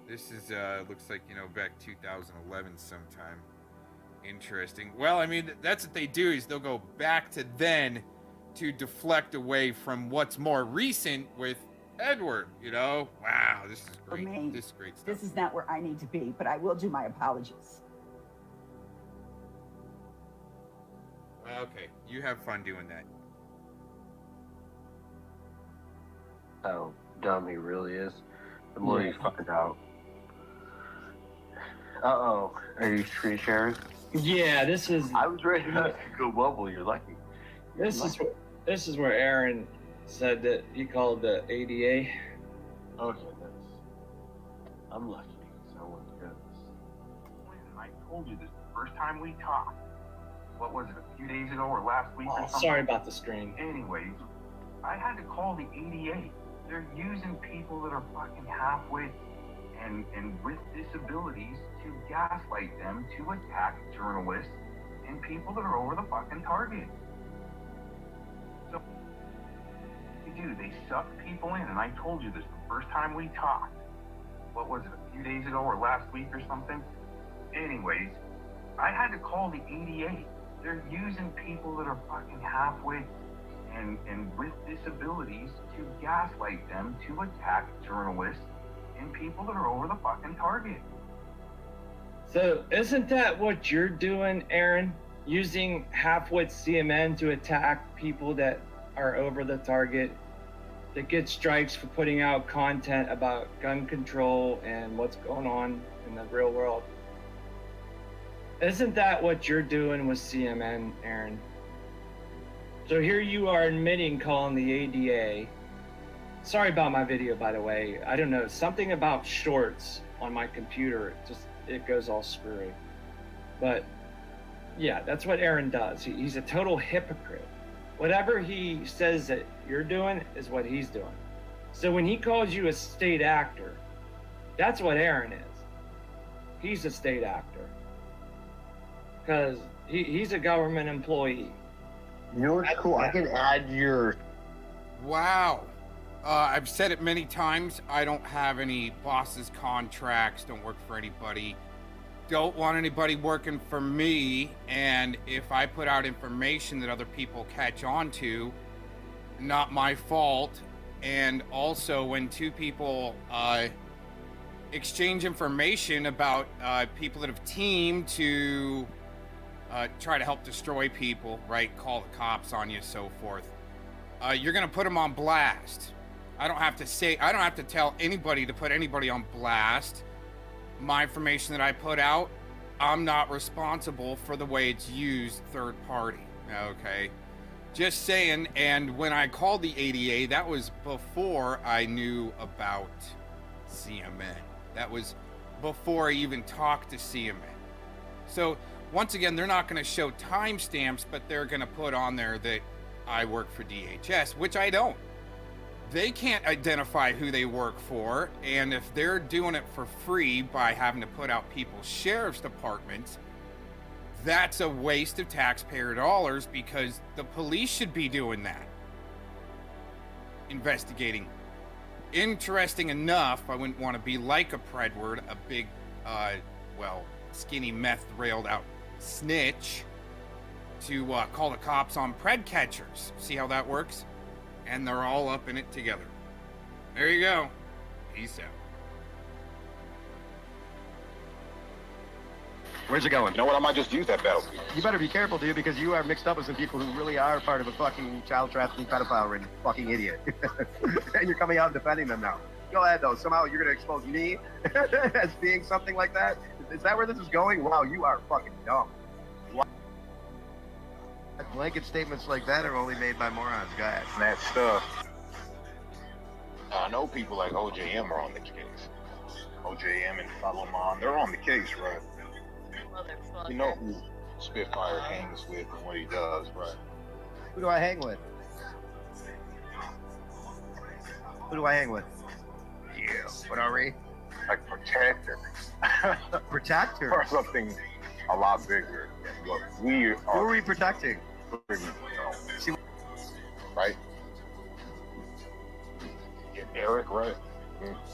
This is, looks like, you know, back 2011 sometime. Interesting. Well, I mean, that's what they do, is they'll go back to then to deflect away from what's more recent with Edward, you know? Wow, this is For great. me, This is great stuff. this is not where I need to be, but I will do my apologies. Okay, you have fun doing that. How dumb he really is. The more you find out. Uh-oh. Are you screen sharing? Yeah, this is. I was ready to go bubble. You're lucky. This is where Aaron said that he called the ADA. Okay, I'm lucky. So goodness. I told you this the first time we talked. What was it, a few days ago or last week or something? Sorry about the screen. Anyways, I had to call the ADA. They're using people that are fucking half-wits and with disabilities to gaslight them to attack journalists and people that are over the fucking target. So, they do. They suck people in, and I told you this the first time we talked. What was it, a few days ago or last week or something? Anyways, I had to call the ADA. They're using people that are fucking half-wits and with disabilities to gaslight them to attack journalists and people that are over the fucking target. So isn't that what you're doing, Aaron? Using half-wit CMN to attack people that are over the target, that get strikes for putting out content about gun control and what's going on in the real world? Isn't that what you're doing with CMN, Aaron? So here you are admitting calling the ADA. Sorry about my video, by the way. I don't know, something about shorts on my computer, it goes all screwy. But yeah, that's what Aaron does. He's a total hypocrite. Whatever he says that you're doing is what he's doing. So when he calls you a state actor, that's what Aaron is. He's a state actor. Because he's a government employee. You know what's cool? I can add your... Wow. I've said it many times. I don't have any bosses' contracts, don't work for anybody, don't want anybody working for me, and if I put out information that other people catch on to, not my fault. And also when two people exchange information about people that have teamed to try to help destroy people, right, call the cops on you, so forth, you're gonna put them on blast. I don't have to tell anybody to put anybody on blast. My information that I put out, I'm not responsible for the way it's used third party, okay? Just saying. And when I called the ADA, that was before I knew about CMN. That was before I even talked to CMN. So once again, they're not going to show timestamps, but they're going to put on there that I work for DHS, which I don't. They can't identify who they work for, and if they're doing it for free by having to put out people's sheriff's departments, that's a waste of taxpayer dollars, because the police should be doing that. Investigating. Interesting enough, I wouldn't want to be like a Predward, a big, skinny meth railed out snitch, to call the cops on pred catchers. See how that works? And they're all up in it together. There you go. Peace out. Where's it going? You know what? I might just use that battlefield. You better be careful, dude, because you are mixed up with some people who really are part of a fucking child trafficking pedophile ring fucking idiot. And you're coming out and defending them now. Go ahead, though. Somehow you're going to expose me as being something like that? Is that where this is going? Wow, you are fucking dumb. Blanket statements like that are only made by morons, guys. That stuff. I know people like OJM are on the case. OJM and Solomon, they're on the case, right? You know who Spitfire hangs with and what he does, right? Who do I hang with? Who do I hang with? Yeah, what are we? like protector. Protector? Or something a lot bigger than what we are. Who are we protecting? Right? Yeah, Eric, right?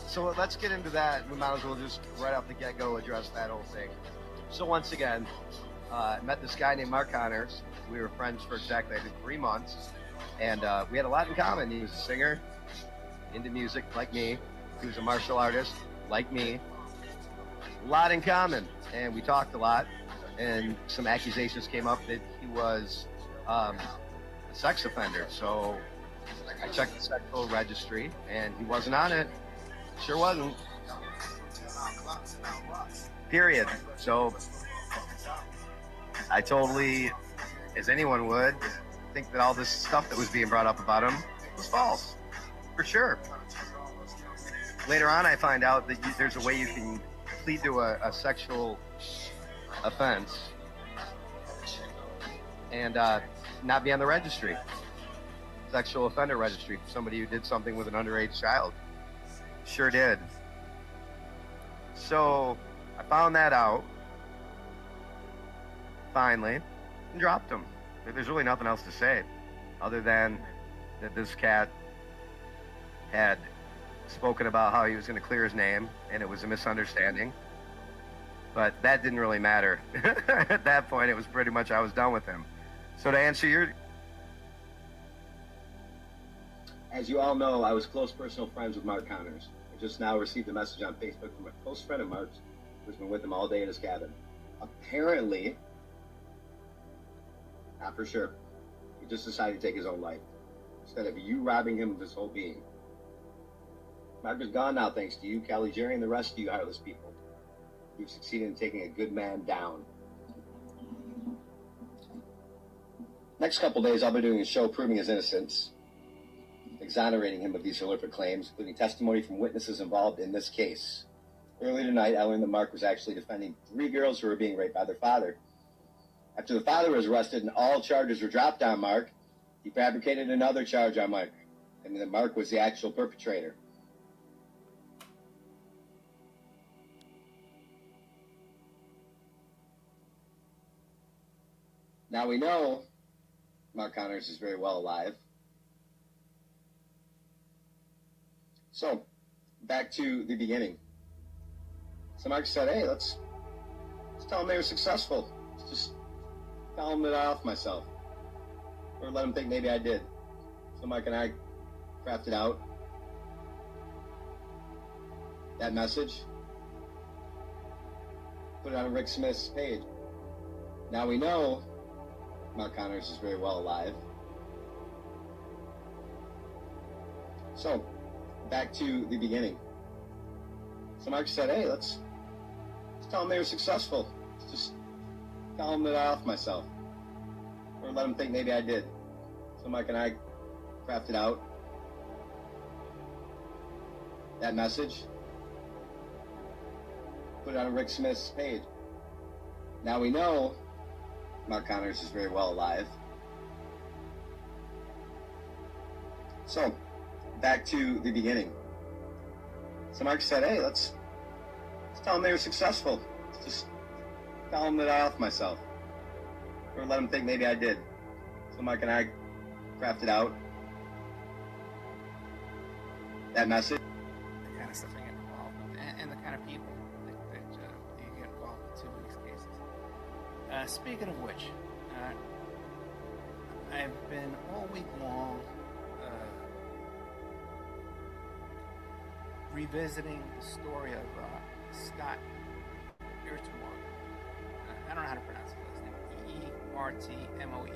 So let's get into that. We might as well just right off the get-go address that whole thing. So once again, met this guy named Mark Connors. We were friends for exactly 3 months, and we had a lot in common. He was a singer, into music like me. He was a martial artist like me. A lot in common, and we talked a lot. And some accusations came up that he was a sex offender. So I checked the sexual registry, and he wasn't on it. Sure wasn't. Period. So I totally, as anyone would, think that all this stuff that was being brought up about him was false. For sure. Later on, I find out that there's a way you can plead to a sexual offense and not be on the registry. Sexual offender registry for somebody who did something with an underage child. Sure did. So I found that out finally and dropped him. There's really nothing else to say other than that this cat had spoken about how he was going to clear his name and it was a misunderstanding. But that didn't really matter. At that point, it was pretty much I was done with him. So to answer your... As you all know, I was close personal friends with Mark Connors. I just now received a message on Facebook from a close friend of Mark's who's been with him all day at his cabin. Apparently, not for sure, he just decided to take his own life instead of you robbing him of his whole being. Mark is gone now thanks to you, Kelly, Jerry, and the rest of you heartless people. You've succeeded in taking a good man down. Next couple days, I'll be doing a show proving his innocence, exonerating him of these horrific claims, including testimony from witnesses involved in this case. Earlier tonight, I learned that Mark was actually defending 3 girls who were being raped by their father. After the father was arrested and all charges were dropped on Mark, he fabricated another charge on Mark, and that Mark was the actual perpetrator. Now we know Mark Connors is very well alive. So, back to the beginning. So Mark said, hey, let's tell them they were successful. Let's just tell them that I off myself. Or let them think maybe I did. So Mark and I crafted out that message, put it on Rick Smith's page. Now we know Mark Connors is very well alive. So, back to the beginning. So Mark said, hey, let's tell them they were successful. Let's just tell them that I off myself. Or let them think maybe I did. So Mark and I crafted out that message, put it on Rick Smith's page. Now we know Mark Connors is very well alive. So, back to the beginning. So Mark said, hey, let's tell them they were successful. Let's just tell them that I off myself. Or let them think maybe I did. So Mark and I crafted out that message. The kind of stuff I get involved with, and the kind of people that you get involved with too in these cases. Speaking of which, I've been all week long revisiting the story of Scott Ertmoed. I don't know how to pronounce his last name. Ertmoed.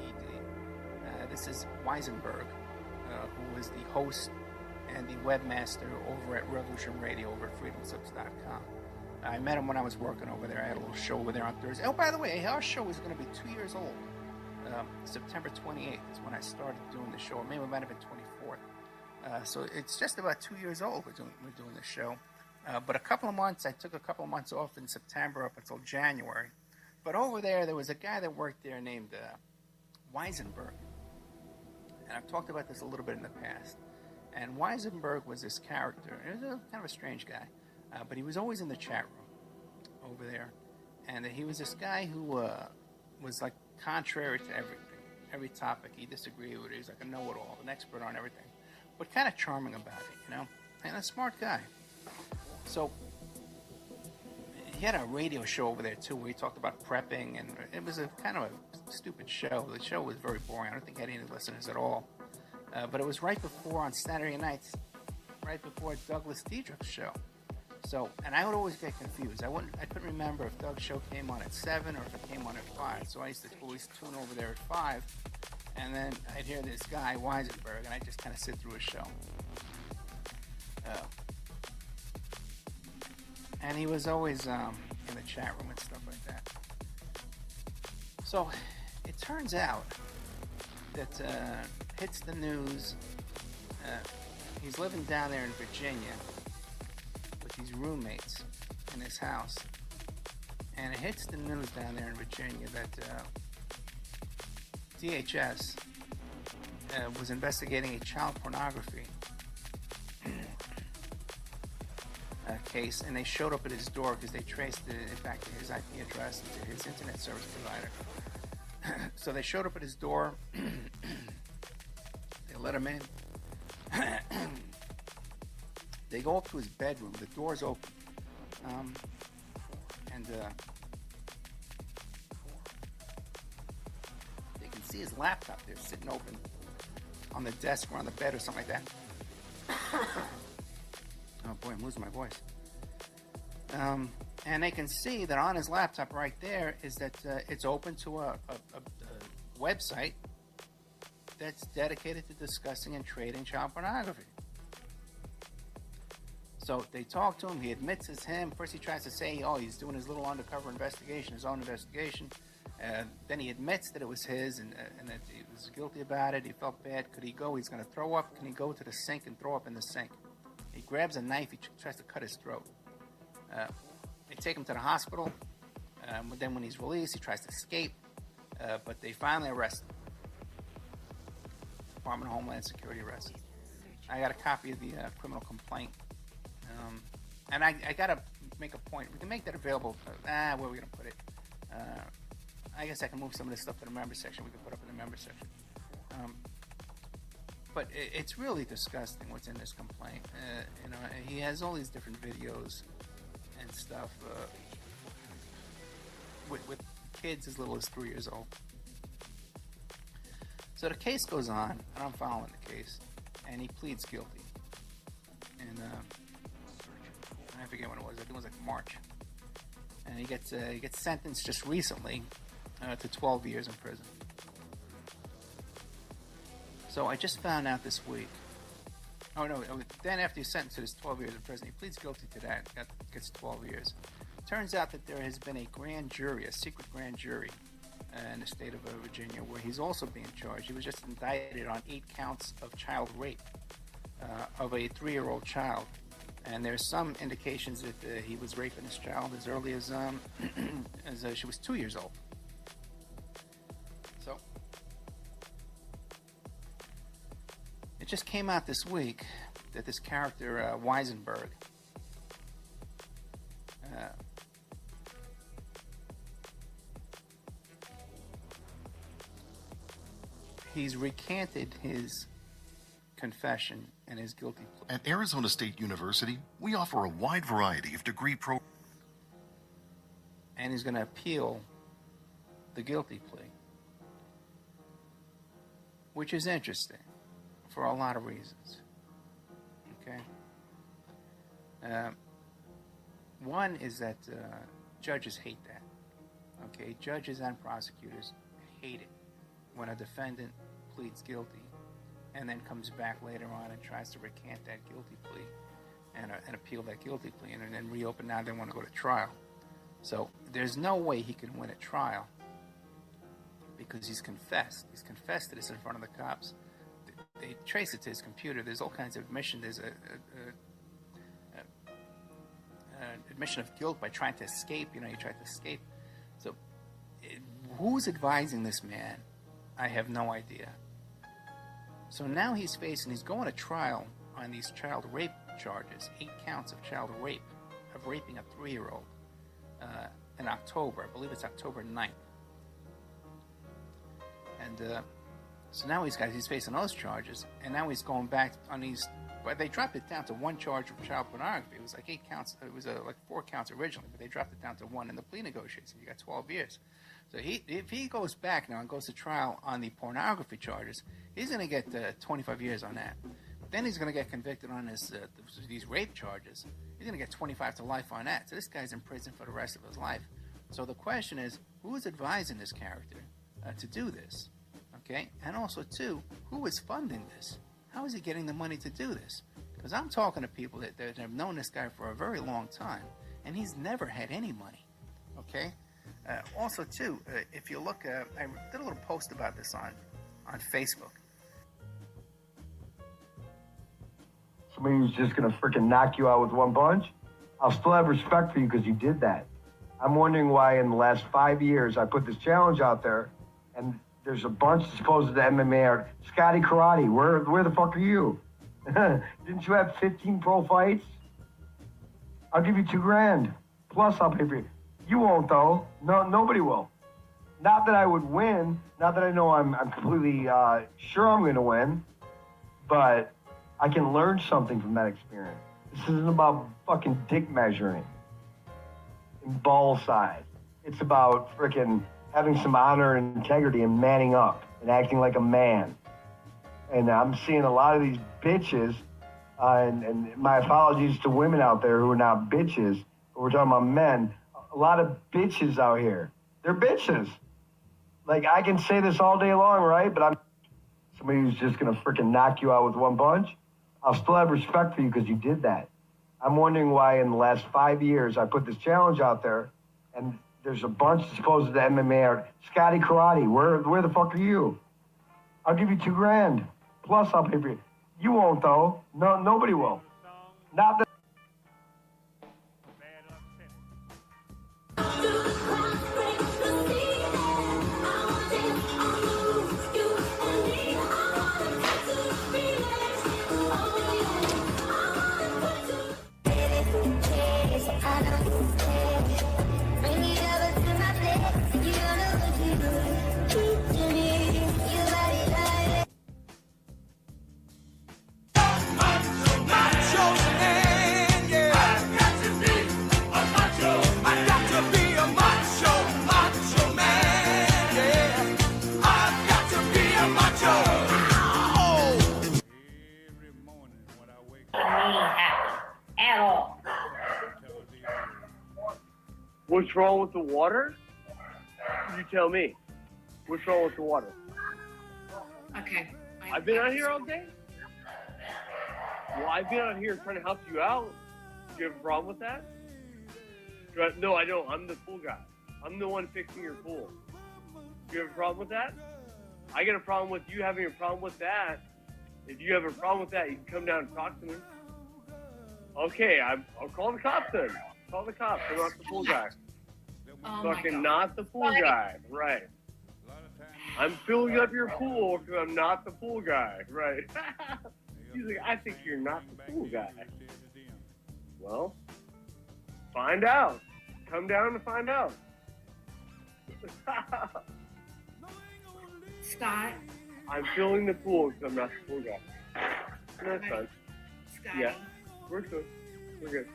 This is Weisenberg, who is the host and the webmaster over at Revolution Radio over at freedomslips.com. I met him when I was working over there. I had a little show over there on Thursday. Oh, by the way, our show is going to be 2 years old. September 28th is when I started doing the show. Or maybe it might have been 24th. So it's just about 2 years old we're doing this show. But I took a couple of months off in September up until January. But over there was a guy that worked there named Weisenberg. And I've talked about this a little bit in the past. And Weisenberg was this character. He was kind of a strange guy. but he was always in the chat room over there. And he was this guy who was like contrary to everything. Every topic he disagreed with. He was like a know-it-all, an expert on everything. But kind of charming about it, you know? And a smart guy. So he had a radio show over there, too, where he talked about prepping. And it was a kind of a stupid show. The show was very boring. I don't think it had any listeners at all. But it was right before, on Saturday nights, right before Douglas Diedrich's show. So, and I would always get confused. I couldn't remember if Doug's show came on at 7 or if it came on at 5. So I used to always tune over there at 5, and then I'd hear this guy Weisenberg, and I'd just kind of sit through his show. And he was always in the chat room and stuff like that. So it turns out that hits the news. He's living down there in Virginia with his roommates in his house, and it hits the news down there in Virginia that DHS was investigating a child pornography case, and they showed up at his door because they traced his IP address to his internet service provider. So they showed up at his door. They let him in. They go up to his bedroom. The door's open. And they can see his laptop there sitting open on the desk or on the bed or something like that. Oh boy, I'm losing my voice. And they can see that on his laptop right there is that it's open to a website that's dedicated to discussing and trading child pornography. So they talk to him. He admits it's him. First he tries to say, oh, he's doing his little undercover investigation, his own investigation. Then he admits that it was his and that he was guilty about it. He felt bad. Could he go? He's going to throw up. Can he go to the sink and throw up in the sink? He grabs a knife. He tries to cut his throat. They take him to the hospital. But then when he's released, he tries to escape. But they finally arrest him. Department of Homeland Security arrested him. I got a copy of the criminal complaint. And I got to make a point. We can make that available. Where are we going to put it? I guess I can move some of this stuff to the member section. We can put up in the member section. But it's really disgusting what's in this complaint. He has all these different videos and stuff with kids as little as 3 years old. So the case goes on, and I'm following the case, and he pleads guilty. And I forget when it was. I think it was like March. And he gets sentenced just recently to 12 years in prison. So I just found out this week. Oh no! Then after he's sentenced to his 12 years in prison, he pleads guilty to that. Gets 12 years. Turns out that there has been a grand jury, a secret grand jury, in the state of Virginia, where he's also being charged. He was just indicted on 8 counts of child rape of a 3-year-old child. And there's some indications that he was raping this child as early as she was 2 years old. So it just came out this week that this character Weisenberg he's recanted his confession and his guilty plea. At Arizona State University, we offer a wide variety of degree programs. And he's going to appeal the guilty plea, which is interesting for a lot of reasons. Okay? One is that judges hate that. Okay? Judges and prosecutors hate it when a defendant pleads guilty and then comes back later on and tries to recant that guilty plea and appeal that guilty plea and then reopen. Now they want to go to trial. So there's no way he can win a trial because he's confessed. He's confessed to this in front of the cops. They trace it to his computer. There's all kinds of admission. There's admission of guilt by trying to escape. He tried to escape. So who's advising this man? I have no idea. So now he's going to trial on these child rape charges, 8 counts of child rape raping a 3-year-old in October. I believe it's October 9th. And so now he's facing those charges, and now he's going back on these. But they dropped it down to one charge of child pornography. It was like 8 counts. It was like 4 counts originally, but they dropped it down to 1 in the plea negotiations. You got 12 years. So if he goes back now and goes to trial on the pornography charges, he's going to get 25 years on that. Then he's going to get convicted on these rape charges. He's going to get 25 to life on that. So this guy's in prison for the rest of his life. So the question is, who is advising this character to do this? Okay, and also too, who is funding this? How is he getting the money to do this? Because I'm talking to people that have known this guy for a very long time, and he's never had any money. Okay. Also, too, if you look, I did a little post about this on Facebook. Somebody who's just going to freaking knock you out with one punch? I'll still have respect for you because you did that. I'm wondering why in the last 5 years I put this challenge out there, and there's a bunch of supposed MMA. Scotty Karate, where the fuck are you? Didn't you have 15 pro fights? I'll give you $2,000. Plus I'll pay for you. You won't though. No, nobody will. Not that I would win. Not that I know I'm completely sure I'm going to win. But I can learn something from that experience. This isn't about fucking dick measuring and ball size. It's about freaking having some honor and integrity and manning up and acting like a man. And I'm seeing a lot of these bitches, and my apologies to women out there who are not bitches, but we're talking about men. A lot of bitches out here. They're bitches. Like, I can say this all day long, right? But I'm somebody who's just going to freaking knock you out with one punch. I'll still have respect for you because you did that. I'm wondering why in the last 5 years I put this challenge out there, and there's a bunch of supposed MMA. Scotty Karate, where the fuck are you? I'll give you $2,000. Plus I'll pay for you. You won't though. No, nobody will. Not that. What's wrong with the water? You tell me. What's wrong with the water? Okay. I've been out here all day. Well, I've been out here trying to help you out. Do you have a problem with that? No, I don't. I'm the pool guy. I'm the one fixing your pool. Do you have a problem with that? I got a problem with you having a problem with that. If you have a problem with that, you can come down and talk to me. Okay, I'll call the cops then. Call the cops. I'm not the pool guy. Oh Fucking not the pool guy. Right. I'm filling up your pool because I'm not the pool guy. Right. He's like, I think you're not the pool guy. Well, find out. Come down and find out. Scott. I'm filling the pool because I'm not the pool guy. That's fine. Scotty. Yeah. We're good. We're good.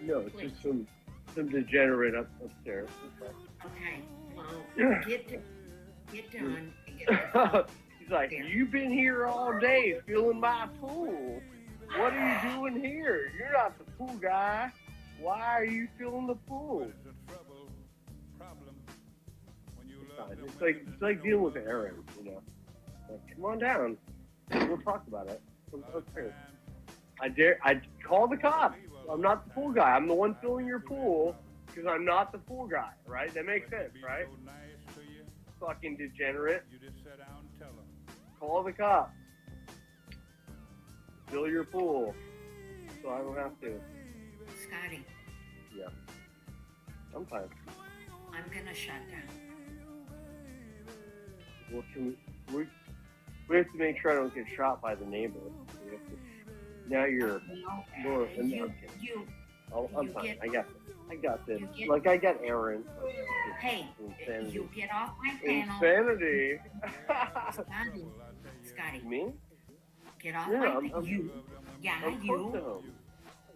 No, it's just some degenerate upstairs. Okay. Well, get done. And get He's like, you've been here all day filling my pool. What are you doing here? You're not the pool guy. Why are you filling the pool? It's like dealing with Aaron, you know. Like, come on down. We'll talk about it. Okay. I call the cops. I'm not the pool guy. I'm the one filling your pool because I'm not the pool guy, right? That makes sense, right? Fucking degenerate. Call the cops. Fill your pool so I don't have to. Scotty, Yeah. Sometimes. I'm gonna shut down. Well, we have to make sure I don't get shot by the neighbor. Now you're more. Oh, I'm You fine. get- I got this. I got this. you get- Like, I got Aaron. Hey, Insanity. you get off my panel. Insanity. Scotty. Me? Get off Yeah, my I'm you. close to him.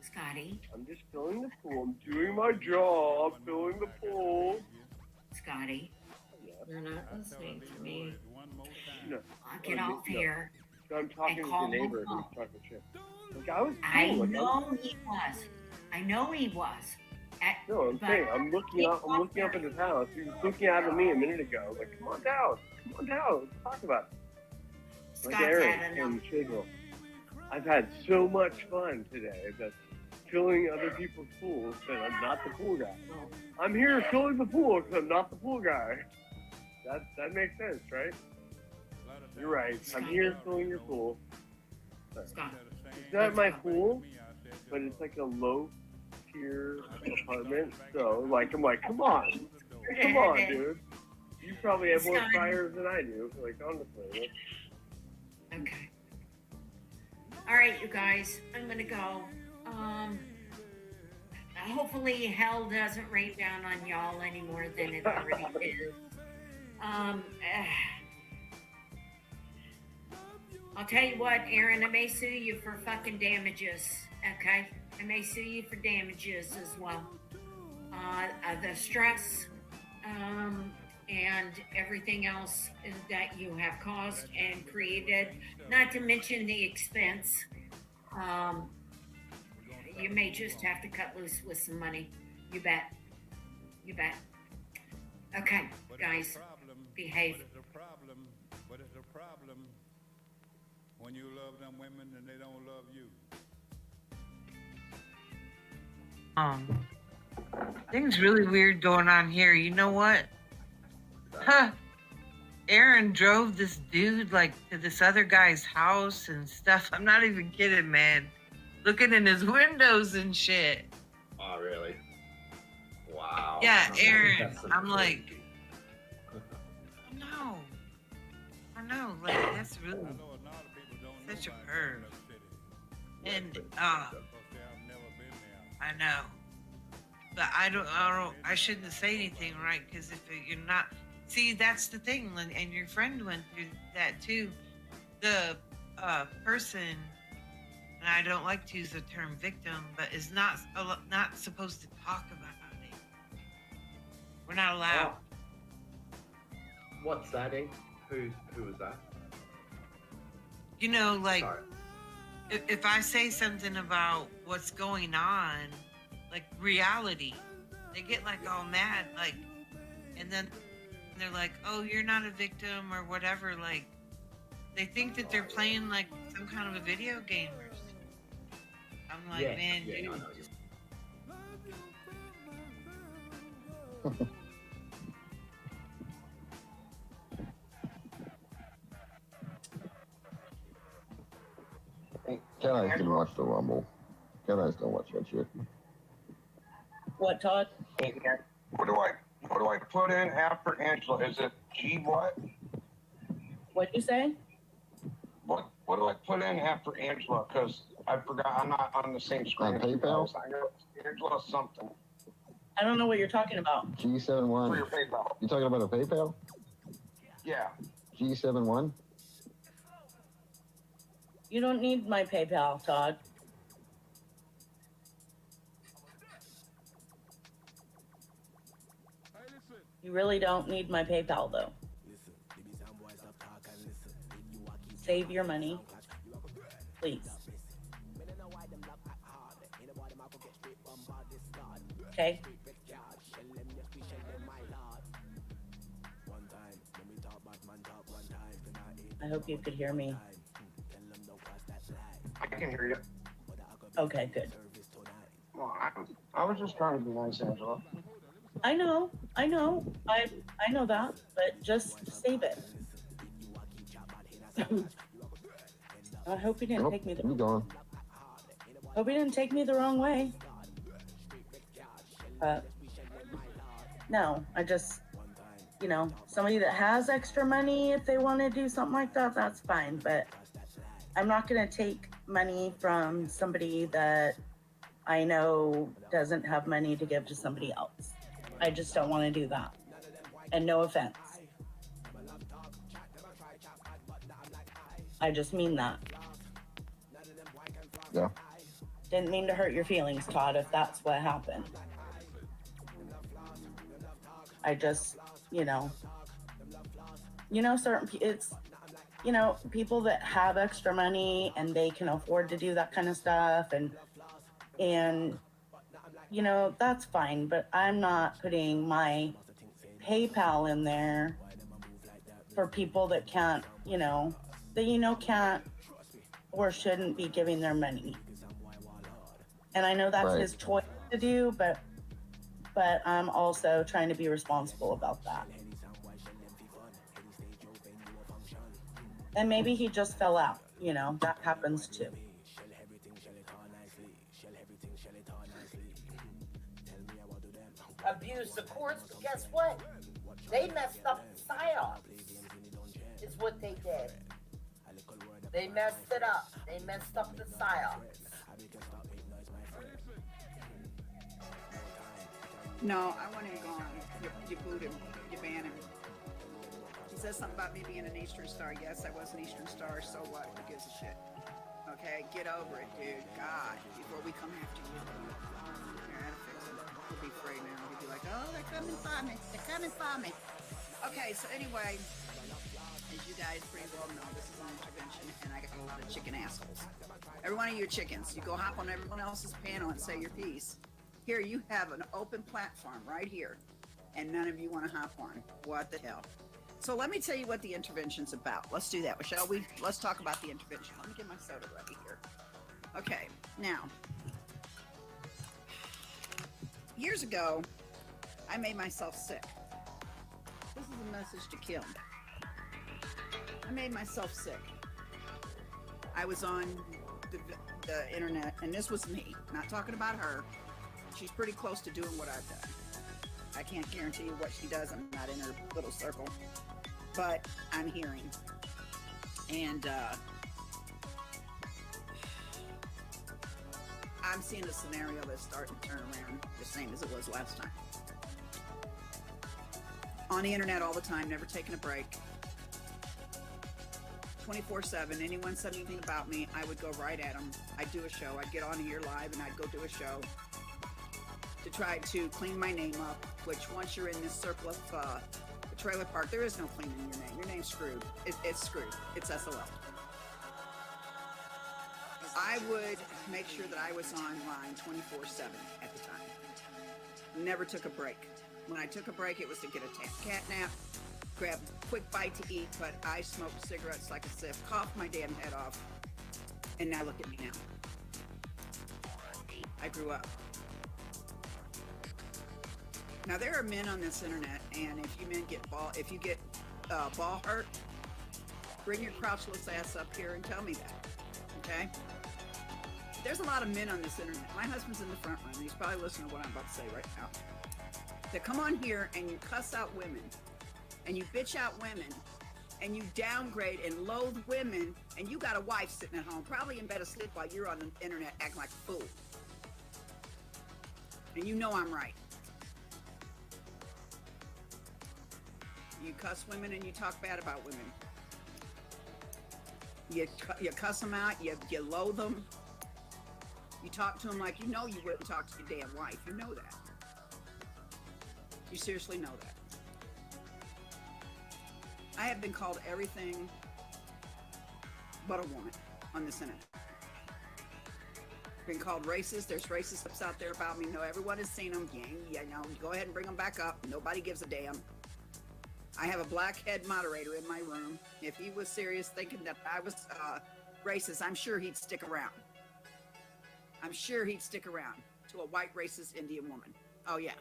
Scotty. I'm just filling the pool. I'm doing my job, filling the pool. Scotty. You're not listening to me. No. Get off here. I'm talking and to call your neighbor him who's home. talking shit. Like, I was cool. I like, know he was. I know he was. No, I'm but saying I'm looking up at his house. He was looking out at me a minute ago. Like, come on down. Come on down. Let's talk about it. Like, Scott's Aaron had enough. and Chiggle. I've had so much fun today that filling other people's pools that I'm not the pool guy. I'm here filling the pool because I'm not the pool guy. That makes sense, right? You're right. I'm here filling your pool. It's not my pool, but it's like a low-tier apartment. So, like, I'm like, come on, dude. You probably have more fryers than I do. Like, honestly. Okay. All right, you guys. I'm gonna go. Hopefully hell doesn't rain down on y'all any more than it already did. I'll tell you what, Aaron, I may sue you for fucking damages, okay? I may sue you for damages as well. The stress, and everything else that you have caused and created, not to mention the expense. You may just have to cut loose with some money. You bet. You bet. Okay, guys, behave. But it's a problem when you love them women and they don't love you. Things really weird going on here. You know what? Aaron drove this dude like to this other guy's house and stuff. I'm not even kidding, man. Looking in his windows and shit. Oh, really? Wow. Yeah, Okay, Aaron. that's so I'm cool. like, I know. Like, that's really such a perv. And I know. But I shouldn't say anything, right? Because if you're not, see, that's the thing. And your friend went through that too. The person, and I don't like to use the term victim, but is not supposed to talk about it. We're not allowed. What's that, eh? Who was that? You know, like, Sorry. if I say something about what's going on, like reality, they get like all mad, like, and then they're like, oh, you're not a victim or whatever. Like, they think that they're playing like some kind of a video game or something. I'm like, Yeah, man, yeah, dude. I know. Guys can watch the Rumble. Guys don't watch that shit. What, Todd? What do I put in after Angela? Is it G what? What'd you say? What do I put in after Angela? Because I forgot. I'm not on the same screen. On PayPal? I know it's Angela something. I don't know what you're talking about. G71. For your PayPal. You talking about a PayPal? Yeah. G71? You don't need my PayPal, Todd. You really don't need my PayPal, though. Save your money, please. Okay? I hope you could hear me. I can hear you. Okay, good. Well, I was just trying to be nice, Angela. I know. I know that, but just save it. I hope you didn't take me the hope you didn't take me the wrong way. No, I just, you know, somebody that has extra money, if they want to do something like that, that's fine. But I'm not going to take money from somebody that I know doesn't have money to give to somebody else. I just don't want to do that. And no offense. I just mean that. Yeah. Didn't mean to hurt your feelings, Todd, if that's what happened. I just, certain, it's, people that have extra money and they can afford to do that kind of stuff and, that's fine, but I'm not putting my PayPal in there for people that can't, can't or shouldn't be giving their money. And I know that's his choice to do, but I'm also trying to be responsible about that. And maybe he just fell out, that happens too. Abuse the courts, but guess what? They messed up the psyops, is what they did. They messed it up. They messed up the psyops. No, I want him gone. You boot him. You ban him. He says something about me being an Eastern Star. Yes, I was an Eastern Star. So what? Who gives a shit? Okay, get over it, dude. God, before we come after you. Here, I had to fix him. He'll be afraid now. He'll be like, oh, they're coming for me. They're coming for me. Okay, so anyway, as you guys pretty well know, this is an intervention, and I got a lot of chicken assholes. Every one of you chickens, you go hop on everyone else's panel and say your piece. Here you have an open platform right here, and none of you want to hop on. What the hell? So let me tell you what the intervention's about. Let's do that, shall we? Let's talk about the intervention. Let me get my soda ready here. Okay, now, years ago, I made myself sick. This is a message to Kim. I made myself sick. I was on the internet, and this was me, not talking about her. She's pretty close to doing what I've done. I can't guarantee you what she does. I'm not in her little circle, but I'm hearing. And I'm seeing a scenario that's starting to turn around the same as it was last time. On the internet all the time, never taking a break. 24/7, anyone said anything about me, I would go right at them. I'd do a show. I'd get on here live and I'd go do a show to try to clean my name up, which once you're in this circle of the trailer park, there is no cleaning your name. Your name's screwed. It's screwed. It's SOL. I would make sure that I was online 24/7 at the time. Never took a break. When I took a break, it was to get a cat nap, grab a quick bite to eat, but I smoked cigarettes like a sip, coughed my damn head off, and now look at me now. I grew up. Now there are men on this internet, and if you men get ball hurt, bring your crouchless ass up here and tell me that, okay? There's a lot of men on this internet. My husband's in the front room, and he's probably listening to what I'm about to say right now. That come on here and you cuss out women, and you bitch out women, and you downgrade and loathe women, and you got a wife sitting at home, probably in bed asleep while you're on the internet acting like a fool. And you know I'm right. You cuss women and you talk bad about women. You cuss them out, you loathe them. You talk to them like you know you wouldn't talk to your damn wife. You know that. You seriously know that. I have been called everything but a woman on this internet. Been called racist. There's racist clips out there about me. No, everyone has seen them. Yeah, go ahead and bring them back up. Nobody gives a damn. I have a black head moderator in my room. If he was serious thinking that I was racist, I'm sure he'd stick around. I'm sure he'd stick around to a white racist Indian woman. Oh, yeah.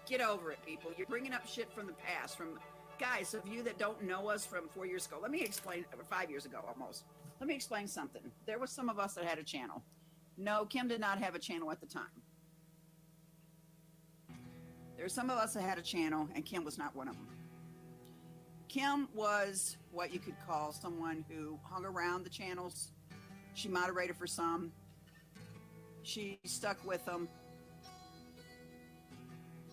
Get over it, people. You're bringing up shit from the past, from guys of you that don't know us from 4 years ago. Let me explain, 5 years ago almost. Let me explain something. There was some of us that had a channel. No, Kim did not have a channel at the time. There's some of us that had a channel, and Kim was not one of them. Kim was what you could call someone who hung around the channels. She moderated for some. she stuck with them.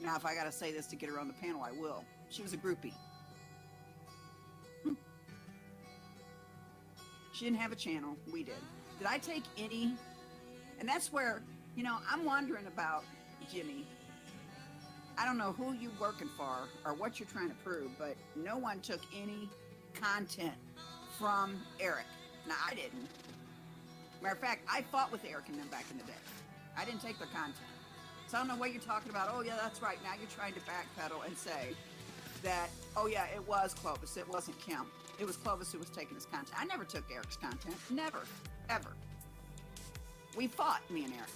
Now, if I gotta say this to get her on the panel, I will. She was a groupie. She didn't have a channel. We did. Did I take any? And that's where, you know, I'm wondering about Jimmy. I don't know who you're working for or what you're trying to prove, but no one took any content from Eric. Now, I didn't. Matter of fact, I fought with Eric and them back in the day. I didn't take their content. So I don't know what you're talking about. Oh, yeah, that's right. Now you're trying to backpedal and say that, oh, yeah, it was Clovis. It wasn't Kim. It was Clovis who was taking his content. I never took Eric's content. Never. Ever. We fought, me and Eric.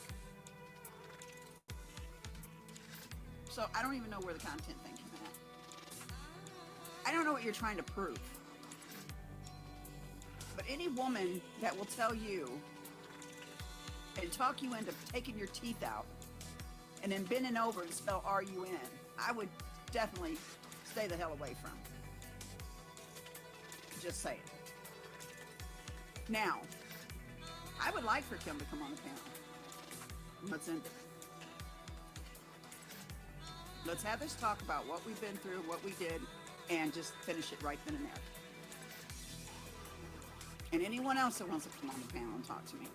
So I don't even know where the content thing came at. I don't know what you're trying to prove. But any woman that will tell you and talk you into taking your teeth out and then bending over and spell R-U-N, I would definitely stay the hell away from. Just say it. Now, I would like for Kim to come on the panel. Let's end it. Let's have this talk about what we've been through, what we did, and just finish it right then and there. And anyone else that wants to come on the panel and talk to me,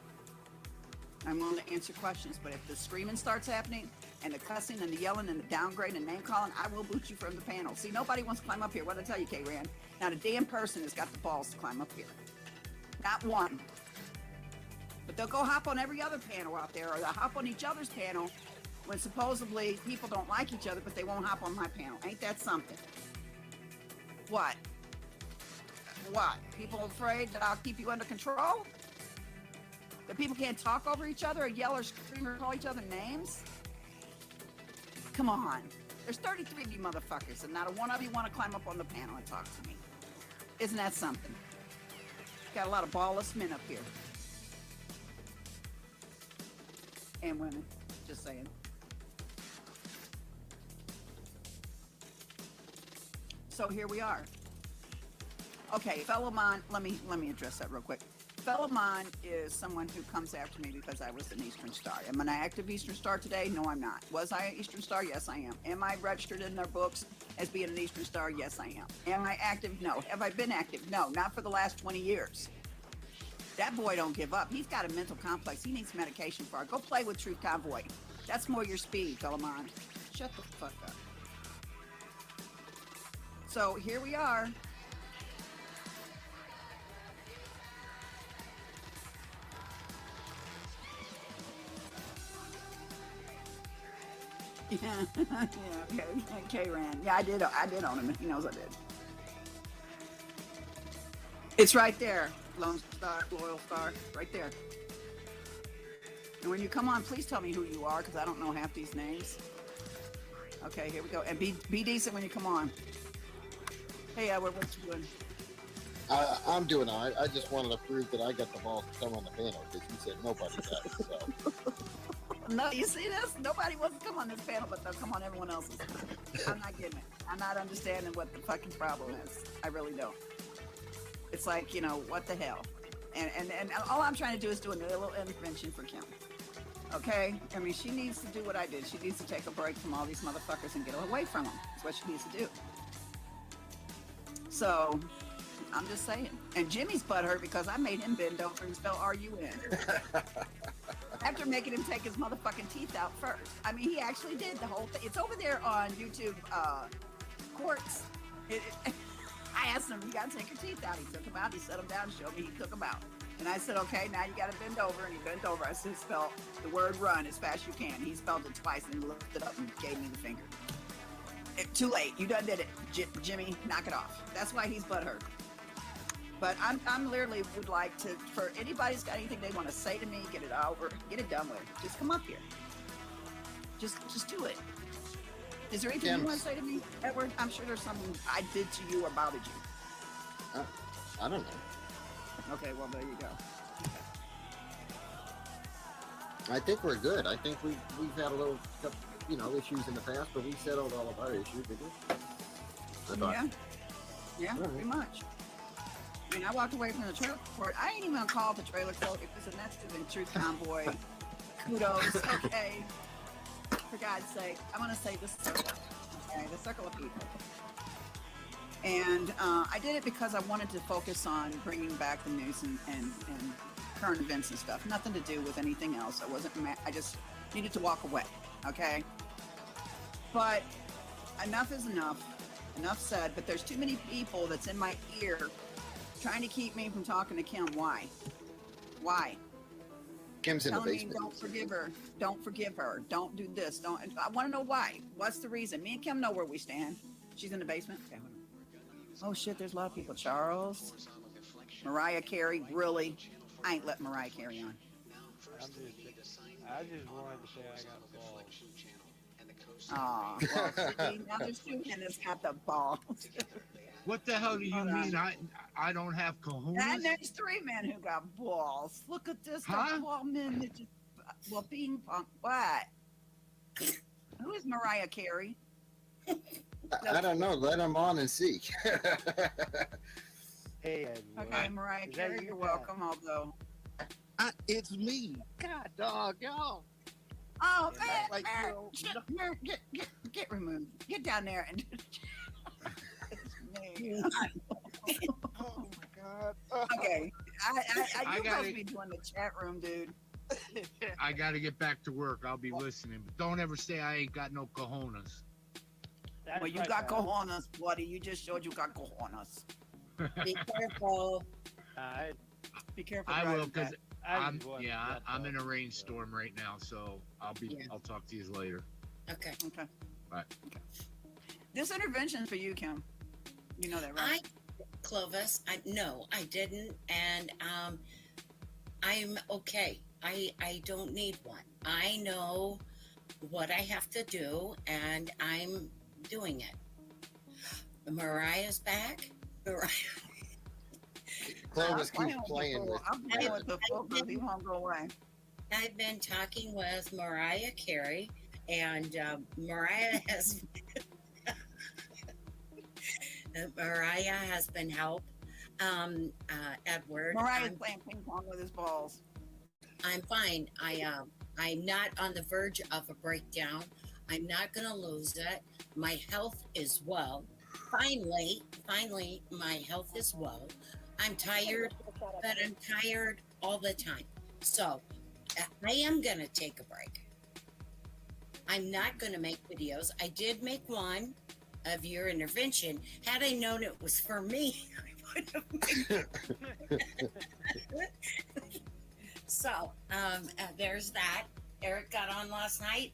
I'm willing to answer questions. But if the screaming starts happening, and the cussing, and the yelling, and the downgrade, and name calling, I will boot you from the panel. See, nobody wants to climb up here. What did I tell you, K-Rand? Not a damn person has got the balls to climb up here. Not one. But they'll go hop on every other panel out there, or they'll hop on each other's panel when supposedly people don't like each other, but they won't hop on my panel. Ain't that something? What? What? People afraid that I'll keep you under control? That people can't talk over each other or yell or scream or call each other names? Come on. There's 33 of you motherfuckers, and not a one of you want to climb up on the panel and talk to me. Isn't that something? Got a lot of ballless men up here. And women. Just saying. So here we are. Okay, fellow Mon, let me address that real quick. Fellow Mon is someone who comes after me because I was an Eastern Star. Am I an active Eastern Star today? No, I'm not. Was I an Eastern Star? Yes, I am. Am I registered in their books as being an Eastern Star? Yes, I am. Am I active? No. Have I been active? No, not for the last 20 years. That boy don't give up. He's got a mental complex. He needs medication for it. Go play with Truth Convoy. That's more your speed, fellow Mon. Shut the fuck up. So here we are. Yeah, K-Ran. Yeah, I did own him. He knows I did. It's right there. Lone Star, Loyal Star, right there. And when you come on, please tell me who you are, because I don't know half these names. Okay, here we go. And be decent when you come on. Hey, Edward, what you doing? I'm doing all right. I just wanted to prove that I got the balls to come on the panel, because you said nobody does, so... No, you see this? Nobody wants to come on this panel, but they'll come on everyone else's. I'm not getting it. I'm not understanding what the fucking problem is. I really don't. It's like, you know, what the hell? And all I'm trying to do is do a little intervention for Kim. Okay? I mean, she needs to do what I did. She needs to take a break from all these motherfuckers and get away from them. That's what she needs to do. So, I'm just saying. And Jimmy's butthurt because I made him bend over and spell R-U-N. After making him take his motherfucking teeth out first. I mean, he actually did the whole thing. It's over there on YouTube, Quartz. I asked him, you gotta take your teeth out. He took them out. He set them down and showed me he took them out. And I said, okay, now you gotta bend over. And he bent over. I said, spell the word run as fast as you can. He spelled it twice and looked it up and gave me the finger. Too late. You done did it, Jimmy. Knock it off. That's why he's butthurt. But I'm literally would like to, for anybody's got anything they want to say to me, get it over, get it done with. Just come up here. Just do it. Is there anything you want to say to me, Edward? I'm sure there's something I did to you or bothered you. I don't know. Okay, well, there you go. I think we're good. I think we've had a little, you know, issues in the past, but we settled all of our issues, didn't we? Yeah, pretty much. I mean, I walked away from the trailer court. I ain't even gonna call it the trailer court. It was a Mexican Truth Convoy kudos. Okay. For God's sake, I'm going to say the circle. Okay, the circle of people. And I did it because I wanted to focus on bringing back the news and current events and stuff. Nothing to do with anything else. I just needed to walk away. Okay. But enough is enough. Enough said. But there's too many people that's in my ear trying to keep me from talking to Kim. Why? Why? Kim's in the Telling me, basement. don't forgive her. Don't forgive her. Don't do this. Don't. I want to know why. What's the reason? Me and Kim know where we stand. She's in the basement. Okay, hold on. Oh shit, there's a lot of people. Charles, Mariah Carey. Really? I ain't letting Mariah Carey on. I just wanted to say I got balls. Aw, well, see, now there's two men that's got the balls. What the hell do you mean? I don't have cojones? And there's three men who got balls. Look at this. Huh? Well, men that just, well, ping pong. What? Who is Mariah Carey? I don't know. Let them on and see. Hey, Okay, Mariah Carey, you're welcome. Although it's me. God, dog, y'all. Oh man, Like, get removed. Get down there and. It's me. Oh my God. Okay, I you're gotta- supposed to be doing the chat room, dude. I got to get back to work. I'll be listening. But don't ever say I ain't got no cojones. Well, you got cojones, buddy. You just showed you got cojones. Be careful. Be careful. I will, driving because back. I'm in a rainstorm right now, so I'll talk to you later. Okay. Okay. Bye. This intervention for you, Kim. You know that, right? Clovis, no, I didn't, and I'm okay. I don't need one. I know what I have to do, and I'm doing it. Mariah's back. Clovis keeps playing with. I'm playing with the full group. He won't go away. I've been talking with Mariah Carey, and Mariah has been helped. Edward. Mariah's playing ping pong with his balls. I'm fine. I'm not on the verge of a breakdown. I'm not gonna lose it. My health is well. Finally, my health is well. I'm tired, but I'm tired all the time. So I am gonna take a break. I'm not gonna make videos. I did make one of your intervention. Had I known it was for me, I would have made it. So there's that. Eric got on last night.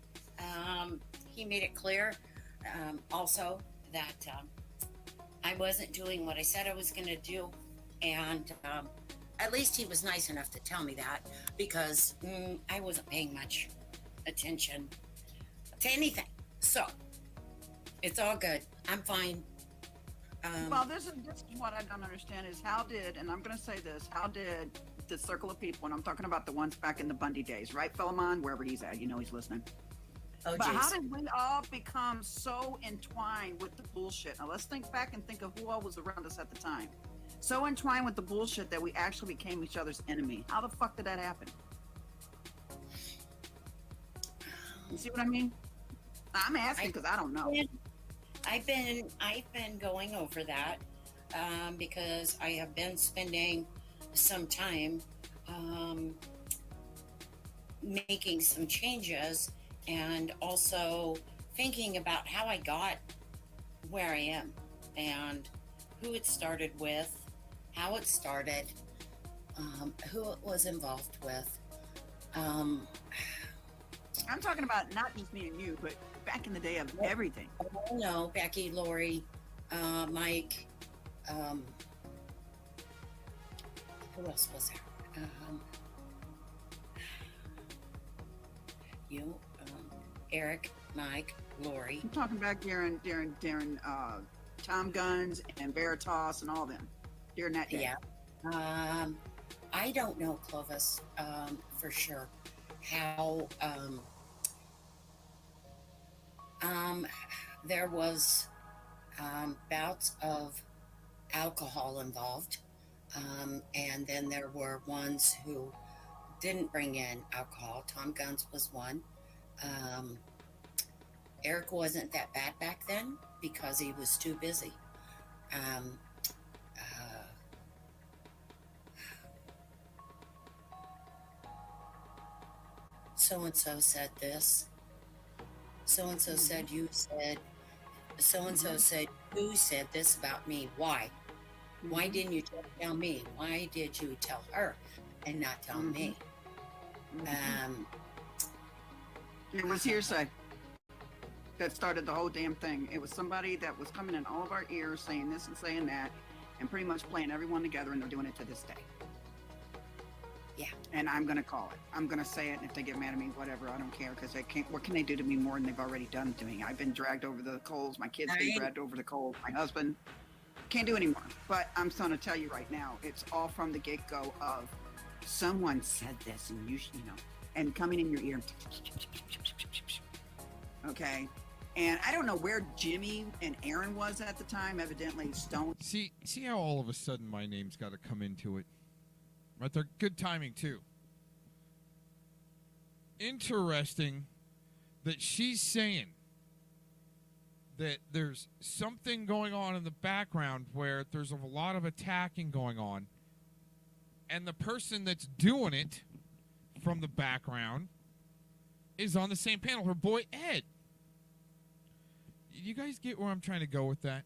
He made it clear also that I wasn't doing what I said I was going to do. And at least he was nice enough to tell me that, because I wasn't paying much attention to anything. So it's all good. I'm fine. Well, this is what I don't understand is how did, and I'm going to say this, how did the circle of people, and I'm talking about the ones back in the Bundy days, right, Philemon, wherever he's at, you know he's listening. Oh, but how Jason. did we all become so entwined with the bullshit? Now let's think back and think of who all was around us at the time. So entwined with the bullshit that we actually became each other's enemy. How the fuck did that happen? You see what I mean? I'm asking because I don't know. I've been going over that because I have been spending some time making some changes, and also thinking about how I got where I am and who it started with, how it started, who it was involved with. I'm talking about not just me and you, but back in the day of everything. Oh, no, Becky, Lori, Mike, who else was there? You, Eric, Mike, Lori. I'm talking back during Tom Guns and Veritas and all them during that day. Yeah. I don't know, Clovis, for sure how there was bouts of alcohol involved, and then there were ones who didn't bring in alcohol. Tom Guns was one. Eric wasn't that bad back then because he was too busy. So-and-so said this. So-and-so said you said. So-and-so said you said this about me. Why? Why didn't you tell me? Why did you tell her and not tell me? It was hearsay that started the whole damn thing. It was somebody that was coming in all of our ears saying this and saying that and pretty much playing everyone together, and they're doing it to this day. Yeah. And I'm going to call it. I'm going to say it, and if they get mad at me, whatever, I don't care, because they can't. What can they do to me more than they've already done to me? I've been dragged over the coals. My kids been dragged over the coals. My husband can't do anymore. But I'm going to tell you right now, it's all from the get-go of someone said this, and you know, and coming in your ear. Okay. And I don't know where Jimmy and Aaron was at the time. Evidently, Stone. See how all of a sudden my name's got to come into it. Right, they're good timing too. Interesting that she's saying that there's something going on in the background where there's a lot of attacking going on, and the person that's doing it from the background is on the same panel, her boy Ed. You guys get where I'm trying to go with that?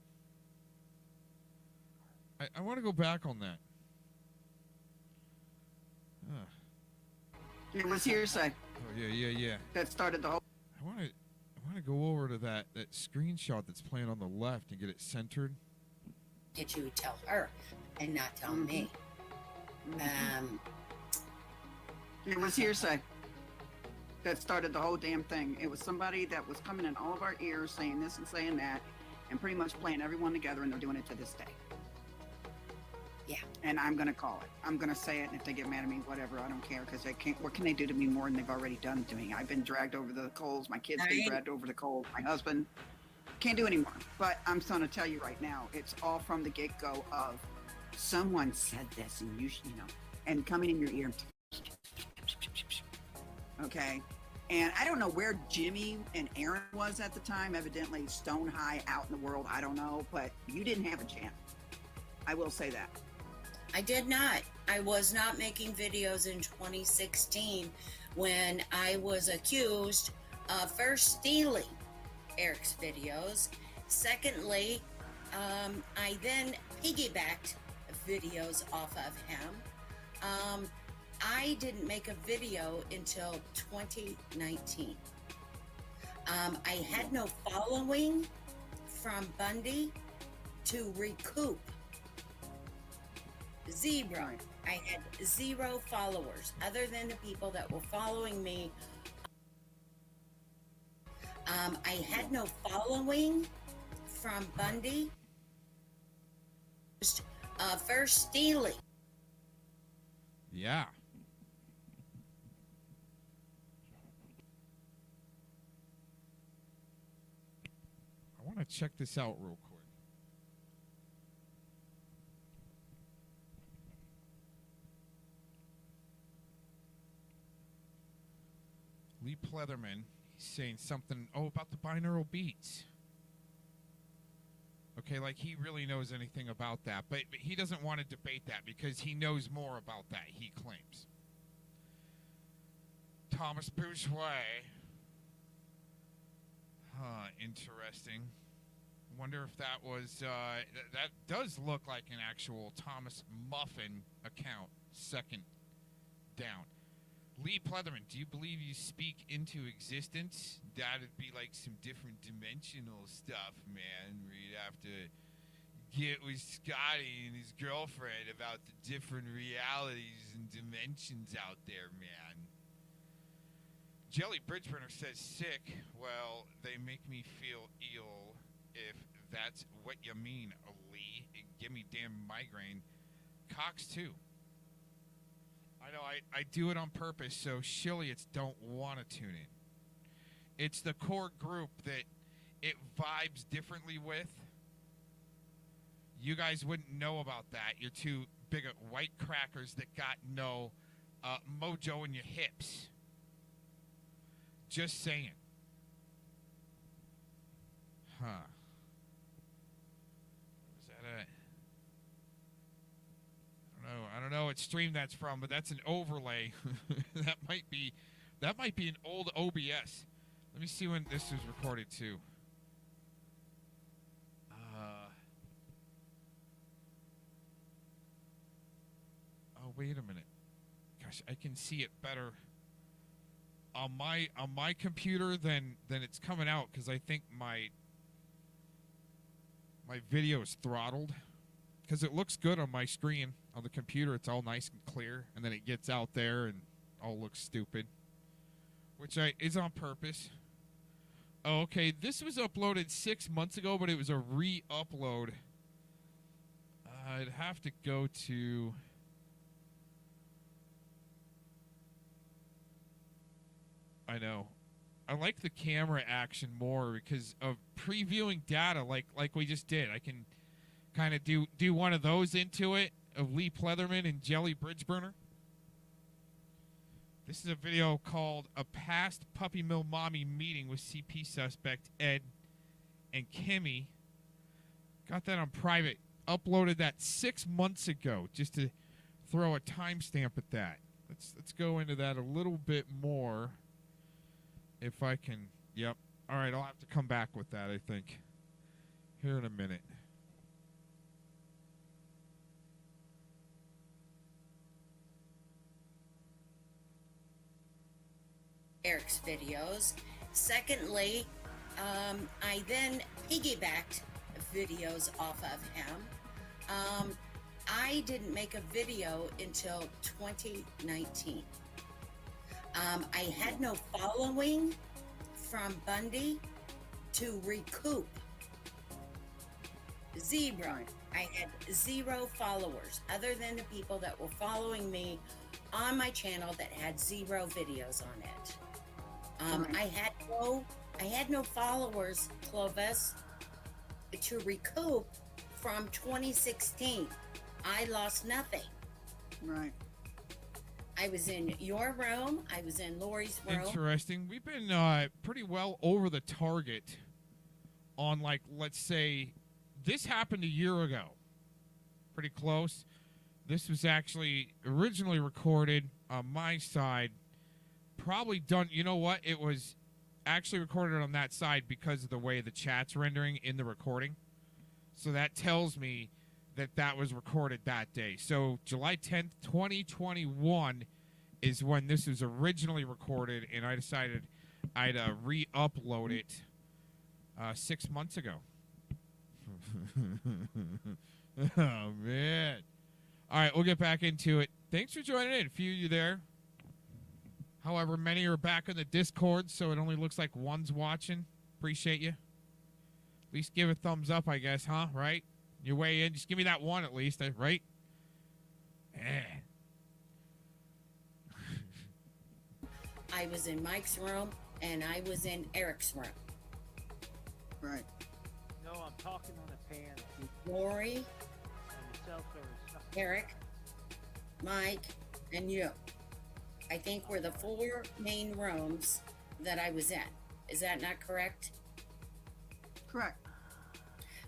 I want to go back on that. It was hearsay. Oh yeah. That started the whole. I want to go over to that screenshot that's playing on the left and get it centered. Did you tell her and not tell me? It was hearsay that started the whole damn thing. It was somebody that was coming in all of our ears saying this and saying that and pretty much playing everyone together, and they're doing it to this day. Yeah. And I'm going to call it. I'm going to say it, and if they get mad at me, whatever, I don't care, because they can't. What can they do to me more than they've already done to me? I've been dragged over the coals. My kids been dragged over the coals. My husband can't do anymore. But I'm going to tell you right now, it's all from the get-go of someone said this, and you know, and coming in your ear. Okay. And I don't know where Jimmy and Aaron was at the time. Evidently, stone high out in the world. I don't know, but you didn't have a chance. I will say that. I did not. I was not making videos in 2016 when I was accused of first stealing Eric's videos. Secondly, I then piggybacked videos off of him. I didn't make a video until 2019. I had no following from Bundy to recoup. Zero. I had 0 followers other than the people that were following me. I had no following from Bundy. First stealing. Yeah. I want to check this out real quick. Lee Pleatherman, he's saying something, about the binaural beats. Okay, like he really knows anything about that, but he doesn't want to debate that because he knows more about that, he claims. Thomas Bourgeois. Interesting. Wonder if that was, that does look like an actual Thomas Muffin account, second down. Lee Pleatherman, do you believe you speak into existence? That'd be like some different dimensional stuff, man, where you'd have to get with Scotty and his girlfriend about the different realities and dimensions out there, man. Jelly Bridgeburner says sick. Well, they make me feel ill, if that's what you mean, Lee. Give me damn migraine. Cox, too. I know, I do it on purpose so Shilliots don't want to tune in. It's the core group that it vibes differently with. You guys wouldn't know about that. You're two big white crackers that got no mojo in your hips. Just saying. Huh. Was that it? I don't know what stream that's from, but that's an overlay. that might be an old OBS. Let me see when this was recorded too. Oh, wait a minute. Gosh, I can see it better on my computer than it's coming out, because I think my video is throttled, because it looks good on my screen. On the computer, it's all nice and clear, and then it gets out there and all looks stupid, which is on purpose. Oh, okay, this was uploaded 6 months ago, but it was a re-upload. I'd have to go to... I know. I like the camera action more because of previewing data like we just did. I can kind of do one of those into it of Lee Pleatherman and Jelly Bridgeburner. This is a video called A Past Puppy Mill Mommy Meeting with CP Suspect Ed and Kimmy. Got that on private. Uploaded that 6 months ago just to throw a timestamp at that. Let's go into that a little bit more. If I can, yep. All right, I'll have to come back with that, I think, here in a minute. Eric's videos. Secondly, I then piggybacked videos off of him. I didn't make a video until 2019. I had no following from Bundy to recoup. Zero. I had 0 followers other than the people that were following me on my channel that had 0 videos on it. I had no followers, Clovis, to recoup from 2016. I lost nothing. Right. I was in your room. I was in Lori's room. Interesting. We've been pretty well over the target on, like, let's say, this happened a year ago. Pretty close. This was actually originally recorded on my side. Probably done, you know what? It was actually recorded on that side because of the way the chat's rendering in the recording. So that tells me that was recorded that day. So July 10th, 2021 is when this was originally recorded, and I decided I'd re-upload it 6 months ago. Oh, man. All right, we'll get back into it. Thanks for joining in. A few of you there. However, many are back on the Discord, so it only looks like one's watching. Appreciate you. At least give a thumbs up, I guess, huh? Right? Your way in. Just give me that one at least, right? I was in Mike's room, and I was in Eric's room. Right. No, I'm talking on a pan. Lori, Eric, Mike, and you. I think we're the 4 main rooms that I was in. Is that not correct? Correct.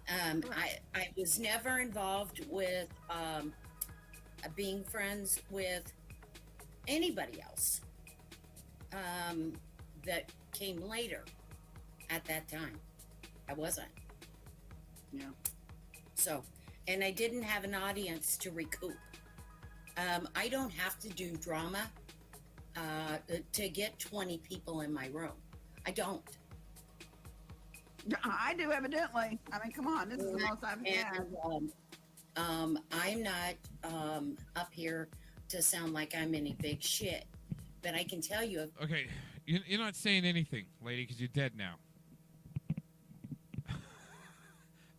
I was never involved with being friends with anybody else that came later at that time. I wasn't. Yeah. So, and I didn't have an audience to recoup. I don't have to do drama to get 20 people in my room. I don't. I do, evidently. I mean, come on, this is the most I've had. I'm not up here to sound like I'm any big shit, but I can tell you. Okay, you're not saying anything, lady, because you're dead now.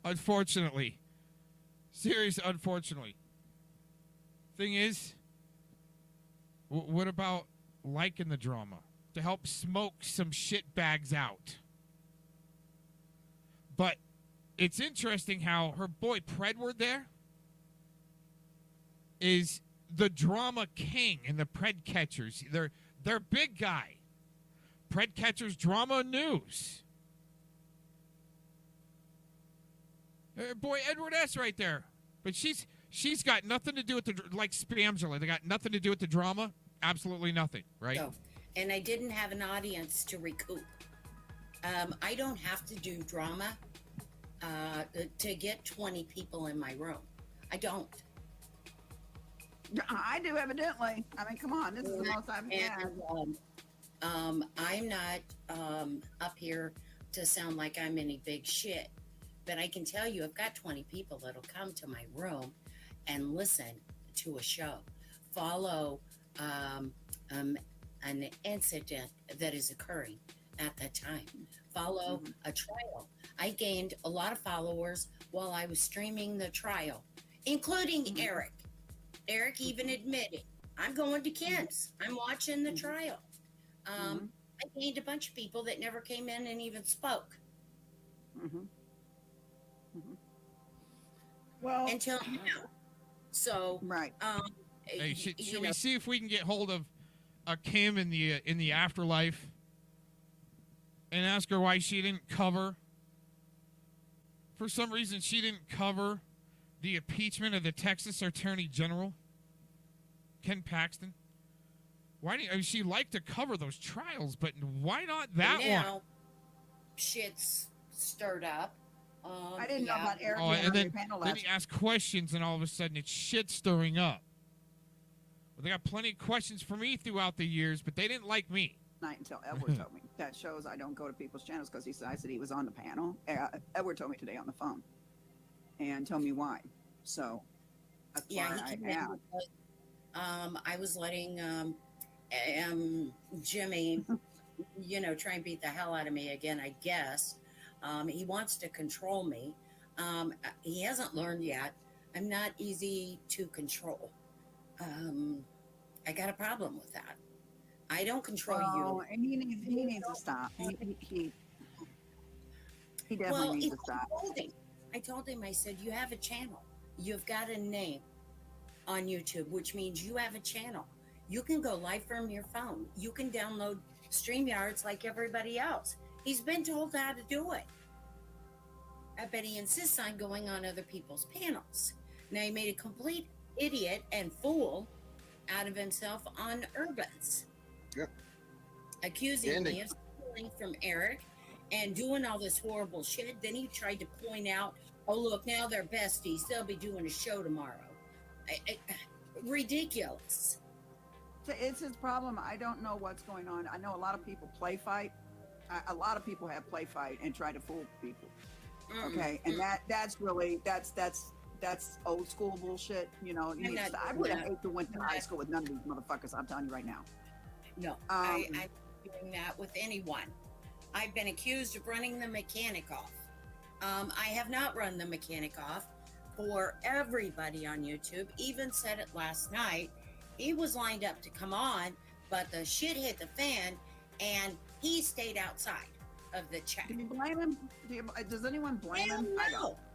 Unfortunately. Serious, unfortunately. Thing is, what about liking the drama? To help smoke some shit bags out. But it's interesting how her boy Predward there is the drama king and the pred catchers. They're big guy. Pred catchers, drama news. Boy, Edward S. right there. But she's got nothing to do with like Spamgla. They got nothing to do with the drama. Absolutely nothing, right? No. And I didn't have an audience to recoup. I don't have to do drama to get 20 people in my room. I don't. I do, evidently. I mean, come on. This is the most I've had. I'm not up here to sound like I'm any big shit. But I can tell you, I've got 20 people that'll come to my room and listen to a show, follow an incident that is occurring at that time, follow a trial. I gained a lot of followers while I was streaming the trial, including Eric. Eric even admitted, I'm going to Ken's. I'm watching the trial. I gained a bunch of people that never came in and even spoke. Well, until now. So right. Hey, should we see if we can get hold of Kim in the afterlife and ask her why she didn't cover? For some reason, she didn't cover the impeachment of the Texas Attorney General, Ken Paxton. Why didn't she like to cover those trials? But why not that one? Shit's stirred up. I didn't know about Eric. And then he asked questions, and all of a sudden it's shit stirring up. Well, they got plenty of questions for me throughout the years, but they didn't like me. Night until Edward told me. That shows I don't go to people's channels because I said he was on the panel. Edward told me today on the phone and told me why. So that's why I asked. I was letting Jimmy, try and beat the hell out of me again, I guess. He wants to control me. He hasn't learned yet. I'm not easy to control. I got a problem with that. I don't control you. And he needs to stop. He definitely needs to stop. I told him, I said, you have a channel. You've got a name on YouTube, which means you have a channel. You can go live from your phone. You can download StreamYards like everybody else. He's been told how to do it. But he insists on going on other people's panels. Now he made a complete idiot and fool out of himself on Urban's. Yep. Accusing me of stealing from Eric and doing all this horrible shit. Then he tried to point out, oh, look, now they're besties. They'll be doing a show tomorrow. Ridiculous. It's his problem. I don't know what's going on. I know a lot of people play fight. A lot of people have play fight and try to fool people. Okay, and that's really that's old school bullshit. I would have hate to went to high school with none of these motherfuckers. I'm telling you right now. No, I'm not doing that with anyone. I've been accused of running the mechanic off. I have not run the mechanic off for everybody on YouTube. Even said it last night. He was lined up to come on, but the shit hit the fan, and he stayed outside of the chat. Do you blame him? Does anyone blame him?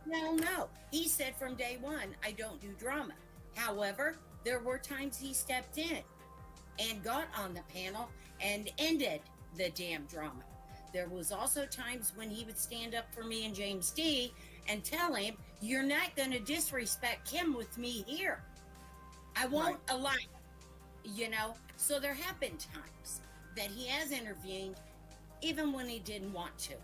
No. He said from day one, I don't do drama. However, there were times he stepped in and got on the panel and ended the damn drama. There was also times when he would stand up for me and James D and tell him, you're not going to disrespect Kim with me here. I won't allow it. So there have been times that he has intervened even when he didn't want to.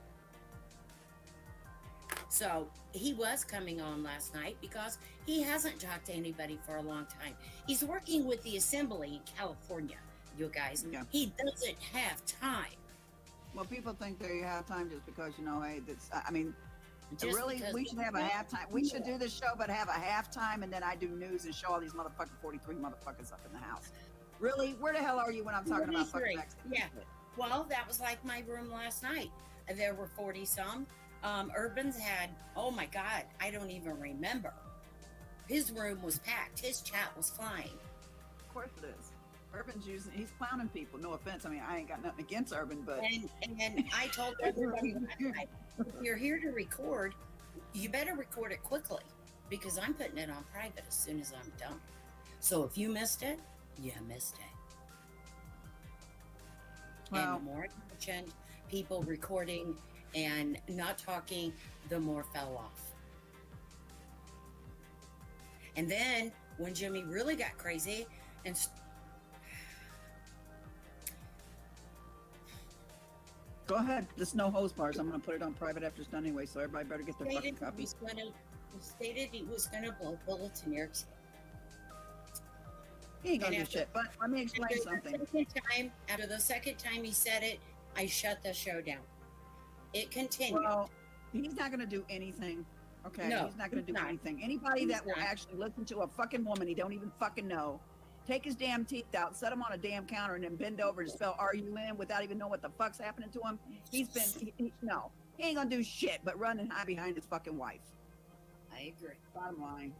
So he was coming on last night because he hasn't talked to anybody for a long time. He's working with the assembly in California, you guys. Yeah. He doesn't have time. Well, people think they have time just because, hey, Just we should have a halftime. We should do this show, but have a halftime, and then I do news and show all these motherfucking 43 motherfuckers up in the house. Really? Where the hell are you when I'm talking about fucking Mexican? Yeah. Well, that was like my room last night. There were 40 some. Urban's had, oh my God, I don't even remember. His room was packed. His chat was flying. Of course it is. Urban's he's clowning people. No offense. I mean, I ain't got nothing against Urban, but. And I told everybody, if you're here to record, you better record it quickly because I'm putting it on private as soon as I'm done. So if you missed it, you missed it. Well, And the more I mentioned people recording and not talking, the more fell off. And then when Jimmy really got crazy and go ahead. There's no hose bars. I'm going to put it on private after it's done anyway, so everybody better get their fucking copies. He stated he was going to blow bullets in Eric's head. He ain't going to do shit, but let me explain something. After the second time he said it, I shut the show down. It continued. Well, he's not going to do anything. Okay, No, he's not going to do he's not. anything. Anybody He's that will not. actually listen to a fucking woman he don't even fucking know, take his damn teeth out, set him on a damn counter, and then bend over and spell R-U-N without even knowing what the fuck's happening to him. No, he ain't going to do shit but run and hide behind his fucking wife. I agree. Bottom line.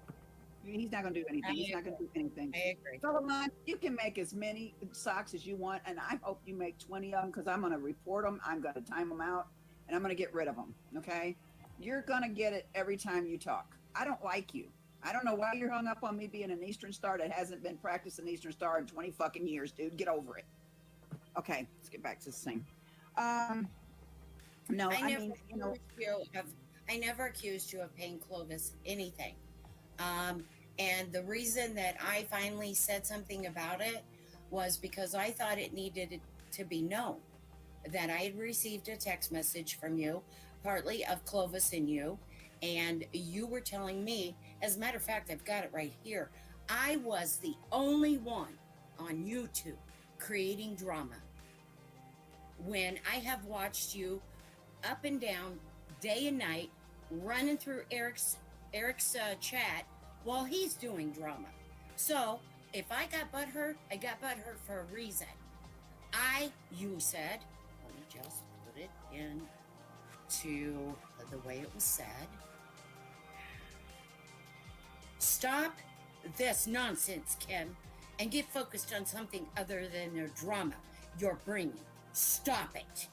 He's not going to do anything. He's not going to do anything. I agree. Solomon, you can make as many socks as you want, and I hope you make 20 of them because I'm going to report them. I'm going to time them out, and I'm going to get rid of them. Okay? You're going to get it every time you talk. I don't like you. I don't know why you're hung up on me being an Eastern Star that hasn't been practicing Eastern Star in 20 fucking years, dude. Get over it. Okay, let's get back to this thing. No, I mean, you know. I never accused you of paying Clovis anything. And the reason that I finally said something about it was because I thought it needed to be known that I had received a text message from you, partly of Clovis and you, and you were telling me, as a matter of fact, I've got it right here, I was the only one on YouTube creating drama. When I have watched you up and down, day and night, running through Eric's chat while he's doing drama. So if I got butthurt, I got butthurt for a reason. You said, let me just put it into the way it was said. Stop this nonsense, Kim, and get focused on something other than the drama you're bringing. Stop it.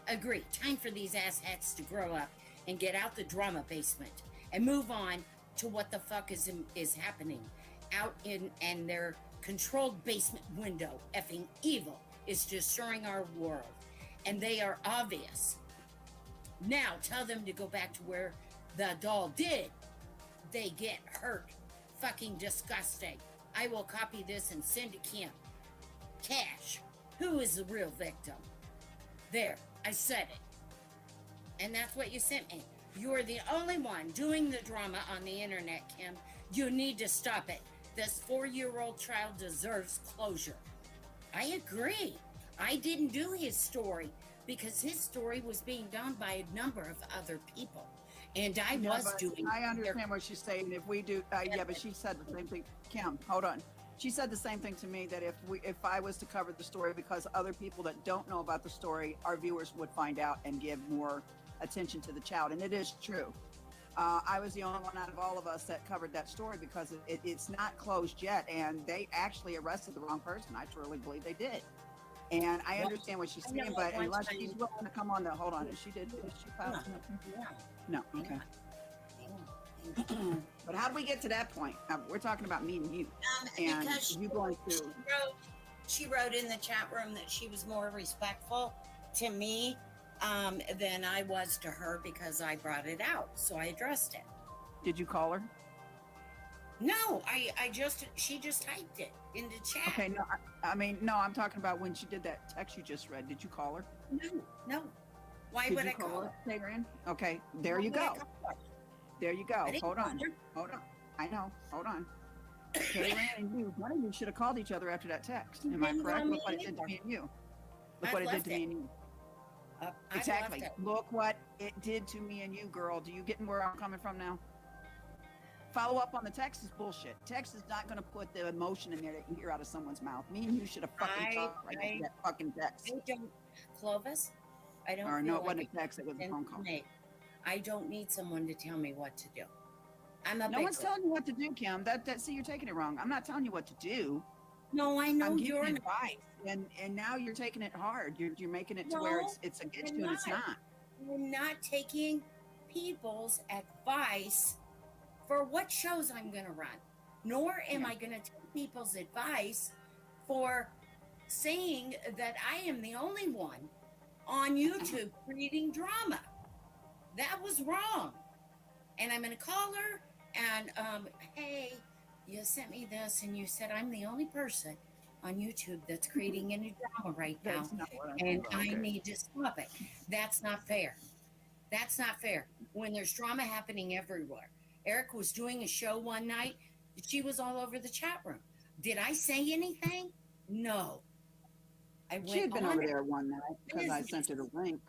Agree. Time for these asshats to grow up and get out the drama basement and move on to what the fuck is happening out in and their controlled basement window. Effing evil is destroying our world, and they are obvious. Now tell them to go back to where the doll did. They get hurt. Fucking disgusting. I will copy this and send to Kim. Cash, who is the real victim? There, I said it. And that's what you sent me. You're the only one doing the drama on the internet, Kim. You need to stop it. This 4-year-old child deserves closure. I agree. I didn't do his story because his story was being done by a number of other people. And I was doing. I understand what she's saying. If we do, yeah, but she said the same thing. Kim, hold on. She said the same thing to me, that if I was to cover the story, because other people that don't know about the story, our viewers would find out and give more attention to the child. And it is true. I was the only one out of all of us that covered that story because it's not closed yet, and they actually arrested the wrong person. I truly believe they did. And I understand what she's saying, but unless she's willing to come on the, hold on, is she filed something? No, okay. But how do we get to that point? We're talking about me and you. And because you going to. She wrote in the chat room that she was more respectful to me than I was to her because I brought it out. So I addressed it. Did you call her? No, she just typed it in the chat. Okay, no, I mean, no, I'm talking about when she did that text you just read. Did you call her? No. Why would I call her? Taylor? Okay, there you go. There you go. Hold on. I know. Hold on. Taylor and you, one of you should have called each other after that text. Am I correct? Look what it did to me and you. Look what it did to me and you. Exactly. Look what it did to me and you, girl. Do you get where I'm coming from now? Follow up on the text is bullshit. Text is not going to put the emotion in there that you hear out of someone's mouth. Me and you should have fucking talked right into that fucking text. Clovis, I don't. Or feel no, it like wasn't a text. It was a phone call. I don't need someone to tell me what to do. No one's telling you what to do, Kim. See, you're taking it wrong. I'm not telling you what to do. No, I know I'm you're giving advice, and now you're taking it hard. You're making it to where it's against you, and it's not. I'm not taking people's advice for what shows I'm going to run. nor am I going to take people's advice for saying that I am the only one on YouTube creating drama. That was wrong. And I'm going to call her and, hey, you sent me this and you said I'm the only person on YouTube that's creating any drama right now. That's not what I And thought. I Okay. need to stop it. That's not fair. That's not fair when there's drama happening everywhere. Eric was doing a show one night. She was all over the chat room. Did I say anything? No. I went She had been on over there one night because I sent her the link.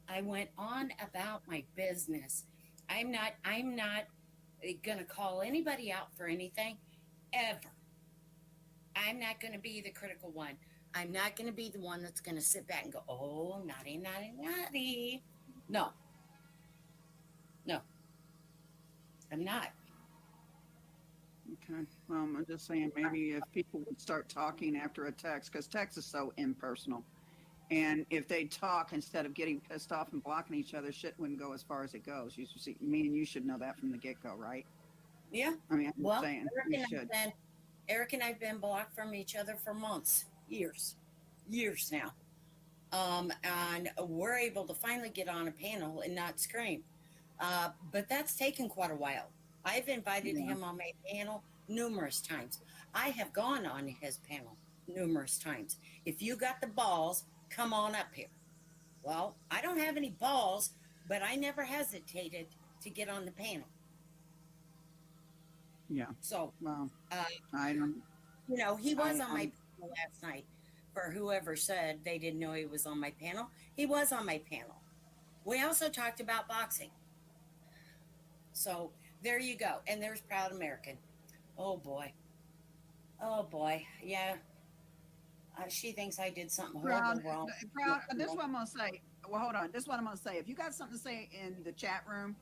I went on about my business. I'm not going to call anybody out for anything ever. I'm not going to be the critical one. I'm not going to be the one that's going to sit back and go, oh, naughty, naughty, naughty. No. No. I'm not. Okay. Well, I'm just saying maybe if people would start talking after a text, because text is so impersonal. And if they talk instead of getting pissed off and blocking each other, shit wouldn't go as far as it goes. You should see, me and you should know that from the get-go, right? Yeah. I mean, I'm Well, saying we should. Eric and I've been blocked from each other for months, years now. And we're able to finally get on a panel and not scream. But that's taken quite a while. I've invited him on my panel numerous times. I have gone on his panel numerous times. If you got the balls, come on up here. Well, I don't have any balls, but I never hesitated to get on the panel. Yeah. So, well, I don't. You know, he was on my panel last night. For whoever said they didn't know he was on my panel, he was on my panel. We also talked about boxing. So there you go. And there's Proud American. Oh boy. Oh boy. Yeah. She thinks I did something horrible wrong. This is what I'm going to say. Well, hold on. This is what I'm going to say. If you got something to say in the chat room,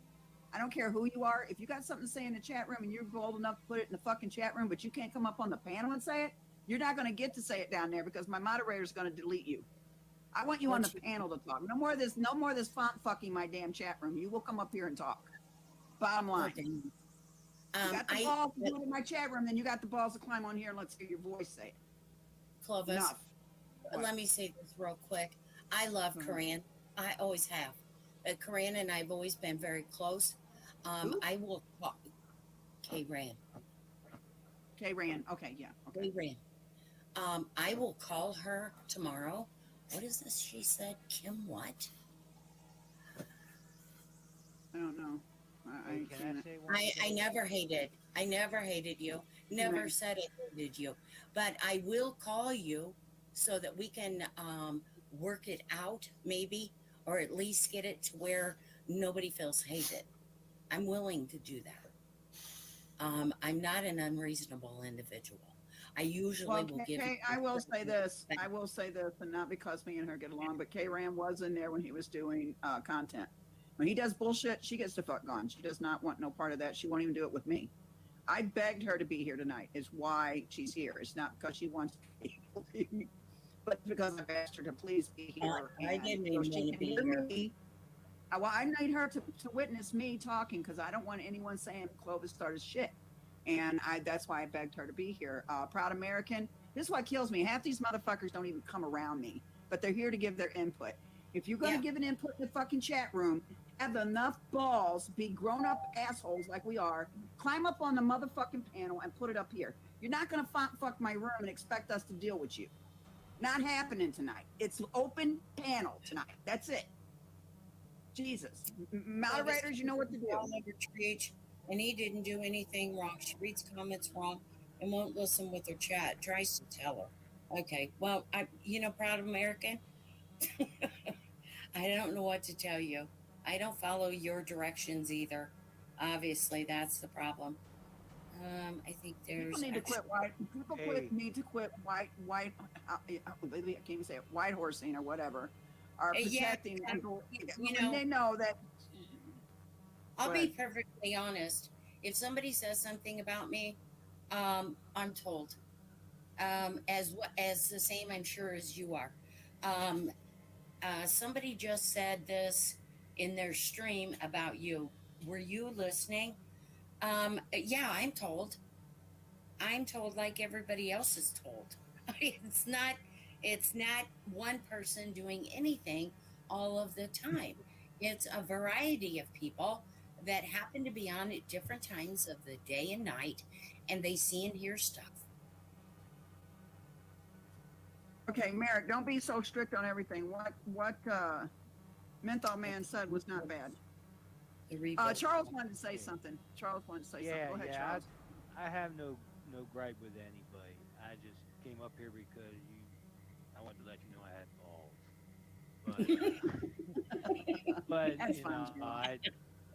I don't care who you are. If you got something to say in the chat room and you're bold enough to put it in the fucking chat room, but you can't come up on the panel and say it, you're not going to get to say it down there because my moderator is going to delete you. I want you on the panel to talk. No more of this font fucking my damn chat room. You will come up here and talk. Bottom line. You got the balls to do it in my chat room, then you got the balls to climb on here and let's hear your voice say it. Clovis, Enough. let me say this real quick. I love Corinne. I always have. Corinne and I have always been very close. I will talk. K-Ran. K-Ran. Okay, yeah. Okay. K-Ran. I will call her tomorrow. What is this she said? Kim what? I don't know. I never hated. I never hated you. Never said I hated you. But I will call you so that we can work it out, maybe, or at least get it to where nobody feels hated. I'm willing to do that. I'm not an unreasonable individual. I usually will give. I will say this. I will say this, and not because me and her get along, but K-Ram was in there when he was doing content. When he does bullshit, she gets the fuck gone. She does not want no part of that. She won't even do it with me. I begged her to be here tonight. Is why she's here. It's not because she wants to be, but because I've asked her to please be here. I didn't even want to be here. Well, I need her to witness me talking because I don't want anyone saying Clovis started shit. And that's why I begged her to be here. Proud American. This is what kills me. Half these motherfuckers don't even come around me, but they're here to give their input. If you're going to give an input in the fucking chat room, have enough balls, be grown-up assholes like we are, climb up on the motherfucking panel and put it up here. You're not going to fuck my room and expect us to deal with you. Not happening tonight. It's open panel tonight. That's it. Jesus. Moderators, you know what to do. And he didn't do anything wrong. She reads comments wrong and won't listen with her chat. Tries to tell her. Okay, well, Proud American, I don't know what to tell you. I don't follow your directions either. Obviously, that's the problem. I think there's... People need to quit need to quit white, I can't even say it, white horsing or whatever, are protecting people. And they know that... I'll be perfectly honest. If somebody says something about me, I'm told. As the same, I'm sure, as you are. Somebody just said this in their stream about you. Were you listening? Yeah, I'm told. I'm told like everybody else is told. It's not one person doing anything all of the time. It's a variety of people that happen to be on at different times of the day and night, and they see and hear stuff. Okay, Merrick, don't be so strict on everything. What Menthol Man said was not bad. Charles wanted to say something. Charles wanted to say something. Go ahead, Charles. I have no gripe with anybody. I just came up here because I wanted to let you know I had balls. But That's you fine, know,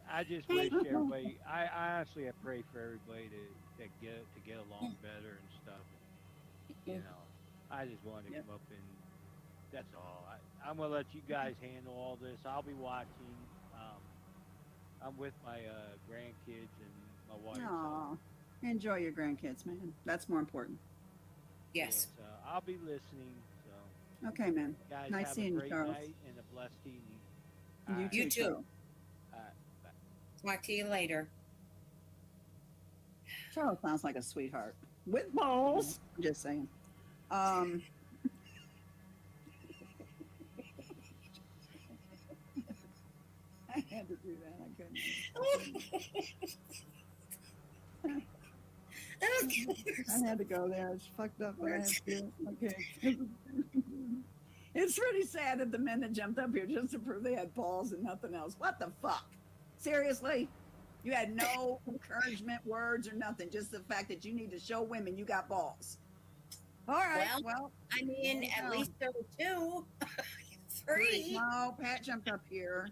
I just wish everybody. I honestly, I pray for everybody to get along better and stuff. You know, I just wanted to come up and that's all. I'm gonna let you guys handle all this. I'll be watching. I'm with my grandkids and my wife. Aw, enjoy your grandkids, man. That's more important. Yes. So I'll be listening. So. Okay, man. Guys, Nice have seeing a you, great Charles. night and a blessed evening. You too. Charles. Bye. Talk to you later. Charles sounds like a sweetheart with balls. I'm just saying. I had to do that. I had to go there. It's fucked up, but I had to do it. Okay. It's pretty sad that the men that jumped up here just to prove they had balls and nothing else. What the fuck? Seriously? You had no encouragement words or nothing. Just the fact that you need to show women you got balls. All right. Well, I mean, at least there were two. 3. No, Pat jumped up here.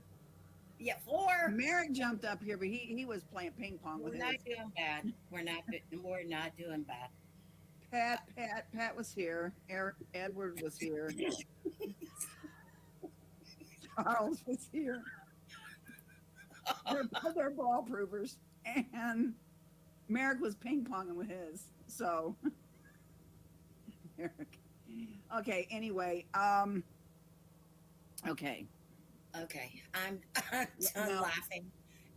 Yeah, 4. Merrick jumped up here, but he was playing ping pong with We're not doing bad. We're not doing bad. Pat was here. Edward was here. Charles was here. They're ball provers, and Merrick was ping ponging with his. So, Merrick. Okay. Anyway. Okay. Okay. I'm done laughing.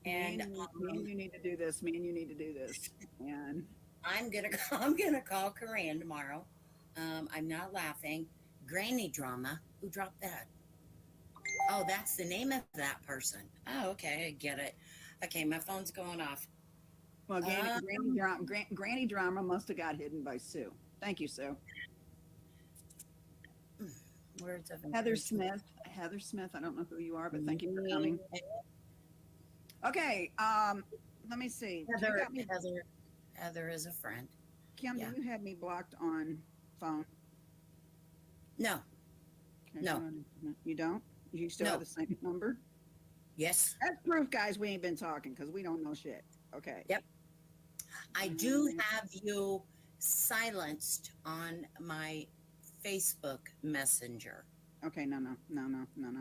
And you need to do this. Me and you need to do this. And I'm gonna call Corinne tomorrow. I'm not laughing. Granny drama. Who dropped that? Oh, that's the name of that person. Oh, okay, I get it. Okay, my phone's going off. Well, Granny drama must have got hidden by Sue. Thank you, Sue. Words of Heather Smith. Heather Smith. I don't know who you are, but thank you for coming. Okay. Let me see. Heather is a friend. Kim, do you have me blocked on phone? No. Okay, No. You don't? You still have the same number? Yes. That's proof, guys. We ain't been talking because we don't know shit. Okay. Yep. I do have you silenced on my Facebook Messenger. Okay, no.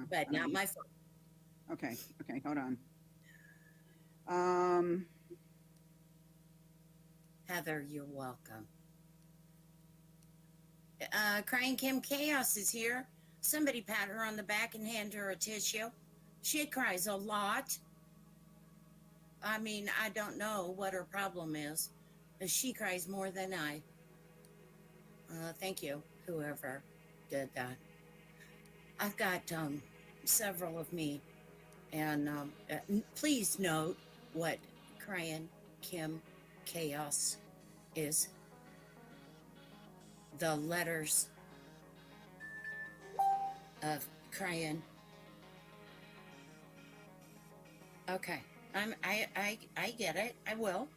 But not my phone. Okay, hold on. Heather, you're welcome. Crying Kim Chaos is here. Somebody pat her on the back and hand her a tissue. She cries a lot. I mean, I don't know what her problem is, but she cries more than I. Thank you, whoever did that. I've got several of me, and please note what Crying Kim Chaos is. The letters of Crying. Okay, I get it. I will.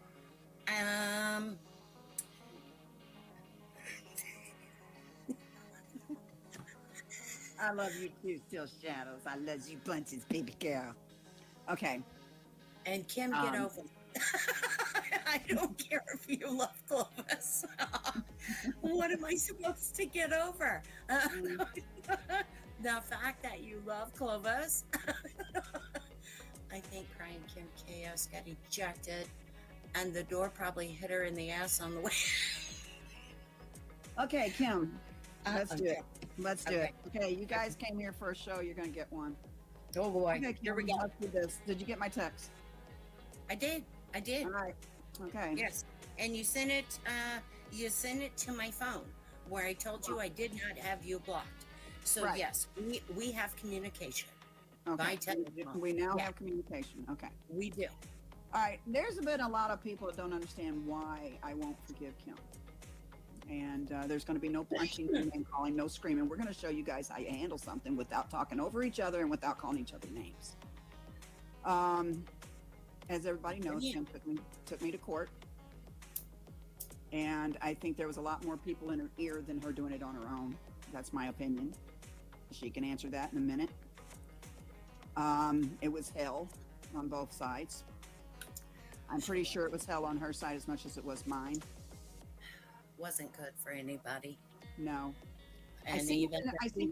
I love you too, Still Shadows. I love you bunches, baby girl. Okay. And Kim, get over it. I don't care if you love Clovis. What am I supposed to get over? The fact that you love Clovis. I think Crying Kim Chaos got ejected, and the door probably hit her in the ass on the way. Okay, Kim. Let's do Okay. it. Let's do it. Okay, you guys came here for a show. You're going to get one. Oh, boy. Okay, Here we Kim, go. let's do this. Did you get my text? I did. All right. Okay. Yes. and you sent it to my phone where I told you I did not have you blocked. So Right. yes, we have communication by Okay. telephone. We now Yeah, have communication. Okay. we do. All right. There's been a lot of people that don't understand why I won't forgive Kim. And there's going to be no punching, no name calling, no screaming. We're going to show you guys how you handle something without talking over each other and without calling each other names. As everybody knows, Kim took me to court. And I think there was a lot more people in her ear than her doing it on her own. That's my opinion. She can answer that in a minute. It was hell on both sides. I'm pretty sure it was hell on her side as much as it was mine. Wasn't good for anybody. No. And I seen it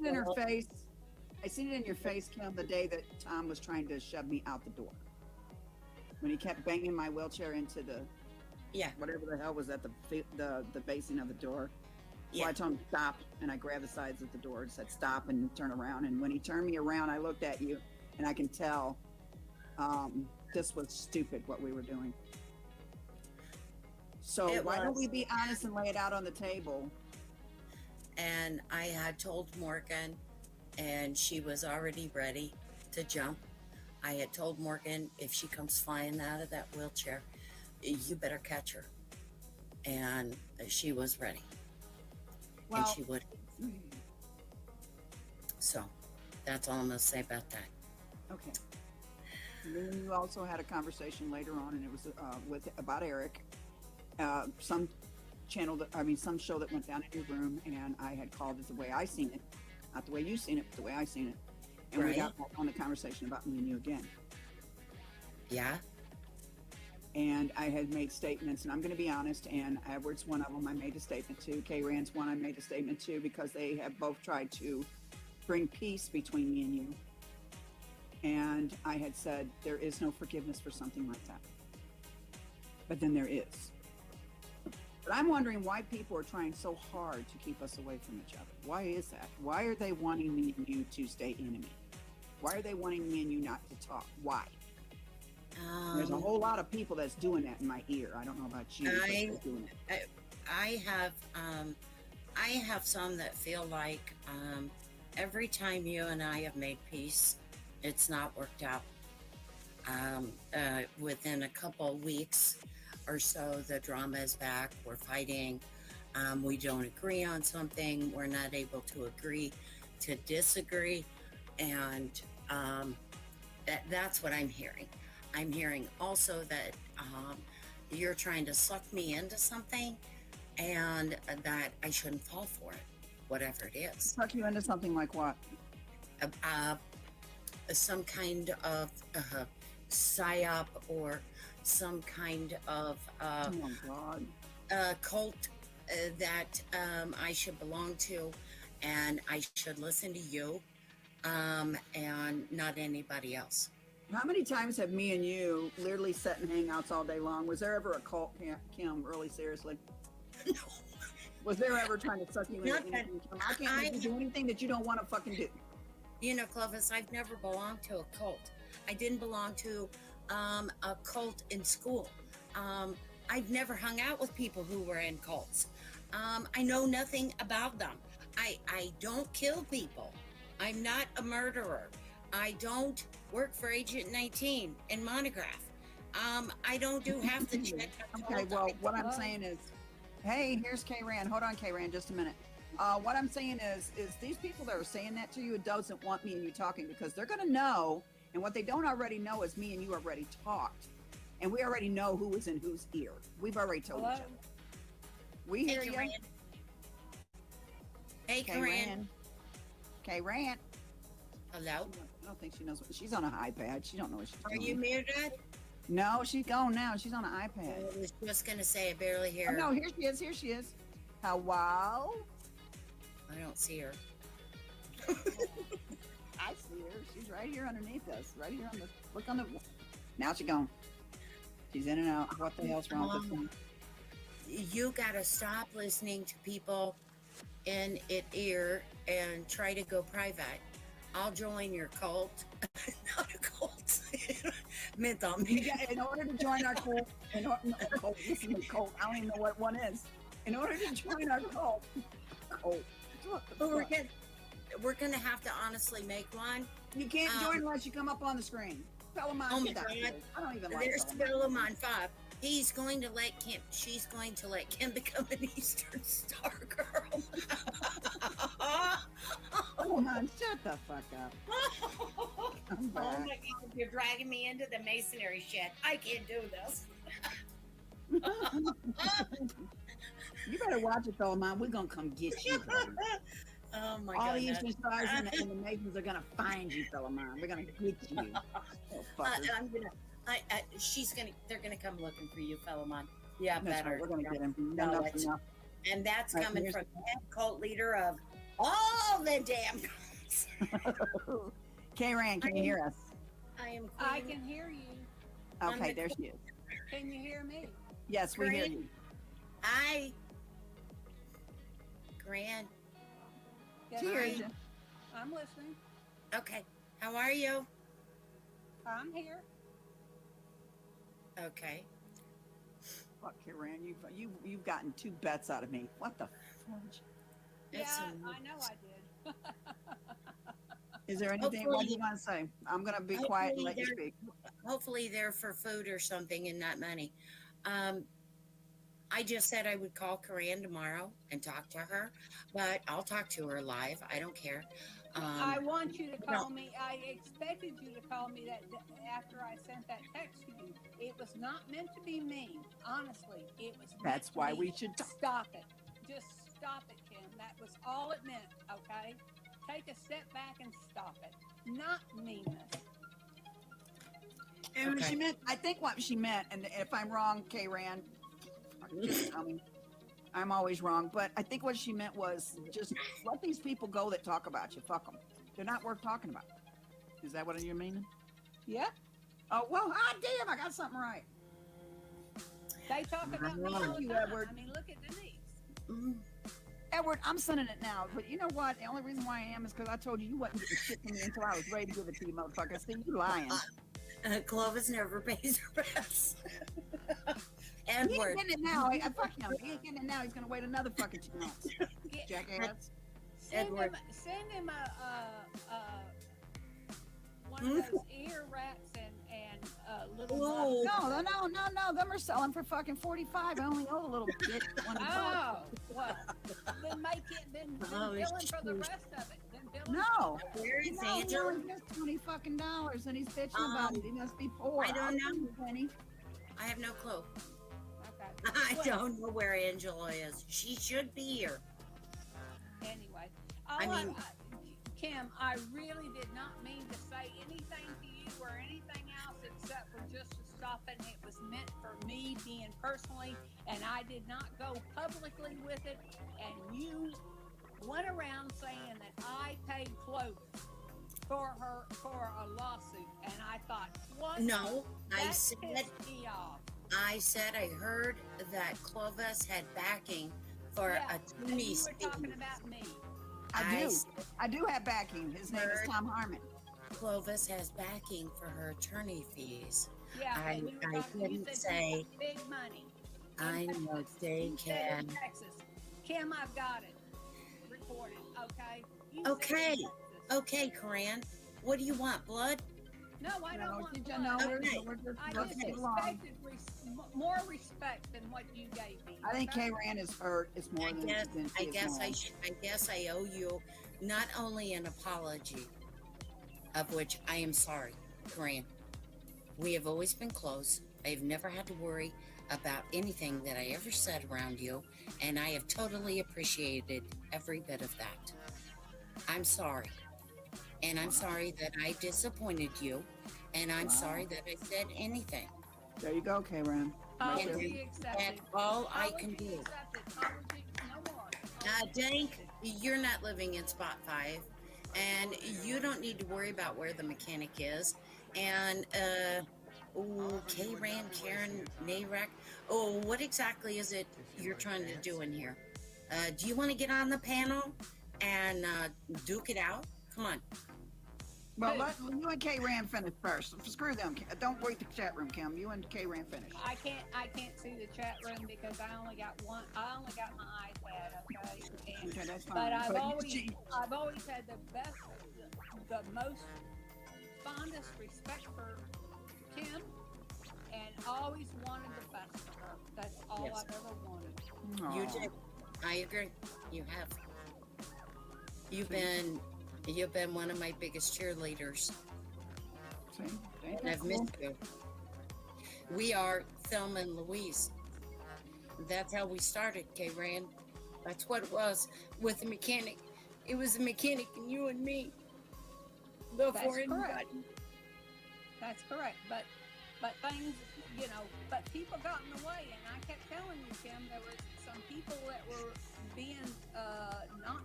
in her people- face. I seen it in your face, Kim, the day that Tom was trying to shove me out the door. When he kept banging my wheelchair into the whatever the hell was at the basing of the door. So I told him stop, and I grabbed the sides of the door and said stop and turn around. And when he turned me around, I looked at you, and I can tell this was stupid what we were doing. So why don't we be honest and lay it out on the table? And I had told Morgan, and she was already ready to jump. I had told Morgan, if she comes flying out of that wheelchair, you better catch her. And she was ready. Well, and she would. So that's all I'm going to say about that. Okay. Then you also had a conversation later on, and it was about Eric. Some show that went down in your room, and I had called it the way I seen it, not the way you seen it, but the way I seen it. And we got back on the conversation about me and you again. Yeah. And I had made statements, and I'm going to be honest, and Edward's one of them I made a statement to. K. Rand's one I made a statement to, because they have both tried to bring peace between me and you. And I had said, there is no forgiveness for something like that. But then there is. But I'm wondering why people are trying so hard to keep us away from each other. Why is that? Why are they wanting me and you to stay enemy? Why are they wanting me and you not to talk? Why? There's a whole lot of people that's doing that in my ear. I don't know about you. But they're doing it. I have some that feel like every time you and I have made peace, it's not worked out. Within a couple of weeks or so, the drama is back. We're fighting. We don't agree on something. We're not able to agree to disagree. And that's what I'm hearing. I'm hearing also that you're trying to suck me into something, and that I shouldn't fall for it, whatever it is. Suck you into something like what? Some kind of psyop, or some kind of cult that I should belong to, and I should listen to you and not anybody else. How many times have me and you literally sat in hangouts all day long? Was there ever a cult, Kim, really seriously? No. Was there ever trying to suck you into anything? I can't make you do anything that you don't want to fucking do. You know, Clovis, I've never belonged to a cult. I didn't belong to a cult in school. I've never hung out with people who were in cults. I know nothing about them. I don't kill people. I'm not a murderer. I don't work for Agent 19 in Monograph. I don't do half the shit. Okay, well, what I'm saying is, hey, here's K. Rand. Hold on, K. Rand, just a minute. What I'm saying is these people that are saying that to you, it doesn't want me and you talking, because they're going to know, and what they don't already know is me and you already talked, and we already know who is in whose ear. We've already told each other. We hear you. Hey, Corinne. K. Rand. Hello? I don't think she knows what she's on an iPad. She don't know what she's doing. Are you muted? No, she's gone now. She's on an iPad. I was just going to say, I barely hear Oh, her. no, here she is. Here she is. Hello? I don't see her. I see her. She's right here underneath us. Right here on the, look on the, now she's gone. She's in and out. What the hell's wrong with this one? You got to stop listening to people in ear and try to go private. I'll join your cult. Not a cult. mint on me. In order to join our cult, Colt, listen to Colt. I don't even know what one is. In order to join our cult, Colt. But we're gonna have to honestly make one. You can't join unless you come up on the screen. Philemon, oh my God. I don't even like There's Philemon. Philemon 5. He's going to let Kim. She's going to let Kim become an Eastern Star girl. Philemon, shut the fuck up. Oh my God! You're dragging me into the masonry shed. I can't do this. You better watch it, Philemon. We're gonna come get you, buddy. Oh my All God! the Eastern Stars and the Masons are gonna find you, Philemon. We're gonna get you. Oh, I'm gonna. They're gonna come looking for you, Philemon. Yeah, that's better. right. We're gonna get him. No, Enough. And that's Right, coming here's- from the head cult leader of all the damn cults. K-Ran, can you hear us? I am. I can hear you. Okay, there she is. Can you hear me? Yes, we hear you. Gran. Yes, Cheers. I'm listening. Okay. How are you? I'm here. Okay. Fuck, K-Ran, you've gotten 2 bets out of me. What the fudge? Yeah, I know I did. Is there anything what do you want to say? I'm gonna be quiet and let you speak. Hopefully they're for food or something and not money. I just said I would call Corinne tomorrow and talk to her, but I'll talk to her live. I don't care. I want you to call me. I expected you to call me that after I sent that text to you. It was not meant to be mean. Honestly, it was. That's why we should stop it. Just stop it, Kim. That was all it meant. Okay, take a step back and stop it. Not meanness. And she meant, I think what she meant, and if I'm wrong, K-Ran, just tell me. I'm always wrong, but I think what she meant was just let these people go that talk about you. Fuck them. They're not worth talking about. Is that what you're meaning? Yeah. Oh, well, damn, I got something right. They talk about me all the you, time. Edward. I mean, look at Denise. Edward, I'm sending it now, but you know what? The only reason why I am is because I told you wasn't getting shit from me until I was ready to give it to you, motherfucker. See, you lying. Clovis never pays her rest. He ain't Edward. getting it now. Fuck him. He ain't getting it now. He's gonna wait another fucking 2 months. Jackass. Send Edward. him one of those ear wraps and little. No. Them are selling for fucking $45. I only owe a little bit. Oh, well, then make it. Then Oh, bill him for the it's rest of it. Then bill him. No. Where is No, he Angel? only gets $20 fucking dollars, and he's bitching about it. He must be poor. I don't know. Penny. I have no clue. Okay. I don't know where Angela is. She should be here. Anyway, Kim, I really did not mean to say anything to you or anything else except for just to stop it. It was meant for me being personally, and I did not go publicly with it. And you went around saying that I paid Clovis for a lawsuit, and I thought, what? No, I That said pissed me off. I said I heard that Clovis had backing for Yeah, and attorney's you were talking fees. about me. I do have backing. His name is Tom Harmon. Clovis has backing for her attorney fees. Yeah, I and you were talking, you didn't said say. you had big money. I know they You said can. in Texas. Kim, I've got it recorded. Okay. You said Okay, in Texas. okay, Corinne. What do you want? Blood? No, I don't want you blood. know, Okay. we're just I let's just get along. expected more respect than what you gave me. I think okay? K-Ran is hurt. It's more than I guess I owe you not only an apology, of which I am sorry, Corinne. We have always been close. I have never had to worry about anything that I ever said around you, and I have totally appreciated every bit of that. I'm sorry. And I'm sorry that I disappointed you, and I'm sorry that I said anything. There you go, K-Ran. Apology accepted. That's all I can Apology do. accepted. Apology, no more. Dank, you're not living in Spot 5, and you don't need to worry about where the mechanic is. And, K-Ran, Karen, Narak, what exactly is it you're trying to do in here? Do you want to get on the panel and duke it out? Come on. Well, you and K Ran finish first. Screw them. Don't wait the chat room, Kim. You and K Ran finish. I can't see the chat room because I only got my iPad. Okay. Okay, that's fine. But I've But always had the most fondest respect for Kim, and always wanted the best for her. That's all Yes. I've ever wanted. You did. I agree. You have. You've been one of my biggest cheerleaders. And I've missed you. We are Thelma and Louise. That's how we started, K-Ran. That's what it was with the mechanic. It was a mechanic and you and me. Before anybody. That's correct. But things, but people got in the way, and I kept telling you, Kim, there was some people that were being not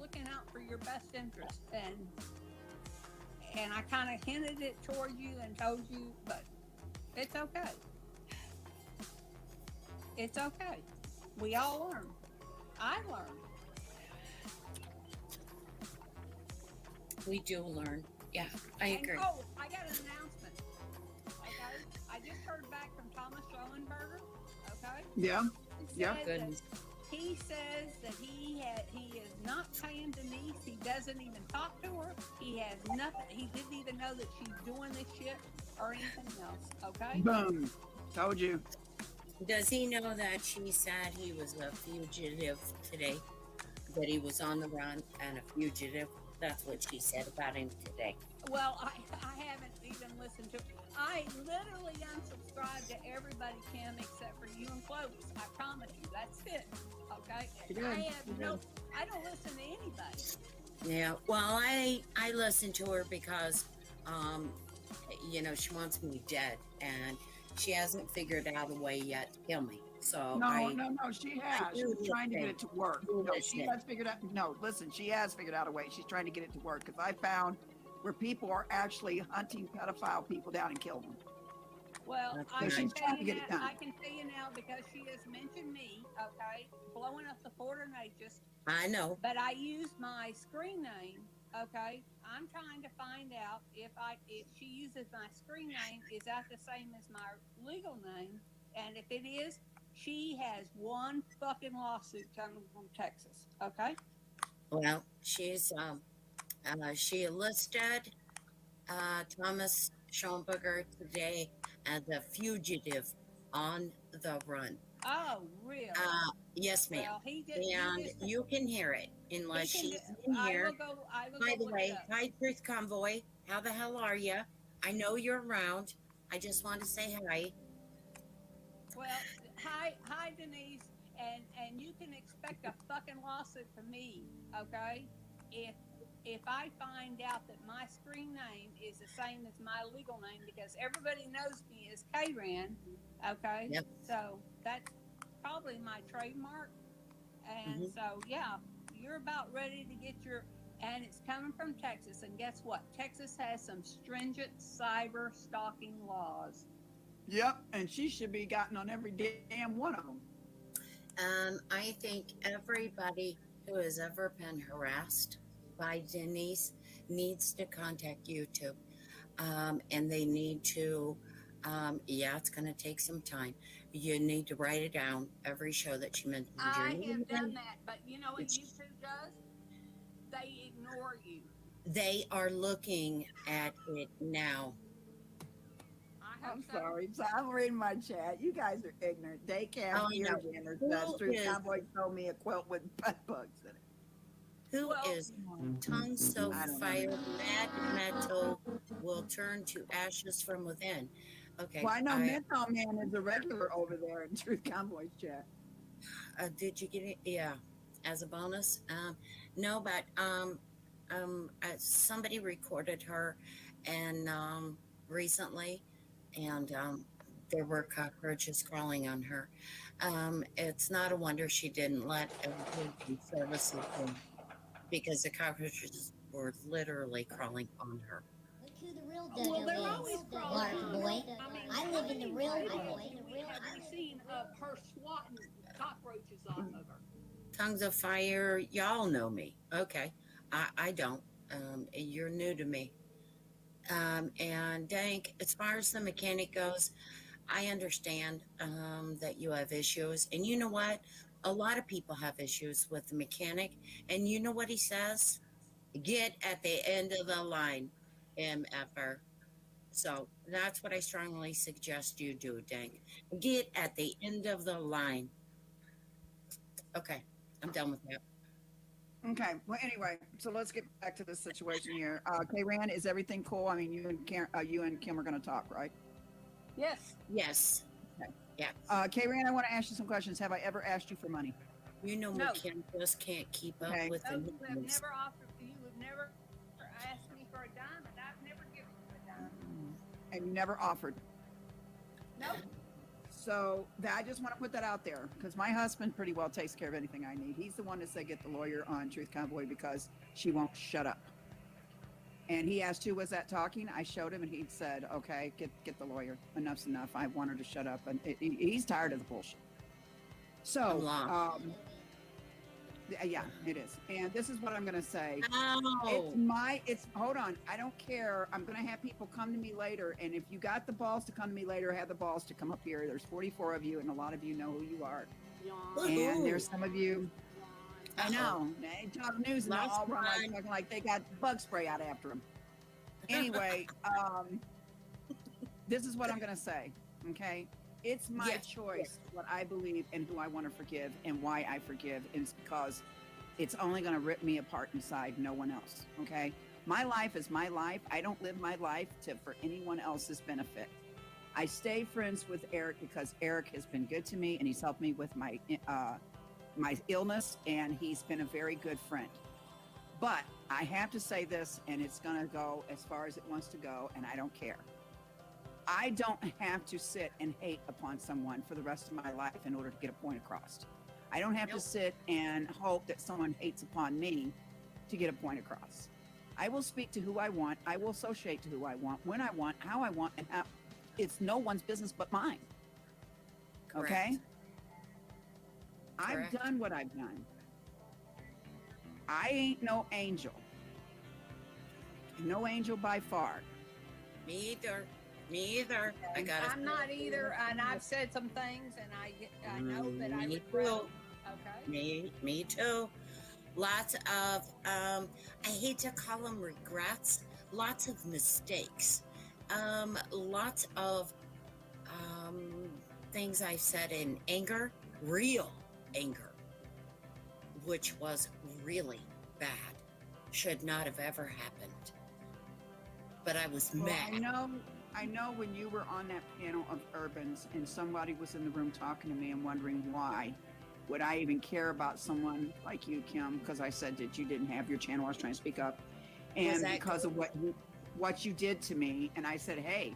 looking out for your best interest, and I kind of hinted it toward you and told you, but it's okay. It's okay. We all learn. I learned. We do learn. Yeah, I agree. Oh, I got an announcement. Okay, I just heard back from Thomas Schoenberger. Okay. Yeah. Yeah. He says that he is not paying Denise. He doesn't even talk to her. He has nothing. He didn't even know that she's doing this shit or anything else. Okay. Boom. Told you. Does he know that she said he was a fugitive today? That he was on the run and a fugitive? That's what she said about him today. Well, I haven't even listened to. I literally unsubscribed to everybody, Kim, except for you and Clovis. I promise you, that's it. Okay. I don't listen to anybody. Yeah. Well, I listen to her because, she wants me dead, and she hasn't figured out a way yet to kill me. So no, she has. She's trying to get it to work. No, she has figured out. No, listen, she has figured out a way. She's trying to get it to work because I found where people are actually hunting pedophile people down and killing them. Well, so she's trying to get it done. I can tell you now because she has mentioned me. Okay, blowing up the Fort Natchez. I know. But I used my screen name. Okay, I'm trying to find out if she uses my screen name, is that the same as my legal name? And if it is, she has one fucking lawsuit coming from Texas. Okay. Well, she's she listed Thomas Schoenberger today as a fugitive on the run. Oh, really? Yes, ma'am. Well, you can hear it unless she's in here. By the way, hi, Truth Convoy. How the hell are you? I know you're around. I just want to say hi. Well, hi, Denise, and you can expect a fucking lawsuit from me, okay? If I find out that my screen name is the same as my legal name, because everybody knows me as K-Ran, okay? Yep. So that's probably my trademark, and so yeah, you're about ready to get and it's coming from Texas, and guess what? Texas has some stringent cyber stalking laws. Yep, and she should be gotten on every damn one of them. I think everybody who has ever been harassed by Denise needs to contact YouTube, and they need to, it's going to take some time. You need to write it down, every show that she mentions. I have done that, but you know what YouTube does? They ignore you. They are looking at it now. I'm sorry. So I'm reading my chat. You guys are ignorant. Daycare ear winners. That's true. Cowboy told me a quilt with butt bugs in it. Who is tongue so fire, mad metal will turn to ashes from within? Okay. Well, I know Menthol Man is a regular over there in Truth Convoy's chat. Did you get it? Yeah. As a bonus? No, but somebody recorded her and recently, and there were cockroaches crawling on her. It's not a wonder she didn't let everybody services in, because the cockroaches were literally crawling on her. Look who the real dodo they're is. always crawling. Lark boy. I live in the real boy. Have you seen her swatting cockroaches off of her? Tongues of Fire, y'all know me. Okay. I don't. You're new to me. And Dank, as far as the mechanic goes, I understand that you have issues. And you know what? A lot of people have issues with the mechanic. And you know what he says? Get at the end of the line, MFR. So that's what I strongly suggest you do, Dank. Get at the end of the line. Okay, I'm done with that. Okay. Well, anyway, so let's get back to the situation here. K-Ran, is everything cool? I mean, you and Kim are going to talk, right? Yes. Yes. Okay. Yeah. K-Ran, I want to ask you some questions. Have I ever asked you for money? You know, No. Kim just can't keep up Okay. with No, the you have news. never offered. You have never asked me for a dime, and I've never given you a dime. And you never offered. No. So I just want to put that out there because my husband pretty well takes care of anything I need. He's the one that said get the lawyer on Truth Convoy because she won't shut up. And he asked who was that talking. I showed him and he said, okay, get the lawyer. Enough's enough. I want her to shut up. And he's tired of the bullshit. So, yeah, it is. And this is what I'm going to say. Hold on. I don't care. I'm going to have people come to me later. And if you got the balls to come to me later, have the balls to come up here. There's 44 of you and a lot of you know who you are. And there's some of you, I know, they talk news and they all run like they got bug spray out after them. Anyway, this is what I'm going to say. Okay. It's my choice what I believe and who I want to forgive and why I forgive. And it's because it's only going to rip me apart inside, no one else. Okay. My life is my life. I don't live my life for anyone else's benefit. I stay friends with Eric because Eric has been good to me and he's helped me with my illness and he's been a very good friend. But I have to say this, and it's going to go as far as it wants to go, and I don't care. I don't have to sit and hate upon someone for the rest of my life in order to get a point across. I don't have to sit and hope that someone hates upon me to get a point across. I will speak to who I want. I will associate to who I want, when I want, how I want, and how. It's no one's business but mine. Correct. Okay? Correct. I've done what I've done. I ain't no angel. No angel by far. Me either. Me either. I'm not either, and I've said some things, and I know that I Me regret. too. Okay. Me too. Lots of I hate to call them regrets. Lots of mistakes. Lots of things I said in anger, real anger, which was really bad. Should not have ever happened. But I was mad. I know when you were on that panel of Urbans and somebody was in the room talking to me and wondering why would I even care about someone like you, Kim, because I said that you didn't have your channel. I was trying to speak up. And because of what you did to me. And I said, hey,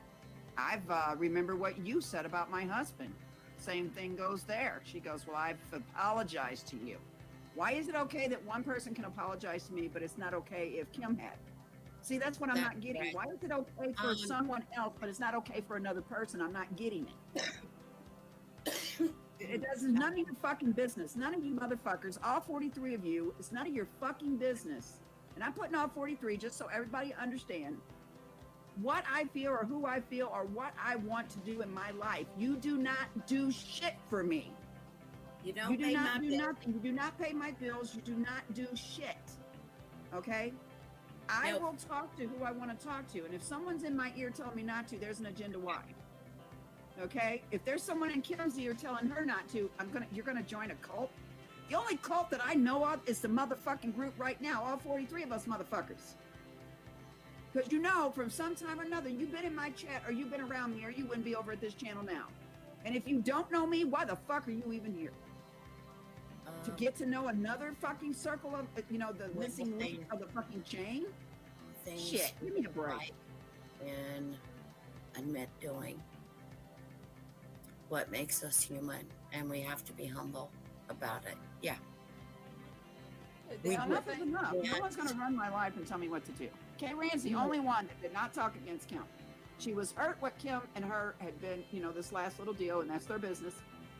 I've remember what you said about my husband. Same thing goes there. She goes, well, I've apologized to you. Why is it okay that one person can apologize to me, but it's not okay if Kim had? See, that's what I'm not getting. Right. Why is it okay for someone else, but it's not okay for another person? I'm not getting it. It doesn't, none of your fucking business. None of you motherfuckers, all 43 of you, it's none of your fucking business. And I'm putting all 43 just so everybody understand what I feel or who I feel or what I want to do in my life. You do not do shit for me. You don't do pay not my do bills. nothing. You do not pay my bills. You do not do shit. Okay? I will talk to who I want to talk to. And if someone's in my ear telling me not to, there's an agenda why. Okay? If there's someone in Kim's ear telling her not to, you're gonna join a cult. The only cult that I know of is the motherfucking group right now, all 43 of us motherfuckers. Because you know, from some time or another, you've been in my chat or you've been around me or you wouldn't be over at this channel now. And if you don't know me, why the fuck are you even here? To get to know another fucking circle of, the missing link of the fucking chain? Shit, give me a break. And admit doing what makes us human, and we have to be humble about it. Yeah. Enough is enough. No one's going to run my life and tell me what to do. Kay Rand's the only one that did not talk against Kim. She was hurt what Kim and her had been, this last little deal, and that's their business.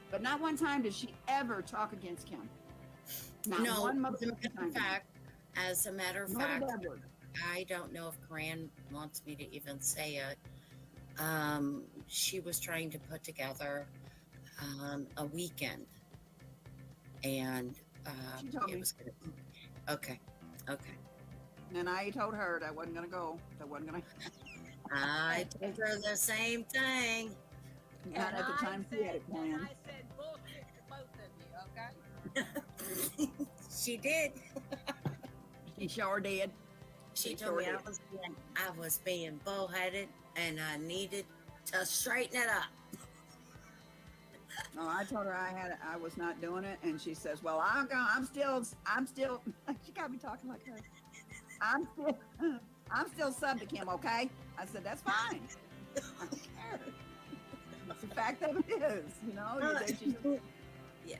But not one time did she ever talk against Kim. Not one motherfucking time. As a matter of fact, I don't know if Corinne wants me to even say it. She was trying to put together a weekend, and She told it me. was gonna. Okay, okay. And I told her that I wasn't gonna go. That wasn't gonna. I told her the same thing. Not at the time she had it planned. I said bullshit to both of you, okay? She did. She sure did. She She told me sure I was being bullheaded and I needed to straighten it up. No, I told her I was not doing it, and she says, "Well, I'm still." She got me talking like her. I'm still sub to Kim, okay? I said that's fine. I don't care. It's the fact that it is, you know. Yeah,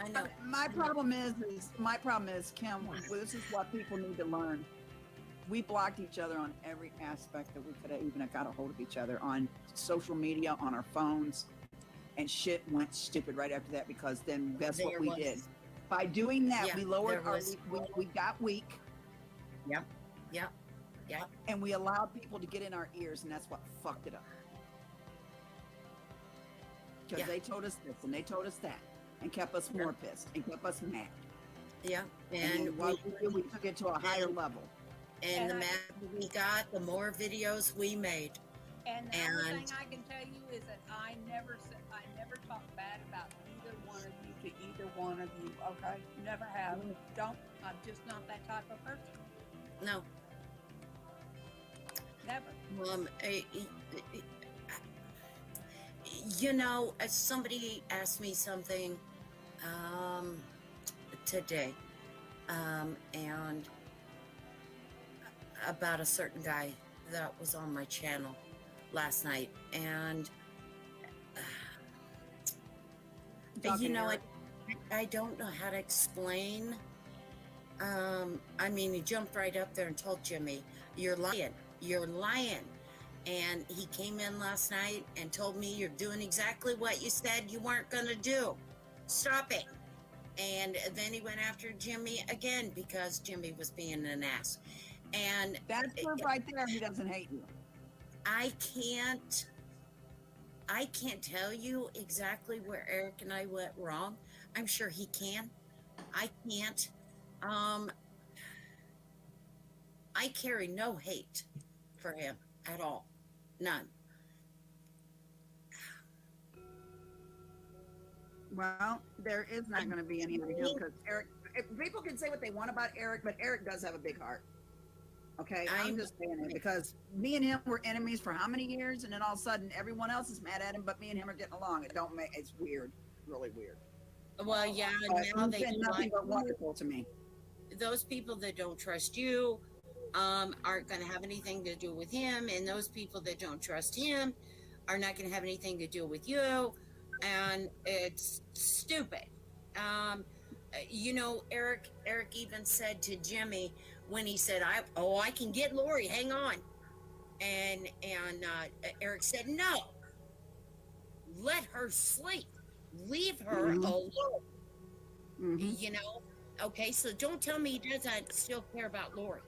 I know. My problem is Kim. This is what people need to learn. We blocked each other on every aspect that we could have even got a hold of each other on social media, on our phones, and shit went stupid right after that because then guess what we did? By doing that, we lowered we got weak. Yep. And we allowed people to get in our ears, and that's what fucked it up. Because they told us this and they told us that, and kept us more pissed and kept us mad. Yeah, and we took it to a higher level. And the madder we got, the more videos we made. And the only thing I can tell you is that I never talk bad about either one of you to either one of you. Okay, never have. Don't. I'm just not that type of person. No. Never. You know, somebody asked me something today, and about a certain guy that was on my channel last night, and you know, I don't know how to explain. I mean, he jumped right up there and told Jimmy, "You're lying. You're lying." And he came in last night and told me, "You're doing exactly what you said you weren't going to do. Stop it." And then he went after Jimmy again because Jimmy was being an ass. And that's proof right there he doesn't hate you. I can't tell you exactly where Eric and I went wrong. I'm sure he can. I can't. I carry no hate for him at all. None. Well, there is not going to be any because Eric. People can say what they want about Eric, but Eric does have a big heart. Okay, I'm just saying it because me and him were enemies for how many years, and then all of a sudden everyone else is mad at him, but me and him are getting along. It's weird, really weird. Well, yeah, now they been nothing but wonderful to me. Those people that don't trust you aren't going to have anything to do with him, and those people that don't trust him are not going to have anything to do with you, and it's stupid. You know, Eric even said to Jimmy when he said, I can get Lori, hang on. And Eric said, no, let her sleep. Leave her alone. You know? Okay, so don't tell me he doesn't still care about Lori.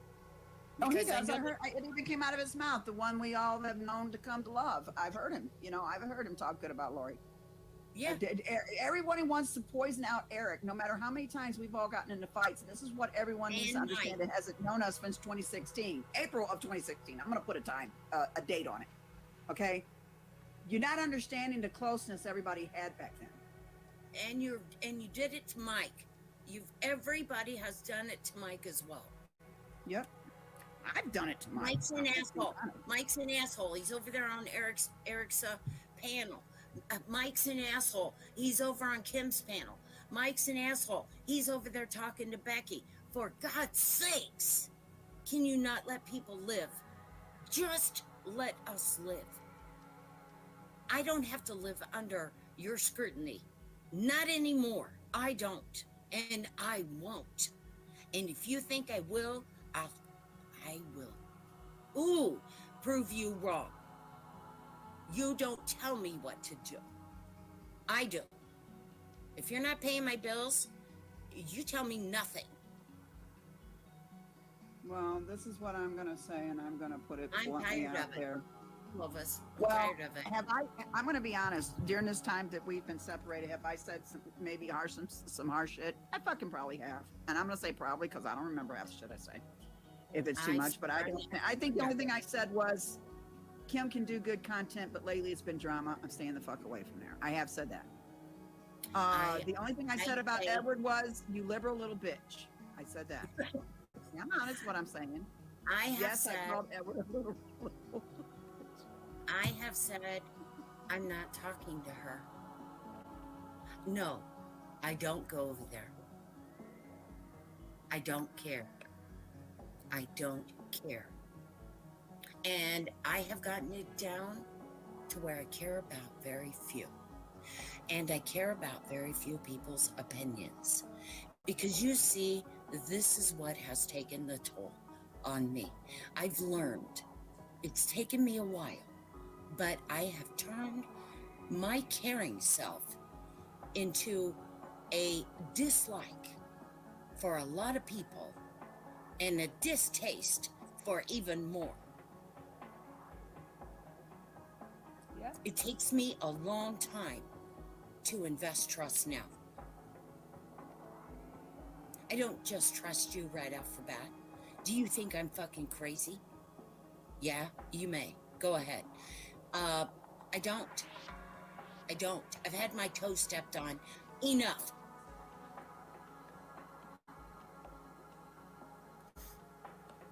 Oh, he does. It even came out of his mouth, the one we all have known to come to love. I've heard him. You know, I've heard him talk good about Lori. Yeah. Everyone wants to poison out Eric, no matter how many times we've all gotten into fights. And this is what everyone needs to understand that hasn't known us since 2016, April of 2016. I'm going to put a date on it. Okay? You're not understanding the closeness everybody had back then. And you did it to Mike. Everybody has done it to Mike as well. Yep. I've done it to Mike. Mike's an asshole. Mike's an asshole. He's over there on Eric's panel. Mike's an asshole. He's over on Kim's panel. Mike's an asshole. He's over there talking to Becky. For God's sakes, can you not let people live? Just let us live. I don't have to live under your scrutiny. Not anymore. I don't. And I won't. And if you think I will, I will. Ooh, prove you wrong. You don't tell me what to do. I do. If you're not paying my bills, you tell me nothing. Well, this is what I'm going to say, and I'm going to put it I'm bluntly tired out of it. there. All of us. Well, Tired of it. I'm going to be honest. During this time that we've been separated, have I said maybe some harsh shit? I fucking probably have, and I'm going to say probably because I don't remember half the shit I say. If it's too much, but I don't. I think the only thing I said was, Kim can do good content, but lately it's been drama. I'm staying the fuck away from there. I have said that. The only thing I said about Edward was, you liberal little bitch. I said that. I'm honest what I'm saying. I called Edward a little. I have said I'm not talking to her. No, I don't go over there. I don't care. I don't care. And I have gotten it down to where I care about very few. And I care about very few people's opinions. Because you see, this is what has taken the toll on me. I've learned. It's taken me a while, but I have turned my caring self into a dislike for a lot of people and a distaste for even more. Yeah. It takes me a long time to invest trust now. I don't just trust you right off the bat. Do you think I'm fucking crazy? Yeah, you may. Go ahead. I don't. I've had my toes stepped on. Enough.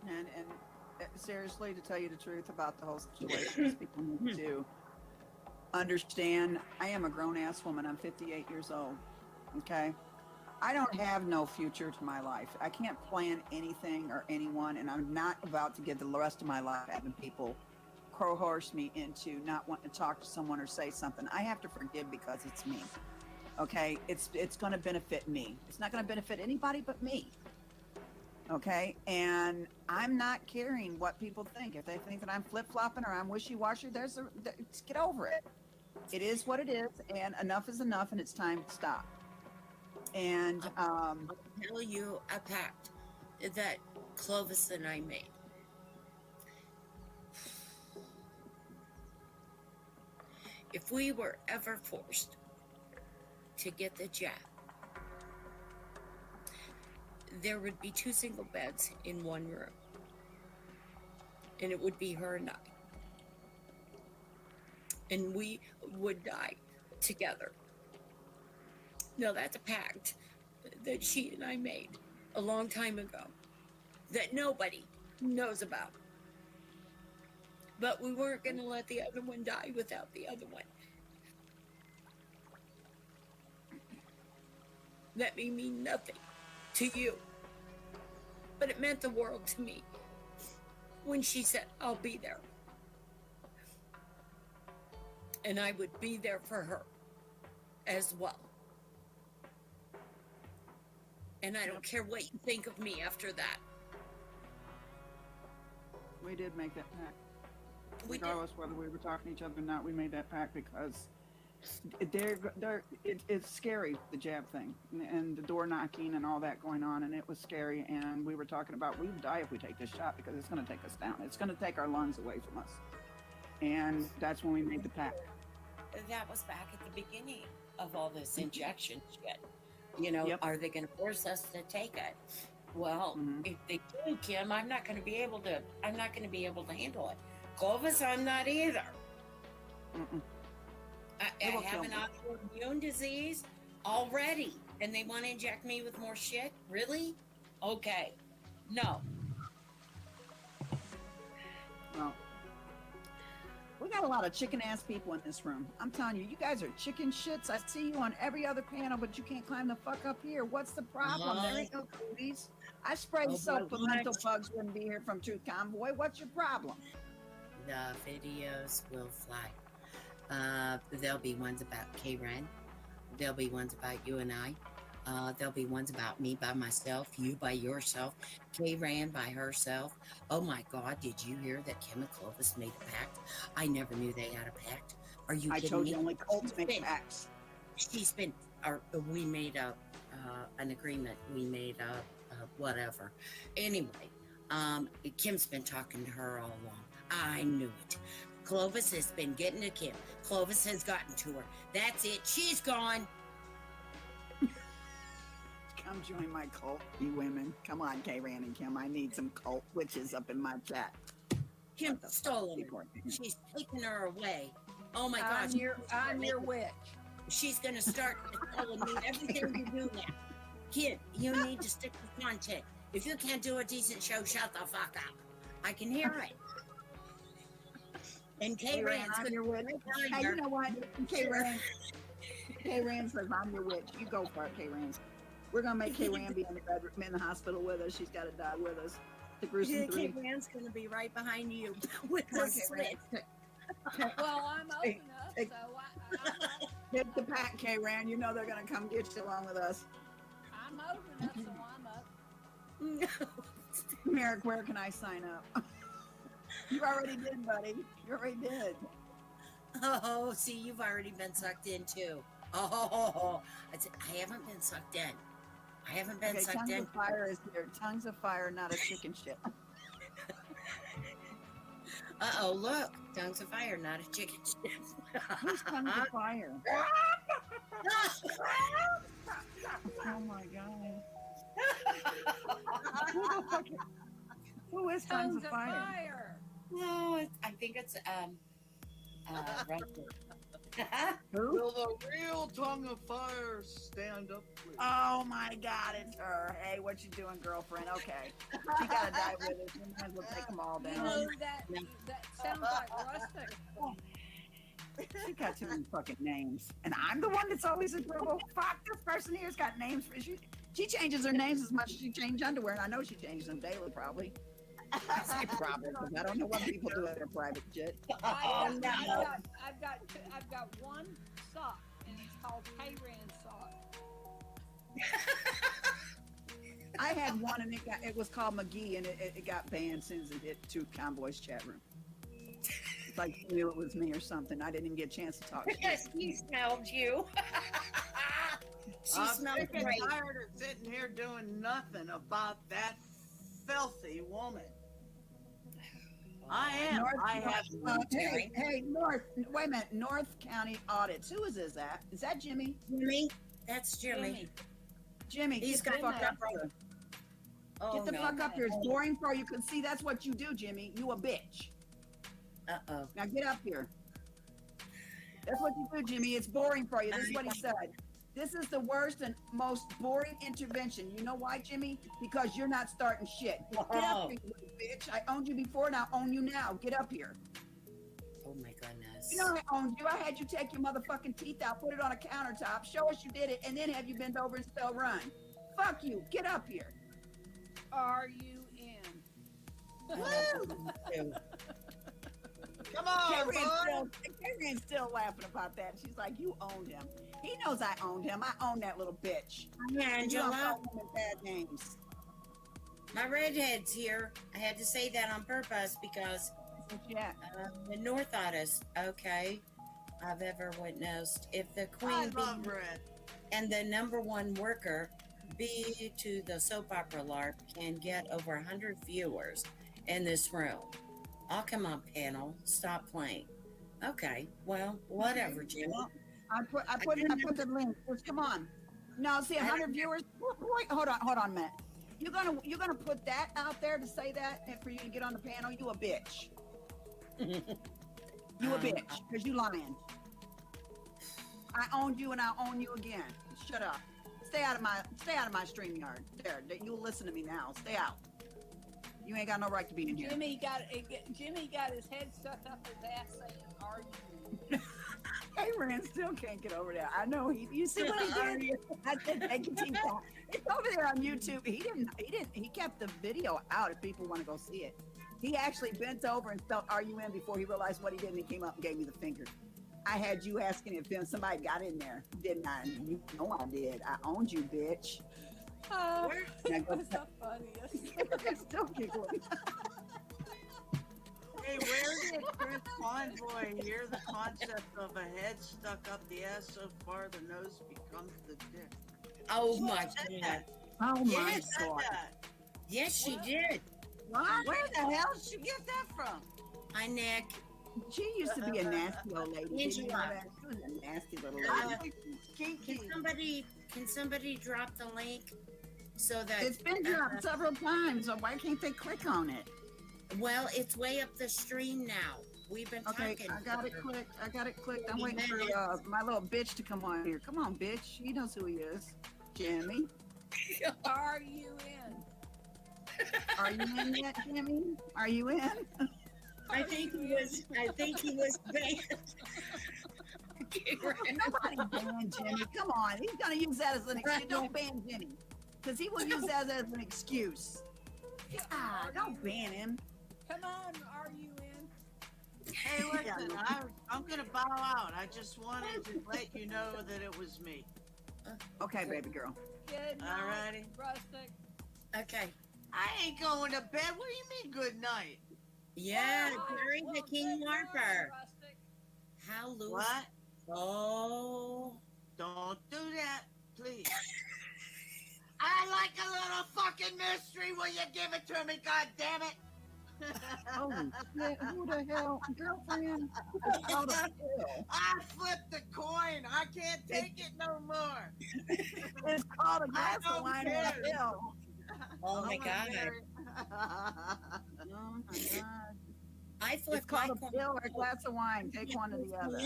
And seriously, to tell you the truth about the whole situation, is people need to understand, I am a grown-ass woman. I'm 58 years old, okay? I don't have no future to my life. I can't plan anything or anyone, and I'm not about to give the rest of my life having people crowhorse me into not wanting to talk to someone or say something. I have to forgive because it's me, okay? It's going to benefit me. It's not going to benefit anybody but me. Okay, and I'm not caring what people think. If they think that I'm flip-flopping or I'm wishy-washy, get over it. It is what it is, and enough is enough, and it's time to stop. And I'll tell you a pact that Clovis and I made. If we were ever forced to get the jab, there would be 2 single beds in one room. And it would be her and I. And we would die together. Now, that's a pact that she and I made a long time ago that nobody knows about. But we weren't going to let the other one die without the other one. That may mean nothing to you, but it meant the world to me when she said, I'll be there. And I would be there for her as well. And I don't care what you think of me after that. we did make that pact. Regardless whether we were talking to each other or not, we made that pact because it's scary, the jab thing and the door knocking and all that going on, and it was scary. And we were talking about we would die if we take this shot because it's going to take us down. It's going to take our lungs away from us. And that's when we made the pact. That was back at the beginning of all this injection shit. You know, are they going to force us to take it? Well, if they do, Kim, I'm not going to be able to handle it. Clovis, I'm not either. I have an autoimmune disease already, and they want to inject me with more shit? Really? Okay. No. Well, we got a lot of chicken ass people in this room. I'm telling you, you guys are chicken shits. I see you on every other panel, but you can't climb the fuck up here. What's the problem? There ain't no cooties. I sprayed soap, but mental bugs wouldn't be here from Truth Convoy. What's your problem? The videos will fly. There'll be ones about K-Ren. There'll be ones about you and I. There'll be ones about me by myself, you by yourself, K-Ran by herself. Oh my God, did you hear that Kim and Clovis made a pact? I never knew they had a pact. Are you kidding me? I told you only cults make pacts. We made an agreement. We made whatever. Anyway, Kim's been talking to her all along. I knew it. Clovis has been getting to Kim. Clovis has gotten to her. That's it. She's gone. Come join my cult, you women. Come on, K-Ran and Kim. I need some cult witches up in my chat. Kim stole her. She's taking her away. Oh my gosh. I'm your witch. She's going to start telling me everything you do now. Kid, you need to stick to content. If you can't do a decent show, shut the fuck up. I can hear it. And K-Ran's I'm your witch. Hey, you know what? K-Ran says I'm your witch. You go for it, K-Ran. We're gonna make K-Ran be in the hospital with us. She's got to die with us. The gruesome 3. K-Ran's going to be right behind you with the slit. Well, I'm open up, so I'm Take the pack, K-Ran. You know they're gonna come get you along with us. I'm open up, so I'm up. Merrick, where can I sign up? You already did, buddy. You already did. Oh, see, you've already been sucked in too. Oh, I haven't been sucked in. I haven't been sucked Tongues in. of Fire is here. Tongues of Fire, not a chicken shit. Uh-oh, look. Tongues of Fire, not a chicken shit. Who's Tongues of Fire? Oh my God. Who is Tongues of Fire? No, I think it's Will the real Tongue of Fire stand up, please? Oh my God, it's her. Hey, what you doing, girlfriend? Okay. She gotta die with us. We might as well take them all down. You know, that sounds like rustic. She got too many fucking names. And I'm the one that's always in trouble. Fuck, this person here's got names for she changes her names as much as she changes underwear, and I know she changes them daily, probably. I say probably, because I don't know what people do at their private jet. I've got one sock, and it's called K-Ran sock. I had one, and it was called McGee, and it got banned as soon as it hit to Convoy's chat room. It's like she knew it was me or something. I didn't even get a chance to talk. She smelled you. She I'm smelled sick and great. tired of sitting here doing nothing about that filthy woman. I am. I have. Hey, North. Wait a minute. North County Audits. Who is this at? Is that Jimmy? Jimmy. That's Jimmy. Jimmy, He's get the got fuck that up here. Oh, Get the no. fuck up here. It's boring for you. Can see that's what you do, Jimmy. You a bitch. Uh-oh. Now get up here. That's what you do, Jimmy. It's boring for you. This is what he said. This is the worst and most boring intervention. You know why, Jimmy? Because you're not starting shit. Get up here, you little bitch. I owned you before and I own you now. Get up here. Oh my goodness. You know I owned you. I had you take your motherfucking teeth out, put it on a countertop, show us you did it, and then have you bend over and spell run. Fuck you. Get up here. Are you in? Come on, bud. Karen's still laughing about that. She's like, you owned him. He knows I owned him. I owned that little bitch. Angela. You don't call women bad names. My redhead's here. I had to say that on purpose because the North Audis, okay, I've ever witnessed. If the queen love red. And the number one worker be to the soap opera LARP can get over 100 viewers in this room. Oh, come on, panel. Stop playing. Okay, well, whatever, Jimmy. I put the link. Just come on. No, see 100 viewers. Wait, hold on a minute. You're gonna put that out there to say that and for you to get on the panel? You a bitch. You a bitch because you lying. I owned you and I own you again. Shut up. Stay out of my StreamYard. There, you'll listen to me now. Stay out. You ain't got no right to be in here. Jimmy got his head stuck up his ass saying, "Are you?" Hey, Rand still can't get over that. I know you see what he did? I said, take your teeth out. It's over there on YouTube. He kept the video out if people want to go see it. He actually bent over and spelled "Are you in?" before he realized what he did, and he came up and gave me the finger. I had you asking if somebody got in there, didn't I? You know I did. I owned you, bitch. That's so funny. I'm still giggling. Hey, where did Chris Convoy hear the concept of a head stuck up the ass so far the nose becomes the dick? Oh my God. Oh my Yes, God. Yes, she did. What? Where the hell did you get that from? Hi, Nick. She used to be a nasty old lady. Did you know Angela. that? She was a nasty little lady. Can somebody drop the link so that It's been dropped several times, so why can't they click on it? Well, it's way up the stream now. We've been Okay, talking. I got it clicked. I got it clicked. I'm 30 waiting for minutes. my little bitch to come on here. Come on, bitch. He knows who he is. Jimmy. Are you in? Are you in yet, Jimmy? Are you in? I think he was banned. Nobody ban Jimmy. Come on. He's gonna use that as an excuse. Don't ban Jimmy. Because he will use that as an excuse. Ah, don't ban him. Come on, are you in? Hey, listen, I'm gonna bow out. I just wanted to let you know that it was me. Okay, baby girl. Good night, Alrighty. Rustic. Okay. I ain't going to bed. What do you mean, good night? Yeah, Oh, Jerry the King good Harper. morning, Rustic. How loose? What? Oh. Don't do that, please. I like a little fucking mystery. Will you give it to me, God damn it? Holy shit, who the hell? Girlfriend? It's called a pill. I flipped the coin. I can't take it no more. It's called a glass of wine and a pill. Oh my God. Oh my God. I It's flipped called my a pill or a glass of wine. Take one or the other.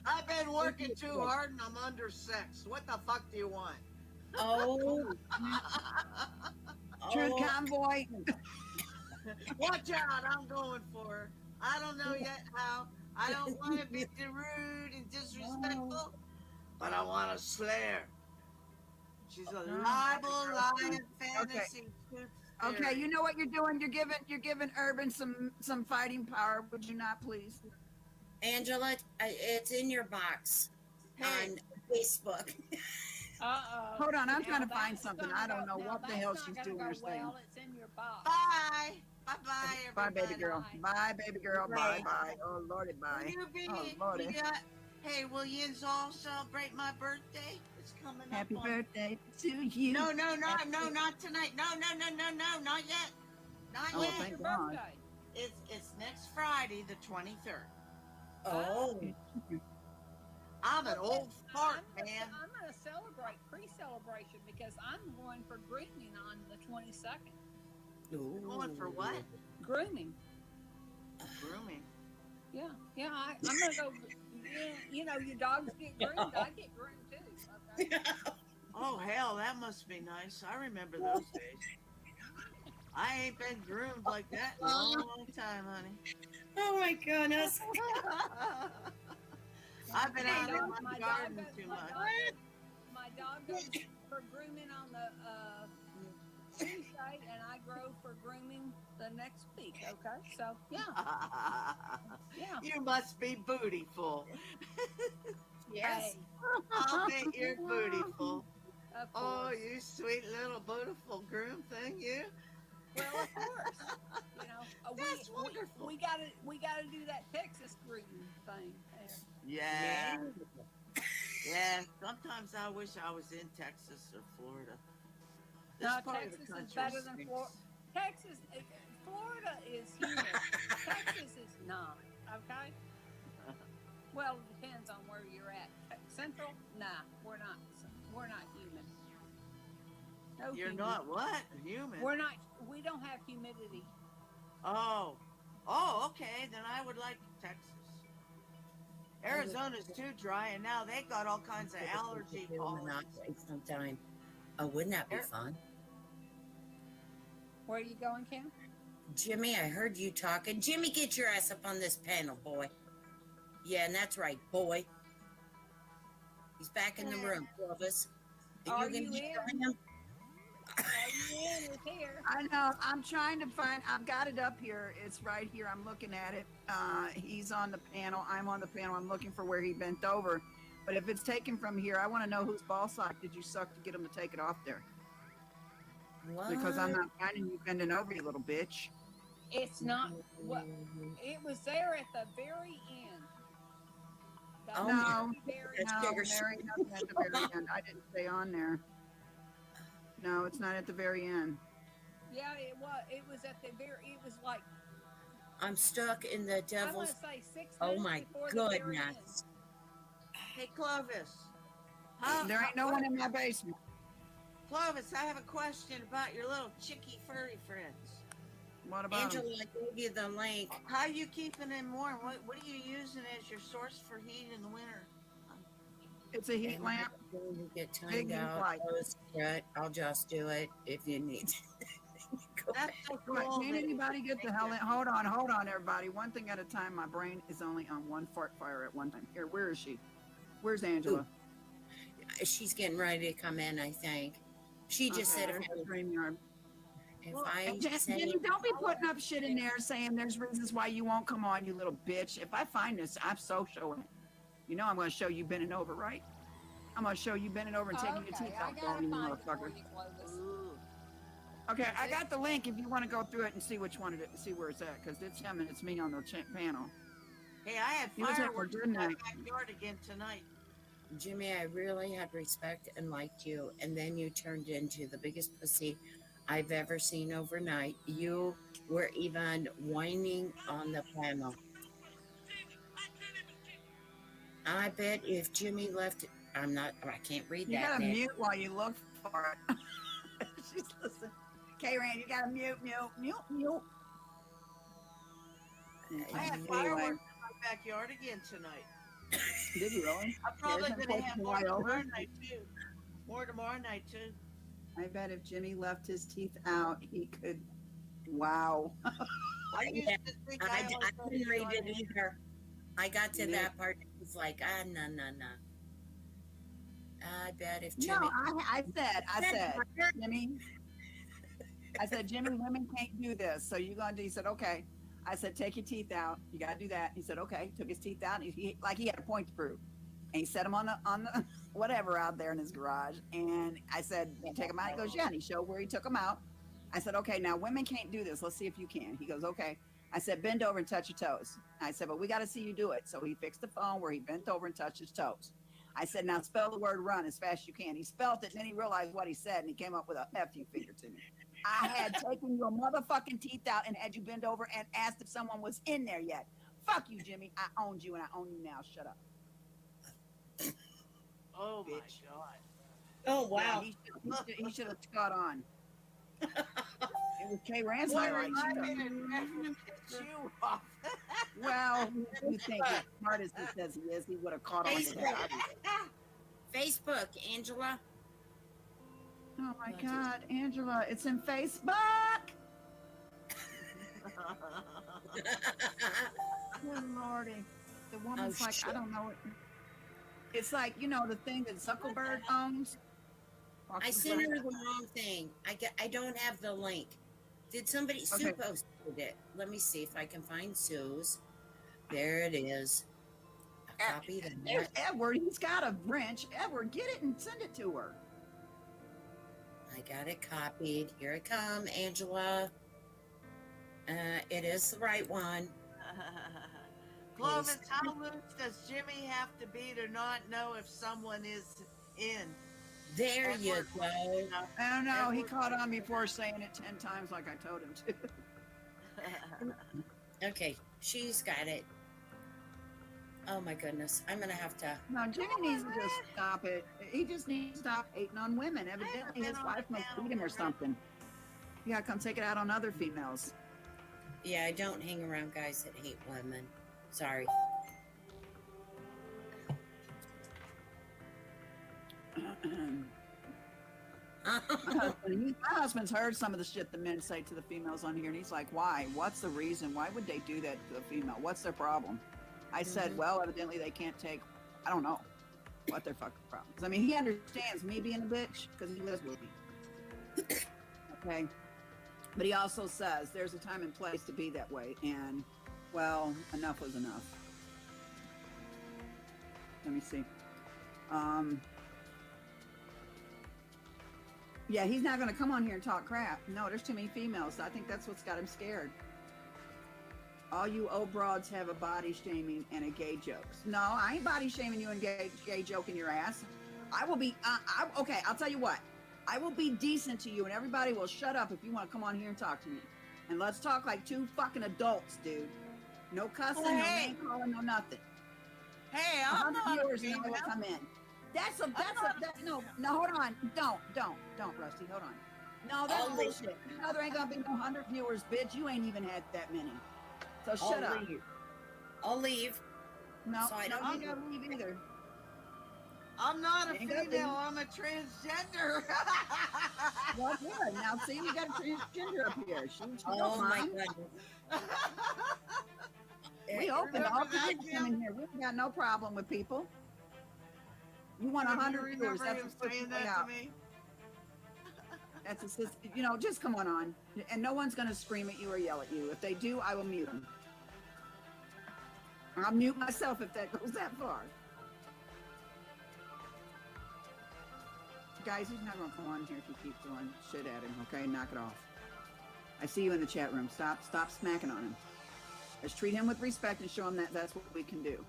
I've been working too hard and I'm undersexed. What the fuck do you want? Oh. Truth convoy. Watch out, I'm going for her. I don't know yet how. I don't want to be rude and disrespectful, but I want to slay her. She's a liable, lying fantasy. Okay, you know what you're doing? You're giving Urban some fighting power, would you not please? Angela, it's in your box on Facebook. Uh-oh. Hold on, I'm Now trying to find that's something. gonna I don't go- know now what the that's hell not she's gonna doing go her thing. well. It's in your box. Bye. Bye-bye, Bye, everybody. baby girl. Bye, baby girl. Bye, bye. Oh, Lordy, bye. Will you be, Oh, Lordy. hey, will yous all celebrate my birthday? It's coming Happy up on... birthday to you. No, not tonight. No, not yet. Not Oh, yet. thank God. It's next Friday, the 23rd. Oh. I'm an old fart, man. I'm going to celebrate pre-celebration because I'm going for grooming on the 22nd. Ooh. Going for what? Grooming. Grooming. Yeah, I'm going to go. You know, your dogs get groomed. I get groomed too. Okay. Oh, hell, that must be nice. I remember those days. I ain't been groomed like that in a long time, honey. Oh my goodness. I've been out in My my dog garden goes- too my much. dog- My dog goes for grooming on the Tuesday, and I go for grooming the next week. Okay, so yeah. You must be bootyful. Yes. I'll bet you're bootyful. Of Oh, course. you sweet little bootiful groom thing, you. Well, of course. You know, That's wonderful. We gotta do that Texas grooming thing. Yeah. Yeah. Sometimes I wish I was in Texas or Florida. This No, part Texas of the country is better than stinks. Florida. Texas, Florida is humid. Texas is not. Okay. Well, it depends on where you're at. Central, nah, we're not. We're not human. No You're human. not what? Human? We're not. We don't have humidity. Oh, okay. Then I would like Texas. Arizona's too dry, and now they got all kinds of allergy pollen. Sometime. Oh, wouldn't that be fun? Where are you going, Kim? Jimmy, I heard you talking. Jimmy, get your ass up on this panel, boy. Yeah, and that's right, boy. He's back in the room, Clovis. Are gonna you get in? him? Are you in? It's here. I know. I'm trying to find. I've got it up here. It's right here. I'm looking at it. He's on the panel. I'm on the panel. I'm looking for where he bent over. But if it's taken from here, I want to know whose ball sock did you suck to get him to take it off there? What? Because I'm not finding you bending over, you little bitch. It's not. What? It was there at the very end. The No, very That's no, bigger there ain't nothing at the very end. I didn't stay on there. No, it's not at the very end. Yeah, it was. It was at the very. It was like I'm stuck in the I devil's. want to say 6 Oh minutes my before the very end. goodness. Hey, Clovis. There ain't no one in my basement. Clovis, I have a question about your little chicky furry friends. What about Angela, them? I gave you the link. How you keeping them warm? What are you using as your source for heat in the winter? It's a heat And lamp. when you get Big timed heat out, light. I'll just do it if you need to. That's so Right, cool. can't anybody get the hell in? Hold on, everybody. One thing at a time. My brain is only on one fart fire at one time. Here, where is she? Where's Angela? Ooh. She's getting ready to come in, I think. She just said if I say, Jenny, don't be putting up shit in there saying there's reasons why you won't come on, you little bitch. If I find this, I'm so showing it. You know I'm going to show you bending over, right? I'm going to show you bending over and taking your teeth out for me, motherfucker. Okay, I got the link if you want to go through it and see which one it is, see where it's at, because it's him and it's me on the panel. Hey, I had You was at fireworks work, in my didn't I? backyard again tonight. Jimmy, I really had respect and liked you, and then you turned into the biggest pussy I've ever seen overnight. You were even whining on the panel. I bet if Jimmy left, I can't read You that. gotta Nick. mute while you look for it. She's listening. Okay, Rand, you gotta mute. I had Anyway. fireworks in my backyard again tonight. Did you really? I'm probably Here's going to have more over. tomorrow night, too. More tomorrow night, too. I bet if Jimmy left his teeth out, he could. Wow. I used to think I always didn't read thought it either. I got to Yeah. that part. It's like, no. I bet if Jimmy. No, I said, Jimmy. I said, Jimmy, women can't do this. So you gonna do? He said, okay. I said, take your teeth out. You gotta do that. He said, okay. Took his teeth out. He had a point to prove, and he set them on the whatever out there in his garage. And I said, you take them out. He goes, yeah. And he showed where he took them out. I said, okay. Now women can't do this. Let's see if you can. He goes, okay. I said, bend over and touch your toes. I said, but we got to see you do it. So he fixed the phone where he bent over and touched his toes. I said, now spell the word run as fast as you can. He spelled it, and then he realized what he said, and he came up with a F you figure to me. I had taken your motherfucking teeth out and had you bend over and asked if someone was in there yet. Fuck you, Jimmy. I owned you, and I own you now. Shut up. Oh, my Bitch. God. Oh, wow. Yeah, he should have caught on. It was Kay Rand's Boy, highlight. I didn't never piss you off. Well, you think as smart as he says he is, he would have caught on to that. Facebook, Angela. Oh my God, Angela, it's in Facebook. Good Lordy. The woman's like, shit. I don't know. It's like, you know, the thing that Zuckerberg owns. I sent her the wrong thing. I don't have the link. Did somebody Sue Okay. posted it? Let me see if I can find Sue's. There it is. A copy of There's that. Edward. He's got a wrench. Edward, get it and send it to her. I got it copied. Here it come, Angela. It is the right one. Clovis, how loose does Jimmy have to be to not know if someone is in? There you go. I don't know. He caught on before saying it 10 times like I told him to. Okay, she's got it. Oh my goodness. I'm going to have to. No, Jimmy needs to just stop it. He just needs to stop hating on women. Evidently, his wife must beat him or something. You gotta come take it out on other females. Yeah, I don't hang around guys that hate women. Sorry. My husband's heard some of the shit the men say to the females on here, and he's like, why? What's the reason? Why would they do that to a female? What's their problem? I said, well, evidently they can't take, I don't know what their fucking problem is. I mean, he understands me being a bitch because he lives with me. Okay. But he also says there's a time and place to be that way. And, well, enough was enough. Let me see. Yeah, he's not going to come on here and talk crap. No, there's too many females. I think that's what's got him scared. All you old broads have a body shaming and a gay jokes. No, I ain't body shaming you and gay joking your ass. I will be, okay, I'll tell you what. I will be decent to you, and everybody will shut up if you want to come on here and talk to me. And let's talk like two fucking adults, dude. No cussing, no name calling, no nothing. Hey, I'm 100 not a viewers and I will female. come in. No, hold on. Don't, Rusty, hold on. No, that's bullshit. No, there ain't gonna be no 100 viewers, bitch. You ain't even had that many. So shut up. I'll leave. No, So I no, don't you gotta leave either. I'm not a Ain't gonna female. leave. I'm a transgender. Well, good. Now, see, we got a transgender up here. She Oh don't my mind. goodness. We open all kinds of them in here. We ain't got no problem with people. You want 100 viewers? That's him a saying way that out. to me? That's a system. You know, just come on, and no one's gonna scream at you or yell at you. If they do, I will mute them. I'll mute myself if that goes that far. Guys, he's not gonna come on here if you keep throwing shit at him. Okay, knock it off. I see you in the chat room. Stop smacking on him. Let's treat him with respect and show him that that's what we can do.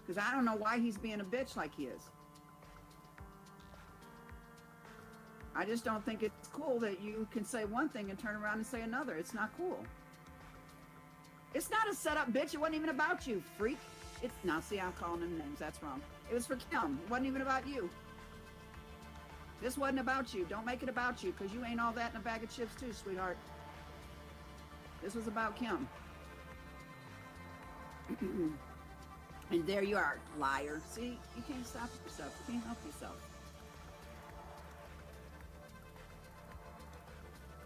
Because I don't know why he's being a bitch like he is. I just don't think it's cool that you can say one thing and turn around and say another. It's not cool. It's not a setup, bitch. It wasn't even about you, freak. It's now. See, I'm calling him names. That's wrong. It was for Kim. It wasn't even about you. This wasn't about you. Don't make it about you, because you ain't all that in a bag of chips too, sweetheart. This was about Kim. And there you are, liar. See, you can't stop yourself. You can't help yourself.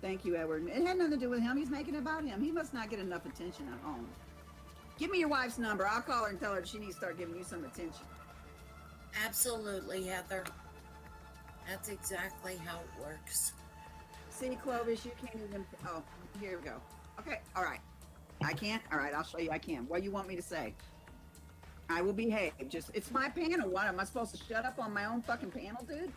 Thank you, Edward. It had nothing to do with him. He's making it about him. He must not get enough attention at home. Give me your wife's number. I'll call her and tell her she needs to start giving you some attention. Absolutely, Heather. That's exactly how it works. See, Clovis, you can't even. Oh, here we go. Okay, all right. I can't? All right, I'll show you I can. What do you want me to say? I will behave. Just, it's my panel. What, am I supposed to shut up on my own fucking panel, dude?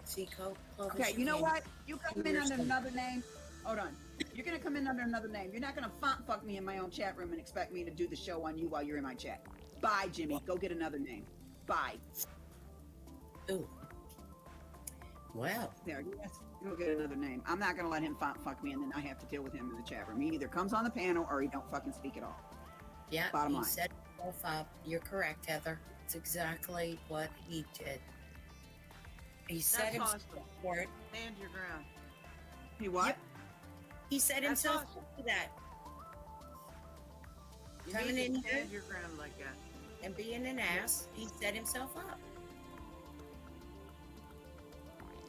See, Clovis, okay, you know what? You come in under another name. Hold on. You're going to come in under another name. You're not going to font fuck me in my own chat room and expect me to do the show on you while you're in my chat. Bye, Jimmy. Go get another name. Bye. Ooh. Wow. There, yes. Go get another name. I'm not going to let him font fuck me and then I have to deal with him in the chat room. He either comes on the panel or he don't fucking speak at all. Yeah, bottom line. He set himself up. You're correct, Heather. It's exactly what he did. He set himself up for it. Stand your ground. He what? Yep. He set himself up for that. Coming in here, stand your ground like that. And being an ass, he set himself up.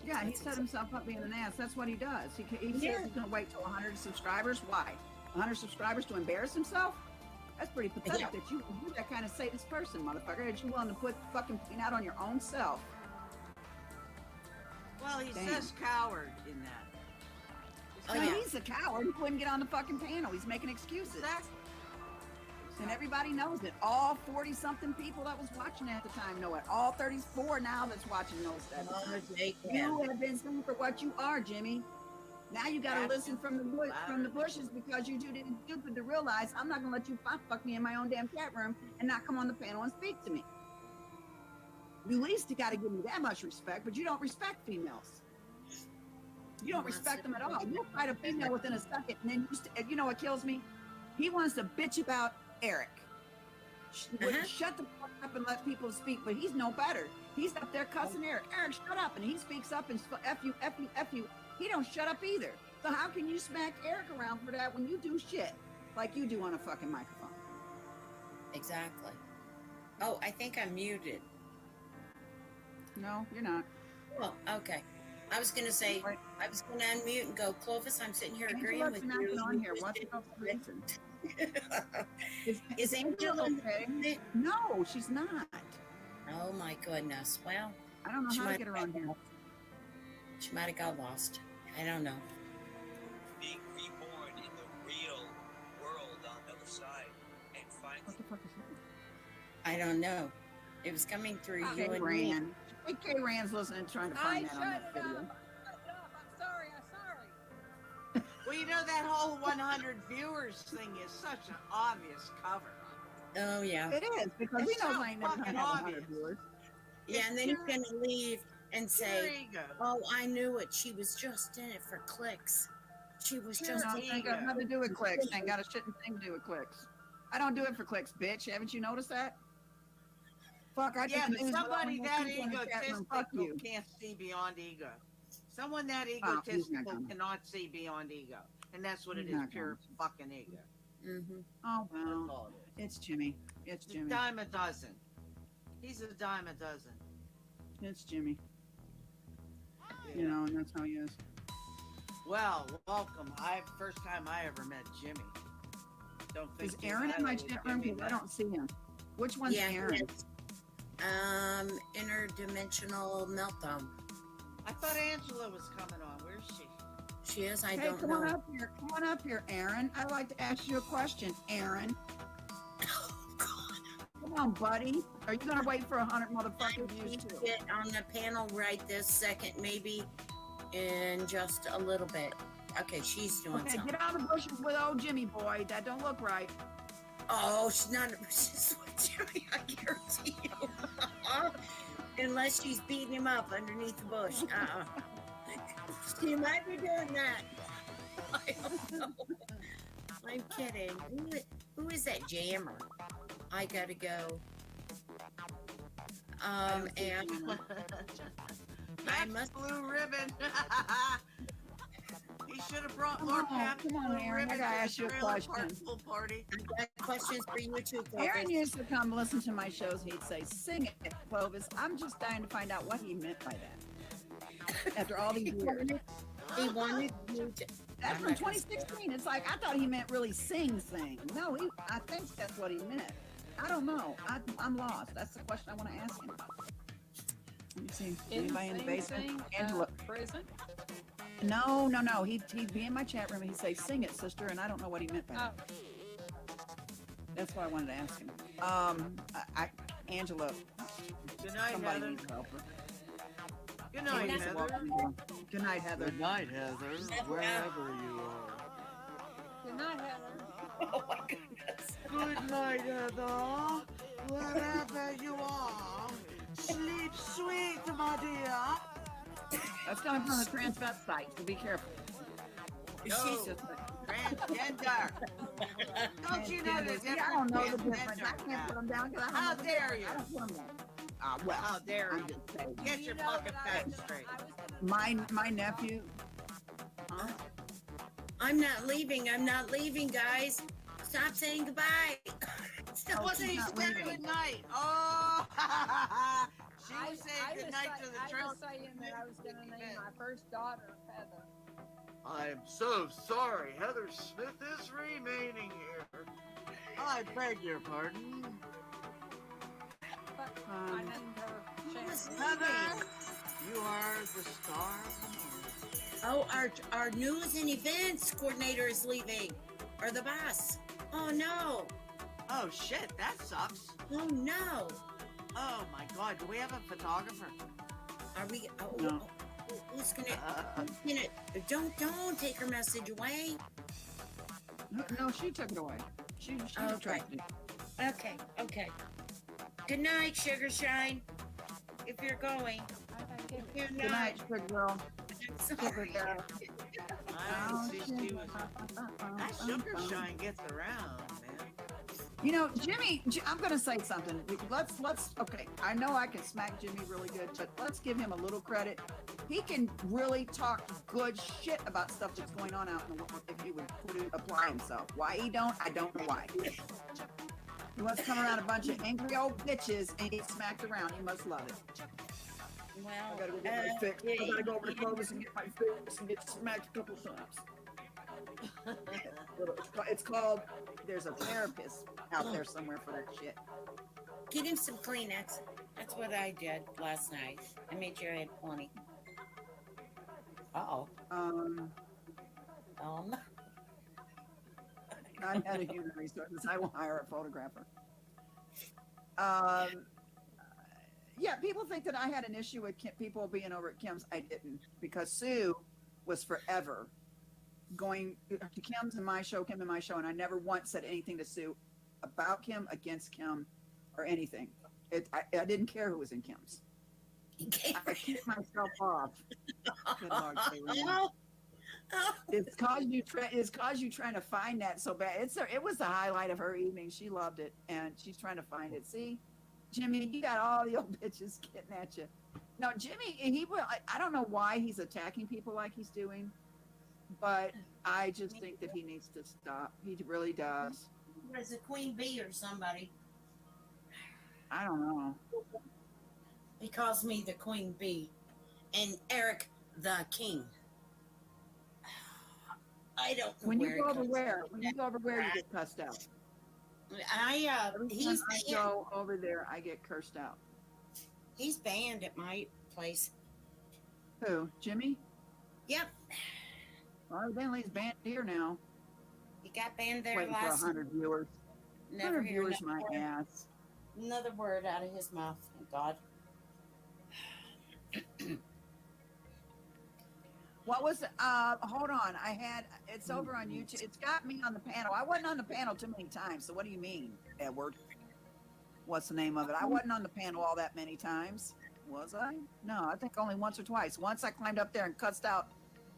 Yeah, he set himself up being an ass. That's what he does. He says he's going to wait till 100 subscribers. Why? 100 subscribers to embarrass himself? That's pretty pathetic that you're that kind of sadist person, motherfucker, that you're willing to put fucking pain out on your own self. Well, he says coward in that. He's a coward. He wouldn't get on the fucking panel. He's making excuses. Exactly. And everybody knows it. All 40-something people that was watching at the time know it. All 34 now that's watching knows that. You have been seen for what you are, Jimmy. Now you got to listen from the bushes because you did stupid to realize I'm not going to let you fuck me in my own damn chat room and not come on the panel and speak to me. You at least got to give me that much respect, but you don't respect females. You don't respect them at all. You'll fight a female within a second, and then you know what kills me? He wants to bitch about Eric. Shut the fuck up and let people speak, but he's no better. He's up there cussing Eric. Eric, shut up, and he speaks up and F you, F you, F you. He don't shut up either. So how can you smack Eric around for that when you do shit like you do on a fucking microphone? Exactly. Oh, I think I'm muted. No, you're not. Well, okay. I was going to say, I was going to unmute and go, Clovis, I'm sitting here agreeing with you. On here. What's the reason? Is Angel okay? No, she's not. Oh my goodness. Well, I don't know how to get her on here. She might have got lost. I don't know. Being reborn in the real world on the other side and finally. What the fuck is that? I don't know. It was coming through you and Rand. me. I think Kay Rand's listening, trying to find that on that video. I'm sorry. Well, you know that whole 100 viewers thing is such an obvious cover. Oh yeah. It is because he knows I ain't never had 100 viewers. Yeah, and then he's gonna leave and say, "Oh, I knew it. She was just in it for clicks. She was just No, in it ain't got nothing to do with clicks. Ain't got a shit thing to do with clicks. I don't do it for clicks, bitch. Haven't you noticed that? Fuck, I Yeah, do the but news with somebody all the that people in the chat room. Fuck egotistical you. can't see beyond ego. Someone that Oh, he's not egotistical gonna. cannot see beyond ego. And that's what it He's is, not pure fucking ego. Mm-hmm. Oh, well, it's Jimmy. It's A Jimmy. dime a dozen. He's a dime a dozen. It's Jimmy. You know, and that's how he is. Well, welcome. First time I ever met Jimmy. Don't think Is Aaron in my chat room? Because I don't see him. Which one's Aaron? Interdimensional meltdown. I thought Angela was coming on. Where's she? She is. I Hey, don't come know. on up here. Come on up here, Aaron. I'd like to ask you a question, Aaron. Come on, buddy. Are you gonna wait for 100 motherfucking views too? Get on the panel right this second, maybe in just a little bit. Okay, she's doing Okay, something. get out of the bushes with old Jimmy boy. That don't look right. Oh, she's not. She's with Jimmy, I guarantee you. Unless she's beating him up underneath the bush. She might be doing that. I don't know. I'm kidding. Who is that jammer? I gotta go. And I must blue ribbon. He should have brought more Captain Come on, Blue Aaron. I Ribbon gotta to ask you a the trailer question. park pool party. I got questions for you too, Aaron Clovis. used to come listen to my shows. He'd say, "Sing it, Clovis." I'm just dying to find out what he meant by that. After all these years, He wanted you to. that's from 2016. It's like I thought he meant really sing. No, I think that's what he meant. I don't know. I'm lost. That's the question I want to ask him. Let me see. Anybody in the basement? Angela. Prison? No. He'd be in my chat room and he'd say, "Sing it, sister," and I don't know what he meant by that. That's what I wanted to ask him. Angela. Good night, Somebody Heather. needs to help her. Good night, Somebody needs to Heather. welcome her. Good night, Heather. Good night, Heather, wherever you are. Good night, Heather. Oh my goodness. Good night, Heather. Wherever you are. Sleep sweet, my dear. That's coming from the transvestite, so be careful. No. Transgender. Don't you know the difference? I don't know the difference. I Transgender. can't put them down because I don't How know the dare difference. you? I don't put them down. Well, How dare I'm you? just saying. Get your fucking facts straight. My nephew. I'm not leaving, guys. Stop saying goodbye. Stop Wasn't he saying saying goodbye. good night? Oh, she was saying good night to the I trail. was saying that I was going to name my first daughter Heather. I am so sorry. Heather Smith is remaining here. I beg your pardon. But I named her Shannon. Heather, you are the star of the morning. Oh, our news and events coordinator is leaving. Or the boss. Oh no. Oh shit, that sucks. Oh no. Oh my god, do we have a photographer? Are we? Oh, No. who's gonna? Don't take her message away. No, she took it away. She Okay. retracted it. Okay. Good night, Sugar Shine. If you're going. Good Good night, sugar girl. Sorry. I see she was. That sugar shine gets around, man. You know, Jimmy, I'm going to say something. Let's, okay, I know I can smack Jimmy really good, but let's give him a little credit. He can really talk good shit about stuff that's going on out in the world if he would apply himself. Why he don't, I don't know why. He wants to come around a bunch of angry old bitches and get smacked around. He must love it. Well, I gotta go get my fix. I gotta go over to Clovis and get my fix and get smacked a couple times. It's called, there's a therapist out there somewhere for that shit. Get him some Kleenex. That's what I did last night. I made sure I had plenty. Uh-oh. I'm head of human resources. I will hire a photographer. Yeah, people think that I had an issue with people being over at Kim's. I didn't, because Sue was forever going to Kim's and my show, Kim and my show, and I never once said anything to Sue about Kim, against Kim, or anything. I didn't care who was in Kim's. I keep myself off. Good Lord, Kayleen. It's cause you trying to find that so bad. It was the highlight of her evening. She loved it, and she's trying to find it. See, Jimmy, you got all the old bitches getting at you. No, Jimmy, he will. I don't know why he's attacking people like he's doing, but I just think that he needs to stop. He really does. Was it Queen Bee or somebody? I don't know. He calls me the Queen Bee, and Eric the King. I don't know When you go over where you get cussed out. He's I go over there, I get cursed out. He's banned at my place. Who? Jimmy? Yep. Well, evidently he's banned here now. He got banned there Waiting last. for 100 viewers. Never 100 hear viewers, my another ass. Another word out of his mouth. Thank God. What was hold on, it's over on YouTube. It's got me on the panel. I wasn't on the panel too many times, so what do you mean, Edward? What's the name of it? I wasn't on the panel all that many times. Was I? No, I think only once or twice. Once I climbed up there and cussed out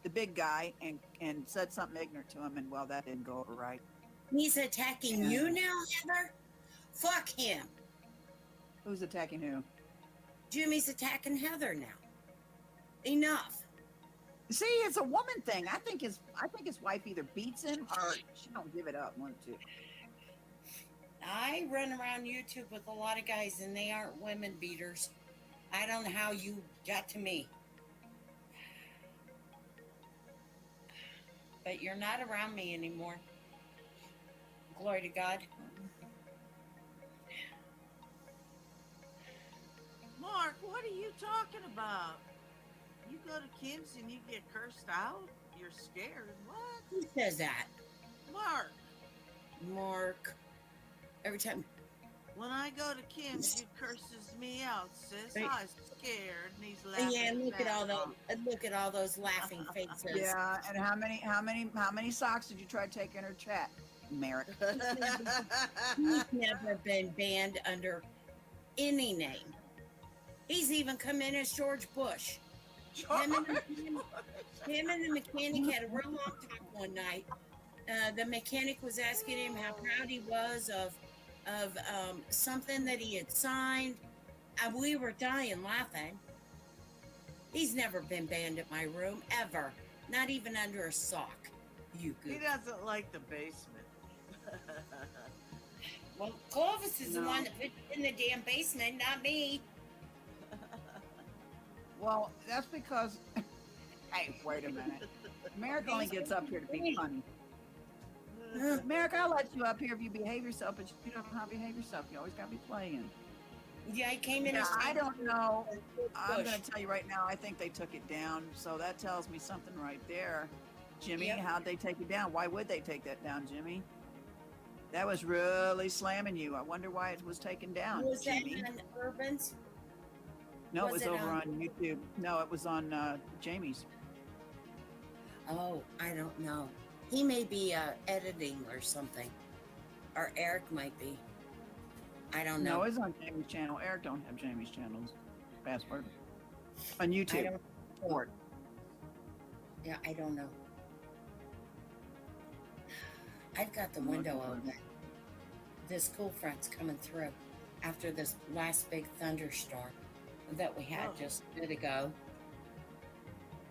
the big guy and said something ignorant to him, and well, that didn't go over right. He's attacking you now, Heather? Fuck him. Who's attacking who? Jimmy's attacking Heather now. Enough. See, it's a woman thing. I think his wife either beats him or she don't give it up. One, two. I run around YouTube with a lot of guys, and they aren't women beaters. I don't know how you got to me. But you're not around me anymore. Glory to God. Mark, what are you talking about? You go to Kim's and you get cursed out? You're scared. What? Who says that? Mark. Mark. Every time. When I go to Kim's, he curses me out, sis. Right. I'm scared, and he's laughing. Yeah, and back. look at all those laughing faces. Yeah, and how many socks did you try to take in her chat, Merrick? He's never been banned under any name. He's even come in as George Bush. Him and the mechanic had a real long talk one night. The mechanic was asking him how proud he was of something that he had signed. We were dying laughing. He's never been banned at my room, ever. Not even under a sock. You He goof. doesn't like the basement. Well, Clovis is the No. one that put you in the damn basement, not me. Well, that's because. Hey, wait a minute. Merrick only gets up here to be funny. Merrick, I'll let you up here if you behave yourself, but you don't know how to behave yourself. You always got to be playing. Yeah, he came in Yeah, as I don't know. I'm Bush. going to tell you right now, I think they took it down. So that tells me something right there. Jimmy, Yep. how'd they take it down? Why would they take that down, Jimmy? That was really slamming you. I wonder why it was taken down, Was that Jimmy. on Urban's? No, it was it over on- on YouTube. No, it was on Jamie's. Oh, I don't know. He may be editing or something. Or Eric might be. I don't know. No, it's on Jamie's channel. Eric don't have Jamie's channel's password. On I YouTube. don't- Forward. Yeah, I don't know. I've got the window open. This cool front's coming through after this last big thunderstorm that we had just a bit ago.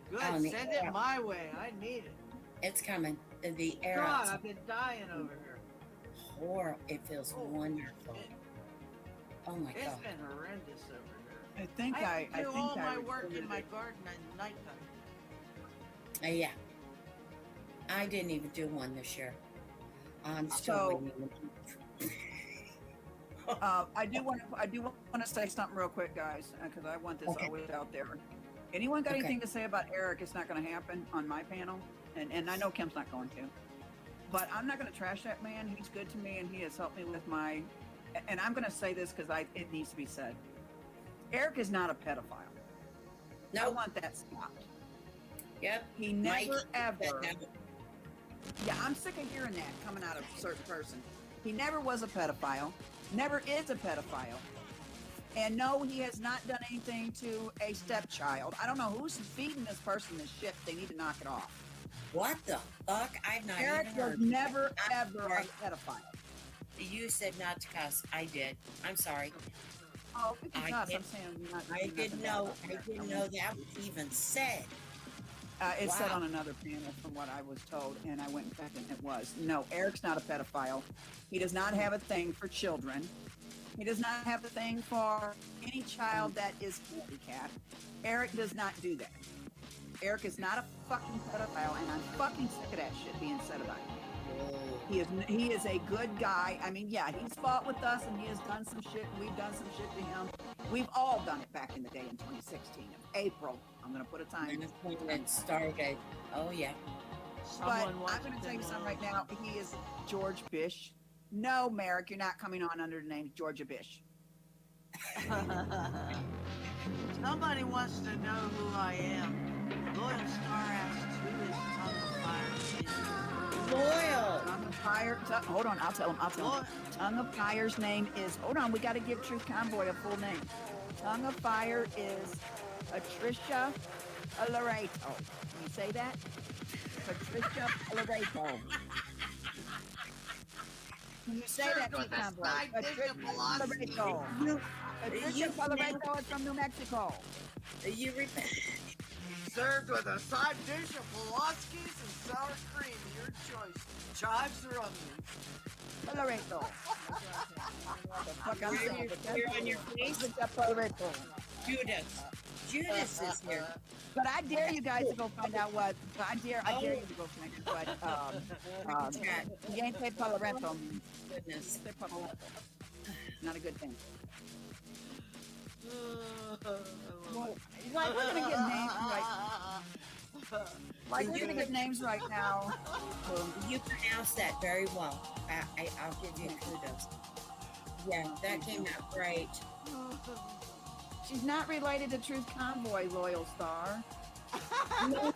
Good, On the send air. it my way. I need it. It's coming. The air God, outside. I've been dying over here. Horrible. It feels wonderful. Oh my It's God. been horrendous over here. I think I I do think all I my work in recorded my it. garden at nighttime. Yeah. I didn't even do one this year. I'm still So- waiting. I do want to say something real quick, guys, because I want this Okay. always out there. Anyone got Okay. anything to say about Eric? It's not going to happen on my panel, and I know Kim's not going to. But I'm not going to trash that man. He's good to me, and he has helped me with my. And I'm going to say this because it needs to be said. Eric is not a pedophile. I Nope. want that stopped. Yep. He Mike, never ever. that- Yeah, I'm sick of hearing that coming out of a certain person. He never was a pedophile, never is a pedophile, And no, he has not done anything to a stepchild. I don't know who's feeding this person this shit. They need to knock it off. What the fuck? I've not Eric even heard. was never, I'm ever sorry. a pedophile. You said not to cuss. I did. I'm sorry. Oh, if you I cuss, did- I'm saying you're not. I didn't know. I didn't know that was even said. It's said Wow. on another panel from what I was told, and I went and checked, and it was. No, Eric's not a pedophile. He does not have a thing for children. He does not have a thing for any child that is handicapped. Eric does not do that. Eric is not a fucking pedophile, and I'm fucking sick of that shit being said about him. He is a good guy. I mean, yeah, he's fought with us, and he has done some shit, and we've done some shit to him. We've all done it back in the day in 2016, April. I'm gonna put a time. And it started. Oh yeah. But I'm going to tell you something right now. He is George Bish. No, Merrick, you're not coming on under the name Georgia Bish. Somebody wants to know who I am. Loyal Star asked who is Tongue of Fire. Loyal. Tongue of Fire. Hold on, I'll tell him. Tongue of Fire's name is. Hold on, we got to give Truth Convoy a full name. Tongue of Fire is Patricia Loreto. Can you say that? Patricia Loreto. Can you say that, Truth Convoy? Patricia Loreto. Patricia Loreto is from New Mexico. You repeat. Served with a side dish of Pulaski's and sour cream, your choice. Chives or onions. Loreto. Fuck, I'm saying. You're on your face. Loreto. Judas is here. But I dare you guys to go find out what. I dare you to go find out what. Gente Paloreto means. Goodness. Gente Paloreto. Not a good thing. Like we're gonna get names right. Like we're gonna get names right now. You pronounced that very well. I'll give you kudos. Yeah, that came out great. She's not related to Truth Convoy, Loyal Star. No.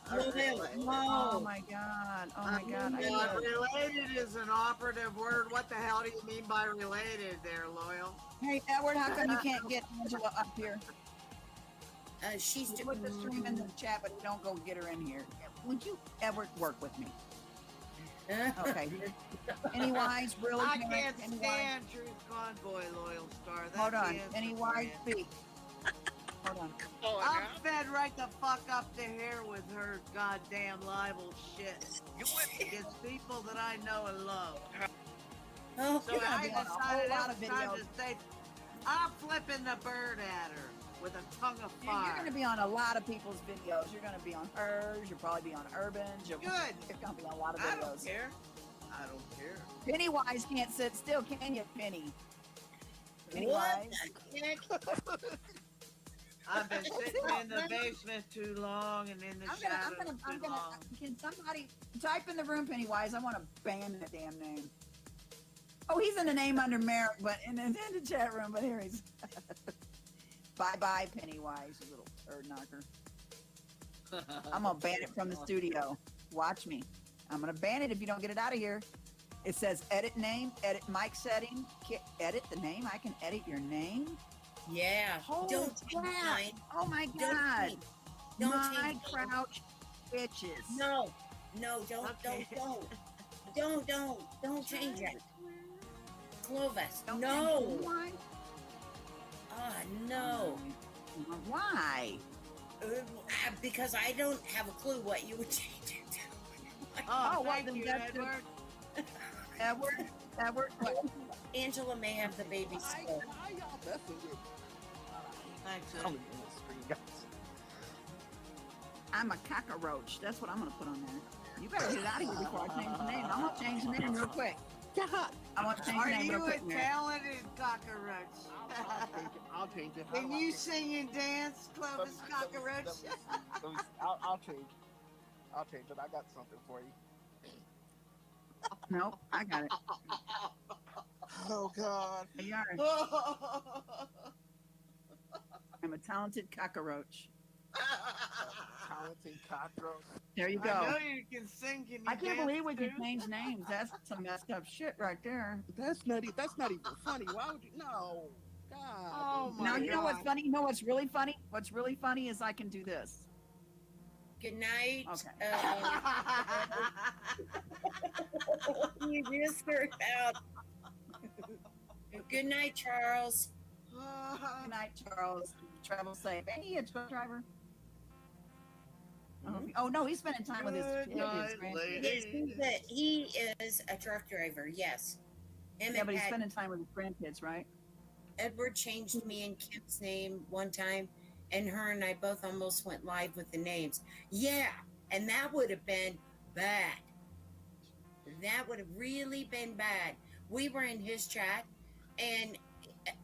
Oh my God. Oh my God. Related is an operative word. What the hell do you mean by related there, Loyal? Hey, Edward, how come you can't get Angela up here? She's you put the stream in the chat, but don't go get her in here. Would you, Edward, work with me? Okay. Anyways, really? I can't stand Truth Convoy, Loyal Star. Hold on. Anyways, speak. Hold on. I'm fed right the fuck up to here with her goddamn libel shit. Against people that I know and love. So I decided it was time to say, I'm flipping the bird at her with a tongue of fire. You're going to be on a lot of people's videos. You're going to be on hers. You'll probably be on Urban's. You're going to be on a lot of videos. I don't care. I don't care. Pennywise can't sit still, can you, Penny? Pennywise. I've been sitting in the basement too long and in the shadows too long. Can somebody type in the room, Pennywise? I want to ban that damn name. Oh, he's in the name under Merrick, but in the chat room. But here he's. Bye, Pennywise, you little turd knocker. I'm gonna ban it from the studio. Watch me. I'm gonna ban it if you don't get it out of here. It says edit name, edit mic setting, edit the name. I can edit your name. Yeah. Don't change mine. Oh my God. Don't my change crouch itches. No, don't change it. Clovis, no. No. Why? Because I don't have a clue what you would change it to. Oh, thank you, Edward. Edward, what? Angela may have the baby still. Thanks, I'm a cockroach. That's what I'm gonna put on there. You better get it out of here before I change the name. I'm gonna change the name real quick. I want to change the name real quick. Are you a talented cockroach? I'll change it. Can you sing and dance, Clovis Cockroach? I'll change. I'll change it. I got something for you. Nope, I got it. Oh God. You are. I'm a talented cockroach. Talented cockroach. There you I go. know you can sing. Can you I can't dance believe we can too? change names. That's some messed up shit right there. That's not even funny. Why would you? No. God. Oh Now my you know what's God. funny? You know what's really funny? What's really funny is I can do this. Good night. Okay. You just heard out. Good night, Charles. Good night, Charles. Travel safe. Ain't he a truck driver? Oh no, he's spending time with his Good kid. night, He is a truck driver, yes. Him Yeah, and but he's Pat- spending time with his grandkids, right? Edward changed me and Kim's name one time, and her and I both almost went live with the names. Yeah, and that would have been bad. That would have really been bad. We were in his chat, and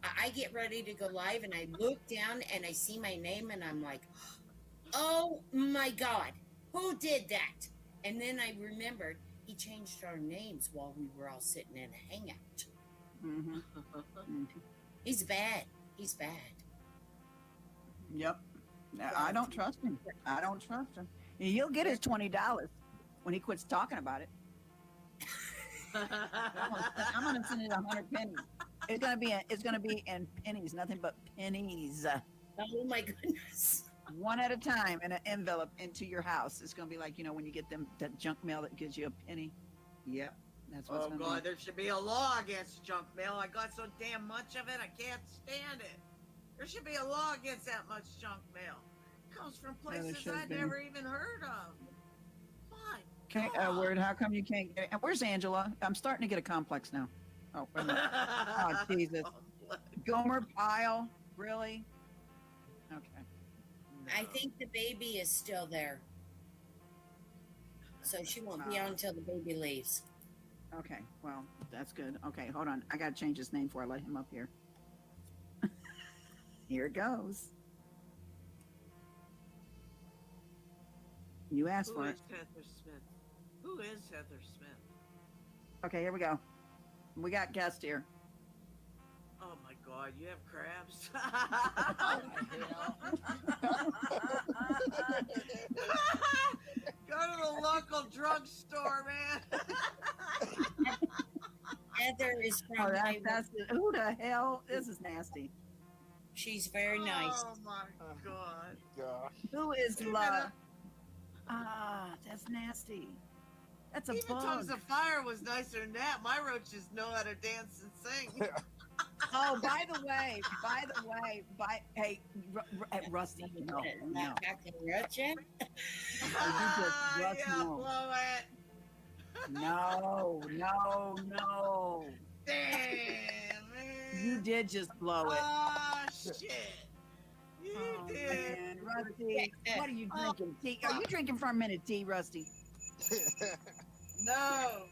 I get ready to go live, and I look down and I see my name, and I'm like, oh my God, who did that? And then I remembered he changed our names while we were all sitting in a hangout. Mm-hmm. He's bad. He's bad. Yep. I don't trust him. I don't trust him. He'll get his $20 when he quits talking about it. I'm gonna send it 100 pennies. It's gonna be in pennies, nothing but pennies. Oh my goodness. One at a time in an envelope into your house. It's gonna be like, when you get that junk mail that gives you a penny. Yep. That's what's Oh gonna God, be. there should be a law against junk mail. I got so damn much of it, I can't stand it. There should be a law against that much junk mail. It comes from Yeah, there places should I'd be. never even heard of. My Okay, Word, how come you can't get it? Where's Angela? I'm starting to get a complex now. Oh, wait a minute. Oh, Jesus. Gomer Pyle? Really? Okay. I think the baby is still there. So she won't be on until the baby leaves. Okay, well, that's good. Okay, hold on. I got to change his name before I let him up here. Here it goes. You asked Who for is it. Heather Smith? Who is Heather Smith? Okay, here we go. We got guest here. Oh my God, you have crabs? Go to the local drugstore, man. Heather is from Oh, my that's who the hell? This is nasty. She's very nice. Oh my God. Gosh. Who is love? Ah, that's nasty. That's a Even bug. Tongues of Fire was nicer than that. My roaches know how to dance and sing. Oh, by the way, hey, Rusty, no. Back in Russia? Rusty, no. Blow it. No. Damn, man. You did just blow it. Oh, shit. You did. Man, Rusty, what are you drinking? Tea? Are you drinking fermented tea, Rusty? No.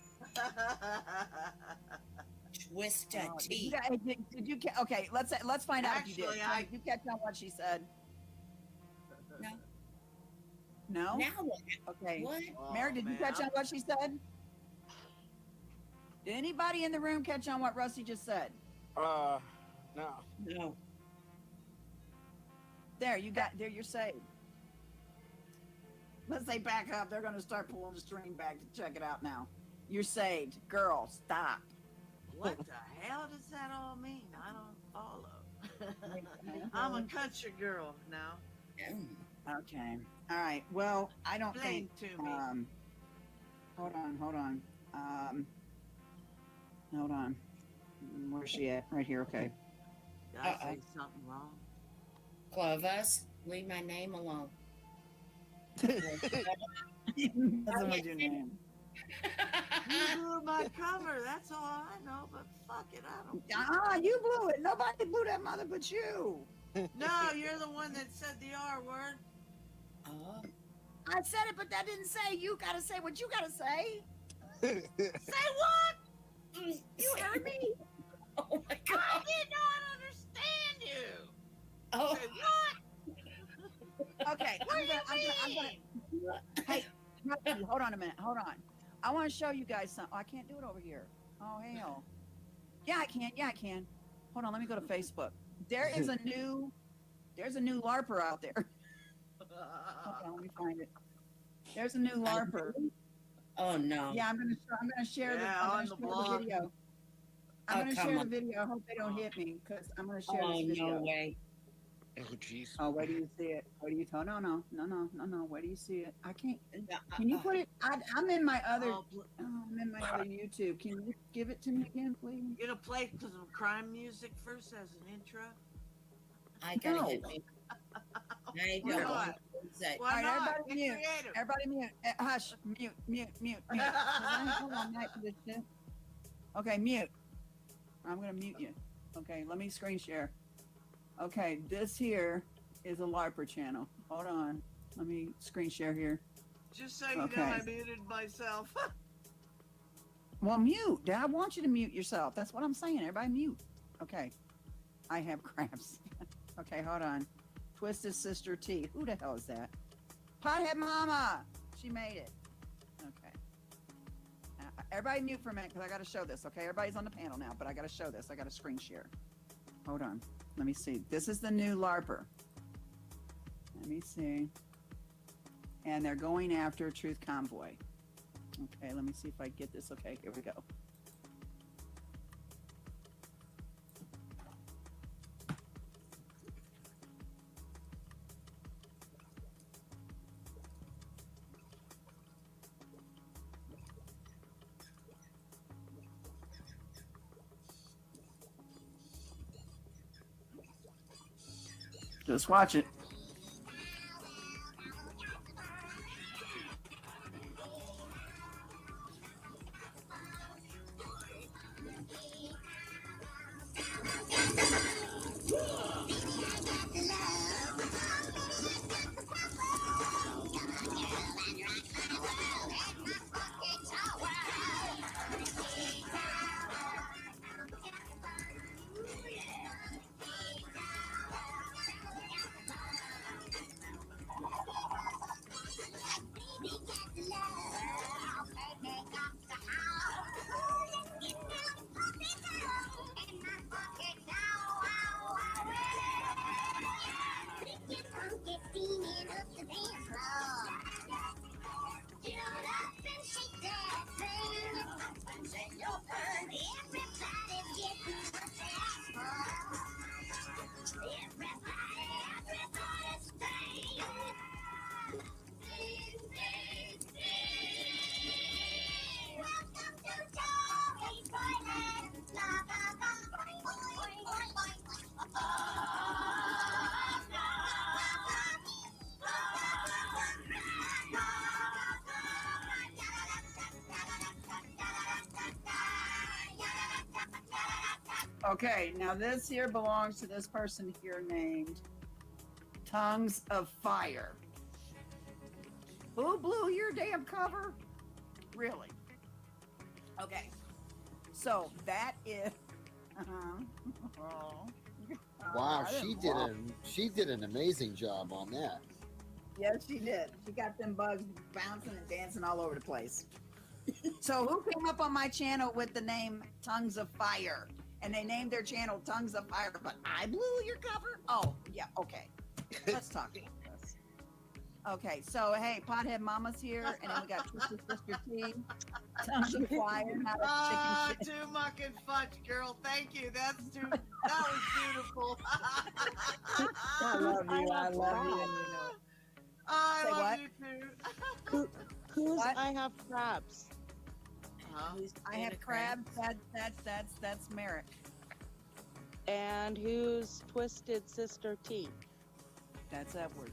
Twisted tea. Did you okay, let's find out if you Actually, did. Did you catch on what she said? No. No? Now what? Okay. What? Mary, did you catch on what she said? Did anybody in the room catch on what Rusty just said? No. No. There, you're saved. Let's say back up. They're gonna start pulling the string back to check it out now. You're saved. Girl, stop. What the hell does that all mean? I don't follow. I'm a country girl now. Okay. All right. Well, I don't Explain think. to me. Hold on. Hold on. Where's she at? Right here. Okay. Did I say something wrong? Clovis, leave my name alone. Doesn't want your name. You blew my cover. That's all I know. But fuck it, I don't. You blew it. Nobody blew that mother but you. No, you're the one that said the R word. Oh. I said it, but that didn't say. You gotta say what you gotta say. Say what? You heard me. Oh my God. I did not understand you. Oh. Say what? Okay. I'm gonna. Hey, Rusty, hold on a minute. Hold on. I want to show you guys something. Oh, I can't do it over here. Oh hell. Yeah, I can. Hold on. Let me go to Facebook. There's a new LARPer out there. Hold on, let me find it. There's a new LARPer. Oh no. Yeah, I'm gonna share Yeah, I'm on gonna the share blog. the video. I'm Oh, gonna come share the on. video. I hope they don't hit me because I'm gonna share Oh, this video. no way. Oh, jeez. Oh, where do you see it? Where do you? Oh, no. Where do you see it? I can't. Can you put it? I'm in my other. I'm in my other YouTube. Can you give it to me again, please? You gonna play some crime music first as an intro? I gotta No. hit me. I Why don't not? want to say. Why All right, not? everybody Get mute. creative. Everybody mute. Hush. Mute. 'Cause I ain't hold on night for this shit. Okay, mute. I'm gonna mute you. Okay, let me screen share. Okay, this here is a LARPer channel. Hold on. Let me screen share here. Just so you know, Okay. I muted myself. Well, mute. I want you to mute yourself. That's what I'm saying. Everybody mute. Okay. I have cramps. Okay, hold on. Twisted Sister T. Who the hell is that? Pothead Mama. She made it. Okay. Everybody mute for a minute because I got to show this. Okay, everybody's on the panel now, but I got to show this. I got to screen share. Hold on. Let me see. This is the new LARPer. Let me see. And they're going after Truth Convoy. Okay, let me see if I get this. Okay, here we go. Just watch it. Okay, now this here belongs to this person here named Tongues of Fire. Who blew your damn cover? Really? Okay, so that is. Wow, I she didn't she did an amazing job on that. Yes, she did. She got them bugs bouncing and dancing all over the place. So who came up on my channel with the name Tongues of Fire? And they named their channel Tongues of Fire, but I blew your cover? Oh, yeah, okay. Let's talk about this. Okay, so hey, Pothead Mama's here, and then we got Twisted Sister T, Tongues of Fire, not a chicken shit. Too mucking fudge, girl. Thank you. That was beautiful. I love you. I love you. I Say love what? you too. Who's I have crabs? I have crabs. That's Merrick. And who's Twisted Sister T? That's Edward.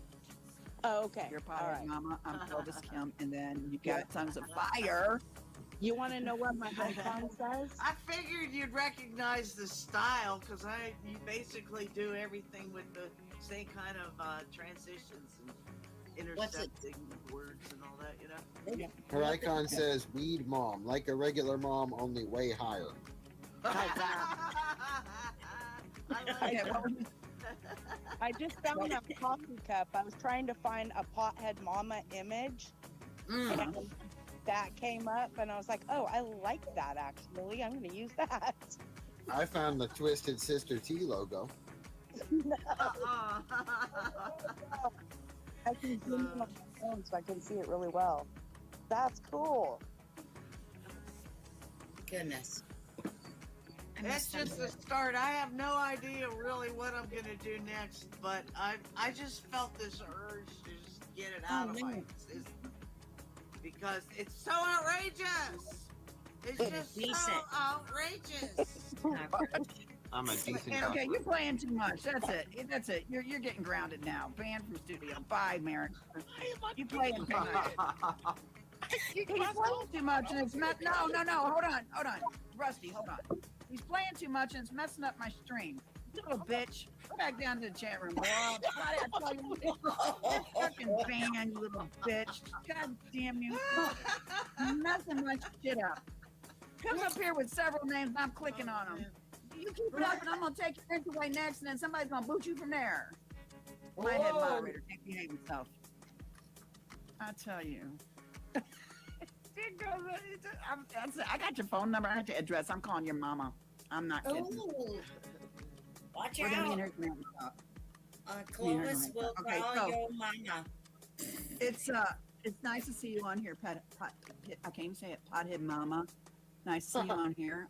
Oh, okay. Your All Pothead right. Mama. I'm Clovis Kim, and then you got Tongues of Fire. You want to know what my home song says? I figured you'd recognize the style because you basically do everything with the same kind of transitions and intercepting words and all that, you know? Her icon says "Weed Mom," like a regular mom, only way higher. I just found a coffee cup. I was trying to find a Pothead Mama image, and that came up, and I was like, "Oh, I like that actually. I'm going to use that." I found the Twisted Sister T logo. I can zoom in on my phone so I can see it really well. That's cool. Goodness. It's just a start. I have no idea really what I'm gonna do next, but I just felt this urge to just get it out of my system because it's so outrageous. It's just so outrageous. I'm a decent Okay, you're playing too much. That's it. That's it. You're getting grounded now. Banned from studio. Bye, Merrick. You playing too much. He's playing too much, and it's not. No. Hold on. Rusty, hold on. He's playing too much, and it's messing up my stream. You little bitch. Go back down to the chat room, bro. I tell you, you're fucking banned, you little bitch. God damn you. You're messing my shit up. Comes up here with several names, and I'm clicking on them. You keep it up, and I'm gonna take your drink away next, and then somebody's gonna boot you from there. My head moderator can't behave himself. I tell you. I got your phone number. I got your address. I'm calling your mama. I'm not kidding. Oh, watch We're gonna be in out. her grandma talk. Clovis will call your mama. It's nice to see you on here, I can't even say it, Pothead Mama. Nice to see you on here.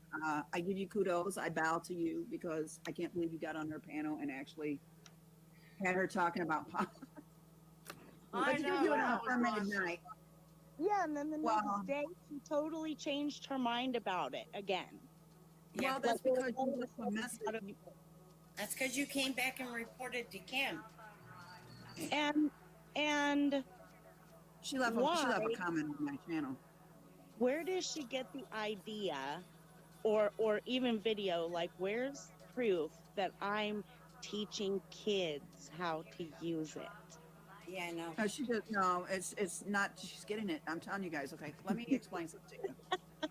I give you kudos. I bow to you because I can't believe you got on her panel and actually had her talking about politics. I know, you that an was affirmative night. Yeah, and then the next day she totally changed her mind about it again. Well, that's because you left a message. That's because you came back and reported to Kim. And she left a comment on my channel. Where does she get the idea or even video? Like, where's proof that I'm teaching kids how to use it? Yeah, I know. No, she does. No, it's not. She's getting it. I'm telling you guys. Okay, let me explain something to you.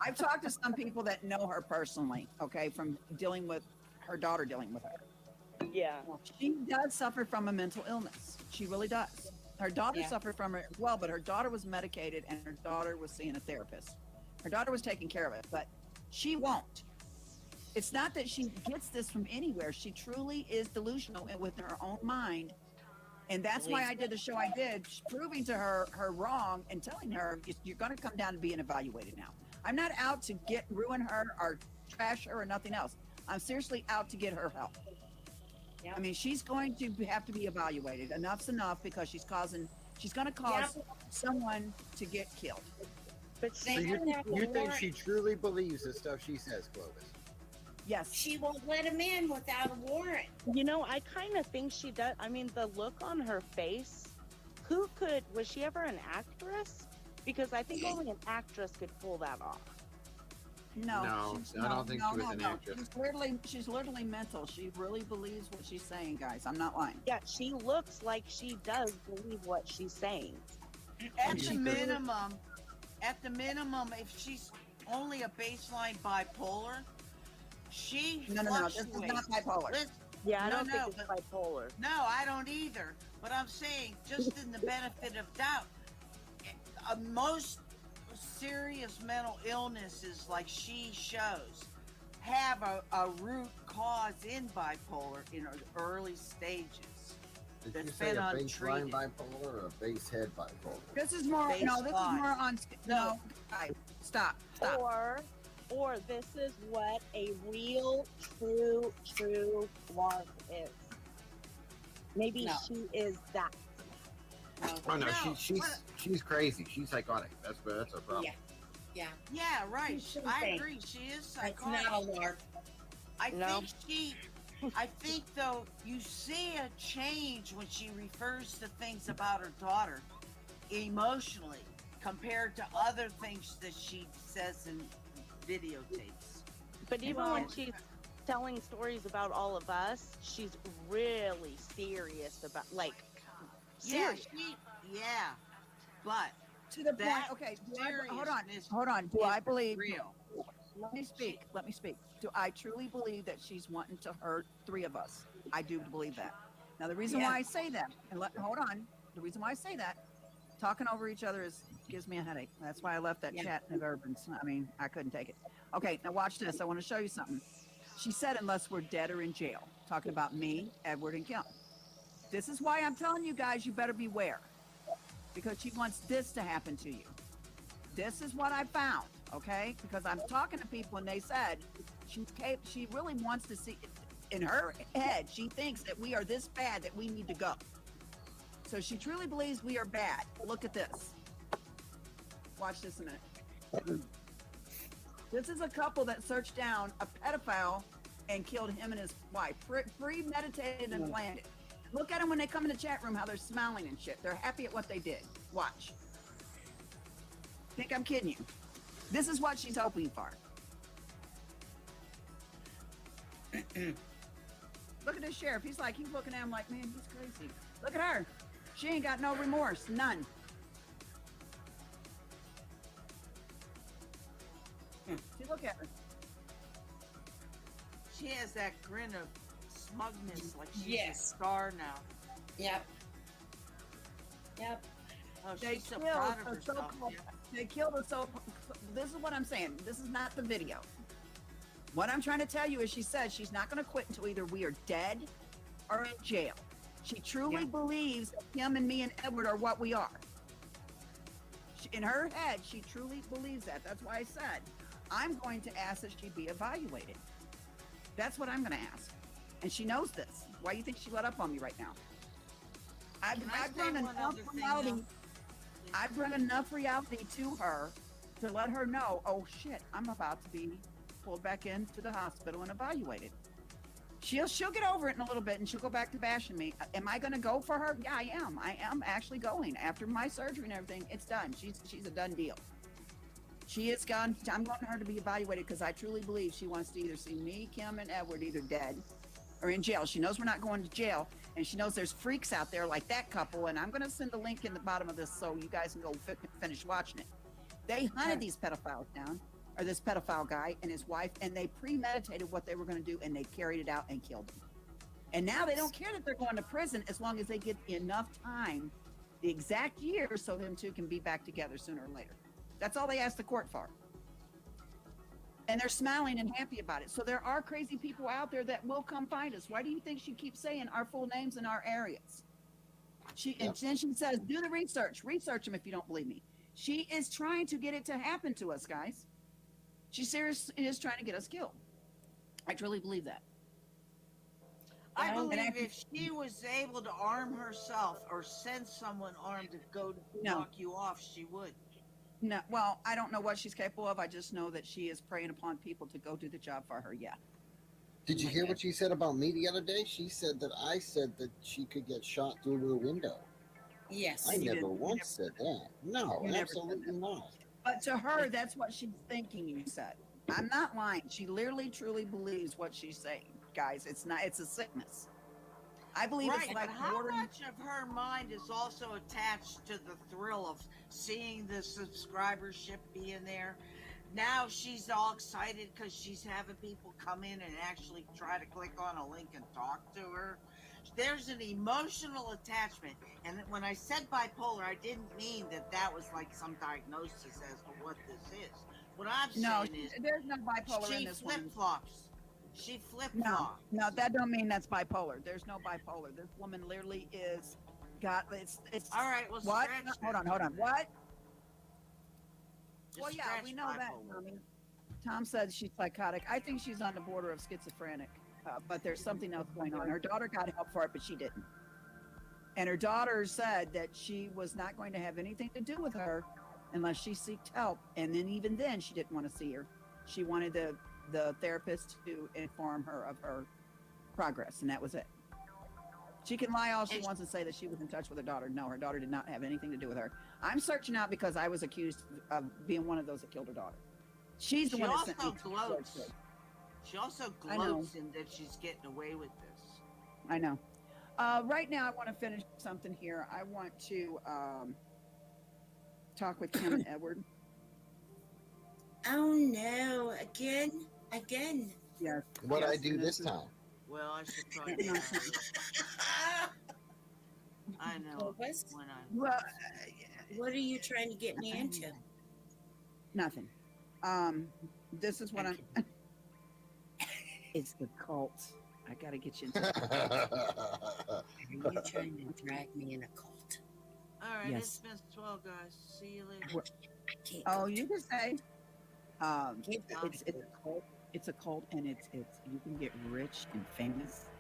I've talked to some people that know her personally. Okay, from dealing with her daughter, dealing with her. Yeah. She does suffer from a mental illness. She really does. Her daughter suffered from it as well, but her daughter was medicated and her daughter was seeing a therapist. Her daughter was taking care of it, but she won't. It's not that she gets this from anywhere. She truly is delusional and with her own mind. And that's why I did the show I did, proving to her wrong and telling her you're going to come down to being evaluated now. I'm not out to ruin her or trash her or nothing else. I'm seriously out to get her help. I mean, she's going to have to be evaluated. Enough's enough because she's going to cause someone to get killed. But so you think she truly believes the stuff she says, Clovis? Yes. She won't let him in without a warrant. You know, I kind of think she does. I mean, the look on her face, was she ever an actress? Because I think only an actress could pull that off. No, I don't think she was an actress. She's literally mental. She really believes what she's saying, guys. I'm not lying. Yeah, she looks like she does believe what she's saying. At the minimum, if she's only a baseline bipolar, she No, this is not bipolar. Yeah, I don't think it's bipolar. No, I don't either. But I'm saying, just in the benefit of doubt, most serious mental illnesses like she shows have a root cause in bipolar in early stages. Did you say a baseline bipolar or a base head bipolar? This is more. No, this is more on. No, guys, stop. Or this is what a real, true Mark is. Maybe she is that. Oh no, she's crazy. She's psychotic. That's her problem. Yeah, right. I agree. She is psychotic. It's not a lark. I think though you see a change when she refers to things about her daughter emotionally compared to other things that she says in videotapes. But even when she's telling stories about all of us, she's really serious about serious. But to the point. Okay, hold on. Do I believe? Real. Let me speak. Do I truly believe that she's wanting to hurt three of us? I do believe that. Now, the reason why I say that, the reason why I say that, talking over each other gives me a headache. That's why I left that chat in the Urbans. I mean, I couldn't take it. Okay, now watch this. I want to show you something. She said, unless we're dead or in jail, talking about me, Edward, and Kim. This is why I'm telling you guys, you better beware. because she wants this to happen to you. This is what I found, okay? Because I'm talking to people and they said she really wants to see, in her head, she thinks that we are this bad that we need to go. So she truly believes we are bad. Look at this. Watch this a minute. This is a couple that searched down a pedophile and killed him and his wife. Premeditated and planned it. Look at them when they come in the chat room, how they're smiling and shit. They're happy at what they did. Watch. Think I'm kidding you. This is what she's hoping for. Look at this sheriff. He's looking at him like, man, he's crazy. Look at her. She ain't got no remorse. None. See, look at her. She has that grin of smugness, like she's Yes. a star now. Yep. Yep. Oh, They she's so killed proud of a herself. so-called- Yeah. They killed a so. This is what I'm saying. This is not the video. What I'm trying to tell you is she says she's not going to quit until either we are dead or in jail. She truly believes that him and me and Edward are what we are. In her head, she truly believes that. That's why I said, I'm going to ask that she be evaluated. That's what I'm going to ask. And she knows this. Why do you think she let up on me right now? I've run enough reality. I've run enough reality to her to let her know, oh shit, I'm about to be pulled back into the hospital and evaluated. She'll get over it in a little bit and she'll go back to bashing me. Am I going to go for her? Yeah, I am. I am actually going. After my surgery and everything, it's done. She's a done deal. She is gone. I'm wanting her to be evaluated because I truly believe she wants to either see me, Kim, and Edward either dead or in jail. She knows we're not going to jail, and she knows there's freaks out there like that couple, and I'm going to send a link in the bottom of this so you guys can go finish watching it. They hunted these pedophiles down, or this pedophile guy and his wife, and they premeditated what they were going to do, and they carried it out and killed them. And now they don't care that they're going to prison as long as they get enough time, the exact year, so them two can be back together sooner or later. That's all they asked the court for. And they're smiling and happy about it. So there are crazy people out there that will come find us. Why do you think she keeps saying our full names in our areas? And then she says, do the research. Research them if you don't believe me. She is trying to get it to happen to us, guys. She seriously is trying to get us killed. I truly believe that. I believe if she was able to arm herself or send someone armed to go knock you off, she would. No, well, I don't know what she's capable of. I just know that she is preying upon people to go do the job for her. Yeah. Did you hear what she said about me the other day? She said that I said that she could get shot through the window. Yes. I never once said that. No, absolutely not. But to her, that's what she's thinking you said. I'm not lying. She literally, truly believes what she's saying. Guys, it's a sickness. I believe right, it's like but how much of her mind is also attached to the thrill of seeing the subscribership being there? Now she's all excited because she's having people come in and actually try to click on a link and talk to her. There's an emotional attachment. And when I said bipolar, I didn't mean that was like some diagnosis as to what this is. What I'm saying is there's no bipolar in this one. She flip-flops. She flip-flops. No, that don't mean that's bipolar. There's no bipolar. This woman literally is it's all right. Well, what? Hold on. What? Just well, yeah, we know bipolar. that. Tommy. Tom said she's psychotic. I think she's on the border of schizophrenic, but there's something else going on. Her daughter got help for it, but she didn't. And her daughter said that she was not going to have anything to do with her unless she sought help. And then even then, she didn't want to see her. She wanted the therapist to inform her of her progress, and that was it. She can lie all she wants and say that she was in touch with her daughter. No, her daughter did not have anything to do with her. I'm searching out because I was accused of being one of those that killed her daughter. She's the one that sent me. She also gloats in that she's getting away with this. I know. Right now, I want to finish something here. I want to talk with Kim and Edward. Oh no! Again. Yes. What I do this time? Well, I should probably. I know. What are you trying to get me into? Nothing. This is what I'm. It's the cult. I gotta get you into. Are you trying to drag me in a cult? All right, Yes. it's been swell, guys. See you later. What- Oh, you can say, it's a cult, and it's you can get rich and famous.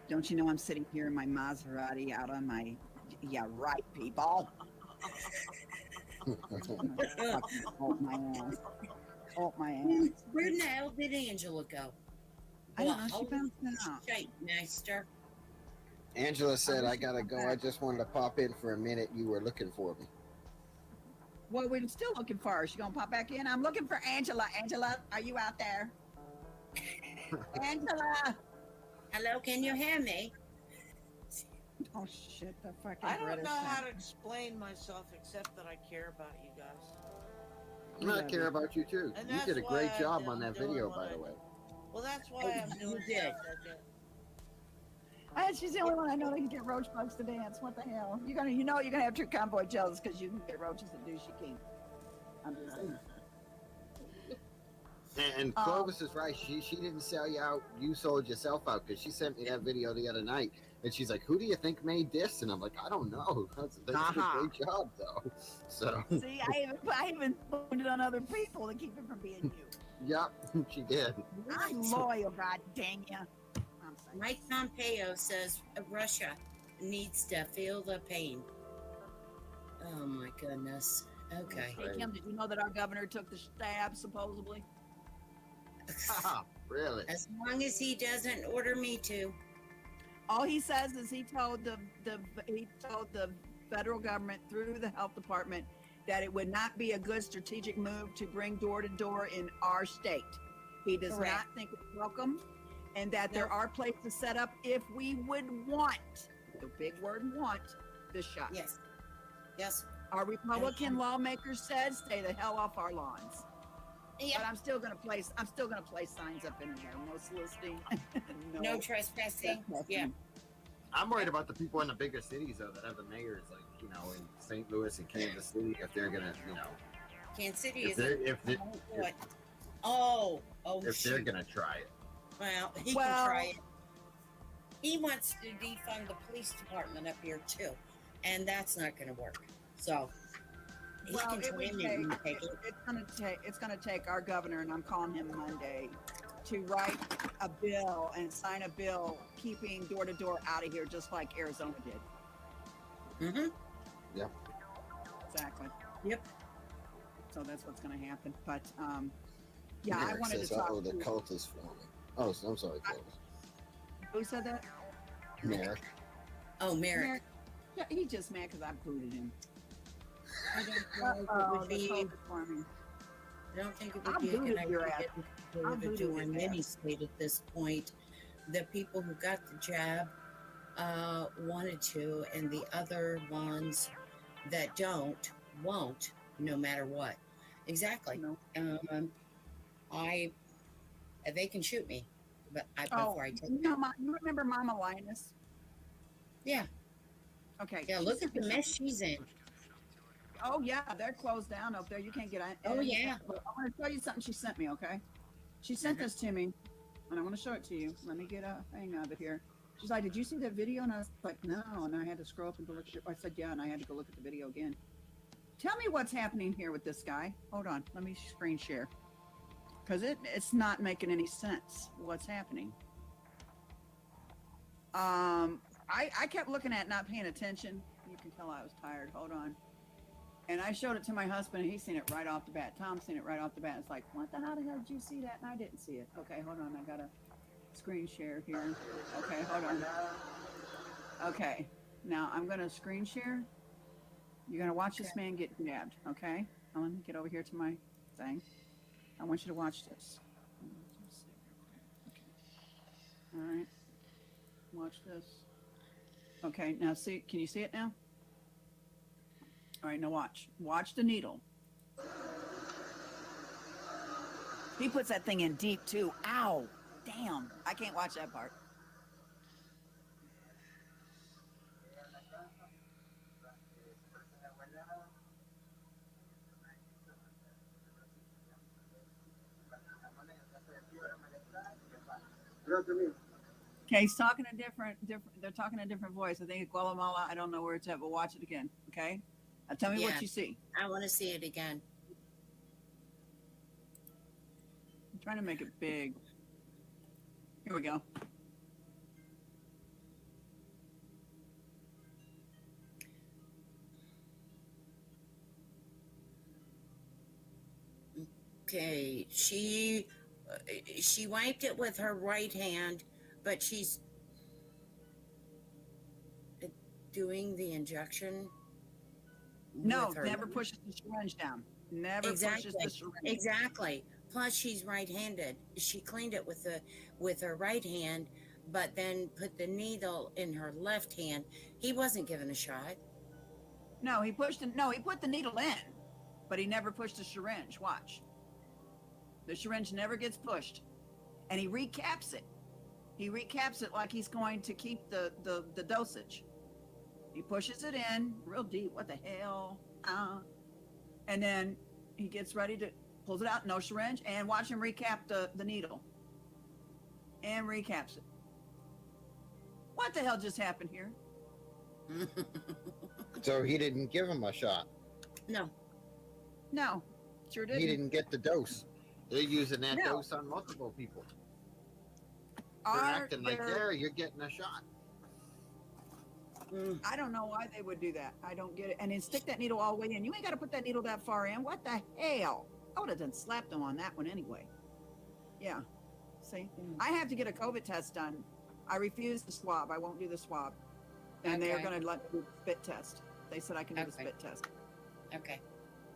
Don't you know I'm sitting here in my Maserati out on my, yeah, right, people. Fucking cult my ass. Cult my ass. Where in the hell did Angela go? I don't know. She bounced out. Shite master. Angela said, I gotta go. I just wanted to pop in for a minute. You were looking for me. Well, we're still looking for her. She gonna pop back in? I'm looking for Angela. Angela, are you out there? Angela. Hello, can you hear me? Oh shit! The fucking. I don't British know how accent. to explain myself except that I care about you guys. And I care about you too. And You that's did a great why job I'm on that doing video, what by I the way. Well, that's why Oh, I'm you doing did. She's the only one I know that can get roach bugs to dance. What the hell? You're gonna have True Convoy jealous because you can get roaches to do she can't. I'm just saying. And Clovis is right. She didn't sell you out. You sold yourself out because she sent me that video the other night, and she's like, "Who do you think made this?" And I'm like, "I don't know." They did a great job though. So See, I even put it on other people to keep it from being you. yep, she did. I'm loyal, god dang ya. I'm sorry. Mike Pompeo says Russia needs to feel the pain. Oh my goodness. Okay. Hey Kim, did you know that our governor took the stab supposedly? Really? As long as he doesn't order me to. All he says is he told the federal government through the health department that it would not be a good strategic move to bring door to door in our state. He does Correct. not think it's welcome, and that there are places set up if we would want, the big word want, this shot. Yes. Yes. Our Republican lawmakers said, stay the hell off our lawns. Yeah. But I'm still gonna place signs up in there. No soliciting. No trespassing. Yeah. I'm worried about the people in the bigger cities though that have the mayors, like in St. Louis and Kansas City, if they're gonna, Kansas City if is they're if they what? Oh, if they're gonna try it. Well, he can try it. He wants to defund the police department up here too, and that's not going to work. So he can try and take it. It's gonna take our governor, and I'm calling him Monday, to write a bill and sign a bill keeping door to door out of here, just like Arizona did. Mm-hmm. Yeah. Exactly. Yep. So that's what's gonna happen. But yeah, Merrick I wanted says, to talk. "Oh, the cult is forming." Oh, I'm sorry, Clovis. Who said that? Merrick. Oh, Merrick. Yeah, he's just mad because I booted him. I don't think it would be. I don't think it would be a good idea to do in any state at this point. The people who got the jab wanted to, and the other ones that don't won't, no matter what. Exactly. They can shoot me, but before I take you remember Mama Linus? Yeah. Okay. Yeah, look at the mess she's in. Oh yeah, they're closed down up there. You can't get in. Oh, yeah. But I want to tell you something she sent me. Okay, she sent this to me, and I want to show it to you. Let me get a hang of it here. She's like, "Did you see that video?" And I was like, "No." And I had to scroll up and go look at it. I said, "Yeah," and I had to go look at the video again. Tell me what's happening here with this guy. Hold on, let me screen share, because it's not making any sense what's happening. I kept looking at it, not paying attention. You can tell I was tired. Hold on. And I showed it to my husband, and he's seen it right off the bat. Tom's seen it right off the bat. It's like, what the hell did you see that? And I didn't see it. Okay, hold on. I got a screen share here. Okay, hold on. Okay, now I'm going to screen share. You're going to watch this man get jabbed, okay? I'm going to get over here to my thing. I want you to watch this. Okay. All right. Watch this. Okay, now see, can you see it now? All right, now watch. Watch the needle. He puts that thing in deep too. Ow! Damn! I can't watch that part. Okay, he's talking a different. They're talking a different voice. I think it's Guatemala. I don't know where it's at, but watch it again. Okay. Now tell me what you see. I want to see it again. I'm trying to make it big. Here we go. Okay, she wiped it with her right hand, but she's doing the injection. No, with her never pushes the syringe down. Never exactly, pushes the syringe. exactly. Plus, she's right-handed. She cleaned it with her right hand, but then put the needle in her left hand. He wasn't given a shot. No, he pushed. No, he put the needle in, but he never pushed the syringe. Watch. The syringe never gets pushed, and he recaps it. He recaps it like he's going to keep the dosage. He pushes it in real deep. What the hell? And then he gets ready to pulls it out. No syringe, and watch him recap the needle. And recaps it. What the hell just happened here? So he didn't give him a shot. No. No, sure didn't. He didn't get the dose. They're using that No. dose on multiple people. They're acting like, there, you're getting a shot. I don't know why they would do that. I don't get it. And then stick that needle all the way in. You ain't got to put that needle that far in. What the hell? I would have done slapped them on that one anyway. Yeah. See, I have to get a COVID test done. I refuse the swab. I won't do the swab. And they're going to let me do the spit test. They said I can do the spit test. Okay.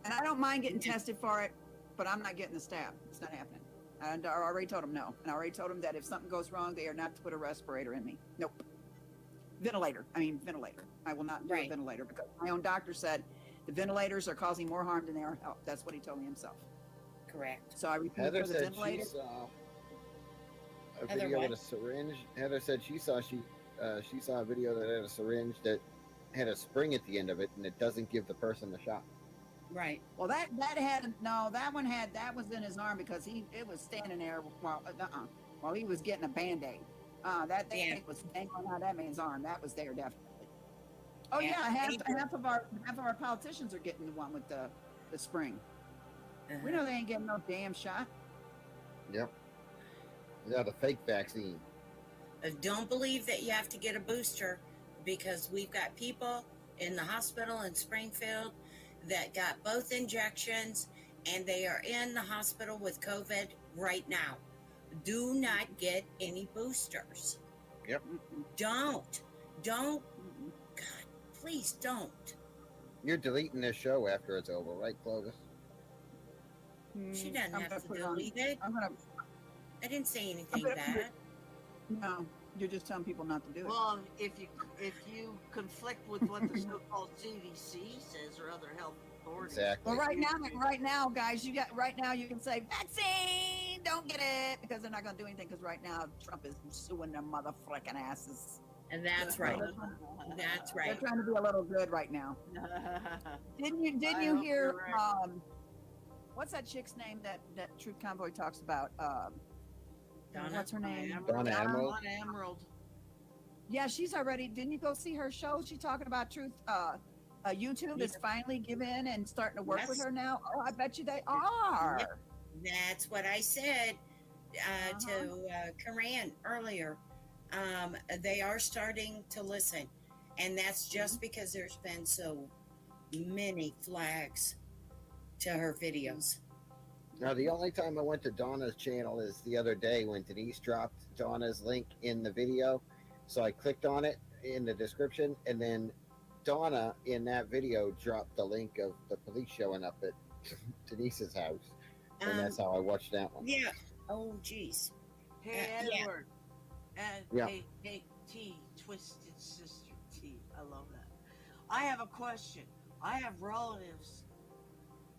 And I don't mind getting tested for it, but I'm not getting the stab. It's not happening. And I already told them no. And I already told them that if something goes wrong, they are not to put a respirator in me. Nope. Ventilator. I will not do a ventilator because my own doctor said the ventilators are causing more harm than they are help. That's what he told me himself. Correct. So I refuse Heather for the said ventilator. she saw a Heather video what? with a syringe. Heather said she saw a video that had a syringe that had a spring at the end of it, and it doesn't give the person the shot. Right. Well, that was in his arm because it was standing there while he was getting a Band-Aid. That thing was dangling out that man's arm. That was there definitely. Oh yeah, half of our politicians are getting the one with the spring. We know they ain't getting no damn shot. Yep. Yeah, the fake vaccine. Don't believe that you have to get a booster because we've got people in the hospital in Springfield that got both injections and they are in the hospital with COVID right now. Do not get any boosters. Yep. Don't. God, please don't. You're deleting this show after it's over, right, Clovis? She doesn't have to delete it. I didn't say anything bad. No, you're just telling people not to do it. Well, if you conflict with what the so-called CDC says or other health authorities. Exactly. Well, right now, guys, you can say vaccine, don't get it, because they're not going to do anything. Because right now, Trump is suing their motherfucking asses. And that's right. That's right. They're trying to be a little good right now. Didn't you hear? What's that chick's name that Truth Convoy talks about? Donna? What's her name? Donna Emerald. Donna Emerald. Yeah, she's already. Didn't you go see her show? She's talking about Truth. YouTube is finally giving and starting to work with her now. Oh, I bet you they are. Yep. That's what I said to Karan earlier. They are starting to listen, and that's just because there's been so many flags to her videos. Now, the only time I went to Donna's channel is the other day when Denise dropped Donna's link in the video. So I clicked on it in the description, and then Donna in that video dropped the link of the police showing up at Denise's house. And that's how I watched that one. Yeah. Oh, geez. Hey, Edward. And Yeah. hey, T, Twisted Sister T. I love that. I have a question. I have relatives,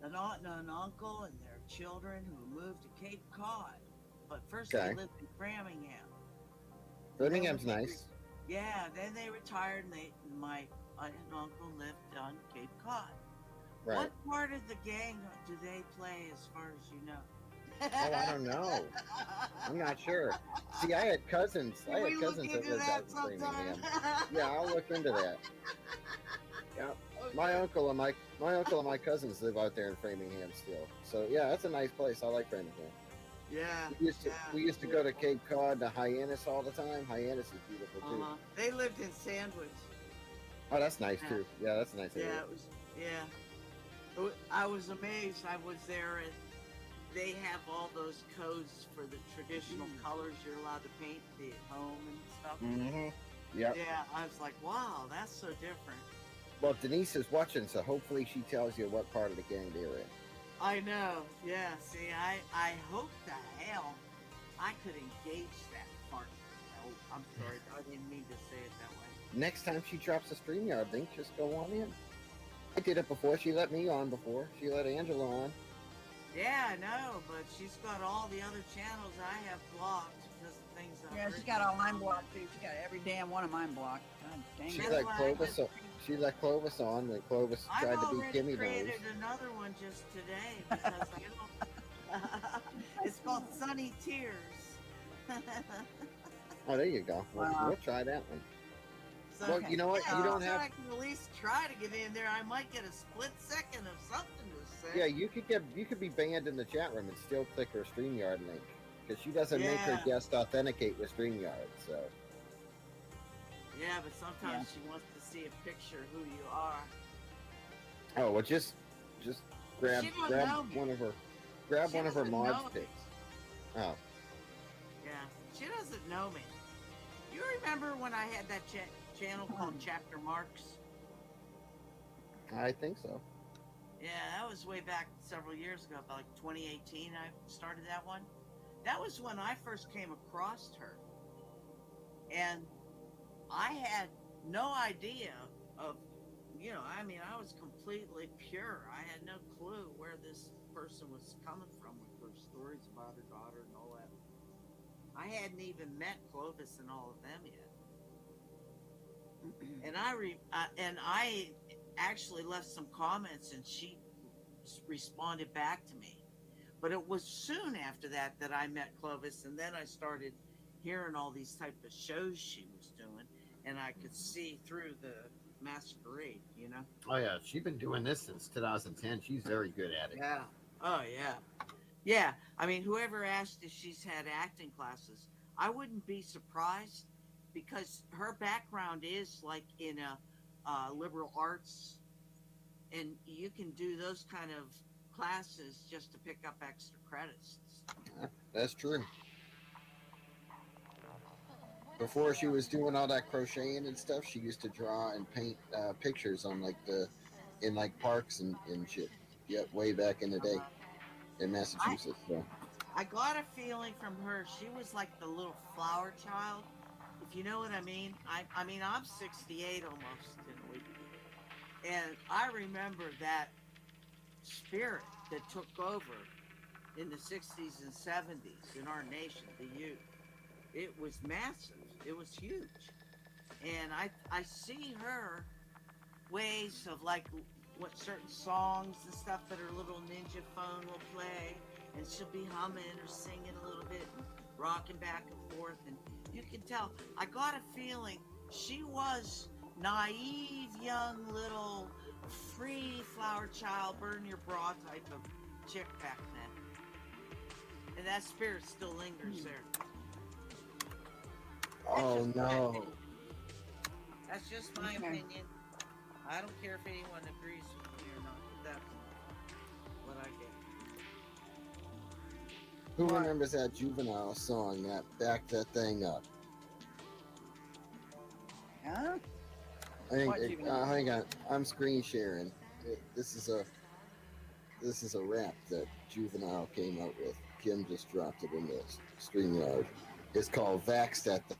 an aunt and an uncle and their children who moved to Cape Cod. But first they lived in Framingham. Framinham's nice. Yeah, then they retired and my aunt and uncle lived on Cape Cod. Right. What part of the gang do they play as far as you know? Oh, I don't know. I'm not sure. See, I had cousins. Can we look into lived that out in sometime? Framingham. Yeah, I'll look into that. Yeah, my uncle and my cousins live out there in Framingham still. So yeah, that's a nice place. I like Framingham. Yeah. We used to go to Cape Cod to Hyannis all the time. Hyannis is beautiful too. They lived in Sandwich. Oh, that's nice too. Yeah, that's a nice area. Yeah, it was. Yeah. I was amazed. I was there, and they have all those codes for the traditional colors you're allowed to paint the home and stuff. Mm-hmm. Yep. Yeah, I was like, wow, that's so different. Well, Denise is watching, so hopefully she tells you what part of the gang they're in. I know. Yeah. See, I hope the hell I could engage that part. Oh, I'm sorry. I didn't mean to say it that way. Next time she drops a StreamYard link, just go on in. I did it before. She let me on before. She let Angela on. Yeah, I know, but she's got all the other channels I have blocked because of things I've Yeah, she's got all mine blocked too. She got every damn one of mine blocked. God dang She it. let Clovis on. She let Clovis on when Clovis tried to be Kimmy I've created Nose. another one just today because it's called Sunny Tears. Oh, there you go. We'll try that one. So, Well, you know what? yeah, You don't so have. I can at least try to get in there. I might get a split second of something to say. Yeah, you could be banned in the chat room and still click her StreamYard link because she doesn't make her guest authenticate with StreamYard. So. Yeah, but sometimes she wants to see a picture of who you are. Oh well, just grab She don't know me. one of her She one of her doesn't mods know me. pics. Oh. Yeah, she doesn't know me. You remember when I had that channel called Chapter Marks? I think so. Yeah, that was way back several years ago, about like 2018 I started that one. That was when I first came across her. And I had no idea of, I mean, I was completely pure. I had no clue where this person was coming from with her stories about her daughter and all that. I hadn't even met Clovis and all of them yet. And I actually left some comments, and she responded back to me. But it was soon after that I met Clovis, and then I started hearing all these type of shows she was doing, and I could see through the masquerade, Oh yeah, she's been doing this since 2010. She's very good at it. Yeah. Oh yeah. Yeah. I mean, whoever asked if she's had acting classes, I wouldn't be surprised because her background is like in a liberal arts, and you can do those kind of classes just to pick up extra credits. That's true. Before she was doing all that crocheting and stuff, she used to draw and paint pictures on in parks and shit. Yep, way back in the day in Massachusetts. I got a feeling from her, she was like the little flower child, if you know what I mean. I mean, I'm 68 almost in a week. And I remember that spirit that took over in the 60s and 70s in our nation, the youth. It was massive. It was huge. And I see her ways of like what certain songs and stuff that her little ninja phone will play, and she'll be humming or singing a little bit and rocking back and forth, and you can tell. I got a feeling she was naive, young, little, free flower child, burn your bra type of chick back then. And that spirit still lingers there. Oh no. That's just my opinion. I don't care if anyone agrees with me or not, but that's what I get. Who remembers that Juvenile song that backed that thing up? Huh? Hang on. I'm screen sharing. This is a rap that Juvenile came out with. Kim just dropped it in the StreamYard. It's called Vaxxed at the.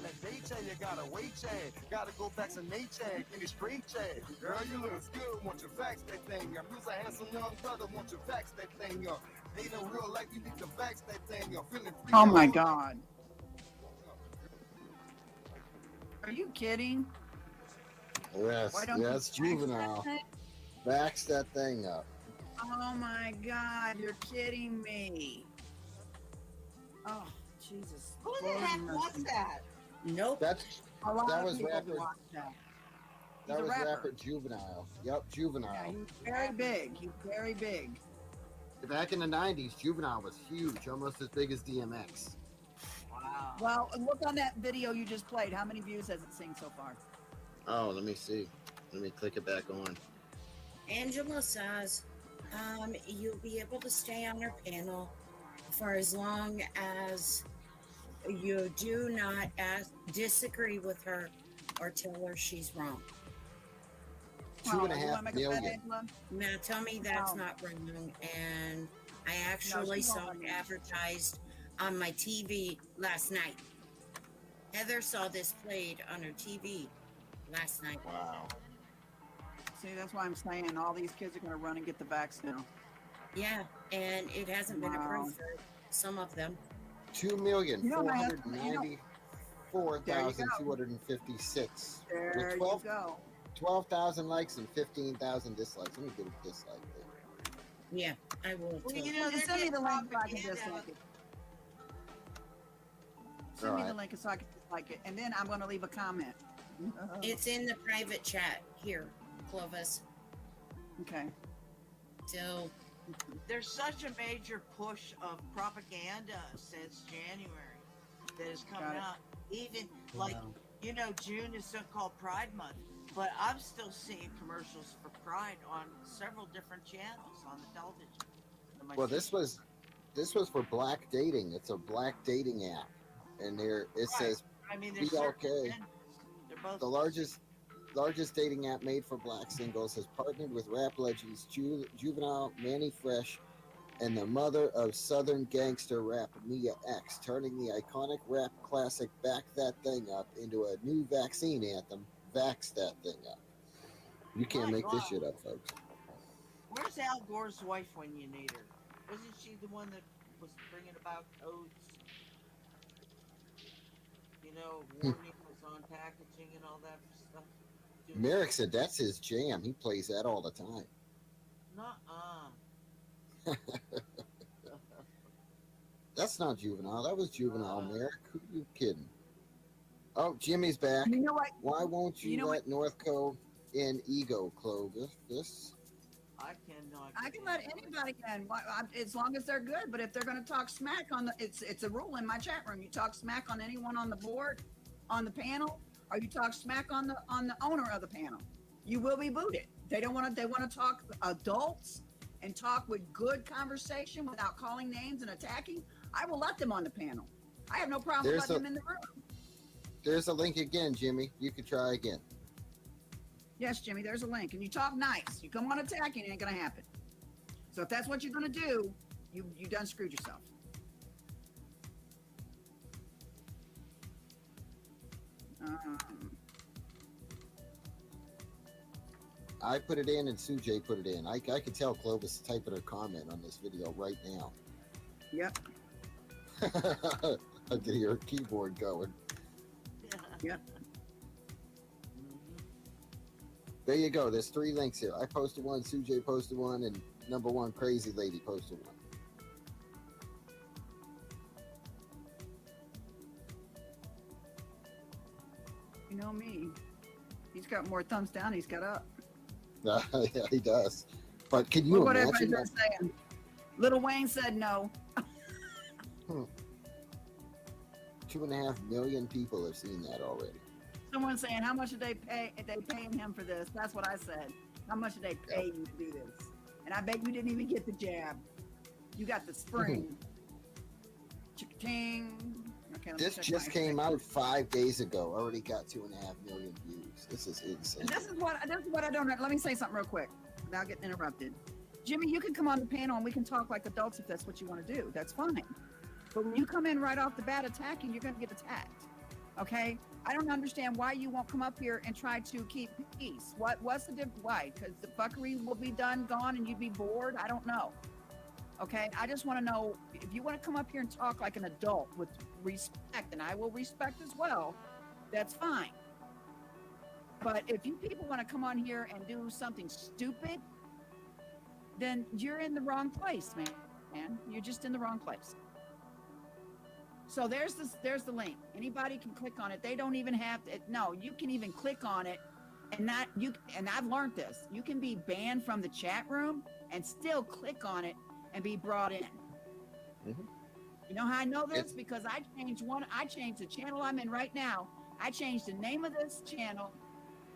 on that day chain, you gotta wait chain. Gotta go back to nature, in the straight chain. Girl, you look good, want your facts that thing up. You's a handsome young brother, want your facts that thing up. Ain't no real life, you need to facts that thing up. Feeling free. Oh my God. Are you kidding? Yes, Why don't you yes, fax that juvenile. thing? Backs that thing up. Oh my God, you're kidding me. Oh, Jesus. Who the heck was that? Nope. That's A lot that of was people rapper. watch that. That He's a was rapper. rapper Juvenile. Yep, Juvenile. Yeah, he's very big. He's very big. Back in the 90s, Juvenile was huge, almost as big as DMX. Wow. Well, look on that video you just played. How many views has it seen so far? Oh, let me see. Let me click it back on. Angela says you'll be able to stay on her panel for as long as you do not disagree with her or tell her she's wrong. 2.5 million. Now tell me that's No. not wrong. And I actually she won't saw let it me. advertised on my TV last night. Heather saw this played on her TV last night. Wow. See, that's why I'm saying all these kids are going to run and get the vax now. Yeah, and it hasn't been Wow. approved for some of them. 2,494,256. There With you 12 go. 12,000 likes and 15,000 dislikes. Let me give a dislike there. Yeah, I will. Well, too. you know, Send me the link so I can propaganda. dislike it. Send me the Alright. link so I can dislike it. And then I'm going to leave a comment. It's in the private chat here, Clovis. Okay. So There's such a major push of propaganda since January that is coming Got it. out. Even like, you know, June is so-called Pride Month, but I'm still seeing commercials for Pride on several different channels on the television. And my Well, this sister- was for black dating. It's a black dating app. And there it says I mean, there's certain BLK. men- they're both The largest dating app made for black singles has partnered with rap legends Juvenile, Manny Fresh, and the mother of Southern gangster rap Mia X, turning the iconic rap classic "Back That Thing Up" into a new vaccine anthem, "Vax That Thing Up." You can't My make this God. shit up, folks. Where's Al Gore's wife when you need her? Wasn't she the one that was bringing about codes? You know, warning was on packaging and all that stuff. Merrick said that's his jam. He plays that all the time. Nuh-uh. That's not Juvenile. That was Juvenile, Merrick. Who you kidding? Oh, Jimmy's back. You know what? Why won't you, You know let Northco in Ego, Clovis? I cannot. I can let anybody in as long as they're good. But if they're going to talk smack on it's a rule in my chat room. You talk smack on anyone on the board, on the panel, or you talk smack on the owner of the panel, you will be booted. They don't want to. They want to talk adults and talk with good conversation without calling names and attacking. I will let them on the panel. I have no problem letting them in the room. There's a link again, Jimmy. You could try again. Yes, Jimmy, there's a link. And you talk nice. You come on attacking, it ain't going to happen. So if that's what you're going to do, you done screwed yourself. I put it in and Sujay put it in. I could tell Clovis is typing her comment on this video right now. Yep. I can hear her keyboard going. Yep. There you go. There's 3 links here. I posted one, Sujay posted one, and number 1 crazy lady posted one. You know me. He's got more thumbs down. He's got up. Yeah, he does. But can you Look what imagine? everybody's saying. Little Wayne said no. 2.5 million people have seen that already. Someone's saying, how much did they pay? They paying him for this? That's what I said. How much did they pay you to do this? And I bet you didn't even get the jab. You got the spring. Chick-ting. Okay, let me This check just my came out 5 days ago. Already got 2.5 million views. This is insane. And this is what I don't know. Let me say something real quick without getting interrupted. Jimmy, you can come on the panel and we can talk like adults if that's what you want to do. That's fine. But when you come in right off the bat attacking, you're going to get attacked. Okay, I don't understand why you won't come up here and try to keep peace. What's the difference? Why? Because the fuckery will be gone, and you'd be bored. I don't know. Okay, I just want to know if you want to come up here and talk like an adult with respect, and I will respect as well. That's fine. But if you people want to come on here and do something stupid, then you're in the wrong place, man. You're just in the wrong place. So there's the link. Anybody can click on it. They don't even have to. No, you can even click on it, and I've learned this. You can be banned from the chat room and still click on it and be brought in. Mm-hmm. You know how I know this? Because I changed the channel I'm in right now. I changed the name of this channel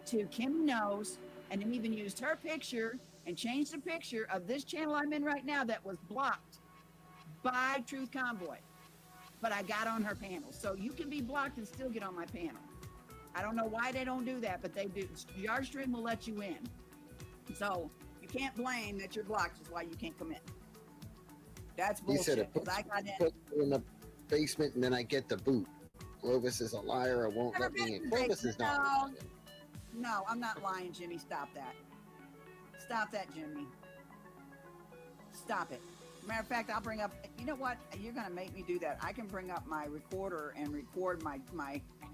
to Kim Knows, and then even used her picture and changed the picture of this channel I'm in right now that was blocked by Truth Convoy. But I got on her panel. So you can be blocked and still get on my panel. I don't know why they don't do that, but they do. Yardstream will let you in. So you can't blame that you're blocked is why you can't come in. That's bullshit. You said it puts in the basement and then I get the boot. Clovis is a liar. I won't let me in. Clovis is not. No, I'm not lying, Jimmy. Stop that. Stop that, Jimmy. Stop it. Matter of fact, I'll bring up, you know what? You're going to make me do that. I can bring up my recorder and record my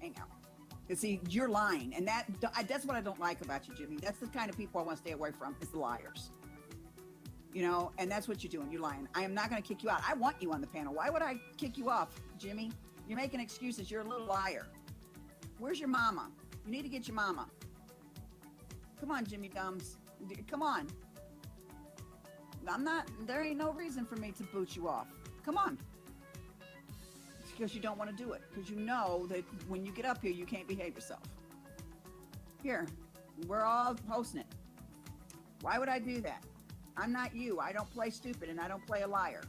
hangout. You see, you're lying. And that's what I don't like about you, Jimmy. That's the kind of people I want to stay away from, is the liars. You know, and that's what you're doing. You're lying. I am not going to kick you out. I want you on the panel. Why would I kick you off, Jimmy? You're making excuses. You're a little liar. Where's your mama? You need to get your mama. Come on, Jimmy Dumbs. Come on. There ain't no reason for me to boot you off. Come on. It's because you don't want to do it. Because you know that when you get up here, you can't behave yourself. Here, we're all posting it. Why would I do that? I'm not you. I don't play stupid and I don't play a liar.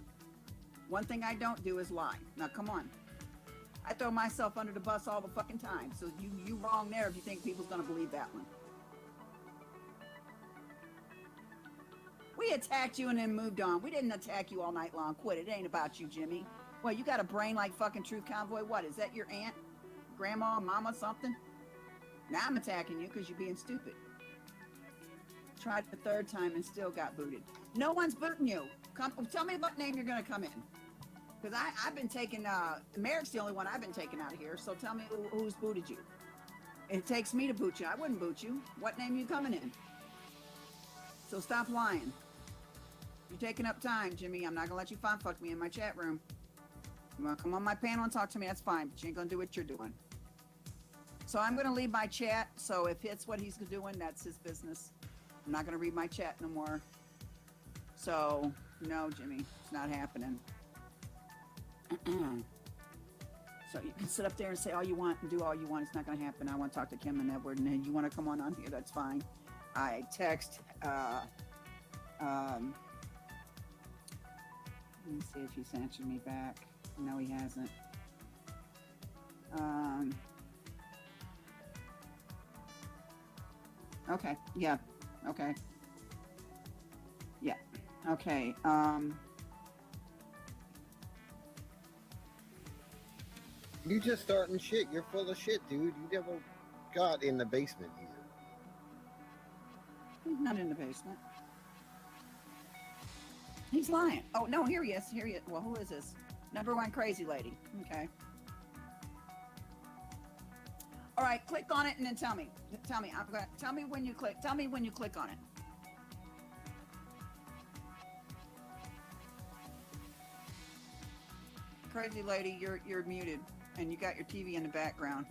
One thing I don't do is lie. Now, come on. I throw myself under the bus all the fucking time. So you wrong there if you think people's going to believe that one. We attacked you and then moved on. We didn't attack you all night long. Quit. It ain't about you, Jimmy. Well, you got a brain like fucking Truth Convoy. What, is that your aunt, grandma, mama, something? Now I'm attacking you because you're being stupid. Tried the third time and still got booted. No one's booting you. Tell me what name you're going to come in. Because I've been taking, Merrick's the only one I've been taking out of here. So tell me who's booted you. It takes me to boot you. I wouldn't boot you. What name are you coming in? So stop lying. You're taking up time, Jimmy. I'm not gonna let you fun fuck me in my chat room. You wanna come on my panel and talk to me, that's fine, but you ain't gonna do what you're doing. So I'm gonna leave my chat, so if it's what he's doing, that's his business. I'm not gonna read my chat no more. So, no, Jimmy, it's not happening. So you can sit up there and say all you want and do all you want. It's not gonna happen. I wanna talk to Kim and Edward, and you wanna come on here, that's fine. I text, let me see if he's answered me back. No, he hasn't. Okay, yeah, okay. Yeah, okay, You just starting shit. You're full of shit, dude. You never got in the basement either. He's not in the basement. He's lying. Oh, no, here he is. Here he is. Well, who is this? Number one crazy lady. Okay. All right, click on it and then tell me. Tell me. Tell me when you click. Tell me when you click on it. Crazy lady, you're muted and you got your TV in the background.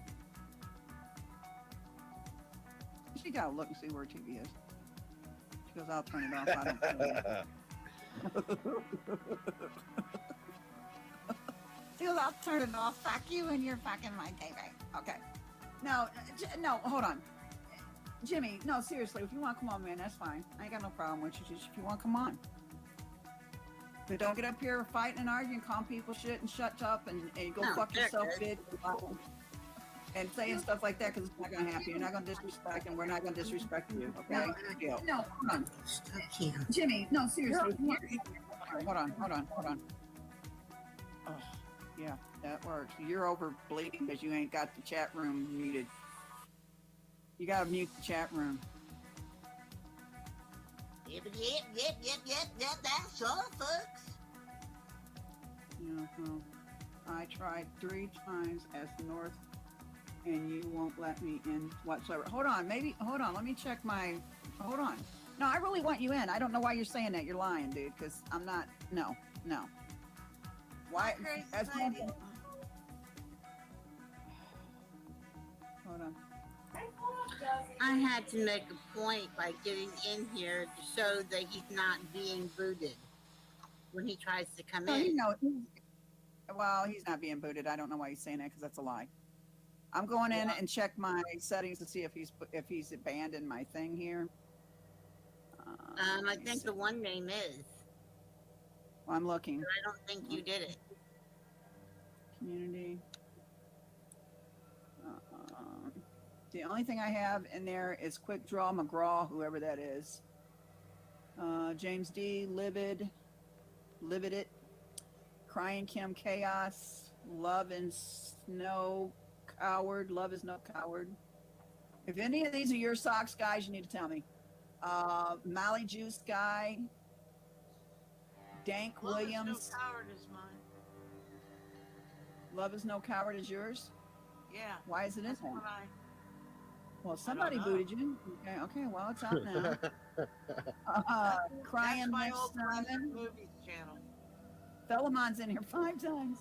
She gotta look and see where her TV is. She goes, I'll turn it off. I don't care. She goes, I'll turn it off. Fuck you and you're fucking my TV. Okay. No, hold on. Jimmy, no, seriously, if you want to come on, man, that's fine. I ain't got no problem with you. Just if you want to come on. But don't get up here fighting and arguing, call people shit and shut up and go fuck yourself, bitch. And saying stuff like that because it's not going to happen. You're not going to disrespect and we're not going to disrespect you, okay? No, hold on. Jimmy, no, seriously. Hold on. Oh, yeah. That works. You're over bleeding because you ain't got the chat room muted. You gotta mute the chat room. Yep, that's all, folks. I tried 3 times as North, and you won't let me in whatsoever. Hold on, let me check my, hold on. No, I really want you in. I don't know why you're saying that. You're lying, dude, because I'm not, no. Why? As North, hold on. I had to make a point by getting in here to show that he's not being booted when he tries to come No, in. you know, well, he's not being booted. I don't know why he's saying that because that's a lie. I'm going in and check my settings to see if he's abandoned my thing here. I think the one name is. Well, I'm looking. But I don't think you did it. Community. The only thing I have in there is Quick Draw McGraw, whoever that is. James D, Livid It, Crying Kim Chaos, Love and Snow Coward, Love is No Coward. If any of these are your socks, guys, you need to tell me. Mally Juice Guy, Dank Williams. Love is No Coward is mine. Love is No Coward is yours? Yeah. Why is it in That's there? what Well, somebody booted you. Okay, well, it's out now. Crying That's my Next old Simon. movies channel. Philemon's in here 5 times.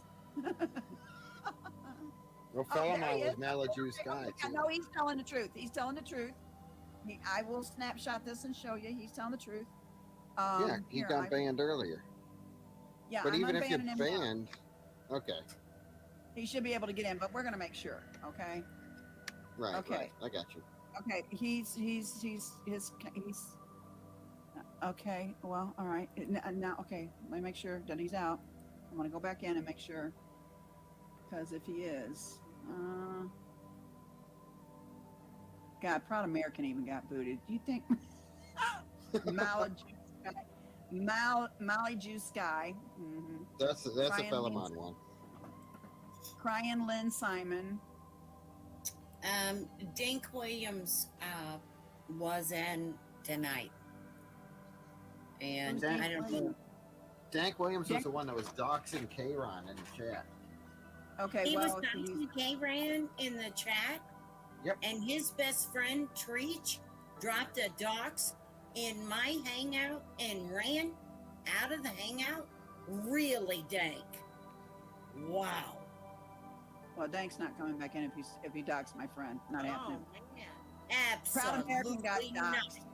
Well, Oh, there Philemon he was is. Malajuice guy, I too. know he's telling the truth. He's telling the truth. I will snapshot this and show you. He's telling the truth. Yeah, he here, got banned earlier. Yeah, But I'm even if you're unbanning him now. banned, okay. He should be able to get in, but we're going to make sure, okay? Right, Okay. right. I got you. Okay, he's okay, well, all right. Now, okay, let me make sure that he's out. I'm going to go back in and make sure. Because if he is, God, Proud American even got booted. Do you think Mally Juice Guy? Mm-hmm. That's a Philemon one. Crying Lynn Simon. Dink Williams was in tonight. And I don't know. Dank Williams was the one that was doxing K-Ron in the chat. Okay, he well, was doxing K-Ran in the chat. Yep. And his best friend, Treach, dropped a dox in my hangout and ran out of the hangout. Really, Dank. Wow. Well, Dank's not coming back in if he docks my friend. Not happening. Man. Proud American got Absolutely not. doxxed.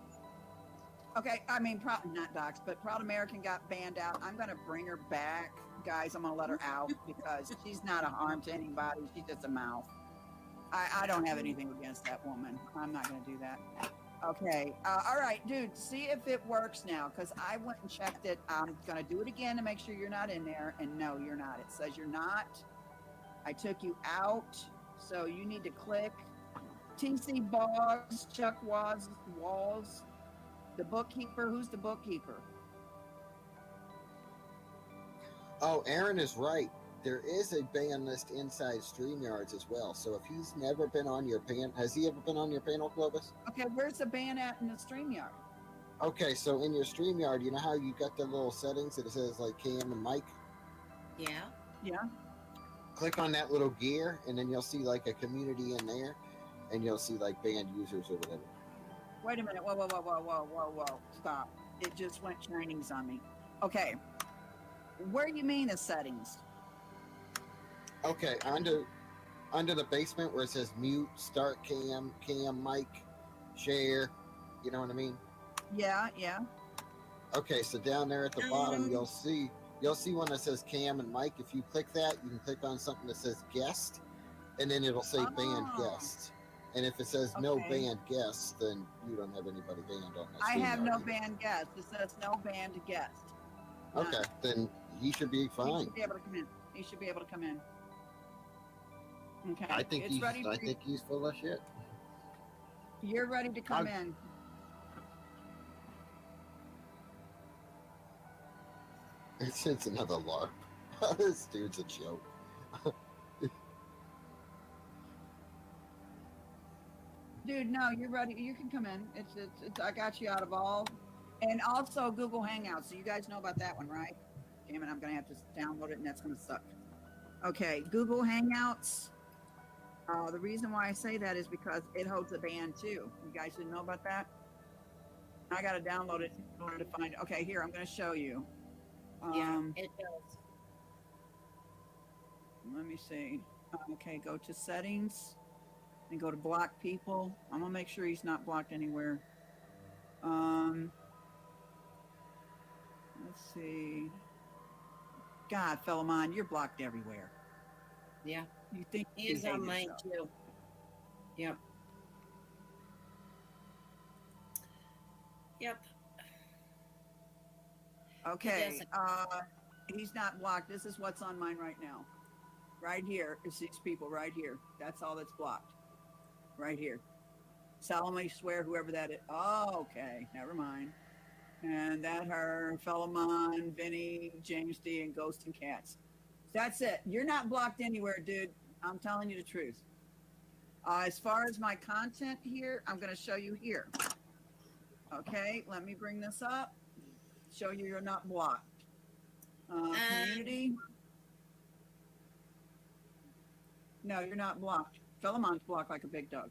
Okay, I mean, not doxxed, but Proud American got banned out. I'm going to bring her back. Guys, I'm going to let her out because she's not a harm to anybody. She's just a mouth. I don't have anything against that woman. I'm not going to do that. Okay. All right, dude, see if it works now because I went and checked it. I'm going to do it again to make sure you're not in there. And no, you're not. It says you're not. I took you out. So you need to click TC Boggs, Chuck Walls, the bookkeeper. Who's the bookkeeper? Oh, Aaron is right. There is a ban list inside StreamYards as well. So if he's never been on your panel, has he ever been on your panel, Clovis? Okay, where's the ban at in the StreamYard? Okay, so in your StreamYard, you know how you got the little settings that it says like Cam and Mike? Yeah. Yeah. Click on that little gear, and then you'll see like a community in there, and you'll see like banned users or whatever. Wait a minute. Whoa. Stop. It just went Chinese on me. Okay. Where do you mean the settings? Okay, under the basement where it says mute, start cam, mic, share, you know what I mean? Yeah. Okay, so down there at the bottom, you'll see one that says cam and mic. If you click that, you can click on something that says guest, and then it'll say banned guests. And if it says no banned guests, then you don't have anybody banned on that. I have no banned guest. It says no banned guest. None. Okay, then he should be fine. He should be able to come in. He should be able to come in. Okay. I think it's he's full of shit. You're ready to come in. It's another LARP. This dude's a joke. Dude, no, you're ready. You can come in. It's I got you out of all. And also Google Hangouts. So you guys know about that one, right? Damn it, I'm going to have to download it and that's going to suck. Okay, Google Hangouts. The reason why I say that is because it holds a band too. You guys didn't know about that? I got to download it in order to find. Okay, here, I'm going to show you. Yeah, it does. Let me see. Okay, go to settings and go to block people. I'm going to make sure he's not blocked anywhere. Let's see. God, Philemon, you're blocked everywhere. Yeah. You think he is on mine too. Yep. Yep. Okay. He's not blocked. This is what's on mine right now. Right here is these people right here. That's all that's blocked. Right here. Solemnly swear whoever that is. Oh, okay. Never mind. And that her, Philemon, Vinny, James D, and Ghost and Cats. That's it. You're not blocked anywhere, dude. I'm telling you the truth. As far as my content here, I'm going to show you here. Okay, let me bring this up. Show you you're not blocked. Community. No, you're not blocked. Philemon's blocked like a big dog.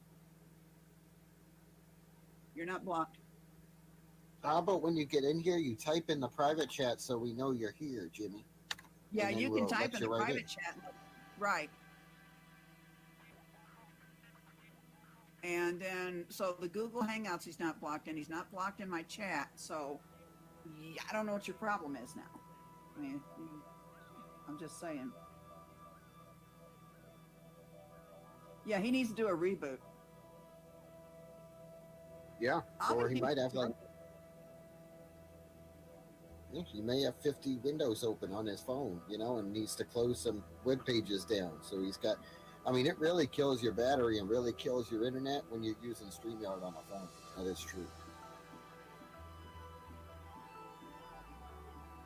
You're not blocked. How about when you get in here, you type in the private chat so we know you're here, Jimmy? Yeah, you can type in the private chat. Right. And then, so the Google Hangouts, he's not blocked, and he's not blocked in my chat. So, yeah, I don't know what your problem is now. I mean, I'm just saying. Yeah, he needs to do a reboot. Yeah, or he might have like. Yeah, he may have 50 windows open on his phone, you know, and needs to close some web pages down. So he's got, I mean, it really kills your battery and really kills your internet when you're using StreamYard on a phone. That is true.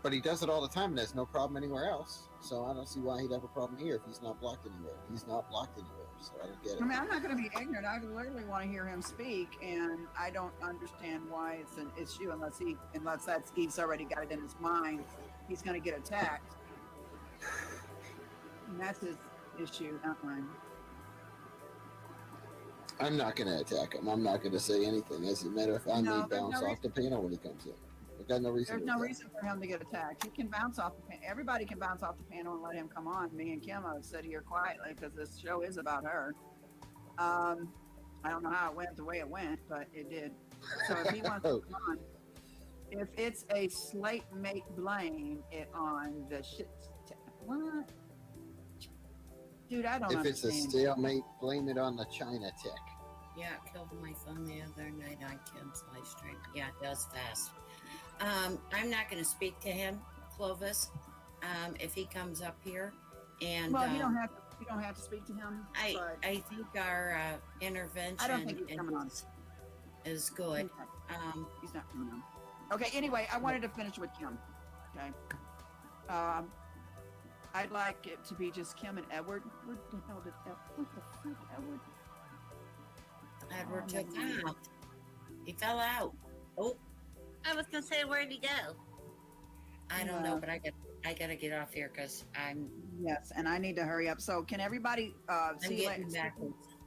But he does it all the time and there's no problem anywhere else. So I don't see why he'd have a problem here if he's not blocked anywhere. He's not blocked anywhere, so I don't get it. I mean, I'm not going to be ignorant. I literally want to hear him speak, and I don't understand why it's an issue unless he's already got it in his mind. He's going to get attacked. And that's his issue, not mine. I'm not going to attack him. I'm not going to say anything. As a matter of fact, I may bounce off the panel when he comes in. I've got no reason. There's no reason for him to get attacked. He can bounce off the panel. Everybody can bounce off the panel and let him come on. Me and Kim have sit here quietly because this show is about her. I don't know how it went the way it went, but it did. So if he wants to come on, if it's a slate mate, blame it on the shit. What? Dude, I don't understand. If it's a stalemate, blame it on the China tech. Yeah, it killed my phone the other night on Kim's live stream. Yeah, it does fast. I'm not going to speak to him, Clovis, if he comes up here. And well, you don't have to speak to him. I think our intervention I don't think he's coming on. Is good. He's not coming on. Okay. Anyway, I wanted to finish with Kim. Okay. I'd like it to be just Kim and Edward. What the hell did Edward? Edward took out. He fell out. Oh. I was gonna say, where'd he go? I don't know, but I gotta get off here because I'm. Yes, and I need to hurry up. So can everybody see?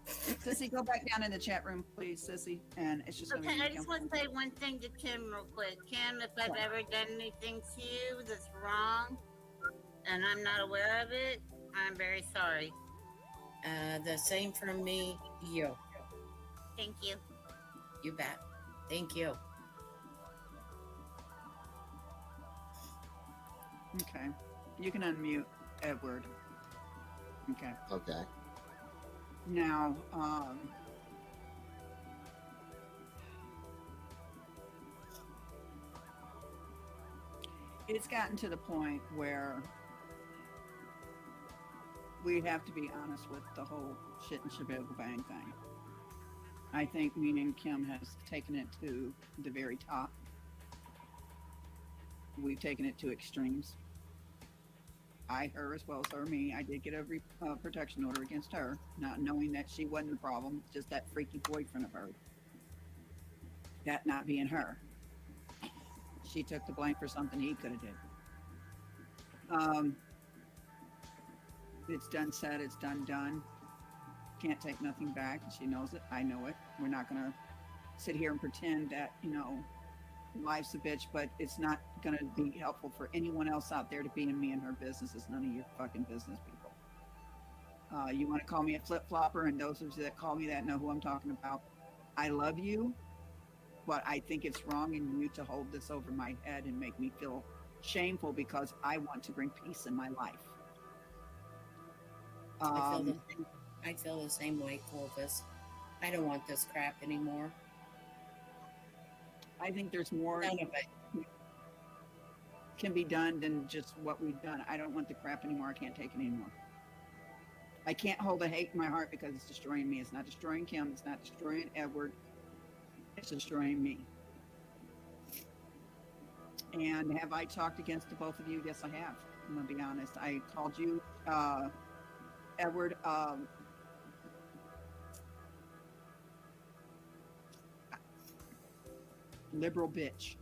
Sissy, go back down in the chat room, please, Sissy. And it's just. Okay, I just want to say one thing to Kim real quick. Kim, if I've ever done anything to you that's wrong, and I'm not aware of it, I'm very sorry. The same from me, you. Thank you. You bet. Thank you. Okay. You can unmute Edward. Okay. Okay. Now, it's gotten to the point where we have to be honest with the whole shit and shebang bang thing. I think me and Kim has taken it to the very top. We've taken it to extremes. her as well as her, me, I did get a protection order against her, not knowing that she wasn't the problem, just that freaky boyfriend of hers. That not being her. She took the blame for something he could have did. It's done said, it's done. Can't take nothing back. She knows it. I know it. We're not going to sit here and pretend that, life's a bitch, but it's not going to be helpful for anyone else out there to be in me and her business. It's none of your fucking business, people. You want to call me a flip-flopper, and those of you that call me that know who I'm talking about. I love you, but I think it's wrong in you to hold this over my head and make me feel shameful because I want to bring peace in my life. I feel the same way, Clovis. I don't want this crap anymore. I think there's more can be done than just what we've done. I don't want the crap anymore. I can't take it anymore. I can't hold the hate in my heart because it's destroying me. It's not destroying Kim. It's not destroying Edward. It's destroying me. And have I talked against the both of you? Yes, I have. I'm going to be honest. I called you, Edward, liberal bitch.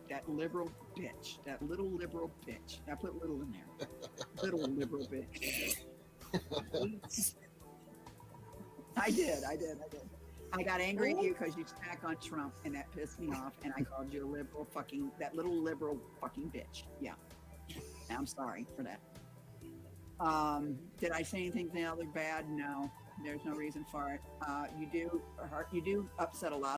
That liberal bitch. That little liberal bitch. I put little in there. Little liberal bitch. I did. I got angry at you because you smack on Trump, and that pissed me off, and I called you a liberal that little liberal fucking bitch. Yeah. I'm sorry for that. Did I say anything bad? No. There's no reason for it. You do upset a lot